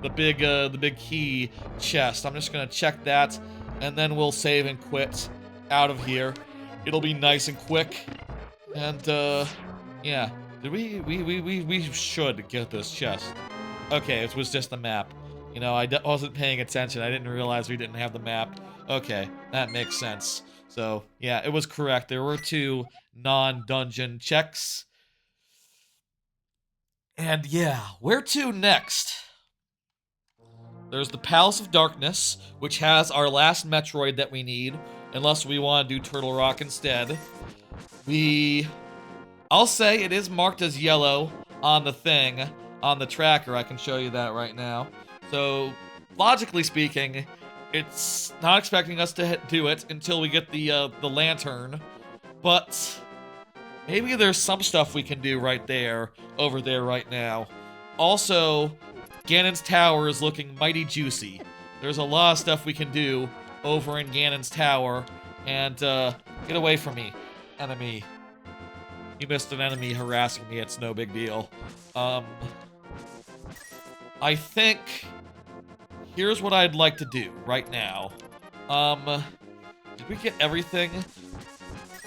The big key chest. I'm just gonna check that, and then we'll save and quit out of here. It'll be nice and quick. And yeah. Did we should get this chest. Okay, it was just the map. You know, I wasn't paying attention. I didn't realize we didn't have the map. Okay, that makes sense. So, yeah, it was correct. There were 2 non-dungeon checks. And yeah, where to next? There's the Palace of Darkness, which has our last Metroid that we need, unless we want to do Turtle Rock instead. I'll say it is marked as yellow on the thing, on the tracker. I can show you that right now. So, logically speaking, it's not expecting us to do it until we get the lantern, but maybe there's some stuff we can do right there, over there right now. Also, Ganon's Tower is looking mighty juicy. There's a lot of stuff we can do over in Ganon's Tower, and get away from me, enemy. You missed an enemy harassing me, it's no big deal. I think here's what I'd like to do right now. Did we get everything?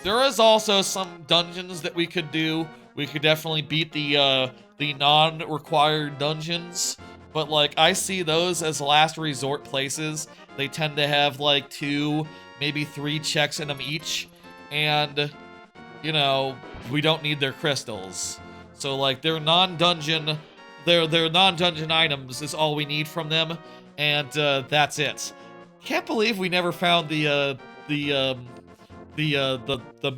There is also some dungeons that we could do. We could definitely beat the non-required dungeons, but like I see those as last resort places. They tend to have like 2, maybe 3 checks in them each, and you know, we don't need their crystals. So like their non-dungeon items is all we need from them, and that's it. Can't believe we never found the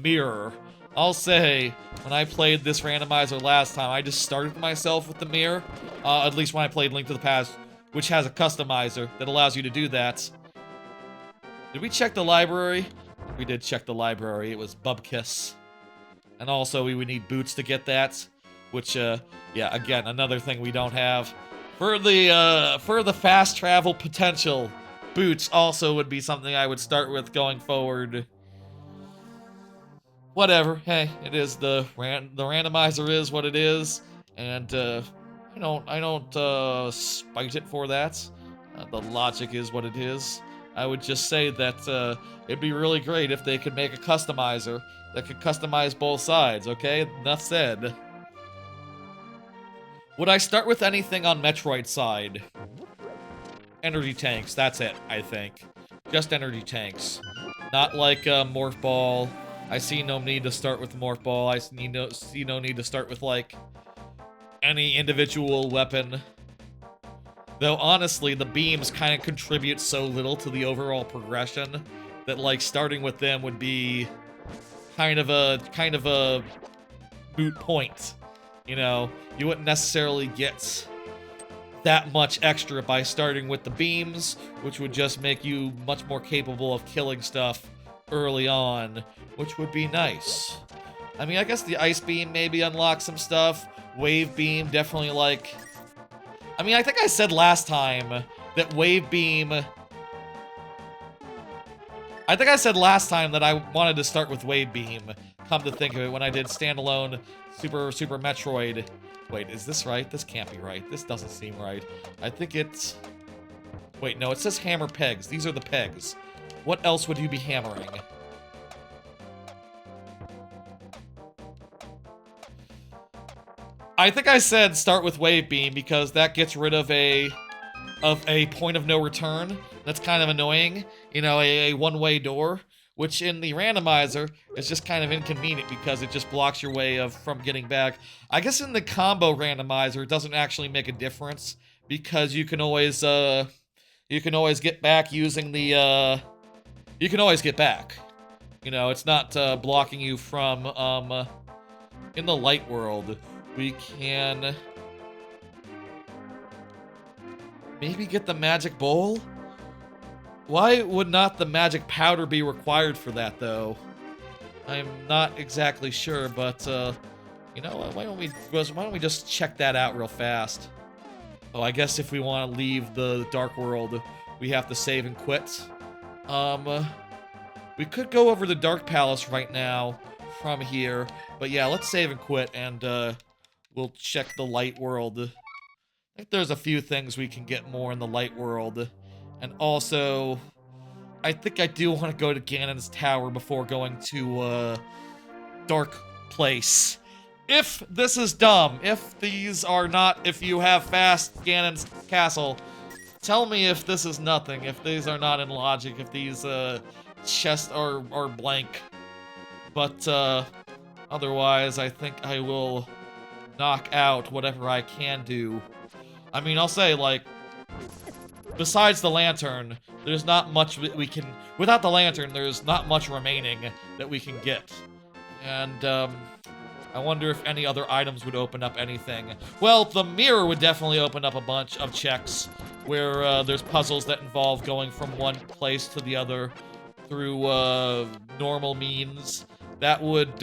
mirror. I'll say, when I played this randomizer last time, I just started myself with the mirror. At least when I played Link to the Past, which has a customizer that allows you to do that. Did we check the library? We did check the library. It was Bubkiss. And also, we would need boots to get that. Which, yeah, again, another thing we don't have. For the fast travel potential, boots also would be something I would start with going forward. Whatever, hey, it is the randomizer is what it is, and I don't spite it for that. The logic is what it is. I would just say that it'd be really great if they could make a customizer that could customize both sides. Okay, enough said. Would I start with anything on Metroid side? Energy tanks, that's it, I think. Just energy tanks. Not like Morph Ball. I see no need to start with Morph Ball. I see no need to start with, like, any individual weapon. Though, honestly, the beams kind of contribute so little to the overall progression that, like, starting with them would be kind of a moot point. You know, you wouldn't necessarily get that much extra by starting with the beams, which would just make you much more capable of killing stuff early on, which would be nice. I mean, I guess the Ice Beam maybe unlocks some stuff. Wave Beam definitely, like... I mean, I think I said last time that Wave Beam... I think I said last time that I wanted to start with Wave Beam, come to think of it, when I did standalone Super Metroid. Wait, is this right? This can't be right. This doesn't seem right. I think it's... Wait, no, it says hammer pegs. These are the pegs. What else would you be hammering? I think I said start with Wave Beam because that gets rid of a point of no return. That's kind of annoying. You know, a one-way door, which in the randomizer is just kind of inconvenient because it just blocks your way from getting back. I guess in the combo randomizer it doesn't actually make a difference because you can always get back using the you can always get back. You know, it's not blocking you from in the light world. We can maybe get the magic bowl? Why would not the magic powder be required for that, though? I'm not exactly sure, but, you know, why don't we just check that out real fast? Oh, I guess if we want to leave the Dark World, we have to save and quit. We could go over the Dark Palace right now from here, but yeah, let's save and quit, and we'll check the Light World. I think there's a few things we can get more in the Light World, and also, I think I do want to go to Ganon's Tower before going to Dark Place. If this is dumb, if these are not, if you have fast Ganon's Castle, tell me if this is nothing, if these are not in logic, if these chests are blank. But otherwise, I think I will knock out whatever I can do. I mean, I'll say, like, besides the lantern, there's not much we can... Without the lantern, there's not much remaining that we can get. And, I wonder if any other items would open up anything. Well, the mirror would definitely open up a bunch of checks where there's puzzles that involve going from one place to the other through normal means. That would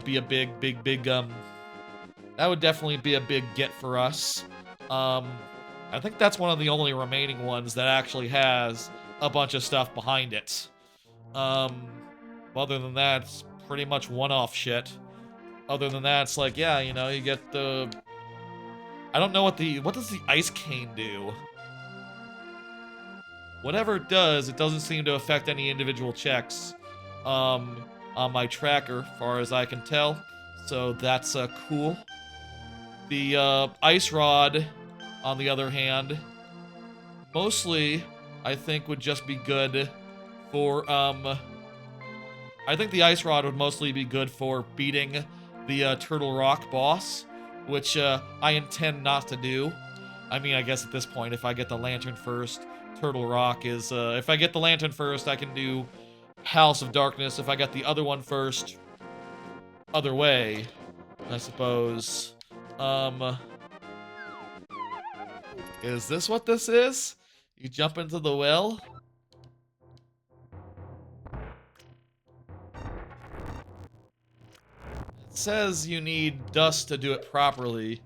be a big, that would definitely be a big get for us. I think that's one of the only remaining ones that actually has a bunch of stuff behind it. Other than that, it's pretty much one-off shit. Other than that, it's like, yeah, you know, you get the... I don't know what does the ice cane do? Whatever it doesn't seem to affect any individual checks, on my tracker, far as I can tell. So that's, cool. The, ice rod, on the other hand, mostly, I think would just be good for, I think the ice rod would mostly be good for beating the Turtle Rock boss, which I intend not to do. I mean, I guess at this point, if I get the lantern first, Turtle Rock is... if I get the lantern first, I can do House of Darkness. If I get the other one first, other way, I suppose. Is this what this is? You jump into the well? It says you need dust to do it properly,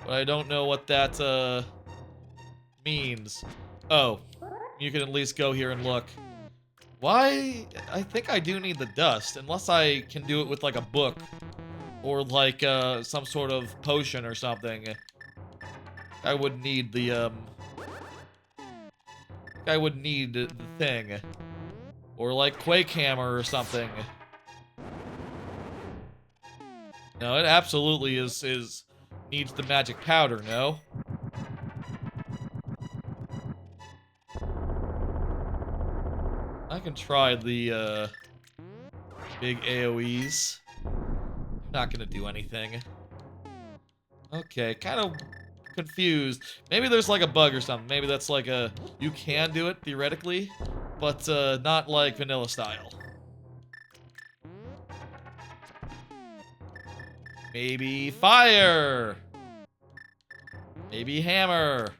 but I don't know what that, means. Oh, you can at least go here and look. Why? I think I do need the dust, unless I can do it with, like, a book, or, like, some sort of potion or something. I would need the, I would need the thing. Or, like, Quake Hammer or something. No, it absolutely needs the magic powder, no? I can try the, big AoEs. Not gonna do anything. Okay, kind of confused. Maybe there's like a bug or something. Maybe that's like a... You can do it, theoretically, but, not like vanilla style. Maybe fire! Maybe hammer.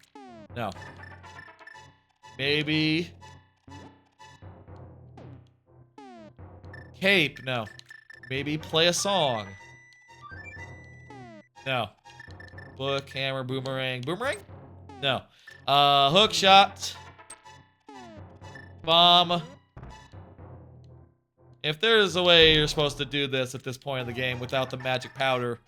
No. Maybe... cape. No. Maybe play a song. No. Book, hammer, boomerang. Boomerang? No. Hook shot. Bomb. If there's a way you're supposed to do this at this point in the game without the magic powder,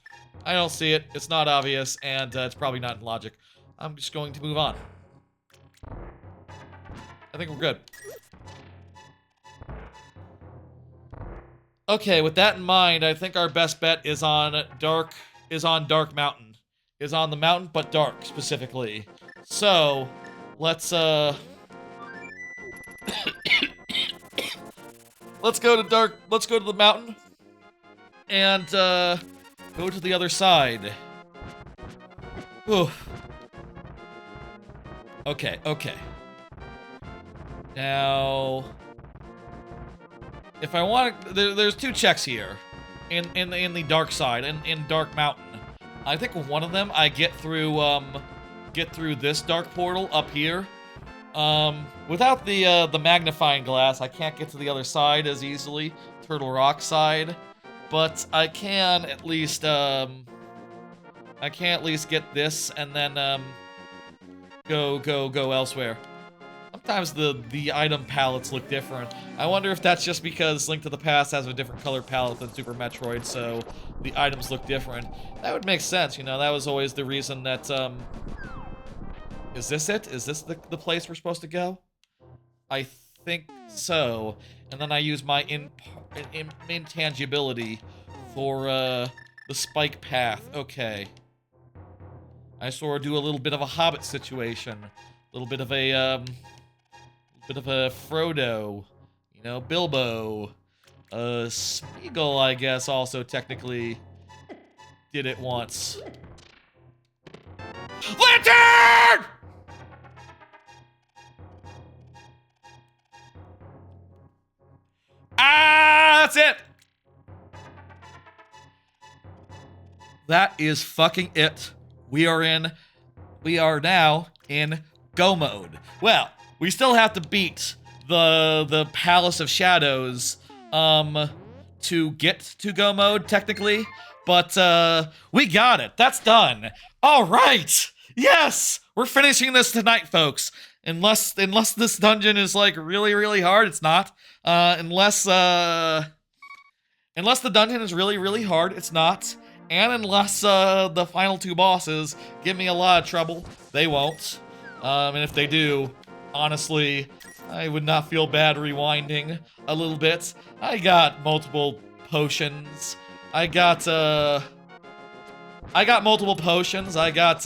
I don't see it. It's not obvious, and it's probably not in logic. I'm just going to move on. I think we're good. Okay, with that in mind, I think our best bet is on Dark Mountain. Is on the mountain, but dark, specifically. So, let's go to the mountain, and, go to the other side. Oof. Okay. Now... If I want, there's two checks here, in the dark side, in Dark Mountain. I think one of them I get through this dark portal up here. Without the magnifying glass, I can't get to the other side as easily, Turtle Rock side. But I can at least get this, and then go elsewhere. Sometimes the item palettes look different. I wonder if that's just because Link to the Past has a different color palette than Super Metroid, so the items look different. That would make sense, you know, that was always the reason that, Is this it? Is this the place we're supposed to go? I think so. And then I use my intangibility for, the spike path. Okay. I sort of do a little bit of a Hobbit situation. A little bit of a, Frodo. You know, Bilbo. Smeagol, I guess, also technically did it once. Lantern! Ah, that's it! That is fucking it. We are now in go mode. Well, we still have to beat the Palace of Shadows, to get to go mode, technically. But, we got it. That's done. All right. Yes! We're finishing this tonight, folks. Unless this dungeon is, like, really, really hard. It's not. Unless the dungeon is really, really hard. It's not. And unless, the final two bosses give me a lot of trouble, they won't. And if they do, honestly, I would not feel bad rewinding a little bit. I got multiple potions. I got multiple potions. I got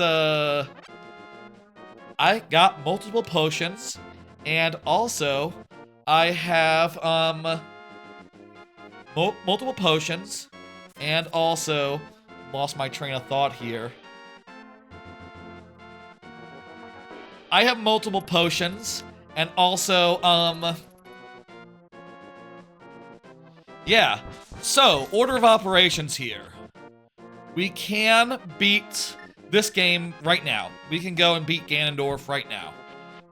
multiple potions. And also, I have, multiple potions. And also, lost my train of thought here. I have multiple potions, and also, yeah. So, order of operations here. We can beat this game right now. We can go and beat Ganondorf right now.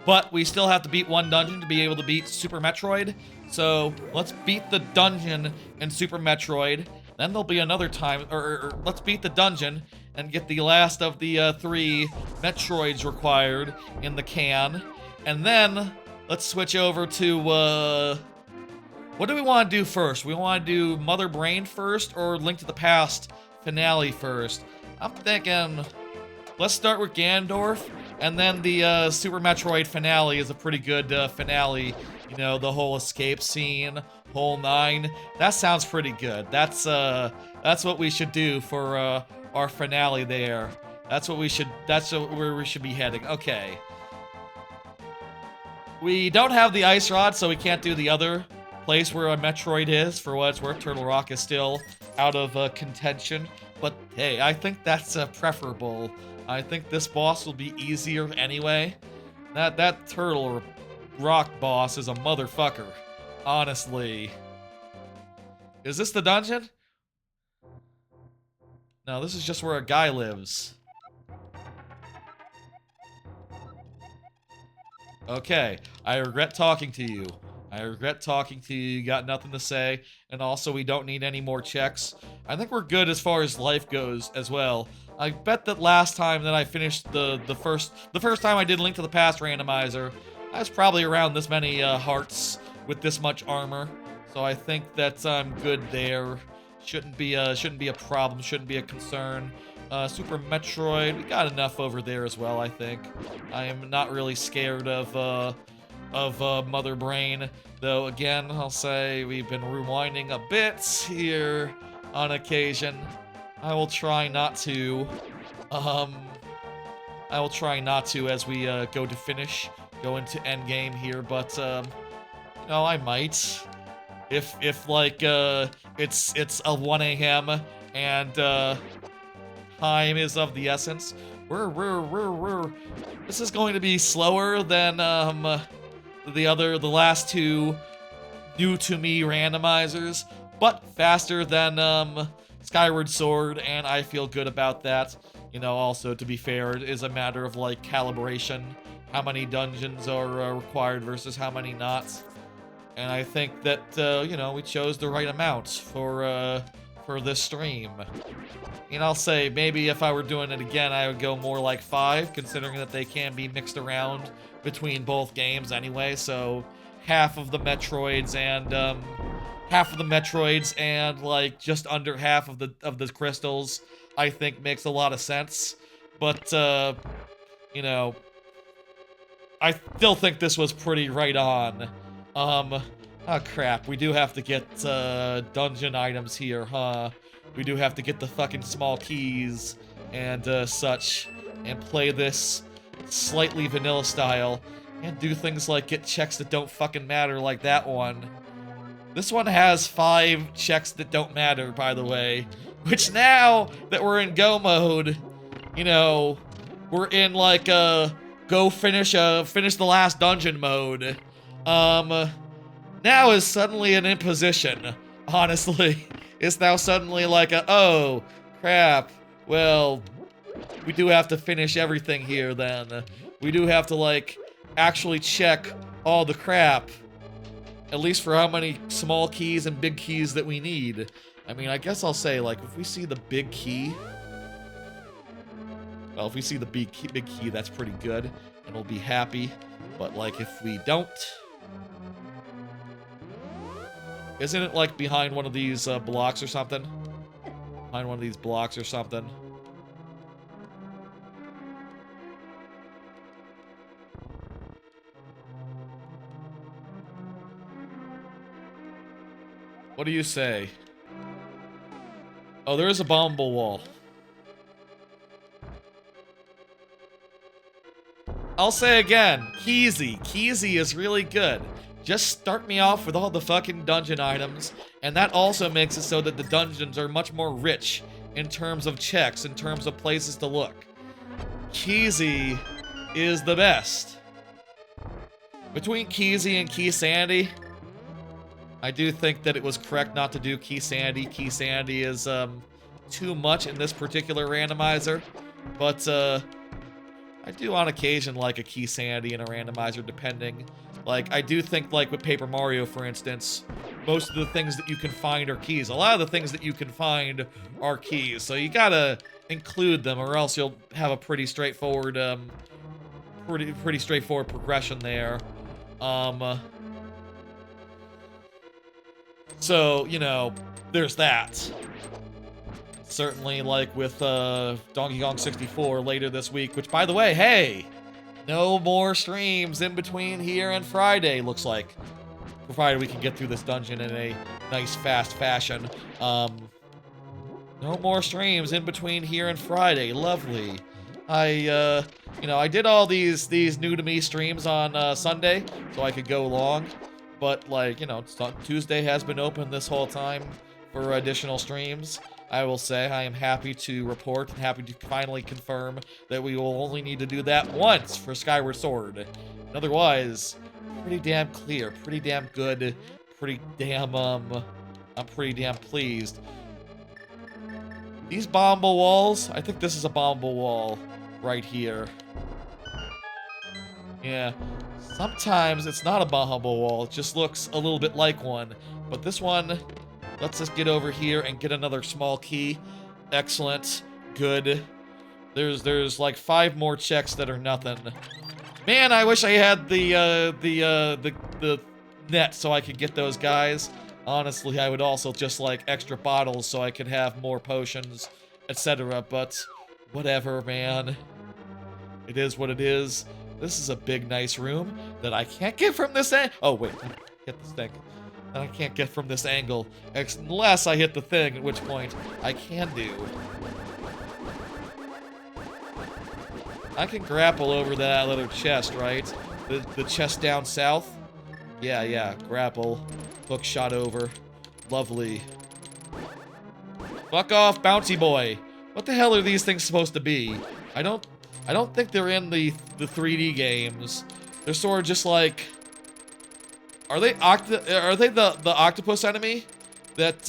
But we still have to beat one dungeon to be able to beat Super Metroid. So, let's beat the dungeon in Super Metroid. Then there'll be another time, or let's beat the dungeon and get the last of the 3 Metroids required in the can. And then, let's switch over to, what do we want to do first? We want to do Mother Brain first, or Link to the Past finale first? I'm thinking, let's start with Ganondorf, and then the Super Metroid finale is a pretty good finale. You know, the whole escape scene, whole 9. That sounds pretty good. That's what we should do for our finale there. That's where we should be heading. Okay. We don't have the ice rod, so we can't do the other place where a Metroid is. For what it's worth, Turtle Rock is still out of contention. But hey, I think that's preferable. I think this boss will be easier anyway. That Turtle Rock boss is a motherfucker. Honestly. Is this the dungeon? No, this is just where a guy lives. Okay, I regret talking to you. I regret talking to you. You got nothing to say. And also, we don't need any more checks. I think we're good as far as life goes as well. I bet that last time that I finished the first time I did Link to the Past Randomizer, I was probably around this many hearts with this much armor. So I think that I'm good there. Shouldn't be a problem. Shouldn't be a concern. Super Metroid, we got enough over there as well, I think. I am not really scared of Mother Brain, though again, I'll say we've been rewinding a bit here on occasion. I will try not to. I will try not to as we go to finish, go into endgame here, but you know, I might. If like it's a 1 a.m. and time is of the essence. This is going to be slower than the last 2 new to me randomizers, but faster than Skyward Sword, and I feel good about that. You know, also to be fair, it is a matter of like calibration, how many dungeons are required versus how many not. And I think that you know, we chose the right amount for for this stream. And I'll say maybe if I were doing it again, I would go more like 5, considering that they can be mixed around between both games anyway. So half of the Metroids and like just under half of the crystals, I think makes a lot of sense. But you know, I still think this was pretty right on. Oh crap, we do have to get dungeon items here, huh? We do have to get the fucking small keys and such, and play this slightly vanilla style, and do things like get checks that don't fucking matter like that one. This one has 5 checks that don't matter, by the way, which now that we're in go mode, you know, we're in like go finish the last dungeon mode. Now is suddenly an imposition, honestly. It's now suddenly like oh, crap, well, we do have to finish everything here then. We do have to, like, actually check all the crap. At least for how many small keys and big keys that we need. I mean, I guess I'll say, like, if we see the big key... Well, if we see the big key, that's pretty good, and we'll be happy. But, like, if we don't... Isn't it, like, behind one of these blocks or something? Behind one of these blocks or something? What do you say? Oh, there is a bombable wall. I'll say again, Keezy. Keezy is really good. Just start me off with all the fucking dungeon items, and that also makes it so that the dungeons are much more rich in terms of checks, in terms of places to look. Keezy is the best. Between Keezy and Key Sandy, I do think that it was correct not to do Key Sandy. Key Sandy is too much in this particular randomizer, but I do on occasion like a Key Sandy and a randomizer, depending. Like, I do think, like, with Paper Mario, for instance, most of the things that you can find are keys. A lot of the things that you can find are keys, so you gotta include them, or else you'll have a pretty straightforward, pretty straightforward progression there. So, you know, there's that. Certainly, like, with Donkey Kong 64 later this week, which, by the way, hey! No more streams in between here and Friday, looks like. Provided we can get through this dungeon in a nice, fast fashion. No more streams in between here and Friday. Lovely. You know, I did all these new to me streams on Sunday, so I could go long. But, like, you know, Tuesday has been open this whole time for additional streams. I will say I am happy to report and happy to finally confirm that we will only need to do that once for Skyward Sword. And otherwise, pretty damn clear, pretty damn good, pretty damn, I'm pretty damn pleased. These bombable walls, I think this is a bombable wall right here. Yeah, sometimes it's not a bombable wall, it just looks a little bit like one. But this one... Let's just get over here and get another small key. Excellent. Good. There's like 5 more checks that are nothing. Man, I wish I had the net so I could get those guys. Honestly, I would also just like extra bottles so I could have more potions, etc. But whatever, man. It is what it is. This is a big, nice room that I can't get from this end. Oh, wait. Hit this thing. And I can't get from this angle, unless I hit the thing, at which point I can do. I can grapple over that other chest, right? The chest down south? Yeah, grapple. Hook shot over. Lovely. Fuck off, bouncy boy. What the hell are these things supposed to be? I don't think they're in the 3D games. They're sort of just like... Are they the octopus enemy? That,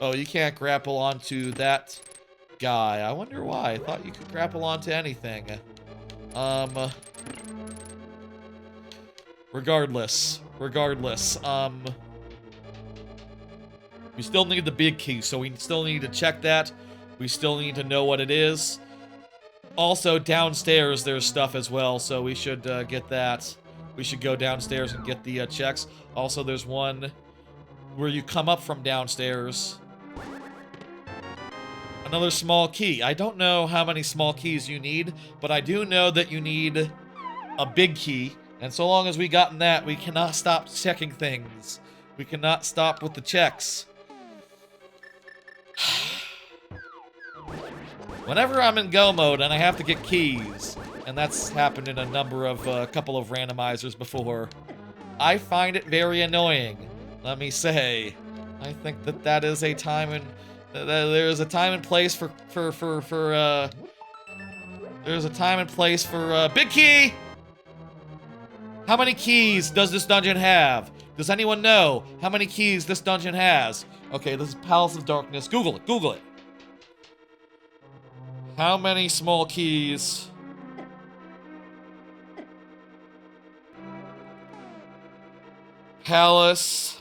oh, you can't grapple onto that guy. I wonder why. I thought you could grapple onto anything. Regardless. We still need the big key, so we still need to check that. We still need to know what it is. Also, downstairs there's stuff as well, so we should get that. We should go downstairs and get the checks. Also, there's one where you come up from downstairs. Another small key. I don't know how many small keys you need, but I do know that you need a big key. And so long as we gotten that, we cannot stop checking things. We cannot stop with the checks. Whenever I'm in go mode and I have to get keys, and that's happened in a couple of randomizers before, I find it very annoying. Let me say, I think that is a time and there's a time and place for there's a time and place for big key. How many keys does this dungeon have? Does anyone know how many keys this dungeon has? Okay, this is Palace of Darkness. Google it. Google it. How many small keys? Palace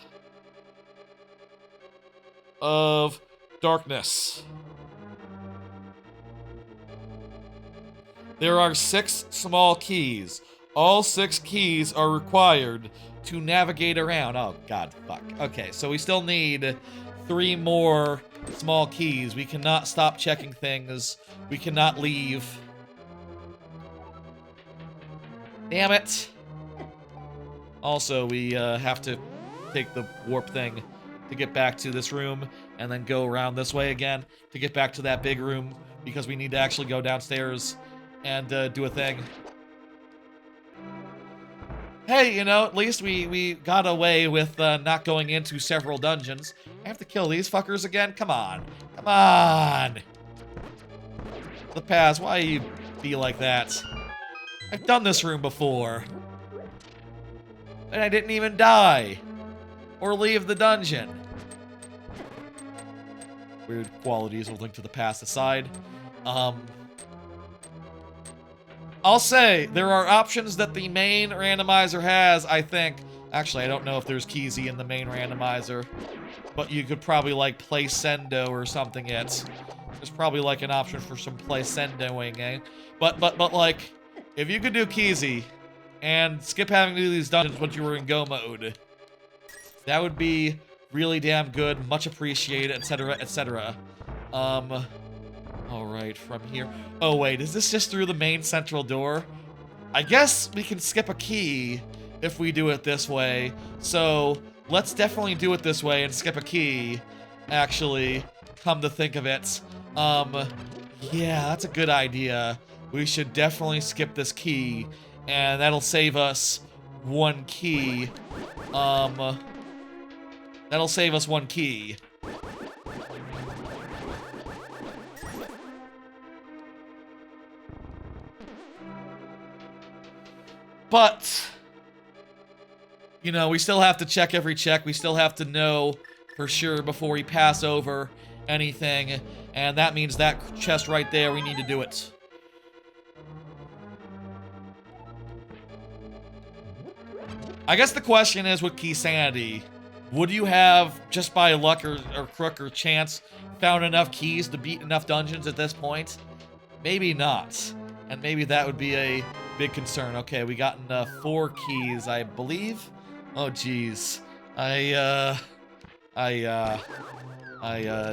of Darkness. There are 6 small keys. All 6 keys are required to navigate around. Oh, God, fuck. Okay, so we still need 3 more small keys. We cannot stop checking things. We cannot leave. Damn it. Also, we have to take the warp thing to get back to this room and then go around this way again to get back to that big room because we need to actually go downstairs and do a thing. Hey, you know, at least we got away with not going into several dungeons. I have to kill these fuckers again? Come on. Come on! The Paz, why you be like that? I've done this room before. And I didn't even die. Or leave the dungeon. Weird qualities will link to the past aside. I'll say, there are options that the main randomizer has, I think. Actually, I don't know if there's Keezy in the main randomizer. But you could probably, like, play Sendo or something yet. There's probably, like, an option for some play Sendoing, eh? But, like, if you could do Keezy and skip having to do these dungeons once you were in go mode, that would be really damn good, much appreciated, etc., etc. Alright, from here. Oh, wait, is this just through the main central door? I guess we can skip a key if we do it this way. So, let's definitely do it this way and skip a key, actually, come to think of it. Yeah, that's a good idea. We should definitely skip this key, and that'll save us 1 key. That'll save us 1 key. But, you know, we still have to check every check. We still have to know for sure before we pass over anything. And that means that chest right there, we need to do it. I guess the question is with Key Sanity, would you have, just by luck or crook or chance, found enough keys to beat enough dungeons at this point? Maybe not. And maybe that would be a big concern. Okay, we got 4 keys, I believe. Oh, jeez. I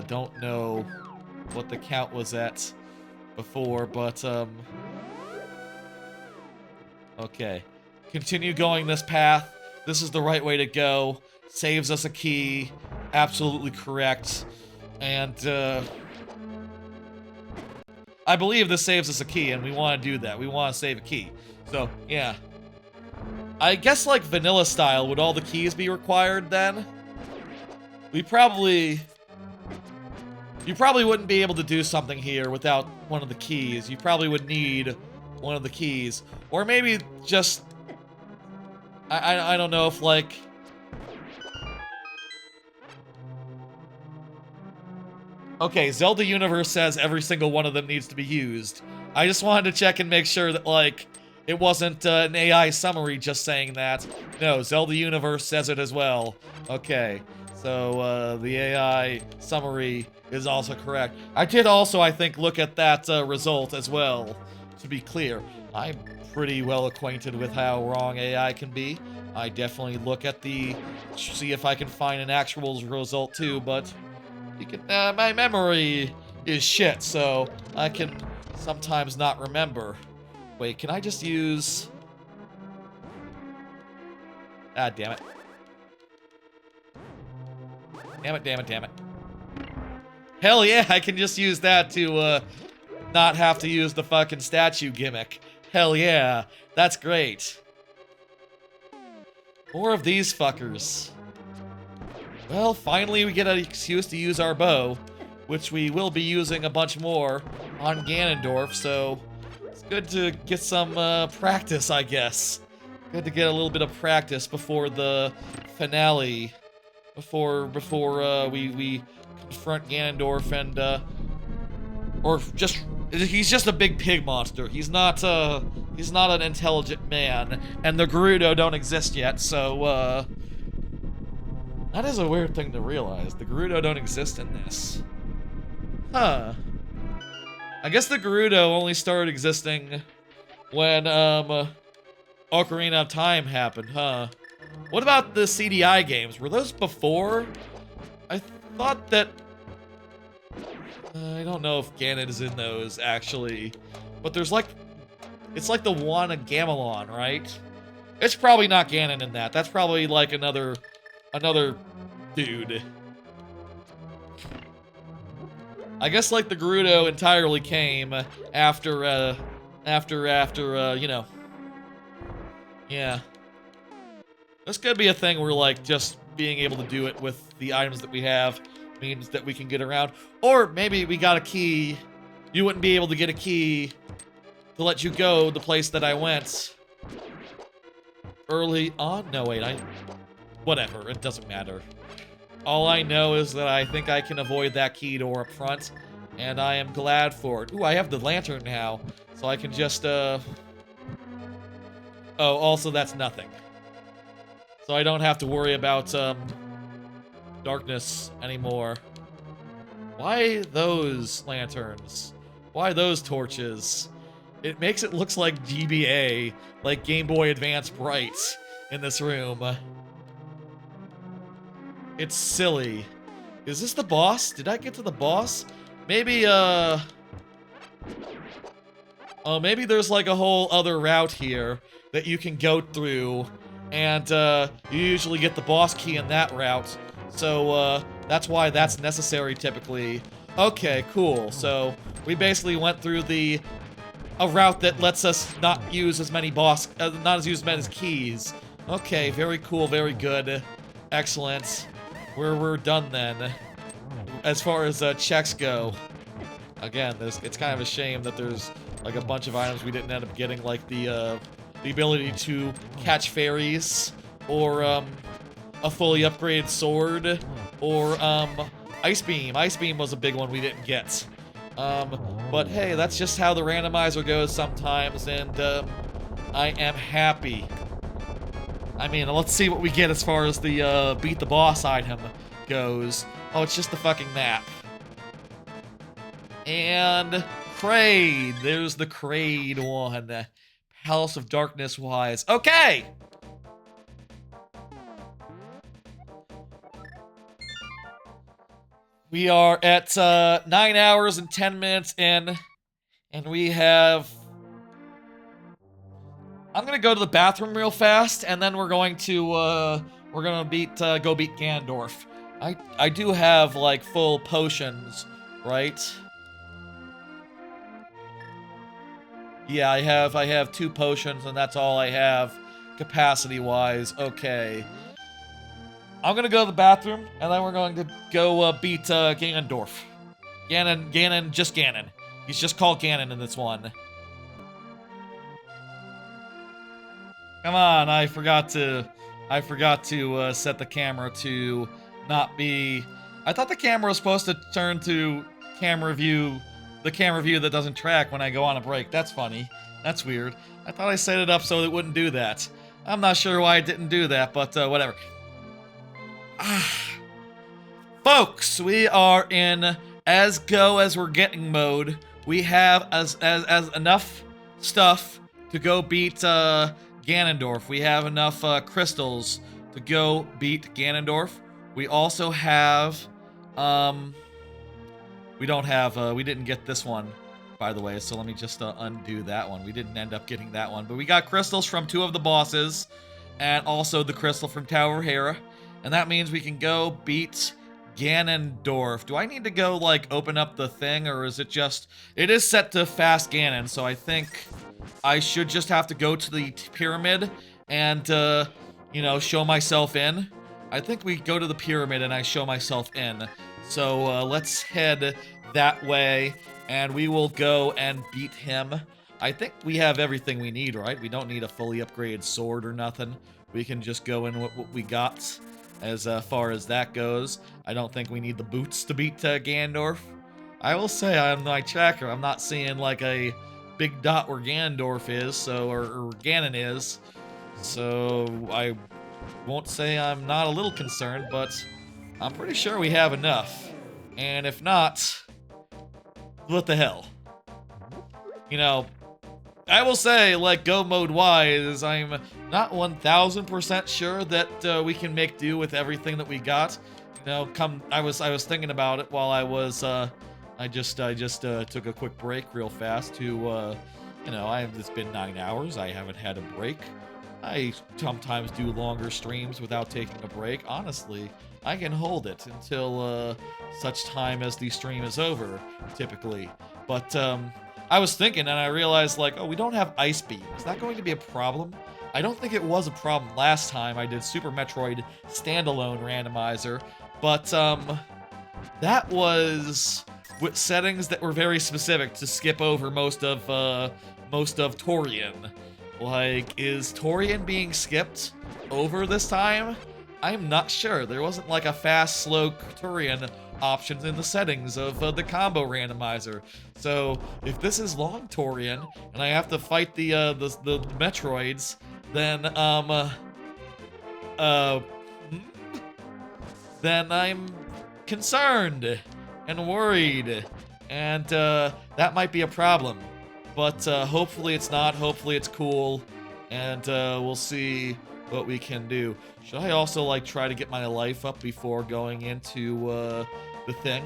don't know what the count was at before, but, okay. Continue going this path. This is the right way to go. Saves us a key. Absolutely correct. And, I believe this saves us a key, and we want to do that. We want to save a key. So, yeah. I guess, like, vanilla style, would all the keys be required, then? You probably wouldn't be able to do something here without one of the keys. You probably would need one of the keys. Or maybe just... I don't know if, like... Okay, Zelda Universe says every single one of them needs to be used. I just wanted to check and make sure that, like, it wasn't an AI summary just saying that. No, Zelda Universe says it as well. Okay, So the AI summary is also correct. I did also, I think, look at that result as well, to be clear. I'm pretty well acquainted with how wrong AI can be. I definitely look at see if I can find an actual result too, but my memory is shit, so I can sometimes not remember. Wait, can I just use... Ah, damn it. Damn it, damn it, damn it. Hell yeah, I can just use that to, not have to use the fucking statue gimmick. Hell yeah, that's great. More of these fuckers. Well, finally we get an excuse to use our bow, which we will be using a bunch more on Ganondorf, so it's good to get some practice, I guess. Good to get a little bit of practice before the finale. Before we confront Ganondorf and or just he's just a big pig monster. He's not an intelligent man, and the Gerudo don't exist yet. So that is a weird thing to realize. The Gerudo don't exist in this. Huh. I guess the Gerudo only started existing when Ocarina of Time happened, huh? What about the CDI games? Were those before? I thought that... I don't know if Ganon is in those, actually. But there's like... It's like the one in Gamelon, right? It's probably not Ganon in that. That's probably like another dude. I guess like the Gerudo entirely came after, you know. Yeah. This could be a thing where, like, just being able to do it with the items that we have means that we can get around. Or maybe we got a key. You wouldn't be able to get a key to let you go the place that I went early on. No, wait, whatever, it doesn't matter. All I know is that I think I can avoid that key door up front, and I am glad for it. Ooh, I have the lantern now, so I can just, Oh, also, that's nothing. So I don't have to worry about, darkness anymore. Why those lanterns? Why those torches? It makes it look like GBA, like Game Boy Advance Bright, in this room. It's silly. Is this the boss? Did I get to the boss? Maybe, oh, maybe there's like a whole other route here that you can go through, and you usually get the boss key in that route, so that's why that's necessary typically. Okay, cool. So we basically went through a route that lets us not use as many not use as many keys. Okay, very cool, very good, excellent. We're done then. As far as checks go, again, it's kind of a shame that there's like a bunch of items we didn't end up getting, like the ability to catch fairies, or a fully upgraded sword, or Ice Beam. Ice Beam was a big one we didn't get. But hey, that's just how the randomizer goes sometimes, and I am happy. I mean, let's see what we get as far as the beat the boss item goes. Oh, it's just the fucking map. And Kraid. There's the Kraid one. Palace of Darkness wise. Okay! We are at 9 hours and 10 minutes in, and we have... I'm gonna go to the bathroom real fast, and then we're going to go beat Ganondorf. I do have like full potions, right? Yeah, I have 2 potions, and that's all I have capacity-wise. Okay. I'm gonna go to the bathroom, and then we're going to go beat Ganondorf. Ganon, just Ganon. He's just called Ganon in this one. Come on, I forgot to set the camera to not be... I thought the camera was supposed to turn to the camera view that doesn't track when I go on a break. That's funny. That's weird. I thought I set it up so it wouldn't do that. I'm not sure why it didn't do that, but whatever. Folks, we are in as go as we're getting mode. We have as enough stuff to go beat Ganondorf. We have enough crystals to go beat Ganondorf. We also have we don't have we didn't get this one, by the way, so let me just undo that one. We didn't end up getting that one, but we got crystals from 2 of the bosses and also the crystal from Tower Hera, and that means we can go beat Ganondorf. Do I need to go, like, open up the thing, or is it just... It is set to fast Ganon, so I think I should just have to go to the pyramid and, you know, show myself in. I think we go to the pyramid and I show myself in. So, let's head that way, and we will go and beat him. I think we have everything we need, right? We don't need a fully upgraded sword or nothing. We can just go in with what we got. As far as that goes, I don't think we need the boots to beat Ganondorf. I will say on my tracker, I'm not seeing like a big dot where Ganondorf is, so or Ganon is. So I won't say I'm not a little concerned, but I'm pretty sure we have enough. And if not, what the hell? You know, I will say, like, go mode wise, I'm not 1000% sure that we can make do with everything that we got. You know, I was thinking about it while I was I just took a quick break real fast to you know, it's been 9 hours. I haven't had a break. I sometimes do longer streams without taking a break. Honestly, I can hold it until such time as the stream is over, typically. But I was thinking, and I realized, like, oh, we don't have Ice Beam. Is that going to be a problem? I don't think it was a problem last time I did Super Metroid standalone randomizer, but that was with settings that were very specific to skip over most of Taurian. Like, is Taurian being skipped over this time? I'm not sure. There wasn't like a fast, slow Taurian options in the settings of the combo randomizer. So if this is long Taurian and I have to fight the Metroids, then then I'm concerned and worried, and that might be a problem. But hopefully it's not. Hopefully it's cool, and we'll see what we can do. Should I also, like, try to get my life up before going into the thing?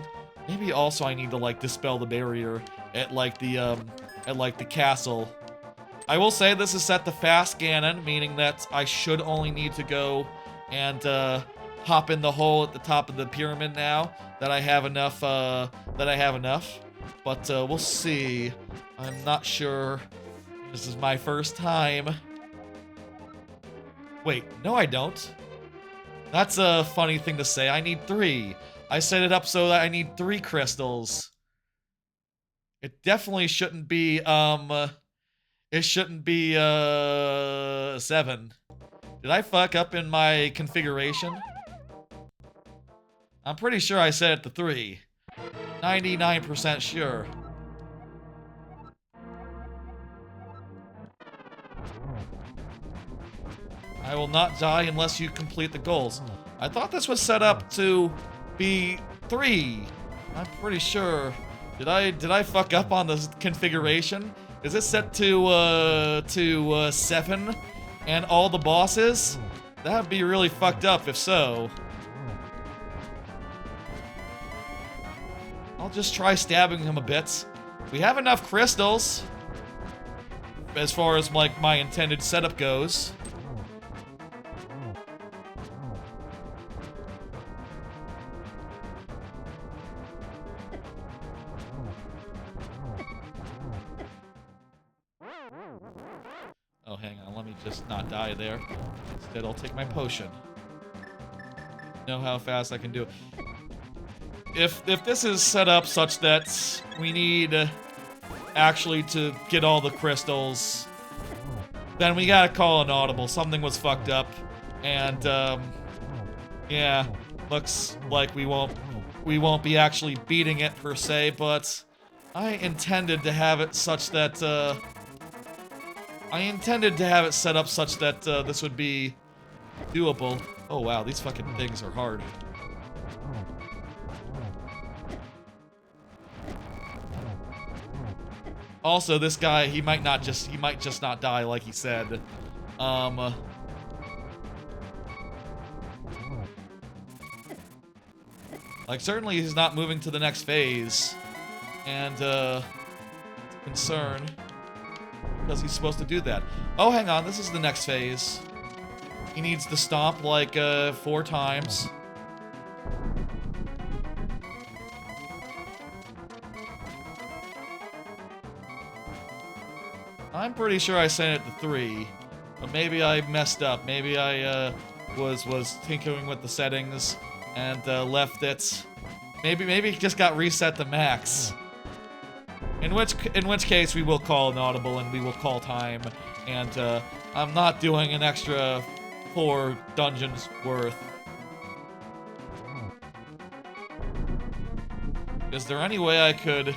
Maybe also I need to, like, dispel the barrier at the castle. I will say this is set to fast Ganon, meaning that I should only need to go and hop in the hole at the top of the pyramid now that I have enough. But we'll see. I'm not sure. This is my first time. Wait, no I don't. That's a funny thing to say. I need 3. I set it up so that I need 3 crystals. It definitely shouldn't be, it shouldn't be, 7. Did I fuck up in my configuration? I'm pretty sure I set it to 3. 99% sure. I will not die unless you complete the goals. I thought this was set up to be 3. I'm pretty sure. Did I fuck up on the configuration? Is it set to 7 and all the bosses? That'd be really fucked up if so. I'll just try stabbing him a bit. We have enough crystals as far as, like, my intended setup goes. Oh, hang on, let me just not die there. Instead, I'll take my potion. Know how fast I can do it. If this is set up such that we need actually to get all the crystals, then we gotta call an audible. Something was fucked up, and yeah, looks like we won't be actually beating it per se, but I intended to have it such that I intended to have it set up such that this would be doable. Oh wow, these fucking things are hard. Also, this guy, he might just not die like he said. Like, certainly he's not moving to the next phase. And, concern. Because he's supposed to do that. Oh, hang on, this is the next phase. He needs to stomp, like, 4 times. I'm pretty sure I sent it to 3. But maybe I messed up. Maybe I, was tinkering with the settings and, left it. Maybe it just got reset to max. In which case we will call an audible and we will call time. And, I'm not doing an extra 4 dungeons worth. Is there any way I could... Is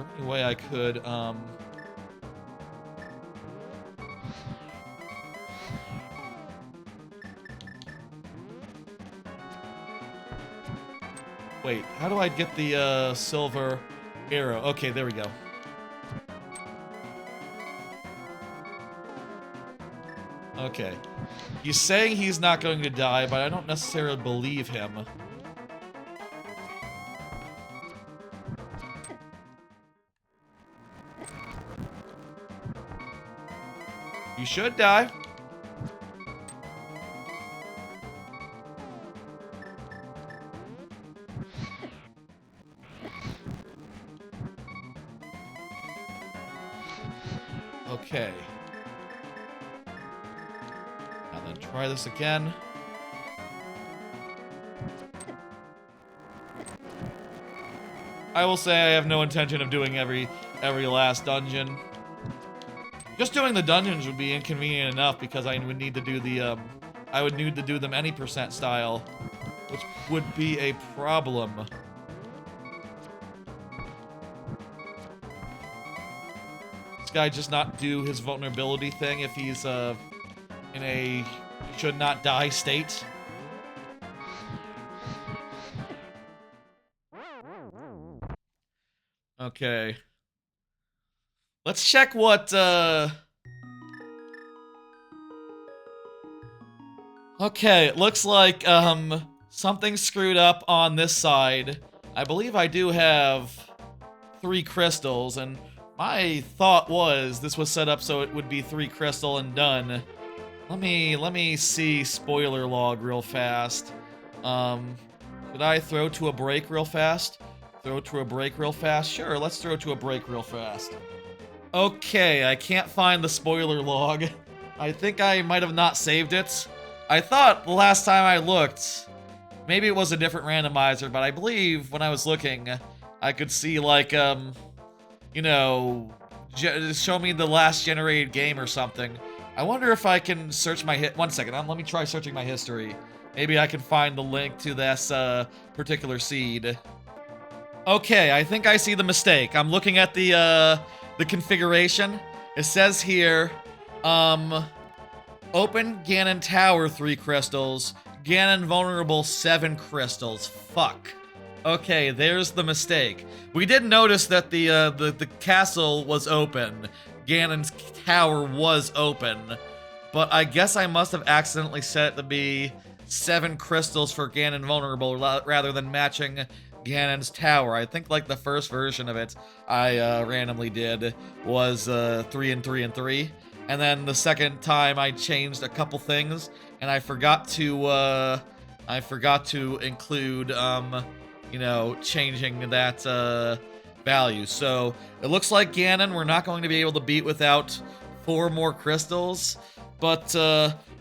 there any way I could, Wait, how do I get the, silver arrow? Okay, there we go. Okay. He's saying he's not going to die, but I don't necessarily believe him. You should die. Okay. Now then, try this again. I will say I have no intention of doing every last dungeon. Just doing the dungeons would be inconvenient enough because I would need to do the, I would need to do them any percent style, which would be a problem. This guy just not do his vulnerability thing if he's, in a should not die state. Okay. Let's check what, Okay, it looks like, something screwed up on this side. I believe I do have 3 crystals, and my thought was this was set up so it would be 3 crystal and done. Let me see spoiler log real fast. Should I throw to a break real fast? Throw to a break real fast? Sure, let's throw to a break real fast. Okay, I can't find the spoiler log. I think I might have not saved it. I thought the last time I looked, maybe it was a different randomizer, but I believe when I was looking, I could see, like, you know, show me the last generated game or something. I wonder if I can search my one second, let me try searching my history. Maybe I can find the link to this, particular seed. Okay, I think I see the mistake. I'm looking at the configuration. It says here, open Ganon Tower 3 crystals, Ganon Vulnerable 7 crystals. Fuck. Okay, there's the mistake. We did notice that the castle was open. Ganon's tower was open. But I guess I must have accidentally set it to be 7 crystals for Ganon Vulnerable rather than matching Ganon's tower. I think like the first version of it I randomly did was 3 and 3 and 3. And then the second time I changed a couple things and I forgot to include you know, changing that value. So it looks like Ganon we're not going to be able to beat without 4 more crystals. But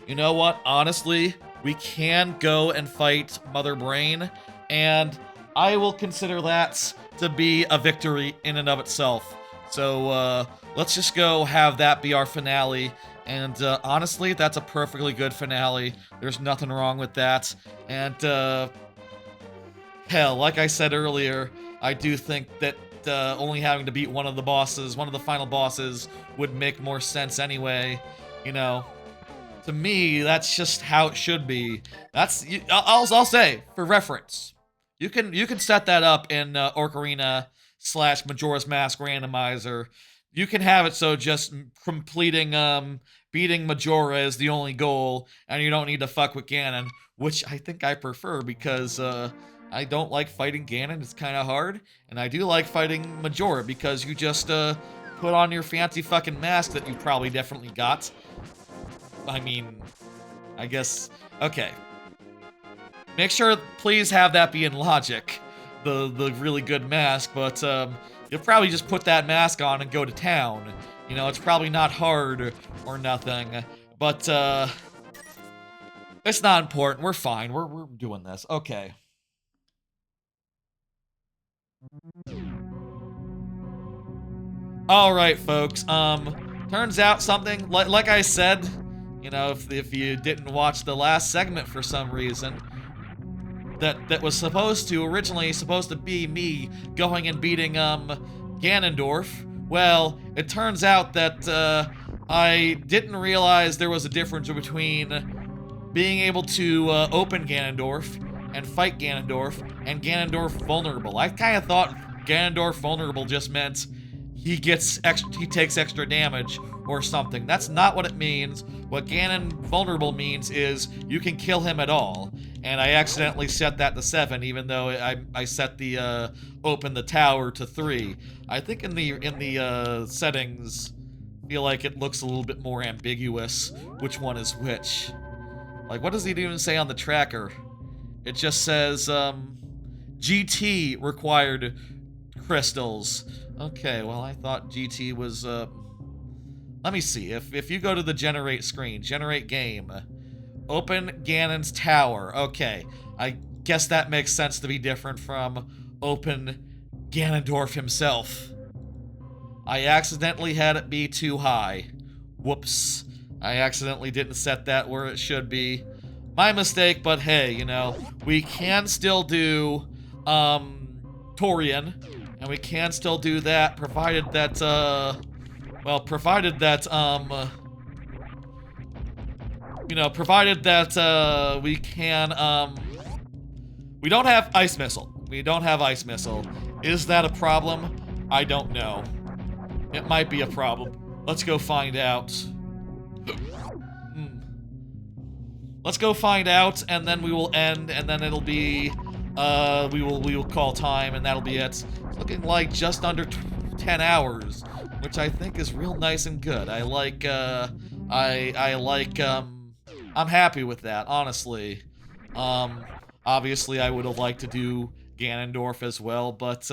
you know what? Honestly, we can go and fight Mother Brain, and I will consider that to be a victory in and of itself. So let's just go have that be our finale. And honestly, that's a perfectly good finale. There's nothing wrong with that. And hell, like I said earlier, I do think that only having to beat one of the final bosses, would make more sense anyway. You know, to me, that's just how it should be. I'll say, for reference, You can set that up in Ocarina / Majora's Mask Randomizer. You can have it so just completing beating Majora is the only goal, and you don't need to fuck with Ganon, which I think I prefer because I don't like fighting Ganon. It's kind of hard, and I do like fighting Majora because you just put on your fancy fucking mask that you probably definitely got. I mean, I guess okay. Make sure, please have that be in logic, the really good mask, but you'll probably just put that mask on and go to town. You know, it's probably not hard or nothing, but it's not important. We're fine. We're doing this. Okay. All right, folks. Turns out something like I said. You know, if you didn't watch the last segment for some reason, that was originally supposed to be me going and beating Ganondorf. Well, it turns out that I didn't realize there was a difference between being able to open Ganondorf and fight Ganondorf and Ganondorf vulnerable. I kind of thought Ganondorf vulnerable just meant he takes extra damage or something. That's not what it means. What Ganon vulnerable means is you can kill him at all. And I accidentally set that to 7, even though I set the open the tower to 3. I think in the settings, I feel like it looks a little bit more ambiguous which one is which. Like, what does it even say on the tracker? It just says GT required crystals. Okay, well, I thought GT was let me see. If you go to the generate screen, generate game, open Ganon's tower. Okay, I guess that makes sense to be different from open Ganondorf himself. I accidentally had it be too high. Whoops. I accidentally didn't set that where it should be. My mistake, but hey, you know, we can still do Taurian, and we can still do that provided that you know, provided that we can we don't have Ice Missile. We don't have Ice Missile. Is that a problem? I don't know. It might be a problem. Let's go find out. Let's go find out, and then we will end, and then it'll be we will call time, and that'll be it. It's looking like just under 10 hours, which I think is real nice and good. I like I'm happy with that, honestly. Obviously I would have liked to do Ganondorf as well, but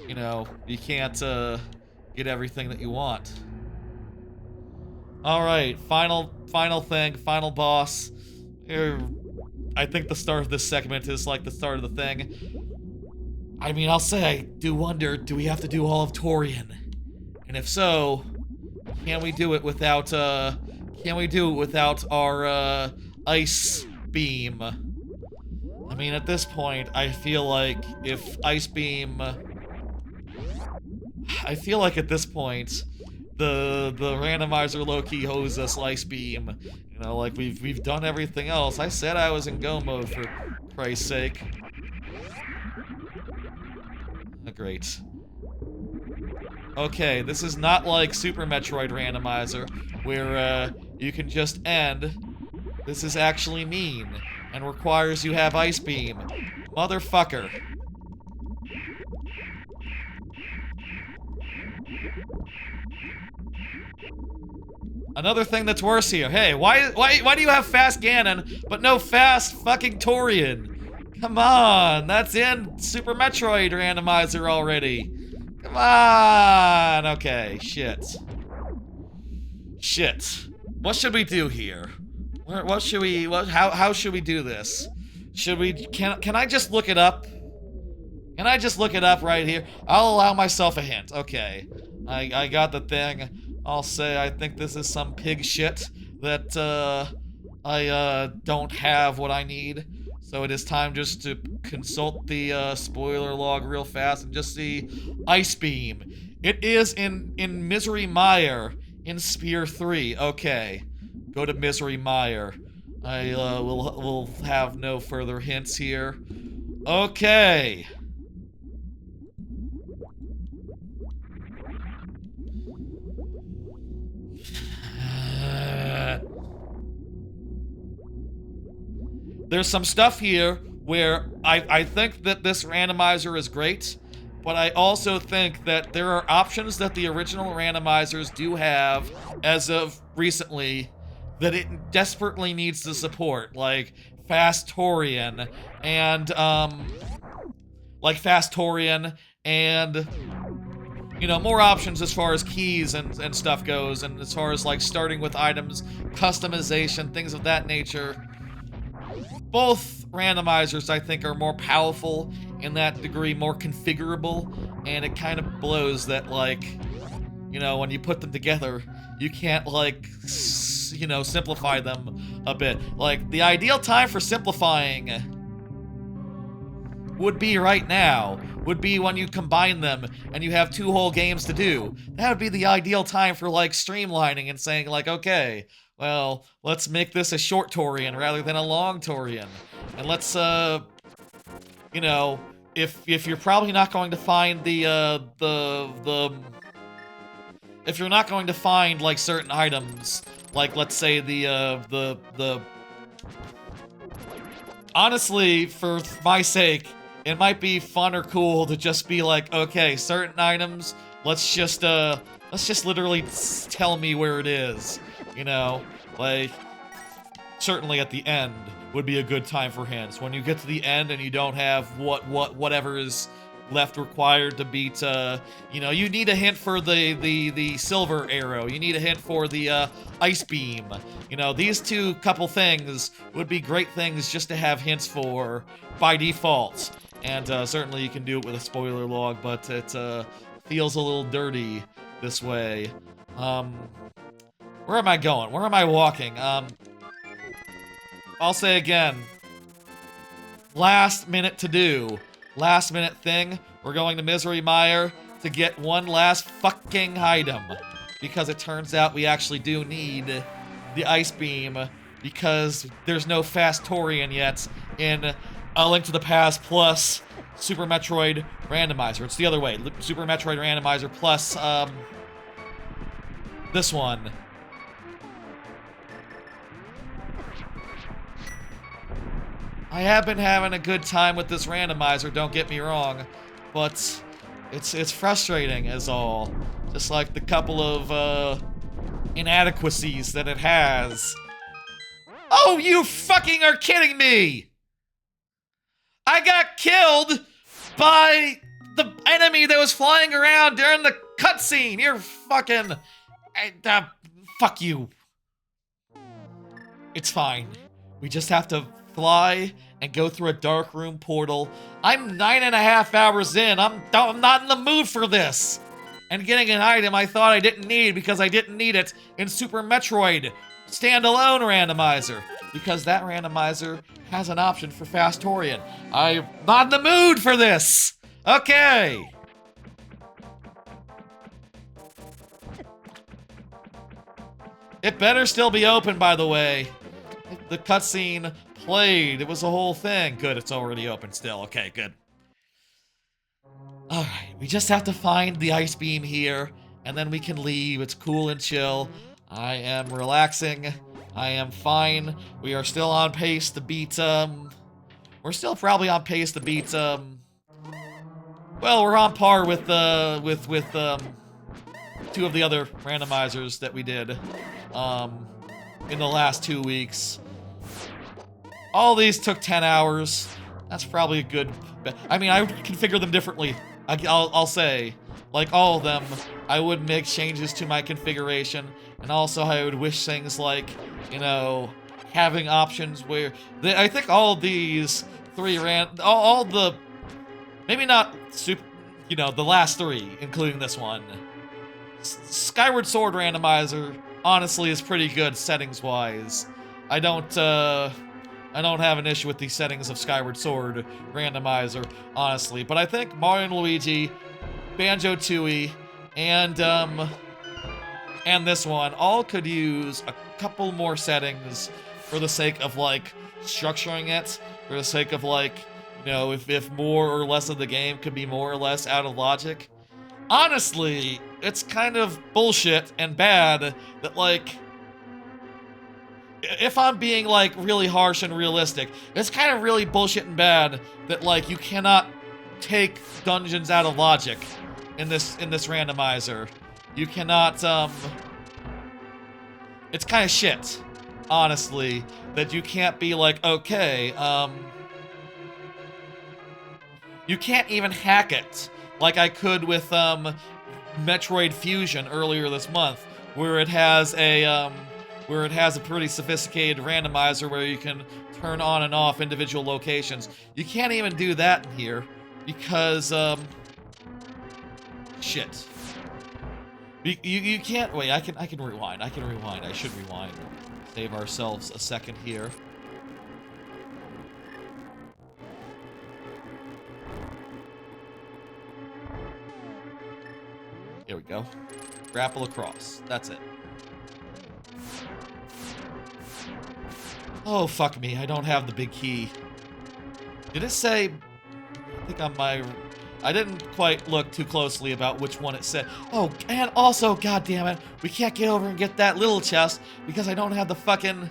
you know, you can't get everything that you want. Alright, final thing, final boss. I think the start of this segment is like the start of the thing. I mean, I'll say I do wonder, do we have to do all of Taurian? And if so, can we do it without our ice beam? I mean, at this point, I feel like if ice beam, I feel like at this point, the randomizer low-key hose us ice beam. You know, like we've done everything else. I said I was in go mode, for Christ's sake. Oh, great. Okay, this is not like Super Metroid Randomizer, where you can just end. This is actually mean, and requires you have Ice Beam. Motherfucker. Another thing that's worse here. Hey, why do you have fast Ganon, but no fast fucking Taurian? Come on, that's in Super Metroid Randomizer already. Come on. Okay, shit. Shit. What should we do here? What should we? How should we do this? Should we? Can I just look it up? Can I just look it up right here? I'll allow myself a hint. Okay, I got the thing. I'll say I think this is some pig shit that I don't have what I need. So it is time just to consult the spoiler log real fast and just see Ice Beam. It is in Misery Mire in Spear 3. Okay, go to Misery Mire. I will have no further hints here. Okay. There's some stuff here where I think that this randomizer is great, but I also think that there are options that the original randomizers do have as of recently that it desperately needs to support, like Fast Taurian and and you know, more options as far as keys and stuff goes, and as far as like starting with items, customization, things of that nature. Both randomizers, I think, are more powerful in that degree, more configurable, and it kind of blows that, like, you know, when you put them together, you can't, like, you know, simplify them a bit. Like, the ideal time for simplifying would be right now, would be when you combine them and you have 2 whole games to do. That would be the ideal time for, like, streamlining and saying, like, okay, well, let's make this a short Taurian rather than a long Taurian. And let's, you know, if you're probably not going to find if you're not going to find, like, certain items, like, let's say honestly, for my sake, it might be fun or cool to just be like, okay, certain items, let's just literally tell me where it is, you know? Like, certainly at the end would be a good time for hints. When you get to the end and you don't have whatever is left required to beat, you know, you need a hint for the silver arrow. You need a hint for the ice beam. You know, these two couple things would be great things just to have hints for by default. And certainly you can do it with a spoiler log, but it feels a little dirty this way. Where am I going? Where am I walking? I'll say again, last minute to do. Last minute thing, we're going to Misery Mire to get one last fucking item. Because it turns out we actually do need the Ice Beam, because there's no Fast Taurian yet in A Link to the Past plus Super Metroid Randomizer. It's the other way, Super Metroid Randomizer plus, this one. I have been having a good time with this randomizer, don't get me wrong, but it's frustrating as all. Just like the couple of inadequacies that it has. Oh, you fucking are kidding me! I got killed by the enemy that was flying around during the cutscene. You're fucking... fuck you. It's fine. We just have to fly and go through a dark room portal. I'm 9.5 hours in. I'm not in the mood for this. And getting an item I thought I didn't need because I didn't need it in Super Metroid standalone randomizer. Because that randomizer has an option for Fast Taurian. I'm not in the mood for this. Okay. It better still be open, by the way. The cutscene played. It was a whole thing. Good, it's already open still. Okay, good. Alright, we just have to find the ice beam here, and then we can leave. It's cool and chill. I am relaxing. I am fine. We are still on pace to beat, we're still probably on pace to beat, well, we're on par with, two of the other randomizers that we did, in the last 2 weeks. All these took 10 hours. That's probably a good... I mean, I would configure them differently. I'll say. Like, all of them, I would make changes to my configuration. And also, I would wish things like, you know, having options where... I think all these three all the... Maybe not super... You know, the last 3, including this one. Skyward Sword Randomizer, honestly, is pretty good settings-wise. I don't have an issue with the settings of Skyward Sword Randomizer, honestly. But I think Mario and Luigi, Banjo-Tooie, and this one all could use a couple more settings for the sake of, like, structuring it, for the sake of, like, You know, if more or less of the game could be more or less out of logic. Honestly, it's kind of bullshit and bad that, like, if I'm being, like, really harsh and realistic, it's kind of really bullshit and bad that, like, you cannot take dungeons out of logic in this randomizer. You cannot, it's kind of shit, honestly, that you can't be like, okay, you can't even hack it like I could with, Metroid Fusion earlier this month, where it has a pretty sophisticated randomizer where you can turn on and off individual locations. You can't even do that in here because, shit. You can't, wait, I can rewind. I should rewind. Save ourselves a second here. Here we go. Grapple across. That's it. Oh, fuck me. I don't have the big key. Did it say... I think on my... I didn't quite look too closely about which one it said. Oh, and also, goddammit, we can't get over and get that little chest because I don't have the fucking...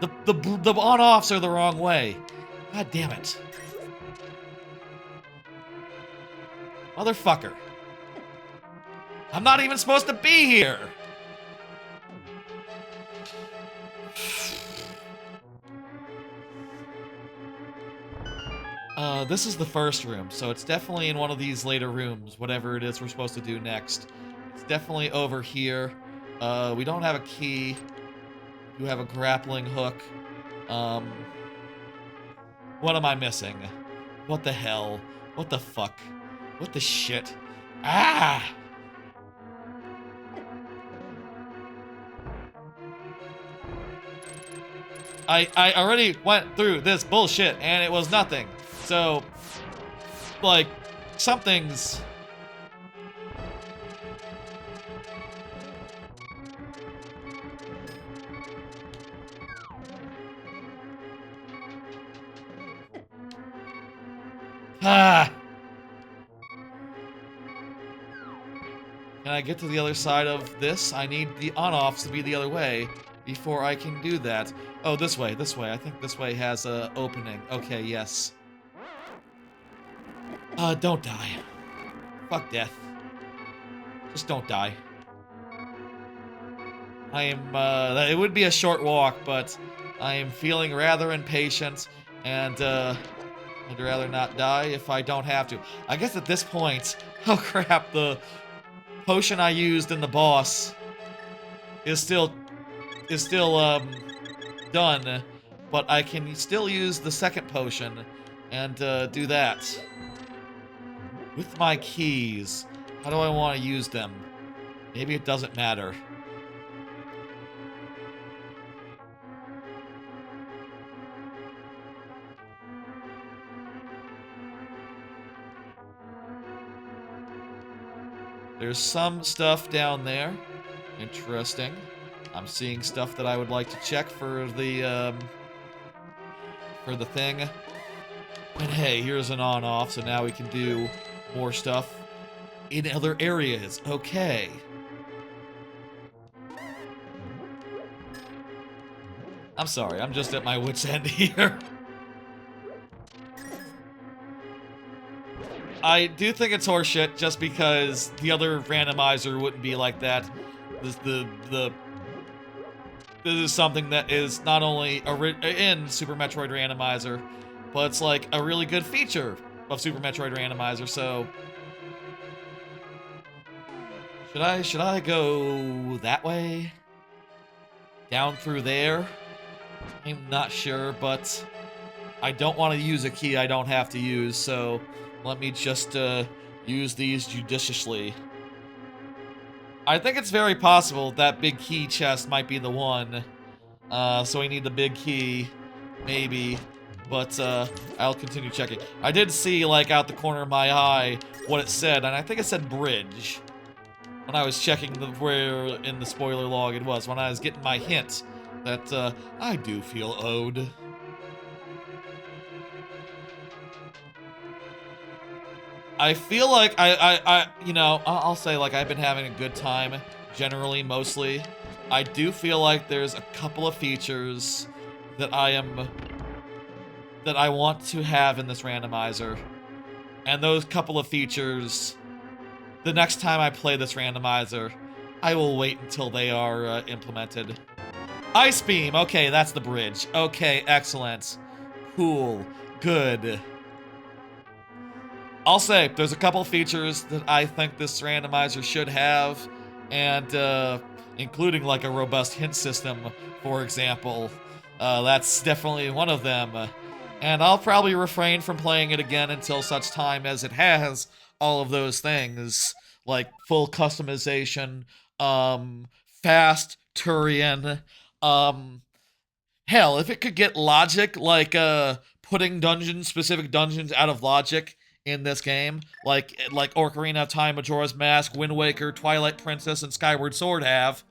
The on-offs are the wrong way. God damn it. Motherfucker. I'm not even supposed to be here! This is the first room, so it's definitely in one of these later rooms, whatever it is we're supposed to do next. It's definitely over here. We don't have a key. You have a grappling hook. What am I missing? What the hell? What the fuck? What the shit? Ah! I already went through this bullshit and it was nothing. So, like, something's... Ah! Can I get to the other side of this? I need the on-offs to be the other way before I can do that. Oh, this way, this way. I think this way has a opening. Okay, yes. Don't die. Fuck death. Just don't die. I am, it would be a short walk, but I am feeling rather impatient, and, I'd rather not die if I don't have to. I guess at this point, oh crap, the potion I used in the boss is still, done, but I can still use the second potion and, do that. With my keys, how do I want to use them? Maybe it doesn't matter. There's some stuff down there. Interesting. I'm seeing stuff that I would like to check for the thing. And hey, here's an on-off, so now we can do more stuff in other areas. Okay. I'm sorry, I'm just at my wit's end here. I do think it's horseshit just because the other randomizer wouldn't be like that. This is something that is not only in Super Metroid Randomizer, but it's like a really good feature of Super Metroid Randomizer, so... Should I go that way? Down through there? I'm not sure, but I don't want to use a key I don't have to use, so let me just use these judiciously. I think it's very possible that big key chest might be the one. So we need the big key, maybe. But I'll continue checking. I did see, like, out the corner of my eye what it said, and I think it said bridge. When I was checking where in the spoiler log it was, when I was getting my hint that I do feel owed. I feel like you know, I'll say like I've been having a good time generally, mostly. I do feel like there's a couple of features that I want to have in this randomizer. And those couple of features, the next time I play this randomizer, I will wait until they are implemented. Ice Beam, okay, that's the bridge. Okay, excellent. Cool, good. I'll say, there's a couple features that I think this randomizer should have, and including like a robust hint system, for example. That's definitely one of them. And I'll probably refrain from playing it again until such time as it has all of those things, like full customization, fast Taurian, hell, if it could get logic, like putting specific dungeons out of logic in this game, like Ocarina of Time, Majora's Mask, Wind Waker, Twilight Princess, and Skyward Sword have.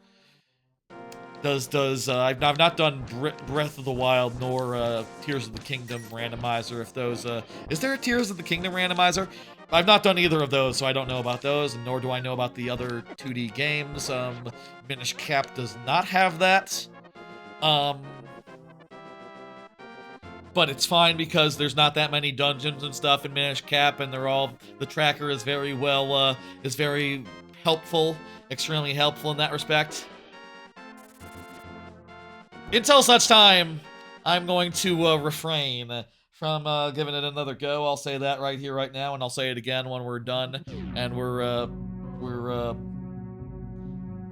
I've not done Breath of the Wild nor Tears of the Kingdom randomizer. If those is there a Tears of the Kingdom randomizer? I've not done either of those, so I don't know about those, nor do I know about the other 2D games. Minish Cap does not have that. But it's fine because there's not that many dungeons and stuff in Minish Cap, and the tracker is very well, is very helpful, extremely helpful in that respect. Until such time, I'm going to refrain from giving it another go. I'll say that right here, right now, and I'll say it again when we're done, and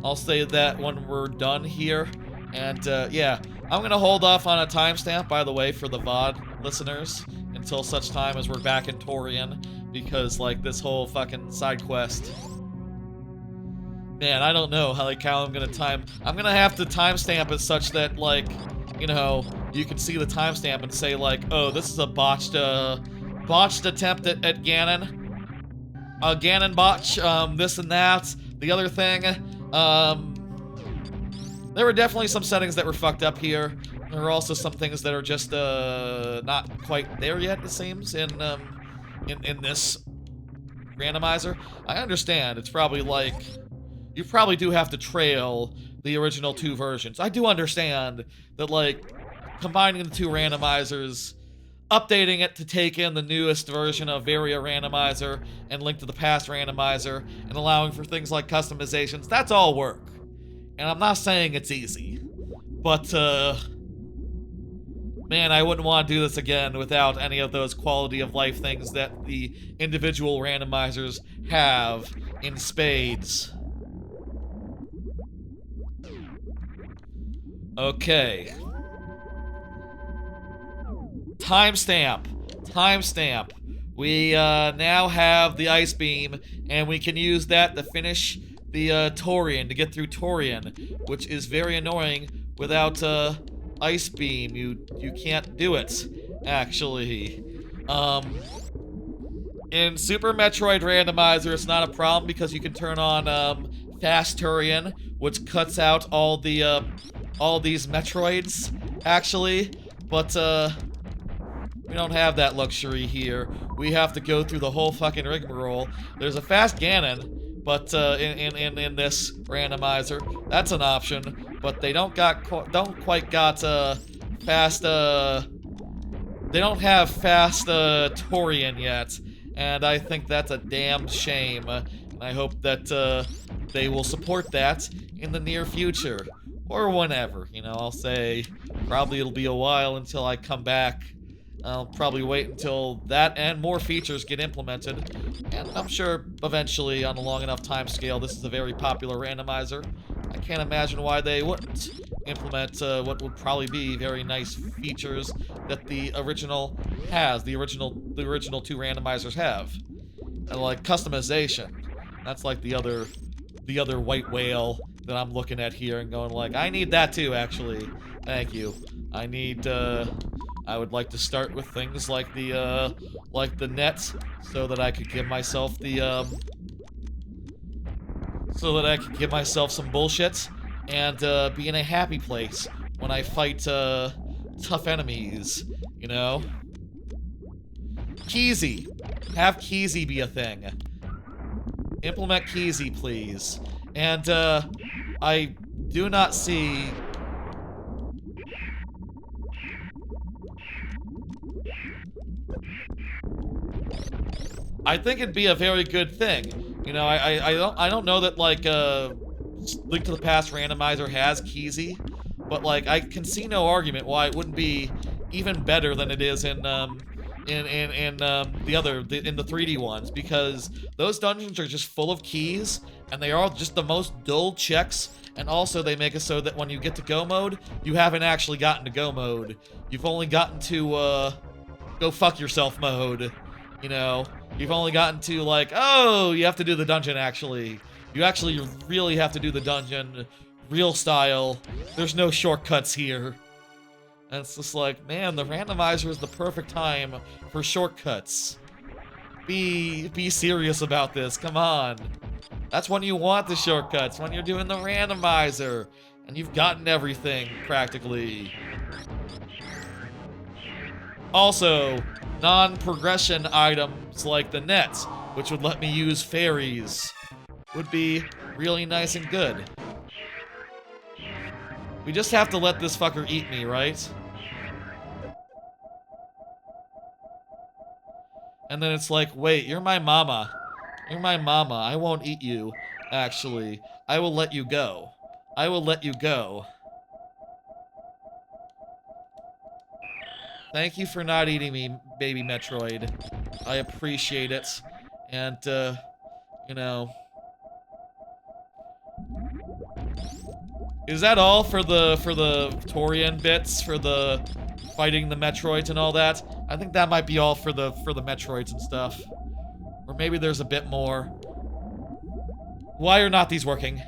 I'll say that when we're done here, and yeah. I'm gonna hold off on a timestamp, by the way, for the VOD listeners, until such time as we're back in Taurian, because, like, this whole fucking side quest... Man, I don't know how I'm gonna have to timestamp it such that, like, you know, you can see the timestamp and say, like, oh, this is a botched attempt at Ganon. Ganon botch, this and that. The other thing, there were definitely some settings that were fucked up here. There are also some things that are just not quite there yet, it seems, in this randomizer. I understand. It's probably like you probably do have to trail the original two versions. I do understand that, like, combining the two randomizers, updating it to take in the newest version of Varia Randomizer and Link to the Past Randomizer, and allowing for things like customizations, that's all work. And I'm not saying it's easy, but, man, I wouldn't want to do this again without any of those quality of life things that the individual randomizers have in spades. Okay. Timestamp. We, now have the Ice Beam, and we can use that to finish the Taurian, to get through Taurian, which is very annoying. Without Ice Beam, you can't do it, actually. In Super Metroid Randomizer, it's not a problem because you can turn on Fast Taurian, which cuts out all these Metroids, actually. But we don't have that luxury here. We have to go through the whole fucking rigmarole. There's a fast Ganon, but in this randomizer, that's an option. But they don't quite got fast. They don't have fast Taurian yet, and I think that's a damn shame. And I hope that they will support that in the near future, or whenever. You know, I'll say probably it'll be a while until I come back. I'll probably wait until that and more features get implemented, and I'm sure eventually, on a long enough time scale, this is a very popular randomizer. I can't imagine why they wouldn't implement what would probably be very nice features that the original has, the original two randomizers have, and like customization. That's like the other white whale that I'm looking at here and going like, I need that too, actually. Thank you. I would like to start with things like the net, so that I could give myself some bullshit, and be in a happy place when I fight tough enemies, you know? Keezy. Have Keezy be a thing. Implement Keezy, please. And, I do not see... I think it'd be a very good thing. You know, I don't know that, like, Link to the Past Randomizer has Keezy, but, like, I can see no argument why it wouldn't be even better than it is in the 3D ones, because those dungeons are just full of keys, and they are just the most dull checks, and also they make it so that when you get to go mode, you haven't actually gotten to go mode. You've only gotten to, go fuck yourself mode, you know? You've only gotten to, like, oh, you have to do the dungeon, actually. You actually really have to do the dungeon, real style. There's no shortcuts here. And it's just like, man, the randomizer is the perfect time for shortcuts. Be serious about this, come on. That's when you want the shortcuts, when you're doing the randomizer. And you've gotten everything, practically. Also, non-progression items like the nets, which would let me use fairies, would be really nice and good. We just have to let this fucker eat me, right? And then it's like, wait, you're my mama. You're my mama. I won't eat you, actually. I will let you go. I will let you go. Thank you for not eating me, baby Metroid. I appreciate it. And, you know... Is that all for the Taurian bits, for the fighting the Metroids and all that? I think that might be all for the Metroids and stuff. Or maybe there's a bit more. Why are not these working?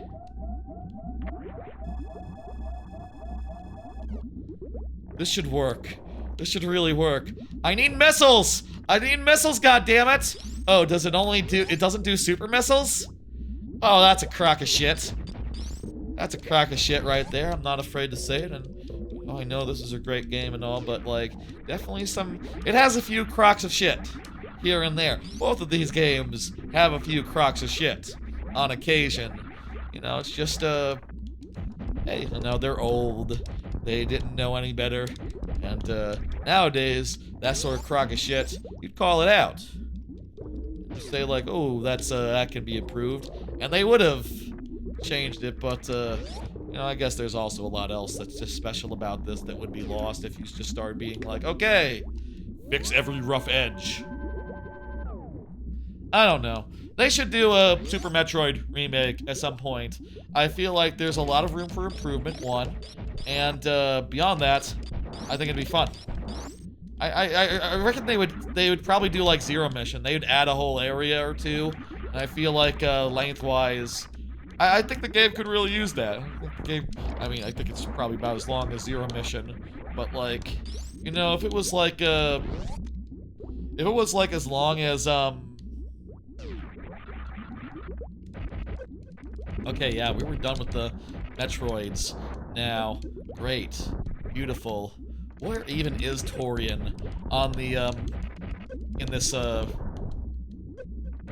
This should work. This should really work. I need missiles! I need missiles, goddammit! Oh, does it only do... It doesn't do super missiles? Oh, that's a crock of shit. That's a crock of shit right there. I'm not afraid to say it, and... Oh, I know this is a great game and all, but, like, definitely some... It has a few crocks of shit. Here and there. Both of these games have a few crocks of shit. On occasion. You know, it's just, Hey, you know, they're old. They didn't know any better. And, nowadays, that sort of crock of shit, you'd call it out. Just say, like, oh, that can be improved. And they would have changed it, but, you know, I guess there's also a lot else that's just special about this that would be lost if you just started being like, okay, fix every rough edge. I don't know. They should do a Super Metroid remake at some point. I feel like there's a lot of room for improvement, one. And, beyond that, I think it'd be fun. I reckon they would probably do, like, Zero Mission. They would add a whole area or two. And I feel like, lengthwise... I think the game could really use that. I think it's probably about as long as Zero Mission. But, like, you know, if it was like, as long as, Okay, yeah, we were done with the Metroids. Now, great. Beautiful. Where even is Taurian on the, in this,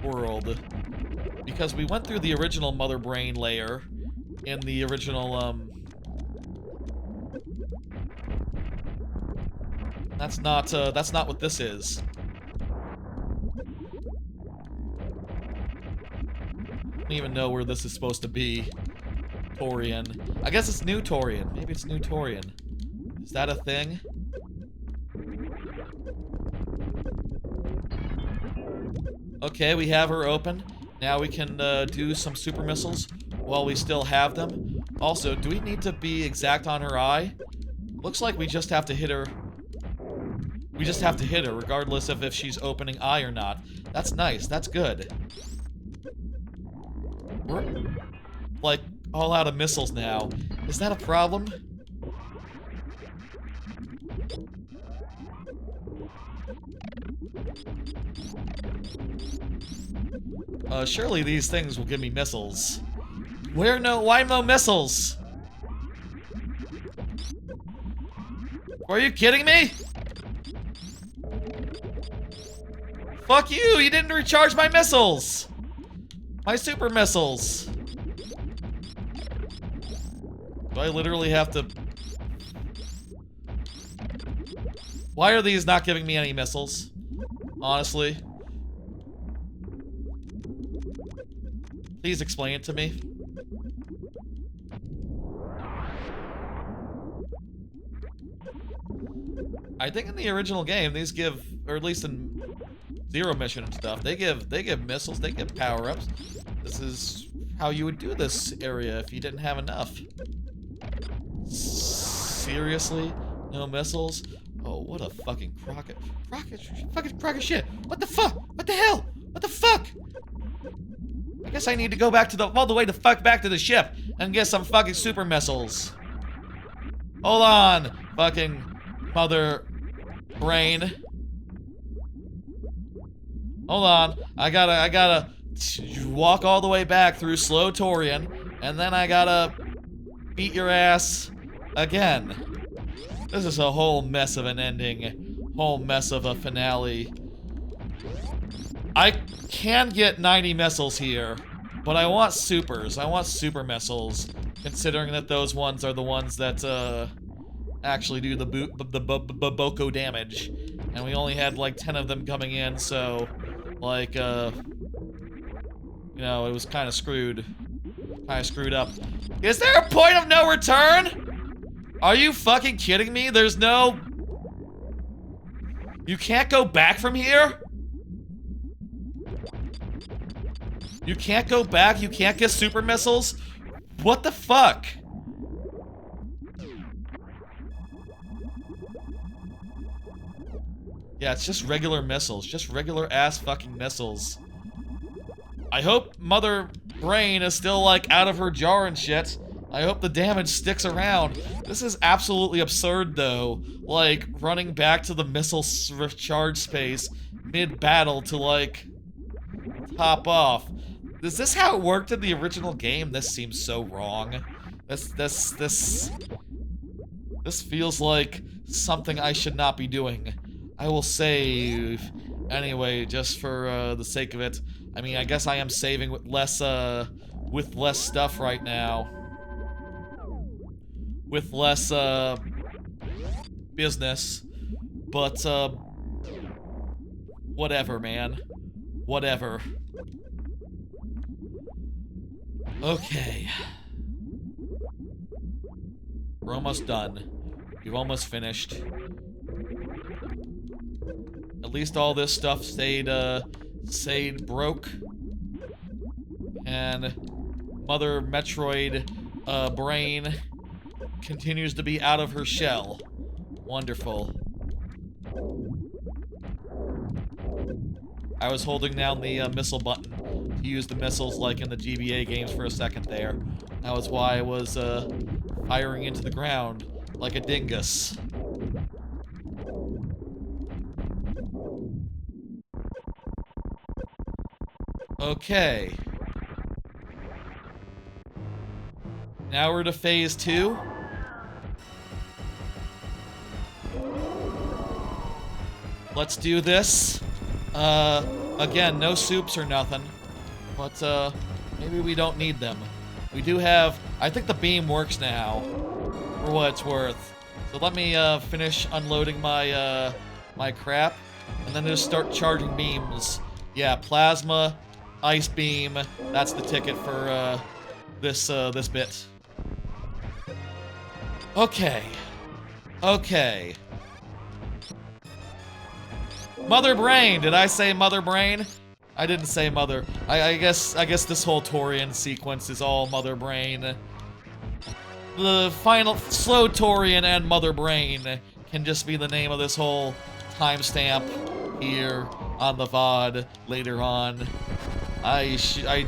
world? Because we went through the original Mother Brain layer in the original, that's not what this is. I don't even know where this is supposed to be. Taurian. I guess it's New Taurian. Maybe it's New Taurian. Is that a thing? Okay, we have her open. Now we can do some super missiles while we still have them. Also, do we need to be exact on her eye? Looks like we just have to hit her. We just have to hit her, regardless of if she's opening eye or not. That's nice. That's good. We're, like, all out of missiles now. Is that a problem? Surely these things will give me missiles. Why no missiles? Are you kidding me? Fuck you! You didn't recharge my missiles! My super missiles! Do I literally have to... Why are these not giving me any missiles? Honestly. Please explain it to me. I think in the original game, these give, or at least in Zero Mission and stuff, they give missiles, they give power-ups. This is how you would do this area if you didn't have enough. Seriously? No missiles? Oh, what a fucking fucking crock of shit. What the fuck? What the hell? What the fuck? I guess I need to go back to all the way the fuck back to the ship and get some fucking super missiles. Hold on, fucking mother brain. Hold on, I gotta walk all the way back through slow Taurian, and then I gotta beat your ass again. This is a whole mess of an ending, whole mess of a finale. I can get 90 missiles here, but I want supers. I want super missiles, considering that those ones are the ones that actually do the boko damage, and we only had like 10 of them coming in, so like you know, it was kind of screwed up. Is there a point of no return? Are you fucking kidding me? There's no... You can't go back from here? You can't go back? You can't get super missiles? What the fuck? Yeah, it's just regular missiles. Just regular ass fucking missiles. I hope Mother Brain is still, like, out of her jar and shit. I hope the damage sticks around. This is absolutely absurd, though. Like, running back to the missile recharge space mid-battle to, like, top off. Is this how it worked in the original game? This seems so wrong. This feels like something I should not be doing. I will save anyway, just for the sake of it. I mean, I guess I am saving with less stuff right now. With less, business. But, whatever, man. Whatever. Okay. We're almost done. We've almost finished. At least all this stuff stayed broke. And Mother Metroid, Brain continues to be out of her shell. Wonderful. I was holding down the missile button to use the missiles like in the GBA games for a second there. That was why I was firing into the ground like a dingus. Okay. Now we're to phase 2. Let's do this. Again, no soups or nothing. But, maybe we don't need them. We do have... I think the beam works now, for what it's worth. So let me, finish unloading my, my crap, and then just start charging beams. Yeah, plasma, ice beam, that's the ticket for, this bit. Okay. Okay. Mother Brain! Did I say Mother Brain? I didn't say Mother. I guess this whole Taurian sequence is all Mother Brain. The final slow Taurian and Mother Brain can just be the name of this whole timestamp here on the VOD later on. I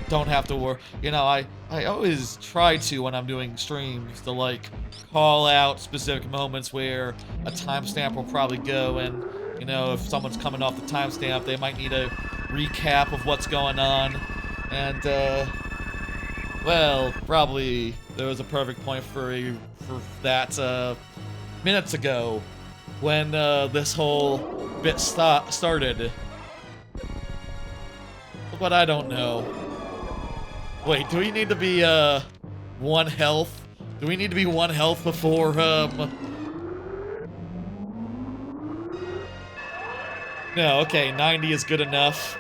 don't have to worry. You know, I always try to, when I'm doing streams, to like call out specific moments where a timestamp will probably go, and you know, if someone's coming off the timestamp, they might need a recap of what's going on. And well, probably there was a perfect point for that minutes ago when this whole bit started. but I don't know. Wait, do we need to be, 1 health? Do we need to be 1 health before, No, okay, 90 is good enough.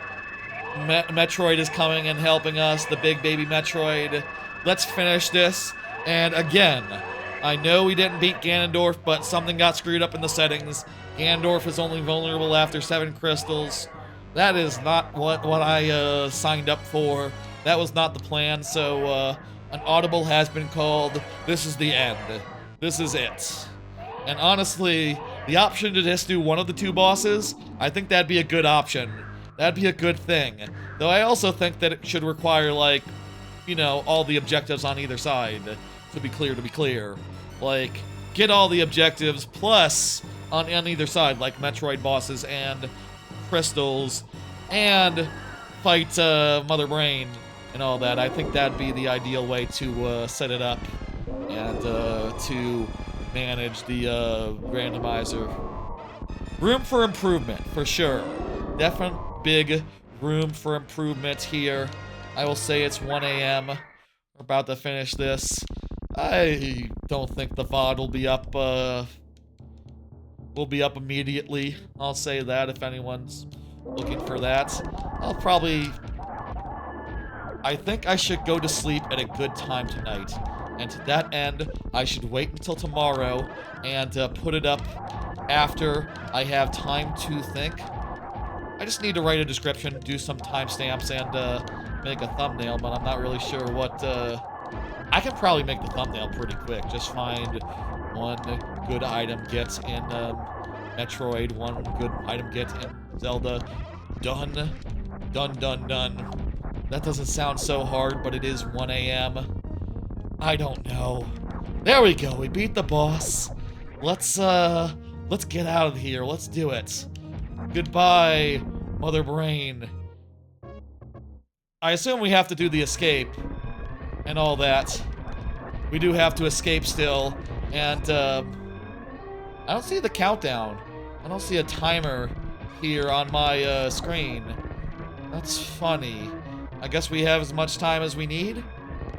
Metroid is coming and helping us, the big baby Metroid. Let's finish this. And again, I know we didn't beat Ganondorf, but something got screwed up in the settings. Ganondorf is only vulnerable after 7 crystals. That is not what I signed up for. That was not the plan, so an audible has been called. This is the end. This is it. And honestly, the option to just do one of the 2 bosses, I think that'd be a good option. That'd be a good thing. Though I also think that it should require, like, you know, all the objectives on either side. To be clear. Like, get all the objectives, plus, on either side, like Metroid bosses and crystals, and fight Mother Brain and all that. I think that'd be the ideal way to set it up and to manage the randomizer. Room for improvement, for sure. Definite big room for improvement here. I will say it's 1 a.m. We're about to finish this. I don't think the VOD will be up immediately. I'll say that if anyone's looking for that. I think I should go to sleep at a good time tonight. And to that end, I should wait until tomorrow and put it up after I have time to think. I just need to write a description, do some timestamps, and make a thumbnail, but I'm not really sure what... I can probably make the thumbnail pretty quick. Just find 1 good item, get in Metroid, 1 good item, get in Zelda. Done. Done. That doesn't sound so hard, but it is 1 a.m. I don't know. There we go, we beat the boss. Let's get out of here, let's do it. Goodbye, Mother Brain. I assume we have to do the escape and all that. We do have to escape still, and I don't see the countdown. I don't see a timer here on my screen. That's funny. I guess we have as much time as we need?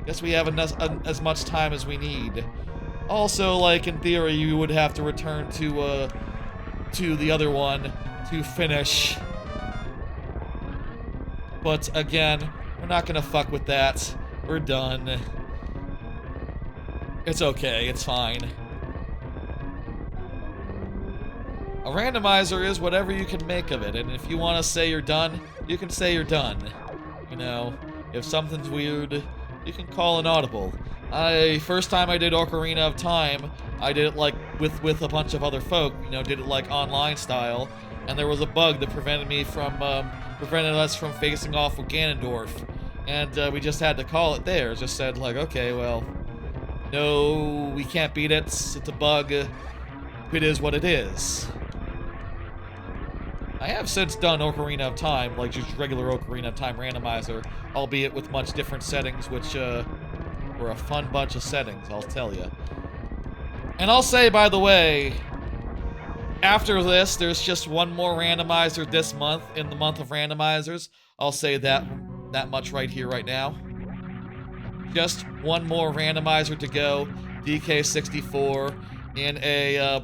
Guess we have as much time as we need. Also, like, in theory, you would have to return to the other one to finish. But again, we're not gonna fuck with that. We're done. It's okay, it's fine. A randomizer is whatever you can make of it, and if you want to say you're done, you can say you're done. You know, if something's weird, you can call an audible. First time I did Ocarina of Time, I did it like with a bunch of other folk, you know, did it like online style, and there was a bug that prevented us from facing off with Ganondorf, and we just had to call it there. Just said like, okay, well, no, we can't beat it. It's a bug. It is what it is. I have since done Ocarina of Time, like just regular Ocarina of Time randomizer, albeit with much different settings, which were a fun bunch of settings, I'll tell you. And I'll say, by the way, after this, there's just 1 more randomizer this month, in the month of randomizers. I'll say that much right here, right now. Just 1 more randomizer to go, DK64, in a,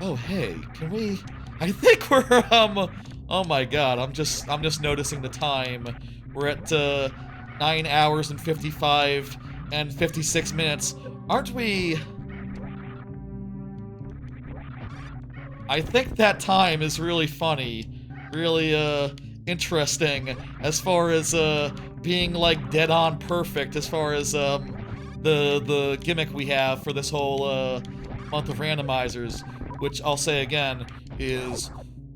oh, hey, can we... I think we're, oh my god, I'm just noticing the time. We're at, 9 hours and 55 and 56 minutes. Aren't we... I think that time is really funny. Really, interesting as far as, being, like, dead-on perfect as far as, the gimmick we have for this whole, month of randomizers. Which I'll say again is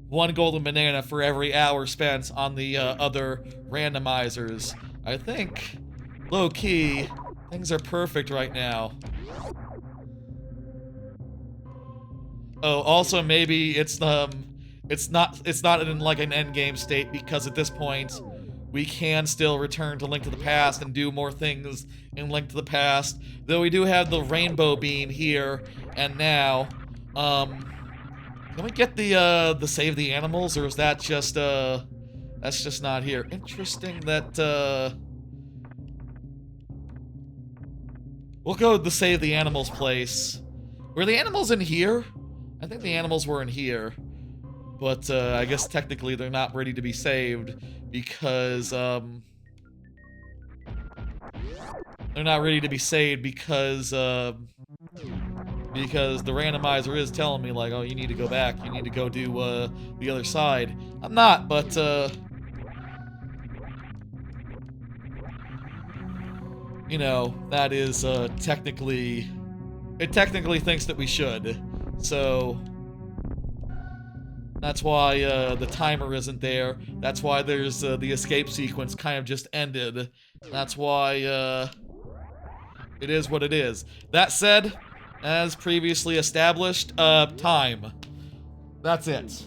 1 golden banana for every hour spent on the other randomizers. I think, low-key, things are perfect right now. Oh, also maybe it's not in like an endgame state, because at this point we can still return to Link to the Past and do more things in Link to the Past. Though we do have the rainbow beam here and now. Can we get the save the animals, or is that just, that's just not here? Interesting that, we'll go to the save the animals place. Were the animals in here? I think the animals were in here. But, I guess technically they're not ready to be saved because, they're not ready to be saved because the randomizer is telling me, like, oh, you need to go back. You need to go do, the other side. I'm not, but, you know, that is, technically... It technically thinks that we should. So... That's why, the timer isn't there. That's why there's, the escape sequence kind of just ended. That's why, it is what it is. That said, as previously established, time. That's it.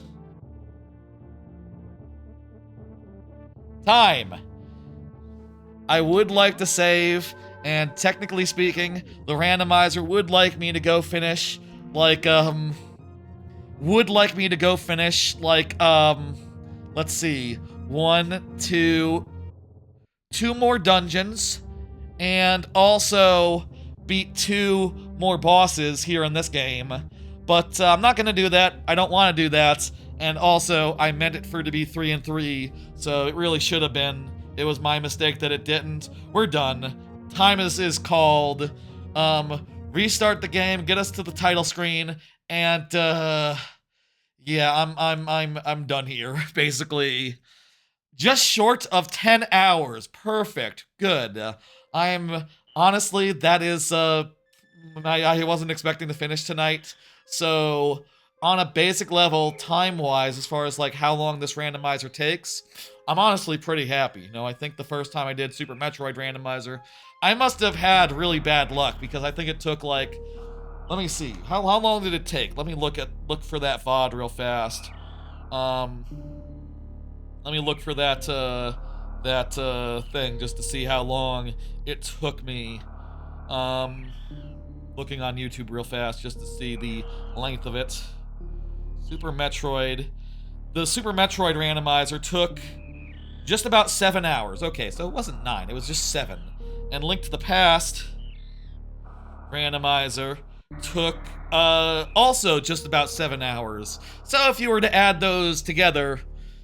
Time. I would like to save, and technically speaking, the randomizer would like me to go finish, like, let's see, two more dungeons, and also beat 2 more bosses here in this game. But I'm not gonna do that. I don't want to do that. And also, I meant it for it to be 3 and 3, so it really should have been. It was my mistake that it didn't. We're done. Time is called. Restart the game, get us to the title screen, and yeah, I'm done here. Basically, just short of 10 hours. Perfect. Good. I'm honestly, that is I wasn't expecting to finish tonight. So, on a basic level, time-wise, as far as like how long this randomizer takes, I'm honestly pretty happy. You know, I think the first time I did Super Metroid Randomizer, I must have had really bad luck because I think it took like, let me see, how long did it take? Let me look for that VOD real fast. Let me look for that thing just to see how long it took me. Looking on YouTube real fast just to see the length of it. Super Metroid. The Super Metroid Randomizer took just about 7 hours. Okay, so it wasn't 9, it was just 7. And Link to the Past Randomizer took also just about 7 hours. So if you were to add those together,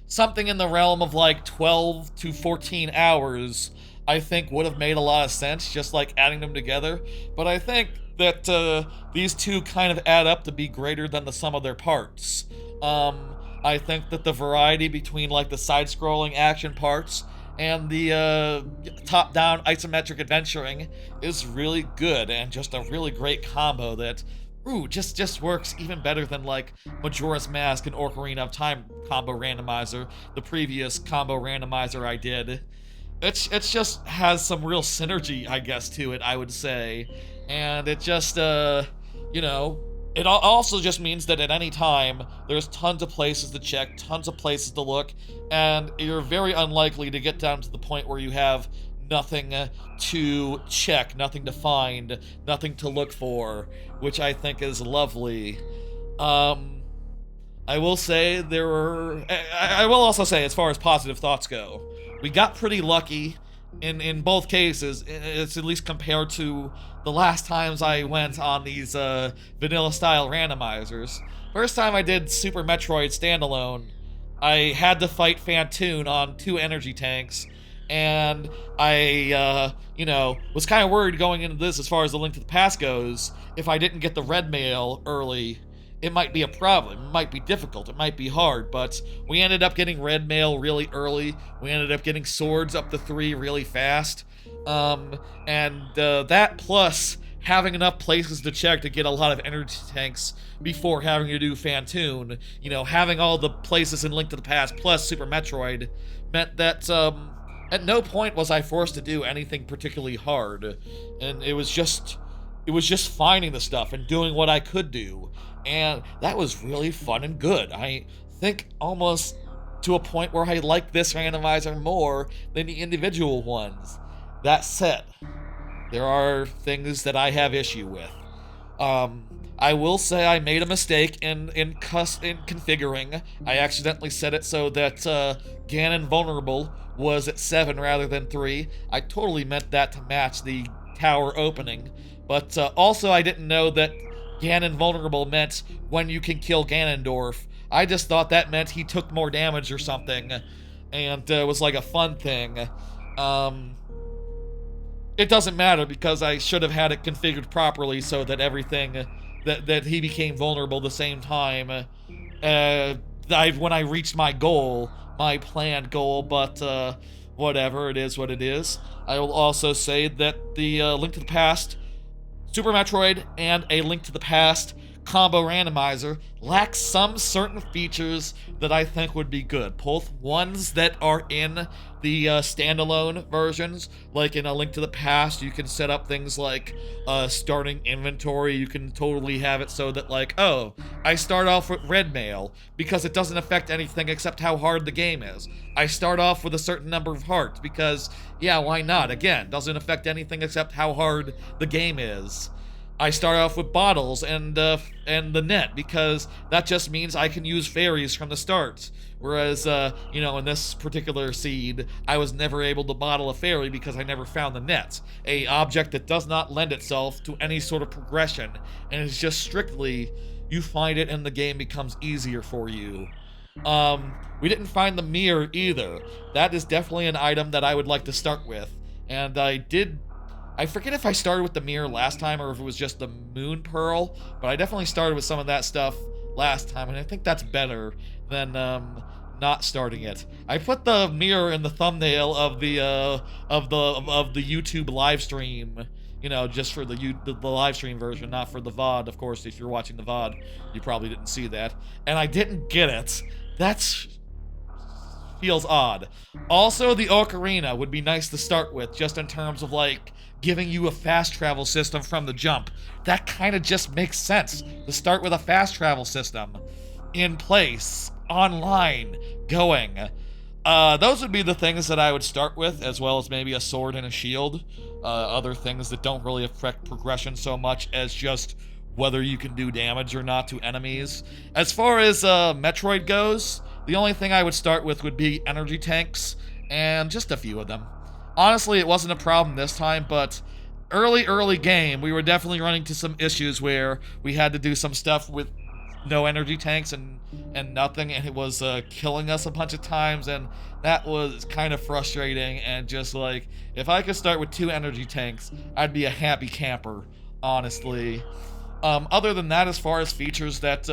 something in the realm of like 12 to 14 hours, I think would have made a lot of sense, just like adding them together. But I think that these two kind of add up to be greater than the sum of their parts. I think that the variety between like the side-scrolling action parts and the top-down isometric adventuring is really good, and just a really great combo that, ooh, just works even better than like Majora's Mask and Ocarina of Time combo randomizer, the previous combo randomizer I did. It's just has some real synergy, I guess, to it, I would say. And it just, you know, it also just means that at any time, there's tons of places to check, tons of places to look, and you're very unlikely to get down to the point where you have nothing to check, nothing to find, nothing to look for, which I think is lovely. I will say I will also say, as far as positive thoughts go, we got pretty lucky in both cases. It's at least compared to the last times I went on these vanilla style randomizers. First time I did Super Metroid standalone, I had to fight Phantoon on 2 energy tanks, and I, you know, was kind of worried going into this as far as the Link to the Past goes. If I didn't get the red mail early, it might be a problem. It might be difficult. It might be hard, but we ended up getting red mail really early. We ended up getting swords up to 3 really fast. That plus having enough places to check to get a lot of energy tanks before having to do Phantoon, you know, having all the places in Link to the Past plus Super Metroid meant that, at no point was I forced to do anything particularly hard. And it was just finding the stuff and doing what I could do. And that was really fun and good. I think almost to a point where I like this randomizer more than the individual ones. That said, there are things that I have issue with. I will say I made a mistake in configuring. I accidentally set it so that Ganon vulnerable was at 7 rather than 3. I totally meant that to match the tower opening, but also I didn't know that Ganon vulnerable meant when you can kill Ganondorf. I just thought that meant he took more damage or something, and it was like a fun thing. Um, it doesn't matter because I should have had it configured properly so that everything that he became vulnerable the same time when I reached my goal, my planned goal, but whatever, it is what it is. I will also say that the Link to the Past, Super Metroid, and A Link to the Past Combo Randomizer lacks some certain features that I think would be good. Both ones that are in the standalone versions, like in A Link to the Past, you can set up things like starting inventory. You can totally have it so that, like, oh, I start off with red mail because it doesn't affect anything except how hard the game is. I start off with a certain number of hearts because, yeah, why not? Again, doesn't affect anything except how hard the game is. I start off with bottles and the net because that just means I can use fairies from the start. Whereas, in this particular seed, I was never able to bottle a fairy because I never found the net. A object that does not lend itself to any sort of progression, and it's just strictly, you find it and the game becomes easier for you. We didn't find the mirror either. That is definitely an item that I would like to start with. And I forget if I started with the mirror last time or if it was just the moon pearl, but I definitely started with some of that stuff last time, and I think that's better than not starting it. I put the mirror in the thumbnail of the YouTube live stream, just for the live stream version, not for the VOD. Of course, if you're watching the VOD, you probably didn't see that, and I didn't get it. That's feels odd. Also, the ocarina would be nice to start with, just in terms of, like, giving you a fast travel system from the jump. That kind of just makes sense, to start with a fast travel system in place, online, going. Those would be the things that I would start with, as well as maybe a sword and a shield. Other things that don't really affect progression so much as just whether you can do damage or not to enemies. As far as Metroid goes, the only thing I would start with would be energy tanks, and just a few of them. Honestly, it wasn't a problem this time, but early game, we were definitely running into some issues where we had to do some stuff with no energy tanks and nothing, and it was killing us a bunch of times, and that was kind of frustrating, and just like, if I could start with 2 energy tanks, I'd be a happy camper, honestly. Other than that, as far as features that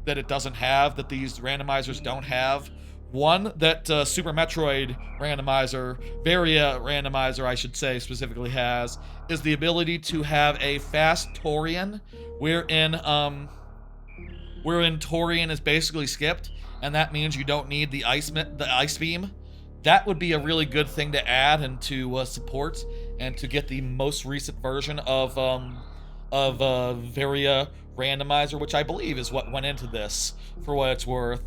it doesn't have, that these randomizers don't have, one that Super Metroid Randomizer, Varia Randomizer, I should say, specifically has, is the ability to have a fast Taurian, wherein Taurian is basically skipped, and that means you don't need the ice beam. That would be a really good thing to add and to support, and to get the most recent version of Varia Randomizer, which I believe is what went into this, for what it's worth.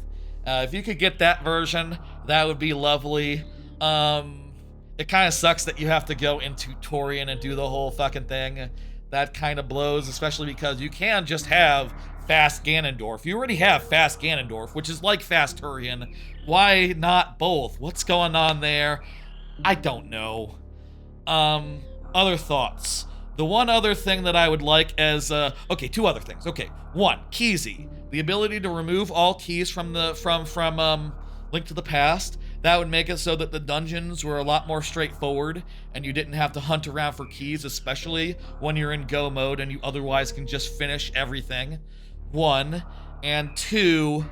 If you could get that version, that would be lovely. It kind of sucks that you have to go into Taurian and do the whole fucking thing. That kind of blows, especially because you can just have fast Ganondorf. You already have fast Ganondorf, which is like fast Taurian. Why not both? What's going on there? I don't know. Other thoughts. The one other thing that I would like as, okay, 2 other things. Okay, 1, Keysy. The ability to remove all keys from Link to the Past. That would make it so that the dungeons were a lot more straightforward, and you didn't have to hunt around for keys, especially when you're in go mode and you otherwise can just finish everything. 1. And 2,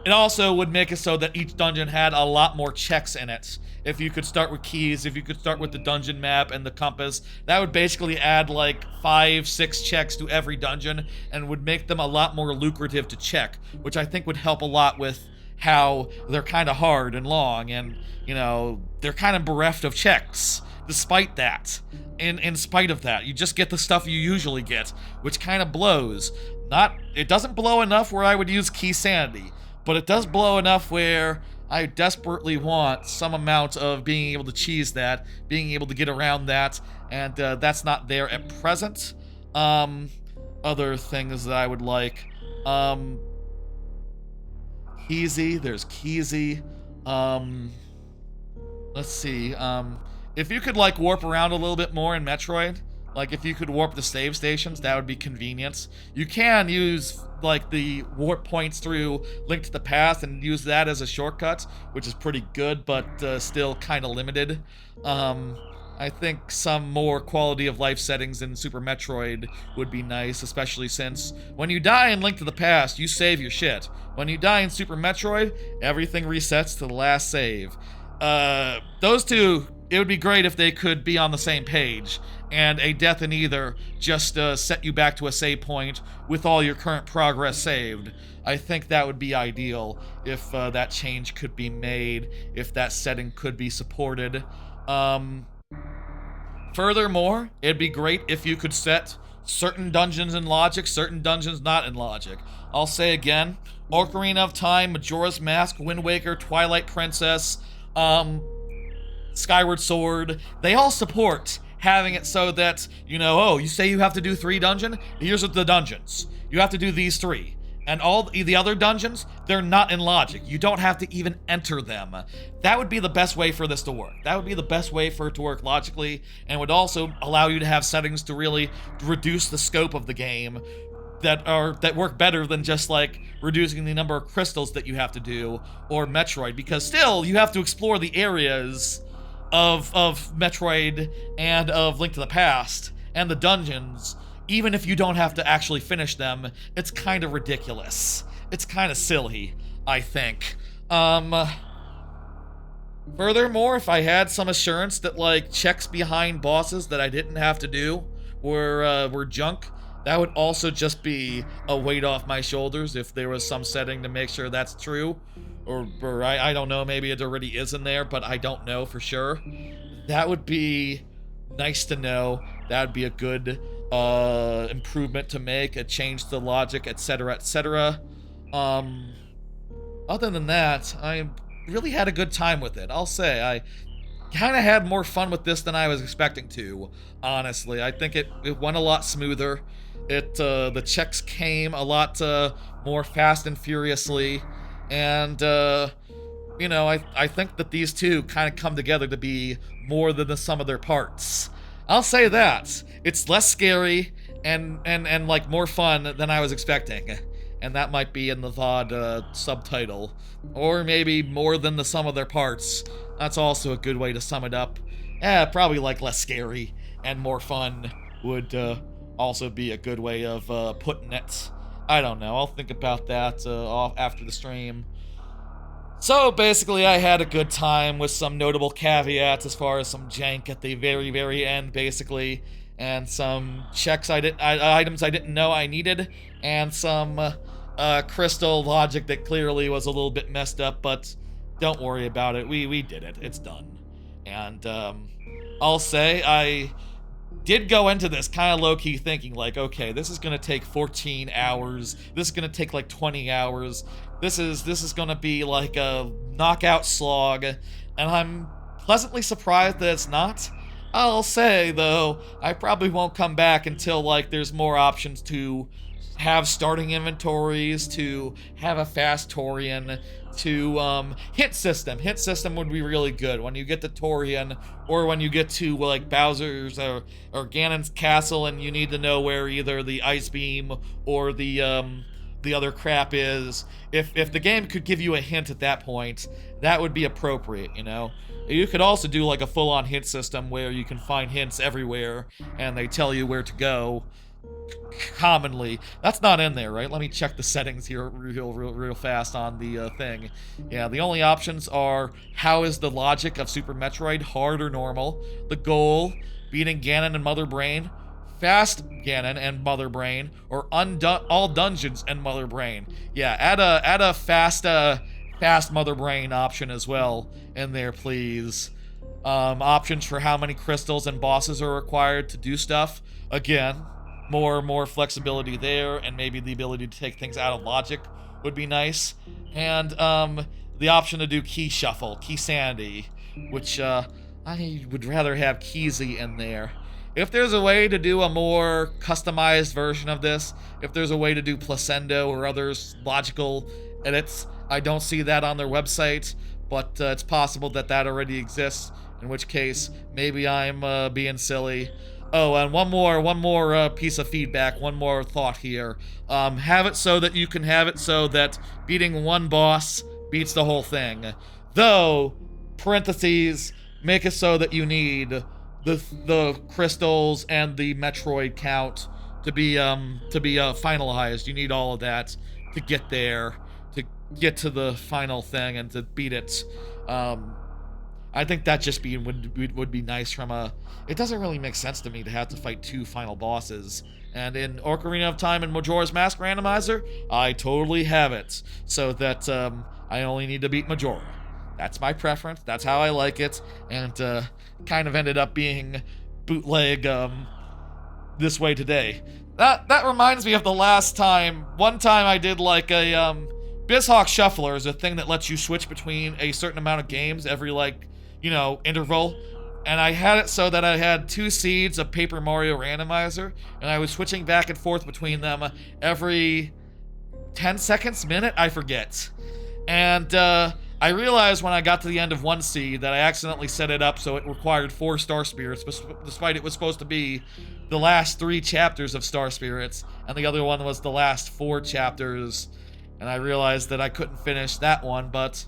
it also would make it so that each dungeon had a lot more checks in it. If you could start with keys, if you could start with the dungeon map and the compass, that would basically add like 5-6 checks to every dungeon and would make them a lot more lucrative to check, which I think would help a lot with how they're kind of hard and long, and, they're kind of bereft of checks. Despite that, in spite of that, you just get the stuff you usually get, which kind of blows. It doesn't blow enough where I would use key sanity, but it does blow enough where I desperately want some amount of being able to cheese that, being able to get around that, and that's not there at present. Other things that I would like. Keezy, there's Keezy. Let's see. If you could like warp around a little bit more in Metroid, like if you could warp the save stations, that would be convenient. You can use like the warp points through Link to the Past and use that as a shortcut, which is pretty good, but still kind of limited. I think some more quality of life settings in Super Metroid would be nice, especially since when you die in Link to the Past, you save your shit. When you die in Super Metroid, everything resets to the last save. Those two, it would be great if they could be on the same page, and a death in either just set you back to a save point with all your current progress saved. I think that would be ideal if that change could be made, if that setting could be supported. Furthermore, it'd be great if you could set certain dungeons in logic, certain dungeons not in logic. I'll say again, Ocarina of Time, Majora's Mask, Wind Waker, Twilight Princess, Skyward Sword, they all support having it so that, you know, oh, you say you have to do 3 dungeons? Here's the dungeons. You have to do these 3. And all the other dungeons, they're not in logic. You don't have to even enter them. That would be the best way for this to work. That would be the best way for it to work logically, and would also allow you to have settings to really reduce the scope of the game that work better than just like reducing the number of crystals that you have to do, or Metroid, because still you have to explore the areas of Metroid and of Link to the Past and the dungeons. Even if you don't have to actually finish them, it's kind of ridiculous. It's kind of silly, I think. Furthermore, if I had some assurance that like checks behind bosses that I didn't have to do were junk, that would also just be a weight off my shoulders if there was some setting to make sure that's true. Or I don't know, maybe it already is in there, but I don't know for sure. That would be nice to know. That would be a good improvement to make, a change to the logic, etc., etc. Other than that, I really had a good time with it. I'll say I kind of had more fun with this than I was expecting to, honestly. I think it went a lot smoother. The checks came a lot more fast and furiously, and you know, I think that these two kind of come together to be more than the sum of their parts. I'll say that. It's less scary and like more fun than I was expecting. And that might be in the VOD subtitle. Or maybe more than the sum of their parts. That's also a good way to sum it up. Probably like less scary and more fun would also be a good way of putting it. I don't know. I'll think about that after the stream. So basically, I had a good time with some notable caveats as far as some jank at the very, very end, basically, and some checks items I didn't know I needed, and some crystal logic that clearly was a little bit messed up, but don't worry about it. We did it. It's done. And I'll say I did go into this kind of low-key thinking, like, okay, this is gonna take 14 hours. This is gonna take like 20 hours. This is gonna be like a knockout slog, and I'm pleasantly surprised that it's not. I'll say, though, I probably won't come back until like there's more options to have starting inventories, to have a fast Taurian, to hit system. Hit system would be really good when you get to Taurian, or when you get to like Bowser's or Ganon's castle and you need to know where either the ice beam or the other crap is. If the game could give you a hint at that point, that would be appropriate, you know? You could also do like a full-on hint system where you can find hints everywhere and they tell you where to go commonly. That's not in there, right? Let me check the settings here real fast on the thing. Yeah, the only options are how is the logic of Super Metroid, hard or normal, the goal, beating Ganon and Mother Brain, fast Ganon and Mother Brain, or all dungeons and Mother Brain. Yeah, add a fast Mother Brain option as well in there, please. Options for how many crystals and bosses are required to do stuff. Again, more flexibility there, and maybe the ability to take things out of logic would be nice. And the option to do key shuffle, key sanity, which I would rather have Keezy in there. If there's a way to do a more customized version of this, if there's a way to do placendo or other logical edits, I don't see that on their website, but it's possible that that already exists, in which case maybe I'm being silly. Oh, and one more piece of feedback, one more thought here. Have it so that you can have it so that beating one boss beats the whole thing. Though, parentheses, make it so that you need the crystals and the Metroid count to be finalized. You need all of that to get there, to get to the final thing and to beat it. I think that just would be nice from a... It doesn't really make sense to me to have to fight 2 final bosses. And in Ocarina of Time and Majora's Mask Randomizer, I totally have it. So that I only need to beat Majora. That's my preference. That's how I like it. And kind of ended up being bootleg this way today. That reminds me of the last time. One time I did like a... BizHawk Shuffler is a thing that lets you switch between a certain amount of games every, like, you know, interval. And I had it so that I had 2 seeds of Paper Mario Randomizer, and I was switching back and forth between them every 10 seconds, minute, I forget. And I realized when I got to the end of one seed that I accidentally set it up so it required 4 Star Spirits, despite it was supposed to be the last 3 chapters of Star Spirits, and the other one was the last 4 chapters. And I realized that I couldn't finish that one, but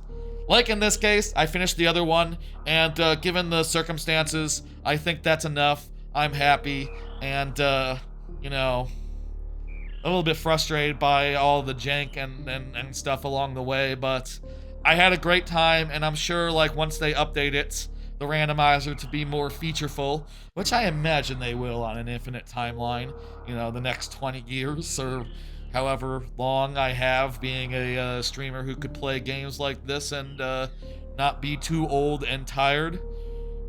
like in this case, I finished the other one, and given the circumstances, I think that's enough. I'm happy, and, you know, a little bit frustrated by all the jank and stuff along the way, but I had a great time, and I'm sure, like, once they update it, the randomizer to be more featureful, which I imagine they will on an infinite timeline, you know, the next 20 years, or... however long I have being a streamer who could play games like this and not be too old and tired.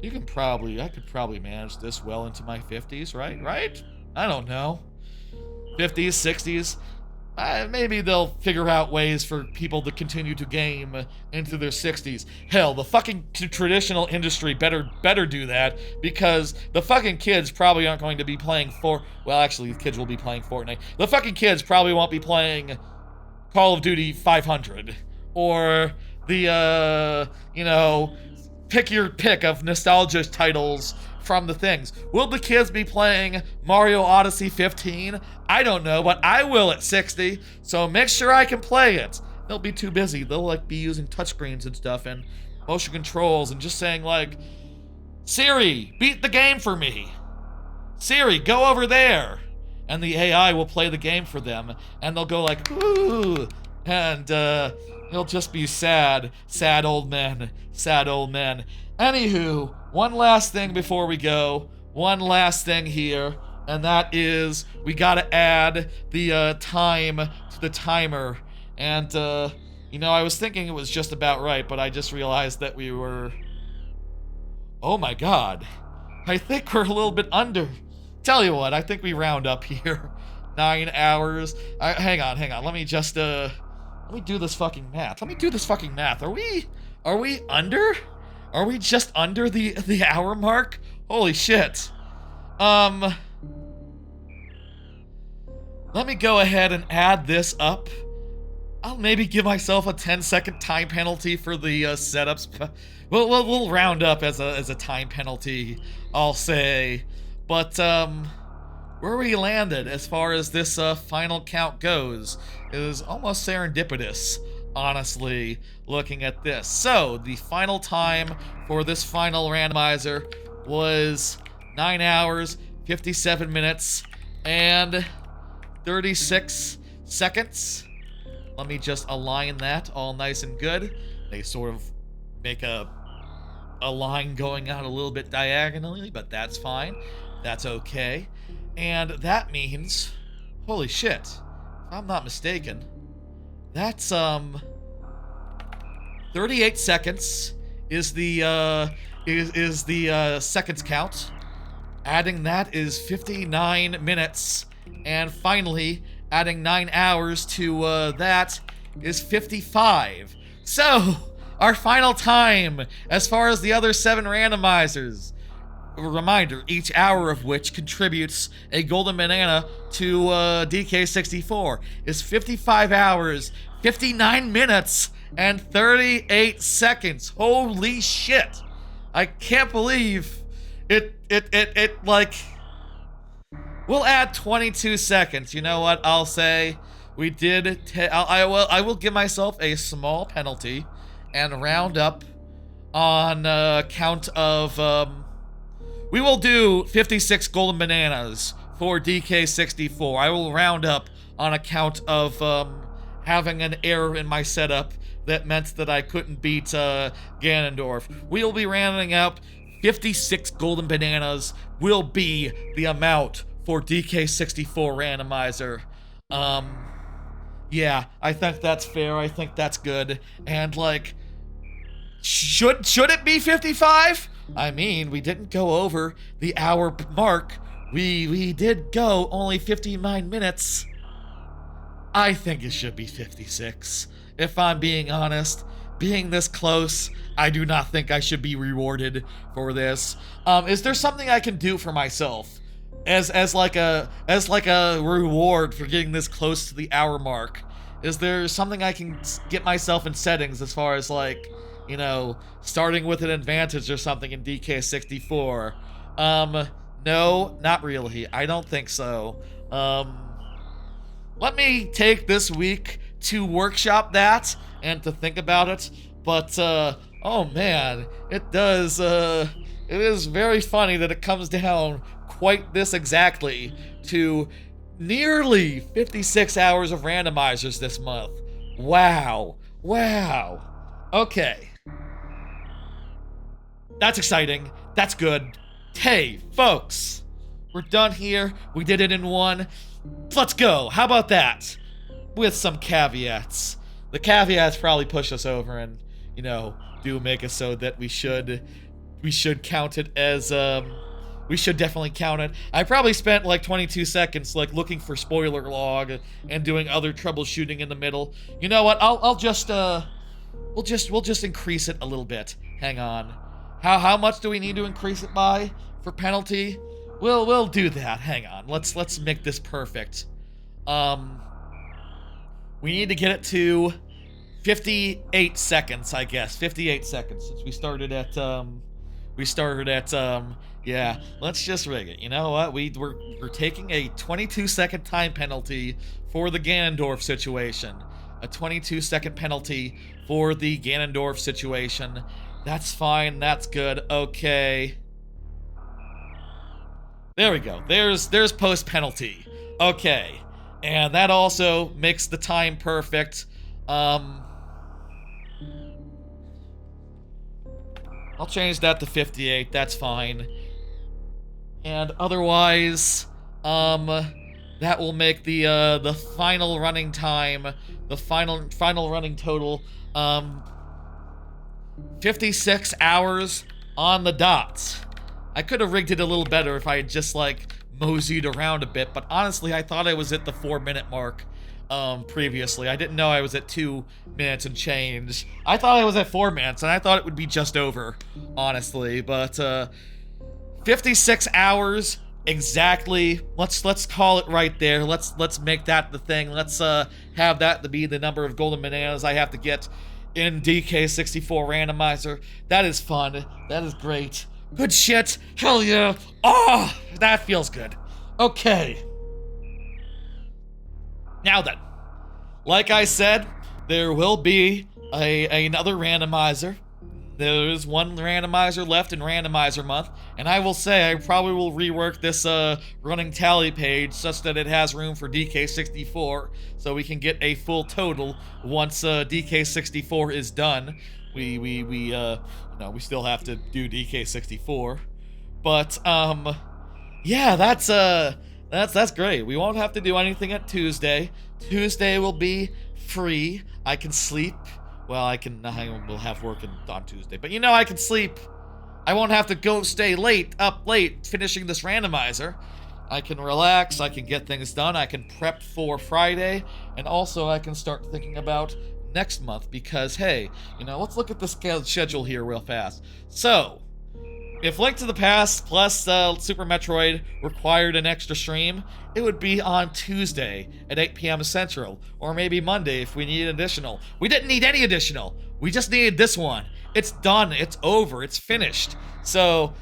I could probably manage this well into my 50s, right? I don't know. 50s, 60s. Maybe they'll figure out ways for people to continue to game into their 60s. Hell, the fucking traditional industry better do that, because the fucking kids probably aren't going to be playing well, actually, the kids will be playing Fortnite. The fucking kids probably won't be playing Call of Duty 500, or the, you know, pick your pick of nostalgia titles from the things. Will the kids be playing Mario Odyssey 15? I don't know, but I will at 60, so make sure I can play it. They'll be too busy. They'll, like, be using touchscreens and stuff and motion controls and just saying, like, Siri, beat the game for me. Siri, go over there. And the AI will play the game for them, and they'll go like, ooh, and they'll just be sad old men, sad old men. Anywho, one last thing before we go, one last thing here, and that is we gotta add the time to the timer. And, you know, I was thinking it was just about right, but I just realized that we were... Oh my god. I think we're a little bit under. Tell you what, I think we round up here. 9 hours. Hang on. Let me just, let me do this fucking math. Are we under? Are we just under the hour mark? Holy shit. Let me go ahead and add this up. I'll maybe give myself a 10-second time penalty for the setups. We'll round up as a time penalty, I'll say. But where we landed as far as this final count goes is almost serendipitous, honestly, looking at this. So the final time for this final randomizer was 9 hours, 57 minutes, and 36 seconds. Let me just align that all nice and good. They sort of make a line going out a little bit diagonally, but that's fine. That's okay. And that means, holy shit, if I'm not mistaken, that's 38 seconds is the seconds count. Adding that is 59 minutes, and finally adding 9 hours to that is 55. So our final time as far as the other 7 randomizers. A reminder, each hour of which contributes a golden banana to DK64 is 55 hours, 59 minutes, and 38 seconds. Holy shit! I can't believe it like... We'll add 22 seconds. You know what I'll say? We did... I will give myself a small penalty and round up on count of... we will do 56 golden bananas for DK64. I will round up on account of having an error in my setup that meant that I couldn't beat Ganondorf. We'll be rounding up 56 golden bananas will be the amount for DK64 randomizer. Yeah, I think that's fair. I think that's good. And like, should it be 55? I mean, we didn't go over the hour mark. We did go only 59 minutes. I think it should be 56. If I'm being honest, being this close, I do not think I should be rewarded for this. Is there something I can do for myself as like a reward for getting this close to the hour mark? Is there something I can get myself in settings as far as like, you know, starting with an advantage or something in DK64? No, not really. I don't think so. Let me take this week to workshop that and to think about it. But, oh man, it is very funny that it comes down quite this exactly to nearly 56 hours of randomizers this month. Wow. Wow. Okay. That's exciting. That's good. Hey, folks, we're done here. We did it in one. Let's go. How about that? With some caveats. The caveats probably push us over and, you know, do make it so that we should count it as, we should definitely count it. I probably spent like 22 seconds like looking for spoiler log and doing other troubleshooting in the middle. You know what? I'll just we'll just increase it a little bit. Hang on. How much do we need to increase it by for penalty? We'll do that. Hang on. Let's make this perfect. We need to get it to 58 seconds, I guess. 58 seconds since we started at yeah, let's just rig it. You know what? We're taking a 22-second time penalty for the Ganondorf situation. A 22-second penalty for the Ganondorf situation. That's fine. That's good. Okay. There we go. There's post penalty. Okay. And that also makes the time perfect. I'll change that to 58. That's fine. And otherwise, that will make the final running time, the final running total, 56 hours on the dot. I could have rigged it a little better if I had just like moseyed around a bit, but honestly, I thought I was at the 4-minute mark previously. I didn't know I was at 2 minutes and change. I thought I was at 4 minutes, and I thought it would be just over, honestly. But 56 hours exactly. Let's call it right there. Let's make that the thing. Let's have that to be the number of golden bananas I have to get in DK64 randomizer. That is fun. That is great. Good shit. Hell yeah. Oh, that feels good. Okay. Now then, like I said, there will be another randomizer. There is one randomizer left in randomizer month, and I will say I probably will rework this running tally page such that it has room for DK64, so we can get a full total once DK64 is done. We still have to do DK64, but yeah, that's great. We won't have to do anything at Tuesday. Tuesday will be free. I can sleep. Well, I will have work on Tuesday, but you know, I can sleep. I won't have to stay up late, finishing this randomizer. I can relax, I can get things done, I can prep for Friday, and also I can start thinking about next month because, hey, let's look at the schedule here real fast. So, if Link to the Past plus Super Metroid required an extra stream, it would be on Tuesday at 8 p.m. Central, or maybe Monday if we need additional. We didn't need any additional. We just needed this one. It's done. It's over. It's finished. So,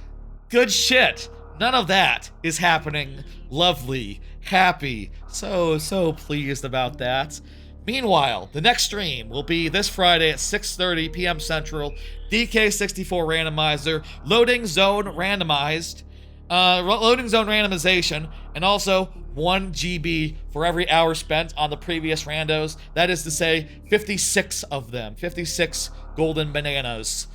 good shit. None of that is happening. Lovely. Happy. So pleased about that. Meanwhile, the next stream will be this Friday at 6:30 p.m. Central, DK64 Randomizer, Loading Zone Randomized, Loading Zone Randomization, and also 1 GB for every hour spent on the previous randos. That is to say, 56 of them. 56 golden bananas.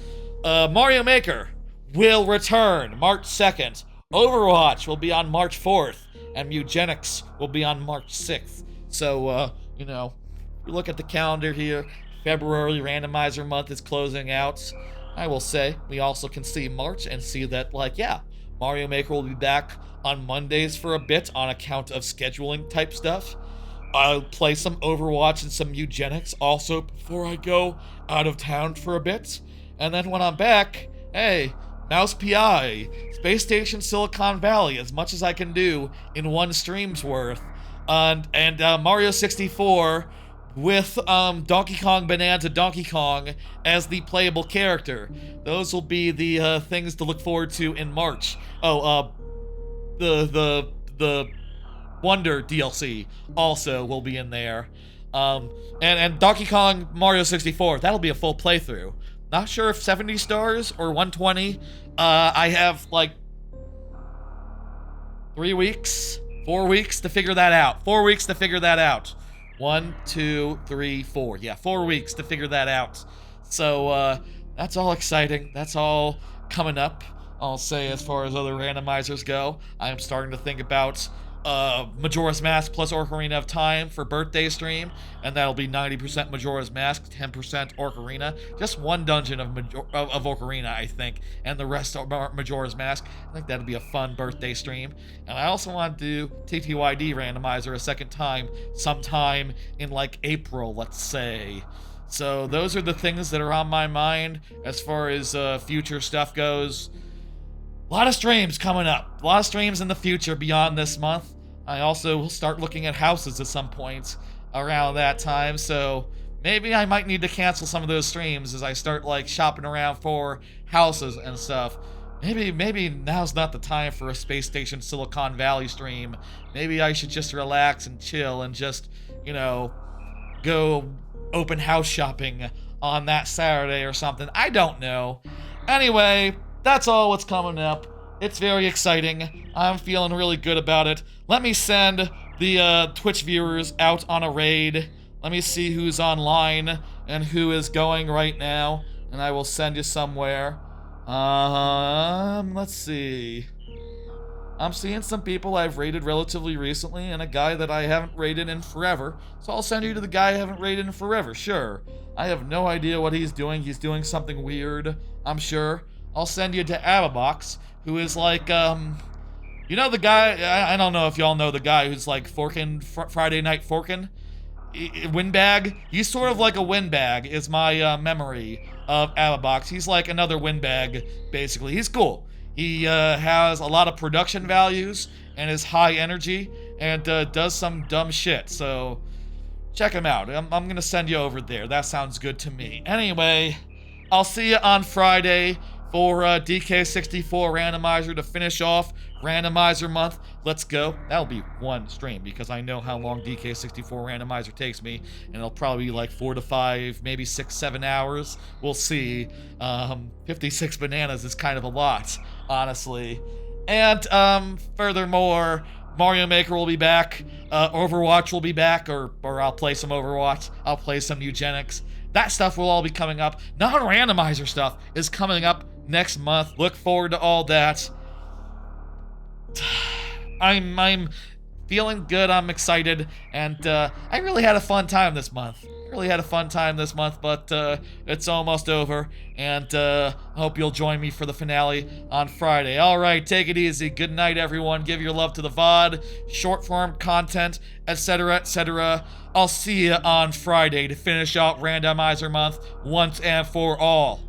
Mario Maker will return March 2nd. Overwatch will be on March 4th, and Mugenics will be on March 6th. So, we look at the calendar here. February randomizer month is closing out. I will say, we also can see March and see that, Mario Maker will be back on Mondays for a bit on account of scheduling type stuff. I'll play some Overwatch and some Eugenics also before I go out of town for a bit. And then when I'm back, hey, Mouse PI, Space Station Silicon Valley, as much as I can do in one stream's worth. And Mario 64 with Donkey Kong Bonanza Donkey Kong as the playable character. Those will be the things to look forward to in March. Oh, the Wonder DLC also will be in there. And Donkey Kong Mario 64, that'll be a full playthrough. Not sure if 70 stars or 120. I have 3 weeks, 4 weeks to figure that out. 4 weeks to figure that out. 1, 2, 3, 4. Yeah, 4 weeks to figure that out. So, that's all exciting. That's all coming up. I'll say as far as other randomizers go, I am starting to think about Majora's Mask plus Ocarina of Time for birthday stream, and that'll be 90% Majora's Mask, 10% Ocarina. Just one dungeon of Ocarina, I think, and the rest are Majora's Mask. I think that'll be a fun birthday stream. And I also want to do TTYD randomizer a second time, sometime in April, let's say. So those are the things that are on my mind as far as future stuff goes. A lot of streams coming up. A lot of streams in the future beyond this month. I also will start looking at houses at some point around that time, so maybe I might need to cancel some of those streams as I start shopping around for houses and stuff. Maybe now's not the time for a Space Station Silicon Valley stream. Maybe I should just relax and chill and just, go open house shopping on that Saturday or something. I don't know. Anyway, that's all what's coming up. It's very exciting. I'm feeling really good about it. Let me send the Twitch viewers out on a raid. Let me see who's online and who is going right now, and I will send you somewhere. Let's see. I'm seeing some people I've raided relatively recently and a guy that I haven't raided in forever. So I'll send you to the guy I haven't raided in forever, sure. I have no idea what he's doing. He's doing something weird, I'm sure. I'll send you to Ababox, who is the guy, I don't know if y'all know the guy who's Forkin, Friday Night Forkin? Windbag? He's sort of like a windbag, is my memory of Ababox. He's like another windbag, basically. He's cool. He has a lot of production values and is high energy and does some dumb shit, so check him out. I'm gonna send you over there. That sounds good to me. Anyway, I'll see you on Friday for DK64 Randomizer to finish off Randomizer month. Let's go. That'll be one stream because I know how long DK64 Randomizer takes me, and it'll probably be 4 to 5, maybe 6, 7 hours. We'll see. 56 bananas is kind of a lot, honestly. And furthermore, Mario Maker will be back. Overwatch will be back, or I'll play some Overwatch. I'll play some Eugenics. That stuff will all be coming up. Non-randomizer stuff is coming up next month. Look forward to all that. I'm feeling good. I'm excited, and I really had a fun time this month. I really had a fun time this month, but it's almost over, and I hope you'll join me for the finale on Friday. All right, take it easy. Good night, everyone. Give your love to the VOD, short form content, etc., etc. I'll see you on Friday to finish out Randomizer month once and for all.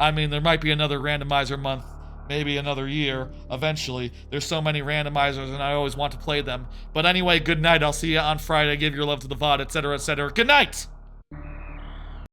I mean, there might be another Randomizer month, maybe another year, eventually. There's so many randomizers and I always want to play them. But anyway, good night. I'll see you on Friday. Give your love to the VOD, etc., etc. Good night!